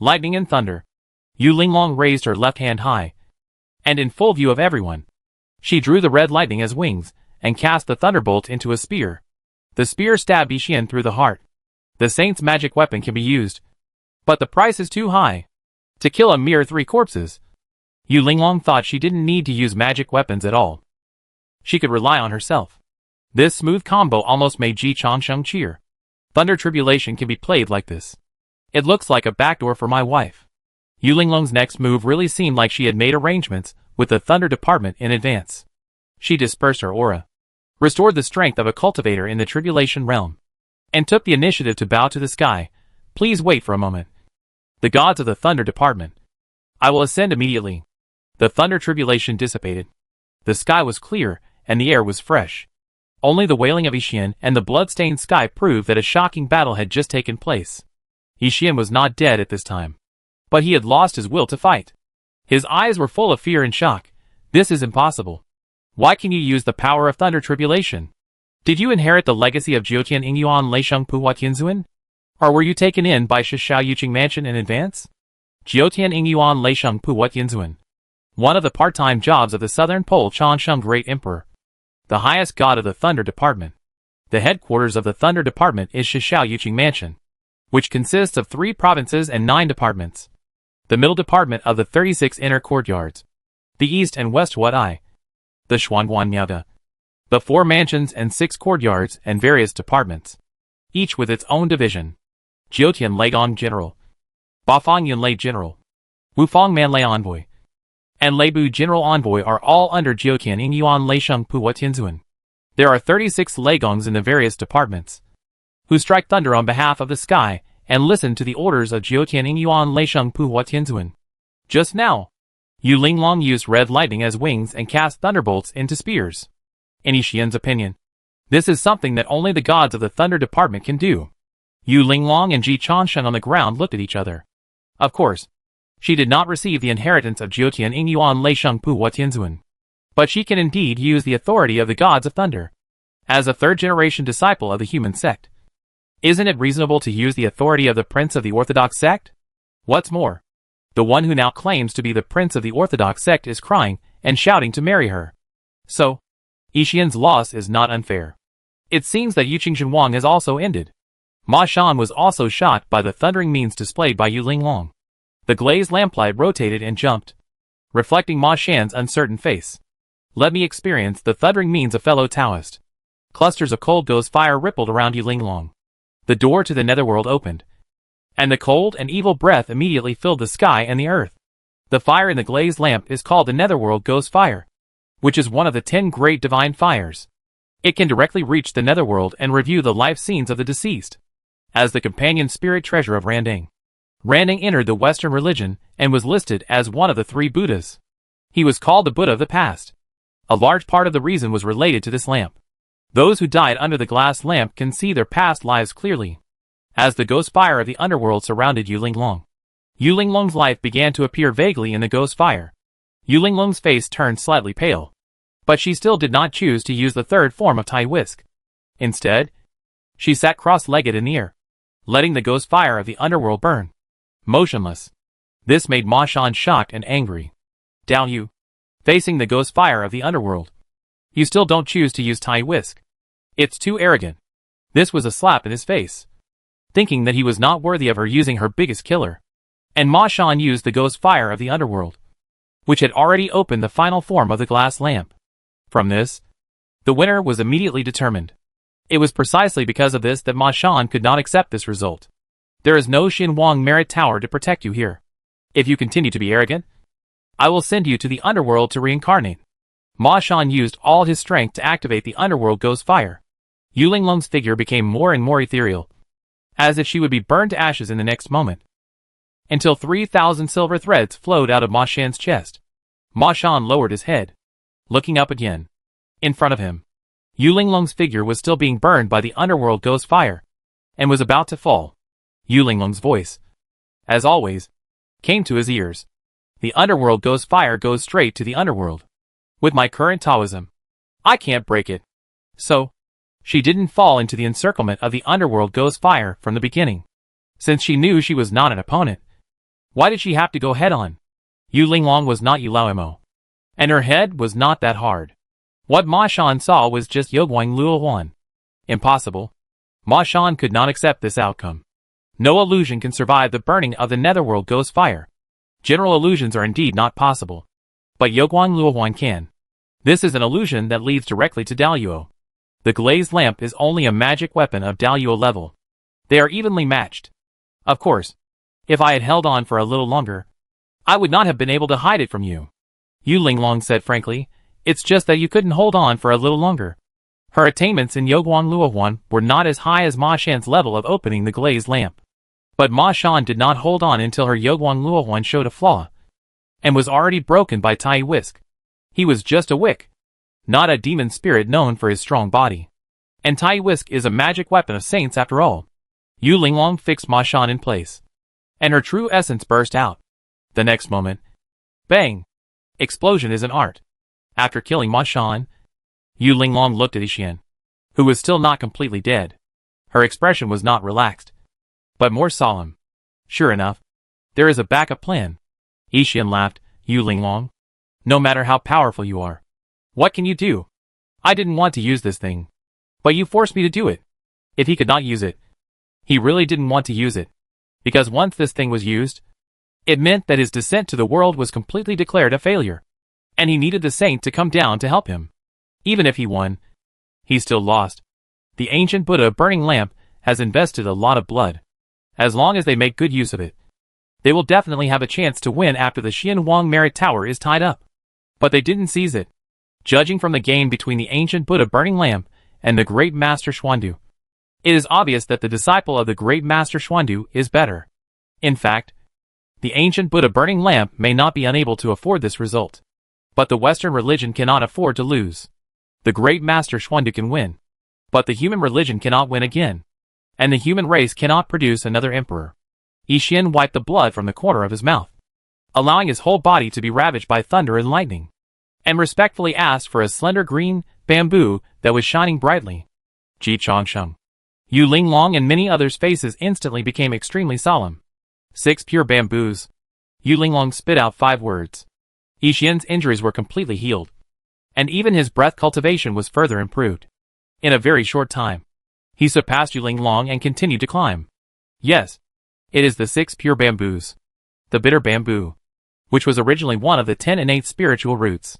lightning and thunder, Yu Linglong raised her left hand high, and in full view of everyone, she drew the red lightning as wings and cast the thunderbolt into a spear. The spear stabbed Yixian through the heart. The saint's magic weapon can be used, but the price is too high to kill a mere 3 corpses. Yu Linglong thought she didn't need to use magic weapons at all. She could rely on herself. This smooth combo almost made Ji Changsheng cheer. Thunder tribulation can be played like this. It looks like a backdoor for my wife. Yu Linglong's next move really seemed like she had made arrangements with the thunder department in advance. She dispersed her aura, restored the strength of a cultivator in the tribulation realm, and took the initiative to bow to the sky. Please wait for a moment. The gods of the thunder department. I will ascend immediately. The thunder tribulation dissipated. The sky was clear, and the air was fresh. Only the wailing of Yixian and the blood-stained sky proved that a shocking battle had just taken place. Yixian was not dead at this time, but he had lost his will to fight. His eyes were full of fear and shock. This is impossible. Why can you use the power of thunder tribulation? Did you inherit the legacy of Jiutian Ingyuan Leisheng Puhua Tianzuan? Or were you taken in by Shishao Yuqing Mansion in advance? Jiutian Ingyuan Leisheng Puhua Tianzuan. One of the part-time jobs of the Southern Pole Changsheng Great Emperor, the highest god of the Thunder Department. The headquarters of the Thunder Department is Shishao Yuqing Mansion, which consists of 3 provinces and 9 departments. The middle department of the 36 inner courtyards, the east and west Huai, the Xuanguan Miaoda, the 4 mansions and 6 courtyards and various departments, each with its own division. Jiutian Leigong General, Bafang Yunlei General, Wufang Manlei Envoy, and Leibu General Envoy are all under Jiutian Ingyuan Leisheng Puhua Tianzuan. There are 36 Leigongs in the various departments, who strike thunder on behalf of the sky and listen to the orders of Jiutian Ingyuan Leisheng Puhua Tianzuan. Just now, Yu Linglong used red lightning as wings and cast thunderbolts into spears. In Yixian's opinion, this is something that only the gods of the Thunder Department can do. Yu Linglong and Ji Changsheng on the ground looked at each other. Of course, she did not receive the inheritance of Jiutian Ingyuan Leisheng Puhua Tianzuan, but she can indeed use the authority of the gods of thunder. As a 3rd-generation disciple of the human sect, isn't it reasonable to use the authority of the prince of the Orthodox sect? What's more, the one who now claims to be the prince of the Orthodox sect is crying and shouting to marry her. So, Yixian's loss is not unfair. It seems that Yuqing Wang has also ended. Ma Shan was also shot by the thundering means displayed by Yu Linglong. The glazed lamplight rotated and jumped, reflecting Ma Shan's uncertain face. Let me experience the thundering means of fellow Taoist. Clusters of cold ghost fire rippled around Yu Linglong. The door to the netherworld opened, and the cold and evil breath immediately filled the sky and the earth. The fire in the glazed lamp is called the netherworld ghost fire, which is one of the 10 great divine fires. It can directly reach the netherworld and review the life scenes of the deceased. As the companion spirit treasure of Randang, Randang entered the Western religion and was listed as one of the 3 Buddhas. He was called the Buddha of the past. A large part of the reason was related to this lamp. Those who died under the glass lamp can see their past lives clearly. As the ghost fire of the underworld surrounded Yu Linglong, Yu Linglong's life began to appear vaguely in the ghost fire. Yu Linglong's face turned slightly pale, but she still did not choose to use the third form of Tai Whisk. Instead, she sat cross-legged in the air, letting the ghost fire of the underworld burn, motionless. This made Ma Shan shocked and angry. Down you, facing the ghost fire of the underworld. You still don't choose to use Tai Whisk. It's too arrogant. This was a slap in his face. Thinking that he was not worthy of her using her biggest killer. And Ma Shan used the ghost fire of the underworld, which had already opened the final form of the glass lamp. From this, the winner was immediately determined. It was precisely because of this that Ma Shan could not accept this result. There is no Xin Wang Merit Tower to protect you here. If you continue to be arrogant, I will send you to the underworld to reincarnate. Ma Shan used all his strength to activate the underworld ghost fire. Yu Linglong's figure became more and more ethereal, as if she would be burned to ashes in the next moment, until 3,000 silver threads flowed out of Ma Shan's chest. Ma Shan lowered his head, looking up again. In front of him, Yu Linglong's figure was still being burned by the underworld ghost fire, and was about to fall. Yu Linglong's voice, as always, came to his ears. The underworld ghost fire goes straight to the underworld. With my current Taoism, I can't break it. So, she didn't fall into the encirclement of the underworld ghost fire from the beginning. Since she knew she was not an opponent, why did she have to go head-on? Yu Linglong was not Yu Laoimo, and her head was not that hard. What Ma Shan saw was just Yoguang Luohuan. Impossible. Ma Shan could not accept this outcome. No illusion can survive the burning of the netherworld ghost fire. General illusions are indeed not possible, but Yoguang Luohuan can. This is an illusion that leads directly to Daluo. The glazed lamp is only a magic weapon of Daluo level. They are evenly matched. Of course, if I had held on for a little longer, I would not have been able to hide it from you. Yu Linglong said frankly, it's just that you couldn't hold on for a little longer. Her attainments in Yoguang Luohuan were not as high as Ma Shan's level of opening the glazed lamp. But Ma Shan did not hold on until her Yoguang Luohuan showed a flaw, and was already broken by Tai Whisk. He was just a wick, not a demon spirit known for his strong body. And Tai Whisk is a magic weapon of saints after all. Yu Linglong fixed Ma Shan in place, and her true essence burst out. The next moment, bang! Explosion is an art. After killing Ma Shan, Yu Linglong looked at Yixian, who was still not completely dead. Her expression was not relaxed, but more solemn. Sure enough, there is a backup plan. Yixian laughed. Yu Linglong, no matter how powerful you are, what can you do? I didn't want to use this thing, but you forced me to do it. If he could not use it, he really didn't want to use it, because once this thing was used, it meant that his descent to the world was completely declared a failure, and he needed the saint to come down to help him. Even if he won, he still lost. The ancient Buddha burning lamp has invested a lot of blood. As long as they make good use of it, they will definitely have a chance to win after the Xian Wang Merit Tower is tied up. But they didn't seize it. Judging from the game between the ancient Buddha burning lamp and the great master Xuandu, it is obvious that the disciple of the great master Xuandu is better. In fact, the ancient Buddha burning lamp may not be unable to afford this result, but the Western religion cannot afford to lose. The great master Xuandu can win, but the human religion cannot win again, and the human race cannot produce another emperor. Yixian wiped the blood from the corner of his mouth, allowing his whole body to be ravaged by thunder and lightning, and respectfully asked for a slender green bamboo that was shining brightly. Ji Chongsheng, Yu Linglong and many others' faces instantly became extremely solemn. 6 pure bamboos. Yu Linglong spit out 5 words. Yixian's injuries were completely healed, and even his breath cultivation was further improved. In a very short time, he surpassed Yu Linglong and continued to climb. Yes, it is the 6 pure bamboos. The bitter bamboo, which was originally one of the 10 innate spiritual roots,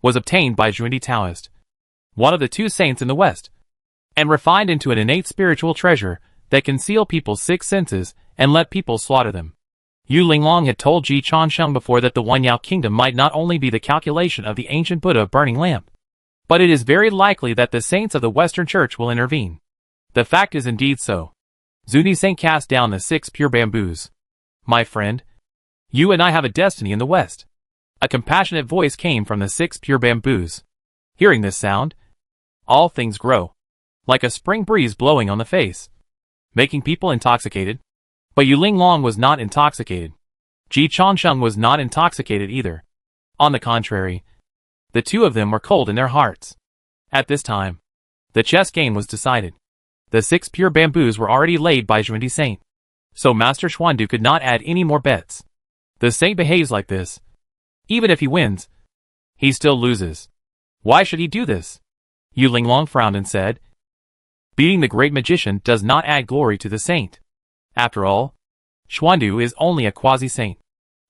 was obtained by Junti Taoist, one of the 2 saints in the West, and refined into an innate spiritual treasure that can seal people's 6 senses and let people slaughter them. Yu Linglong had told Ji Changsheng before that the One Yao kingdom might not only be the calculation of the ancient Buddha burning lamp, but it is very likely that the saints of the Western Church will intervene. The fact is indeed so. Junti Saint cast down the 6 pure bamboos. My friend, you and I have a destiny in the West. A compassionate voice came from the 6 pure bamboos. Hearing this sound, all things grow, like a spring breeze blowing on the face, making people intoxicated. But Yu Linglong was not intoxicated. Ji Changsheng was not intoxicated either. On the contrary, the 2 of them were cold in their hearts. At this time, the chess game was decided. The 6 pure bamboos were already laid by Junti Saint, so Master Xuandu could not add any more bets. The saint behaves like this. Even if he wins, he still loses. Why should he do this? Yu Linglong frowned and said, beating the great magician does not add glory to the saint. After all, Xuandu is only a quasi-saint.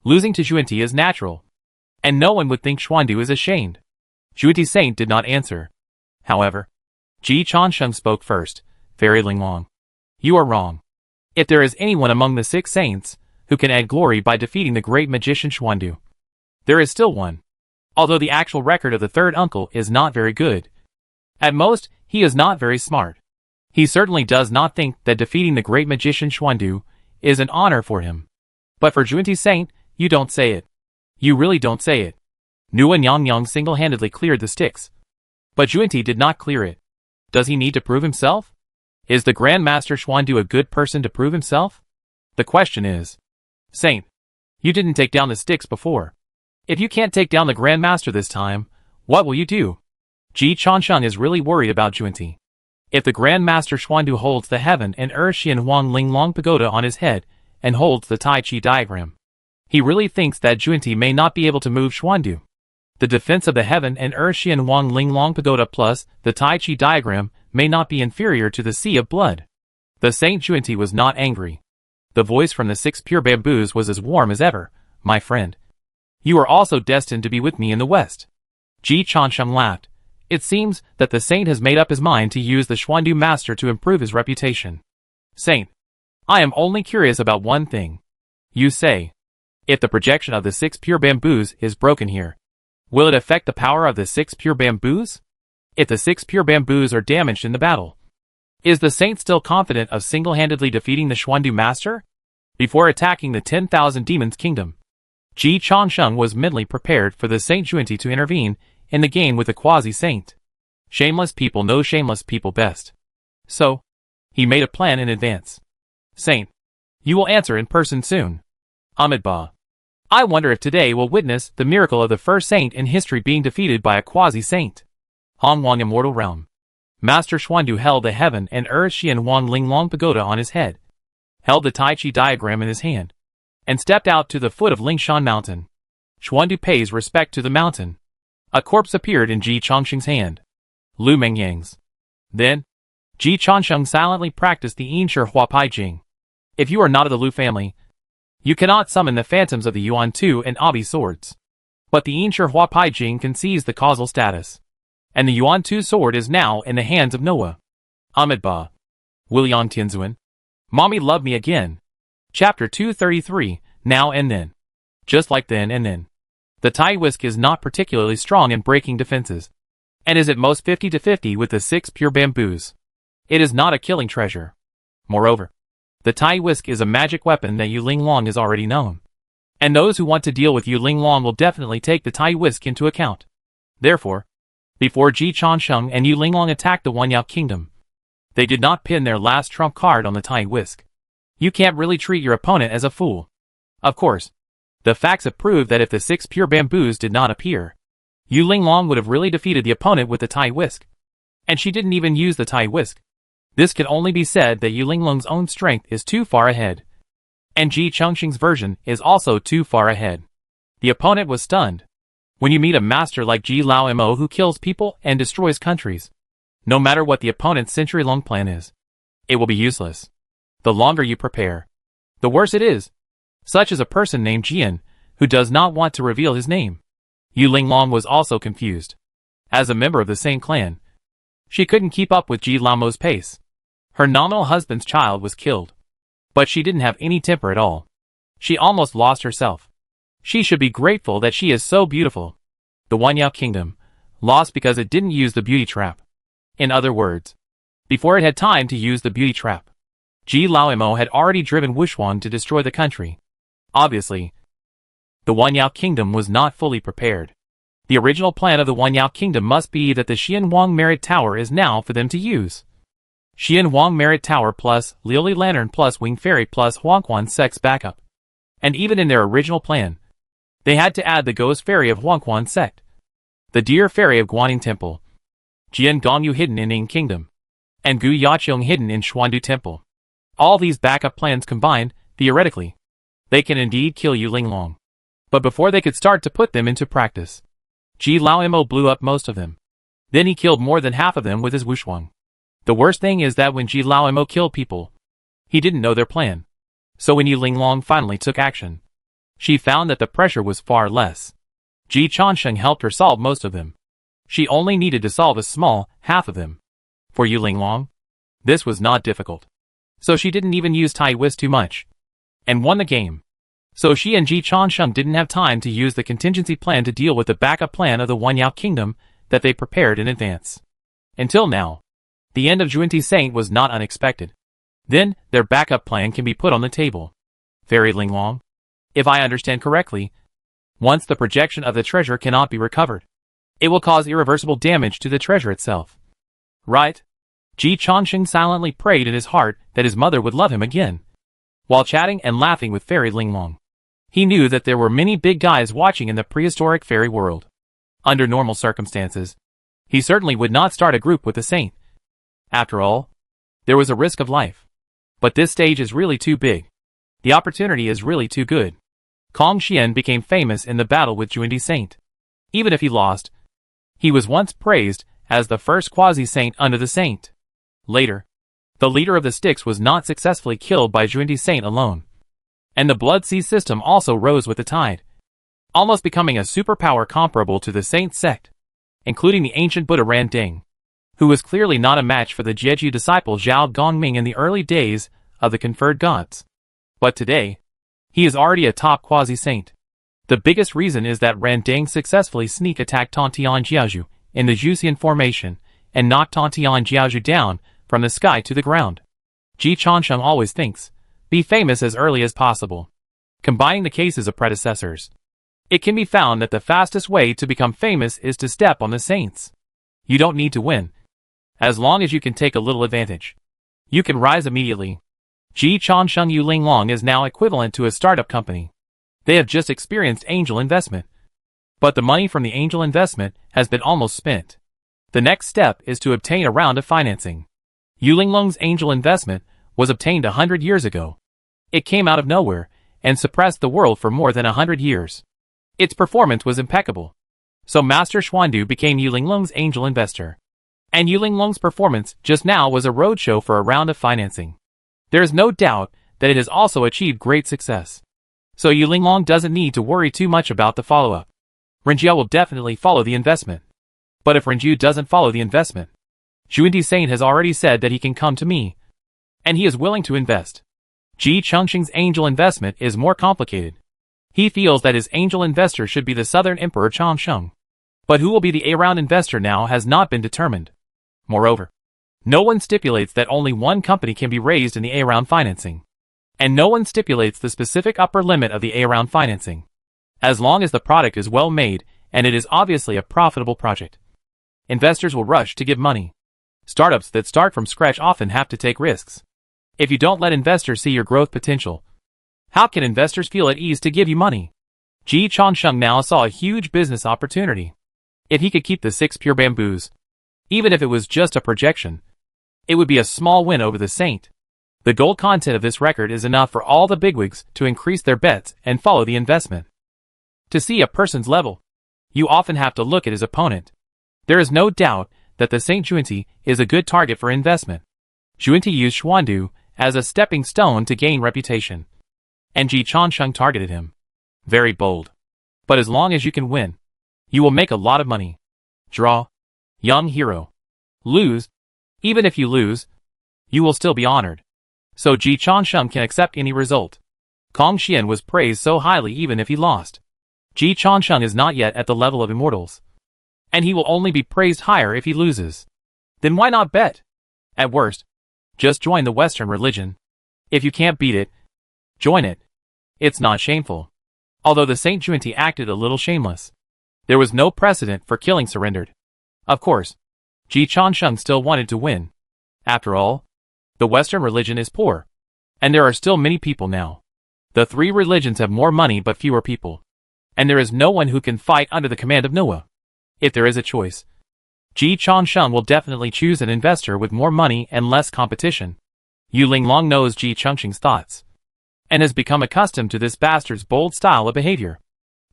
Losing to Junti is natural, and no one would think Xuandu is ashamed. Junti Saint did not answer. However, Ji Changsheng spoke first. Very Linglong, you are wrong. If there is anyone among the 6 saints who can add glory by defeating the great magician Xuandu, there is still one. Although the actual record of the 3rd uncle is not very good. At most, he is not very smart. He certainly does not think that defeating the great magician Xuandu is an honor for him. But for Junti Saint, you don't say it. You really don't say it. Nguyen Yang Yang single-handedly cleared the sticks. But Junti did not clear it. Does he need to prove himself? Is the Grand Master Xuandu a good person to prove himself? The question is, Saint, you didn't take down the sticks before. If you can't take down the Grand Master this time, what will you do? Ji Changsheng is really worried about Junti. If the Grand Master Xuandu holds the Heaven and Earth Xian Huang Linglong Pagoda on his head and holds the Tai Chi diagram, he really thinks that Junti may not be able to move Xuandu. The defense of the Heaven and Earth Xian Huang Linglong Pagoda plus the Tai Chi diagram may not be inferior to the Sea of Blood. The Saint Junti was not angry. The voice from the 6 pure bamboos was as warm as ever. My friend, you are also destined to be with me in the West. Ji Changsheng laughed. It seems that the Saint has made up his mind to use the Xuandu Master to improve his reputation. Saint, I am only curious about one thing. You say, if the projection of the 6 pure bamboos is broken here, will it affect the power of the 6 pure bamboos? If the 6 pure bamboos are damaged in the battle, is the Saint still confident of single-handedly defeating the Xuandu Master? Before attacking the 10,000 Demons Kingdom, Ji Changsheng was mentally prepared for the Saint Junti to intervene in the game with the quasi-saint. Shameless people know shameless people best. So, he made a plan in advance. Saint, you will answer in person soon. Amitabha. I wonder if today will witness the miracle of the first saint in history being defeated by a quasi-saint. Hongwang Immortal Realm. Master Xuandu held the Heaven and Earth Xian Huang Linglong Pagoda on his head, held the Tai Chi diagram in his hand, and stepped out to the foot of Lingshan Mountain. Xuandu pays respect to the mountain. A corpse appeared in Ji Changsheng's hand. Lu Mengyang's. Then, Ji Changsheng silently practiced the Yinshi Huapai Jing. If you are not of the Lu family, you cannot summon the phantoms of the Yuan Tu and Abi swords. But the Yinshi Huapai Jing can seize the causal status. And the Yuan Tu sword is now in the hands of Noah. Amitabha. William Tianzuan. Mommy Love Me Again. Chapter 233, Now and Then. Just like then and then. The Tai Whisk is not particularly strong in breaking defenses, and is at most 50-50 with the 6 pure bamboos. It is not a killing treasure. Moreover, the Tai Whisk is a magic weapon that Yu Linglong has already known. And those who want to deal with Yu Linglong will definitely take the Tai Whisk into account. Therefore, before Ji Changsheng and Yu Linglong attacked the One Yao Kingdom, they did not pin their last trump card on the Tai Whisk. You can't really treat your opponent as a fool. Of course, the facts have proved that if the 6 pure bamboos did not appear, Yu Linglong would have really defeated the opponent with the Tai Whisk. And she didn't even use the Tai Whisk. This can only be said that Yu Linglong's own strength is too far ahead. And Ji Changsheng's version is also too far ahead. The opponent was stunned. When you meet a master like Ji Lao Mo who kills people and destroys countries, No matter what the opponent's century-long plan is, it will be useless. The longer you prepare, the worse it is. Such as a person named Jian, who does not want to reveal his name. Yu Linglong was also confused. As a member of the same clan, she couldn't keep up with Ji Laomo's pace. Her nominal husband's child was killed. But she didn't have any temper at all. She almost lost herself. She should be grateful that she is so beautiful. The Wanyao kingdom lost because it didn't use the beauty trap. In other words, before it had time to use the beauty trap, Ji Laomo had already driven Wushuan to destroy the country. Obviously, the Wanyao kingdom was not fully prepared. The original plan of the Wanyao kingdom must be that the Xian Wang Merit Tower is now for them to use. Xian Wang Merit Tower plus Lily Lantern plus Wing Fairy plus Huangquan Sect's backup. And even in their original plan, they had to add the Ghost Fairy of Huangquan Sect, the Deer Fairy of Guaning Temple, Jian Gongyu hidden in Ning Kingdom, and Gu Yaqiong hidden in Xuandu Temple. All these backup plans combined, theoretically, they can indeed kill Yu Linglong. But before they could start to put them into practice, Ji Laomo blew up most of them. Then he killed more than half of them with his Wushuang. The worst thing is that when Ji Laomo killed people, he didn't know their plan. So when Yu Linglong finally took action, she found that the pressure was far less. Ji Changsheng helped her solve most of them. She only needed to solve a small half of them. For Yu Linglong, this was not difficult. So she didn't even use Tai Whis too much, and won the game. So she and Ji Changsheng didn't have time to use the contingency plan to deal with the backup plan of the Wanyao kingdom that they prepared in advance. Until now, the end of Junti Saint was not unexpected. Then, their backup plan can be put on the table. Fairy Linglong, if I understand correctly, once the projection of the treasure cannot be recovered, it will cause irreversible damage to the treasure itself. Right? Ji Changsheng silently prayed in his heart that his mother would love him again. While chatting and laughing with Fairy Linglong, he knew that there were many big guys watching in the prehistoric fairy world. Under normal circumstances, he certainly would not start a group with the saint. After all, there was a risk of life. But this stage is really too big. The opportunity is really too good. Kong Xian became famous in the battle with Junti Saint. Even if he lost, he was once praised as the first quasi-saint under the saint. Later, the leader of the Styx was not successfully killed by Junti Saint alone. And the Blood Sea system also rose with the tide, almost becoming a superpower comparable to the Saint sect, including the ancient Buddha Ran Ding, who was clearly not a match for the Jeju disciple Zhao Gongming in the early days of the conferred gods. But today, he is already a top quasi-saint. The biggest reason is that Ran Ding successfully sneak attacked Tontian Jiaozhu in the Juxian formation and knocked Tontian Jiaozhu down from the sky to the ground. Ji Changsheng always thinks, be famous as early as possible. Combining the cases of predecessors, it can be found that the fastest way to become famous is to step on the saints. You don't need to win. As long as you can take a little advantage, you can rise immediately. Ji Changsheng Yu Linglong is now equivalent to a startup company. They have just experienced angel investment. But the money from the angel investment has been almost spent. The next step is to obtain a round of financing. Yu Linglong's angel investment was obtained 100 years ago. It came out of nowhere and suppressed the world for more than 100 years. Its performance was impeccable. So Master Xuandu became Yu Linglong's angel investor. And Yu Linglong's performance just now was a roadshow for a round of financing. There is no doubt that it has also achieved great success. So Yu Linglong doesn't need to worry too much about the follow-up. Renjiao will definitely follow the investment. But if Renjiu doesn't follow the investment, Junti Saint has already said that he can come to me. And he is willing to invest. Ji Changsheng's angel investment is more complicated. He feels that his angel investor should be the Southern Emperor Changsheng. But who will be the A-round investor now has not been determined. Moreover, no one stipulates that only one company can be raised in the A-round financing. And no one stipulates the specific upper limit of the A-round financing. As long as the product is well made and it is obviously a profitable project, investors will rush to give money. Startups that start from scratch often have to take risks. If you don't let investors see your growth potential, how can investors feel at ease to give you money? Ji Changsheng now saw a huge business opportunity. If he could keep the 6 pure bamboos, even if it was just a projection, it would be a small win over the saint. The gold content of this record is enough for all the bigwigs to increase their bets and follow the investment. To see a person's level, you often have to look at his opponent. There is no doubt that the Saint Junti is a good target for investment. Junti used Xuandu as a stepping stone to gain reputation. And Ji Changsheng targeted him. Very bold. But as long as you can win, you will make a lot of money. Draw. Young hero. Lose. Even if you lose, you will still be honored. So Ji Changsheng can accept any result. Kong Xian was praised so highly even if he lost. Ji Changsheng is not yet at the level of immortals. And he will only be praised higher if he loses. Then why not bet? At worst, just join the Western religion. If you can't beat it, join it. It's not shameful. Although the Saint Junti acted a little shameless. There was no precedent for killing surrendered. Of course, Ji Changsheng still wanted to win. After all, the Western religion is poor. And there are still many people now. The three religions have more money but fewer people. And there is no one who can fight under the command of Noah. If there is a choice, Ji Changsheng will definitely choose an investor with more money and less competition. Yu Linglong knows Ji Changsheng's thoughts, and has become accustomed to this bastard's bold style of behavior.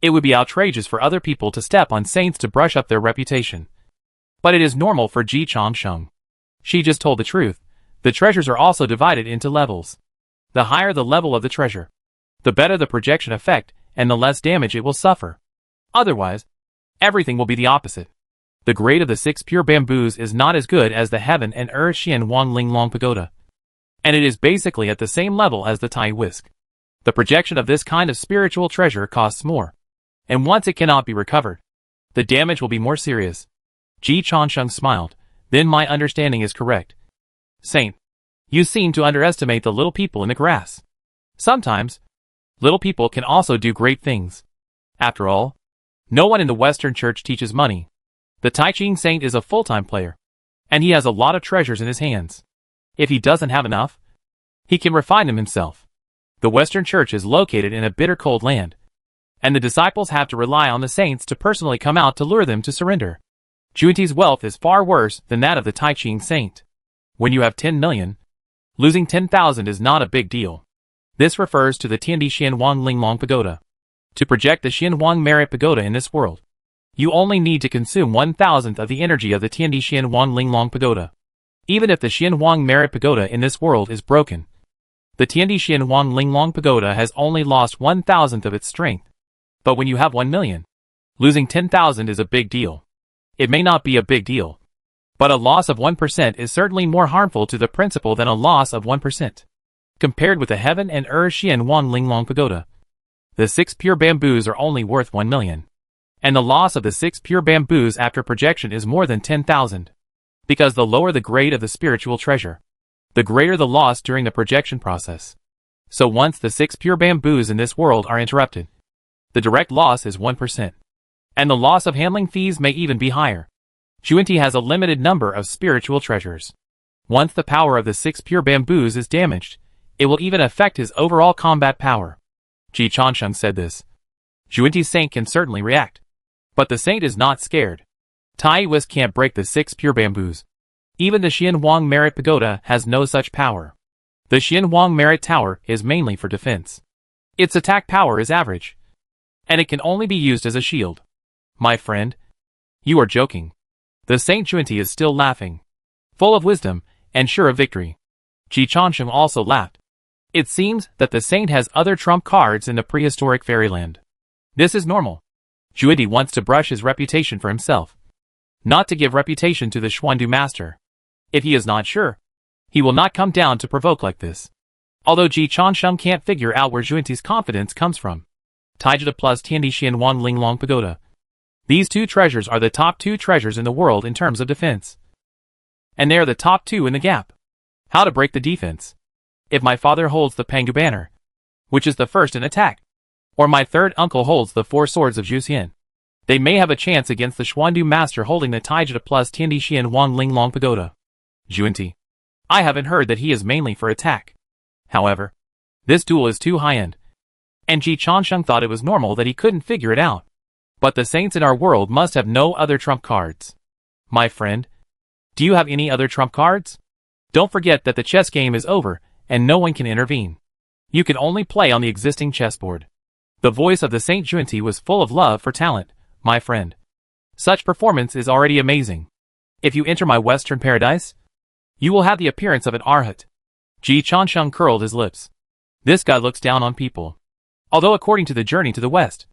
It would be outrageous for other people to step on saints to brush up their reputation. But it is normal for Ji Changsheng. She just told the truth. The treasures are also divided into levels. The higher the level of the treasure, the better the projection effect and the less damage it will suffer. Otherwise, everything will be the opposite. The grade of the 6 pure bamboos is not as good as the Heaven and Earth Xian Wang Linglong Pagoda. And it is basically at the same level as the Tai Whisk. The projection of this kind of spiritual treasure costs more. And once it cannot be recovered, the damage will be more serious. Ji Changsheng smiled. Then my understanding is correct. Saint, you seem to underestimate the little people in the grass. Sometimes, little people can also do great things. After all, no one in the Western Church teaches money. The Tai Ching Saint is a full-time player, and he has a lot of treasures in his hands. If he doesn't have enough, he can refine them himself. The Western Church is located in a bitter cold land, and the disciples have to rely on the saints to personally come out to lure them to surrender. Junti's wealth is far worse than that of the Tai Ching Saint. When you have 10 million, losing 10,000 is not a big deal. This refers to the Tiandi Xian Wang Linglong Pagoda. To project the Xian Wang Merit Pagoda in this world, you only need to consume 1,000th of the energy of the Tiandi Xian Wang Linglong Pagoda. Even if the Xian Wang Merit Pagoda in this world is broken, the Tiandi Xian Wang Linglong Pagoda has only lost 1,000th of its strength. But when you have 1 million, losing 10,000 is a big deal. It may not be a big deal, but a loss of 1% is certainly more harmful to the principle than a loss of 1%. Compared with the Heaven and Earth Xian Wang Linglong Pagoda, the 6 pure bamboos are only worth 1 million. And the loss of the 6 pure bamboos after projection is more than 10,000. Because the lower the grade of the spiritual treasure, the greater the loss during the projection process. So once the 6 pure bamboos in this world are interrupted, the direct loss is 1%. And the loss of handling fees may even be higher. Junti has a limited number of spiritual treasures. Once the power of the 6 pure bamboos is damaged, it will even affect his overall combat power. Ji Changsheng said this. Junti's saint can certainly react. But the saint is not scared. Tai Whisk can't break the 6 pure bamboos. Even the Xian Wang Merit Pagoda has no such power. The Xian Wang Merit Tower is mainly for defense. Its attack power is average. And it can only be used as a shield. My friend, you are joking. The Saint Junti is still laughing, full of wisdom, and sure of victory. Ji Changsheng also laughed. It seems that the saint has other trump cards in the prehistoric fairyland. This is normal. Junti wants to brush his reputation for himself, not to give reputation to the Xuandu master. If he is not sure, he will not come down to provoke like this. Although Ji Changsheng can't figure out where Junti's confidence comes from. Taijida plus Tiandi Xian Wang Linglong Pagoda. These 2 treasures are the top 2 treasures in the world in terms of defense. And they are the top 2 in the gap. How to break the defense? If my father holds the Pangu banner, which is the first in attack, or my third uncle holds the 4 swords of Juxian, they may have a chance against the Xuandu master holding the Taijida plus Tiandi Xian Wang Linglong Pagoda. Junti. I haven't heard that he is mainly for attack. However, this duel is too high-end. And Ji Changsheng thought it was normal that he couldn't figure it out. But the saints in our world must have no other trump cards. My friend, do you have any other trump cards? Don't forget that the chess game is over, and no one can intervene. You can only play on the existing chessboard. The voice of the Saint Junti was full of love for talent, my friend. Such performance is already amazing. If you enter my western paradise, you will have the appearance of an arhat. Ji Chansheng curled his lips. This guy looks down on people. Although according to the journey to the west,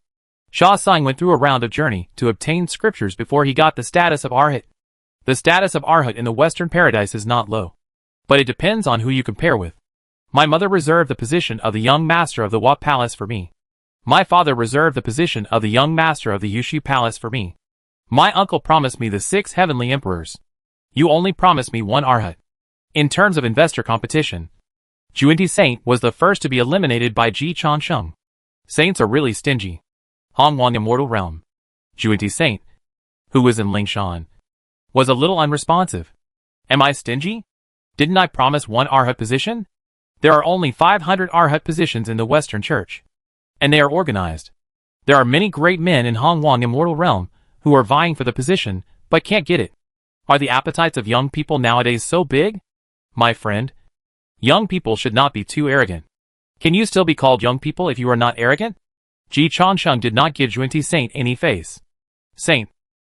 Sha Sang went through a round of journey to obtain scriptures before he got the status of arhat. The status of arhat in the western paradise is not low, but it depends on who you compare with. My mother reserved the position of the young master of the Wat Palace for me. My father reserved the position of the young master of the Yushu Palace for me. My uncle promised me the 6 heavenly emperors. You only promised me 1 arhat. In terms of investor competition, Juinti Saint was the first to be eliminated by Ji Chansheng. Saints are really stingy. Hongwang Immortal Realm. Juinti Saint, who was in Lingshan, was a little unresponsive. Am I stingy? Didn't I promise 1 arhat position? There are only 500 arhat positions in the Western Church, and they are organized. There are many great men in Hongwang Immortal Realm who are vying for the position, but can't get it. Are the appetites of young people nowadays so big? My friend, young people should not be too arrogant. Can you still be called young people if you are not arrogant? Ji Chansheng did not give Juinti Saint any face. Saint,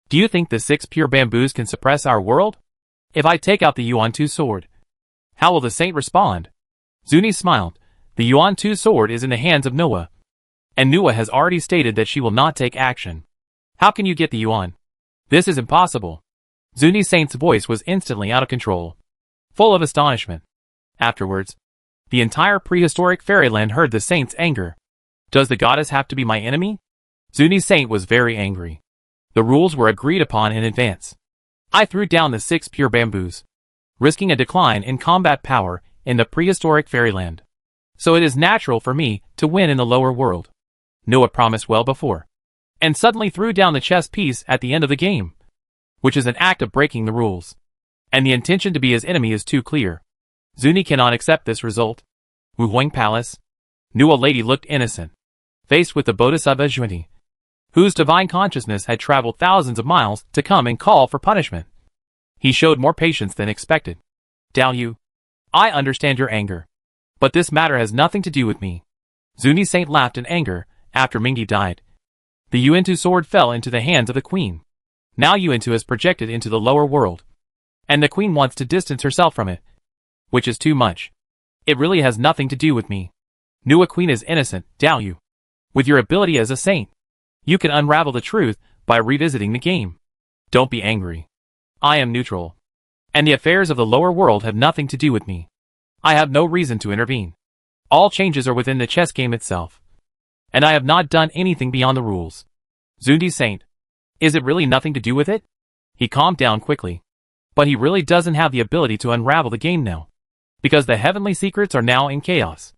do you think the 6 pure bamboos can suppress our world? If I take out the Yuan Tu sword, how will the saint respond? Zuni smiled. The Yuan Tu sword is in the hands of Noah, and Nuwa has already stated that she will not take action. How can you get the Yuan? This is impossible. Zuni Saint's voice was instantly out of control, full of astonishment. Afterwards, the entire prehistoric fairyland heard the saint's anger. Does the goddess have to be my enemy? Zuni Saint was very angry. The rules were agreed upon in advance. I threw down the 6 pure bamboos, risking a decline in combat power in the prehistoric fairyland. So it is natural for me to win in the lower world. Noah promised well before, and suddenly threw down the chess piece at the end of the game, which is an act of breaking the rules. And the intention to be his enemy is too clear. Zuni cannot accept this result. Wu Huang Palace. Nuwa lady looked innocent, faced with the Bodhisattva Juinti, whose divine consciousness had traveled thousands of miles to come and call for punishment. He showed more patience than expected. Dao Yu, I understand your anger, but this matter has nothing to do with me. Zuni Saint laughed in anger. After Mingi died, the Yuantu sword fell into the hands of the queen. Now Yuantu is projected into the lower world, and the queen wants to distance herself from it, which is too much. It really has nothing to do with me. Nuwa queen is innocent, Dao Yu. With your ability as a saint, you can unravel the truth by revisiting the game. Don't be angry. I am neutral, and the affairs of the lower world have nothing to do with me. I have no reason to intervene. All changes are within the chess game itself, and I have not done anything beyond the rules. Zundi Saint, is it really nothing to do with it? He calmed down quickly. But he really doesn't have the ability to unravel the game now, because the heavenly secrets are now in chaos.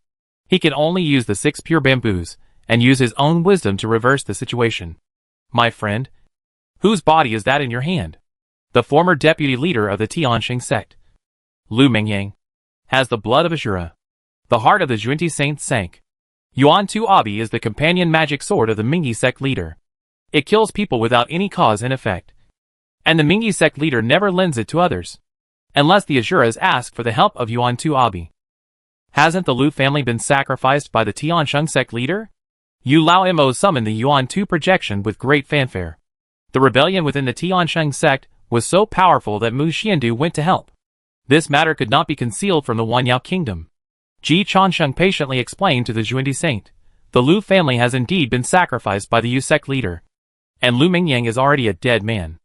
He can only use the 6 pure bamboos, and use his own wisdom to reverse the situation. My friend, whose body is that in your hand? The former deputy leader of the Tianxing sect, Lu Mingyang, has the blood of Ashura. The heart of the Juinti Saint sank. Yuan Tu Abi is the companion magic sword of the Mingi sect leader. It kills people without any cause and effect, and the Mingi sect leader never lends it to others, unless the Ashuras ask for the help of Yuan Tu Abi. Hasn't the Lu family been sacrificed by the Tianxing sect leader? Yu Lao Mo summoned the Yuan Tu projection with great fanfare. The rebellion within the Tianxing sect was so powerful that Mu Xiandu went to help. This matter could not be concealed from the Wanyao kingdom. Ji Chansheng patiently explained to the Juinti Saint, the Lu family has indeed been sacrificed by the Yu sect leader, and Lu Mingyang is already a dead man.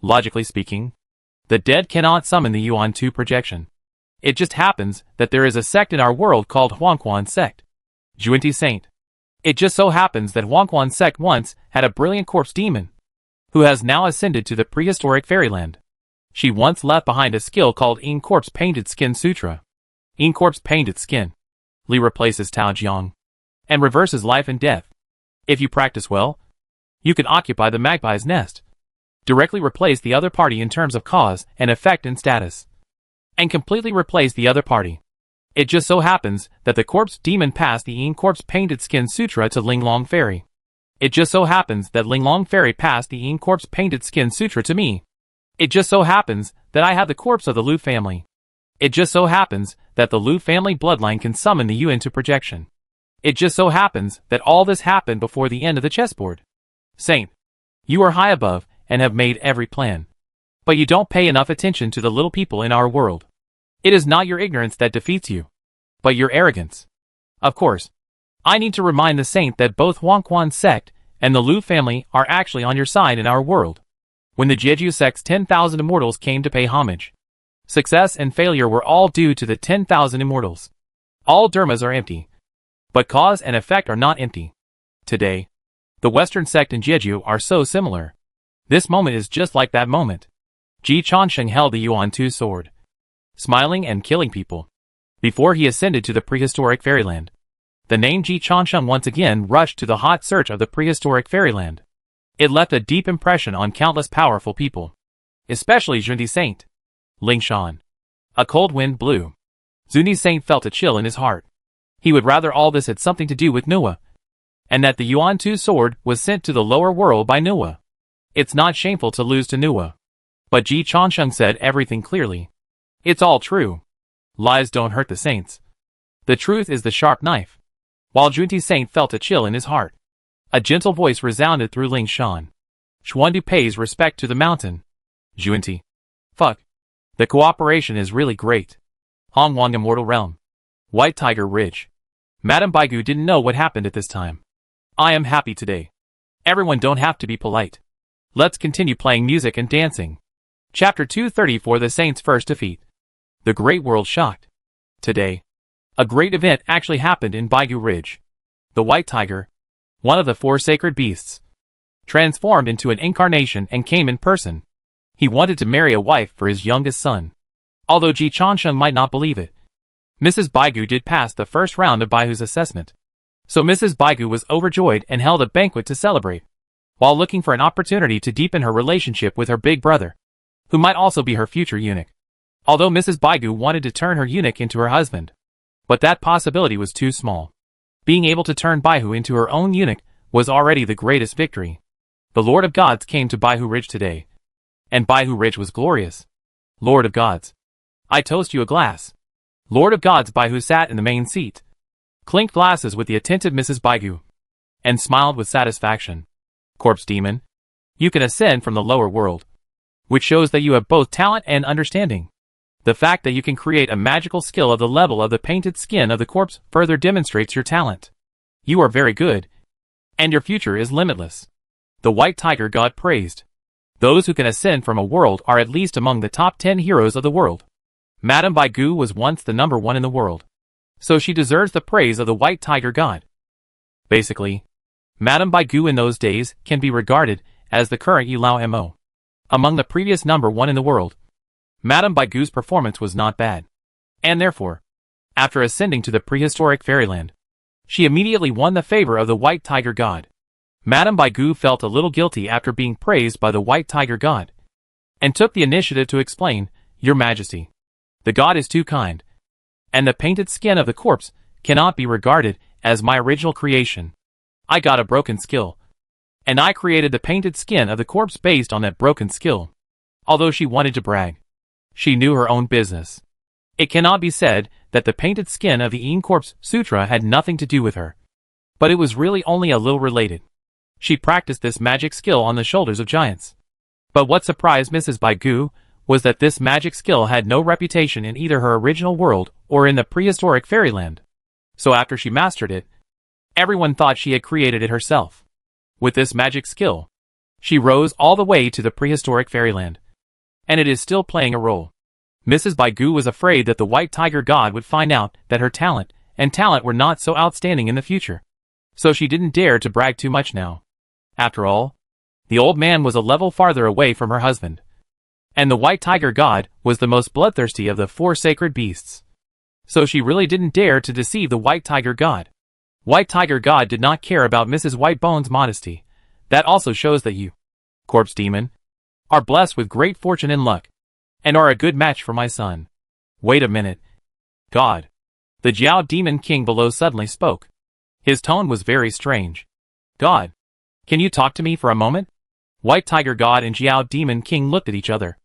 Logically speaking, the dead cannot summon the Yuan Tu projection. It just happens that there is a sect in our world called Huangquan sect. Juinti Saint. It just so happens that Huangquan sect once had a brilliant corpse demon, who has now ascended to the prehistoric fairyland. She once left behind a skill called Yin Corpse Painted Skin Sutra. Yin Corpse Painted Skin. Li replaces Tao Jiang, and reverses life and death. If you practice well, you can occupy the magpie's nest, directly replace the other party in terms of cause and effect and status, and completely replace the other party. It just so happens that the corpse demon passed the Yin Corpse Painted Skin Sutra to Linglong Fairy. It just so happens that Linglong Fairy passed the Yin Corpse Painted Skin Sutra to me. It just so happens that I have the corpse of the Lu family. It just so happens that the Lu family bloodline can summon the Yuan to projection. It just so happens that all this happened before the end of the chessboard. Saint, you are high above and have made every plan. But you don't pay enough attention to the little people in our world. It is not your ignorance that defeats you, but your arrogance. Of course, I need to remind the saint that both Huangquan sect and the Lu family are actually on your side in our world. When the Jeju sect's 10,000 immortals came to pay homage, success and failure were all due to the 10,000 immortals. All dharmas are empty, but cause and effect are not empty. Today, the Western sect and Jeju are so similar. This moment is just like that moment. Ji Chonsheng held the Yuan 2 sword, smiling and killing people, before he ascended to the prehistoric fairyland. The name Ji Chonsheng once again rushed to the hot search of the prehistoric fairyland. It left a deep impression on countless powerful people, especially Junti Saint. Lingshan. A cold wind blew. Junti Saint felt a chill in his heart. He would rather all this had something to do with Nuwa, and that the Yuan 2 sword was sent to the lower world by Nuwa. It's not shameful to lose to Nuwa. But Ji Chonsheng said everything clearly. It's all true. Lies don't hurt the saints. The truth is the sharp knife. While Junti Saint felt a chill in his heart, a gentle voice resounded through Lingshan. Xuandu pays respect to the mountain. Junti. Fuck. The cooperation is really great. Hongwang Immortal Realm. White Tiger Ridge. Madame Baigu didn't know what happened at this time. I am happy today. Everyone don't have to be polite. Let's continue playing music and dancing. Chapter 234 The Saint's First Defeat. The Great World Shocked. Today, a great event actually happened in Baigu Ridge. The White Tiger, one of the 4 sacred beasts, transformed into an incarnation and came in person. He wanted to marry a wife for his youngest son. Although Ji Chonsheng might not believe it, Mrs. Baigu did pass the first round of Baihu's assessment. So Mrs. Baigu was overjoyed and held a banquet to celebrate, while looking for an opportunity to deepen her relationship with her big brother, who might also be her future eunuch. Although Mrs. Baigu wanted to turn her eunuch into her husband, but that possibility was too small. Being able to turn Baihu into her own eunuch was already the greatest victory. The Lord of Gods came to Baihu Ridge today, and Baihu Ridge was glorious. Lord of Gods, I toast you a glass. Lord of Gods Baihu sat in the main seat, clinked glasses with the attentive Mrs. Baigu, and smiled with satisfaction. Corpse Demon, you can ascend from the lower world, which shows that you have both talent and understanding. The fact that you can create a magical skill of the level of the painted skin of the corpse further demonstrates your talent. You are very good, and your future is limitless. The White Tiger God praised. Those who can ascend from a world are at least among the top 10 heroes of the world. Madame Baigu was once the number 1 in the world, so she deserves the praise of the White Tiger God. Basically, Madame Baigu in those days can be regarded as the current Yulao Mo. Among the previous number 1 in the world, Madame Baigu's performance was not bad, and therefore, after ascending to the prehistoric fairyland, she immediately won the favor of the White Tiger God. Madame Baigu felt a little guilty after being praised by the White Tiger God, and took the initiative to explain, Your Majesty, the god is too kind, and the painted skin of the corpse cannot be regarded as my original creation. I got a broken skill, and I created the painted skin of the corpse based on that broken skill. Although she wanted to brag, she knew her own business. It cannot be said that the painted skin of the Yin Corpse Sutra had nothing to do with her, but it was really only a little related. She practiced this magic skill on the shoulders of giants. But what surprised Mrs. Baigu was that this magic skill had no reputation in either her original world or in the prehistoric fairyland. So after she mastered it, everyone thought she had created it herself. With this magic skill, she rose all the way to the prehistoric fairyland, and it is still playing a role. Mrs. Baigu was afraid that the White Tiger God would find out that her talent were not so outstanding in the future. So she didn't dare to brag too much now. After all, the old man was a level farther away from her husband, and the White Tiger God was the most bloodthirsty of the 4 sacred beasts. So she really didn't dare to deceive the White Tiger God. White Tiger God did not care about Mrs. Whitebone's modesty. That also shows that you, Corpse Demon, are blessed with great fortune and luck, and are a good match for my son. Wait a minute. God. The Jiao Demon King below suddenly spoke. His tone was very strange. God. Can you talk to me for a moment? White Tiger God and Jiao Demon King looked at each other,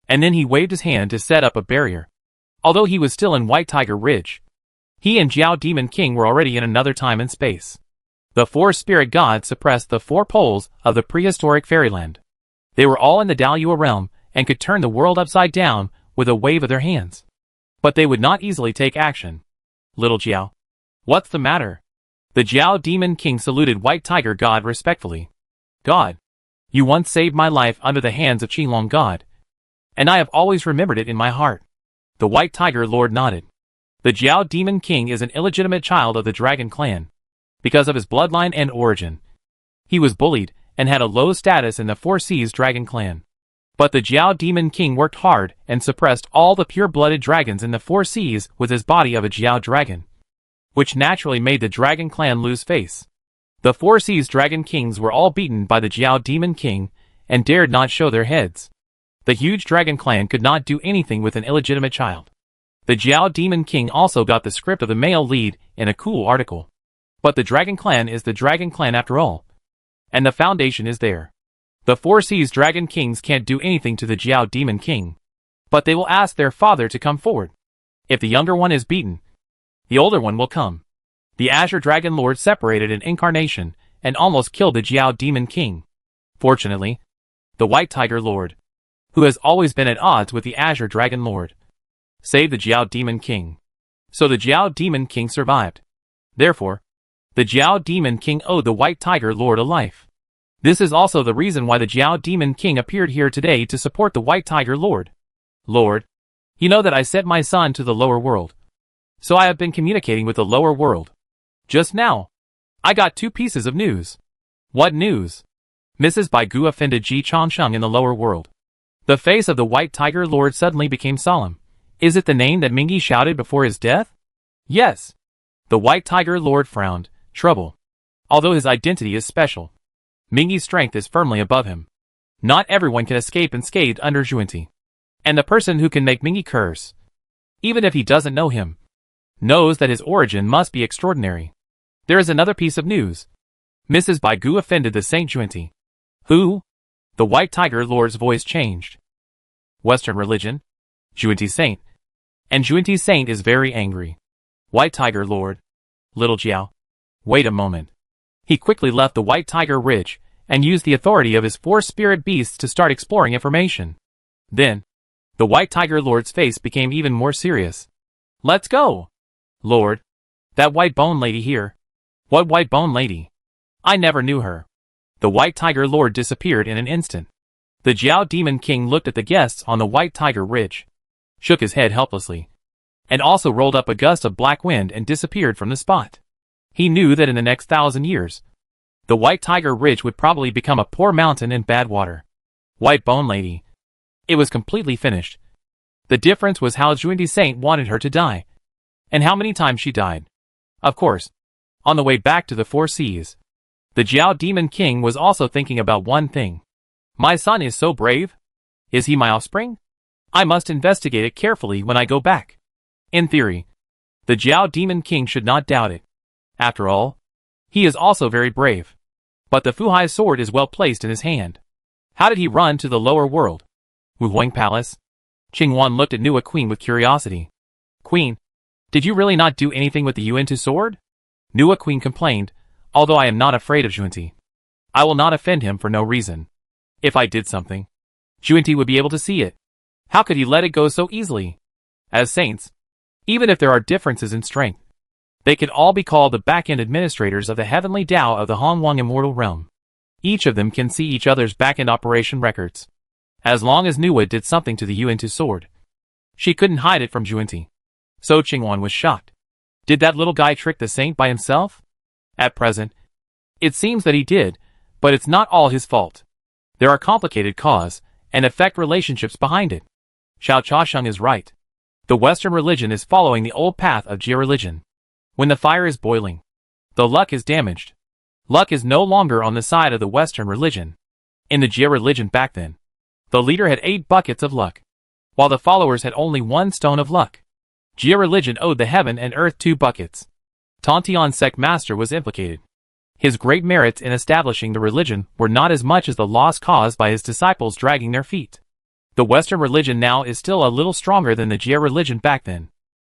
and then he waved his hand to set up a barrier. Although he was still in White Tiger Ridge, he and Jiao Demon King were already in another time and space. The 4 spirit gods suppressed the 4 poles of the prehistoric fairyland. They were all in the Dalyua realm, and could turn the world upside down with a wave of their hands. But they would not easily take action. Little Jiao. What's the matter? The Jiao Demon King saluted White Tiger God respectfully. God, you once saved my life under the hands of Qinglong God, and I have always remembered it in my heart. The White Tiger Lord nodded. The Jiao Demon King is an illegitimate child of the Dragon Clan. Because of his bloodline and origin, he was bullied and had a low status in the Four Seas Dragon Clan. But the Jiao Demon King worked hard and suppressed all the pure-blooded dragons in the Four Seas with his body of a Jiao dragon, which naturally made the Dragon Clan lose face. The Four Seas Dragon Kings were all beaten by the Jiao Demon King and dared not show their heads. The huge Dragon Clan could not do anything with an illegitimate child. The Jiao Demon King also got the script of the male lead in a cool article. But the Dragon Clan is the Dragon Clan after all, and the foundation is there. The Four Seas Dragon Kings can't do anything to the Jiao Demon King, but they will ask their father to come forward. If the younger one is beaten, the older one will come. The Azure Dragon Lord separated an incarnation and almost killed the Jiao Demon King. Fortunately, the White Tiger Lord, who has always been at odds with the Azure Dragon Lord, saved the Jiao Demon King. So the Jiao Demon King survived. Therefore, the Jiao Demon King owed the White Tiger Lord a life. This is also the reason why the Jiao Demon King appeared here today to support the White Tiger Lord. Lord, you know that I sent my son to the lower world. So I have been communicating with the lower world. Just now, I got 2 pieces of news. What news? Mrs. Baigu offended Ji Changsheng in the lower world. The face of the White Tiger Lord suddenly became solemn. Is it the name that Mingyi shouted before his death? Yes. The White Tiger Lord frowned. Trouble. Although his identity is special, Mingyi's strength is firmly above him. Not everyone can escape unscathed under Zhuanti. And the person who can make Mingyi curse, even if he doesn't know him, knows that his origin must be extraordinary. There is another piece of news. Mrs. Baigu offended the Saint Zhuanti. Who? The White Tiger Lord's voice changed. Western religion? Zhuanti Saint. And Zhuanti Saint is very angry. White Tiger Lord. Little Jiao. Wait a moment. He quickly left the White Tiger Ridge and used the authority of his 4 spirit beasts to start exploring information. Then, the White Tiger Lord's face became even more serious. Let's go! Lord, that white bone lady here. What white bone lady? I never knew her. The White Tiger Lord disappeared in an instant. The Jiao Demon King looked at the guests on the White Tiger Ridge, shook his head helplessly, and also rolled up a gust of black wind and disappeared from the spot. He knew that in the next 1,000 years, the White Tiger Ridge would probably become a poor mountain in bad water. White Bone Lady. It was completely finished. The difference was how Zhuanti Saint wanted her to die, and how many times she died. Of course, on the way back to the Four Seas, the Jiao Demon King was also thinking about one thing. My son is so brave. Is he my offspring? I must investigate it carefully when I go back. In theory, the Jiao Demon King should not doubt it. After all, he is also very brave. But the Fuhai sword is well placed in his hand. How did he run to the lower world? Wu Huang Palace? Qingwan looked at Nua Queen with curiosity. Queen, did you really not do anything with the Yuan-Tu sword? Nua Queen complained, although I am not afraid of Zhuanti. I will not offend him for no reason. If I did something, Zhuanti would be able to see it. How could he let it go so easily? As saints, even if there are differences in strength, they can all be called the back-end administrators of the heavenly Tao of the Hongwang Immortal Realm. Each of them can see each other's back-end operation records. As long as Nua did something to the Yuan-Tu sword, she couldn't hide it from Zhuanti. So Qingwan was shocked. Did that little guy trick the saint by himself? At present, it seems that he did, but it's not all his fault. There are complicated cause and effect relationships behind it. Xiao Chasheng is right. The Western religion is following the old path of Jia religion. When the fire is boiling, the luck is damaged. Luck is no longer on the side of the Western religion. In the Jia religion back then, the leader had 8 buckets of luck, while the followers had only 1 stone of luck. Jia religion owed the heaven and earth 2 buckets. Tontian sect master was implicated. His great merits in establishing the religion were not as much as the loss caused by his disciples dragging their feet. The Western religion now is still a little stronger than the Jia religion back then,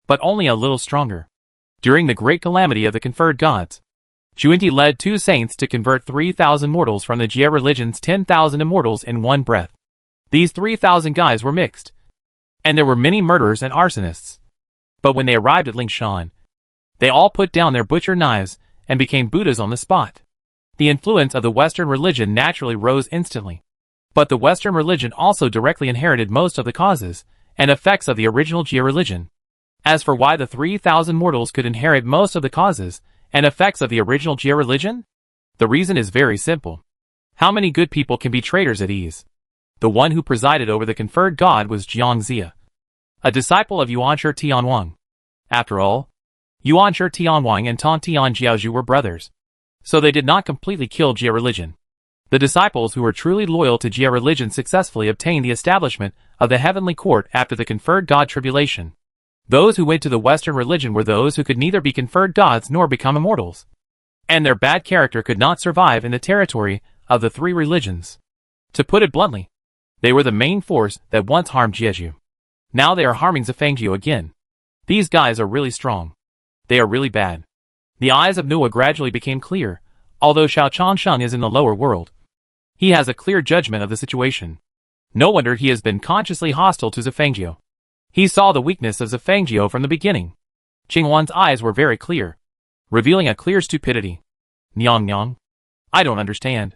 but only a little stronger. During the great calamity of the conferred gods, Zhuanti led 2 saints to convert 3,000 mortals from the Jia religion's 10,000 immortals in one breath. These 3,000 guys were mixed. And there were many murderers and arsonists. But when they arrived at Lingshan, they all put down their butcher knives and became Buddhas on the spot. The influence of the Western religion naturally rose instantly. But the Western religion also directly inherited most of the causes and effects of the original Jia religion. As for why the 3,000 mortals could inherit most of the causes and effects of the original Jia religion, the reason is very simple. How many good people can be traitors at ease? The one who presided over the conferred god was Jiang Zia, a disciple of Yuanshi Tianwang. After all, Yuanshi Tianwang and Tan Tian Jiaozhu were brothers, so they did not completely kill Jia religion. The disciples who were truly loyal to Jia religion successfully obtained the establishment of the heavenly court after the conferred god tribulation. Those who went to the Western religion were those who could neither be conferred gods nor become immortals. And their bad character could not survive in the territory of the three religions. To put it bluntly, they were the main force that once harmed Jeju. Now they are harming Zifangjiu again. These guys are really strong. They are really bad. The eyes of Nuwa gradually became clear, although Xiao Changsheng is in the lower world. He has a clear judgment of the situation. No wonder he has been consciously hostile to Zifangjiu. He saw the weakness of Zifangjiu from the beginning. Qingwan's eyes were very clear, revealing a clear stupidity. Nyang. I don't understand.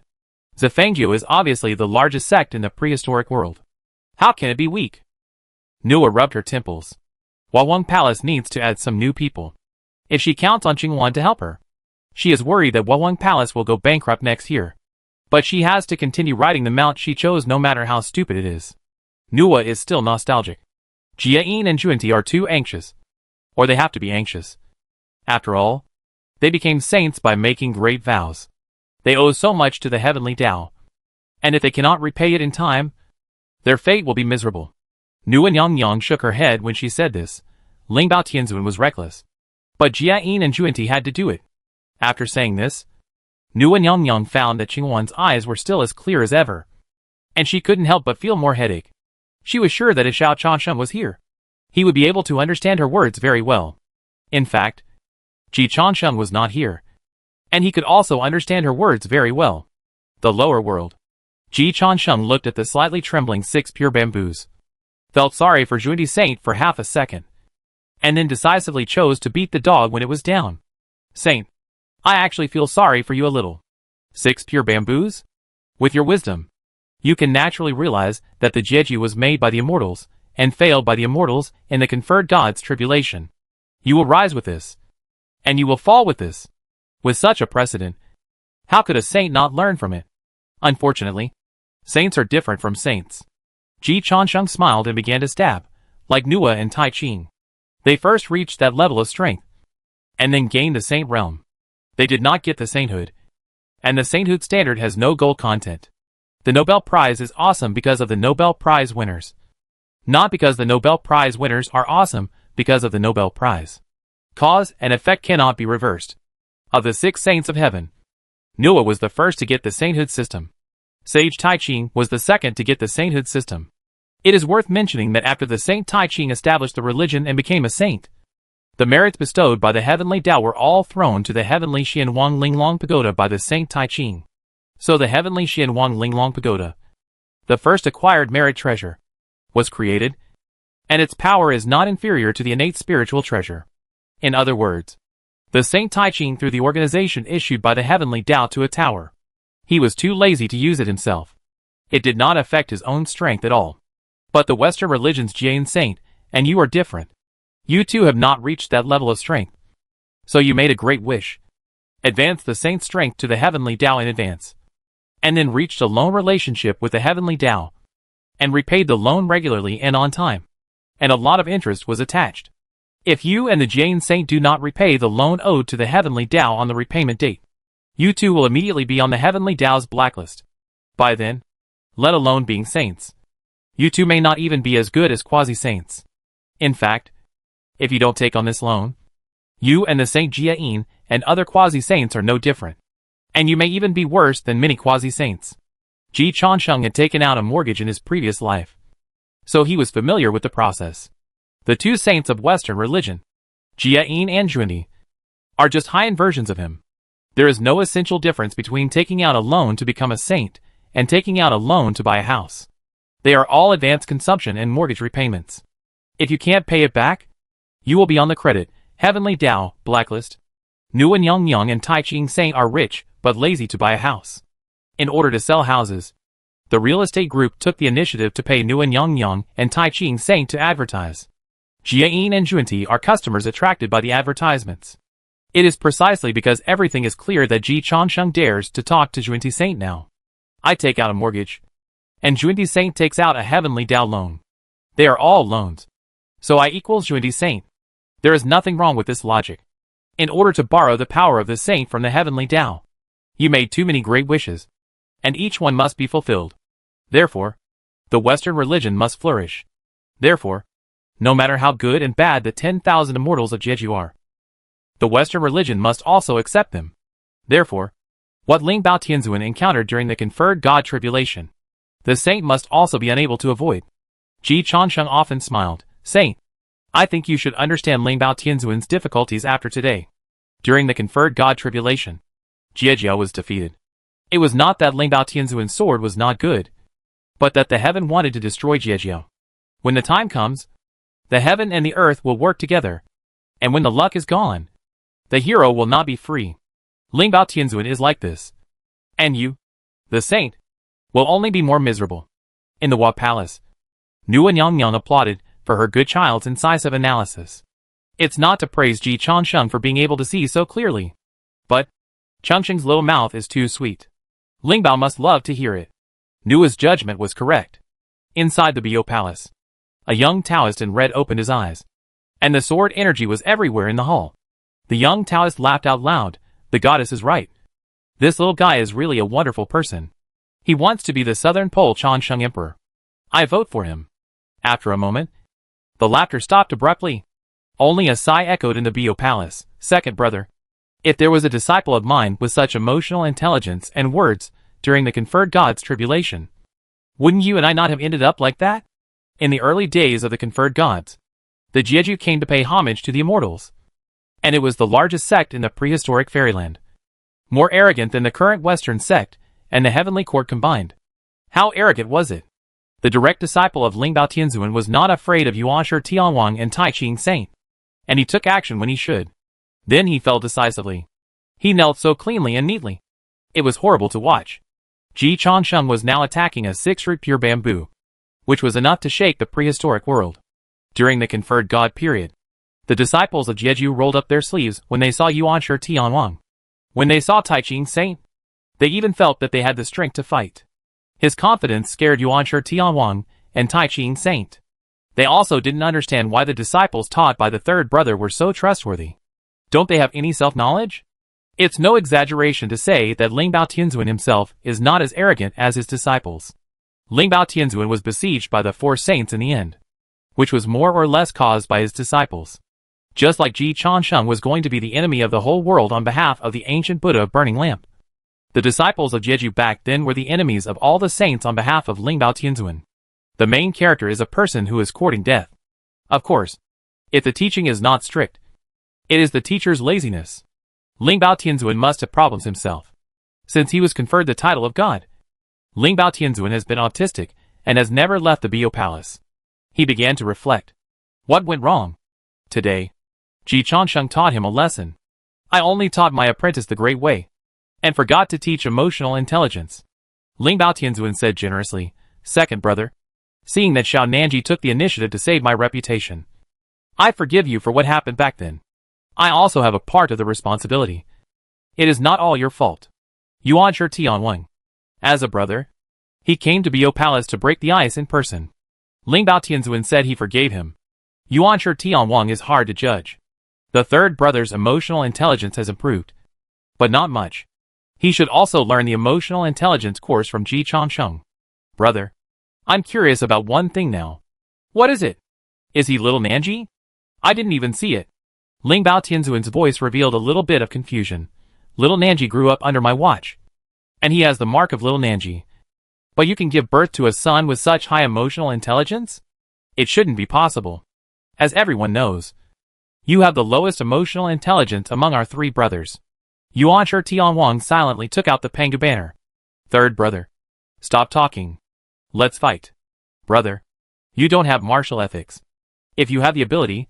Zifangjiu is obviously the largest sect in the prehistoric world. How can it be weak? Nuwa rubbed her temples. Wawang Palace needs to add some new people. If she counts on Qingwan to help her, she is worried that Wawang Palace will go bankrupt next year. But she has to continue riding the mount she chose no matter how stupid it is. Nuwa is still nostalgic. Jiayin and Junti are too anxious. Or they have to be anxious. After all, they became saints by making great vows. They owe so much to the heavenly Tao. And if they cannot repay it in time, their fate will be miserable. Nuwa Yang shook her head when she said this. Lingbao Tianzun was reckless. But Jiayin and Junti had to do it. After saying this, Nuwa Yang found that Qingwan's eyes were still as clear as ever. And she couldn't help but feel more headache. She was sure that if Xiao Changsheng was here, he would be able to understand her words very well. In fact, Ji Changsheng was not here. And he could also understand her words very well. The lower world. Ji Changsheng looked at the slightly trembling 6 pure bamboos, felt sorry for Junti Saint for half a second, and then decisively chose to beat the dog when it was down. Saint, I actually feel sorry for you a little. 6 pure bamboos? With your wisdom, you can naturally realize that the Jeju was made by the immortals, and failed by the immortals in the conferred god's tribulation. You will rise with this. And you will fall with this. With such a precedent, how could a saint not learn from it? Unfortunately, saints are different from saints. Ji Changsheng smiled and began to stab, like Nuwa and Tai Ching. They first reached that level of strength, and then gained the saint realm. They did not get the sainthood, and the sainthood standard has no gold content. The Nobel Prize is awesome because of the Nobel Prize winners. Not because the Nobel Prize winners are awesome because of the Nobel Prize. Cause and effect cannot be reversed. Of the 6 saints of heaven, Nuwa was the first to get the sainthood system. Sage Tai Ching was the second to get the sainthood system. It is worth mentioning that after the Saint Tai Ching established the religion and became a saint, the merits bestowed by the heavenly Tao were all thrown to the heavenly Xianwang Linglong Pagoda by the Saint Tai Ching. So the heavenly Xianwang Linglong Pagoda, the first acquired merit treasure, was created, and its power is not inferior to the innate spiritual treasure. In other words, the Saint Tai Ching threw the organization issued by the heavenly Tao to a tower. He was too lazy to use it himself. It did not affect his own strength at all. But the Western religion's Jain saint, and you are different. You too have not reached that level of strength. So you made a great wish. Advanced the saint's strength to the heavenly Tao in advance. And then reached a loan relationship with the heavenly Tao. And repaid the loan regularly and on time. And a lot of interest was attached. If you and the Jain saint do not repay the loan owed to the heavenly Tao on the repayment date, you too will immediately be on the heavenly Tao's blacklist. By then, let alone being saints, you too may not even be as good as quasi-saints. In fact, if you don't take on this loan, you and the Saint Jiayin and other quasi-saints are no different. And you may even be worse than many quasi-saints. Ji Changsheng had taken out a mortgage in his previous life, so he was familiar with the process. The 2 saints of Western religion, Jiayin and Junti, are just high-end versions of him. There is no essential difference between taking out a loan to become a saint and taking out a loan to buy a house. They are all advanced consumption and mortgage repayments. If you can't pay it back, you will be on the credit, Heavenly Tao, blacklist. Nguyen Yang Yang and Tai Ching Saint are rich, but lazy to buy a house. In order to sell houses, the real estate group took the initiative to pay Nguyen Yang Yang and Tai Ching Saint to advertise. Jiayin and Junti are customers attracted by the advertisements. It is precisely because everything is clear that Ji Changsheng dares to talk to Junti Saint now. I take out a mortgage, and Junti Saint takes out a Heavenly Tao loan. They are all loans. So I equals Junti Saint. There is nothing wrong with this logic. In order to borrow the power of the saint from the Heavenly Tao, you made too many great wishes, and each one must be fulfilled. Therefore, the Western religion must flourish. Therefore, no matter how good and bad the 10,000 immortals of Jeju are, the Western religion must also accept them. Therefore, what Ling Bao Tianzuan encountered during the conferred God tribulation, the saint must also be unable to avoid. Ji Changsheng often smiled. Saint, I think you should understand Ling Bao Tianzuan's difficulties after today. During the conferred God tribulation, Jiejiao was defeated. It was not that Ling Bao Tianzuan's sword was not good, but that the heaven wanted to destroy Jiejiao. When the time comes, the heaven and the earth will work together, and when the luck is gone, the hero will not be free. Ling Bao Tianzuan is like this. And you, the saint, will only be more miserable. In the Hua Palace, Nguyen Yang Yang applauded for her good child's incisive analysis. It's not to praise Ji Changsheng for being able to see so clearly, but Changsheng's little mouth is too sweet. Ling Bao must love to hear it. Nua's judgment was correct. Inside the Bio Palace, a young Taoist in red opened his eyes, and the sword energy was everywhere in the hall. The young Taoist laughed out loud. The goddess is right. This little guy is really a wonderful person. He wants to be the Southern Pole Changsheng Emperor. I vote for him. After a moment, the laughter stopped abruptly. Only a sigh echoed in the Bio Palace. Second brother, if there was a disciple of mine with such emotional intelligence and words during the conferred God's tribulation, wouldn't you and I not have ended up like that? In the early days of the conferred gods, the Jeju came to pay homage to the immortals, and it was the largest sect in the prehistoric fairyland. More arrogant than the current Western sect and the heavenly court combined. How arrogant was it? The direct disciple of Ling Bao Tianzuan was not afraid of Yuanshi Tianwang and Tai Ching Saint, and he took action when he should. Then he fell decisively. He knelt so cleanly and neatly. It was horrible to watch. Ji Changsheng was now attacking a 6-root pure bamboo, which was enough to shake the prehistoric world. During the conferred God period, the disciples of Jeju rolled up their sleeves when they saw Yuanshi Tianwang. When they saw Tai Ching Saint, they even felt that they had the strength to fight. His confidence scared Yuanshi Tianwang and Tai Ching Saint. They also didn't understand why the disciples taught by the third brother were so trustworthy. Don't they have any self-knowledge? It's no exaggeration to say that Ling Bao Tianzuan himself is not as arrogant as his disciples. Ling Bao Tianzuan was besieged by the 4 saints in the end, which was more or less caused by his disciples. Just like Ji Changsheng was going to be the enemy of the whole world on behalf of the ancient Buddha burning lamp. The disciples of Jeju back then were the enemies of all the saints on behalf of Ling Bao Tianzuan. The main character is a person who is courting death. Of course, if the teaching is not strict, it is the teacher's laziness. Ling Bao Tianzuan must have problems himself, since he was conferred the title of God. Ling Bao Tianzuan has been autistic and has never left the Bio Palace. He began to reflect. What went wrong? Today, Ji Changsheng taught him a lesson. I only taught my apprentice the great way, and forgot to teach emotional intelligence. Ling Bao Tianzuan said generously, Second brother, seeing that Xiao Nanji took the initiative to save my reputation, I forgive you for what happened back then. I also have a part of the responsibility. It is not all your fault. Yuanshi Tianwang, as a brother, he came to Bio Palace to break the ice in person. Ling Bao Tianzuan said he forgave him. Yuanshi Tianwang is hard to judge. The third brother's emotional intelligence has improved, but not much. He should also learn the emotional intelligence course from Ji Changsheng. Brother, I'm curious about one thing now. What is it? Is he little Nanji? I didn't even see it. Ling Bao Tianzuan's voice revealed a little bit of confusion. Little Nanji grew up under my watch, and he has the mark of little Nanji. But you can give birth to a son with such high emotional intelligence? It shouldn't be possible. As everyone knows, you have the lowest emotional intelligence among our 3 brothers. Yuanshi Tianwang silently took out the Pangu banner. Third brother, stop talking. Let's fight. Brother, you don't have martial ethics. If you have the ability,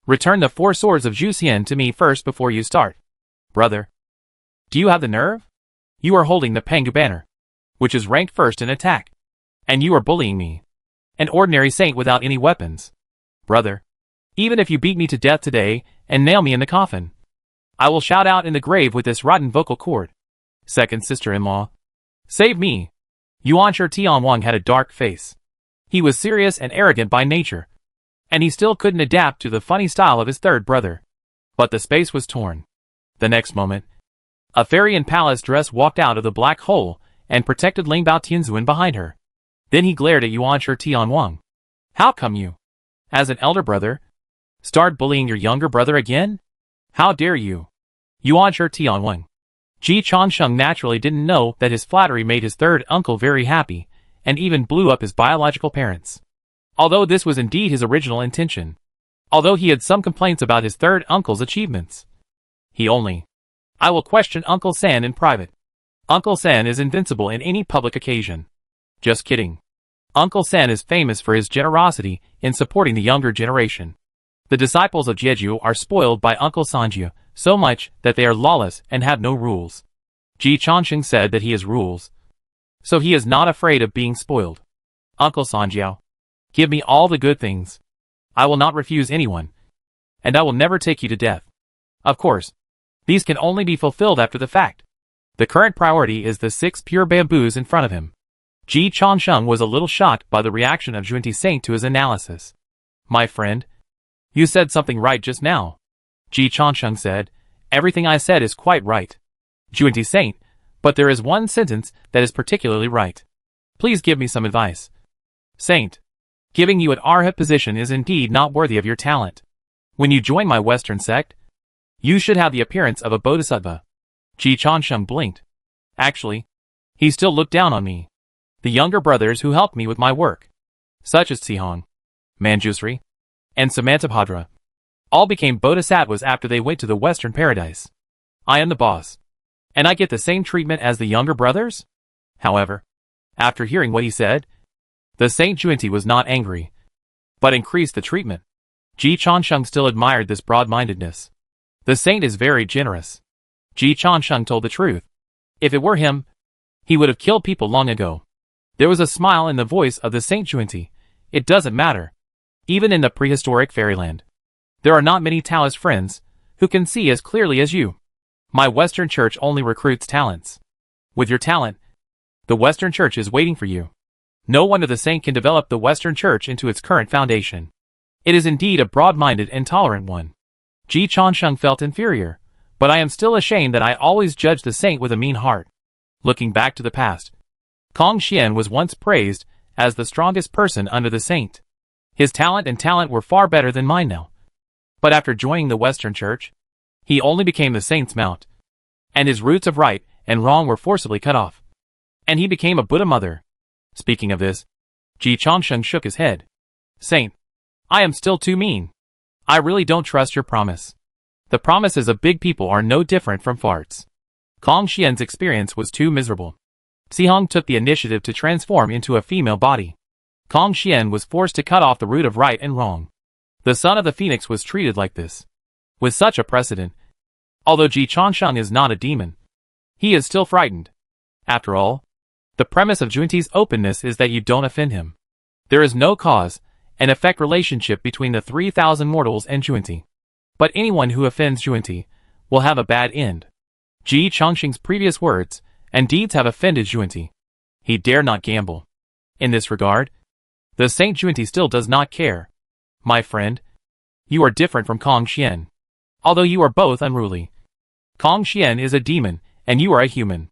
return the 4 swords of Juxian to me first before you start. Brother, do you have the nerve? You are holding the Pengu banner, which is ranked first in attack. And you are bullying me, an ordinary saint without any weapons. Brother, even if you beat me to death today and nail me in the coffin, I will shout out in the grave with this rotten vocal cord. Second sister-in-law, save me. Yuanshi Tianwang had a dark face. He was serious and arrogant by nature, and he still couldn't adapt to the funny style of his third brother. But the space was torn. The next moment, a fairy in palace dress walked out of the black hole and protected Lingbao Tianzuan behind her. Then he glared at Yuanshi Tianwang. How come you, as an elder brother, start bullying your younger brother again? How dare you? Yuanshi Tianwang. Ji Changsheng naturally didn't know that his flattery made his third uncle very happy, and even blew up his biological parents. Although this was indeed his original intention. Although he had some complaints about his third uncle's achievements. I will question Uncle San in private. Uncle San is invincible in any public occasion. Just kidding. Uncle San is famous for his generosity in supporting the younger generation. The disciples of Jeju are spoiled by Uncle Sanjiu so much that they are lawless and have no rules. Ji Changsheng said that he has rules, so he is not afraid of being spoiled. Uncle Sanjiu, give me all the good things. I will not refuse anyone, and I will never take you to death. Of course, these can only be fulfilled after the fact. The current priority is the 6 pure bamboos in front of him. Ji Changsheng was a little shocked by the reaction of Junti Saint to his analysis. My friend, you said something right just now. Ji Changsheng said, everything I said is quite right. Junti Saint, but there is one sentence that is particularly right. Please give me some advice. Saint, giving you an arhat position is indeed not worthy of your talent. When you join my Western sect, you should have the appearance of a bodhisattva. Ji Changsheng blinked. Actually, he still looked down on me. The younger brothers who helped me with my work, such as Tsihong, Manjusri, and Samantabhadra, all became bodhisattvas after they went to the Western paradise. I am the boss, and I get the same treatment as the younger brothers? However, after hearing what he said, the Saint Junti was not angry, but increased the treatment. Ji Changsheng still admired this broad-mindedness. The saint is very generous. Ji Changsheng told the truth. If it were him, he would have killed people long ago. There was a smile in the voice of the Saint Junti. It doesn't matter. Even in the prehistoric fairyland, there are not many Taoist friends who can see as clearly as you. My Western Church only recruits talents. With your talent, the Western Church is waiting for you. No wonder the Saint can develop the Western Church into its current foundation. It is indeed a broad-minded and tolerant one. Ji Changsheng felt inferior, but I am still ashamed that I always judged the Saint with a mean heart. Looking back to the past, Kong Xian was once praised as the strongest person under the Saint. His talent were far better than mine now. But after joining the Western Church, he only became the Saint's mount, and his roots of right and wrong were forcibly cut off. And he became a Buddha mother. Speaking of this, Ji Changsheng shook his head. Saint, I am still too mean. I really don't trust your promise. The promises of big people are no different from farts. Kong Xian's experience was too miserable. Xihong took the initiative to transform into a female body. Kong Xian was forced to cut off the root of right and wrong. The son of the phoenix was treated like this. With such a precedent, although Ji Changsheng is not a demon, he is still frightened. After all, the premise of Junti's openness is that you don't offend him. There is no cause and effect relationship between the 3,000 mortals and Junti. But anyone who offends Junti will have a bad end. Ji Changsheng's previous words and deeds have offended Junti. He dare not gamble. In this regard, the Saint Junti still does not care. My friend, you are different from Kong Xian. Although you are both unruly. Kong Xian is a demon, and you are a human.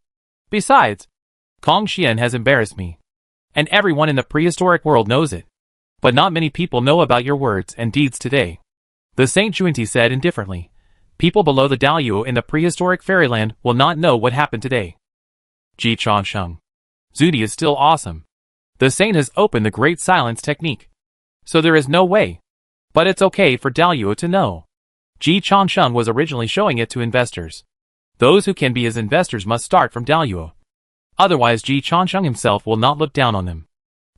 Besides, Kong Xian has embarrassed me. And everyone in the prehistoric world knows it. But not many people know about your words and deeds today. The Saint Junti said indifferently. People below the Daluo in the prehistoric fairyland will not know what happened today. Ji Changsheng. Zudi is still awesome. The Saint has opened the Great Silence technique. So there is no way. But it's okay for Daluo to know. Ji Changsheng was originally showing it to investors. Those who can be his investors must start from Daluo. Otherwise Ji Changsheng himself will not look down on them.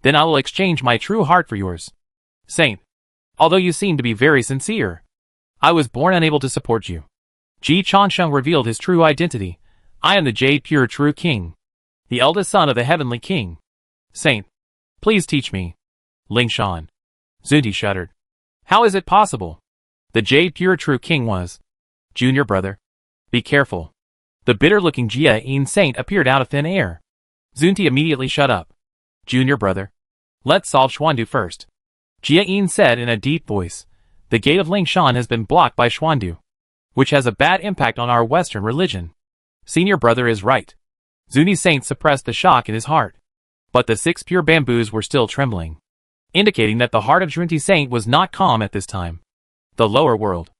Then I will exchange my true heart for yours. Saint, although you seem to be very sincere, I was born unable to support you. Ji Changsheng revealed his true identity. I am the Jade Pure True King, the eldest son of the Heavenly King. Saint, please teach me. Ling Shan. Zunti shuddered. How is it possible? The Jade Pure True King was junior brother. Be careful. The bitter-looking Jia Yin Saint appeared out of thin air. Zunti immediately shut up. Junior brother. Let's solve Xuandu first. Jia Yin said in a deep voice. The gate of Ling Shan has been blocked by Xuandu, which has a bad impact on our Western religion. Senior brother is right. Zunti Saint suppressed the shock in his heart. But the 6 pure bamboos were still trembling, indicating that the heart of Zunti Saint was not calm at this time. The lower world.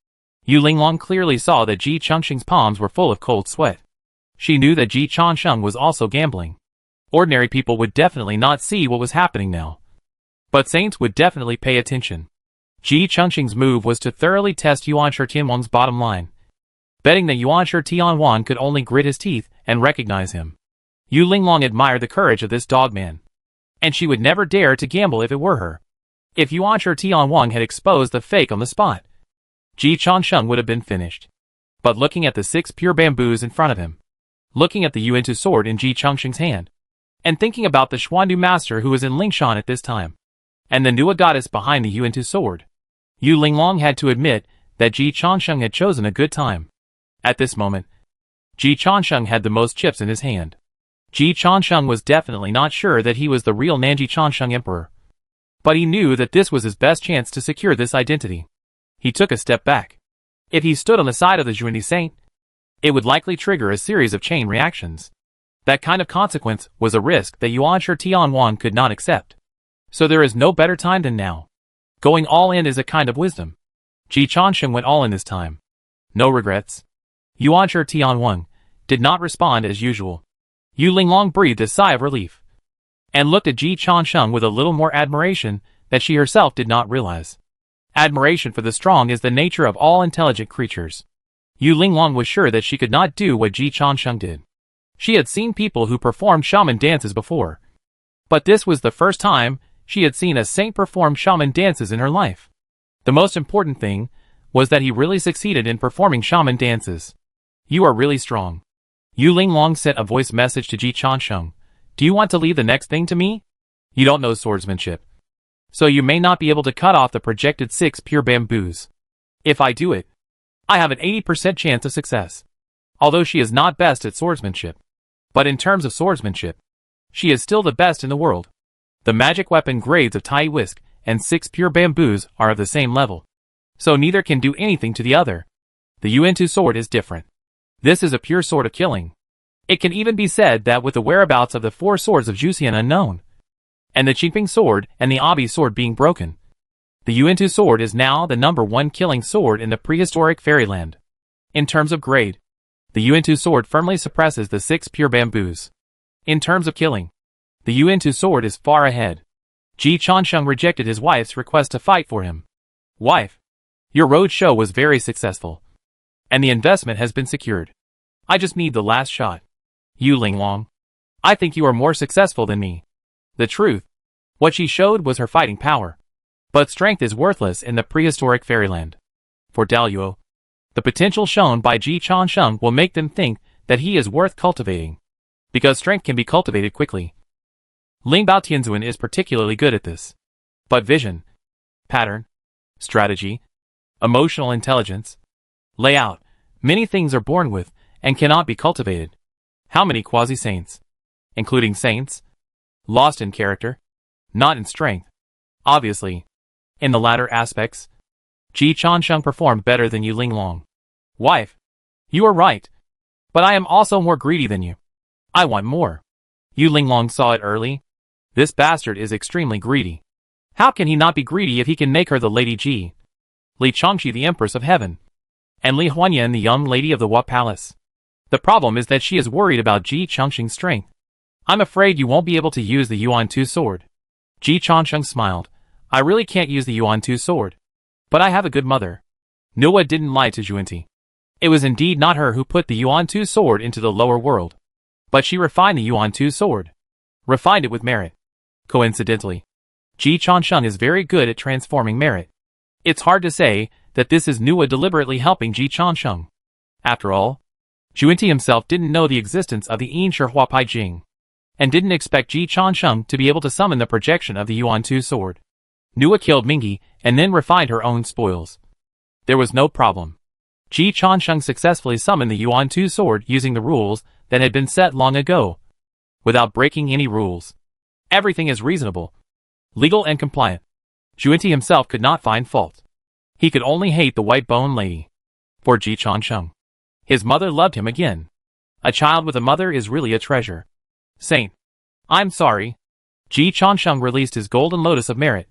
Yu Linglong clearly saw that Ji Changsheng's palms were full of cold sweat. She knew that Ji Changsheng was also gambling. Ordinary people would definitely not see what was happening now, but saints would definitely pay attention. Ji Changsheng's move was to thoroughly test Yuanshi Tianwang's bottom line, betting that Yuanshi Tianwang could only grit his teeth and recognize him. Yu Linglong admired the courage of this dogman, and she would never dare to gamble if it were her. If Yuanshi Tianwang had exposed the fake on the spot, Ji Changsheng would have been finished. But looking at the 6 pure bamboos in front of him, looking at the Yuantu sword in Ji Changsheng's hand, and thinking about the Xuandu master who was in Lingshan at this time, and the Nua goddess behind the Yuantu sword, Yu Linglong had to admit that Ji Changsheng had chosen a good time. At this moment, Ji Changsheng had the most chips in his hand. Ji Changsheng was definitely not sure that he was the real Nanji Changsheng Emperor, but he knew that this was his best chance to secure this identity. He took a step back. If he stood on the side of the Zunti Saint, it would likely trigger a series of chain reactions. That kind of consequence was a risk that Yuanshi Tianwang could not accept. So there is no better time than now. Going all in is a kind of wisdom. Ji Changsheng went all in this time. No regrets. Yuanshi Tianwang did not respond as usual. Yu Linglong breathed a sigh of relief, and looked at Ji Changsheng with a little more admiration that she herself did not realize. Admiration for the strong is the nature of all intelligent creatures. Yu Linglong was sure that she could not do what Ji Changsheng did. She had seen people who performed shaman dances before, but this was the first time she had seen a saint perform shaman dances in her life. The most important thing was that he really succeeded in performing shaman dances. You are really strong. Yu Linglong sent a voice message to Ji Changsheng. Do you want to leave the next thing to me? You don't know swordsmanship, so you may not be able to cut off the projected 6 pure bamboos. If I do it, I have an 80% chance of success. Although she is not best at swordsmanship, but in terms of swordsmanship, she is still the best in the world. The magic weapon grades of Tai Whisk and 6 pure bamboos are of the same level, so neither can do anything to the other. The Yuantu sword is different. This is a pure sword of killing. It can even be said that with the whereabouts of the 4 swords of Juxian unknown, and the Qingping sword and the Abi sword being broken, the Yuantu sword is now the #1 killing sword in the prehistoric fairyland. In terms of grade, the Yuantu sword firmly suppresses the 6 pure bamboos. In terms of killing, the Yuantu sword is far ahead. Ji Changsheng rejected his wife's request to fight for him. Wife, your road show was very successful, and the investment has been secured. I just need the last shot. Yu Linglong, I think you are more successful than me. The truth, what she showed was her fighting power, but strength is worthless in the prehistoric fairyland. For Daluo, the potential shown by Ji Changsheng will make them think that he is worth cultivating, because strength can be cultivated quickly. Ling Bao Tianzuan is particularly good at this. But vision, pattern, strategy, emotional intelligence, layout, many things are born with and cannot be cultivated. How many quasi-saints, including saints, lost in character, not in strength? Obviously, in the latter aspects, Ji Changsheng performed better than Yu Linglong. Wife, you are right, but I am also more greedy than you. I want more. Yu Linglong saw it early. This bastard is extremely greedy. How can he not be greedy if he can make her the Lady Ji, Li Changxi the Empress of Heaven, and Li Huanyan the young lady of the Wa Palace? The problem is that she is worried about Ji Changsheng's strength. I'm afraid you won't be able to use the Yuan-Tu sword. Ji Changsheng smiled. I really can't use the Yuan-Tu sword, but I have a good mother. Nua didn't lie to Juanti. It was indeed not her who put the Yuan-Tu sword into the lower world, but she refined the Yuan-Tu sword. Refined it with merit. Coincidentally, Ji Changsheng is very good at transforming merit. It's hard to say that this is Nua deliberately helping Ji Changsheng. After all, Juenti himself didn't know the existence of the Yin Shi Huapai Jing, and didn't expect Ji Changsheng to be able to summon the projection of the Yuan Tu sword. Nua killed Mingi and then refined her own spoils. There was no problem. Ji Changsheng successfully summoned the Yuan Tu sword using the rules that had been set long ago, without breaking any rules. Everything is reasonable, legal and compliant. Juenti himself could not find fault. He could only hate the white bone lady. For Ji Changsheng, his mother loved him again. A child with a mother is really a treasure. Saint, I'm sorry. Ji Changsheng released his golden lotus of merit,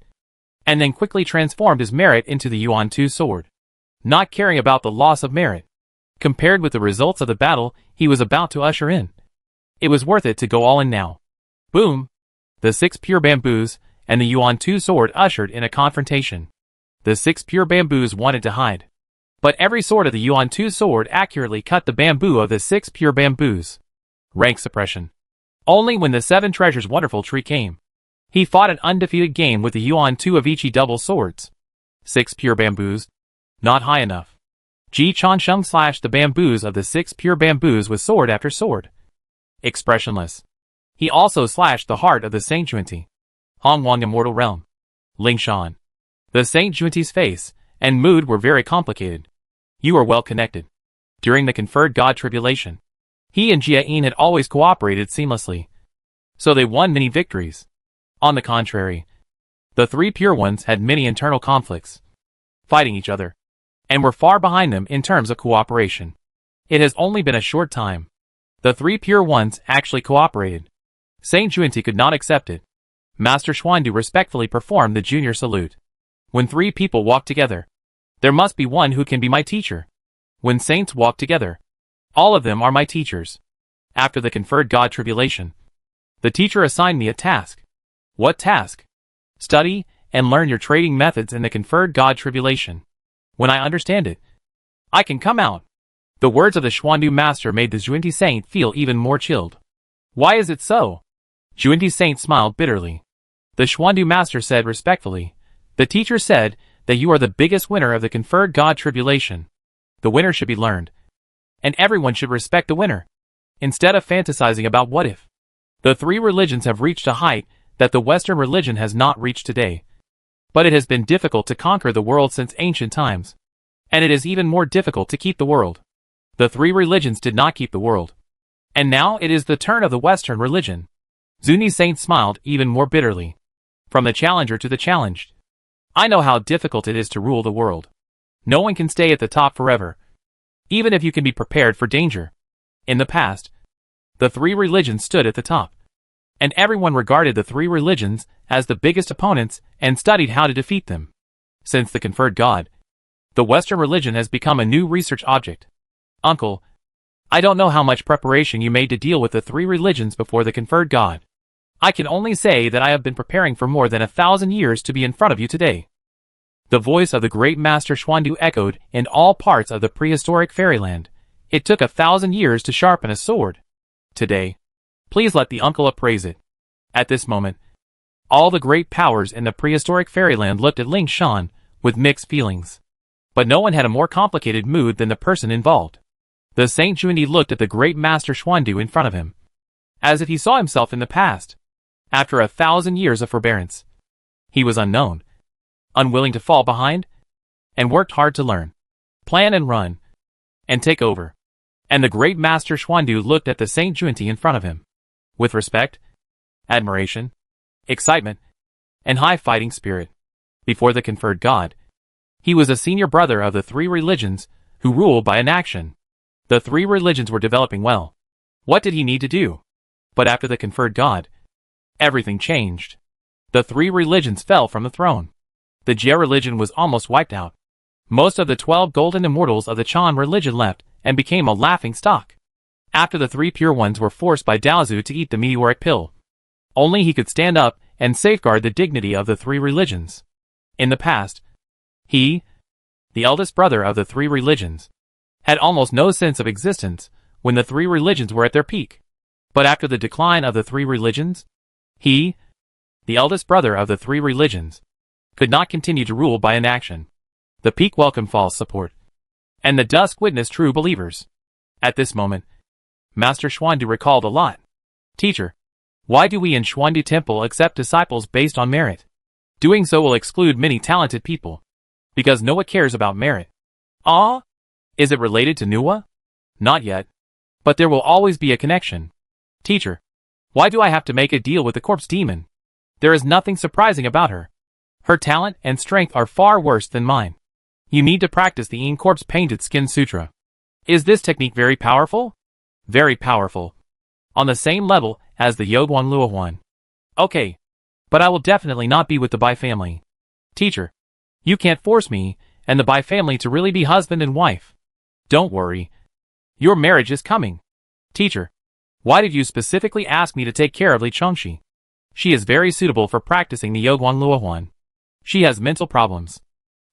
and then quickly transformed his merit into the Yuan Tu sword, not caring about the loss of merit. Compared with the results of the battle he was about to usher in, it was worth it to go all in now. Boom! The 6 pure bamboos and the Yuan Tu sword ushered in a confrontation. The 6 pure bamboos wanted to hide, but every sword of the Yuan Tu sword accurately cut the bamboo of the 6 pure bamboos. Rank suppression. Only when the 7 treasures wonderful tree came, he fought an undefeated game with the Yuan Tu of Ichi double swords. 6 pure bamboos. Not high enough. Ji Changsheng slashed the bamboos of the 6 pure bamboos with sword after sword. Expressionless. He also slashed the heart of the Saint Juenti. Hongwang Immortal Realm. Ling Shan. The Saint Juenti's face and mood were very complicated. You are well connected. During the conferred God tribulation, he and Jia Yin had always cooperated seamlessly, so they won many victories. On the contrary, the 3 pure ones had many internal conflicts, fighting each other, and were far behind them in terms of cooperation. It has only been a short time. The 3 pure ones actually cooperated. Saint Juenti could not accept it. Master Xuandu respectfully performed the junior salute. When 3 people walk together, there must be one who can be my teacher. When saints walk together, all of them are my teachers. After the conferred God tribulation, the teacher assigned me a task. What task? Study and learn your trading methods in the conferred God tribulation. When I understand it, I can come out. The words of the Xuandu master made the Juenti saint feel even more chilled. Why is it so? Juenti saint smiled bitterly. The Xuandu master said respectfully, the teacher said that you are the biggest winner of the conferred God tribulation. The winner should be learned, and everyone should respect the winner, instead of fantasizing about what if. The 3 religions have reached a height that the Western religion has not reached today. But it has been difficult to conquer the world since ancient times, and it is even more difficult to keep the world. The 3 religions did not keep the world, and now it is the turn of the Western religion. Zuni Saint smiled even more bitterly. From the challenger to the challenged, I know how difficult it is to rule the world. No one can stay at the top forever, even if you can be prepared for danger. In the past, the 3 religions stood at the top, and everyone regarded the 3 religions as the biggest opponents and studied how to defeat them. Since the conferred God, the Western religion has become a new research object. Uncle, I don't know how much preparation you made to deal with the 3 religions before the conferred God. I can only say that I have been preparing for more than 1,000 years to be in front of you today. The voice of the great master Xuandu echoed in all parts of the prehistoric fairyland. It took 1,000 years to sharpen a sword. Today, please let the uncle appraise it. At this moment, all the great powers in the prehistoric fairyland looked at Ling Shan with mixed feelings. But no one had a more complicated mood than the person involved. The Saint Juenti looked at the great master Xuandu in front of him, as if he saw himself in the past. After 1,000 years of forbearance, he was unknown, unwilling to fall behind, and worked hard to learn, plan and run, and take over. And the great master Xuandu looked at the Saint Juenti in front of him, with respect, admiration, excitement, and high fighting spirit. Before the conferred God, he was a senior brother of the 3 religions who ruled by inaction. The 3 religions were developing well. What did he need to do? But after the conferred God, everything changed. The 3 religions fell from the throne. The Jia religion was almost wiped out. Most of the 12 golden immortals of the Chan religion left and became a laughing stock. After the 3 pure ones were forced by Daozu to eat the meteoric pill, only he could stand up and safeguard the dignity of the 3 religions. In the past, he, the eldest brother of the 3 religions, had almost no sense of existence when the 3 religions were at their peak. But after the decline of the 3 religions, he, the eldest brother of the three religions, could not continue to rule by inaction. The peak welcomed false support, and the dusk witnessed true believers. At this moment, Master Xuandu recalled a lot. Teacher, why do we in Xuandu Temple accept disciples based on merit? Doing so will exclude many talented people, because no one cares about merit. Ah? Is it related to Nuwa? Not yet. But there will always be a connection. Teacher, why do I have to make a deal with the corpse demon? There is nothing surprising about her. Her talent and strength are far worse than mine. You need to practice the Yin Corpse Painted Skin Sutra. Is this technique very powerful? Very powerful. On the same level as the Yoguan Luohuan. Okay. But I will definitely not be with the Bai family. Teacher, you can't force me and the Bai family to really be husband and wife. Don't worry. Your marriage is coming. Teacher, why did you specifically ask me to take care of Li Chongxi? She is very suitable for practicing the Yoguan Luohuan. She has mental problems.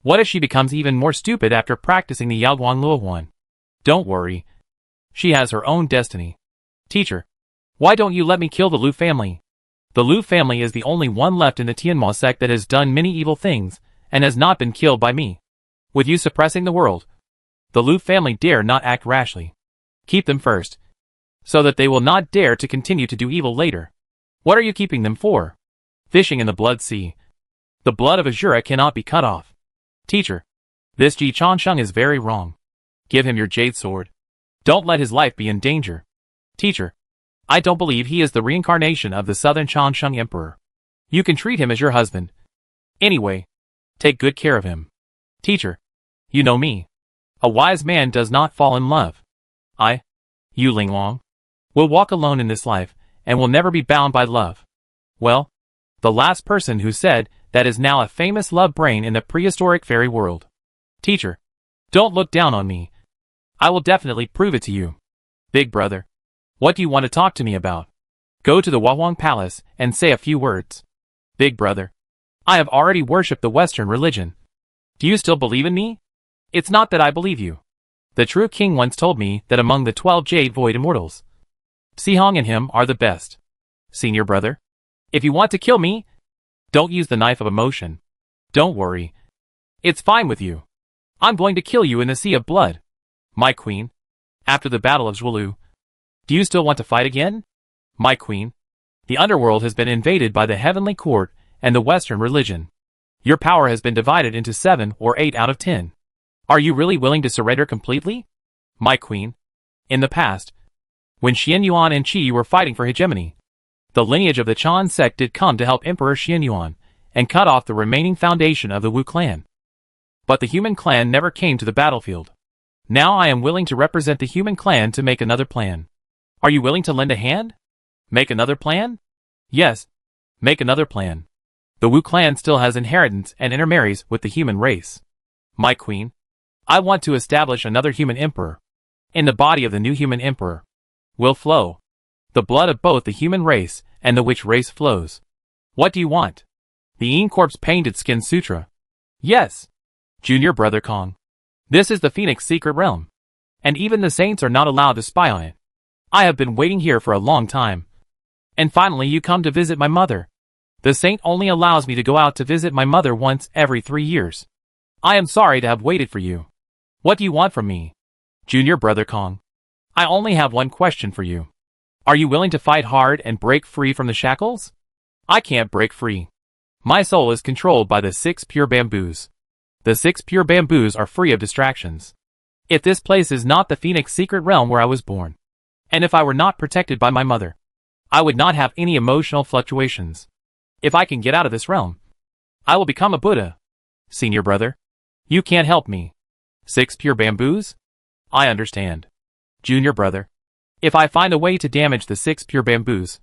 What if she becomes even more stupid after practicing the Yaoguang Luohuan? Don't worry. She has her own destiny. Teacher, why don't you let me kill the Lu family? The Lu family is the only one left in the Tianma sect that has done many evil things, and has not been killed by me. With you suppressing the world, the Lu family dare not act rashly. Keep them first, so that they will not dare to continue to do evil later. What are you keeping them for? Fishing in the blood sea. The blood of Azura cannot be cut off. Teacher, this Ji Changsheng is very wrong. Give him your jade sword. Don't let his life be in danger. Teacher, I don't believe he is the reincarnation of the southern Changsheng Emperor. You can treat him as your husband. Anyway, take good care of him. Teacher, you know me. A wise man does not fall in love. You Linglong, will walk alone in this life, and will never be bound by love. Well, the last person who said that is now a famous love brain in the prehistoric fairy world. Teacher, don't look down on me. I will definitely prove it to you. Big brother, what do you want to talk to me about? Go to the Wahuang Palace and say a few words. Big brother, I have already worshipped the Western religion. Do you still believe in me? It's not that I believe you. The true king once told me that among the 12 Jade Void Immortals, Sihong and him are the best. Senior brother, if you want to kill me, don't use the knife of emotion. Don't worry. It's fine with you. I'm going to kill you in the sea of blood. My queen, after the battle of Zhuolu, do you still want to fight again? My queen, the underworld has been invaded by the heavenly court and the Western religion. Your power has been divided into 7 or 8 out of 10. Are you really willing to surrender completely? My queen, in the past, when Xian Yuan and Qi were fighting for hegemony, the lineage of the Chan sect did come to help Emperor Xian Yuan and cut off the remaining foundation of the Wu clan. But the human clan never came to the battlefield. Now I am willing to represent the human clan to make another plan. Are you willing to lend a hand? Make another plan? Yes, make another plan. The Wu clan still has inheritance and intermarries with the human race. My queen, I want to establish another human emperor. In the body of the new human emperor will flow the blood of both the human race and the witch race flows. What do you want? The Yin Corpse Painted Skin Sutra. Yes. Junior brother Kong. This is the Phoenix secret realm. And even the saints are not allowed to spy on it. I have been waiting here for a long time. And finally you come to visit my mother. The saint only allows me to go out to visit my mother once every 3 years. I am sorry to have waited for you. What do you want from me? Junior brother Kong. I only have one question for you. Are you willing to fight hard and break free from the shackles? I can't break free. My soul is controlled by the 6 pure bamboos. The 6 pure bamboos are free of distractions. If this place is not the Phoenix secret realm where I was born, and if I were not protected by my mother, I would not have any emotional fluctuations. If I can get out of this realm, I will become a Buddha. Senior brother, you can't help me. 6 pure bamboos? I understand. Junior brother, if I find a way to damage the 6 pure bamboos,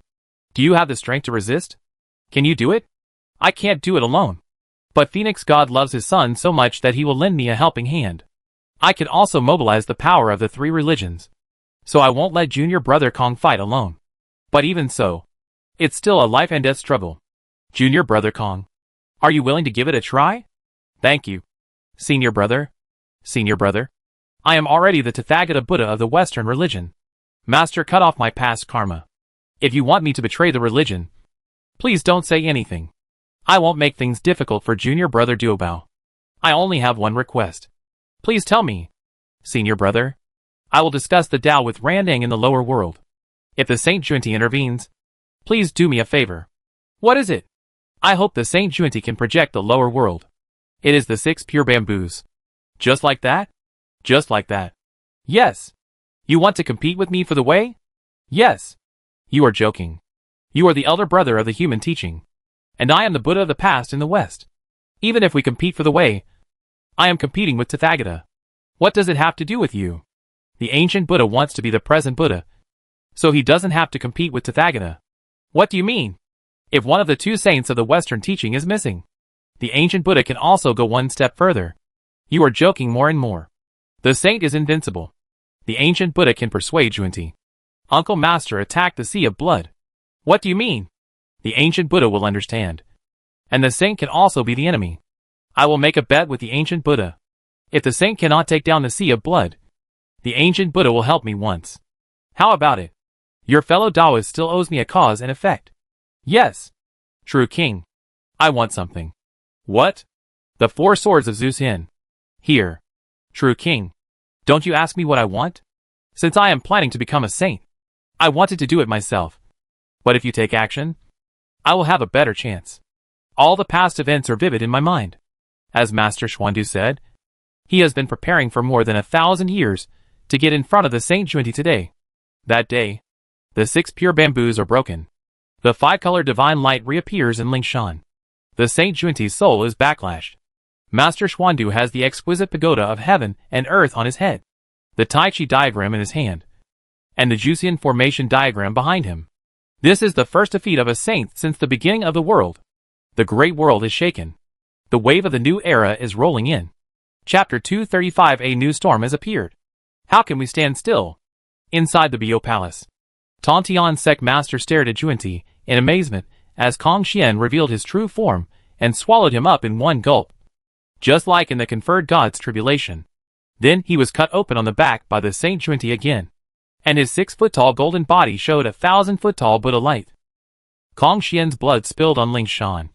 do you have the strength to resist? Can you do it? I can't do it alone. But Phoenix God loves his son so much that he will lend me a helping hand. I can also mobilize the power of the 3 religions. So I won't let junior brother Kong fight alone. But even so, it's still a life and death struggle. Junior brother Kong, are you willing to give it a try? Thank you. Senior brother, I am already the Tathagata Buddha of the Western religion. Master, cut off my past karma. If you want me to betray the religion, Please don't say anything. I won't make things difficult for junior brother Duobao. I only have one request. Please tell me. Senior brother, I will discuss the Tao with Randang in the lower world. If the Saint Junti intervenes, please do me a favor. What is it? I hope the Saint Junti can project the lower world. It is the 6 pure bamboos. Just like that? Just like that. Yes. You want to compete with me for the way? Yes. You are joking. You are the elder brother of the human teaching. And I am the Buddha of the past in the West. Even if we compete for the way, I am competing with Tathagata. What does it have to do with you? The ancient Buddha wants to be the present Buddha, so he doesn't have to compete with Tathagata. What do you mean? If one of the two saints of the Western teaching is missing, the ancient Buddha can also go one step further. You are joking more and more. The saint is invincible. The ancient Buddha can persuade Junti. Uncle Master attacked the sea of blood. What do you mean? The ancient Buddha will understand. And the saint can also be the enemy. I will make a bet with the ancient Buddha. If the saint cannot take down the sea of blood, the ancient Buddha will help me once. How about it? Your fellow Taoist still owes me a cause and effect. Yes. True King. I want something. What? The 4 swords of Zeus Hin. Here. True King. Don't you ask me what I want? Since I am planning to become a saint, I wanted to do it myself. But if you take action, I will have a better chance. All the past events are vivid in my mind. As Master Xuandu said, he has been preparing for more than 1,000 years to get in front of the Saint Junti today. That day, the 6 pure bamboos are broken. The 5-color divine light reappears in Lingshan. The Saint Junti's soul is backlashed. Master Xuandu has the exquisite pagoda of heaven and earth on his head, the Tai Chi diagram in his hand, and the Jusian formation diagram behind him. This is the first defeat of a saint since the beginning of the world. The great world is shaken. The wave of the new era is rolling in. Chapter 235. A new storm has appeared. How can we stand still? Inside the Bio Palace, Tontian Sect Master stared at Junti in amazement as Kong Xian revealed his true form and swallowed him up in one gulp. Just like in the conferred God's tribulation. Then he was cut open on the back by the Saint Junti again, and his 6-foot-tall golden body showed 1,000-foot-tall Buddha light. Kong Xian's blood spilled on Lingshan,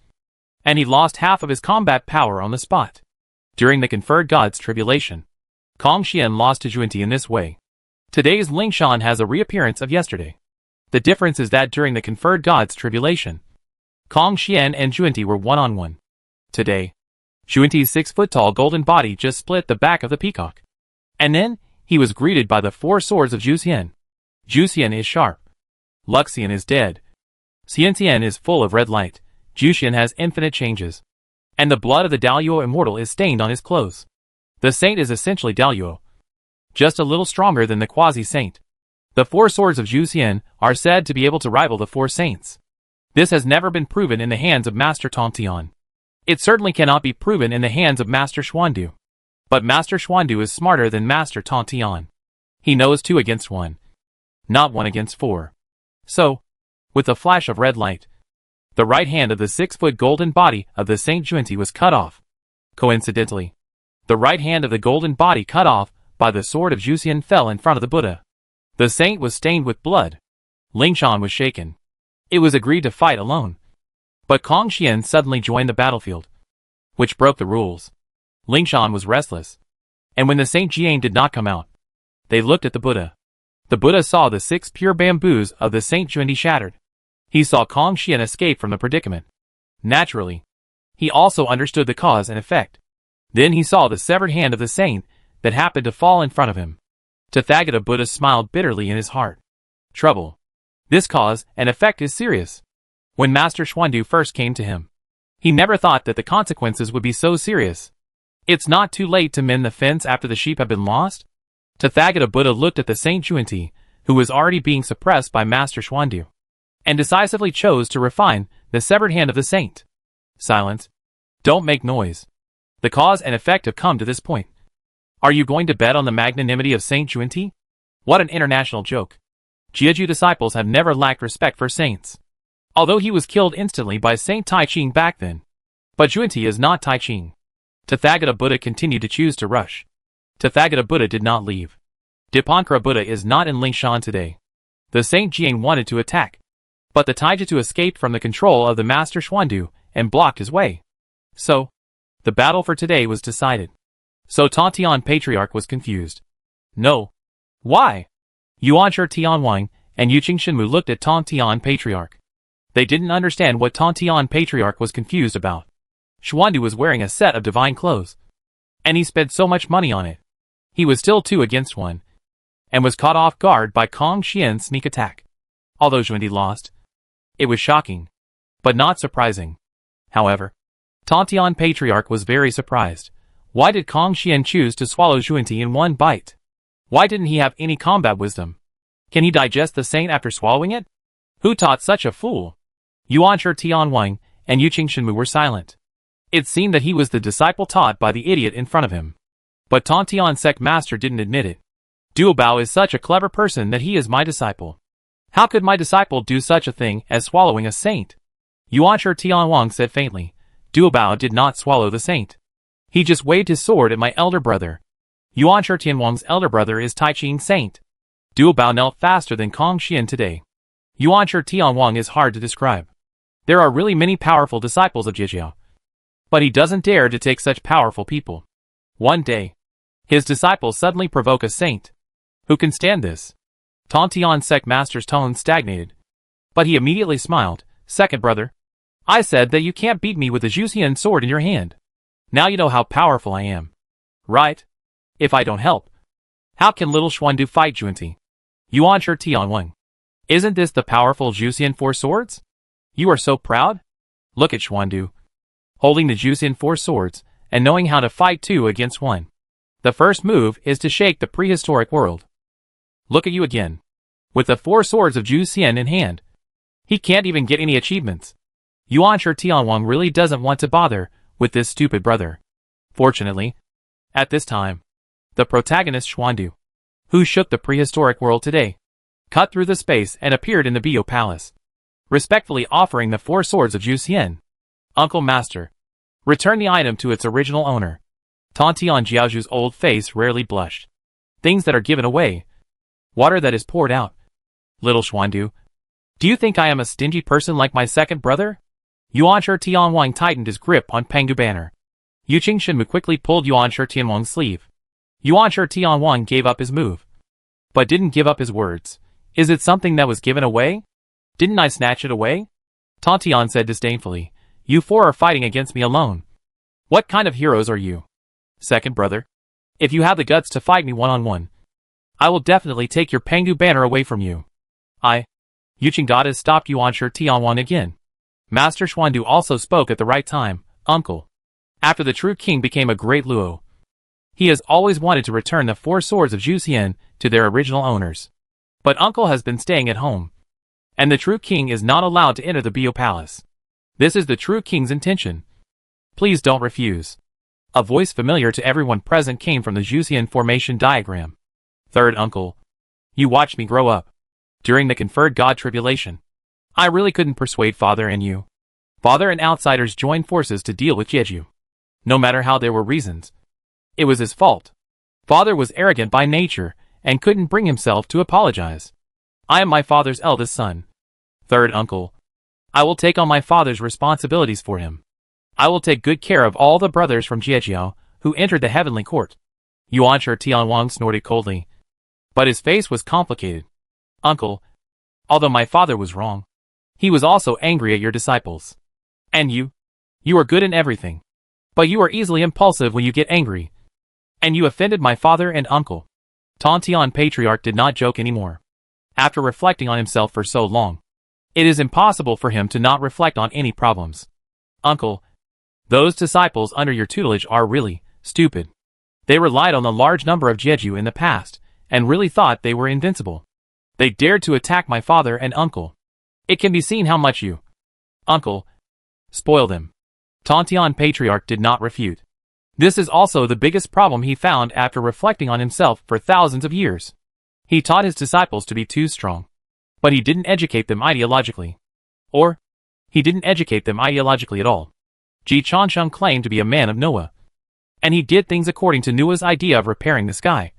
and he lost half of his combat power on the spot. During the conferred God's tribulation, Kong Xian lost to Junti in this way. Today's Lingshan has a reappearance of yesterday. The difference is that during the conferred God's tribulation, Kong Xian and Junti were one-on-one. Today, Junti's 6-foot-tall golden body just split the back of the peacock. And then, he was greeted by the 4 swords of Jusian. Jusian is sharp. Luxian is dead. Xiantian is full of red light. Jusian has infinite changes. And the blood of the Daluo immortal is stained on his clothes. The saint is essentially Daluo, just a little stronger than the quasi-saint. The 4 swords of Jusian are said to be able to rival the 4 saints. This has never been proven in the hands of Master Tontian. It certainly cannot be proven in the hands of Master Xuandu. But Master Xuandu is smarter than Master Tontian. He knows 2 against 1, not 1 against 4. So, with a flash of red light, the right hand of the 6-foot golden body of the Saint Junti was cut off. Coincidentally, the right hand of the golden body cut off by the sword of Jusian fell in front of the Buddha. The saint was stained with blood. Lingshan was shaken. It was agreed to fight alone. But Kong Xian suddenly joined the battlefield, which broke the rules. Lingshan was restless. And when the Saint Jian did not come out, they looked at the Buddha. The Buddha saw the 6 pure bamboos of the Saint Junti shattered. He saw Kong Xian escape from the predicament. Naturally, he also understood the cause and effect. Then he saw the severed hand of the saint that happened to fall in front of him. Tathagata Buddha smiled bitterly in his heart. Trouble. This cause and effect is serious. When Master Xuandu first came to him, he never thought that the consequences would be so serious. It's not too late to mend the fence after the sheep have been lost? Tathagata Buddha looked at the Saint Junti, who was already being suppressed by Master Xuandu, and decisively chose to refine the severed hand of the saint. Silence. Don't make noise. The cause and effect have come to this point. Are you going to bet on the magnanimity of Saint Junti? What an international joke. Jeju disciples have never lacked respect for saints. Although he was killed instantly by Saint Tai Ching back then. But Junti is not Tai Ching. Tathagata Buddha continued to choose to rush. Tathagata Buddha did not leave. Dipankara Buddha is not in Lingshan today. The Saint Jian wanted to attack, But the taijutsu escaped from the control of the master Xuandu and blocked his way. So, the battle for today was decided. So Tontian Patriarch was confused. No. Why? Yuanshi Tianwang and Yuqing Shenmu looked at Tontian Patriarch. They didn't understand what Tontian Patriarch was confused about. Xuandu was wearing a set of divine clothes. And he spent so much money on it. He was still 2 against 1. And was caught off guard by Kong Xian's sneak attack. Although Xuandi lost. It was shocking. But not surprising. However, Tontian Patriarch was very surprised. Why did Kong Xian choose to swallow Xuandi in one bite? Why didn't he have any combat wisdom? Can he digest the saint after swallowing it? Who taught such a fool? Yuanshi Tianwang and Yuqing Shenmu were silent. It seemed that he was the disciple taught by the idiot in front of him. But Tontian Sect Master didn't admit it. Duobao is such a clever person that he is my disciple. How could my disciple do such a thing as swallowing a saint? Yuanshi Tianwang said faintly. Duobao did not swallow the saint. He just waved his sword at my elder brother. Yuanshi Tianwang's elder brother is Taiching Saint. Duobao knelt faster than Kong Xian today. Yuanshi Tianwang is hard to describe. There are really many powerful disciples of Jijiao. But he doesn't dare to take such powerful people. One day, his disciples suddenly provoke a saint. Who can stand this? Tontian Sect Master's tone stagnated. But he immediately smiled. Second brother, I said that you can't beat me with a Zhuxian sword in your hand. Now you know how powerful I am. Right? If I don't help, how can little Xuandu fight Junti? Yuanshi Tianwang. Isn't this the powerful Zhuxian 4 swords? You are so proud? Look at Xuandu. Holding the Zhuxian 4 swords, and knowing how to fight 2 against 1. The first move is to shake the prehistoric world. Look at you again. With the 4 swords of Zhuxian in hand. He can't even get any achievements. Yuanshi Tianwang really doesn't want to bother with this stupid brother. Fortunately, at this time, the protagonist Xuandu, who shook the prehistoric world today, cut through the space and appeared in the Bio Palace, respectfully offering the 4 swords of Zhuxian. Uncle Master, return the item to its original owner. Tontian Jiaozhu's old face rarely blushed. Things that are given away. Water that is poured out. Little Xuandu, do you think I am a stingy person like my second brother? Yuanshi Tianwang tightened his grip on Pangu Banner. Yuqing Shenmu quickly pulled Yuanshi Tianwang's sleeve. Yuanshi Tianwang gave up his move. But didn't give up his words. Is it something that was given away? Didn't I snatch it away? Tontian said disdainfully. You 4 are fighting against me alone. What kind of heroes are you? Second brother, if you have the guts to fight me one-on-one, I will definitely take your Pangu Banner away from you. Yuqing Dada stopped Yuanshi Tianwang again. Master Xuandu also spoke at the right time. Uncle, after the true king became a great Luo, he has always wanted to return the 4 swords of Zhuxian to their original owners. But uncle has been staying at home. And the true king is not allowed to enter the Bio Palace. This is the true king's intention. Please don't refuse. A voice familiar to everyone present came from the Zhuxian formation diagram. Third uncle, you watched me grow up. During the conferred god tribulation, I really couldn't persuade father and you. Father and outsiders joined forces to deal with Jeju. No matter how there were reasons, it was his fault. Father was arrogant by nature and couldn't bring himself to apologize. I am my father's eldest son. Third uncle, I will take on my father's responsibilities for him. I will take good care of all the brothers from Jiejiao who entered the heavenly court. Yuanshi Tianwang snorted coldly. But his face was complicated. Uncle, although my father was wrong, he was also angry at your disciples. And you are good in everything. But you are easily impulsive when you get angry. And you offended my father and uncle. Tontian Patriarch did not joke anymore. After reflecting on himself for so long, it is impossible for him to not reflect on any problems. Uncle, those disciples under your tutelage are really stupid. They relied on the large number of Jeju in the past, and really thought they were invincible. They dared to attack my father and uncle. It can be seen how much you, uncle, spoil them. Tontian Patriarch did not refute. This is also the biggest problem he found after reflecting on himself for thousands of years. He taught his disciples to be too strong. But he didn't educate them ideologically. Or, he didn't educate them ideologically at all. Ji Chansheng claimed to be a man of Noah. And he did things according to Noah's idea of repairing the sky.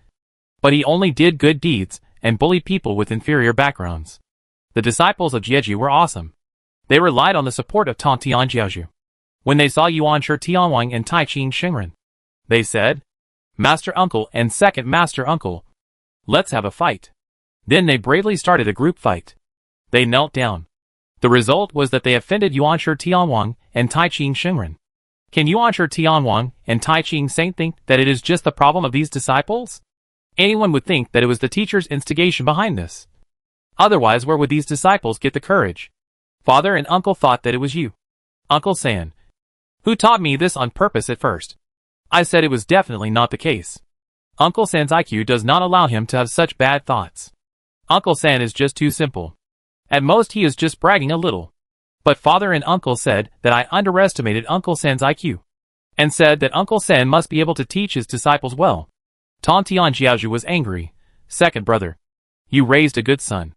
But he only did good deeds and bullied people with inferior backgrounds. The disciples of Jieju were awesome. They relied on the support of Tang Tianjiaozhu. When they saw Yuan Shi Tianwang and Tai Ching Xingren, they said, "Master Uncle and second Master Uncle, let's have a fight." Then they bravely started a group fight. They knelt down. The result was that they offended Yuan Shi Tianwang and Tai Ching Xingren. Can Yuan Shi Tianwang and Tai Ching Saint think that it is just the problem of these disciples? Anyone would think that it was the teacher's instigation behind this. Otherwise, where would these disciples get the courage? Father and uncle thought that it was you, Uncle San, who taught me this on purpose at first. I said it was definitely not the case. Uncle San's IQ does not allow him to have such bad thoughts. Uncle San is just too simple. At most he is just bragging a little. But father and uncle said that I underestimated Uncle San's IQ, and said that Uncle San must be able to teach his disciples well. Tang Tianjiaozhu was angry. Second brother, you raised a good son.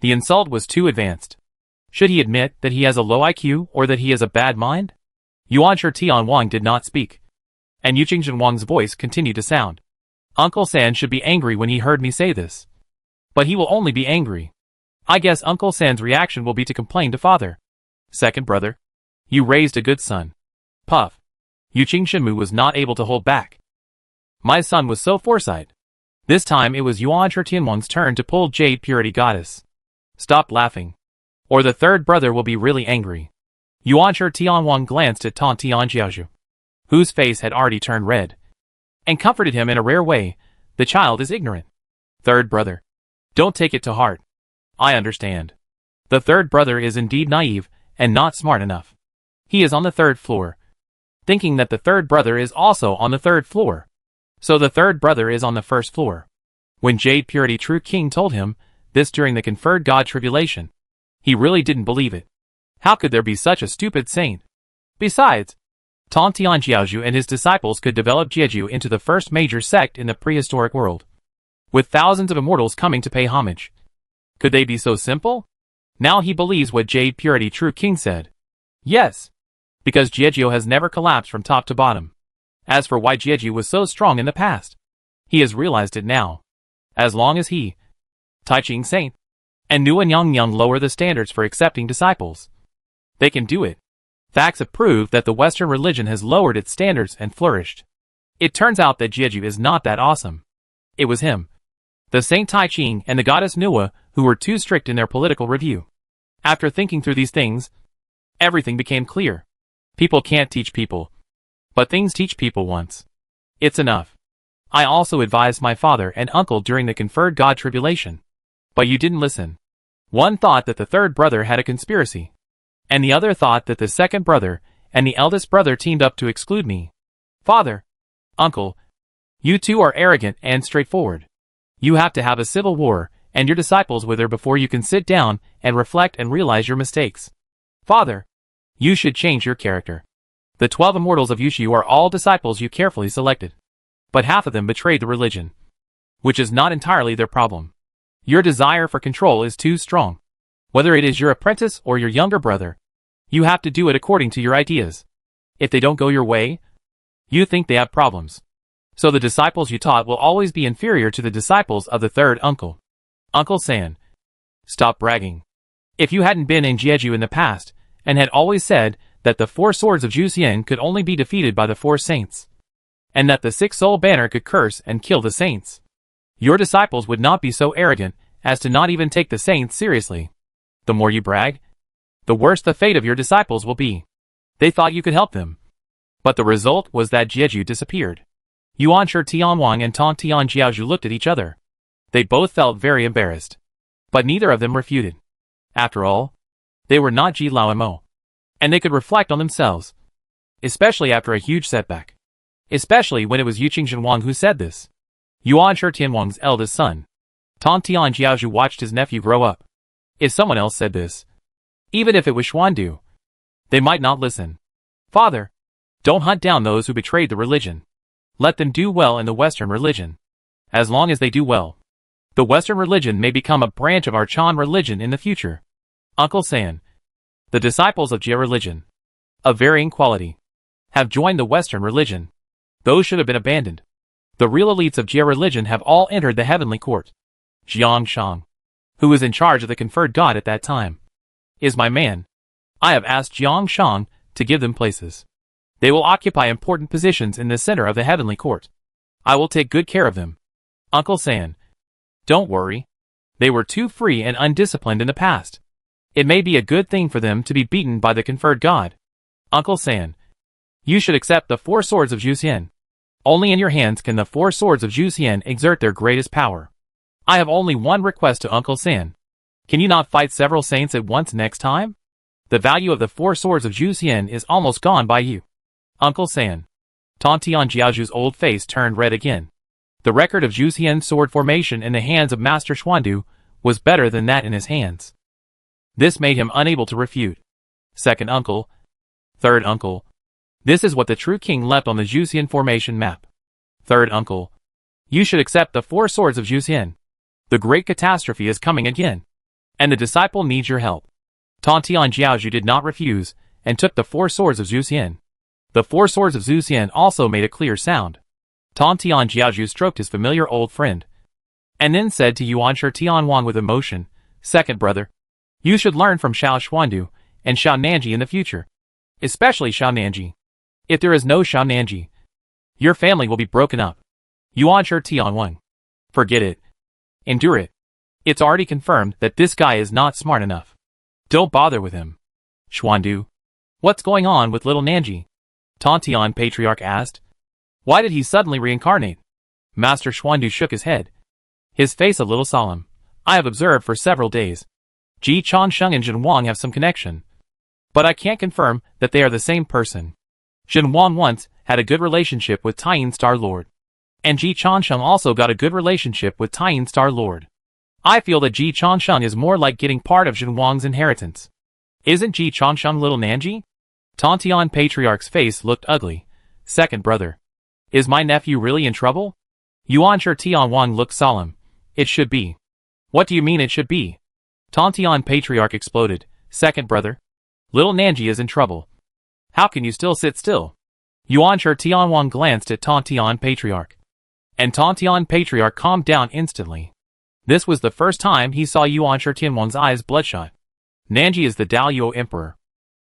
The insult was too advanced. Should he admit that he has a low IQ or that he has a bad mind? Yuan Shi Tianwang did not speak, and Yu Qingzhenwang's voice continued to sound. Uncle San should be angry when he heard me say this. But he will only be angry. I guess Uncle San's reaction will be to complain to father. Second brother, you raised a good son. Puff. Yu Qingzhenmu was not able to hold back. My son was so foresight. This time it was Yuan Shi Tianwang's turn to pull Jade Purity Goddess. Stop laughing, or the third brother will be really angry. Yuan Shi Tianwang glanced at Tang Tianjiaozhu, whose face had already turned red, and comforted him in a rare way. The child is ignorant. Third brother, don't take it to heart. I understand. The third brother is indeed naive and not smart enough. He is on the third floor, thinking that the third brother is also on the third floor. So the third brother is on the first floor. When Jade Purity True King told him this during the conferred God tribulation, he really didn't believe it. How could there be such a stupid saint? Besides, Tang Tianjiaozhu and his disciples could develop Jieju into the first major sect in the prehistoric world, with thousands of immortals coming to pay homage. Could they be so simple? Now he believes what Jade Purity True King said. Yes, because Jieju has never collapsed from top to bottom. As for why Jieju was so strong in the past, he has realized it now. As long as he, Tai Ching Saint, and Nuan Yang lower the standards for accepting disciples, they can do it. Facts have proved that the Western religion has lowered its standards and flourished. It turns out that Jieju is not that awesome. It was him, the Saint Tai Ching and the goddess Nua, who were too strict in their political review. After thinking through these things, everything became clear. People can't teach people, but things teach people once. It's enough. I also advised my father and uncle during the conferred God tribulation, but you didn't listen. One thought that the third brother had a conspiracy, and the other thought that the second brother and the eldest brother teamed up to exclude me. Father, uncle, you two are arrogant and straightforward. You have to have a civil war and your disciples with her before you can sit down and reflect and realize your mistakes. Father, you should change your character. The 12 immortals of Yushu are all disciples you carefully selected, but half of them betrayed the religion, which is not entirely their problem. Your desire for control is too strong. Whether it is your apprentice or your younger brother, you have to do it according to your ideas. If they don't go your way, you think they have problems. So the disciples you taught will always be inferior to the disciples of the third uncle. Uncle San, stop bragging. If you hadn't been in Jieju in the past, and had always said that the 4 swords of Juxian could only be defeated by the 4 saints, and that the 6-soul banner could curse and kill the saints, your disciples would not be so arrogant as to not even take the saints seriously. The more you brag, the worse the fate of your disciples will be. They thought you could help them, but the result was that Jieju disappeared. Yuan Shi Tianwang and Tang Tianjiaozhu looked at each other. They both felt very embarrassed, but neither of them refuted. After all, they were not Ji Lao Mo, and they could reflect on themselves, especially after a huge setback. Especially when it was Yu Qingzhenwang who said this. Yuan Shi Tianwang's eldest son, Tang Tianjiaozhu, watched his nephew grow up. If someone else said this, even if it was Xuandu, they might not listen. Father, don't hunt down those who betrayed the religion. Let them do well in the Western religion. As long as they do well, the Western religion may become a branch of our Chan religion in the future. Uncle San, the disciples of Jia religion, of varying quality, have joined the Western religion. Those should have been abandoned. The real elites of Jia religion have all entered the heavenly court. Jiang Shang, who was in charge of the conferred god at that time, is my man. I have asked Jiang Shang to give them places. They will occupy important positions in the center of the heavenly court. I will take good care of them. Uncle San. Don't worry. They were too free and undisciplined in the past. It may be a good thing for them to be beaten by the conferred god. Uncle San. You should accept the 4 swords of Zhuxian. Only in your hands can the 4 swords of Zhuxian exert their greatest power. I have only one request to Uncle San. Can you not fight several saints at once next time? The value of the 4 swords of Zhuxian is almost gone by you. Uncle San. Tantian Jiaozhu's old face turned red again. The record of Zhuxian's sword formation in the hands of Master Xuandu was better than that in his hands. This made him unable to refute. Second uncle. Third uncle. This is what the true king left on the Zhuxian formation map. Third uncle. You should accept the 4 swords of Zhuxian. The great catastrophe is coming again. And the disciple needs your help. Tantian Jiaozhu did not refuse, and took the 4 swords of Zhuxian. The 4 swords of Zhuxian also made a clear sound. Tantian Jiaozhu stroked his familiar old friend, and then said to Yuanshi Tianwang with emotion, Second brother, you should learn from Xiao Xuandu and Xiao Nanji in the future. Especially Xiao Nanji. If there is no Xiao Nanji, your family will be broken up. Yuanshi Tianwang. Forget it. Endure it. It's already confirmed that this guy is not smart enough. Don't bother with him. Xuandu. What's going on with little Nanji? Tantian Patriarch asked. Why did he suddenly reincarnate? Master Xuandu shook his head, his face a little solemn. I have observed for several days. Ji Changsheng and Jin Wang have some connection, but I can't confirm that they are the same person. Jin Wang once had a good relationship with Taiyin Star Lord, and Ji Changsheng also got a good relationship with Taiyin Star Lord. I feel that Ji Changsheng is more like getting part of Jin Wang's inheritance. Isn't Ji Changsheng little Nanji? Tantian Patriarch's face looked ugly. Second brother. Is my nephew really in trouble? Yuanshi Tianwang looked solemn. It should be. What do you mean it should be? Tantian Patriarch exploded. Second brother. Little Nanji is in trouble. How can you still sit still? Yuanshi Tianwang glanced at Tantian Patriarch, and Tantian Patriarch calmed down instantly. This was the first time he saw Yuanshi Tianwang's eyes bloodshot. Nanji is the Daoyuo Emperor.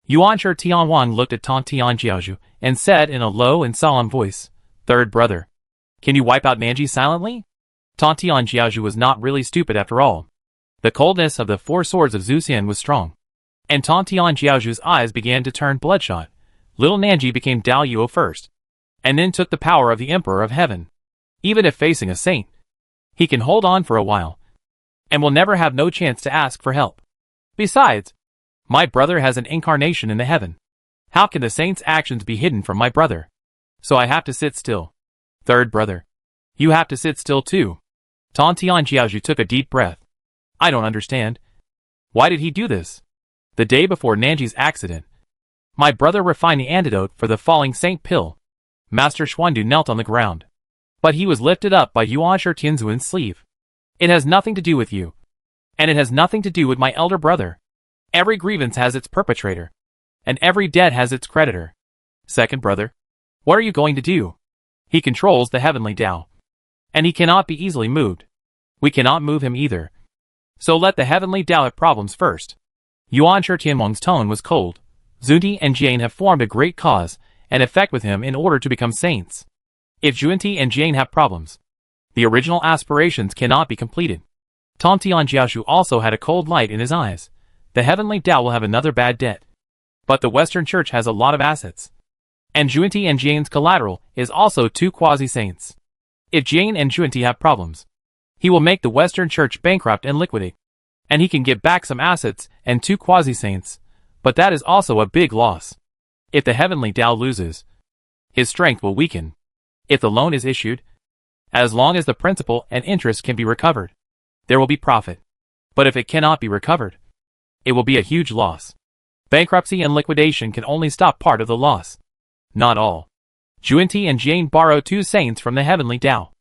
Yuanshi Tianwang looked at Tantian Jiaozhu and said in a low and solemn voice, Third brother. Can you wipe out Nanji silently? Tantian Jiaozhu was not really stupid after all. The coldness of the 4 swords of Zhuxian was strong, and Tantian Jiaozhu's eyes began to turn bloodshot. Little Nanji became Daoyuo first, and then took the power of the Emperor of Heaven. Even if facing a saint, he can hold on for a while, and will never have no chance to ask for help. Besides, my brother has an incarnation in the heaven. How can the saint's actions be hidden from my brother? So I have to sit still. Third brother. You have to sit still too. Tantian Jiaozhu took a deep breath. I don't understand. Why did he do this? The day before Nanji's accident, my brother refined the antidote for the falling saint pill. Master Xuandu knelt on the ground, but he was lifted up by Yuanshi Tianzuan's sleeve. It has nothing to do with you, and it has nothing to do with my elder brother. Every grievance has its perpetrator, and every debt has its creditor. Second brother. What are you going to do? He controls the heavenly Tao, and he cannot be easily moved. We cannot move him either. So let the heavenly Tao have problems first. Yuanshi Tianwang's tone was cold. Zunti and Jian have formed a great cause and effect with him in order to become saints. If Zunti and Jian have problems, the original aspirations cannot be completed. Tantian Jiaozhu also had a cold light in his eyes. The heavenly Tao will have another bad debt. But the Western Church has a lot of assets, and Zunti and Jian's collateral is also 2 quasi-saints. If Jian and Zunti have problems, he will make the Western Church bankrupt and liquidate, and he can get back some assets and 2 quasi-saints, but that is also a big loss. If the heavenly Tao loses, his strength will weaken. If the loan is issued, as long as the principal and interest can be recovered, there will be profit. But if it cannot be recovered, it will be a huge loss. Bankruptcy and liquidation can only stop part of the loss, not all. Zunti and Jian borrow 2 saints from the heavenly Tao,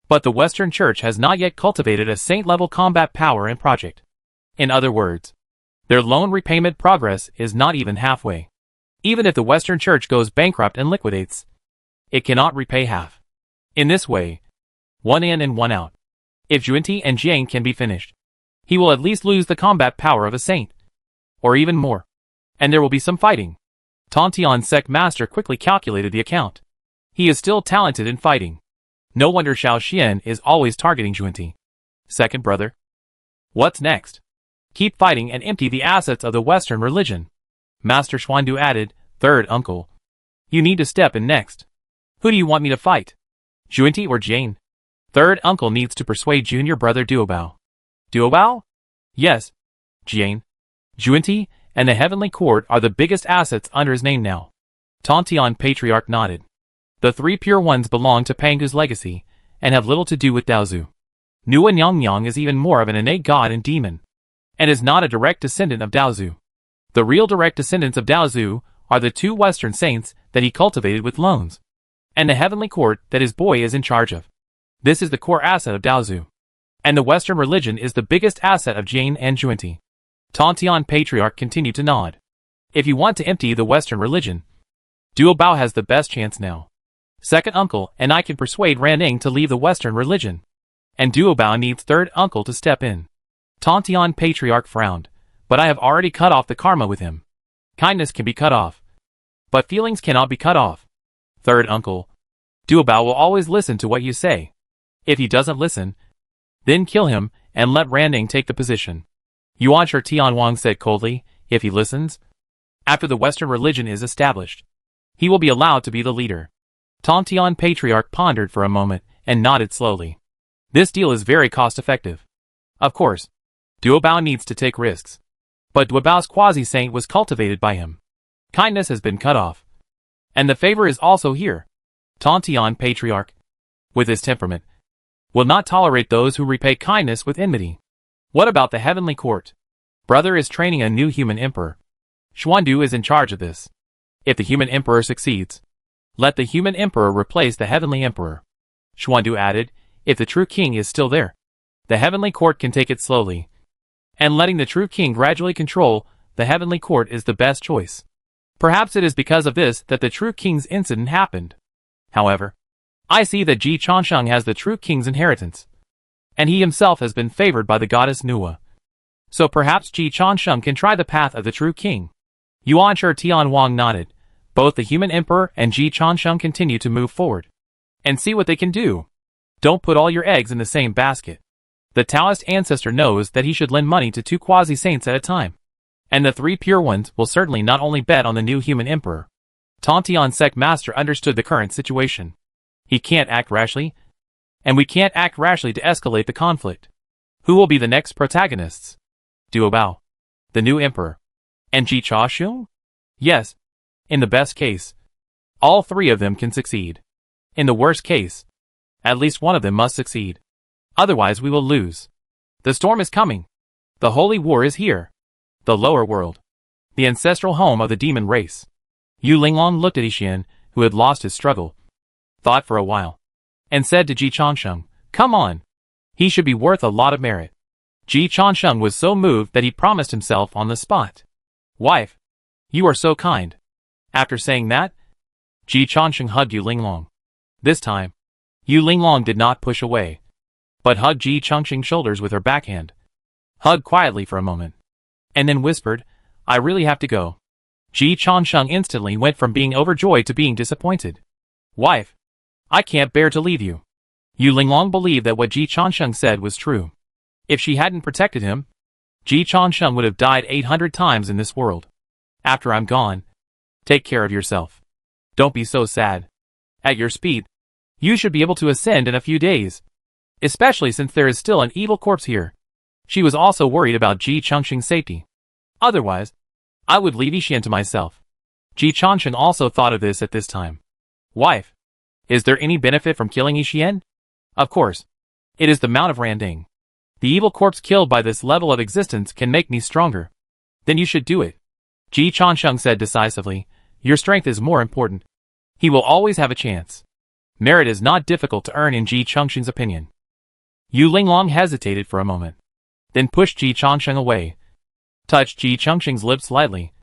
but the Western Church has not yet cultivated a saint-level combat power and project. In other words, their loan repayment progress is not even halfway. Even if the Western Church goes bankrupt and liquidates, it cannot repay half. In this way, one in and one out. If Zunti and Jian can be finished, He will at least lose the combat power of a saint. Or even more. And there will be some fighting. Tontian Sec Master quickly calculated the account. He is still talented in fighting. No wonder Xiao Xian is always targeting Junti. Second brother. What's next? Keep fighting and empty the assets of the Western religion. Master Xuandu added, third uncle. You need to step in next. Who do you want me to fight? Junti or Jane? Third uncle needs to persuade junior brother Duobao. Duobao? Yes. Jane, Junti, and the Heavenly Court are the biggest assets under his name now. Tontian Patriarch nodded. The three pure ones belong to Pangu's legacy, and have little to do with Daozu. Nuan Yangyang is even more of an innate god and demon, and is not a direct descendant of Daozu. The real direct descendants of Daozu are the two Western saints that he cultivated with loans, and the Heavenly Court that his boy is in charge of. This is the core asset of Daozu. And the Western religion is the biggest asset of Jane and Junti. Tontian Patriarch continued to nod. If you want to empty the Western religion, Duobao has the best chance now. Second uncle and I can persuade Ranning to leave the Western religion. And Duobao needs third uncle to step in. Tontian Patriarch frowned, but I have already cut off the karma with him. Kindness can be cut off, but feelings cannot be cut off. Third uncle, Duobao will always listen to what you say. If he doesn't listen, then kill him and let Ranning take the position. Yuanshi Tianwang said coldly, if he listens, after the Western religion is established, he will be allowed to be the leader. Tontian Patriarch pondered for a moment and nodded slowly. This deal is very cost-effective. Of course, Duobao needs to take risks. But Duobao's quasi-saint was cultivated by him. Kindness has been cut off. And the favor is also here. Tontian Patriarch, with his temperament, will not tolerate those who repay kindness with enmity. What about the Heavenly Court? Brother is training a new human emperor. Xuandu is in charge of this. If the human emperor succeeds, let the human emperor replace the heavenly emperor. Xuandu added, if the true king is still there, the Heavenly Court can take it slowly. And letting the true king gradually control the Heavenly Court is the best choice. Perhaps it is because of this that the true king's incident happened. However, I see that Ji Changsheng has the true king's inheritance, and he himself has been favored by the goddess Nua. So perhaps Ji Changsheng can try the path of the true king. Yuanshi Tianwang nodded. Both the human emperor and Ji Changsheng continue to move forward and see what they can do. Don't put all your eggs in the same basket. The Taoist ancestor knows that he should lend money to two quasi-saints at a time, and the three pure ones will certainly not only bet on the new human emperor. Tontian Sec Master understood the current situation. He can't act rashly, and we can't act rashly to escalate the conflict. Who will be the next protagonists? Duobao, the new emperor, and Ji Chaoxiong? Yes, in the best case, all three of them can succeed. In the worst case, at least one of them must succeed. Otherwise we will lose. The storm is coming. The holy war is here. The lower world, the ancestral home of the demon race. Yu Linglong looked at Yixian, who had lost his struggle, thought for a while, and said to Ji Changsheng, come on. He should be worth a lot of merit. Ji Changsheng was so moved that he promised himself on the spot. Wife, you are so kind. After saying that, Ji Changsheng hugged Yu Linglong. This time, Yu Linglong did not push away, but hugged Ji Changsheng's shoulders with her backhand. Hugged quietly for a moment, and then whispered, I really have to go. Ji Changsheng instantly went from being overjoyed to being disappointed. Wife, I can't bear to leave you. Yu Linglong believed that what Ji Changsheng said was true. If she hadn't protected him, Ji Changsheng would have died 800 times in this world. After I'm gone, take care of yourself. Don't be so sad. At your speed, you should be able to ascend in a few days. Especially since there is still an evil corpse here. She was also worried about Ji Changsheng's safety. Otherwise, I would leave Yixian to myself. Ji Changsheng also thought of this at this time. Wife, is there any benefit from killing Yixian? Of course. It is the Mount of Randing. The evil corpse killed by this level of existence can make me stronger. Then you should do it. Ji Changsheng said decisively, your strength is more important. He will always have a chance. Merit is not difficult to earn in Ji Changsheng's opinion. Yu Linglong hesitated for a moment, then pushed Ji Changsheng away, touched Ji Changsheng's lips lightly,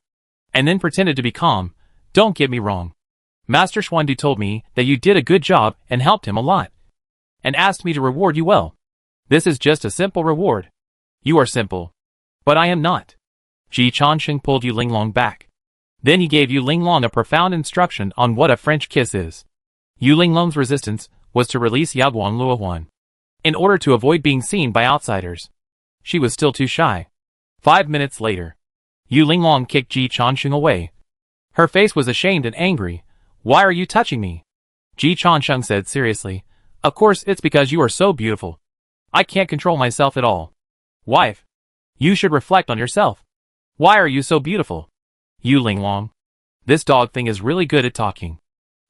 and then pretended to be calm. Don't get me wrong. Master Xuandu told me that you did a good job and helped him a lot, and asked me to reward you well. This is just a simple reward. You are simple. But I am not. Ji Changsheng pulled Yu Linglong back. Then he gave Yu Linglong a profound instruction on what a French kiss is. Yu Linglong's resistance was to release Yaguang Luohuan. In order to avoid being seen by outsiders. She was still too shy. 5 minutes later, Yu Linglong kicked Ji Changsheng away. Her face was ashamed and angry. Why are you touching me? Ji Changsheng said seriously. Of course it's because you are so beautiful. I can't control myself at all. Wife, you should reflect on yourself. Why are you so beautiful? Yu Linglong. This dog thing is really good at talking.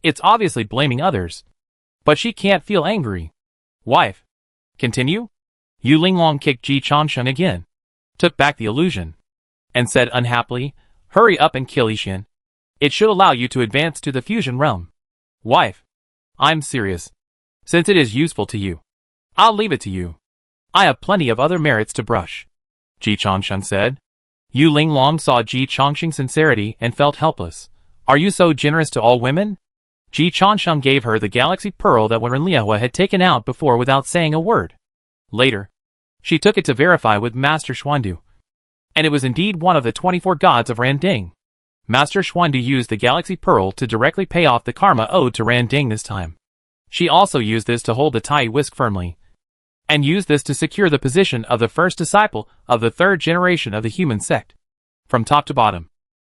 It's obviously blaming others. But she can't feel angry. Wife. Continue? Yu Linglong kicked Ji Changsheng again. Took back the illusion. And said unhappily, hurry up and kill Yixian. It should allow you to advance to the fusion realm. Wife. I'm serious. Since it is useful to you, I'll leave it to you. I have plenty of other merits to brush. Ji Changsheng said. Yu Linglong saw Ji Changsheng's sincerity and felt helpless. Are you so generous to all women? Ji Changsheng gave her the galaxy pearl that Wen Liahua had taken out before without saying a word. Later, she took it to verify with Master Xuandu. And it was indeed one of the 24 gods of Randing. Master Xuandu used the galaxy pearl to directly pay off the karma owed to Randing this time. She also used this to hold the Tai whisk firmly. And used this to secure the position of the first disciple of the third generation of the human sect. From top to bottom,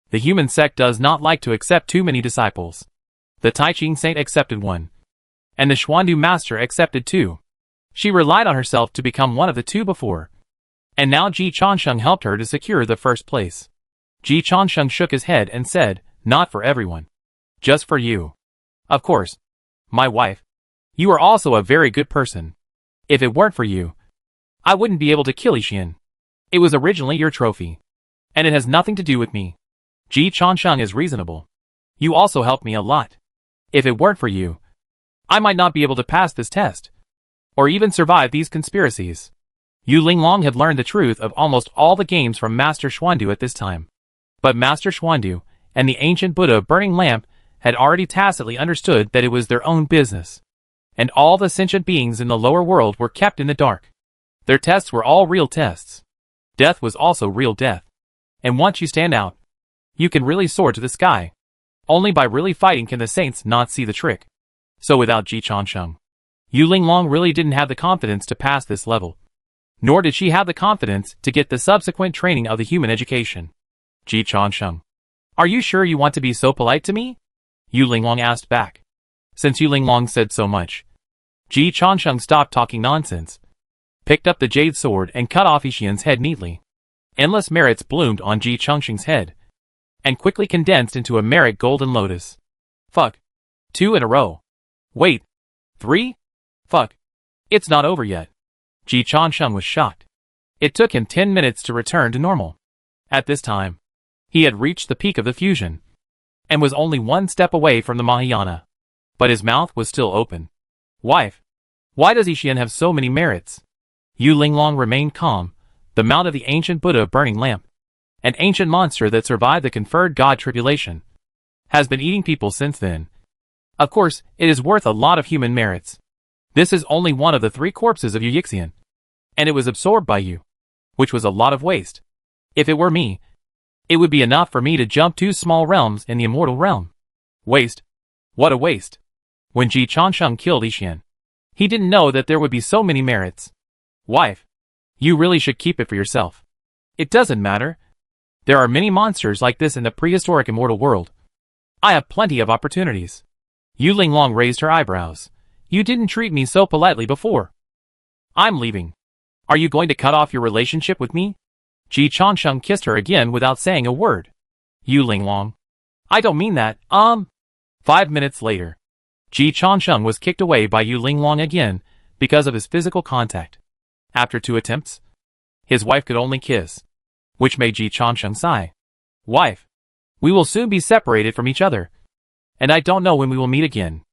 the human sect does not like to accept too many disciples. The Tai Ching Saint accepted one. And the Xuandu Master accepted two. She relied on herself to become one of the two before. And now Ji Changsheng helped her to secure the first place. Ji Changsheng shook his head and said, not for everyone. Just for you. Of course. My wife. You are also a very good person. If it weren't for you, I wouldn't be able to kill Yixian. It was originally your trophy. And it has nothing to do with me. Ji Changsheng is reasonable. You also helped me a lot. If it weren't for you, I might not be able to pass this test. Or even survive these conspiracies. Yu Linglong had learned the truth of almost all the games from Master Xuandu at this time. But Master Xuandu and the ancient Buddha burning lamp had already tacitly understood that it was their own business. And all the sentient beings in the lower world were kept in the dark. Their tests were all real tests. Death was also real death. And once you stand out, you can really soar to the sky. Only by really fighting can the saints not see the trick. So without Ji Changsheng, Yu Linglong really didn't have the confidence to pass this level. Nor did she have the confidence to get the subsequent training of the human education. Ji Changsheng, are you sure you want to be so polite to me? Yu Linglong asked back. Since Yu Linglong said so much, Ji Changsheng stopped talking nonsense, picked up the jade sword and cut off Yixian's head neatly. Endless merits bloomed on Ji Changsheng's head, and quickly condensed into a merit golden lotus. Fuck. 2 in a row. Wait. 3? Fuck. It's not over yet. Ji Changsheng was shocked. It took him 10 minutes to return to normal. At this time, he had reached the peak of the fusion, and was only 1 step away from the Mahayana. But his mouth was still open. Wife, why does Yixian have so many merits? Yu Linglong remained calm, the mount of the ancient Buddha burning lamp. An ancient monster that survived the conferred god tribulation. Has been eating people since then. Of course, it is worth a lot of human merits. This is only one of the 3 corpses of Yu Yixian. And it was absorbed by you. Which was a lot of waste. If it were me, it would be enough for me to jump 2 small realms in the immortal realm. Waste? What a waste. When Ji Changsheng killed Yixian, he didn't know that there would be so many merits. Wife, you really should keep it for yourself. It doesn't matter. There are many monsters like this in the prehistoric immortal world. I have plenty of opportunities. Yu Linglong raised her eyebrows. You didn't treat me so politely before. I'm leaving. Are you going to cut off your relationship with me? Ji Changsheng kissed her again without saying a word. Yu Linglong. I don't mean that, 5 minutes later, Ji Changsheng was kicked away by Yu Linglong again because of his physical contact. After 2 attempts, his wife could only kiss, which made Ji Changsheng sigh. Wife, we will soon be separated from each other, and I don't know when we will meet again.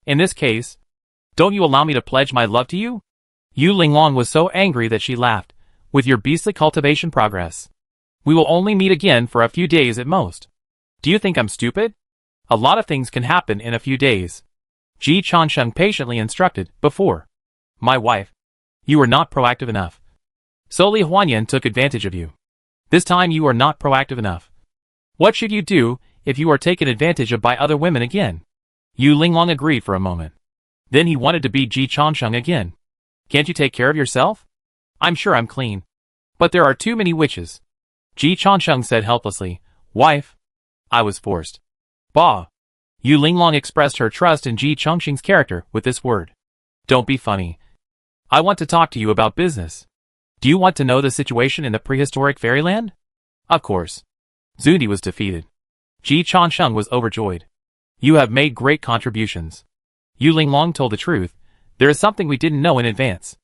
In this case, don't you allow me to pledge my love to you? Yu Linglong was so angry that she laughed. With your beastly cultivation progress, we will only meet again for a few days at most. Do you think I'm stupid? A lot of things can happen in a few days. Ji Changsheng patiently instructed, before. My wife, you are not proactive enough. So Li Huanyan took advantage of you. This time you are not proactive enough. What should you do if you are taken advantage of by other women again? Yu Linglong agreed for a moment. Then he wanted to be Ji Changsheng again. Can't you take care of yourself? I'm sure I'm clean. But there are too many witches. Ji Changsheng said helplessly. Wife. I was forced. Bah. Yu Linglong expressed her trust in Ji Changsheng's character with this word. Don't be funny. I want to talk to you about business. Do you want to know the situation in the prehistoric fairyland? Of course. Zundi was defeated. Ji Changsheng was overjoyed. You have made great contributions. Yu Linglong told the truth. There is something we didn't know in advance.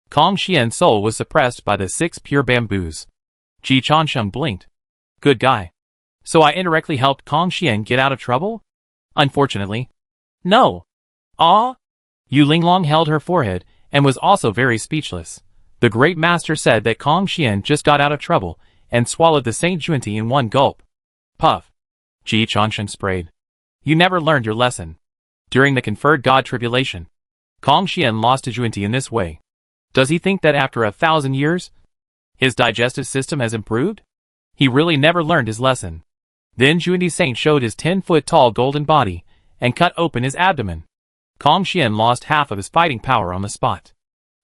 Kong Xian's soul was suppressed by the 6 pure bamboos. Ji Changsheng blinked. Good guy. So I indirectly helped Kong Xian get out of trouble? Unfortunately. No. Ah? Yu Linglong held her forehead and was also very speechless. The great master said that Kong Xian just got out of trouble and swallowed the Saint Junti in one gulp. Puff. Ji Changsheng sprayed. You never learned your lesson. During the conferred god tribulation, Kong Xian lost to Junti in this way. Does he think that after 1,000 years, his digestive system has improved? He really never learned his lesson. Then Junti Saint showed his 10-foot-tall golden body and cut open his abdomen. Kong Xian lost half of his fighting power on the spot.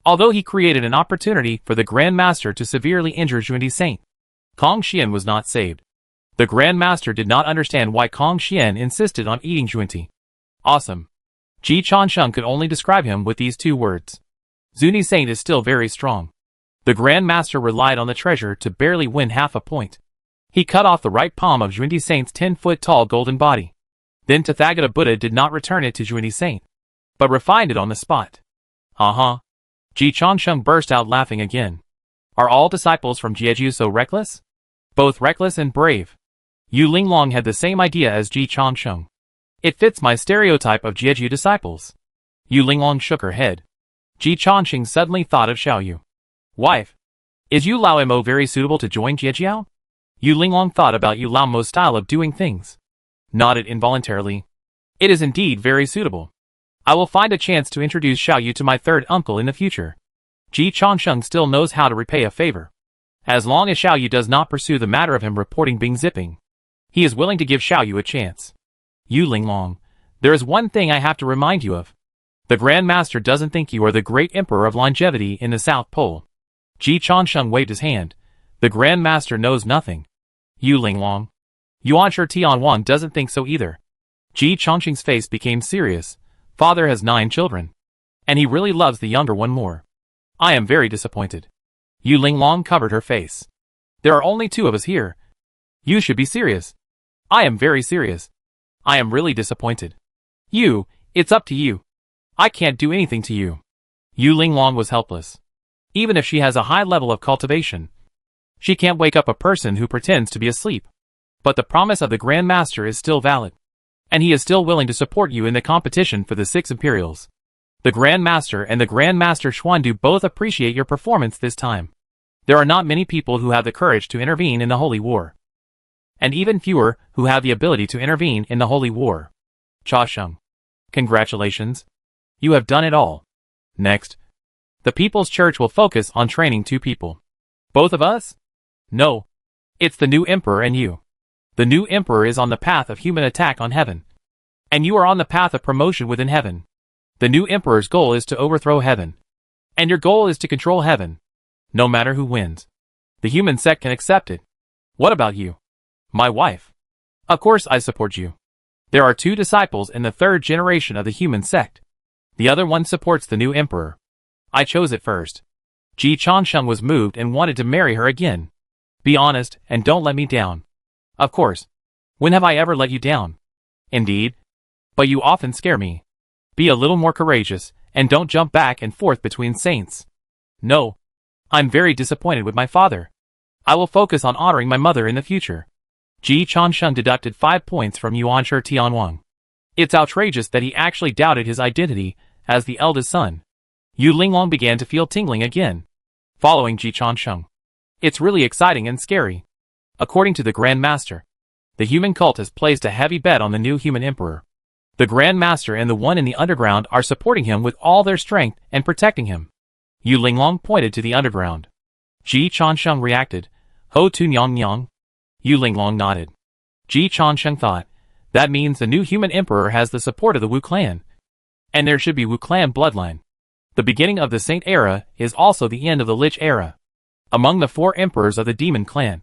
Although he created an opportunity for the Grand Master to severely injure Junti Saint, Kong Xian was not saved. The Grand Master did not understand why Kong Xian insisted on eating Junti. Awesome. Ji Changsheng could only describe him with these 2 words. Junti Saint is still very strong. The Grand Master relied on the treasure to barely win half a point. He cut off the right palm of Junti Saint's 10-foot-tall golden body. Then Tathagata Buddha did not return it to Junti Saint, but refined it on the spot. Ji Changsheng burst out laughing again. Are all disciples from Jeju so reckless? Both reckless and brave. Yu Linglong had the same idea as Ji Changsheng. It fits my stereotype of Jeju disciples. Yu Linglong shook her head. Ji Changsheng suddenly thought of Xiaoyu. Wife. Is Yu Lao Mo very suitable to join Jiejiao? Yu Linglong thought about Yu Lao Mo's style of doing things. Nodded involuntarily. It is indeed very suitable. I will find a chance to introduce Xiaoyu to my 3rd uncle in the future. Ji Changsheng still knows how to repay a favor. As long as Xiaoyu does not pursue the matter of him reporting Bing Zipping, he is willing to give Xiaoyu a chance. Yu Linglong, there is one thing I have to remind you of. The Grand Master doesn't think you are the great emperor of longevity in the South Pole. Ji Changsheng waved his hand. The Grand Master knows nothing. Yu Linglong. Yuanshi Tianwang doesn't think so either. Ji Changsheng's face became serious. Father has 9 children. And he really loves the younger one more. I am very disappointed. Yu Linglong covered her face. There are only 2 of us here. You should be serious. I am very serious. I am really disappointed. You, it's up to you. I can't do anything to you. Yu Linglong was helpless. Even if she has a high level of cultivation, she can't wake up a person who pretends to be asleep. But the promise of the Grand Master is still valid. And he is still willing to support you in the competition for the 6 Imperials. The Grand Master and the Grand Master Xuandu both appreciate your performance this time. There are not many people who have the courage to intervene in the Holy War. And even fewer who have the ability to intervene in the Holy War. Cha Sheng. Congratulations. You have done it all. Next. The People's Church will focus on training 2 people. Both of us? No. It's the new Emperor and you. The new Emperor is on the path of human attack on heaven. And you are on the path of promotion within heaven. The new Emperor's goal is to overthrow heaven. And your goal is to control heaven. No matter who wins. The human sect can accept it. What about you? My wife. Of course I support you. There are 2 disciples in the 3rd generation of the human sect. The other one supports the new Emperor. I chose it first. Ji Changsheng was moved and wanted to marry her again. Be honest and don't let me down. Of course. When have I ever let you down? Indeed. But you often scare me. Be a little more courageous, and don't jump back and forth between saints. No. I'm very disappointed with my father. I will focus on honoring my mother in the future. Ji Changsheng deducted 5 points from Yuanshi Tianwang. It's outrageous that he actually doubted his identity as the eldest son. Yu Linglong began to feel tingling again. Following Ji Changsheng. It's really exciting and scary. According to the Grand Master, the human cult has placed a heavy bet on the new human emperor. The Grand Master and the one in the underground are supporting him with all their strength and protecting him. Yu Linglong pointed to the underground. Ji Chansheng reacted. Ho Tu Nyang Nyang? Yu Linglong nodded. Ji Chansheng thought, that means the new human emperor has the support of the Wu clan. And there should be Wu clan bloodline. The beginning of the Saint era is also the end of the Lich era. Among the 4 emperors of the Demon clan,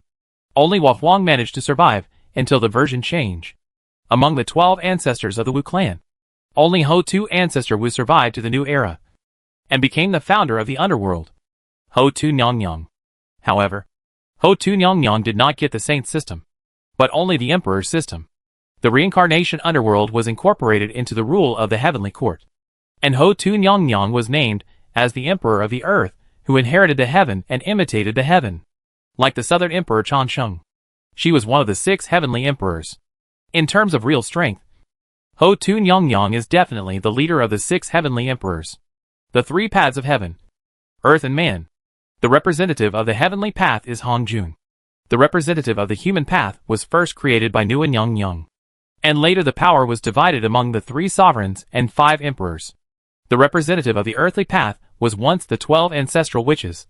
only Hua Huang managed to survive until the version change. Among the 12 ancestors of the Wu clan, only Ho Tu ancestor Wu survived to the new era and became the founder of the underworld, Ho Tu Nyang Nyang. However, Ho Tu Nyang Nyang did not get the Saint system, but only the Emperor's system. The reincarnation underworld was incorporated into the rule of the heavenly court, and Ho Tu Nyang Nyang was named as the Emperor of the earth, who inherited the heaven and imitated the heaven. Like the Southern Emperor Chansheng, she was one of the 6 heavenly emperors. In terms of real strength, Ho Tu Nyang Nyang is definitely the leader of the 6 heavenly emperors. The 3 paths of heaven, earth and man. The representative of the heavenly path is Hong Jun. The representative of the human path was first created by Nuan Yang Yang, and later the power was divided among the 3 sovereigns and 5 emperors. The representative of the earthly path was once the 12 ancestral witches,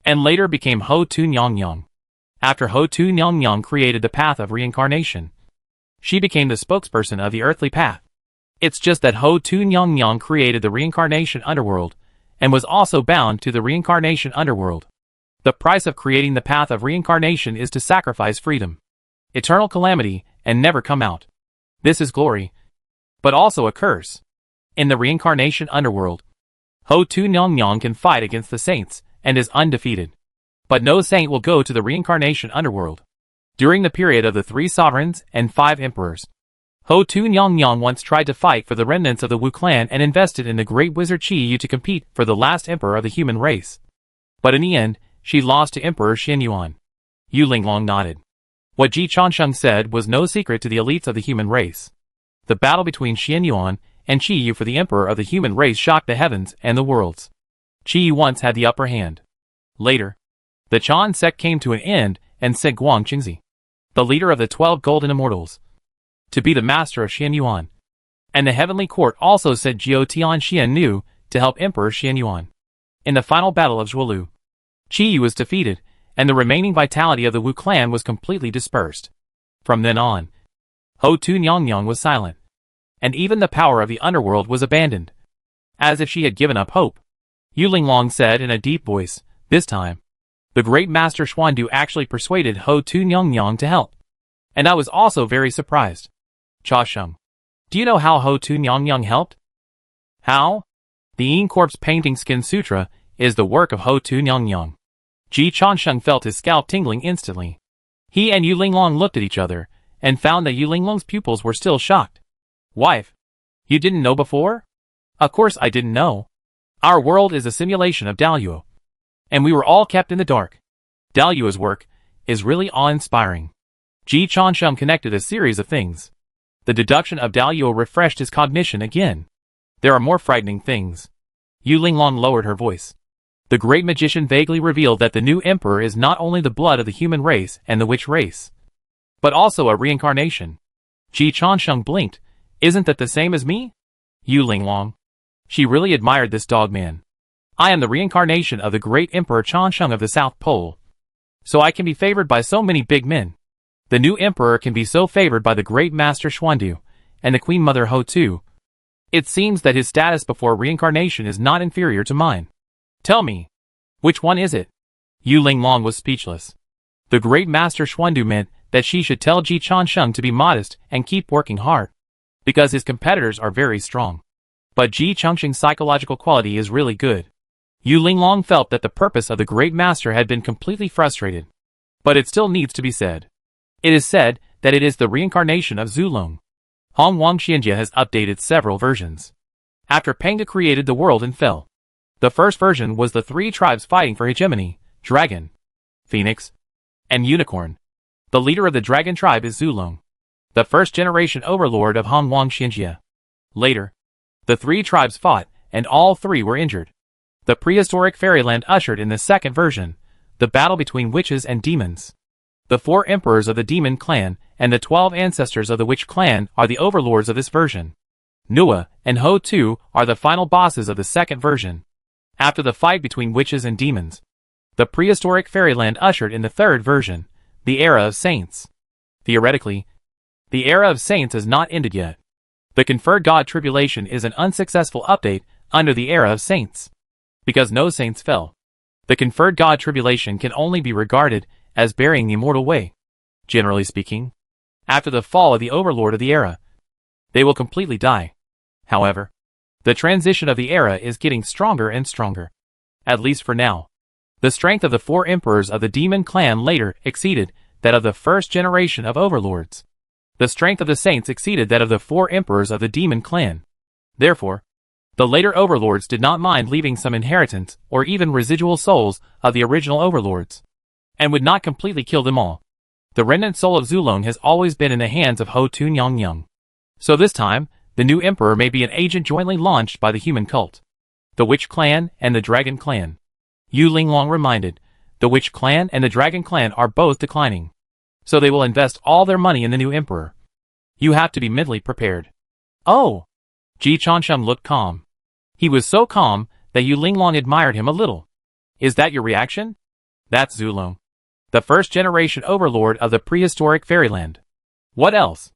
and later became Ho Tu Nyang Yang. After Ho Tu Nyang Yang created the path of reincarnation, she became the spokesperson of the earthly path. It's just that Ho Tu Nyang Yang created the reincarnation underworld, and was also bound to the reincarnation underworld. The price of creating the path of reincarnation is to sacrifice freedom, eternal calamity, and never come out. This is glory, but also a curse. In the reincarnation underworld, Ho Tu Nyang Yang can fight against the saints, and is undefeated. But no saint will go to the reincarnation underworld. During the period of the 3 sovereigns and 5 emperors, Ho Tu Nyang Yang once tried to fight for the remnants of the Wu clan and invested in the great wizard Qi Yu to compete for the last emperor of the human race. But in the end, she lost to Emperor Xian Yuan. Yu Linglong nodded. What Ji Chansheng said was no secret to the elites of the human race. The battle between Xian Yuan and Qi Yu for the emperor of the human race shocked the heavens and the worlds. Qi Yu once had the upper hand. Later, the Chan sect came to an end and sent Guang Qingzi, the leader of the 12 golden immortals, to be the master of Xian Yuan. And the heavenly court also sent Jiao Tian Xian Nu to help Emperor Xian Yuan. In the final battle of Zhuolu, Qi Yu was defeated, and the remaining vitality of the Wu clan was completely dispersed. From then on, Ho Tu Nyang Yang was silent, and even the power of the underworld was abandoned, as if she had given up hope. Yu Linglong said in a deep voice, this time, the great master Xuandu actually persuaded Ho Tu Nyang Yang to help. And I was also very surprised. Cha Sheng, do you know how Ho Tu Nyang Yang helped? How? The Yin Corpse painting Skin Sutra is the work of Ho Tu Nyang Yang. Ji Chansheng felt his scalp tingling instantly. He and Yu Linglong looked at each other, and found that Yu Linglong's pupils were still shocked. Wife, you didn't know before? Of course I didn't know. Our world is a simulation of Daluo, and we were all kept in the dark. Daluo's work is really awe-inspiring. Ji Chansheng connected a series of things. The deduction of Daluo refreshed his cognition again. There are more frightening things. Yu Linglong lowered her voice. The great magician vaguely revealed that the new emperor is not only the blood of the human race and the witch race, but also a reincarnation. Ji Chansheng blinked. Isn't that the same as me? Yu Linglong. She really admired this dogman. I am the reincarnation of the great Emperor Chansheng of the South Pole, so I can be favored by so many big men. The new emperor can be so favored by the great master Xuandu and the queen mother Ho Tu. It seems that his status before reincarnation is not inferior to mine. Tell me, which one is it? Yu Linglong was speechless. The great master Xuandu meant that she should tell Ji Chansheng to be modest and keep working hard, because his competitors are very strong. But Ji Chansheng's psychological quality is really good. Yu Linglong felt that the purpose of the great master had been completely frustrated. But it still needs to be said. It is said that it is the reincarnation of Zulong. Hong Wang Xianjia has updated several versions. After Panga created the world and fell, the first version was the 3 tribes fighting for hegemony: Dragon, Phoenix, and Unicorn. The leader of the Dragon tribe is Zulong, the first generation overlord of Hong Wang Xianjia. Later, the 3 tribes fought, and all 3 were injured. The prehistoric fairyland ushered in the second version, the battle between witches and demons. The 4 emperors of the demon clan and the 12 ancestors of the witch clan are the overlords of this version. Nua and Ho Tu are the final bosses of the second version. After the fight between witches and demons, The prehistoric fairyland ushered in the third version, the era of saints. Theoretically, the era of saints has not ended yet. The conferred God tribulation is an unsuccessful update under the era of saints. Because no saints fell, the conferred God tribulation can only be regarded as burying the immortal way. Generally speaking, after the fall of the overlord of the era, they will completely die. However, the transition of the era is getting stronger and stronger. At least for now. The strength of the 4 emperors of the demon clan later exceeded that of the first generation of overlords. The strength of the saints exceeded that of the 4 emperors of the demon clan. Therefore, the later overlords did not mind leaving some inheritance or even residual souls of the original overlords, and would not completely kill them all. The remnant soul of Zulong has always been in the hands of Ho Tun Yang Yang. So this time, the new emperor may be an agent jointly launched by the human cult, the Witch Clan and the Dragon Clan. Yu Linglong reminded, the Witch Clan and the Dragon Clan are both declining, so they will invest all their money in the new emperor. You have to be mentally prepared. Oh! Ji Chansheng looked calm. He was so calm that Yu Linglong admired him a little. Is that your reaction? That's Zulong, the first generation overlord of the prehistoric fairyland. What else?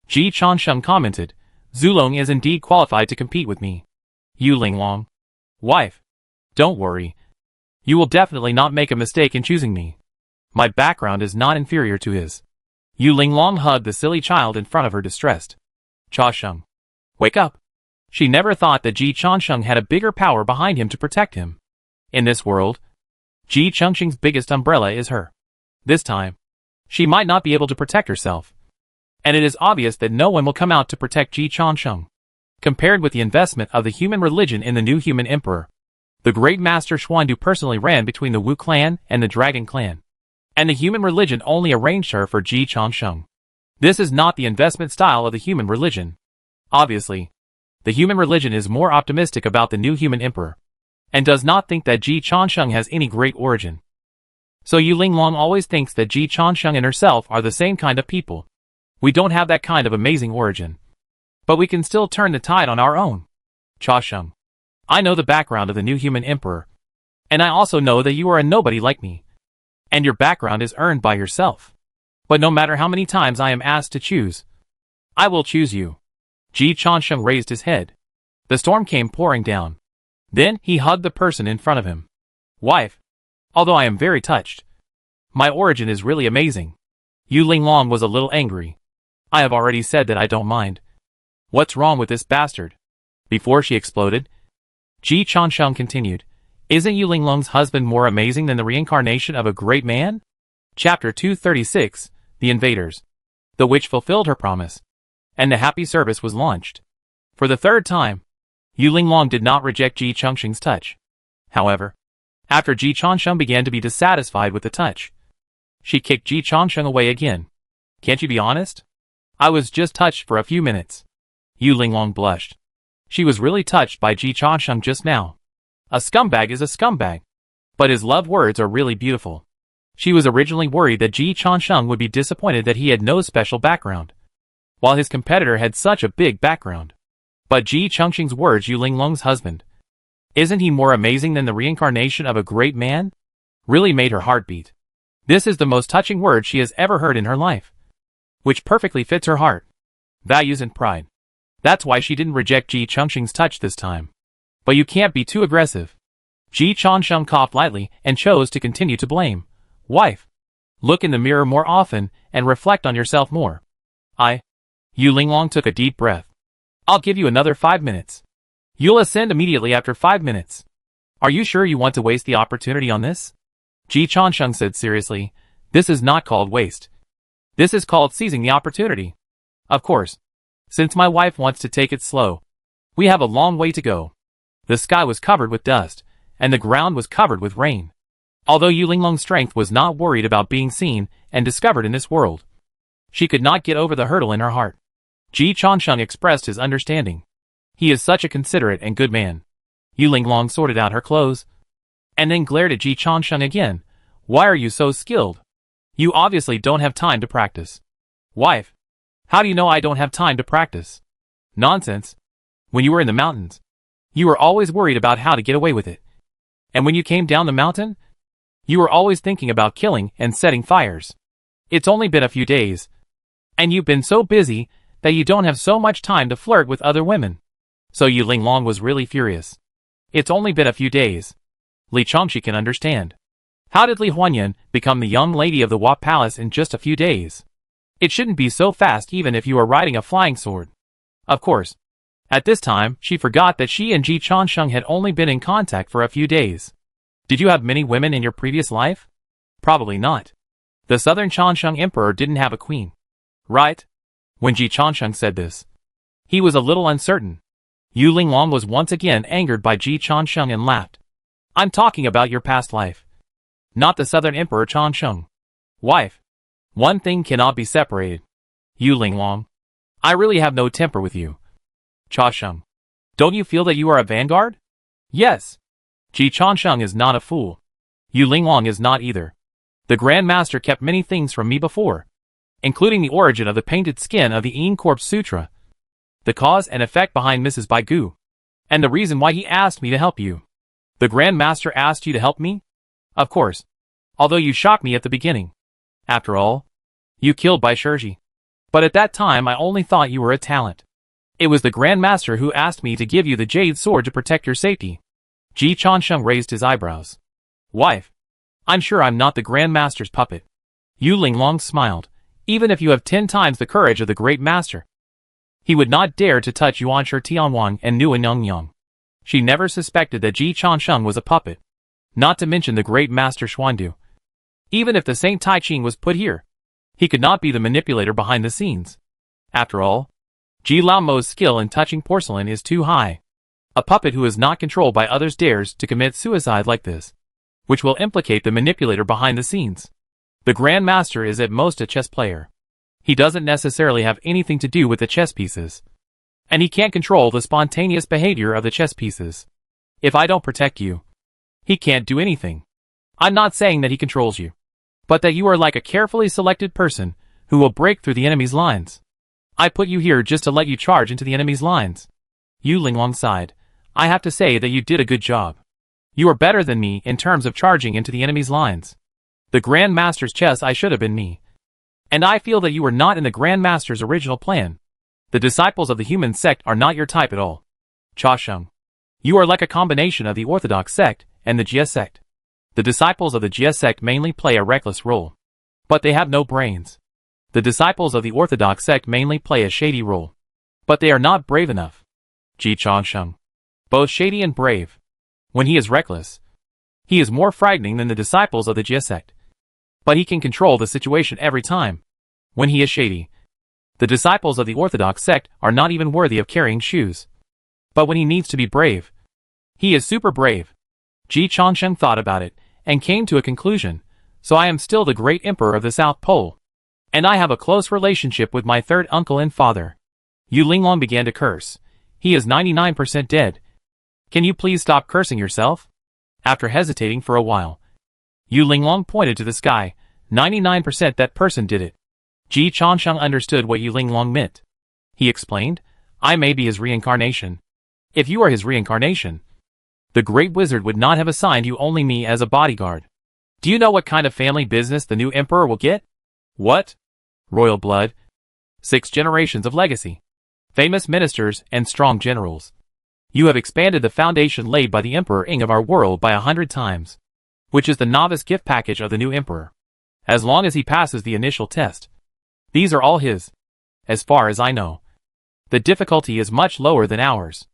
Ji Chansheng commented, Zulong is indeed qualified to compete with me. Yu Linglong. Wife. Don't worry. You will definitely not make a mistake in choosing me. My background is not inferior to his. Yu Linglong hugged the silly child in front of her distressed. Cha Sheng. Wake up. She never thought that Ji Chansheng had a bigger power behind him to protect him. In this world, Ji Chansheng's biggest umbrella is her. This time, she might not be able to protect herself. And it is obvious that no one will come out to protect Ji Chansheng. Compared with the investment of the human religion in the new human emperor, the great master Xuandu personally ran between the Wu clan and the Dragon clan, and the human religion only arranged her for Ji Chansheng. This is not the investment style of the human religion. Obviously, the human religion is more optimistic about the new human emperor, and does not think that Ji Chansheng has any great origin. So Yu Linglong always thinks that Ji Chansheng and herself are the same kind of people. We don't have that kind of amazing origin, but we can still turn the tide on our own. Cha Sheng. I know the background of the new human emperor, and I also know that you are a nobody like me, and your background is earned by yourself. But no matter how many times I am asked to choose, I will choose you. Ji Chansheng raised his head. The storm came pouring down. Then he hugged the person in front of him. Wife, although I am very touched, my origin is really amazing. Yu Linglong was a little angry. I have already said that I don't mind. What's wrong with this bastard? Before she exploded, Ji Chansheng continued, Isn't Yu Linglong's husband more amazing than the reincarnation of a great man? Chapter 236, The Invaders. The witch fulfilled her promise, and the happy service was launched. For the third time, Yu Linglong did not reject Ji Chansheng's touch. However, after Ji Chansheng began to be dissatisfied with the touch, she kicked Ji Chansheng away again. Can't you be honest? I was just touched for a few minutes. Yu Linglong blushed. She was really touched by Ji Chansheng just now. A scumbag is a scumbag, but his love words are really beautiful. She was originally worried that Ji Chansheng would be disappointed that he had no special background, while his competitor had such a big background. But Ji Chansheng's words, Yu Linglong's husband, isn't he more amazing than the reincarnation of a great man? Really made her heart beat. This is the most touching word she has ever heard in her life, which perfectly fits her heart, values and pride. That's why she didn't reject Ji Chansheng's touch this time. But you can't be too aggressive. Ji Chansheng coughed lightly and chose to continue to blame. Wife, look in the mirror more often and reflect on yourself more. Yu Linglong took a deep breath. I'll give you another 5 minutes. You'll ascend immediately after 5 minutes. Are you sure you want to waste the opportunity on this? Ji Chansheng said seriously, This is not called waste. This is called seizing the opportunity. Of course, since my wife wants to take it slow, we have a long way to go. The sky was covered with dust, and the ground was covered with rain. Although Yu Linglong's strength was not worried about being seen and discovered in this world, she could not get over the hurdle in her heart. Ji Chansheng expressed his understanding. He is such a considerate and good man. Yu Linglong sorted out her clothes, and then glared at Ji Chansheng again. Why are you so skilled? You obviously don't have time to practice. Wife, how do you know I don't have time to practice? Nonsense. When you were in the mountains, you were always worried about how to get away with it. And when you came down the mountain, You are always thinking about killing and setting fires. It's only been a few days, and you've been so busy that you don't have so much time to flirt with other women. So Yu Linglong was really furious. It's only been a few days. Li Chongqi can understand. How did Li Huanyan become the young lady of the Hua Palace in just a few days? It shouldn't be so fast even if you are riding a flying sword. Of course. At this time, she forgot that she and Ji Changsheng had only been in contact for a few days. Did you have many women in your previous life? Probably not. The southern Changsheng emperor didn't have a queen. Right? When Ji Changsheng said this, he was a little uncertain. Yu Linglong was once again angered by Ji Changsheng and laughed. I'm talking about your past life. Not the southern emperor Changsheng. Wife. One thing cannot be separated. Yu Linglong. I really have no temper with you. Cha Sheng. Don't you feel that you are a vanguard? Yes. Ji Changsheng is not a fool. Yu Linglong is not either. The Grand Master kept many things from me before, including the origin of the painted skin of the Yin Corpse Sutra, the cause and effect behind Mrs. Baigu, and the reason why he asked me to help you. The Grand Master asked you to help me? Of course. Although you shocked me at the beginning. After all, you killed Bai Shiji. But at that time I only thought you were a talent. It was the Grand Master who asked me to give you the Jade Sword to protect your safety. Ji Changsheng raised his eyebrows. Wife. I'm sure I'm not the Grand Master's puppet. Yu Linglong smiled. Even if you have 10 times the courage of the Great Master, he would not dare to touch Yuanshi Tianwang and Nuan Yongyang. She never suspected that Ji Changsheng was a puppet. Not to mention the Great Master Xuandu. Even if the Saint Tai Ching was put here, he could not be the manipulator behind the scenes. After all, Ji Laomo's skill in touching porcelain is too high. A puppet who is not controlled by others dares to commit suicide like this, which will implicate the manipulator behind the scenes. The Grand Master is at most a chess player. He doesn't necessarily have anything to do with the chess pieces. And he can't control the spontaneous behavior of the chess pieces. If I don't protect you, he can't do anything. I'm not saying that he controls you, but that you are like a carefully selected person who will break through the enemy's lines. I put you here just to let you charge into the enemy's lines. Yu Linglong sighed. I have to say that you did a good job. You are better than me in terms of charging into the enemy's lines. The Grand Master's chess I should have been me. And I feel that you were not in the Grand Master's original plan. The disciples of the human sect are not your type at all. Cha Sheng. You are like a combination of the Orthodox sect and the Jia sect. The disciples of the Jia sect mainly play a reckless role, but they have no brains. The disciples of the Orthodox sect mainly play a shady role, but they are not brave enough. Ji Changsheng. Both shady and brave. When he is reckless, he is more frightening than the disciples of the Jia sect. But he can control the situation every time. When he is shady, the disciples of the Orthodox sect are not even worthy of carrying shoes. But when he needs to be brave, he is super brave. Ji Changsheng thought about it, and came to a conclusion. So I am still the great emperor of the South Pole. And I have a close relationship with my third uncle and father. Yu Linglong began to curse. He is 99% dead. Can you please stop cursing yourself? After hesitating for a while, Yu Linglong pointed to the sky. 99% that person did it. Ji Changsheng understood what Yu Linglong meant. He explained, I may be his reincarnation. If you are his reincarnation, the great wizard would not have assigned you only me as a bodyguard. Do you know what kind of family business the new emperor will get? What? Royal blood. 6 generations of legacy. Famous ministers and strong generals. You have expanded the foundation laid by the Emperor Ing of our world by 100 times, which is the novice gift package of the new emperor. As long as he passes the initial test, these are all his. As far as I know, the difficulty is much lower than ours.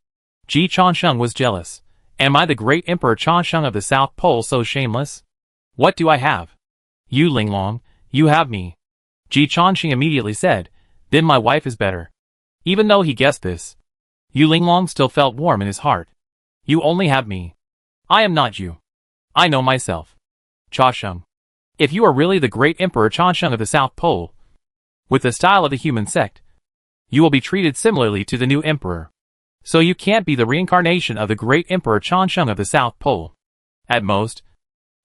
Ji Changsheng was jealous. Am I the great Emperor Changsheng of the South Pole so shameless? What do I have? Yu Linglong, you have me. Ji Changsheng immediately said, then my wife is better. Even though he guessed this, Yu Linglong still felt warm in his heart. You only have me. I am not you. I know myself. Cha Sheng. If you are really the great Emperor Changsheng of the South Pole, with the style of the human sect, you will be treated similarly to the new emperor. So you can't be the reincarnation of the great Emperor Changsheng of the South Pole. At most,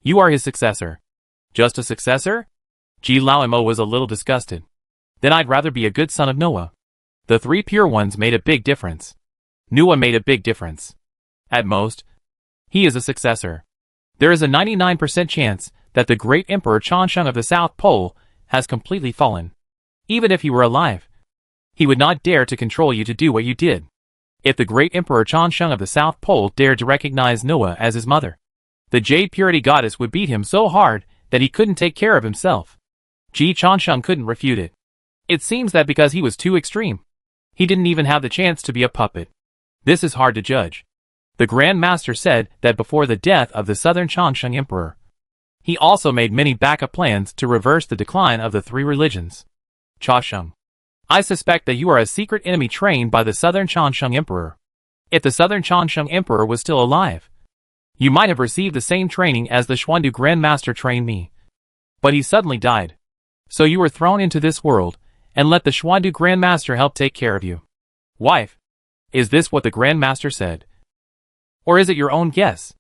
you are his successor. Just a successor? Ji Laomo was a little disgusted. Then I'd rather be a good son of Noah. The 3 pure ones made a big difference. Noah made a big difference. At most, he is a successor. There is a 99% chance that the great Emperor Changsheng of the South Pole has completely fallen. Even if he were alive, he would not dare to control you to do what you did. If the great Emperor Changsheng of the South Pole dared to recognize Noah as his mother, the Jade Purity Goddess would beat him so hard that he couldn't take care of himself. Ji Changsheng couldn't refute it. It seems that because he was too extreme, he didn't even have the chance to be a puppet. This is hard to judge. The Grand Master said that before the death of the Southern Changsheng Emperor, he also made many backup plans to reverse the decline of the three religions. Changsheng, I suspect that you are a secret enemy trained by the Southern Changsheng Emperor. If the Southern Changsheng Emperor was still alive, you might have received the same training as the Xuandu Grand Master trained me. But he suddenly died. So you were thrown into this world, and let the Xuandu Grand Master help take care of you. Wife, is this what the Grand Master said? Or is it your own guess?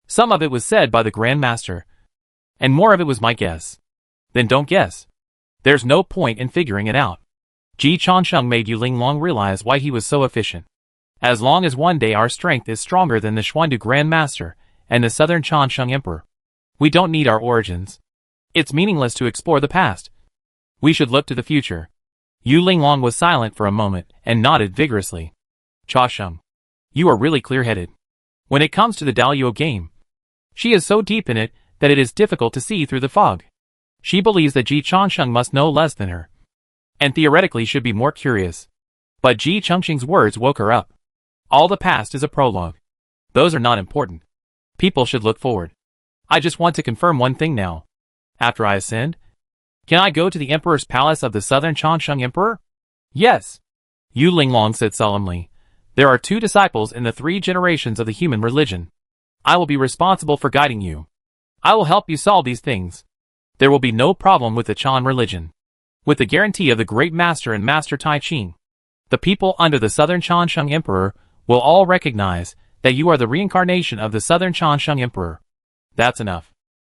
Some of it was said by the Grand Master, and more of it was my guess. Then don't guess. There's no point in figuring it out. Ji Changsheng made Yu Linglong realize why he was so efficient. As long as one day our strength is stronger than the Xuandu Grand Master and the Southern Changsheng Emperor, we don't need our origins. It's meaningless to explore the past. We should look to the future. Yu Linglong was silent for a moment and nodded vigorously. Changsheng, you are really clear-headed. When it comes to the Daluo game, she is so deep in it that it is difficult to see through the fog. She believes that Ji Changsheng must know less than her, and theoretically should be more curious. But Ji Changsheng's words woke her up. All the past is a prologue. Those are not important. People should look forward. I just want to confirm one thing now. After I ascend, can I go to the Emperor's palace of the Southern Changsheng Emperor? Yes. Yu Linglong said solemnly. There are 2 disciples in the 3 generations of the human religion. I will be responsible for guiding you. I will help you solve these things. There will be no problem with the Chan religion. With the guarantee of the Great Master and Master Tai Ching, the people under the Southern Changsheng Emperor will all recognize that you are the reincarnation of the Southern Changsheng Emperor. That's enough.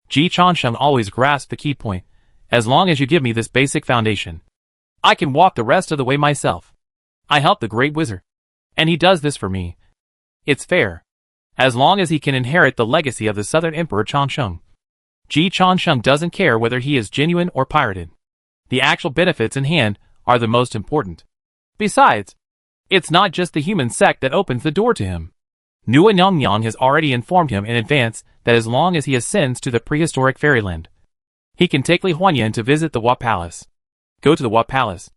Ji Changsheng always grasped the key point. As long as you give me this basic foundation, I can walk the rest of the way myself. I help the Great Wizard, and he does this for me. It's fair. As long as he can inherit the legacy of the Southern Emperor Changsheng. Ji Changsheng doesn't care whether he is genuine or pirated. The actual benefits in hand are the most important. Besides, it's not just the human sect that opens the door to him. Nua Nyongyang has already informed him in advance that as long as he ascends to the prehistoric fairyland, he can take Li Huanyan to visit the Hua Palace. Go to the Hua Palace.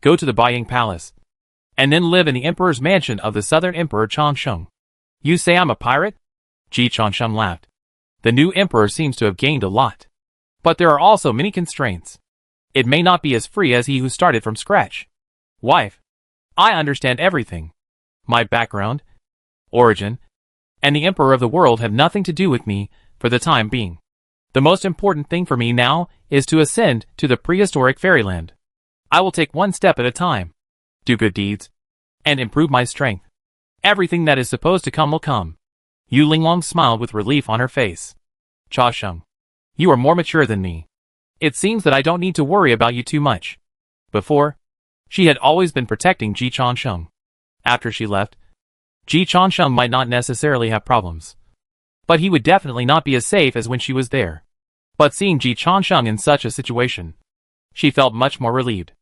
Go to the Baiying Palace. And then live in the Emperor's mansion of the Southern Emperor Changsheng. You say I'm a pirate? Ji Changsheng laughed. The new emperor seems to have gained a lot. But there are also many constraints. It may not be as free as he who started from scratch. Wife, I understand everything. My background, origin, and the emperor of the world have nothing to do with me for the time being. The most important thing for me now is to ascend to the prehistoric fairyland. I will take one step at a time, do good deeds, and improve my strength. Everything that is supposed to come will come. Yu Linglong smiled with relief on her face. Changsheng, you are more mature than me. It seems that I don't need to worry about you too much. Before, she had always been protecting Ji Changsheng. After she left, Ji Changsheng might not necessarily have problems, but he would definitely not be as safe as when she was there. But seeing Ji Changsheng in such a situation, she felt much more relieved.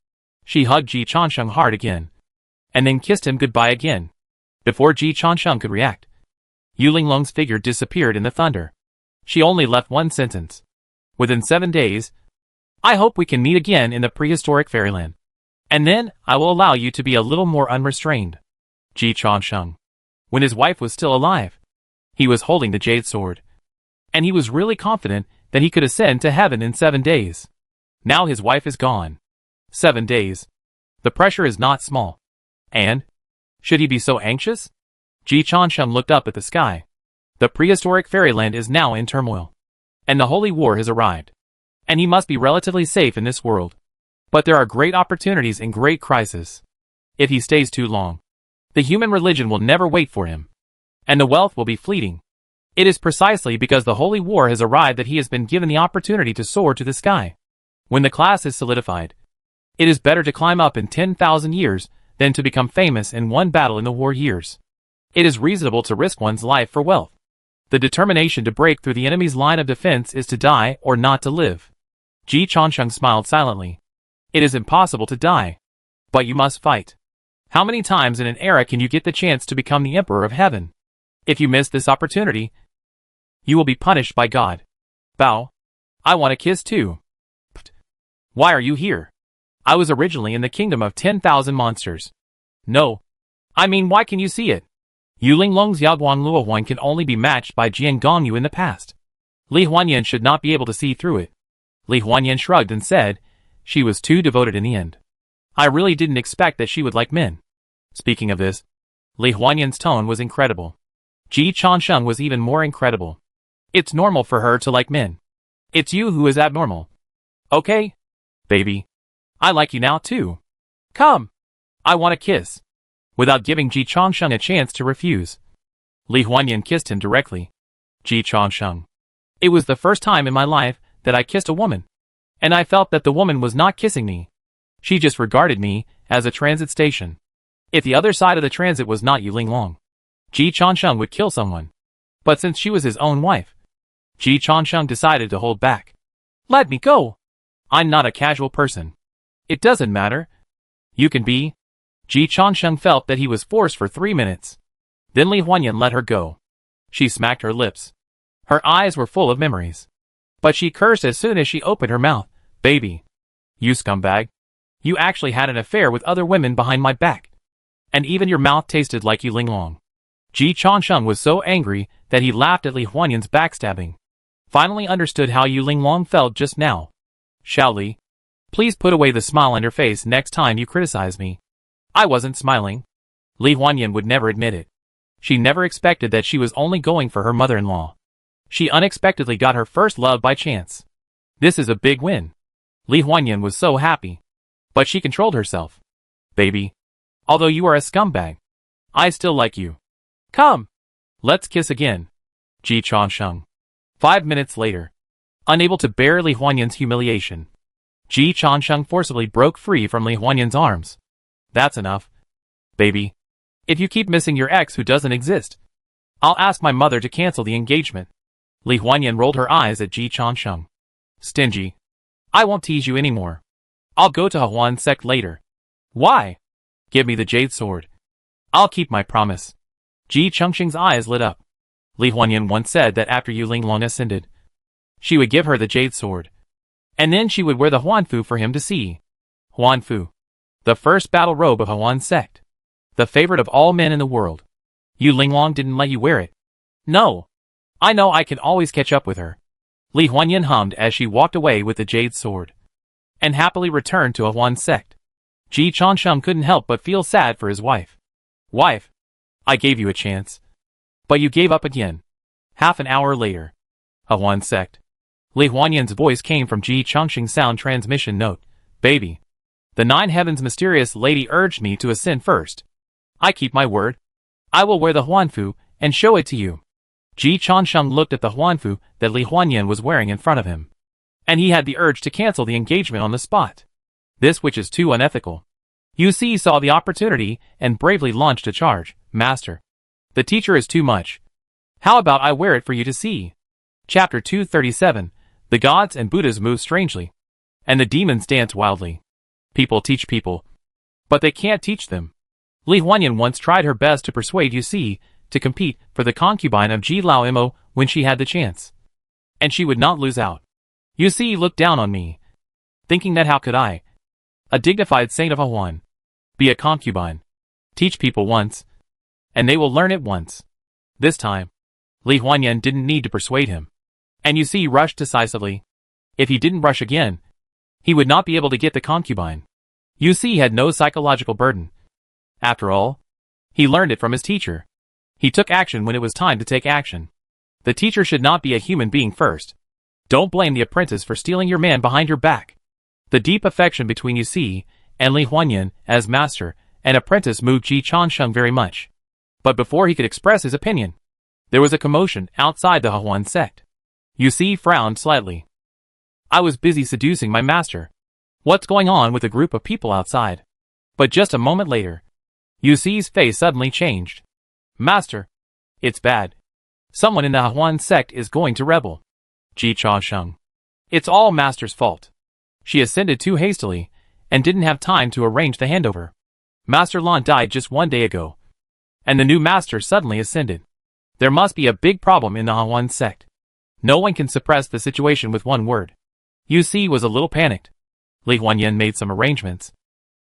She hugged Ji Changsheng hard again, and then kissed him goodbye again. Before Ji Changsheng could react, Yu Linglong's figure disappeared in the thunder. She only left one sentence. Within 7 days, I hope we can meet again in the prehistoric fairyland. And then, I will allow you to be a little more unrestrained. Ji Changsheng, when his wife was still alive, he was holding the jade sword. And he was really confident that he could ascend to heaven in 7 days. Now his wife is gone. 7 days. The pressure is not small. And, should he be so anxious? Ji Changsheng looked up at the sky. The prehistoric fairyland is now in turmoil. And the holy war has arrived. And he must be relatively safe in this world. But there are great opportunities in great crises. If he stays too long, the human religion will never wait for him. And the wealth will be fleeting. It is precisely because the holy war has arrived that he has been given the opportunity to soar to the sky. When the class is solidified, it is better to climb up in 10,000 years than to become famous in one battle in the war years. It is reasonable to risk one's life for wealth. The determination to break through the enemy's line of defense is to die or not to live. Ji Changsheng smiled silently. It is impossible to die. But you must fight. How many times in an era can you get the chance to become the Emperor of Heaven? If you miss this opportunity, you will be punished by God. Bao, I want a kiss too. Why are you here? I was originally in the kingdom of 10,000 monsters. No. I mean, why can you see it? Yu Linglong's Yaoguang Luohuan can only be matched by Jian Gongyu in the past. Li Huanyan should not be able to see through it. Li Huanyan shrugged and said, she was too devoted in the end. I really didn't expect that she would like men. Speaking of this, Li Huanyan's tone was incredible. Ji Changsheng was even more incredible. It's normal for her to like men. It's you who is abnormal. Okay? Baby. I like you now too. Come. I want a kiss. Without giving Ji Changsheng a chance to refuse, Li Huanyan kissed him directly. Ji Changsheng. It was the first time in my life that I kissed a woman. And I felt that the woman was not kissing me. She just regarded me as a transit station. If the other side of the transit was not Yu Linglong, Ji Changsheng would kill someone. But since she was his own wife, Ji Changsheng decided to hold back. Let me go. I'm not a casual person. It doesn't matter. You can be. Ji Changsheng felt that he was forced for 3 minutes. Then Li Huanyan let her go. She smacked her lips. Her eyes were full of memories. But she cursed as soon as she opened her mouth. Baby. You scumbag. You actually had an affair with other women behind my back. And even your mouth tasted like Yu Linglong. Ji Changsheng was so angry that he laughed at Li Huanyan's backstabbing. Finally understood how Yu Linglong felt just now. Xiao Li, please put away the smile on your face next time you criticize me. I wasn't smiling. Li Huanyan would never admit it. She never expected that she was only going for her mother-in-law. She unexpectedly got her first love by chance. This is a big win. Li Huanyan was so happy. But she controlled herself. Baby. Although you are a scumbag, I still like you. Come. Let's kiss again. Ji Changsheng. 5 minutes later. Unable to bear Li Huanyan's humiliation, Ji Changsheng forcibly broke free from Li Huanyan's arms. That's enough. Baby. If you keep missing your ex who doesn't exist, I'll ask my mother to cancel the engagement. Li Huanyan rolled her eyes at Ji Changsheng. Stingy. I won't tease you anymore. I'll go to Huan sect later. Why? Give me the jade sword. I'll keep my promise. Ji Changsheng's eyes lit up. Li Huanyan once said that after Yu Linglong ascended, she would give her the jade sword. And then she would wear the Huanfu for him to see. Huanfu. The first battle robe of Huan sect. The favorite of all men in the world. Yu Linglong didn't let you wear it. No. I know I can always catch up with her. Li Huanyan hummed as she walked away with the jade sword. And happily returned to Huan sect. Ji Changsheng couldn't help but feel sad for his wife. Wife. I gave you a chance. But you gave up again. Half an hour later. Huan sect. Li Huanyan's voice came from Ji Changsheng's sound transmission note. Baby. The 9 heavens mysterious lady urged me to ascend first. I keep my word. I will wear the Huanfu and show it to you. Ji Changsheng looked at the Huanfu that Li Huanyan was wearing in front of him. And he had the urge to cancel the engagement on the spot. This which is too unethical. Yu Si saw the opportunity and bravely launched a charge. Master. The teacher is too much. How about I wear it for you to see? Chapter 237. The gods and Buddhas move strangely. And the demons dance wildly. People teach people. But they can't teach them. Li Huanyan once tried her best to persuade Yu Si to compete for the concubine of Ji Lao Imo when she had the chance. And she would not lose out. Yu Si looked down on me. Thinking that how could I, a dignified saint of Huan, be a concubine? Teach people once. And they will learn it once. This time, Li Huanyan didn't need to persuade him. And Yu Si rushed decisively. If he didn't rush again, he would not be able to get the concubine. Yu Si had no psychological burden. After all, he learned it from his teacher. He took action when it was time to take action. The teacher should not be a human being first. Don't blame the apprentice for stealing your man behind your back. The deep affection between Yu Si and Li Huanyan as master and apprentice moved Ji Changsheng very much. But before he could express his opinion, there was a commotion outside the Huan sect. Yu Si frowned slightly. I was busy seducing my master. What's going on with a group of people outside? But just a moment later, Yu Si's face suddenly changed. Master. It's bad. Someone in the Huan sect is going to rebel. Ji Changsheng. It's all Master's fault. She ascended too hastily, and didn't have time to arrange the handover. Master Lan died just 1 day ago, and the new master suddenly ascended. There must be a big problem in the Huan sect. No one can suppress the situation with one word. Yu Si was a little panicked. Li Huanyan made some arrangements,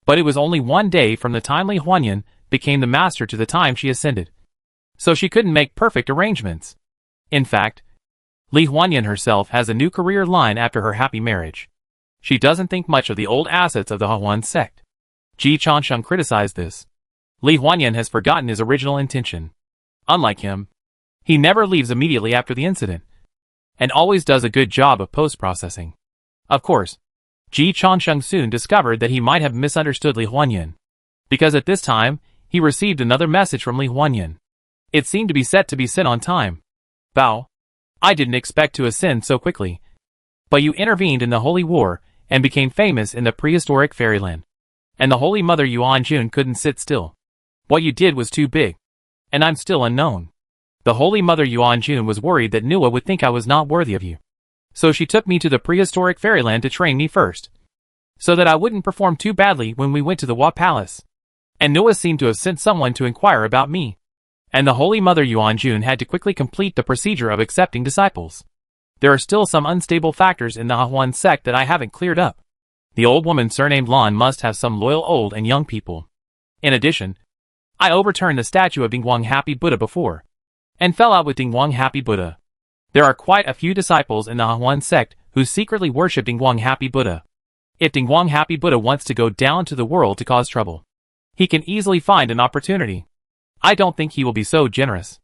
but it was only 1 day from the time Li Huanyan became the master to the time she ascended, so she couldn't make perfect arrangements. In fact, Li Huanyan herself has a new career line after her happy marriage. She doesn't think much of the old assets of the Huan sect. Ji Changsheng criticized this. Li Huanyan has forgotten his original intention. Unlike him, he never leaves immediately after the incident, and always does a good job of post-processing. Of course, Ji Changsheng soon discovered that he might have misunderstood Li Huanyan, because at this time, he received another message from Li Huanyan. It seemed to be set to be sent on time. Bao, I didn't expect to ascend so quickly, but you intervened in the Holy War and became famous in the prehistoric fairyland. And the Holy Mother Yuanjun couldn't sit still. What you did was too big, and I'm still unknown. The Holy Mother Yuanjun was worried that Nua would think I was not worthy of you. So she took me to the prehistoric fairyland to train me first, so that I wouldn't perform too badly when we went to the Hua Palace. And Nua seemed to have sent someone to inquire about me. And the Holy Mother Yuanjun had to quickly complete the procedure of accepting disciples. There are still some unstable factors in the Huan sect that I haven't cleared up. The old woman surnamed Lan must have some loyal old and young people. In addition, I overturned the statue of Dingguang Happy Buddha before, and fell out with Dingguang Happy Buddha. There are quite a few disciples in the Huan sect who secretly worship Dingguang Happy Buddha. If Dingguang Happy Buddha wants to go down to the world to cause trouble, he can easily find an opportunity. I don't think he will be so generous.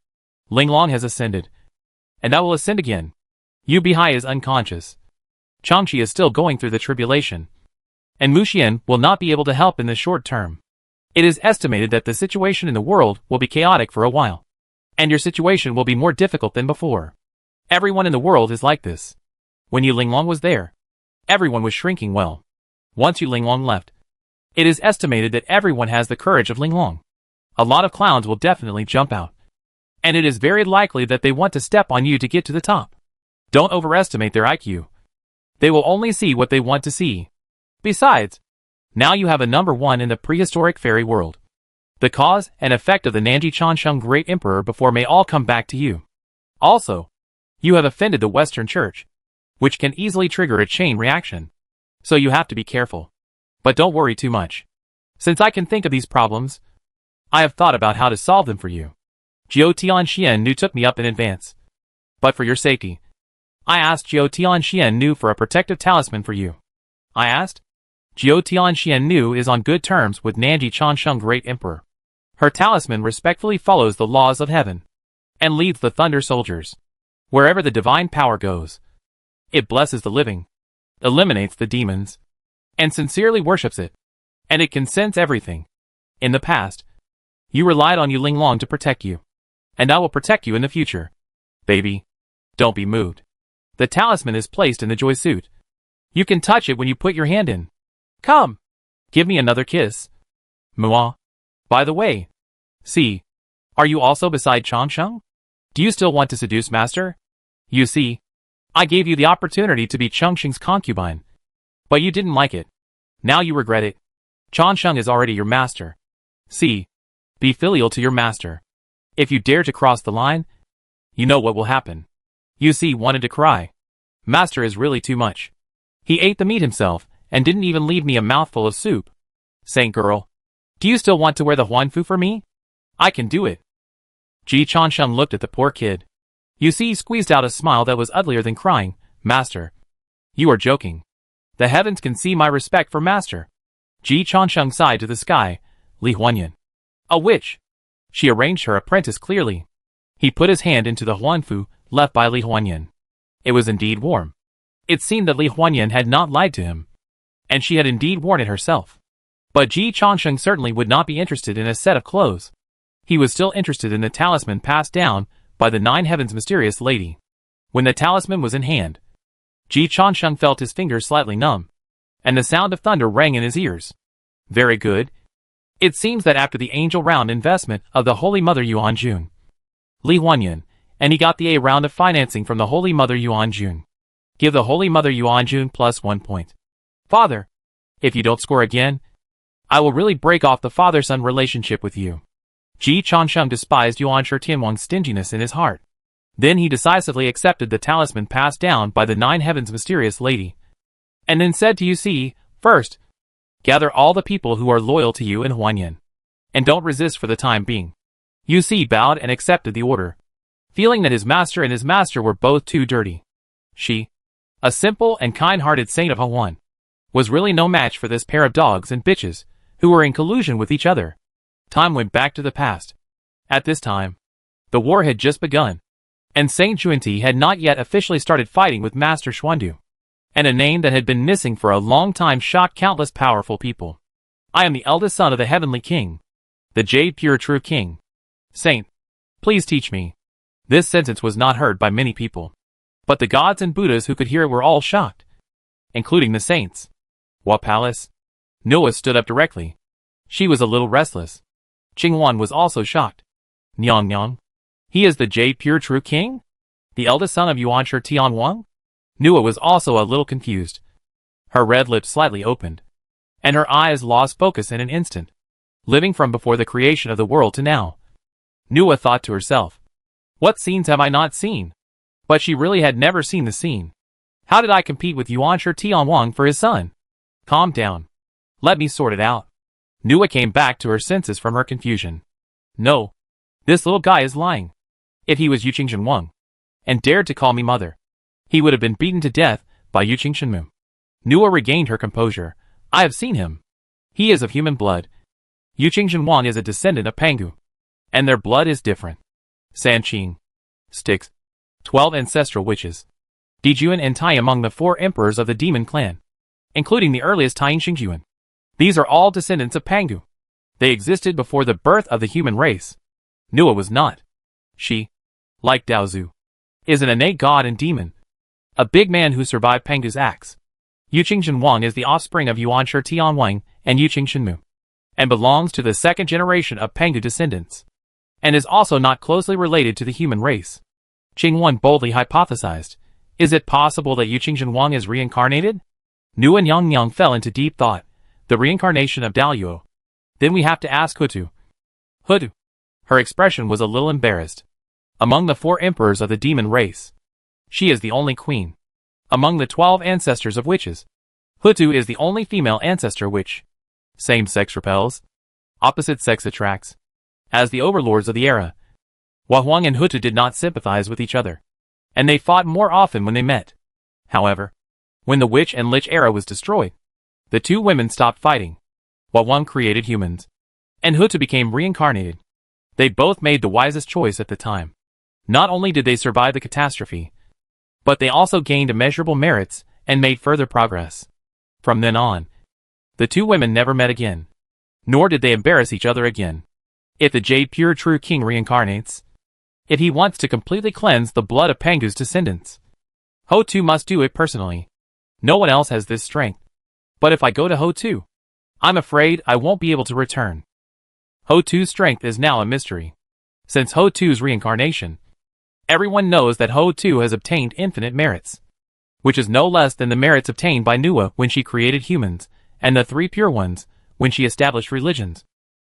Linglong has ascended, and I will ascend again. Yu Bihai is unconscious. Changqi is still going through the tribulation, and Muxian will not be able to help in the short term. It is estimated that the situation in the world will be chaotic for a while, and your situation will be more difficult than before. Everyone in the world is like this. When Yu Linglong was there, everyone was shrinking well. Once Yu Linglong left, it is estimated that everyone has the courage of Linglong. A lot of clowns will definitely jump out, and it is very likely that they want to step on you to get to the top. Don't overestimate their IQ. They will only see what they want to see. Besides, now you have a number 1 in the prehistoric fairy world. The cause and effect of the Nanji Changsheng Great Emperor before may all come back to you. Also, you have offended the Western Church, which can easily trigger a chain reaction. So you have to be careful. But don't worry too much. Since I can think of these problems, I have thought about how to solve them for you. Jiao Tianxian Nu took me up in advance. But for your safety, I asked Jiao Tianxian Nu for a protective talisman for you. I asked? Jiao Tianxian Nu is on good terms with Nanji Changsheng Great Emperor. Her talisman respectfully follows the laws of heaven, and leads the Thunder Soldiers. Wherever the divine power goes, it blesses the living, eliminates the demons, and sincerely worships it. And it can sense everything. In the past, you relied on Yu Linglong to protect you, and I will protect you in the future. Baby, don't be moved. The talisman is placed in the joy suit. You can touch it when you put your hand in. Come, give me another kiss. Mua. By the way, see, are you also beside Changsheng? Do you still want to seduce Master? You see, I gave you the opportunity to be Changsheng's concubine, but you didn't like it. Now you regret it. Changsheng is already your master. See, be filial to your master. If you dare to cross the line, you know what will happen. You see, wanted to cry. Master is really too much. He ate the meat himself, and didn't even leave me a mouthful of soup. Saint girl, do you still want to wear the huanfu for me? I can do it. Ji Changsheng looked at the poor kid. You see, he squeezed out a smile that was uglier than crying. Master, you are joking. The heavens can see my respect for Master. Ji Changsheng sighed to the sky. Li Huanyan. A witch. She arranged her apprentice clearly. He put his hand into the huanfu left by Li Huanyan. It was indeed warm. It seemed that Li Huanyan had not lied to him, and she had indeed worn it herself. But Ji Changsheng certainly would not be interested in a set of clothes. He was still interested in the talisman passed down by the Nine Heavens mysterious lady. When the talisman was in hand, Ji Changsheng felt his fingers slightly numb, and the sound of thunder rang in his ears. Very good. It seems that after the angel round investment of the Holy Mother Yuanjun, Li Huanyan and he got the A round of financing from the Holy Mother Yuanjun. Give the Holy Mother Yuanjun plus 1 point. Father, if you don't score again, I will really break off the father-son relationship with you. Ji Chansheng despised Yuan Shitianwang's stinginess in his heart. Then he decisively accepted the talisman passed down by the Nine Heavens' mysterious lady, and then said to Yu Si, first, gather all the people who are loyal to you in Huanyan, and don't resist for the time being. Yu Si bowed and accepted the order, feeling that his master were both too dirty. She, a simple and kind-hearted saint of Huan, was really no match for this pair of dogs and bitches, who were in collusion with each other. Time went back to the past. At this time, the war had just begun, and Saint Juanti had not yet officially started fighting with Master Xuandu, and a name that had been missing for a long time shocked countless powerful people. I am the eldest son of the Heavenly King, the Jade Pure True King. Saint, please teach me. This sentence was not heard by many people, but the gods and Buddhas who could hear it were all shocked, including the saints. What palace? Noah stood up directly. She was a little restless. Qingwan was also shocked. Nyang Nyang? He is the Jade Pure True King? The eldest son of Yuan Shitianwang? Nua was also a little confused. Her red lips slightly opened, and her eyes lost focus in an instant. Living from before the creation of the world to now, Nua thought to herself, what scenes have I not seen? But she really had never seen the scene. How did I compete with Yuan Shitianwang for his son? Calm down. Let me sort it out. Nua came back to her senses from her confusion. No. This little guy is lying. If he was Yu Qingzhenwang, and dared to call me mother, he would have been beaten to death by Yu Qingzhenmu. Nua regained her composure. I have seen him. He is of human blood. Yu Qingzhenwang is a descendant of Pangu, and their blood is different. Sanqing. Styx. 12 ancestral witches. Dijuan and Tai among the 4 emperors of the demon clan, including the earliest Taiyin Xingjuan. These are all descendants of Pangu. They existed before the birth of the human race. Nua was not. She, like Daozu, is an innate god and demon, a big man who survived Pangu's axe. Yu Qingzhenwang is the offspring of Yuan Shitianwang and Yu Qingzhenmu, and belongs to the second generation of Pangu descendants, and is also not closely related to the human race. Qingwan boldly hypothesized, is it possible that Yu Qingzhenwang is reincarnated? Nu and Yang Yang fell into deep thought, the reincarnation of Daoyuo. Then we have to ask Hutu. Hutu. Her expression was a little embarrassed. Among the 4 emperors of the demon race, she is the only queen. Among the 12 ancestors of witches, Hutu is the only female ancestor which same sex repels, opposite sex attracts. As the overlords of the era, Huang and Hutu did not sympathize with each other, and they fought more often when they met. However, when the witch and lich era was destroyed, the 2 women stopped fighting. Huang created humans, and Hutu became reincarnated. They both made the wisest choice at the time. Not only did they survive the catastrophe, but they also gained immeasurable merits and made further progress. From then on, the 2 women never met again, nor did they embarrass each other again. If the Jade Pure True King reincarnates, if he wants to completely cleanse the blood of Pangu's descendants, Ho-Tu must do it personally. No one else has this strength. But if I go to Ho-Tu, I'm afraid I won't be able to return. Ho-Tu's strength is now a mystery. Since Ho-Tu's reincarnation, everyone knows that Ho-Tu has obtained infinite merits, which is no less than the merits obtained by Nua when she created humans, and the 3 pure ones when she established religions.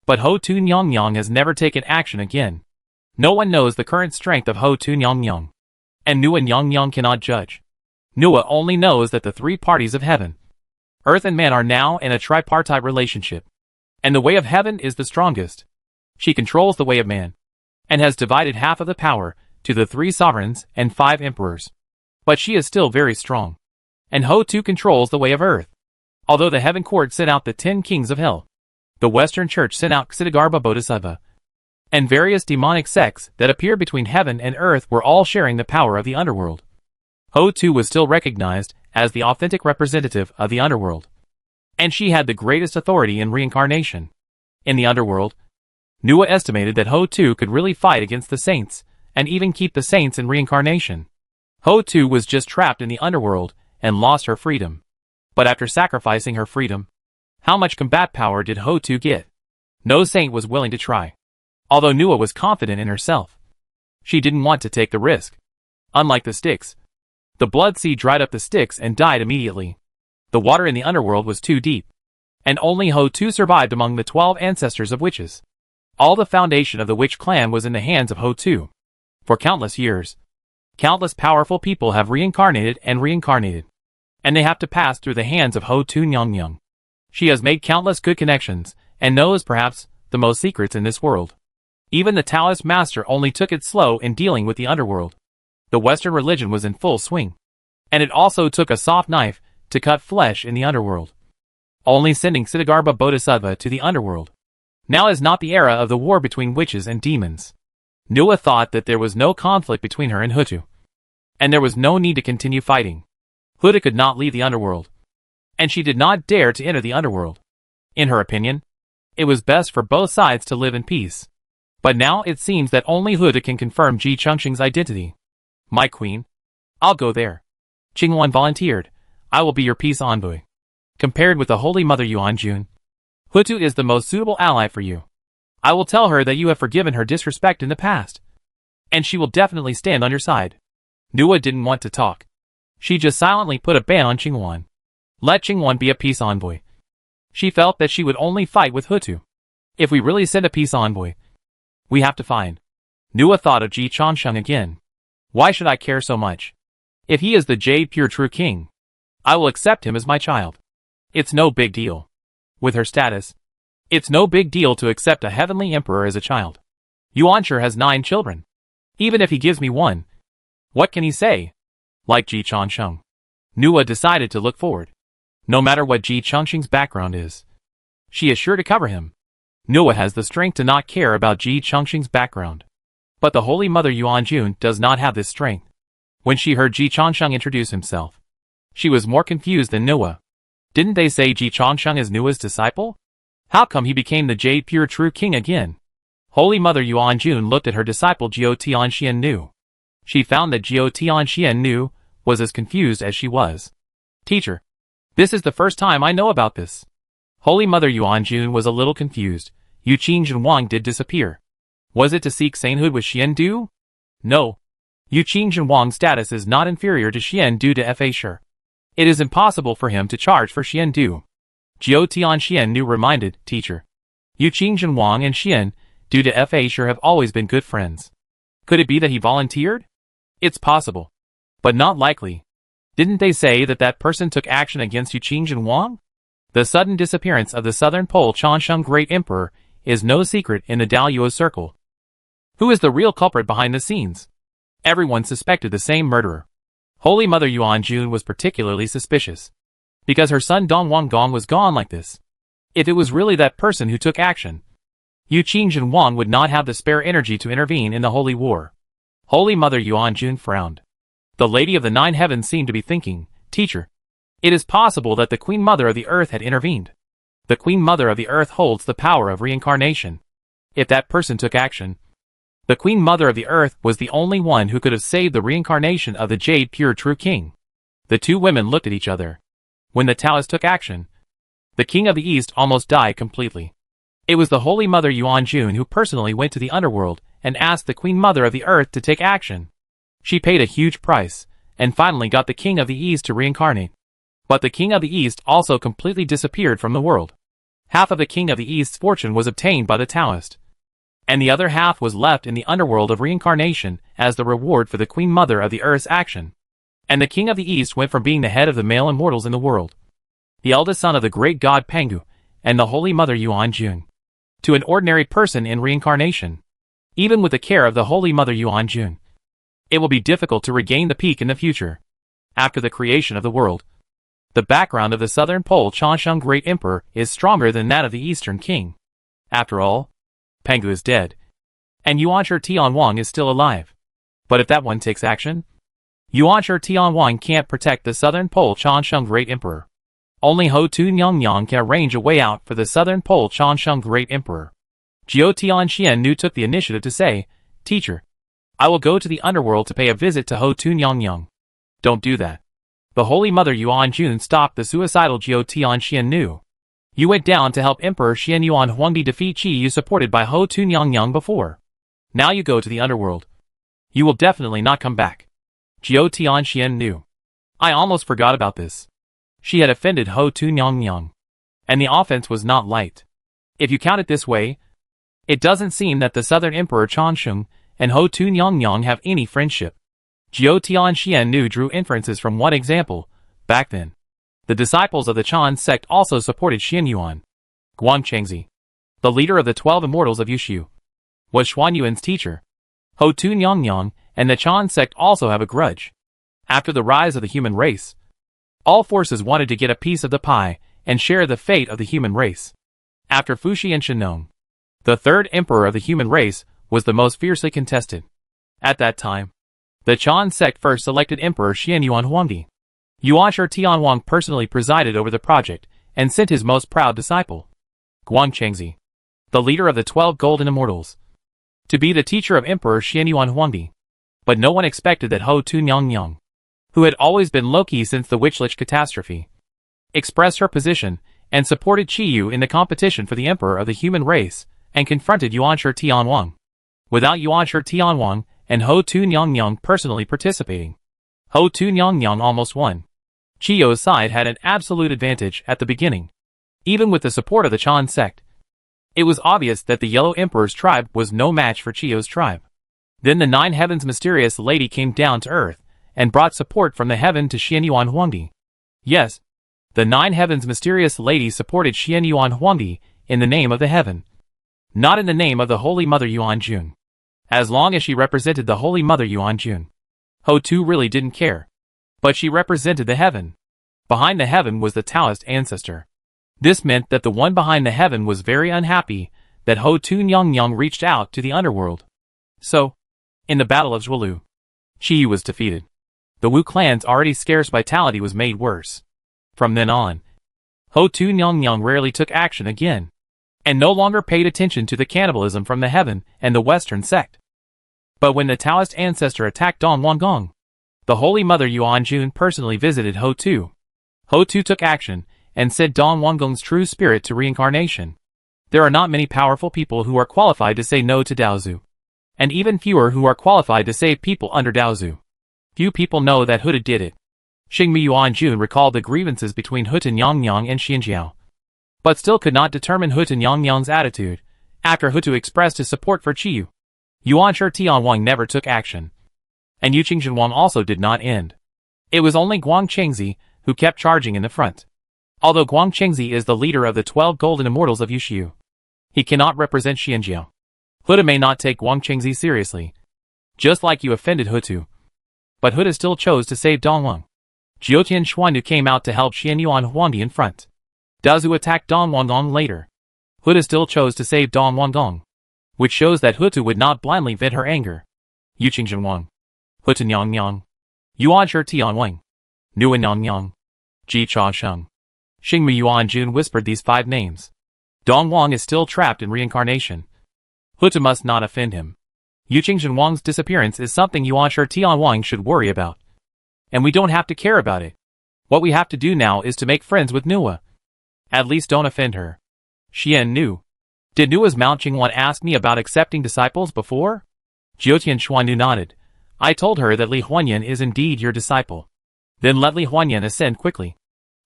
But Ho-Tu Nyang Yang has never taken action again. No one knows the current strength of Ho-Tu Nyang Yang, and Nua Nyang Yang cannot judge. Nua only knows that the 3 parties of heaven, earth and man are now in a tripartite relationship, and the way of heaven is the strongest. She controls the way of man, and has divided half of the power to the 3 sovereigns and 5 emperors. But she is still very strong, and Ho-Tu controls the way of earth. Although the heaven court sent out the 10 kings of hell, the Western Church sent out Ksiddhagarbha Bodhisattva, and various demonic sects that appear between heaven and earth were all sharing the power of the underworld. Ho-Tu was still recognized as the authentic representative of the underworld, and she had the greatest authority in reincarnation. In the underworld, Nua estimated that Ho-Tu could really fight against the saints, and even keep the saints in reincarnation. Ho-Tu was just trapped in the underworld and lost her freedom. But after sacrificing her freedom, how much combat power did Ho-Tu get? No saint was willing to try, although Nua was confident in herself. She didn't want to take the risk. Unlike the Styx, the Blood Sea dried up the Styx and died immediately. The water in the underworld was too deep, and only Ho-Tu survived among the 12 ancestors of witches. All the foundation of the witch clan was in the hands of Ho-Tu. For countless years, countless powerful people have reincarnated, and they have to pass through the hands of Ho-Tu Nyang. She has made countless good connections, and knows perhaps the most secrets in this world. Even the Taoist master only took it slow in dealing with the underworld. The Western religion was in full swing, and it also took a soft knife to cut flesh in the underworld. Only sending Siddhagarbha Bodhisattva to the underworld. Now is not the era of the war between witches and demons. Nuwa thought that there was no conflict between her and Ho-Tu, and there was no need to continue fighting. Ho-Tu could not leave the underworld, and she did not dare to enter the underworld. In her opinion, it was best for both sides to live in peace. But now it seems that only Ho-Tu can confirm Ji Chongqing's identity. My queen, I'll go there. Qingwan volunteered. I will be your peace envoy. Compared with the Holy Mother Yuanjun, Ho-Tu is the most suitable ally for you. I will tell her that you have forgiven her disrespect in the past, and she will definitely stand on your side. Nuwa didn't want to talk. She just silently put a ban on Qingwan. Let Qingwan be a peace envoy. She felt that she would only fight with Ho-Tu. If we really send a peace envoy, we have to find. Nuwa thought of Ji Chongqing again. Why should I care so much? If he is the Jade Pure True King, I will accept him as my child. It's no big deal. With her status, it's no big deal to accept a heavenly emperor as a child. Yuanshi has 9 children. Even if he gives me one, what can he say? Like Ji Chongqing, Nuwa decided to look forward. No matter what Ji Chongqing's background is, she is sure to cover him. Nuwa has the strength to not care about Ji Chongqing's background. But the Holy Mother Yuanjun does not have this strength. When she heard Ji Chongqing introduce himself, she was more confused than Nuwa. Didn't they say Ji Chongqing is Nuwa's disciple? How come he became the Jade Pure True King again? Holy Mother Yuanjun looked at her disciple Jiao Tianxian Nu. She found that Jiao Tianxian Nu was as confused as she was. Teacher, this is the first time I know about this. Holy Mother Yuanjun was a little confused. Yu Qing and Wang did disappear. Was it to seek sainthood with Xian Du? No. Yu Qing and Wang's status is not inferior to Xian Du to Fa Sure. It is impossible for him to charge for Xian Du. Jiao Tianxian Nu reminded, Teacher. Yu Qing and Wang and Xian Du to Fa Sure have always been good friends. Could it be that he volunteered? It's possible, but not likely. Didn't they say that that person took action against Yu Qing and Wang? The sudden disappearance of the Southern Pole Chongqing Great Emperor is no secret in the Daoyuo circle. Who is the real culprit behind the scenes? Everyone suspected the same murderer. Holy Mother Yuanjun was particularly suspicious, because her son Dong Wanggong was gone like this. If it was really that person who took action, Yu Qing and Wang would not have the spare energy to intervene in the holy war. Holy Mother Yuanjun frowned. The Lady of the Nine Heavens seemed to be thinking, Teacher, it is possible that the Queen Mother of the Earth had intervened. The Queen Mother of the Earth holds the power of reincarnation. If that person took action, the Queen Mother of the Earth was the only one who could have saved the reincarnation of the Jade Pure True King. The two women looked at each other. When the Taoist took action, the King of the East almost died completely. It was the Holy Mother Yuanjun who personally went to the underworld and asked the Queen Mother of the Earth to take action. She paid a huge price, and finally got the King of the East to reincarnate. But the King of the East also completely disappeared from the world. Half of the King of the East's fortune was obtained by the Taoist, and the other half was left in the underworld of reincarnation as the reward for the Queen Mother of the Earth's action. And the King of the East went from being the head of the male immortals in the world, the eldest son of the great god Pangu, and the Holy Mother Yuanjun, to an ordinary person in reincarnation. Even with the care of the Holy Mother Yuanjun, it will be difficult to regain the peak in the future. After the creation of the world, the background of the Southern Pole Chongqing Great Emperor is stronger than that of the Eastern King. After all, Pangu is dead, and Yuanshi Tianwang is still alive. But if that one takes action, Yuanshi Tianwang can't protect the Southern Pole Chongqing Great Emperor. Only Ho-Tu Nyang can arrange a way out for the Southern Pole Chongqing Great Emperor. Jiao Tianxian Nu took the initiative to say, Teacher, I will go to the underworld to pay a visit to Ho-Tu Nyang. Don't do that. The Holy Mother Yuanjun stopped the suicidal Jiao Tianxian Nu. You went down to help Emperor Xian Yuan Huangdi defeat Qi Yu supported by Ho-Tu Nyang before. Now you go to the underworld. You will definitely not come back. Jiao Tianxian knew. I almost forgot about this. She had offended Ho Tu Nyang. And the offense was not light. If you count it this way, it doesn't seem that the Southern Emperor Changsheng and Ho Tu Nyang have any friendship. Jiao Tianxian knew drew inferences from one example. Back then, the disciples of the Chan sect also supported Xian Yuan. Guang Chengzi, the leader of the 12 immortals of Yushu, was Xuan Yuan's teacher. Ho Tu Nyang and the Chan sect also have a grudge. After the rise of the human race, all forces wanted to get a piece of the pie and share the fate of the human race. After Fuxi and Shenong, the third emperor of the human race was the most fiercely contested. At that time, the Chan sect first selected Emperor Xian Yuan Huangdi. Yuan Shi Tianwang personally presided over the project and sent his most proud disciple, Guang Chengzi, the leader of the 12 golden immortals, to be the teacher of Emperor Xian Yuan Huangdi. But no one expected that Ho Tu Nyang, who had always been low-key since the Witchlich catastrophe, expressed her position and supported Qi Yu in the competition for the emperor of the human race and confronted Yuan Shi Tianwang. Without Yuan Shi Tianwang and Ho Tu Nyang personally participating, Ho Tu Nyang almost won. Qi Yu's side had an absolute advantage at the beginning, even with the support of the Chan sect. It was obvious that the Yellow Emperor's tribe was no match for Qi Yu's tribe. Then the Nine Heavens mysterious lady came down to earth and brought support from the heaven to Xian Yuan Huangdi. Yes, the Nine Heavens mysterious lady supported Xian Yuan Huangdi in the name of the heaven, not in the name of the Holy Mother Yuan Jun. As long as she represented the Holy Mother Yuan Jun, Ho Tu really didn't care. But she represented the heaven. Behind the heaven was the Taoist ancestor. This meant that the one behind the heaven was very unhappy that Ho Tu Nyang reached out to the underworld. So, in the Battle of Zhuolu, Qi Yu was defeated. The Wu clan's already scarce vitality was made worse. From then on, Ho Tu Nyang rarely took action again, and no longer paid attention to the cannibalism from the heaven and the Western sect. But when the Taoist ancestor attacked Don Wangong, the Holy Mother Yuan Jun personally visited Ho Tu. Ho Tu took action and sent Don Wangong's true spirit to reincarnation. There are not many powerful people who are qualified to say no to Daozu, and even fewer who are qualified to save people under Daozu. Few people know that Huda did it. Xingmi Yuan Jun recalled the grievances between Huta Nyang and Xianjiao, but still could not determine Huta Nyang's attitude after Hutu expressed his support for Qi Yu. Yuan Shi Tianwang never took action, and Yu Qingzhenwang also did not end. It was only Guang Chengzi who kept charging in the front. Although Guang Chengzi is the leader of the 12 golden immortals of Yushu, he cannot represent Xianjiao. Huda may not take Guang Chengzi seriously, just like you offended Hutu. But Huda still chose to save Dongwang. Jiutian Xuandu came out to help Xian Yuan Huangdi in front. Daozu attacked Don Wangong later. Huda still chose to save Don Wangong, which shows that Hutu would not blindly vent her anger. Yu Qingzhenwang, Huta Nyang, Yuan Shi Tianwang, Nuan Nyang, Ji Cha Sheng. Xingmi Yuan Jun whispered these 5 names. Dongwang is still trapped in reincarnation. Huta must not offend him. Yu Qingzhenwang's disappearance is something Yuan Shi Tianwang should worry about. And we don't have to care about it. What we have to do now is to make friends with Nuwa. At least don't offend her. Xian Nu. Did Nuwa's Mount Qingwan ask me about accepting disciples before? Jiutian Xuandu nodded. I told her that Li Huanyan is indeed your disciple. Then let Li Huanyan ascend quickly.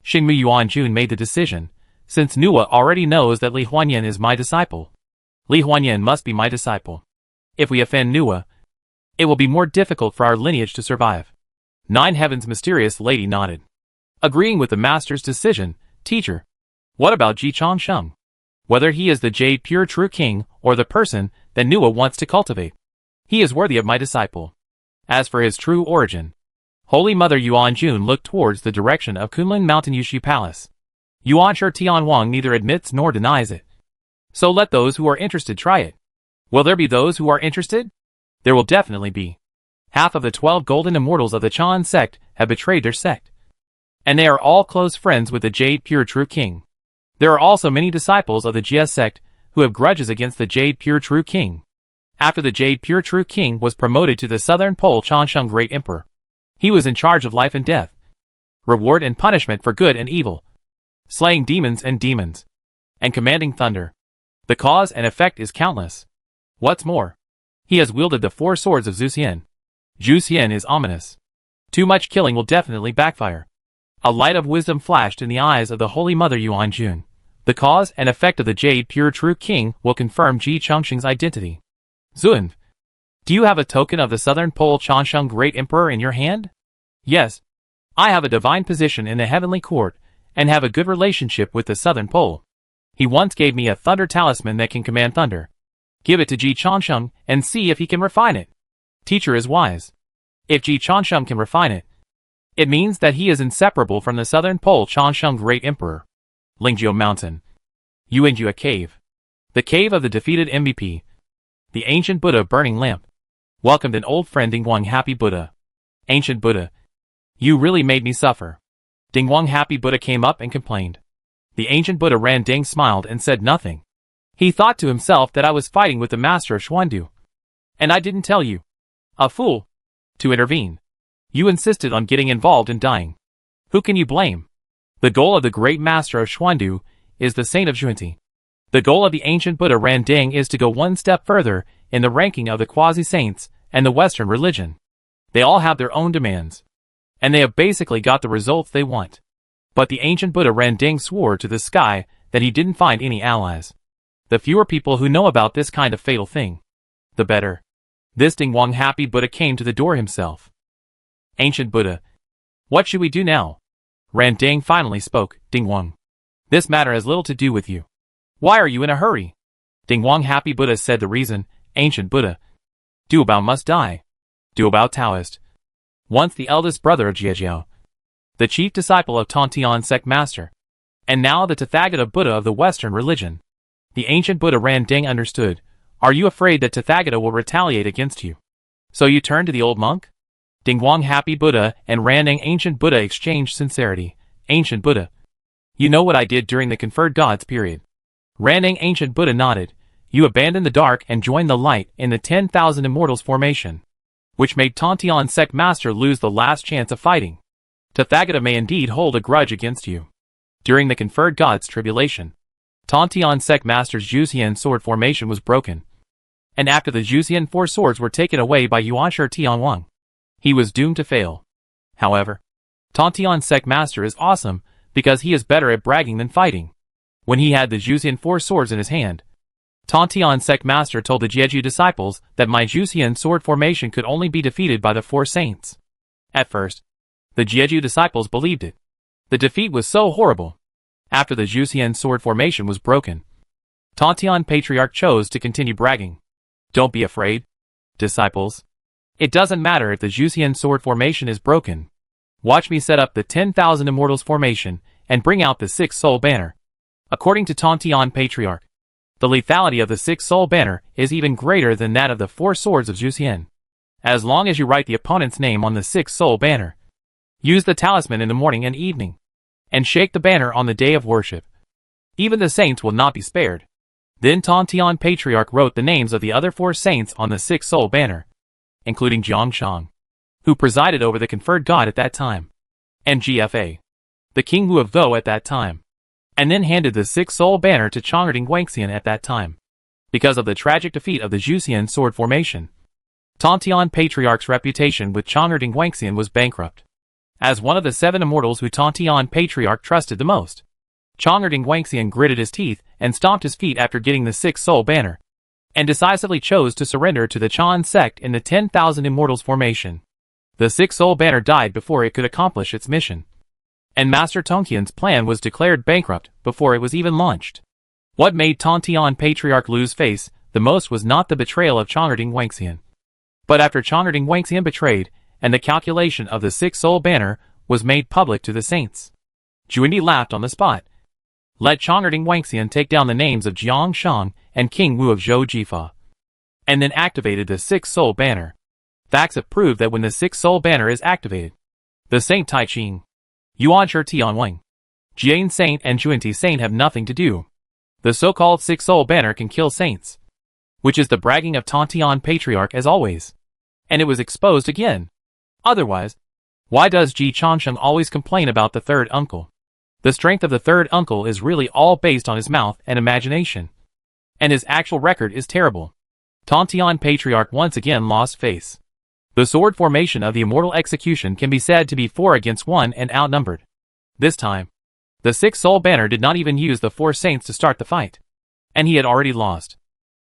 Xingmi Yuan Jun made the decision, since Nuwa already knows that Li Huanyan is my disciple. Li Huanyan must be my disciple. If we offend Nuwa, it will be more difficult for our lineage to survive. Nine Heavens mysterious lady nodded, agreeing with the master's decision. Teacher, what about Ji Changsheng? Whether he is the Jade Pure True King or the person that Nuwa wants to cultivate, he is worthy of my disciple. As for his true origin, Holy Mother Yuan Jun looked towards the direction of Kunlun Mountain Yushu Palace. Yuan Shi Tianwang neither admits nor denies it. So let those who are interested try it. Will there be those who are interested? There will definitely be. Half of the 12 golden immortals of the Chan sect have betrayed their sect, and they are all close friends with the Jade Pure True King. There are also many disciples of the Jia sect who have grudges against the Jade Pure True King. After the Jade Pure True King was promoted to the Southern Pole Changsheng Great Emperor, he was in charge of life and death, reward and punishment for good and evil, slaying demons, and commanding thunder. The cause and effect is countless. What's more, he has wielded the 4 swords of Zuxian, Zhu Xian is ominous. Too much killing will definitely backfire. A light of wisdom flashed in the eyes of the Holy Mother Yuan Jun. The cause and effect of the Jade Pure True King will confirm Ji Chongsheng's identity. Zun, do you have a token of the Southern Pole Chongsheng Great Emperor in your hand? Yes. I have a divine position in the Heavenly Court, and have a good relationship with the Southern Pole. He once gave me a thunder talisman that can command thunder. Give it to Ji Chongsheng and see if he can refine it. Teacher is wise. If Ji Chongsheng can refine it, it means that he is inseparable from the Southern Pole Chongsheng Great Emperor. Lingjiu Mountain. Yuanjia Cave. The cave of the defeated MVP. The ancient Buddha burning lamp. Welcomed an old friend Dingguang Happy Buddha. Ancient Buddha. You really made me suffer. Dingguang Happy Buddha came up and complained. The ancient Buddha Randing smiled and said nothing. He thought to himself that I was fighting with the master of Xuandu. And I didn't tell you. A fool. To intervene. You insisted on getting involved and dying. Who can you blame? The goal of the great master of Xuandu is the saint of Xuanti. The goal of the ancient Buddha Randing is to go one step further in the ranking of the quasi-saints and the Western religion. They all have their own demands. And they have basically got the results they want. But the ancient Buddha Randing swore to the sky that he didn't find any allies. The fewer people who know about this kind of fatal thing, the better. This Dingguang Happy Buddha came to the door himself. Ancient Buddha. What should we do now? Randing finally spoke. Dingguang. This matter has little to do with you. Why are you in a hurry? Dingguang Happy Buddha said the reason. Ancient Buddha. Duobao must die. Duobao Taoist. Once the eldest brother of Jiejiao. The chief disciple of Tontian sect master. And now the Tathagata Buddha of the Western religion. The ancient Buddha Randing understood. Are you afraid that Tathagata will retaliate against you? So you turn to the old monk? Dingguang Happy Buddha and Randing Ancient Buddha exchanged sincerity. Ancient Buddha. You know what I did during the conferred gods period. Randing Ancient Buddha nodded. You abandoned the dark and joined the light in the 10,000 Immortals formation, which made Tontian sect master lose the last chance of fighting. Tathagata may indeed hold a grudge against you. During the conferred gods tribulation, Tontian sect master's Juxian sword formation was broken. And after the Juxian four swords were taken away by Yuanshi Tianwang, he was doomed to fail. However, Tontian sect master is awesome because he is better at bragging than fighting. When he had the Juxian four swords in his hand, Tontian sect master told the Jeju disciples that my Juxian sword formation could only be defeated by the four saints. At first, the Jeju disciples believed it. The defeat was so horrible. After the Juxian sword formation was broken, Tontian Patriarch chose to continue bragging. Don't be afraid, disciples. It doesn't matter if the Juxian sword formation is broken. Watch me set up the 10,000 Immortals formation and bring out the 6 soul banner. According to Tontian Patriarch, the lethality of the 6 soul banner is even greater than that of the 4 swords of Juxian. As long as you write the opponent's name on the 6 soul banner, use the talisman in the morning and evening, and shake the banner on the day of worship. Even the saints will not be spared. Then Tontian Patriarch wrote the names of the other 4 saints on the 6 soul banner, including Jiang Shang, who presided over the conferred god at that time, and GFA, the king Wu of Vo at that time, and then handed the 6 soul banner to Chongerding Guangxian at that time. Because of the tragic defeat of the Juxian sword formation, Tontian Patriarch's reputation with Chongerding Guangxian was bankrupt. As one of the 7 immortals who Tontian Patriarch trusted the most, Chongerding Guangxian gritted his teeth and stomped his feet after getting the 6 soul banner, and decisively chose to surrender to the Chan sect in the 10,000 Immortals formation. The 6 soul banner died before it could accomplish its mission, and Master Tongqian's plan was declared bankrupt before it was even launched. What made Tontian Patriarch lose face the most was not the betrayal of Chongerding Guangxian, but after Chongerding Guangxian betrayed, and the calculation of the 6 soul banner was made public to the saints, Juindi laughed on the spot. Let Chongerding Guangxian take down the names of Jiang Shang and King Wu of Zhou Jifa, and then activated the 6 soul banner. Facts have proved that when the 6 soul banner is activated, the Saint Tai Ching, Yuanshi Tianwang, Jian Saint and Juinti Saint have nothing to do. The so-called 6 soul banner can kill saints, which is the bragging of Tontian Patriarch as always. And it was exposed again. Otherwise, why does Ji Chongsheng always complain about the third uncle? The strength of the third uncle is really all based on his mouth and imagination. And his actual record is terrible. Tontian Patriarch once again lost face. The sword formation of the immortal execution can be said to be 4 against 1 and outnumbered. This time, the six-soul banner did not even use the 4 saints to start the fight. And he had already lost.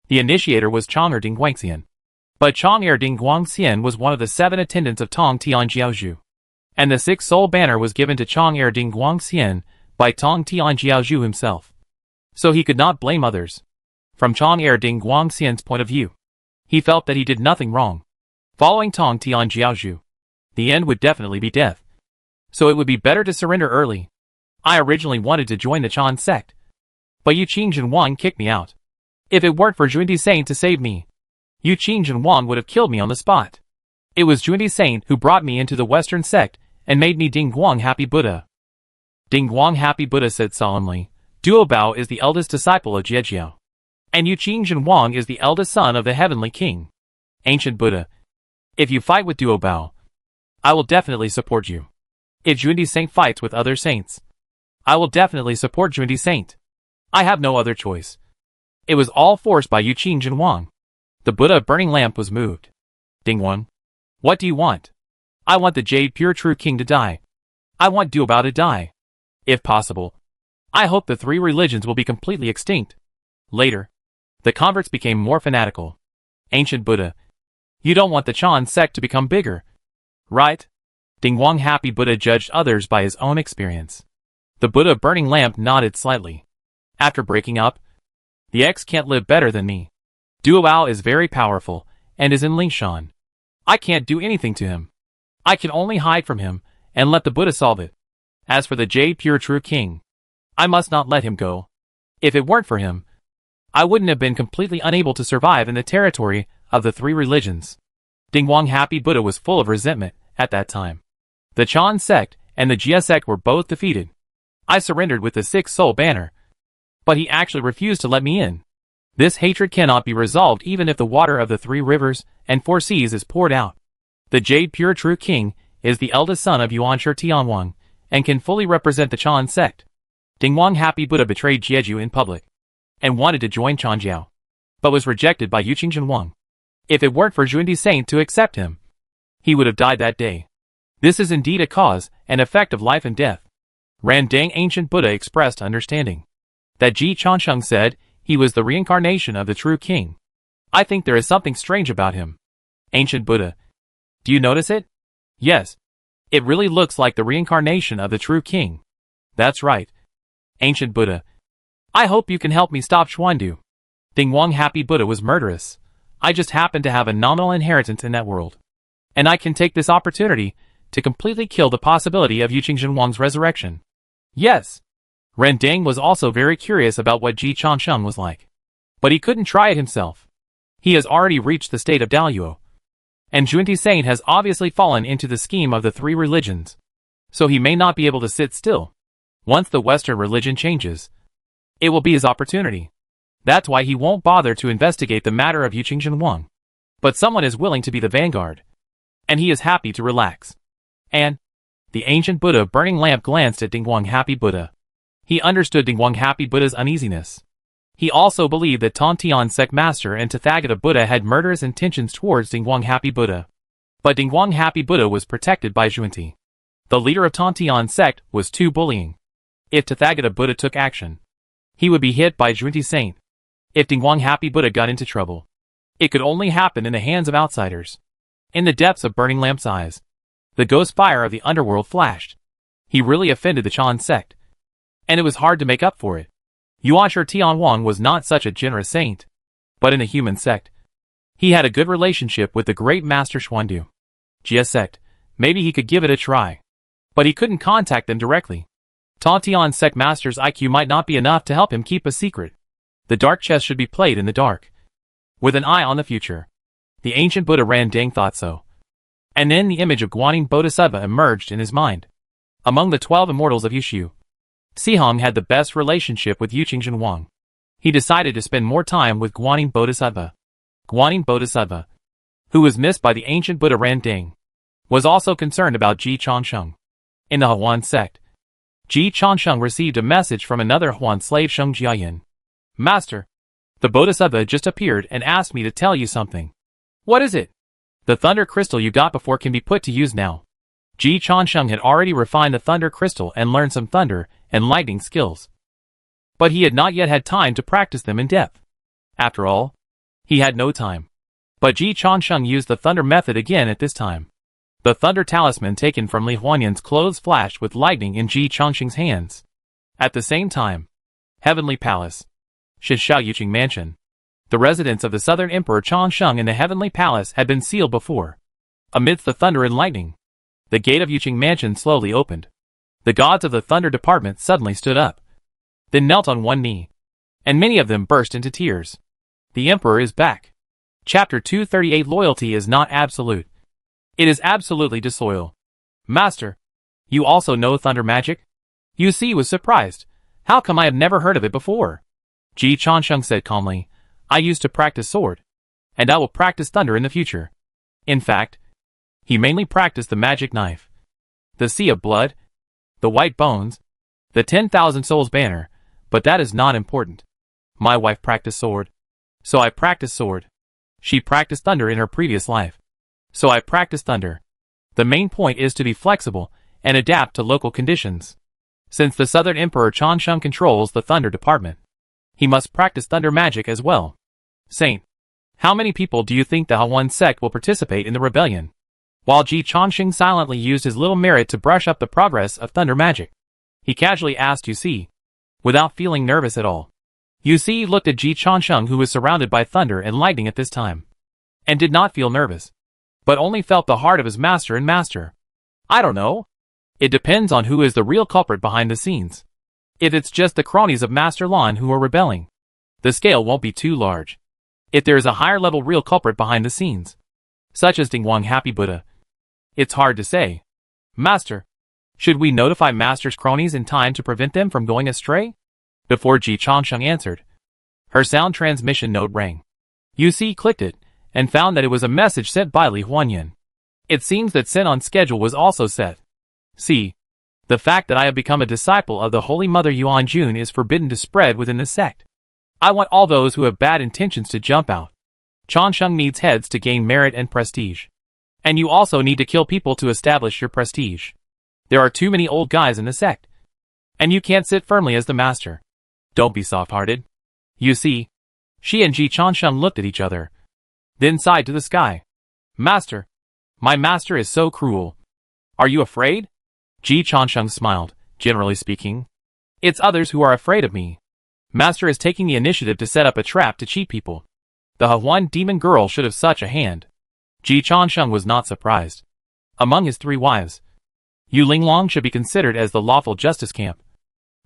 The initiator was Chang'er Dingguangxian. But Chang'er Dingguangxian was one of the 7 attendants of Tong Tianjiaozhu. And the six-soul banner was given to Chang'er Dingguangxian by Tong Tianjiaozhu himself. So he could not blame others. From Chang'er Dingguangxian's point of view, he felt that he did nothing wrong. Following Tong Tianjiaozhu, the end would definitely be death. So it would be better to surrender early. I originally wanted to join the Chan sect, but Yu Qingjin Wang kicked me out. If it weren't for Junti Saint to save me, Yu Qingjin Wang would have killed me on the spot. It was Junti Saint who brought me into the Western sect and made me Dingguang Happy Buddha. Dingguang Happy Buddha said solemnly, Duo Bao is the eldest disciple of Jiejiao, and Yu Qingjin Wang is the eldest son of the Heavenly King. Ancient Buddha, if you fight with Duo Bao, I will definitely support you. If Junti Saint fights with other saints, I will definitely support Junti Saint. I have no other choice. It was all forced by Yu Qingjin Wang. The Buddha burning lamp was moved. Dingguang, what do you want? I want the Jade Pure True King to die. I want Duo Bao to die. If possible, I hope the 3 religions will be completely extinct. Later, the converts became more fanatical. Ancient Buddha, you don't want the Chan sect to become bigger, right? Dingguang Happy Buddha judged others by his own experience. The Buddha burning lamp nodded slightly. After breaking up, the X can't live better than me. Duo Bao is very powerful and is in Lingshan. I can't do anything to him. I can only hide from him and let the Buddha solve it. As for the Jade Pure True King, I must not let him go. If it weren't for him, I wouldn't have been completely unable to survive in the territory of the 3 religions. Dingguang Happy Buddha was full of resentment at that time. The Chan sect and the Jia sect were both defeated. I surrendered with the 6-soul banner, but he actually refused to let me in. This hatred cannot be resolved even if the water of the 3 rivers and 4 seas is poured out. The Jade Pure True King is the eldest son of Yuanshi Tianwang and can fully represent the Chan sect. Dingguang Happy Buddha betrayed Jieju in public and wanted to join Chanjiao, but was rejected by Yu Qingjin Wang. If it weren't for Junti Saint to accept him, he would have died that day. This is indeed a cause and effect of life and death. Randang Ancient Buddha expressed understanding. That Ji Chansheng said he was the reincarnation of the true king. I think there is something strange about him. Ancient Buddha, do you notice it? Yes. It really looks like the reincarnation of the true king. That's right. Ancient Buddha, I hope you can help me stop Xuandu. Dingguang Happy Buddha was murderous. I just happen to have a nominal inheritance in that world. And I can take this opportunity to completely kill the possibility of Yu Qingjin Wang's resurrection. Yes. Rendang was also very curious about what Ji Chansheng was like. But he couldn't try it himself. He has already reached the state of Daluo. And Junti Saint has obviously fallen into the scheme of the 3 religions. So he may not be able to sit still. Once the Western religion changes, it will be his opportunity. That's why he won't bother to investigate the matter of Yu Qingjin Wang. But someone is willing to be the vanguard. And he is happy to relax. And the ancient Buddha burning lamp glanced at Dingguang Happy Buddha. He understood Dingguang Happy Buddha's uneasiness. He also believed that Tontian sect master and Tathagata Buddha had murderous intentions towards Dingguang Happy Buddha. But Dingguang Happy Buddha was protected by Junti. The leader of Tontian sect was too bullying. If Tathagata Buddha took action, he would be hit by Junti Saint. If Dingguang Happy Buddha got into trouble, it could only happen in the hands of outsiders. In the depths of Burning Lamp's eyes, the ghost fire of the underworld flashed. He really offended the Chan sect. And it was hard to make up for it. Yuanshi Tianwang was not such a generous saint. But in the human sect, he had a good relationship with the great master Xuandu. Jia sect, maybe he could give it a try. But he couldn't contact them directly. Tontian sect master's IQ might not be enough to help him keep a secret. The dark chess should be played in the dark, with an eye on the future. The ancient Buddha Randang thought so. And then the image of Guanyin Bodhisattva emerged in his mind. Among the 12 immortals of Yushu, Sihong had the best relationship with Yu Qingjin Wang. He decided to spend more time with Guanyin Bodhisattva. Guanyin Bodhisattva, who was missed by the ancient Buddha Randang, was also concerned about Ji Chansheng. In the Huan sect, Ji Chansheng received a message from another Huan slave Sheng Jiayan. Master, the Bodhisattva just appeared and asked me to tell you something. What is it? The thunder crystal you got before can be put to use now. Ji Changsheng had already refined the thunder crystal and learned some thunder and lightning skills. But he had not yet had time to practice them in depth. After all, he had no time. But Ji Changsheng used the thunder method again at this time. The thunder talisman taken from Li Huanyan's clothes flashed with lightning in Ji Changsheng's hands. At the same time, Heavenly Palace, Shishao Yuqing Mansion. The residence of the Southern Emperor Changsheng in the Heavenly Palace had been sealed before. Amidst the thunder and lightning, the gate of Yuqing Mansion slowly opened. The gods of the Thunder Department suddenly stood up, then knelt on one knee, and many of them burst into tears. The Emperor is back. Chapter 238 Loyalty is not absolute. It is absolutely disloyal. Master, you also know thunder magic? Yu Si was surprised. How come I have never heard of it before? Ji Changsheng said calmly, I used to practice sword, and I will practice thunder in the future. In fact, he mainly practiced the magic knife, the sea of blood, the white bones, the 10,000 souls banner, but that is not important. My wife practiced sword, so I practiced sword. She practiced thunder in her previous life, so I practiced thunder. The main point is to be flexible and adapt to local conditions. Since the Southern Emperor Changsheng controls the Thunder Department, he must practice thunder magic as well. Saint, how many people do you think the Hawan sect will participate in the rebellion? While Ji Changsheng silently used his little merit to brush up the progress of thunder magic, he casually asked Yu Si, without feeling nervous at all. Yu Si looked at Ji Changsheng, who was surrounded by thunder and lightning at this time, and did not feel nervous, but only felt the heart of his master and master. I don't know. It depends on who is the real culprit behind the scenes. If it's just the cronies of Master Lan who are rebelling, the scale won't be too large. If there is a higher level real culprit behind the scenes, such as Ding Wang Happy Buddha, it's hard to say. Master, should we notify Master's cronies in time to prevent them from going astray? Before Ji Changsheng answered, her sound transmission note rang. Yu Si clicked it, and found that it was a message sent by Li Huanyan. It seems that sent on schedule was also set. See, the fact that I have become a disciple of the Holy Mother Yuan Jun is forbidden to spread within the sect. I want all those who have bad intentions to jump out. Changsheng needs heads to gain merit and prestige. And you also need to kill people to establish your prestige. There are too many old guys in the sect, and you can't sit firmly as the master. Don't be soft-hearted. You see, she and Ji Changsheng looked at each other, then sighed to the sky. Master, my master is so cruel. Are you afraid? Ji Changsheng smiled. Generally speaking, it's others who are afraid of me. Master is taking the initiative to set up a trap to cheat people. The Hawan demon girl should have such a hand. Ji Changsheng was not surprised. Among his 3 wives, Yu Linglong should be considered as the lawful justice camp.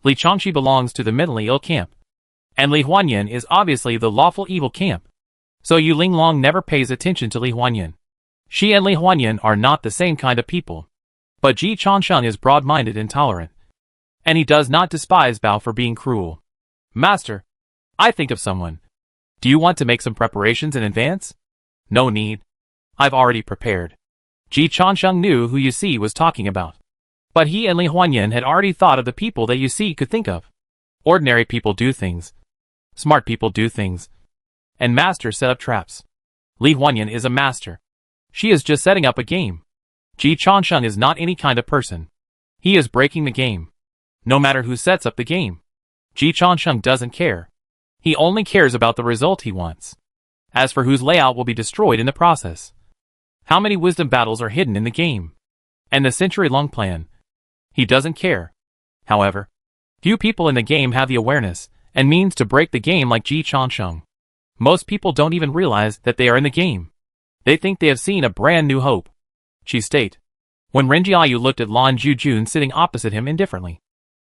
Li Changxi belongs to the mentally ill camp, and Li Huanyan is obviously the lawful evil camp. So Yu Linglong never pays attention to Li Huanyan. She and Li Huanyan are not the same kind of people. But Ji Changsheng is broad-minded and tolerant, and he does not despise Bao for being cruel. Master, I think of someone. Do you want to make some preparations in advance? No need. I've already prepared. Ji Changsheng knew who Yu Si was talking about. But he and Li Huanyan had already thought of the people that Yu Si could think of. Ordinary people do things. Smart people do things. And Master set up traps. Li Huanyan is a master. She is just setting up a game. Ji Changsheng is not any kind of person. He is breaking the game. No matter who sets up the game, Ji Changsheng doesn't care. He only cares about the result he wants. As for whose layout will be destroyed in the process, how many wisdom battles are hidden in the game, and the century-long plan, he doesn't care. However, few people in the game have the awareness and means to break the game like Ji Changsheng. Most people don't even realize that they are in the game. They think they have seen a brand new hope. She state, when Renjiayu looked at Lan Jujun sitting opposite him indifferently,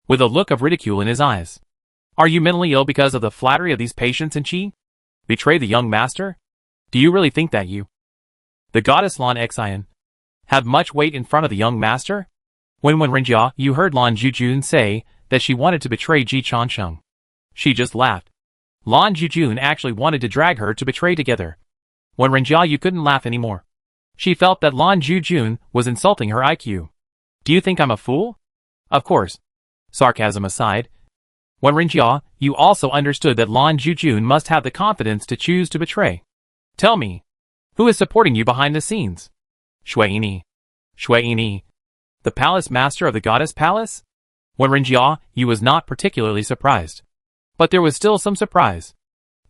with a look of ridicule in his eyes. Are you mentally ill because of the flattery of these patients and Qi? Betray the young master? Do you really think that you, the goddess Lan Xian, have much weight in front of the young master? When Renjiayu heard Lan Jujun say that she wanted to betray Ji Changsheng, she just laughed. Lan Jujun actually wanted to drag her to betray together. When Renjiayu couldn't laugh anymore, she felt that Lan Jujun was insulting her IQ. Do you think I'm a fool? Of course. Sarcasm aside, when Renjiayu also understood that Lan Jujun must have the confidence to choose to betray. Tell me, Who is supporting you behind the scenes? Shuaini. Shuaini. The palace master of the goddess palace? When Renjia, you was not particularly surprised. But there was still some surprise.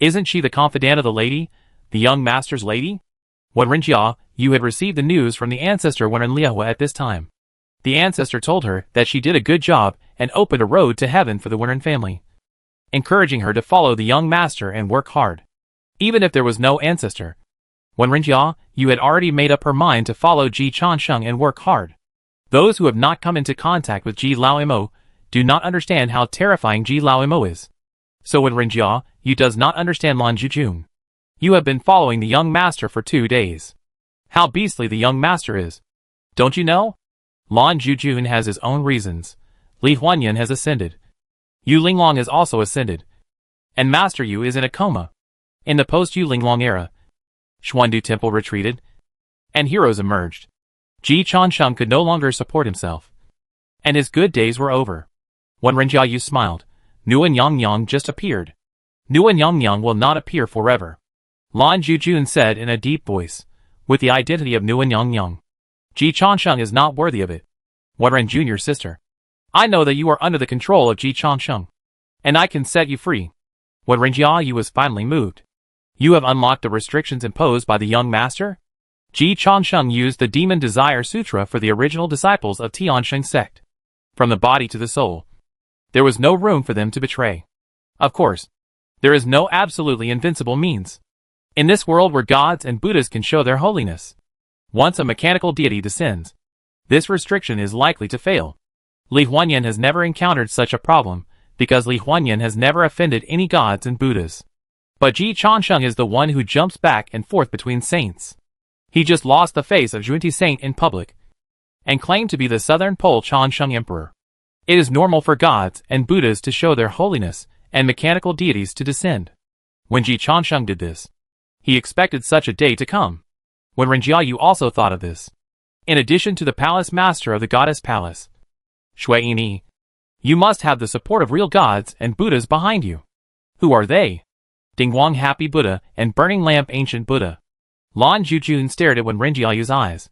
Isn't she the confidant of the lady, the young master's lady? When Renjia, you had received the news from the ancestor Wenren at this time. The ancestor told her that she did a good job and opened a road to heaven for the Wenren family, encouraging her to follow the young master and work hard, even if there was no ancestor. When Renjia, you had already made up her mind to follow Ji Chansheng and work hard. Those who have not come into contact with Ji Laoimo do not understand how terrifying Ji Laoimo is. So when Renjia, you does not understand Lan Jujun. You have been following the young master for 2 days. How beastly the young master is. Don't you know? Lan Jujun has his own reasons. Li Huanyan has ascended. Yu Linglong has also ascended. And Master Yu is in a coma. In the post-Yu Linglong era, Xuandu Temple retreated, and heroes emerged. Ji Chansheng could no longer support himself, and his good days were over. When Renjia Yu smiled, Nuan Yang just appeared. Nuan Yang will not appear forever. Lan Jujun said in a deep voice, with the identity of Nuan Yang. Ji Chansheng is not worthy of it. Wenren Jr. sister. I know that you are under the control of Ji Chansheng, and I can set you free. When Renjia Yu was finally moved. You have unlocked the restrictions imposed by the young master? Ji Chansheng used the Demon Desire Sutra for the original disciples of Tiansheng sect. From the body to the soul. There was no room for them to betray. Of course, there is no absolutely invincible means. In this world where gods and Buddhas can show their holiness, once a mechanical deity descends, this restriction is likely to fail. Li Huanyan has never encountered such a problem, because Li Huanyan has never offended any gods and Buddhas. But Ji Chansheng is the one who jumps back and forth between saints. He just lost the face of Junti Saint in public, and claimed to be the Southern Pole Chansheng Emperor. It is normal for gods and Buddhas to show their holiness, and mechanical deities to descend. When Ji Chansheng did this, he expected such a day to come. When Renjia Yu also thought of this. In addition to the palace master of the goddess palace, Shuaini, you must have the support of real gods and Buddhas behind you. Who are they? Dingguang Happy Buddha and Burning Lamp Ancient Buddha. Lan Jujun stared at Wenren Jiayu's eyes,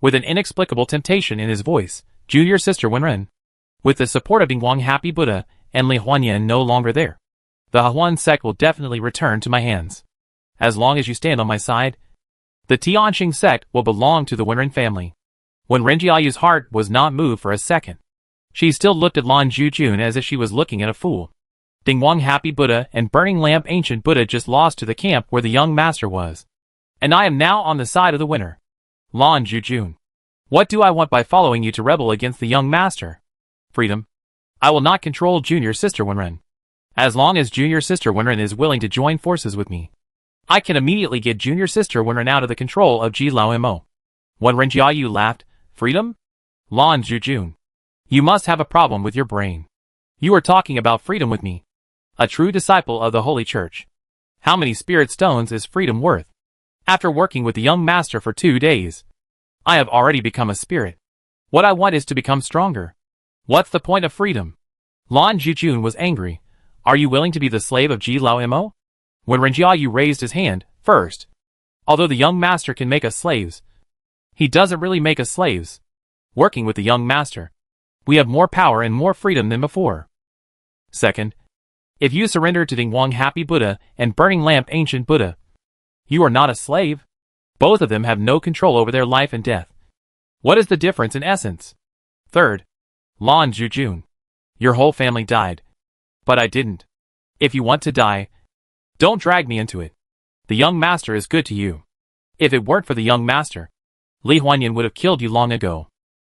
with an inexplicable temptation in his voice. Junior sister Wenren. With the support of Dingguang Happy Buddha and Li Huanyan no longer there, the Hahuan sect will definitely return to my hands. As long as you stand on my side, the Tianxing sect will belong to the Wenren family. When Renjiayu's heart was not moved for a second. She still looked at Lan Jujun as if she was looking at a fool. Dingguang Happy Buddha and Burning Lamp Ancient Buddha just lost to the camp where the young master was. And I am now on the side of the winner. Lan Jujun. What do I want by following you to rebel against the young master? Freedom. I will not control junior sister Wenren. As long as junior sister Wenren is willing to join forces with me, I can immediately get junior sister Wenren out of the control of Ji Laomo. When Renjiayu laughed, freedom? Lan Jujun. You must have a problem with your brain. You are talking about freedom with me, a true disciple of the Holy Church. How many spirit stones is freedom worth? After working with the young master for 2 days, I have already become a spirit. What I want is to become stronger. What's the point of freedom? Lan Jujun was angry. Are you willing to be the slave of Ji Laomo? When Renjiayu raised his hand, first. Although the young master can make us slaves, he doesn't really make us slaves. Working with the young master, we have more power and more freedom than before. Second, if you surrender to Dingguang Happy Buddha and Burning Lamp Ancient Buddha, you are not a slave. Both of them have no control over their life and death. What is the difference in essence? Third, Lan Jujun. Your whole family died. But I didn't. If you want to die, don't drag me into it. The young master is good to you. If it weren't for the young master, Li Huanyan would have killed you long ago.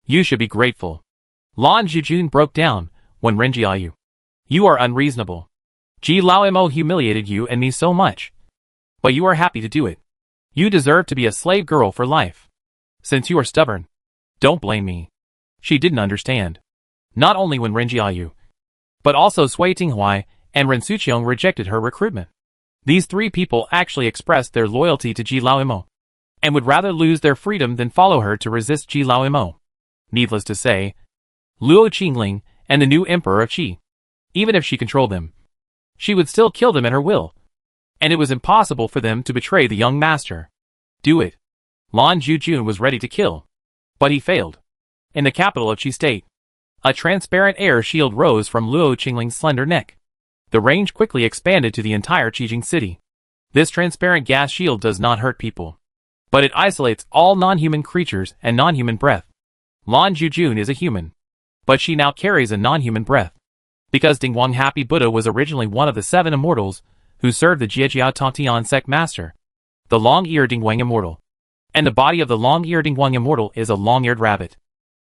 You should be grateful. Lan Jujun broke down when Renjiayu. You are unreasonable. Ji Laomo humiliated you and me so much. But you are happy to do it. You deserve to be a slave girl for life. Since you are stubborn, don't blame me. She didn't understand. Not only when Renjiayu, but also Sui Tinghuai and Ren Suqiong rejected her recruitment. These 3 people actually expressed their loyalty to Ji Laomo, and would rather lose their freedom than follow her to resist Ji Laomo. Needless to say, Luo Qingling and the new emperor of Qi. Even if she controlled them, she would still kill them at her will, and it was impossible for them to betray the young master. Do it. Lan Zhujun was ready to kill. But he failed. In the capital of Qi State, a transparent air shield rose from Luo Qingling's slender neck. The range quickly expanded to the entire Qijing city. This transparent gas shield does not hurt people, but it isolates all non-human creatures and non-human breath. Lan Zhujun is a human, but she now carries a non-human breath. Because Dingguang Happy Buddha was originally one of the 7 immortals who served the Jiejiao Tongtian sect master, the long-eared Dingguang immortal. And the body of the long-eared Dingguang immortal is a long-eared rabbit.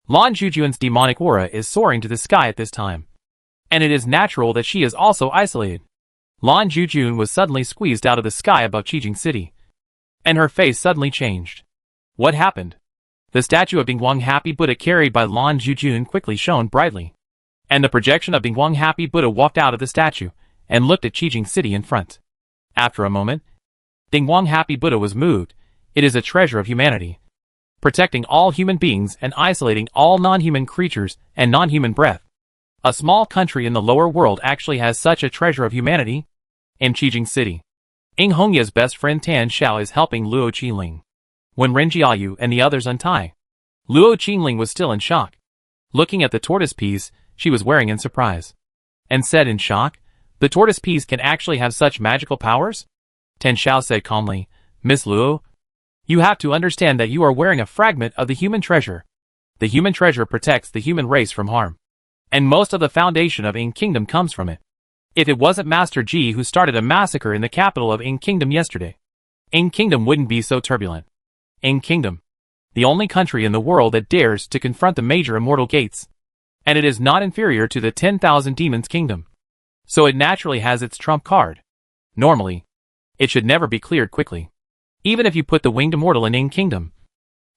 Lan Zhujun's demonic aura is soaring to the sky at this time, and it is natural that she is also isolated. Lan Zhujun was suddenly squeezed out of the sky above Qijing City, and her face suddenly changed. What happened? The statue of Dingguang Happy Buddha carried by Lan Zhujun quickly shone brightly, and the projection of Dingguang Happy Buddha walked out of the statue and looked at Qijing City in front. After a moment, Dingguang Happy Buddha was moved. It is a treasure of humanity, protecting all human beings and isolating all non-human creatures and non-human breath. A small country in the lower world actually has such a treasure of humanity. In Qijing City, Ying Hongya's best friend Tan Xiao is helping Luo Qinling. When Ren Jiayu and the others untie, Luo Qinling was still in shock. Looking at the tortoise piece she was wearing in surprise, and said in shock, "The tortoise piece can actually have such magical powers?" Tan Xiao said calmly, "Miss Luo, you have to understand that you are wearing a fragment of the human treasure. The human treasure protects the human race from harm, and most of the foundation of Ying Kingdom comes from it. If it wasn't Master Ji who started a massacre in the capital of Ying Kingdom yesterday, Ying Kingdom wouldn't be so turbulent. Ying Kingdom, the only country in the world that dares to confront the major immortal gates, and it is not inferior to the 10,000 demons kingdom. So it naturally has its trump card. Normally, it should never be cleared quickly. Even if you put the winged immortal in Ying Kingdom,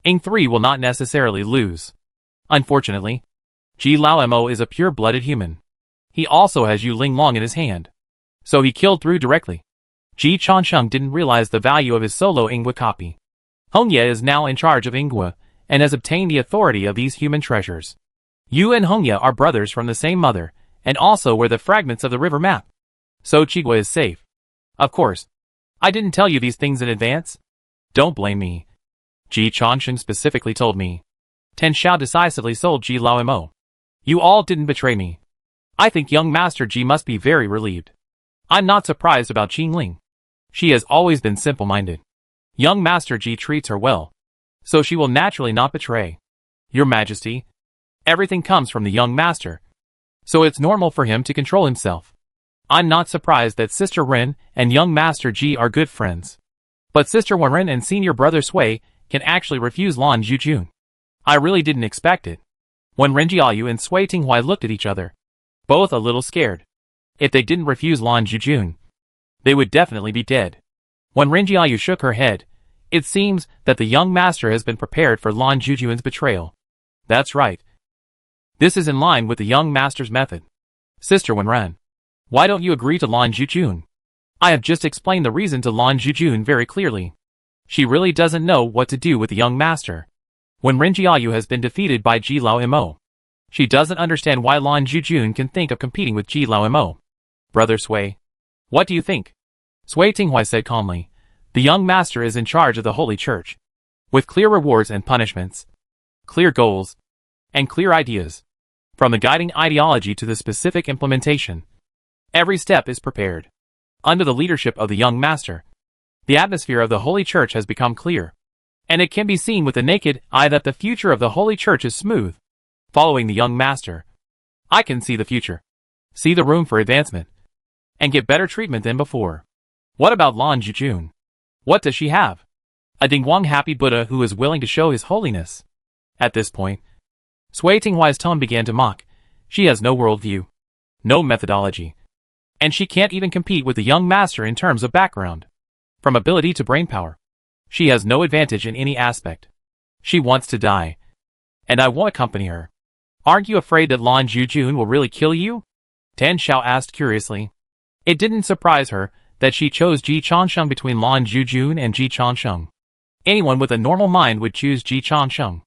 Ying 3 will not necessarily lose. Unfortunately, Ji Lao Mo is a pure-blooded human. He also has Yu Ling Long in his hand, so he killed through directly. Ji Chansheng didn't realize the value of his solo Yinghua copy. Hongya is now in charge of Yinghua, and has obtained the authority of these human treasures. Yu and Hongya are brothers from the same mother, and also were the fragments of the river map. So Qigua is safe. Of course, I didn't tell you these things in advance. Don't blame me. Ji Chansheng specifically told me. Tan Xiao decisively sold Ji Lao Mo. You all didn't betray me. I think young Master Ji must be very relieved. I'm not surprised about Qingling. She has always been simple-minded. Young Master Ji treats her well, so she will naturally not betray. Your Majesty, everything comes from the young master, so it's normal for him to control himself. I'm not surprised that Sister Ren and young Master Ji are good friends. But Sister Wen and senior brother Sui can actually refuse Lan Zhujun. I really didn't expect it. When Ren Jiayu and Sui Tinghuai looked at each other, both a little scared. If they didn't refuse Lan Zhujun, they would definitely be dead. When Ren Jiayu shook her head, it seems that the young master has been prepared for Lan Zhujun's betrayal. That's right. This is in line with the young master's method. Sister Wenran, why don't you agree to Lan Zhujun? I have just explained the reason to Lan Zhujun very clearly. She really doesn't know what to do with the young master. When Ren Jiayu has been defeated by Ji Lao Mo, she doesn't understand why Lan Zhujun can think of competing with Ji Lao Mo. Brother Sui, what do you think? Sui Tinghuai said calmly. The young master is in charge of the Holy Church, with clear rewards and punishments, clear goals, and clear ideas. From the guiding ideology to the specific implementation, every step is prepared. Under the leadership of the young master, the atmosphere of the Holy Church has become clear, and it can be seen with the naked eye that the future of the Holy Church is smooth. Following the young master, I can see the future, see the room for advancement, and get better treatment than before. What about Lan Zhujun? What does she have? A Dingguang Happy Buddha who is willing to show his holiness. At this point, Sui Tinghuai's tone began to mock. She has no worldview, no methodology, and she can't even compete with the young master in terms of background. From ability to brainpower, she has no advantage in any aspect. She wants to die, and I won't accompany her. Aren't you afraid that Lan Zhujun will really kill you? Tan Xiao asked curiously. It didn't surprise her that she chose Ji Chansheng between Lan Zhujun and Ji Chansheng. Anyone with a normal mind would choose Ji Chansheng.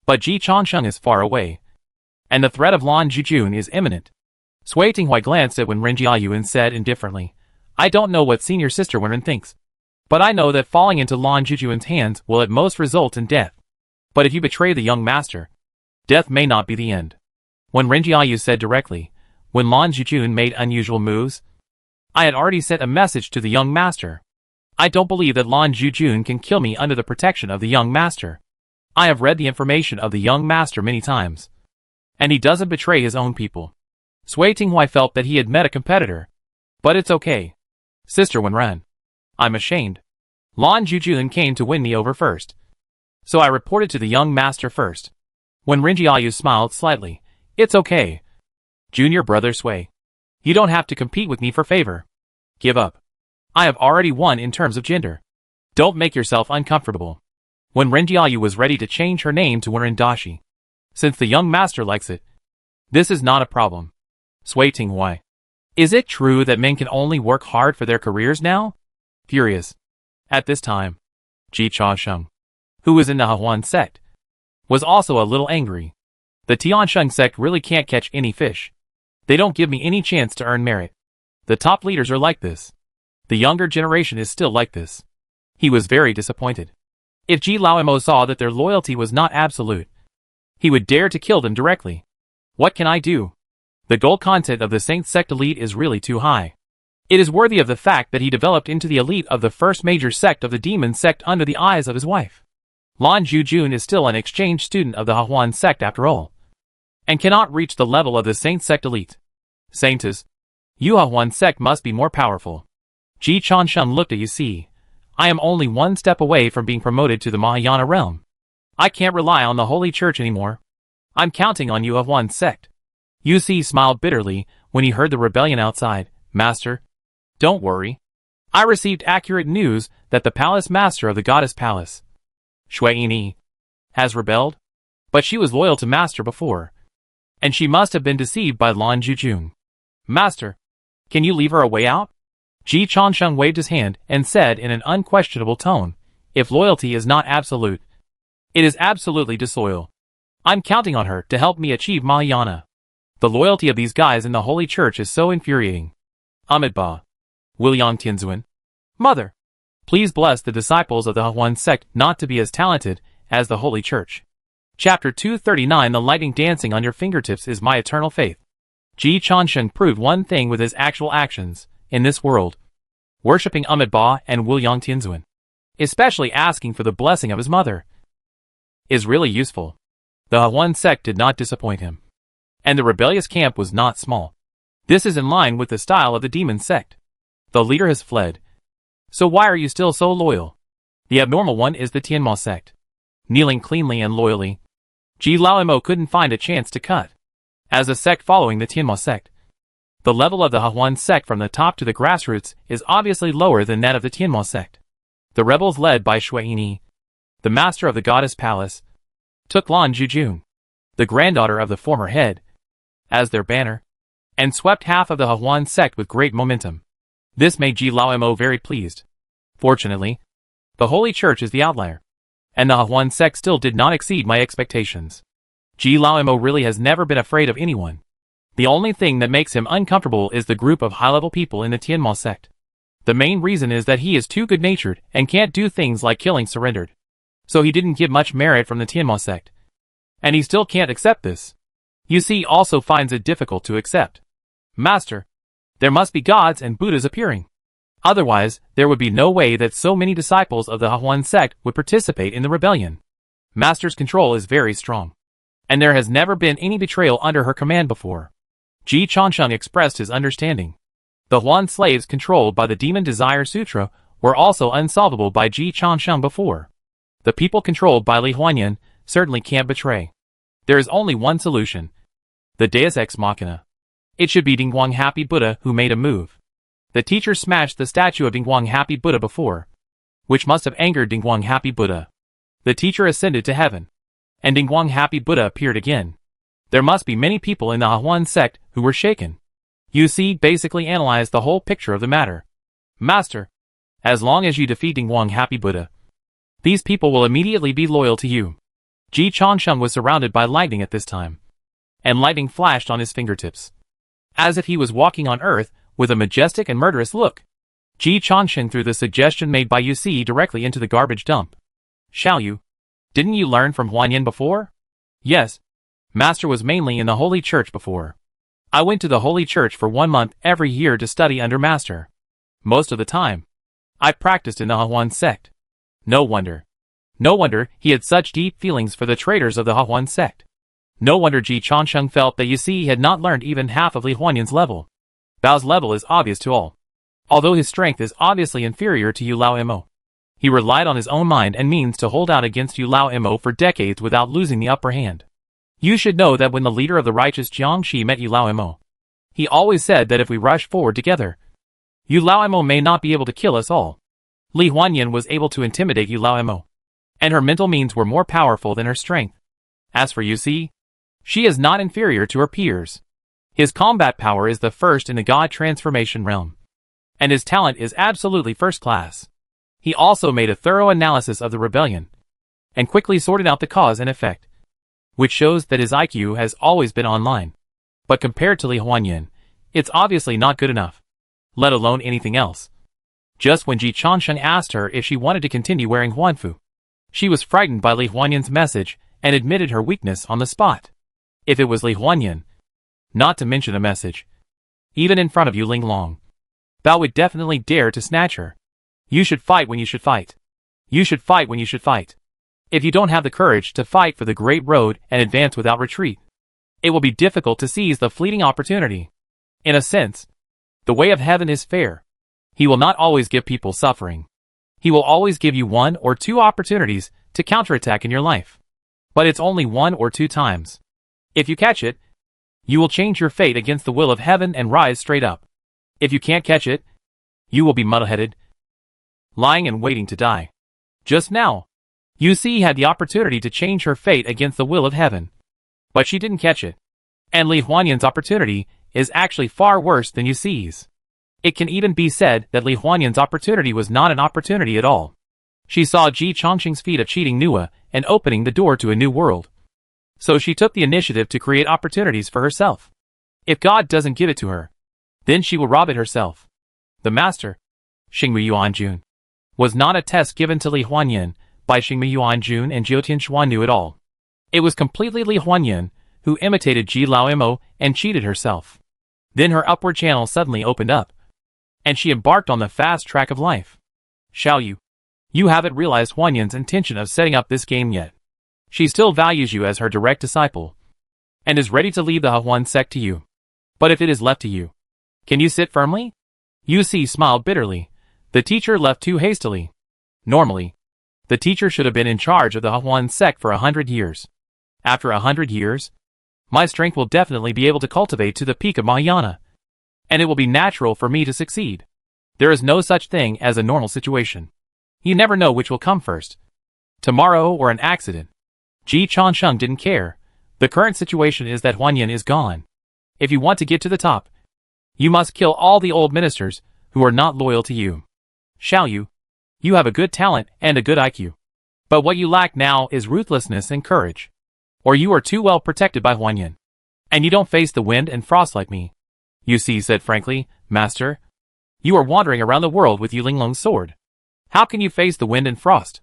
But Ji Chansheng is far away, and the threat of Lan Zhujun is imminent. Sui Tinghuai glanced at Wen Jiayu and said indifferently, I don't know what senior sister Wen thinks, But I know that falling into Lan Zhujuan's hands will at most result in death. But if you betray the young master, death may not be the end. When Renjiayu said directly, when Lan Zhujuan made unusual moves, I had already sent a message to the young master. I don't believe that Lan Zhujuan can kill me under the protection of the young master. I have read the information of the young master many times. And he doesn't betray his own people. Sui Tinghui felt that he had met a competitor. But it's okay. Sister Wenren. I'm ashamed. Lan Zhujuan came to win me over first. So I reported to the young master first. When Renjiayu smiled slightly, it's okay. Junior brother Sui. You don't have to compete with me for favor. Give up. I have already won in terms of gender. Don't make yourself uncomfortable. When Renjiayu was ready to change her name to Wenrendashi. Since the young master likes it. This is not a problem. Sui Tinghui. Is it true that men can only work hard for their careers now? Furious. At this time, Ji Chaosheng, who was in the Hahuan sect, was also a little angry. The Tiansheng sect really can't catch any fish. They don't give me any chance to earn merit. The top leaders are like this. The younger generation is still like this. He was very disappointed. If Ji Laoimo saw that their loyalty was not absolute, he would dare to kill them directly. What can I do? The gold content of the Saint sect elite is really too high. It is worthy of the fact that he developed into the elite of the first major sect of the demon sect under the eyes of his wife. Lan Zhujuan is still an exchange student of the Hahuan sect after all, and cannot reach the level of the Saint sect elite. Saintes, you Hahuan sect must be more powerful. Ji Chaosheng looked at you. See, I am only one step away from being promoted to the Mahayana realm. I can't rely on the Holy Church anymore. I'm counting on you Hahuan sect. Yu Si smiled bitterly when he heard the rebellion outside. Master, don't worry. I received accurate news that the palace master of the goddess palace, Shui Yini, has rebelled. But she was loyal to master before, and she must have been deceived by Lan Zhujuan. Master, can you leave her a way out? Ji Chaosheng waved his hand and said in an unquestionable tone, if loyalty is not absolute, it is absolutely disloyal. I'm counting on her to help me achieve Mahayana. The loyalty of these guys in the Holy Church is so infuriating. Amitabha. William Tianzuan. Mother, please bless the disciples of the Hahuan sect not to be as talented as the Holy Church. Chapter 239 The lightning dancing on your fingertips is my eternal faith. Ji Chaosheng proved one thing with his actual actions in this world. Worshipping Amitabha and William Tianzuan, especially asking for the blessing of his mother, is really useful. The Hahuan sect did not disappoint him. And the rebellious camp was not small. This is in line with the style of the demon sect. The leader has fled. So why are you still so loyal? The abnormal one is the Tianma sect. Kneeling cleanly and loyally, Ji Laoimo couldn't find a chance to cut. As a sect following the Tianma sect, the level of the Hahuan sect from the top to the grassroots is obviously lower than that of the Tianma sect. The rebels led by Shui Yini, the master of the goddess palace, took Lan Zhujuan, the granddaughter of the former head, as their banner, and swept half of the Hahuan sect with great momentum. This made Ji Laoimo very pleased. Fortunately, the Holy Church is the outlier, and the Hahuan sect still did not exceed my expectations. Ji Laoimo really has never been afraid of anyone. The only thing that makes him uncomfortable is the group of high-level people in the Tianma sect. The main reason is that he is too good-natured and can't do things like killing surrendered. So he didn't get much merit from the Tianma sect. And he still can't accept this. Yu Si also finds it difficult to accept. Master, there must be gods and Buddhas appearing. Otherwise, there would be no way that so many disciples of the Hahuan sect would participate in the rebellion. Master's control is very strong, and there has never been any betrayal under her command before. Ji Chaosheng expressed his understanding. The Huan slaves controlled by the Demon Desire Sutra were also unsolvable by Ji Chaosheng before. The people controlled by Li Huanyan certainly can't betray. There is only one solution. The Deus Ex Machina. It should be Dingguang Happy Buddha who made a move. The teacher smashed the statue of Dingguang Happy Buddha before, which must have angered Dingguang Happy Buddha. The teacher ascended to heaven, and Dingguang Happy Buddha appeared again. There must be many people in the Hahuan sect who were shaken. Yu Si basically analyzed the whole picture of the matter. Master, as long as you defeat Dingguang Happy Buddha, these people will immediately be loyal to you. Ji Chaosheng was surrounded by lightning at this time, and lightning flashed on his fingertips, as if he was walking on earth with a majestic and murderous look. Ji Changsheng threw the suggestion made by Yu directly into the garbage dump. Shall you? Didn't you learn from Huanyan before? Yes. Master was mainly in the Holy Church before. I went to the Holy Church for 1 month every year to study under Master. Most of the time, I practiced in the Hahuan sect. No wonder. No wonder he had such deep feelings for the traitors of the Hahuan sect. No wonder Ji Changsheng felt that Yu had not learned even half of Li Huanyan's level. Bao's level is obvious to all. Although his strength is obviously inferior to Yu Lao Mo. He relied on his own mind and means to hold out against Yu Lao Mo for decades without losing the upper hand. You should know that when the leader of the righteous Jiang Shi met Yu Lao Mo, he always said that if we rush forward together, Yu Lao Mo may not be able to kill us all. Li Huanyan was able to intimidate Yu Lao Mo, and her mental means were more powerful than her strength. As for Yu, she is not inferior to her peers. His combat power is the first in the God transformation realm, and his talent is absolutely first class. He also made a thorough analysis of the rebellion, and quickly sorted out the cause and effect, which shows that his IQ has always been online. But compared to Li Huanyan, it's obviously not good enough, let alone anything else. Just when Ji Changsheng asked her if she wanted to continue wearing huanfu, she was frightened by Li Huanyan's message and admitted her weakness on the spot. If it was Li Huanyan, not to mention a message, even in front of Yu Linglong, Bao would definitely dare to snatch her. You should fight when you should fight. You should fight when you should fight. If you don't have the courage to fight for the great road and advance without retreat, it will be difficult to seize the fleeting opportunity. In a sense, the way of heaven is fair. He will not always give people suffering. He will always give you 1 or 2 opportunities to counterattack in your life. But it's only 1 or 2 times. If you catch it, you will change your fate against the will of heaven and rise straight up. If you can't catch it, you will be muddle-headed, lying and waiting to die. Just now, Yu had the opportunity to change her fate against the will of heaven, but she didn't catch it. And Li Huanyan's opportunity is actually far worse than Yu's. It can even be said that Li Huanyan's opportunity was not an opportunity at all. She saw Ji Changsheng's feat of cheating Nua and opening the door to a new world. So she took the initiative to create opportunities for herself. If God doesn't give it to her, then she will rob it herself. The master, Xingmu Yuanjun, was not a test given to Li Huanyan by Xingmu Yuanjun and Jiutian Xuannu at all. It was completely Li Huanyan who imitated Ji Lao Mo and cheated herself. Then her upward channel suddenly opened up, and she embarked on the fast track of life. Shall you? You haven't realized Huanyan's intention of setting up this game yet. She still values you as her direct disciple, and is ready to leave the Hahuan sect to you. But if it is left to you, can you sit firmly? Yu smiled bitterly. The teacher left too hastily. Normally, the teacher should have been in charge of the Hahuan sect for 100 years. After 100 years, my strength will definitely be able to cultivate to the peak of Mahayana, and it will be natural for me to succeed. There is no such thing as a normal situation. You never know which will come first, tomorrow or an accident. Ji Changsheng didn't care. The current situation is that Huanyan is gone. If you want to get to the top, you must kill all the old ministers who are not loyal to you. Shall you? You have a good talent and a good IQ. But what you lack now is ruthlessness and courage. Or you are too well protected by Huanyan, and you don't face the wind and frost like me. Yu said frankly, Master, you are wandering around the world with Yu Linglong's sword. How can you face the wind and frost?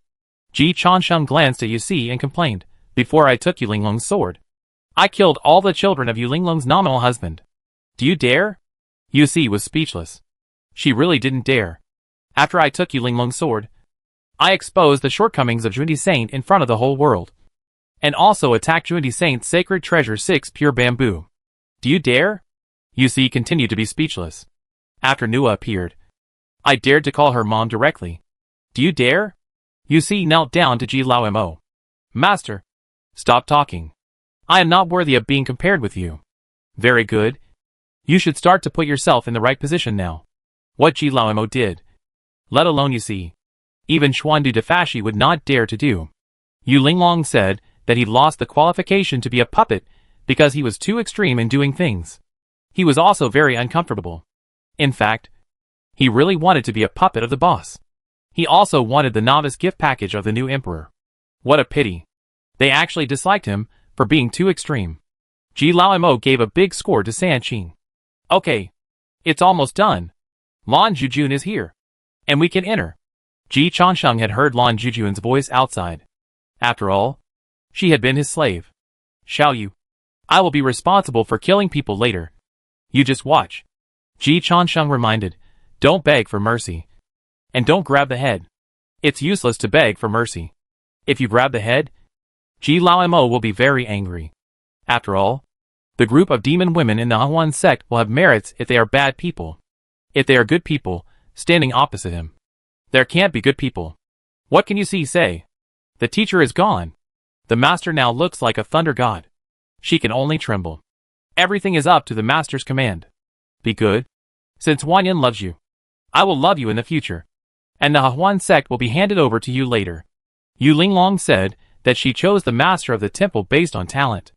Ji Changsheng glanced at Yu and complained, Before I took Yu Linglong's sword, I killed all the children of Yu Linglong's nominal husband. Do you dare? Yu was speechless. She really didn't dare. After I took Yu Linglong's sword, I exposed the shortcomings of Junti Saint in front of the whole world, and also attacked Junti Saint's sacred treasure 6 pure bamboo. Do you dare? Yu continued to be speechless. After Nua appeared, I dared to call her mom directly. Do you dare? Yu knelt down to Ji Lao Mo. Master, stop talking. I am not worthy of being compared with you. Very good. You should start to put yourself in the right position now. What Ji Lao Mo did, let alone Yu, even Xuandu Defashi would not dare to do. Yu Linglong said that he lost the qualification to be a puppet because he was too extreme in doing things. He was also very uncomfortable. In fact, he really wanted to be a puppet of the boss. He also wanted the novice gift package of the new emperor. What a pity. They actually disliked him for being too extreme. Ji Lao Mo gave a big score to San Qing. Okay. It's almost done. Lan Zhujun is here. and we can enter. Ji Changsheng had heard Lan Zhujuan's voice outside. After all, she had been his slave. Shall you? I will be responsible for killing people later. You just watch. Ji Changsheng reminded. Don't beg for mercy. And don't grab the head. It's useless to beg for mercy. If you grab the head, Ji Laomo will be very angry. After all, the group of demon women in the Huan sect will have merits if they are bad people. If they are good people, standing opposite him. There can't be good people. What can you say? The teacher is gone. The master now looks like a thunder god. She can only tremble. Everything is up to the master's command. Be good. Since Wanyan loves you, I will love you in the future. And the Huan sect will be handed over to you later. Yu Linglong said that she chose the master of the temple based on talent.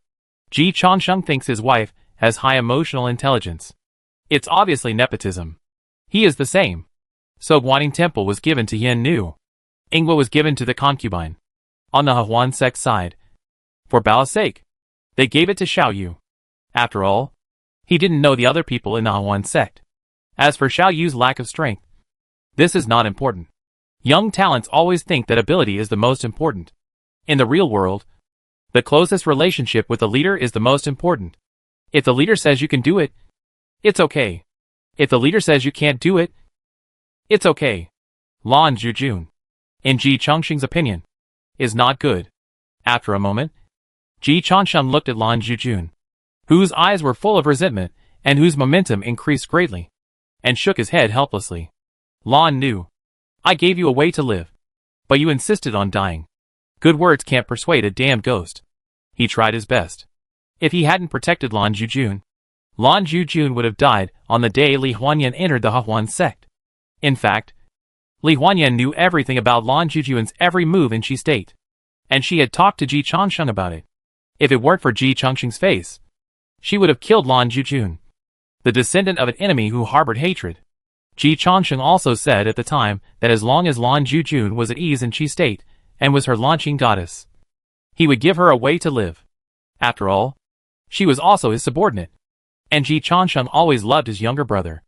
Ji Changsheng thinks his wife has high emotional intelligence. It's obviously nepotism. He is the same. So Guaning Temple was given to Yin Nu. Ingwa was given to the concubine. On the Huan sect side, for Bao's sake, they gave it to Xiao Yu. After all, he didn't know the other people in the Huan sect. As for Xiao Yu's lack of strength, this is not important. Young talents always think that ability is the most important. In the real world, the closest relationship with the leader is the most important. If the leader says you can do it, it's okay. If the leader says you can't do it, it's okay. Lan Zhujun, in Ji Changsheng's opinion, is not good. After a moment, Ji Changsheng looked at Lan Zhujun, whose eyes were full of resentment and whose momentum increased greatly, and shook his head helplessly. Lan knew. I gave you a way to live. But you insisted on dying. Good words can't persuade a damned ghost. He tried his best. If he hadn't protected Lan Zhujun would have died on the day Li Huanyan entered the Huan sect. In fact, Li Huanyan knew everything about Lan Zhujun's every move in Qi state. And she had talked to Ji Changsheng about it. If it weren't for Ji Changsheng's face, she would have killed Lan Zhujun, the descendant of an enemy who harbored hatred. Ji Changsheng also said at the time that as long as Lan Zhujun was at ease in Qi state, and was her launching goddess, he would give her a way to live. After all, she was also his subordinate. And Ji Changsheng always loved his younger brother.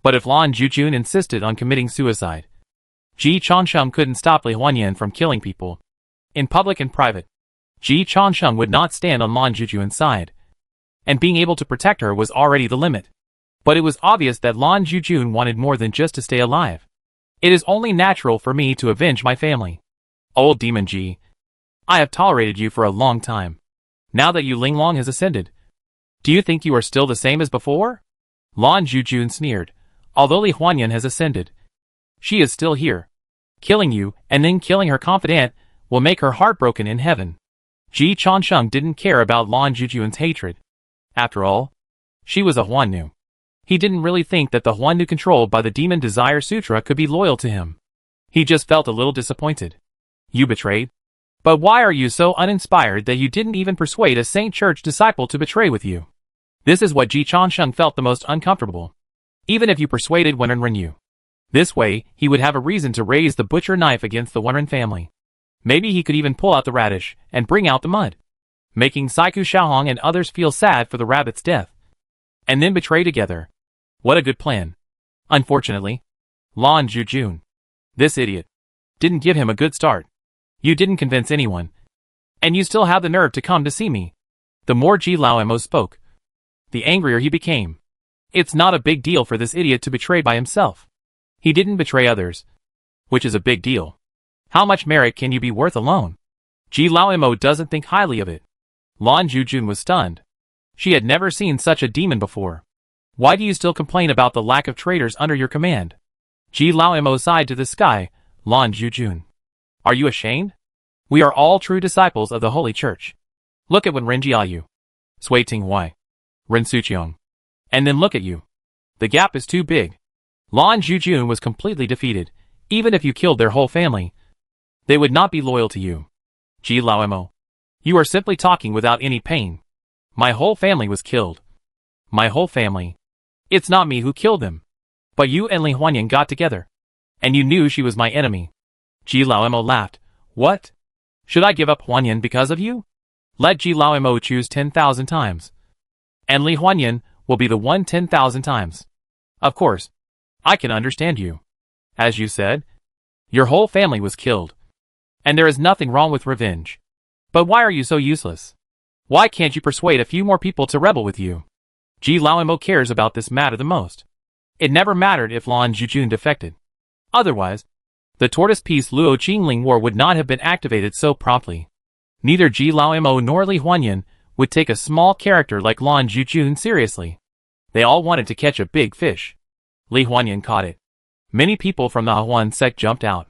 But if Lan Zhujun insisted on committing suicide, Ji Changsheng couldn't stop Li Huanyan from killing people. In public and private, Ji Changsheng would not stand on Lan Zhujun's side. And being able to protect her was already the limit. But it was obvious that Lan Zhujun wanted more than just to stay alive. It is only natural for me to avenge my family. Old Demon Ji, I have tolerated you for a long time. Now that Yu Linglong has ascended, do you think you are still the same as before? Lan Zhujun sneered. Although Li Huanyan has ascended, she is still here. Killing you, and then killing her confidant, will make her heartbroken in heaven. Ji Changsheng didn't care about Lan Zhujun's hatred. After all, she was a Huannu. He didn't really think that the Huannu controlled by the Demon Desire Sutra could be loyal to him. He just felt a little disappointed. You betrayed? But why are you so uninspired that you didn't even persuade a Saint Church disciple to betray with you? This is what Ji Changsheng felt the most uncomfortable. Even if you persuaded Wenren Yu. This way, he would have a reason to raise the butcher knife against the Wenren family. Maybe he could even pull out the radish and bring out the mud, making Saiku Xiaohong and others feel sad for the rabbit's death. And then betray together. What a good plan. Unfortunately, Lan Zhujun, this idiot, didn't give him a good start. You didn't convince anyone. And you still have the nerve to come to see me. The more Ji Laomo spoke, the angrier he became. It's not a big deal for this idiot to betray by himself. He didn't betray others, which is a big deal. How much merit can you be worth alone? Ji Laomo doesn't think highly of it. Lan Zhujun was stunned. She had never seen such a demon before. Why do you still complain about the lack of traitors under your command? Ji Laomo sighed to the sky. Lan Zhujun, are you ashamed? We are all true disciples of the Holy Church. Look at Wenren Jiayu, Sui Tinghuai, Ren Suqiong. And then look at you. The gap is too big. Lan Zhujun was completely defeated. Even if you killed their whole family, they would not be loyal to you. Ji Laomo, you are simply talking without any pain. My whole family was killed. My whole family. It's not me who killed them. But you and Li Huanyan got together. And you knew she was my enemy. Ji Laomo laughed. What? Should I give up Huanyan because of you? Let Ji Laomo choose 10,000 times. And Li Huanyan will be the one 10,000 times. Of course. I can understand you. As you said, your whole family was killed. And there is nothing wrong with revenge. But why are you so useless? Why can't you persuade a few more people to rebel with you? Ji Laomo cares about this matter the most. It never mattered if Lan Zhujun defected. Otherwise, the Tortoise Peace Luo Qingling War would not have been activated so promptly. Neither Ji Laomo nor Li Huanyan would take a small character like Lan Zhujun seriously. They all wanted to catch a big fish. Li Huanyan caught it. Many people from the Huan sect jumped out.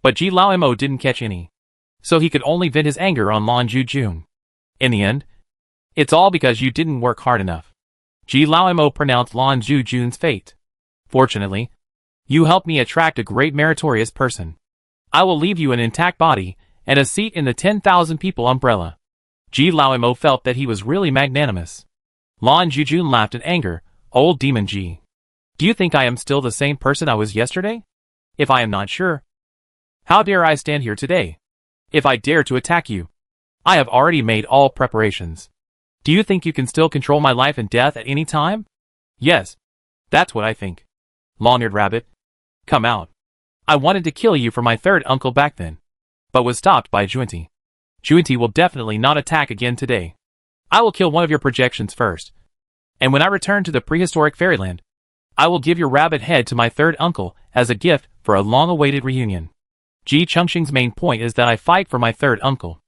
But Ji Laomo didn't catch any. So he could only vent his anger on Lan Zhujun. In the end, it's all because you didn't work hard enough. Ji Laomo pronounced Lan Zhujun's fate. Fortunately, you helped me attract a great meritorious person. I will leave you an intact body and a seat in the 10,000 people umbrella. Ji Laomo felt that he was really magnanimous. Lan Zhujun laughed in anger. Old demon Ji. Do you think I am still the same person I was yesterday? If I am not sure, how dare I stand here today? If I dare to attack you, I have already made all preparations. Do you think you can still control my life and death at any time? Yes, that's what I think. Long-eared rabbit, come out. I wanted to kill you for my third uncle back then, but was stopped by Junti. Junti will definitely not attack again today. I will kill one of your projections first. And when I return to the prehistoric fairyland, I will give your rabbit head to my third uncle as a gift for a long-awaited reunion. Ji Chengxing's main point is that I fight for my third uncle.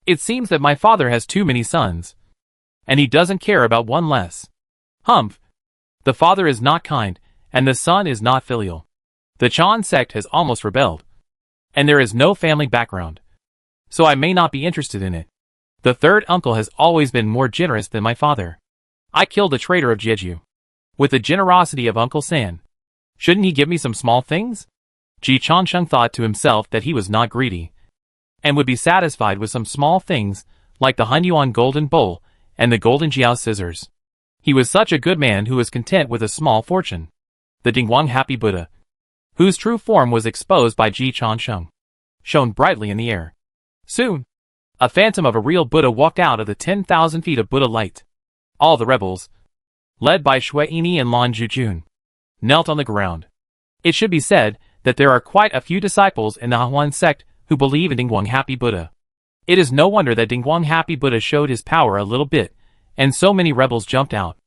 It seems that my father has too many sons, and he doesn't care about one less. Humph. The father is not kind, and the son is not filial. The Chan sect has almost rebelled, and there is no family background, so I may not be interested in it. The third uncle has always been more generous than my father. I killed the traitor of Jeju. With the generosity of Uncle San, shouldn't he give me some small things? Ji Changsheng thought to himself that he was not greedy, and would be satisfied with some small things, like the Hunyuan golden bowl, and the golden Jiao scissors. He was such a good man who was content with a small fortune. The Dingguang Happy Buddha, whose true form was exposed by Ji Changsheng, shone brightly in the air. Soon, a phantom of a real Buddha walked out of the 10,000 feet of Buddha light. All the rebels, led by Shui Yini and Lan Zhujun, knelt on the ground. It should be said that there are quite a few disciples in the Huan sect who believe in Dingguang Happy Buddha. It is no wonder that Dingguang Happy Buddha showed his power a little bit, and so many rebels jumped out.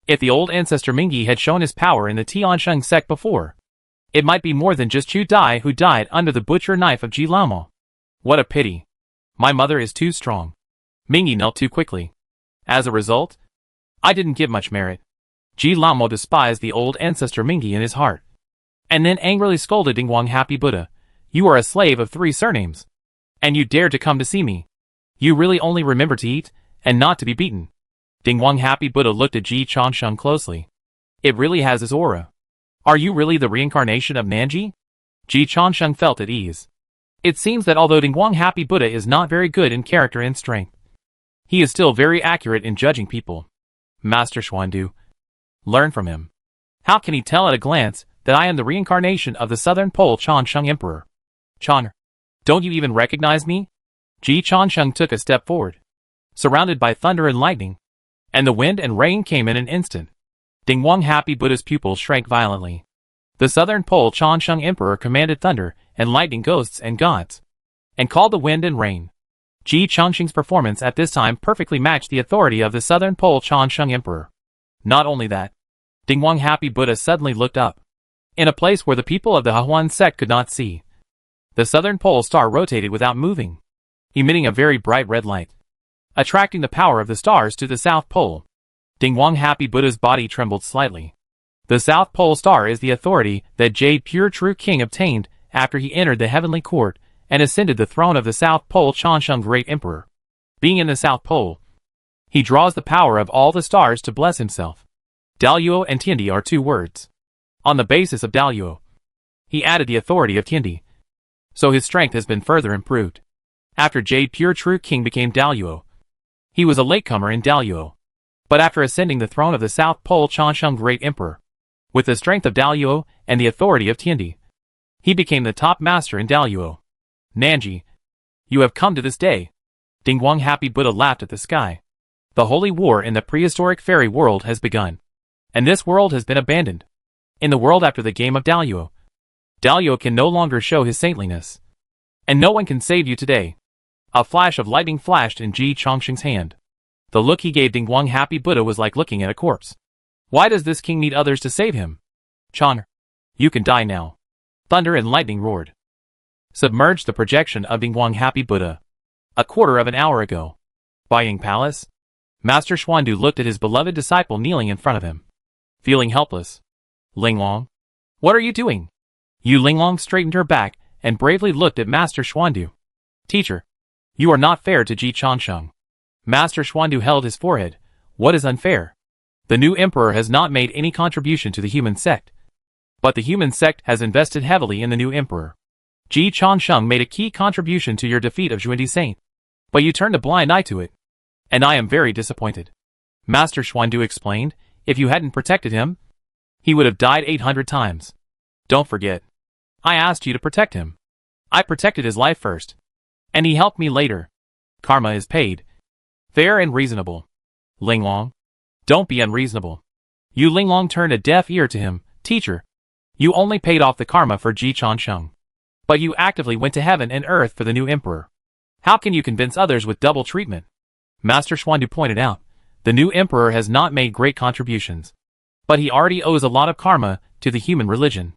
If the old ancestor Mingyi had shown his power in the Tiansheng sect before, it might be more than just Chu Dai who died under the butcher knife of Ji Laomo. What a pity. My mother is too strong. Mingyi knelt too quickly. As a result, I didn't give much merit. Ji Laomo despised the old ancestor Mingyi in his heart, and then angrily scolded Dingguang Happy Buddha. You are a slave of 3 surnames, and you dare to come to see me. You really only remember to eat, and not to be beaten. Dingguang Happy Buddha looked at Ji Changsheng closely. It really has his aura. Are you really the reincarnation of Nanji? Ji Changsheng felt at ease. It seems that although Dingguang Happy Buddha is not very good in character and strength, he is still very accurate in judging people. Master Xuandu, learn from him. How can he tell at a glance that I am the reincarnation of the Southern Pole Changsheng Emperor? Chan, don't you even recognize me? Ji Changsheng took a step forward, surrounded by thunder and lightning, and the wind and rain came in an instant. Dingguang Happy Buddha's pupils shrank violently. The Southern Pole Changsheng Emperor commanded thunder and lightning ghosts and gods, and called the wind and rain. Ji Chengxing's performance at this time perfectly matched the authority of the Southern Pole Changsheng Emperor. Not only that, Dingguang Happy Buddha suddenly looked up. In a place where the people of the Huan sect could not see, the Southern Pole star rotated without moving, emitting a very bright red light, attracting the power of the stars to the South Pole. Dingguang Happy Buddha's body trembled slightly. The South Pole star is the authority that Jade Pure True King obtained after he entered the heavenly court and ascended the throne of the South Pole Changsheng Great Emperor. Being in the South Pole, he draws the power of all the stars to bless himself. Daluo and Tiandi are 2 words. On the basis of Daluo, he added the authority of Tiandi, so his strength has been further improved. After Jade Pure True King became Daluo, he was a latecomer in Daluo, but after ascending the throne of the South Pole Changsheng Great Emperor, with the strength of Daluo and the authority of Tiandi, he became the top master in Daluo. Nanji, you have come to this day. Dingguang Happy Buddha laughed at the sky. The holy war in the prehistoric fairy world has begun, and this world has been abandoned. In the world after the game of Daluo, Dalio can no longer show his saintliness. And no one can save you today. A flash of lightning flashed in Ji Chongqing's hand. The look he gave Dingguang Happy Buddha was like looking at a corpse. Why does this king need others to save him? Chan, you can die now. Thunder and lightning roared. Submerged the projection of Dingguang Happy Buddha. A quarter of an hour ago. Buying Palace? Master Xuandu looked at his beloved disciple kneeling in front of him. Feeling helpless. Linglong? What are you doing? Yu Linglong straightened her back and bravely looked at Master Xuandu. Teacher, you are not fair to Ji Chongqing. Master Xuandu held his forehead. What is unfair? The new emperor has not made any contribution to the human sect. But the human sect has invested heavily in the new emperor. Ji Chongqing made a key contribution to your defeat of Xuandi Saint. But you turned a blind eye to it. And I am very disappointed. Master Xuandu explained, if you hadn't protected him, he would have died 800 times. Don't forget. I asked you to protect him. I protected his life first. And he helped me later. Karma is paid. Fair and reasonable. Linglong. Don't be unreasonable. Yu Linglong turned a deaf ear to him. Teacher, you only paid off the karma for Ji Chongqing. But you actively went to heaven and earth for the new emperor. How can you convince others with double treatment? Master Xuandu pointed out, the new emperor has not made great contributions. But he already owes a lot of karma to the human religion.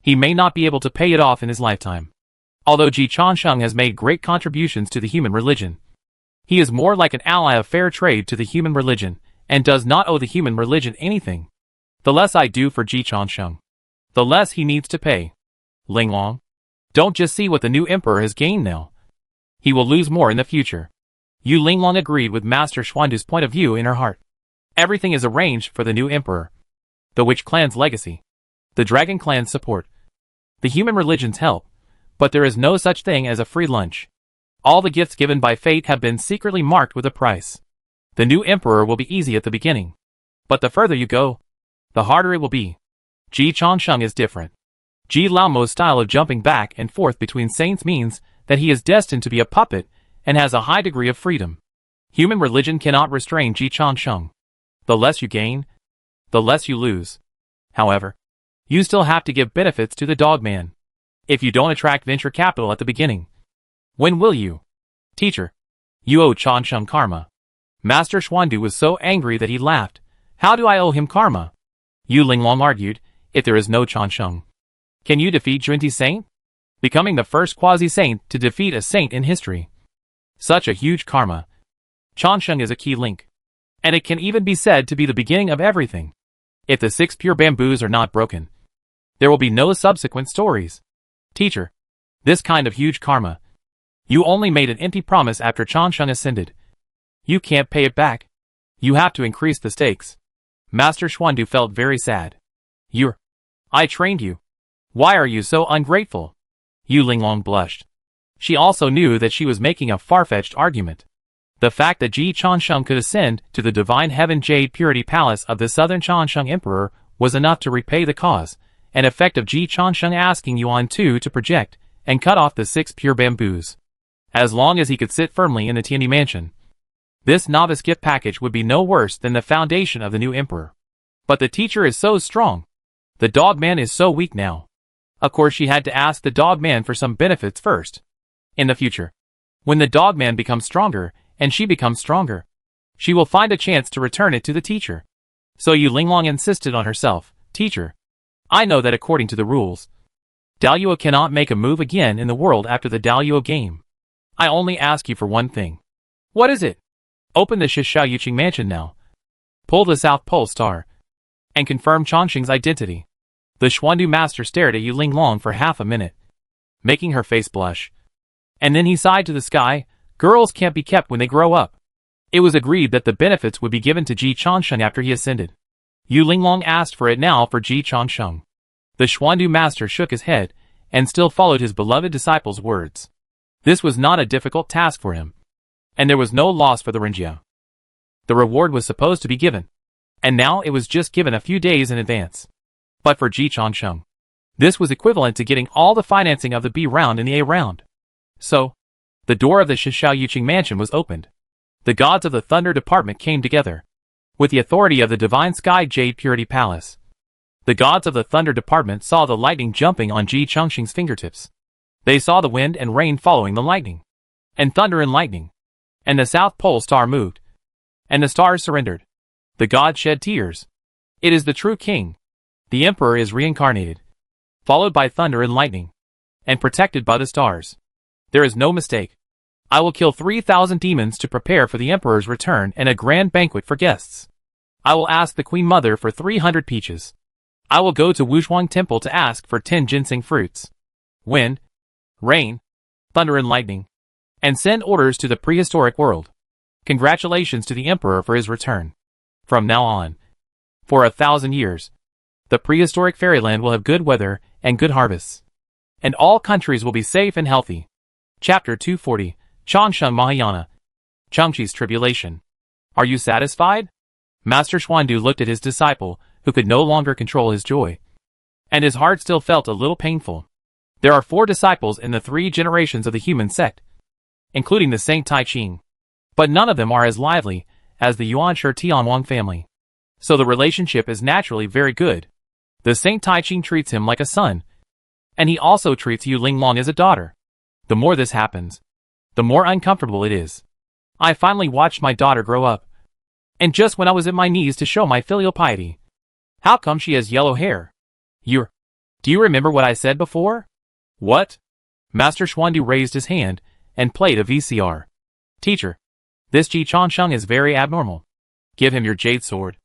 He may not be able to pay it off in his lifetime. Although Ji Chongqing has made great contributions to the human religion, he is more like an ally of fair trade to the human religion, and does not owe the human religion anything. The less I do for Ji Chongqing, the less he needs to pay. Linglong, don't just see what the new emperor has gained now. He will lose more in the future. Yu Linglong agreed with Master Xuandu's point of view in her heart. Everything is arranged for the new emperor. The Witch Clan's legacy. The Dragon Clan's support. The human religion's help. But there is no such thing as a free lunch. All the gifts given by fate have been secretly marked with a price. The new emperor will be easy at the beginning. But the further you go, the harder it will be. Ji Chongqing is different. Ji Laomo's style of jumping back and forth between saints means that he is destined to be a puppet and has a high degree of freedom. Human religion cannot restrain Ji Chongqing. The less you gain, the less you lose. However, you still have to give benefits to the dogman. If you don't attract venture capital at the beginning, when will you? Teacher, you owe Chongqing karma. Master Xuandu was so angry that he laughed. How do I owe him karma? Yu Linglong argued, if there is no Chongqing, can you defeat Xuandi Saint? Becoming the first quasi-saint to defeat a saint in history. Such a huge karma. Chongqing is a key link. And it can even be said to be the beginning of everything. If the 6 pure bamboos are not broken, there will be no subsequent stories. Teacher, this kind of huge karma, you only made an empty promise after Chongqing ascended. You can't pay it back. You have to increase the stakes. Master Xuandu felt very sad. I trained you. Why are you so ungrateful? Yu Linglong blushed. She also knew that she was making a far-fetched argument. The fact that Ji Chongqing could ascend to the divine heaven jade purity palace of the southern Chongqing emperor was enough to repay the cause, an effect of Ji Chongqing asking Yuan Tu to project and cut off the 6 pure bamboos. As long as he could sit firmly in the Tiandi mansion, this novice gift package would be no worse than the foundation of the new emperor. But the teacher is so strong. The dogman is so weak now. Of course she had to ask the dogman for some benefits first. In the future, when the dogman becomes stronger, and she becomes stronger, she will find a chance to return it to the teacher. So Yu Linglong insisted on herself. Teacher, I know that according to the rules, Daluo cannot make a move again in the world after the Daluo game. I only ask you for one thing. What is it? Open the Shishaoyuqing mansion now. Pull the South Pole star. And confirm Chongqing's identity. The Xuandu master stared at Yu Linglong for half a minute, making her face blush. And then he sighed to the sky. Girls can't be kept when they grow up. It was agreed that the benefits would be given to Ji Chongqing after he ascended. Yu Linglong asked for it now for Ji Chongqing. The Xuandu master shook his head, and still followed his beloved disciple's words. This was not a difficult task for him. And there was no loss for the Renjia. The reward was supposed to be given. And now it was just given a few days in advance. But for Ji Chongqing, this was equivalent to getting all the financing of the B round and the A round. So, the door of the Shishaoyuqing mansion was opened. The gods of the Thunder Department came together, with the authority of the Divine Sky Jade Purity Palace. The gods of the thunder department saw the lightning jumping on Ji Chongqing's fingertips. They saw the wind and rain following the lightning. And thunder and lightning. And the South Pole star moved. And the stars surrendered. The gods shed tears. It is the true king. The emperor is reincarnated. Followed by thunder and lightning. And protected by the stars. There is no mistake. I will kill 3,000 demons to prepare for the emperor's return and a grand banquet for guests. I will ask the queen mother for 300 peaches. I will go to Wuzhuang temple to ask for 10 ginseng fruits. Wind, rain, thunder and lightning. And send orders to the prehistoric world. Congratulations to the emperor for his return. From now on, for 1,000 years, the prehistoric fairyland will have good weather and good harvests. And all countries will be safe and healthy. Chapter 240, Changsheng Mahayana. Changqi's tribulation. Are you satisfied? Master Xuandu looked at his disciple, who could no longer control his joy. And his heart still felt a little painful. There are 4 disciples in the 3 generations of the human sect, including the Saint Tai Ching. But none of them are as lively as the Yuan Shi Tianwang family. So the relationship is naturally very good. The Saint Tai Ching treats him like a son. And he also treats Yu Linglong as a daughter. The more this happens, the more uncomfortable it is. I finally watched my daughter grow up. And just when I was at my knees to show my filial piety. How come she has yellow hair? Do you remember what I said before? What? Master Xuandu raised his hand and played a VCR. Teacher, this Ji Chongsheng is very abnormal. Give him your jade sword.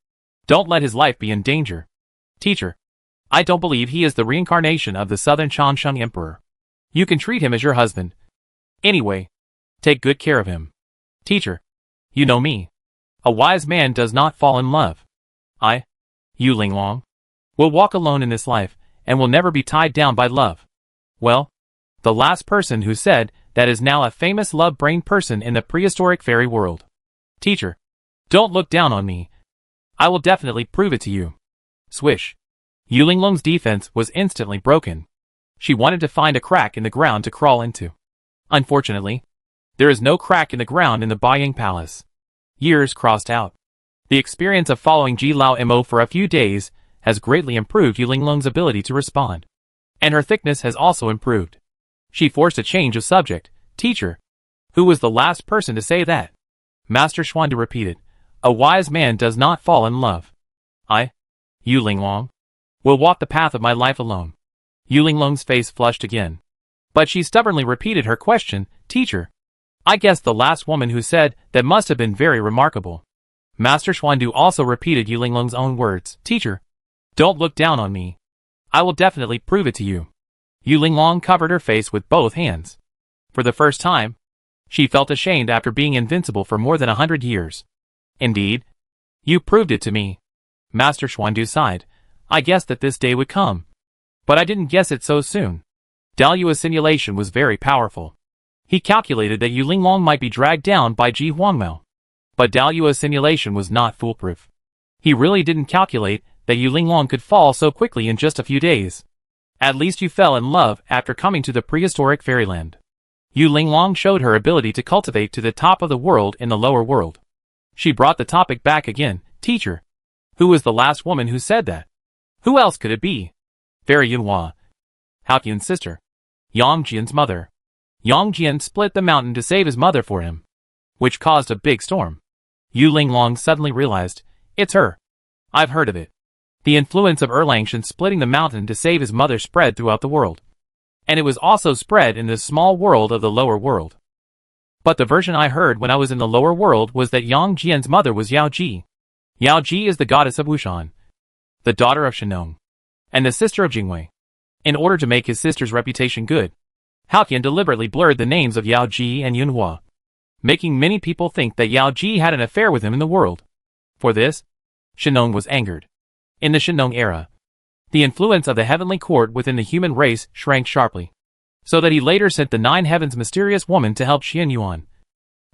Don't let his life be in danger. Teacher, I don't believe he is the reincarnation of the southern Chongsheng emperor. You can treat him as your husband. Anyway, take good care of him. Teacher, you know me. A wise man does not fall in love. Yu Linglong, will walk alone in this life, and will never be tied down by love. Well, the last person who said that is now a famous love-brain person in the prehistoric fairy world. Teacher, don't look down on me. I will definitely prove it to you. Swish. Yu Linglong's defense was instantly broken. She wanted to find a crack in the ground to crawl into. Unfortunately, there is no crack in the ground in the Baiying Palace. Years crossed out. The experience of following Ji Lao Mo for a few days has greatly improved Yu Linglong's ability to respond. And her thickness has also improved. She forced a change of subject. Teacher, who was the last person to say that? Master Xuandu repeated. A wise man does not fall in love. Yu Linglong, will walk the path of my life alone. Yu Linglong's face flushed again. But she stubbornly repeated her question. Teacher, I guess the last woman who said that must have been very remarkable. Master Xuandu also repeated Yu Linglong's own words. Teacher, don't look down on me. I will definitely prove it to you. Yu Linglong covered her face with both hands. For the first time, she felt ashamed after being invincible for more than 100 years. Indeed, you proved it to me. Master Xuandu sighed. I guessed that this day would come. But I didn't guess it so soon. Dalua's simulation was very powerful. He calculated that Yu Linglong might be dragged down by Ji Huangmao. But Dalua's simulation was not foolproof. He really didn't calculate that Yu Linglong could fall so quickly in just a few days. At least you fell in love after coming to the prehistoric fairyland. Yu Linglong showed her ability to cultivate to the top of the world in the lower world. She brought the topic back again. Teacher, who was the last woman who said that? Who else could it be? Fairy Yunhua, Haoqian's sister. Yang Jian's mother. Yang Jian split the mountain to save his mother for him, which caused a big storm. Yu Linglong suddenly realized, it's her. I've heard of it. The influence of Erlangshan splitting the mountain to save his mother spread throughout the world. And it was also spread in the small world of the lower world. But the version I heard when I was in the lower world was that Yang Jian's mother was Yao Ji. Yao Ji is the goddess of Wushan, the daughter of Shenong, and the sister of Jingwei. In order to make his sister's reputation good, Haoqian deliberately blurred the names of Yao Ji and Yunhua, making many people think that Yao Ji had an affair with him in the world. For this, Shenong was angered. In the Shenong era, the influence of the heavenly court within the human race shrank sharply, so that he later sent the 9 heavens mysterious woman to help Xian Yuan,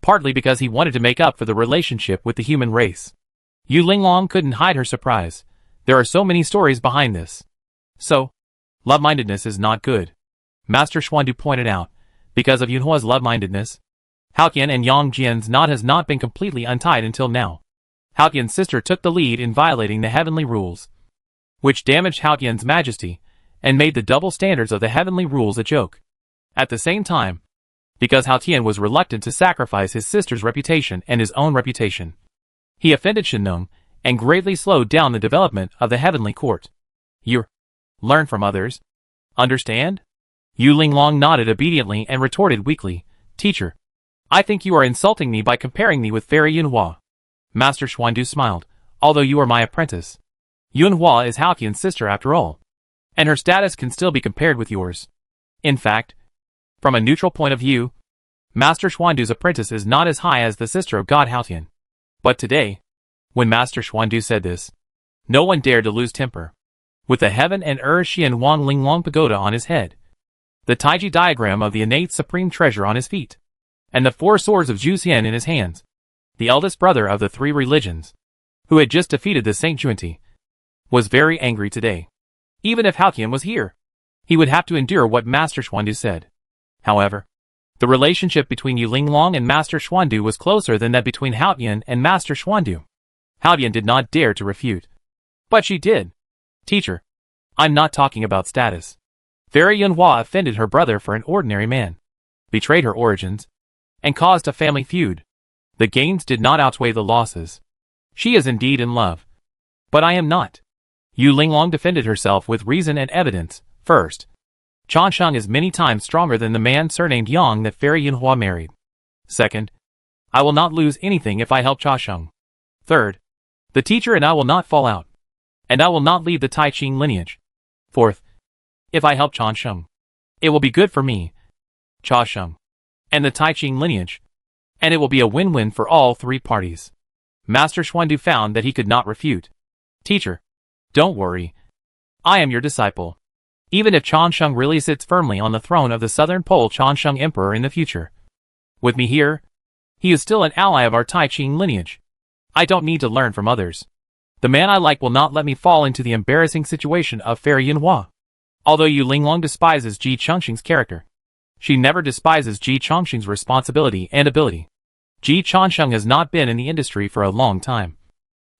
partly because he wanted to make up for the relationship with the human race. Yu Linglong couldn't hide her surprise. There are so many stories behind this. So, love-mindedness is not good. Master Xuandu pointed out, because of Yunhua's love-mindedness, Haoqian and Yang Jian's knot has not been completely untied until now. Haoqian's sister took the lead in violating the heavenly rules. which damaged Haotian's majesty and made the double standards of the heavenly rules a joke. At the same time, because Haotian was reluctant to sacrifice his sister's reputation and his own reputation, he offended Shenong and greatly slowed down the development of the heavenly court. You learn from others. Understand? Yu Linglong nodded obediently and retorted weakly, Teacher, I think you are insulting me by comparing me with Fairy Yunhua. Master Xuandu smiled, although you are my apprentice. Yunhua is Haotian's sister after all, and her status can still be compared with yours. In fact, from a neutral point of view, Master Xuandu's apprentice is not as high as the sister of God Haotian. But today, when Master Xuandu said this, no one dared to lose temper. With the heaven and Xian Wang Linglong pagoda on his head, the Taiji diagram of the innate supreme treasure on his feet, and the 4 swords of Zhu Xian in his hands, the eldest brother of the 3 religions, who had just defeated the Saint Junti, was very angry today. Even if Haotian was here, he would have to endure what Master Xuandu said. However, the relationship between Yu Linglong and Master Xuandu was closer than that between Haotian and Master Xuandu. Haotian did not dare to refute. But she did. Teacher, I'm not talking about status. Fairy Yunhua offended her brother for an ordinary man, betrayed her origins, and caused a family feud. The gains did not outweigh the losses. She is indeed in love. But I am not. Yu Linglong defended herself with reason and evidence. First, Chansheng is many times stronger than the man surnamed Yang that Fairy Yunhua married. Second, I will not lose anything if I help Chansheng. Third, the teacher and I will not fall out, and I will not leave the Tai Ching lineage. Fourth, if I help Chansheng, it will be good for me, Chansheng, and the Tai Ching lineage, and it will be a win-win for all 3 parties. Master Xuandu found that he could not refute. Teacher, don't worry. I am your disciple. Even if Chansheng really sits firmly on the throne of the Southern Pole Chansheng Emperor in the future, with me here, he is still an ally of our Tai Ching lineage. I don't need to learn from others. The man I like will not let me fall into the embarrassing situation of Fairy Yunhua. Although Yu Linglong despises Ji Chongqing's character, she never despises Ji Chongqing's responsibility and ability. Ji Chongqing has not been in the industry for a long time,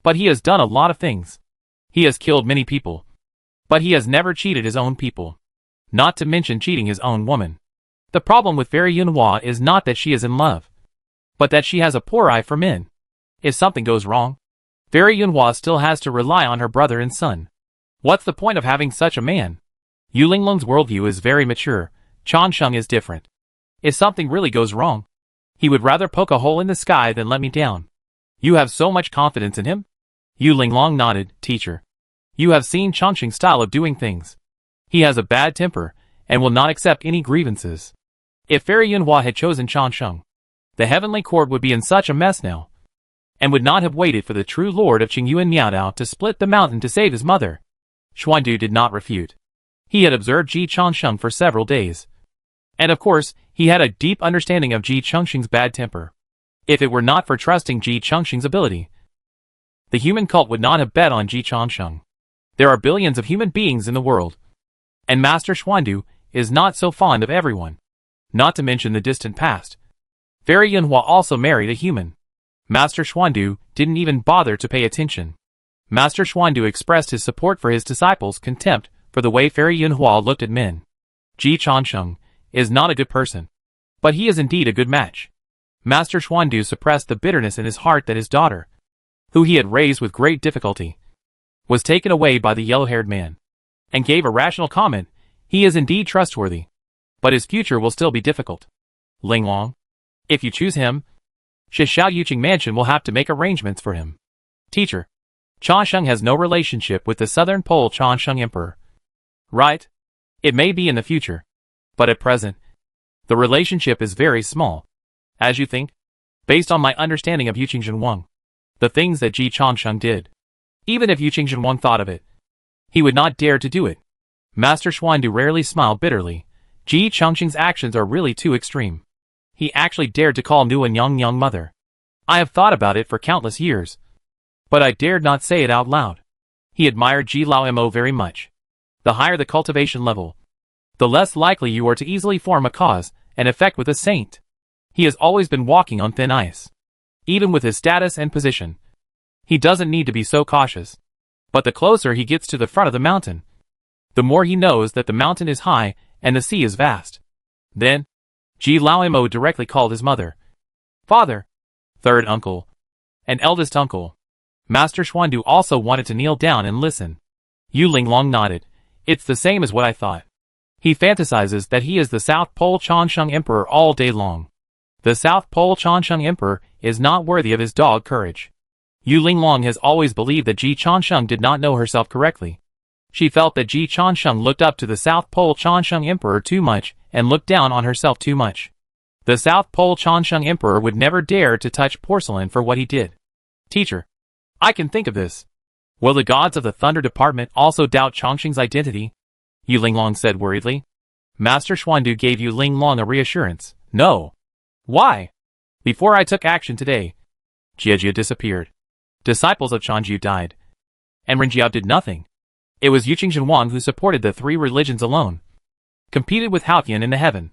but he has done a lot of things. He has killed many people, but he has never cheated his own people, not to mention cheating his own woman. The problem with Fairy Yunhua is not that she is in love, but that she has a poor eye for men. If something goes wrong, Fairy Yunhua still has to rely on her brother and son. What's the point of having such a man? Yu Linglong's worldview is very mature. Chansheng is different. If something really goes wrong, he would rather poke a hole in the sky than let me down. You have so much confidence in him? Yu Linglong nodded. Teacher, you have seen Chongqing's style of doing things. He has a bad temper and will not accept any grievances. If Fairy Yunhua had chosen Chansheng, the heavenly court would be in such a mess now, and would not have waited for the true lord of Qingyuan Miaodao to split the mountain to save his mother. Xuandu did not refute. He had observed Ji Chongqing for several days, and of course, he had a deep understanding of Ji Chongqing's bad temper. If it were not for trusting Ji Chongqing's ability, the human cult would not have bet on Ji Chongqing. There are billions of human beings in the world, and Master Xuandu is not so fond of everyone. Not to mention the distant past. Fairy Yunhua also married a human. Master Xuandu didn't even bother to pay attention. Master Xuandu expressed his support for his disciples' contempt for the way Fairy Yunhua looked at men. Ji Chongqing is not a good person, but he is indeed a good match. Master Xuandu suppressed the bitterness in his heart that his daughter, who he had raised with great difficulty, was taken away by the yellow-haired man, and gave a rational comment. He is indeed trustworthy, but his future will still be difficult. Linglong, if you choose him, Shishao Yuqing Mansion will have to make arrangements for him. Teacher, Chansheng has no relationship with the Southern Pole Chansheng Emperor. Right? It may be in the future, but at present, the relationship is very small. As you think, based on my understanding of Yuqing Zhenwang, the things that Ji Chongqing did, even if Yuqing Zhenwang thought of it, he would not dare to do it. Master Xuandu rarely smiled bitterly. Ji Chongqing's actions are really too extreme. He actually dared to call Nuan Yang mother. I have thought about it for countless years, but I dared not say it out loud. He admired Ji Lao Mo very much. The higher the cultivation level, the less likely you are to easily form a cause and effect with a saint. He has always been walking on thin ice. Even with his status and position, he doesn't need to be so cautious. But the closer he gets to the front of the mountain, the more he knows that the mountain is high and the sea is vast. Then, Ji Lao Mo directly called his mother, father, third uncle, and eldest uncle. Master Xuandu also wanted to kneel down and listen. Yu Linglong nodded. It's the same as what I thought. He fantasizes that he is the South Pole Changsheng Emperor all day long. The South Pole Changsheng Emperor is not worthy of his dog courage. Yu Linglong has always believed that Ji Changsheng did not know herself correctly. She felt that Ji Changsheng looked up to the South Pole Changsheng Emperor too much and looked down on herself too much. The South Pole Changsheng Emperor would never dare to touch porcelain for what he did. Teacher, I can think of this. Will the gods of the Thunder Department also doubt Changsheng's identity? Yu Linglong said worriedly. Master Xuandu gave Yu Linglong a reassurance. No. Why? Before I took action today, Jiejia disappeared. Disciples of Changju died. And Renjiao did nothing. It was Yuqing Wang who supported the three religions alone, competed with Haotian in the heaven,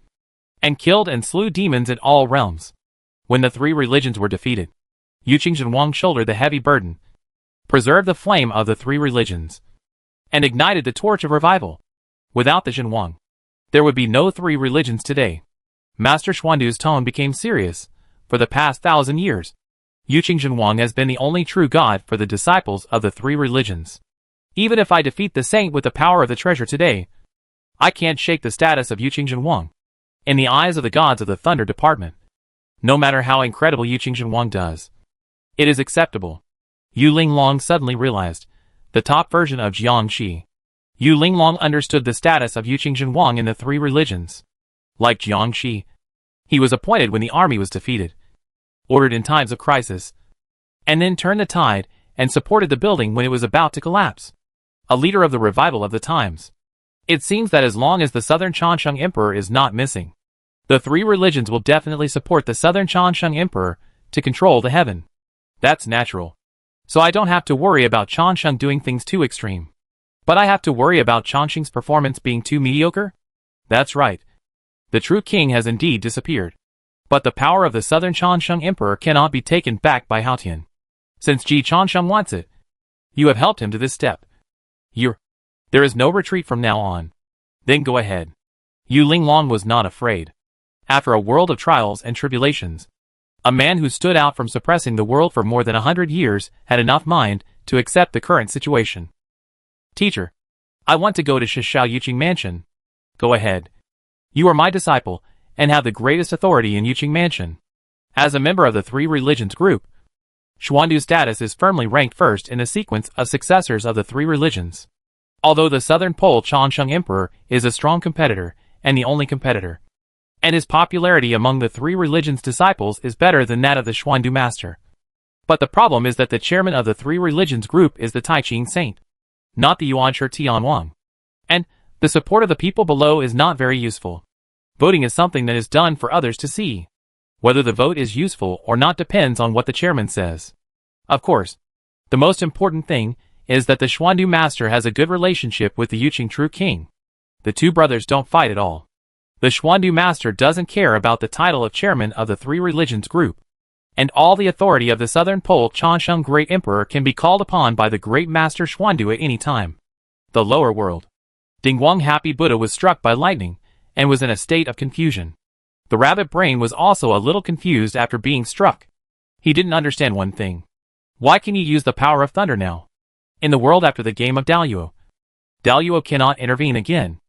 and killed and slew demons in all realms. When the three religions were defeated, Yuqing Wang shouldered the heavy burden, preserved the flame of the three religions, and ignited the torch of revival. Without the Zhenwang, there would be no three religions today. Master Xuandu's tone became serious. For the past 1,000 years, Yuqing Wang has been the only true god for the disciples of the three religions. Even if I defeat the saint with the power of the treasure today, I can't shake the status of Yuqing Wang in the eyes of the gods of the Thunder Department. No matter how incredible Yuqing Wang does, it is acceptable. Yu Linglong suddenly realized the top version of Jiangxi. Yu Linglong understood the status of Yuqing Wang in the three religions. Like Jiangxi, he was appointed when the army was defeated, ordered in times of crisis, and then turned the tide and supported the building when it was about to collapse. A leader of the revival of the times. It seems that as long as the Southern Changsheng Emperor is not missing, the three religions will definitely support the Southern Changsheng Emperor to control the heaven. That's natural. So I don't have to worry about Changsheng doing things too extreme. But I have to worry about Changsheng's performance being too mediocre? That's right. The true king has indeed disappeared. But the power of the Southern Changsheng Emperor cannot be taken back by Haotian. Since Ji Changsheng wants it, you have helped him to this step. There is no retreat from now on. Then go ahead. Yu Linglong was not afraid. After a world of trials and tribulations, a man who stood out from suppressing the world for more than 100 years had enough mind to accept the current situation. Teacher, I want to go to Shishao Yuqing Mansion. Go ahead. You are my disciple, and have the greatest authority in Yuqing Mansion. As a member of the Three Religions group, Xuandu's status is firmly ranked first in the sequence of successors of the three religions. Although the Southern Pole Changsheng Emperor is a strong competitor, and the only competitor, and his popularity among the three religions' disciples is better than that of the Xuandu master. But the problem is that the chairman of the three religions group is the Taiqing saint, not the Yuanshi Tianwang. And the support of the people below is not very useful. Voting is something that is done for others to see. Whether the vote is useful or not depends on what the chairman says. Of course, the most important thing is that the Xuandu master has a good relationship with the Yuqing true king. The two brothers don't fight at all. The Xuandu master doesn't care about the title of chairman of the three religions group. And all the authority of the Southern Pole Changsheng Great Emperor can be called upon by the great master Xuandu at any time. The lower world. Dingguang Happy Buddha was struck by lightning, and was in a state of confusion. The rabbit brain was also a little confused after being struck. He didn't understand one thing. Why can you use the power of thunder now? In the world after the game of Daluo, Daluo cannot intervene again.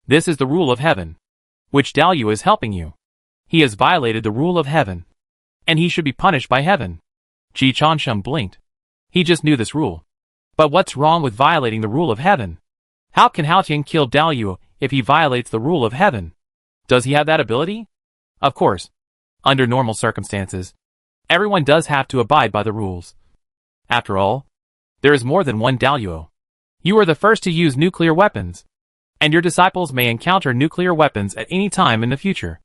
This is the rule of heaven. Which Daluo is helping you? He has violated the rule of heaven, and he should be punished by heaven. Ji Changsheng blinked. He just knew this rule. But what's wrong with violating the rule of heaven? How can Haotian kill Daluo if he violates the rule of heaven? Does he have that ability? Of course. Under normal circumstances, everyone does have to abide by the rules. After all, there is more than one Daluo. You are the first to use nuclear weapons, and your disciples may encounter nuclear weapons at any time in the future.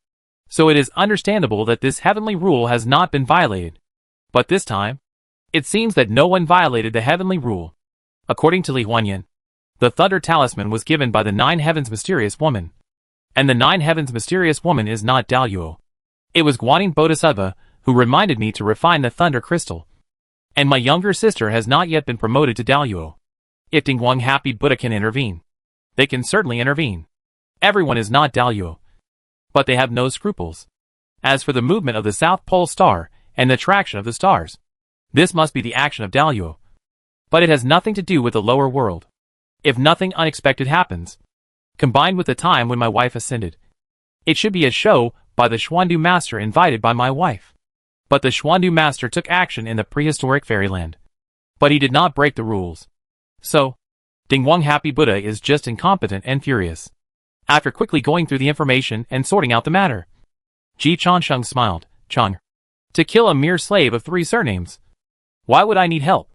So it is understandable that this heavenly rule has not been violated. But this time, it seems that no one violated the heavenly rule. According to Li Huanyan, the Thunder Talisman was given by the Nine Heavens Mysterious Woman. And the Nine Heavens Mysterious Woman is not Daluo. It was Guanyin Bodhisattva who reminded me to refine the Thunder Crystal. And my younger sister has not yet been promoted to Daluo. If Dingguang Happy Buddha can intervene, they can certainly intervene. Everyone is not Daluo, but they have no scruples. As for the movement of the South Pole star and the attraction of the stars, this must be the action of Daluo. But it has nothing to do with the lower world. If nothing unexpected happens, combined with the time when my wife ascended, it should be a show by the Xuandu master invited by my wife. But the Xuandu master took action in the prehistoric fairyland. But he did not break the rules. So, Dingguang Happy Buddha is just incompetent and furious. After quickly going through the information and sorting out the matter, Ji Changsheng smiled. Chang. To kill a mere slave of 3 surnames. Why would I need help?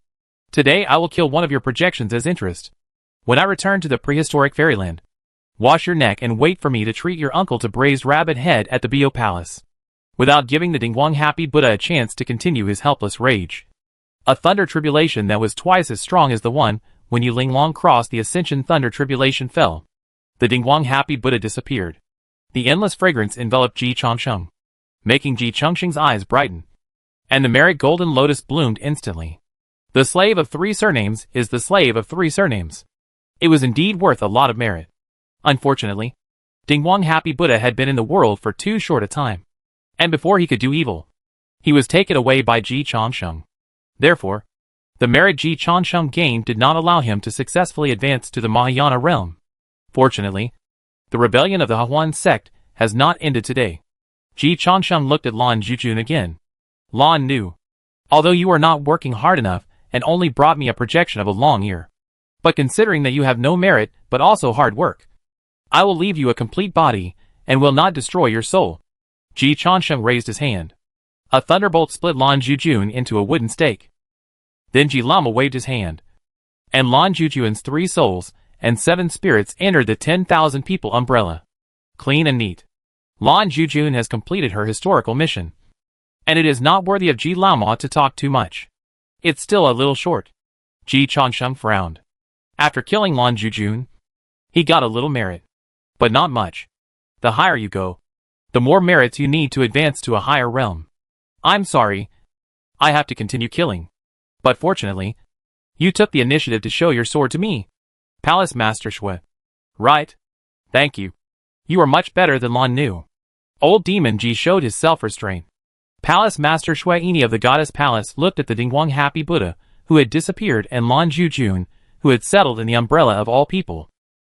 Today I will kill one of your projections as interest. When I return to the prehistoric fairyland, wash your neck and wait for me to treat your uncle to braised rabbit head at the Bio Palace. Without giving the Dingguang Happy Buddha a chance to continue his helpless rage. A thunder tribulation that was twice as strong as the one when Yu Linglong crossed the Ascension thunder tribulation fell. The Dingguang Happy Buddha disappeared. The endless fragrance enveloped Ji Changsheng, making Ji Changsheng's eyes brighten. And the merry golden lotus bloomed instantly. The slave of 3 surnames is the slave of 3 surnames. It was indeed worth a lot of merit. Unfortunately, Dingguang Happy Buddha had been in the world for too short a time. And before he could do evil, he was taken away by Ji Changsheng. Therefore, the merit Ji Changsheng gained did not allow him to successfully advance to the Mahayana realm. Fortunately, the rebellion of the Hahuan sect has not ended today. Ji Changsheng looked at Lan Zhujun again. Lan knew. Although you are not working hard enough and only brought me a projection of a long year. But considering that you have no merit but also hard work, I will leave you a complete body and will not destroy your soul. Ji Changsheng raised his hand. A thunderbolt split Lan Zhujun into a wooden stake. Then Ji Lama waved his hand. And Lan Zhujun's 3 souls and 7 spirits entered the 10,000 people umbrella. Clean and neat. Lan Zhujun has completed her historical mission. And it is not worthy of Ji Lama to talk too much. It's still a little short. Ji Changsheng frowned. After killing Lan Zhujun, he got a little merit. But not much. The higher you go, the more merits you need to advance to a higher realm. I'm sorry. I have to continue killing. But fortunately, you took the initiative to show your sword to me. Palace Master Shui. Right. Thank you. You are much better than Lan knew. Old Demon Ji showed his self-restraint. Palace Master Shuiini of the Goddess Palace looked at the Dingguang Happy Buddha, who had disappeared, and Lan Zhujun, who had settled in the umbrella of all people.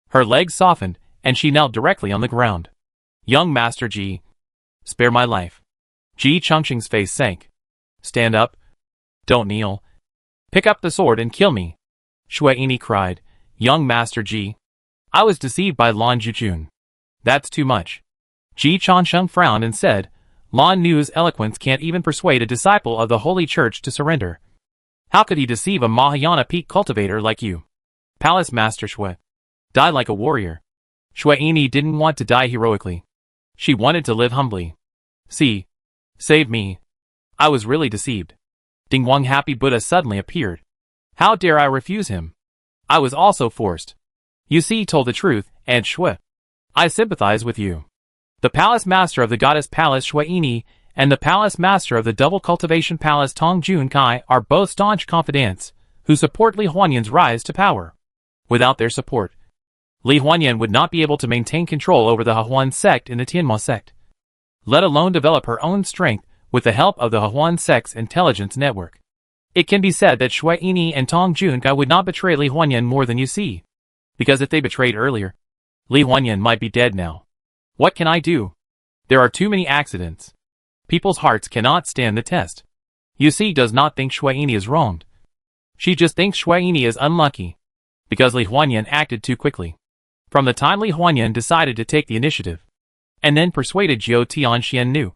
Her legs softened, and she knelt directly on the ground. Young Master Ji. Spare my life. Ji Changsheng's face sank. Stand up. Don't kneel. Pick up the sword and kill me. Shuiini cried. Young Master Ji. I was deceived by Lan Zhujun. That's too much. Ji Changsheng frowned and said, Lan Nu's eloquence can't even persuade a disciple of the Holy Church to surrender. How could he deceive a Mahayana peak cultivator like you? Palace Master Shui. Die like a warrior. Shuiini didn't want to die heroically. She wanted to live humbly. See. Save me. I was really deceived. Dingguang Happy Buddha suddenly appeared. How dare I refuse him? I was also forced. You see, told the truth, and Shui. I sympathize with you. The Palace Master of the Goddess Palace Shuiini and the Palace Master of the Double Cultivation Palace Tong Jun Kai are both staunch confidants who support Li Huanyan's rise to power. Without their support, Li Huanyan would not be able to maintain control over the Hahuan sect and the Tianma sect, let alone develop her own strength with the help of the Hahuan sect's intelligence network. It can be said that Shuiini and Tong Jun Kai would not betray Li Huanyan more than you see, because if they betrayed earlier, Li Huanyan might be dead now. What can I do? There are too many accidents. People's hearts cannot stand the test. Yusi does not think Shuiini is wronged. She just thinks Shuiini is unlucky, because Li Huanyan acted too quickly. From the time Li Huanyan decided to take the initiative, and then persuaded Jiao Tianxian Nu,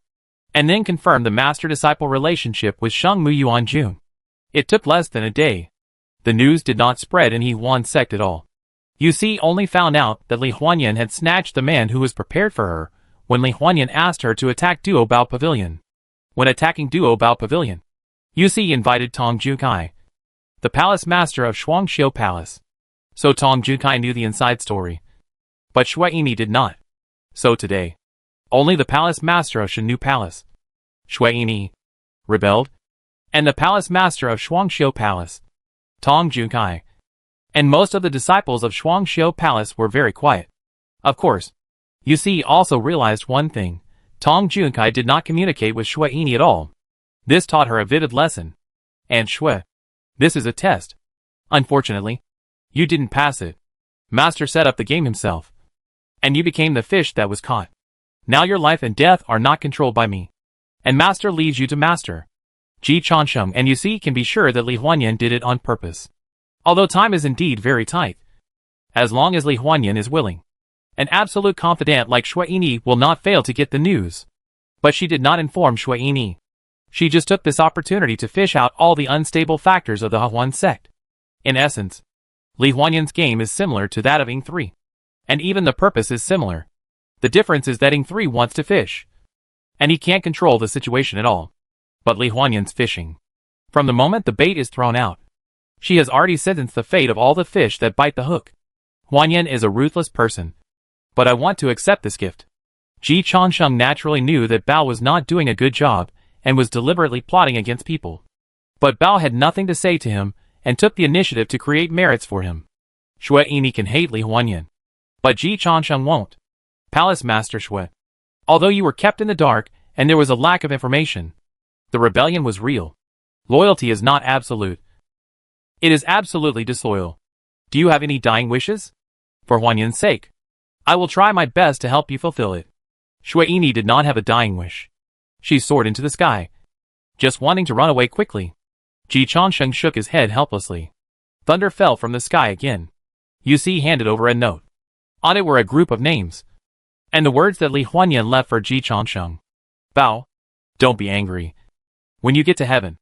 and then confirmed the master-disciple relationship with Sheng Mu Yuan Jun. It took less than a day. The news did not spread in Huan sect at all. Yusi only found out that Li Huanyan had snatched the man who was prepared for her when Li Huanyan asked her to attack Duo Bao Pavilion. When attacking Duo Bao Pavilion, Yusi invited Tong Junkai, the palace master of Shuangxiu Palace. So Tong Junkai knew the inside story. But Shuiini did not. So today, only the palace master of Shennu Palace, Shuiini, rebelled, and the palace master of Shuangxiu Palace, Tong Junkai, And most of the disciples of Shuangxiu Palace were very quiet. Of course. Yu Si also realized one thing. Tong Junkai did not communicate with Shui Yini at all. This taught her a vivid lesson. And Shui, this is a test. Unfortunately, you didn't pass it. Master set up the game himself. And you became the fish that was caught. Now your life and death are not controlled by me. And Master leads you to Master. Ji Chansheng and Yu Si can be sure that Li Huanyan did it on purpose. Although time is indeed very tight. As long as Li Huanyan is willing. An absolute confidant like Shui Yini will not fail to get the news. But she did not inform Shui Yini. She just took this opportunity to fish out all the unstable factors of the Hahuan sect. In essence, Li Huanyan's game is similar to that of Ing 3. And even the purpose is similar. The difference is that Ing 3 wants to fish. And he can't control the situation at all. But Li Huanyan's fishing. From the moment the bait is thrown out, she has already sentenced the fate of all the fish that bite the hook. Huanyan is a ruthless person. But I want to accept this gift. Ji Chansheng naturally knew that Bao was not doing a good job, and was deliberately plotting against people. But Bao had nothing to say to him, and took the initiative to create merits for him. Shui Yini can hate Li Huanyan. But Ji Chansheng won't. Palace Master Shui. Although you were kept in the dark, and there was a lack of information, the rebellion was real. Loyalty is not absolute. It is absolutely disloyal. Do you have any dying wishes? For Huanyan's sake, I will try my best to help you fulfill it. Shui Yini did not have a dying wish. She soared into the sky, just wanting to run away quickly. Ji Chansheng shook his head helplessly. Thunder fell from the sky again. Yu Si handed over a note. On it were a group of names, and the words that Li Huanyan left for Ji Chansheng. Bao, don't be angry. When you get to heaven,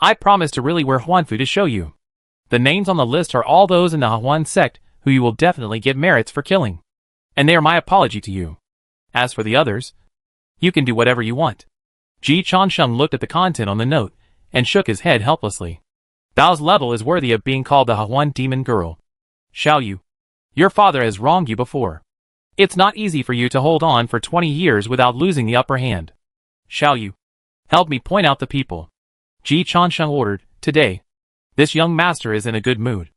I promise to really wear Huanfu to show you. The names on the list are all those in the Hahuan sect who you will definitely get merits for killing. And they are my apology to you. As for the others, you can do whatever you want. Ji Chansheng looked at the content on the note, and shook his head helplessly. Bao's level is worthy of being called the Hahuan demon girl. Xiao Yu, your father has wronged you before. It's not easy for you to hold on for 20 years without losing the upper hand. Xiao Yu, help me point out the people. Ji Chansheng ordered. Today, this young master is in a good mood.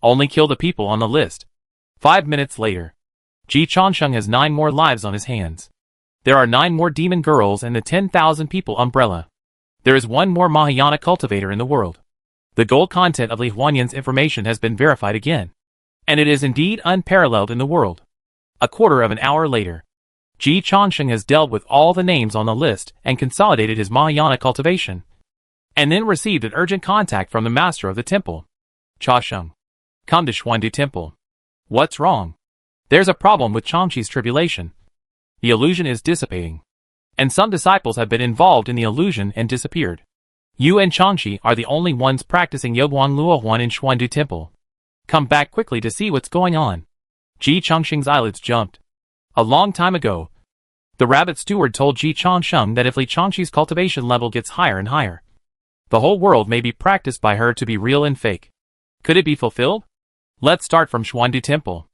Only kill the people on the list. 5 minutes later, Ji Chansheng has 9 more lives on his hands. There are 9 more demon girls and the 10,000 people umbrella. There is 1 more Mahayana cultivator in the world. The gold content of Li Huanyan's information has been verified again. And it is indeed unparalleled in the world. A quarter of an hour later, Ji Chansheng has dealt with all the names on the list and consolidated his Mahayana cultivation. And then received an urgent contact from the master of the temple. Chasheng, come to Xuandu Temple. What's wrong? There's a problem with Changqi's tribulation. The illusion is dissipating. And some disciples have been involved in the illusion and disappeared. You and Changqi are the only ones practicing Yoguang Luohuan in Xuandu Temple. Come back quickly to see what's going on. Ji Changsheng's eyelids jumped. A long time ago, the rabbit steward told Ji Changsheng that if Li Changqi's cultivation level gets higher and higher, the whole world may be practiced by her to be real and fake. Could it be fulfilled? Let's start from Xuandu Temple.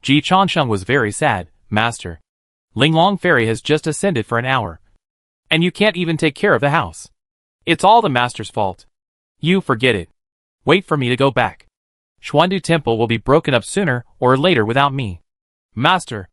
Ji Chansheng was very sad. Master, Linglong Fairy has just ascended for an hour. And you can't even take care of the house. It's all the master's fault. You forget it. Wait for me to go back. Xuandu Temple will be broken up sooner or later without me. Master,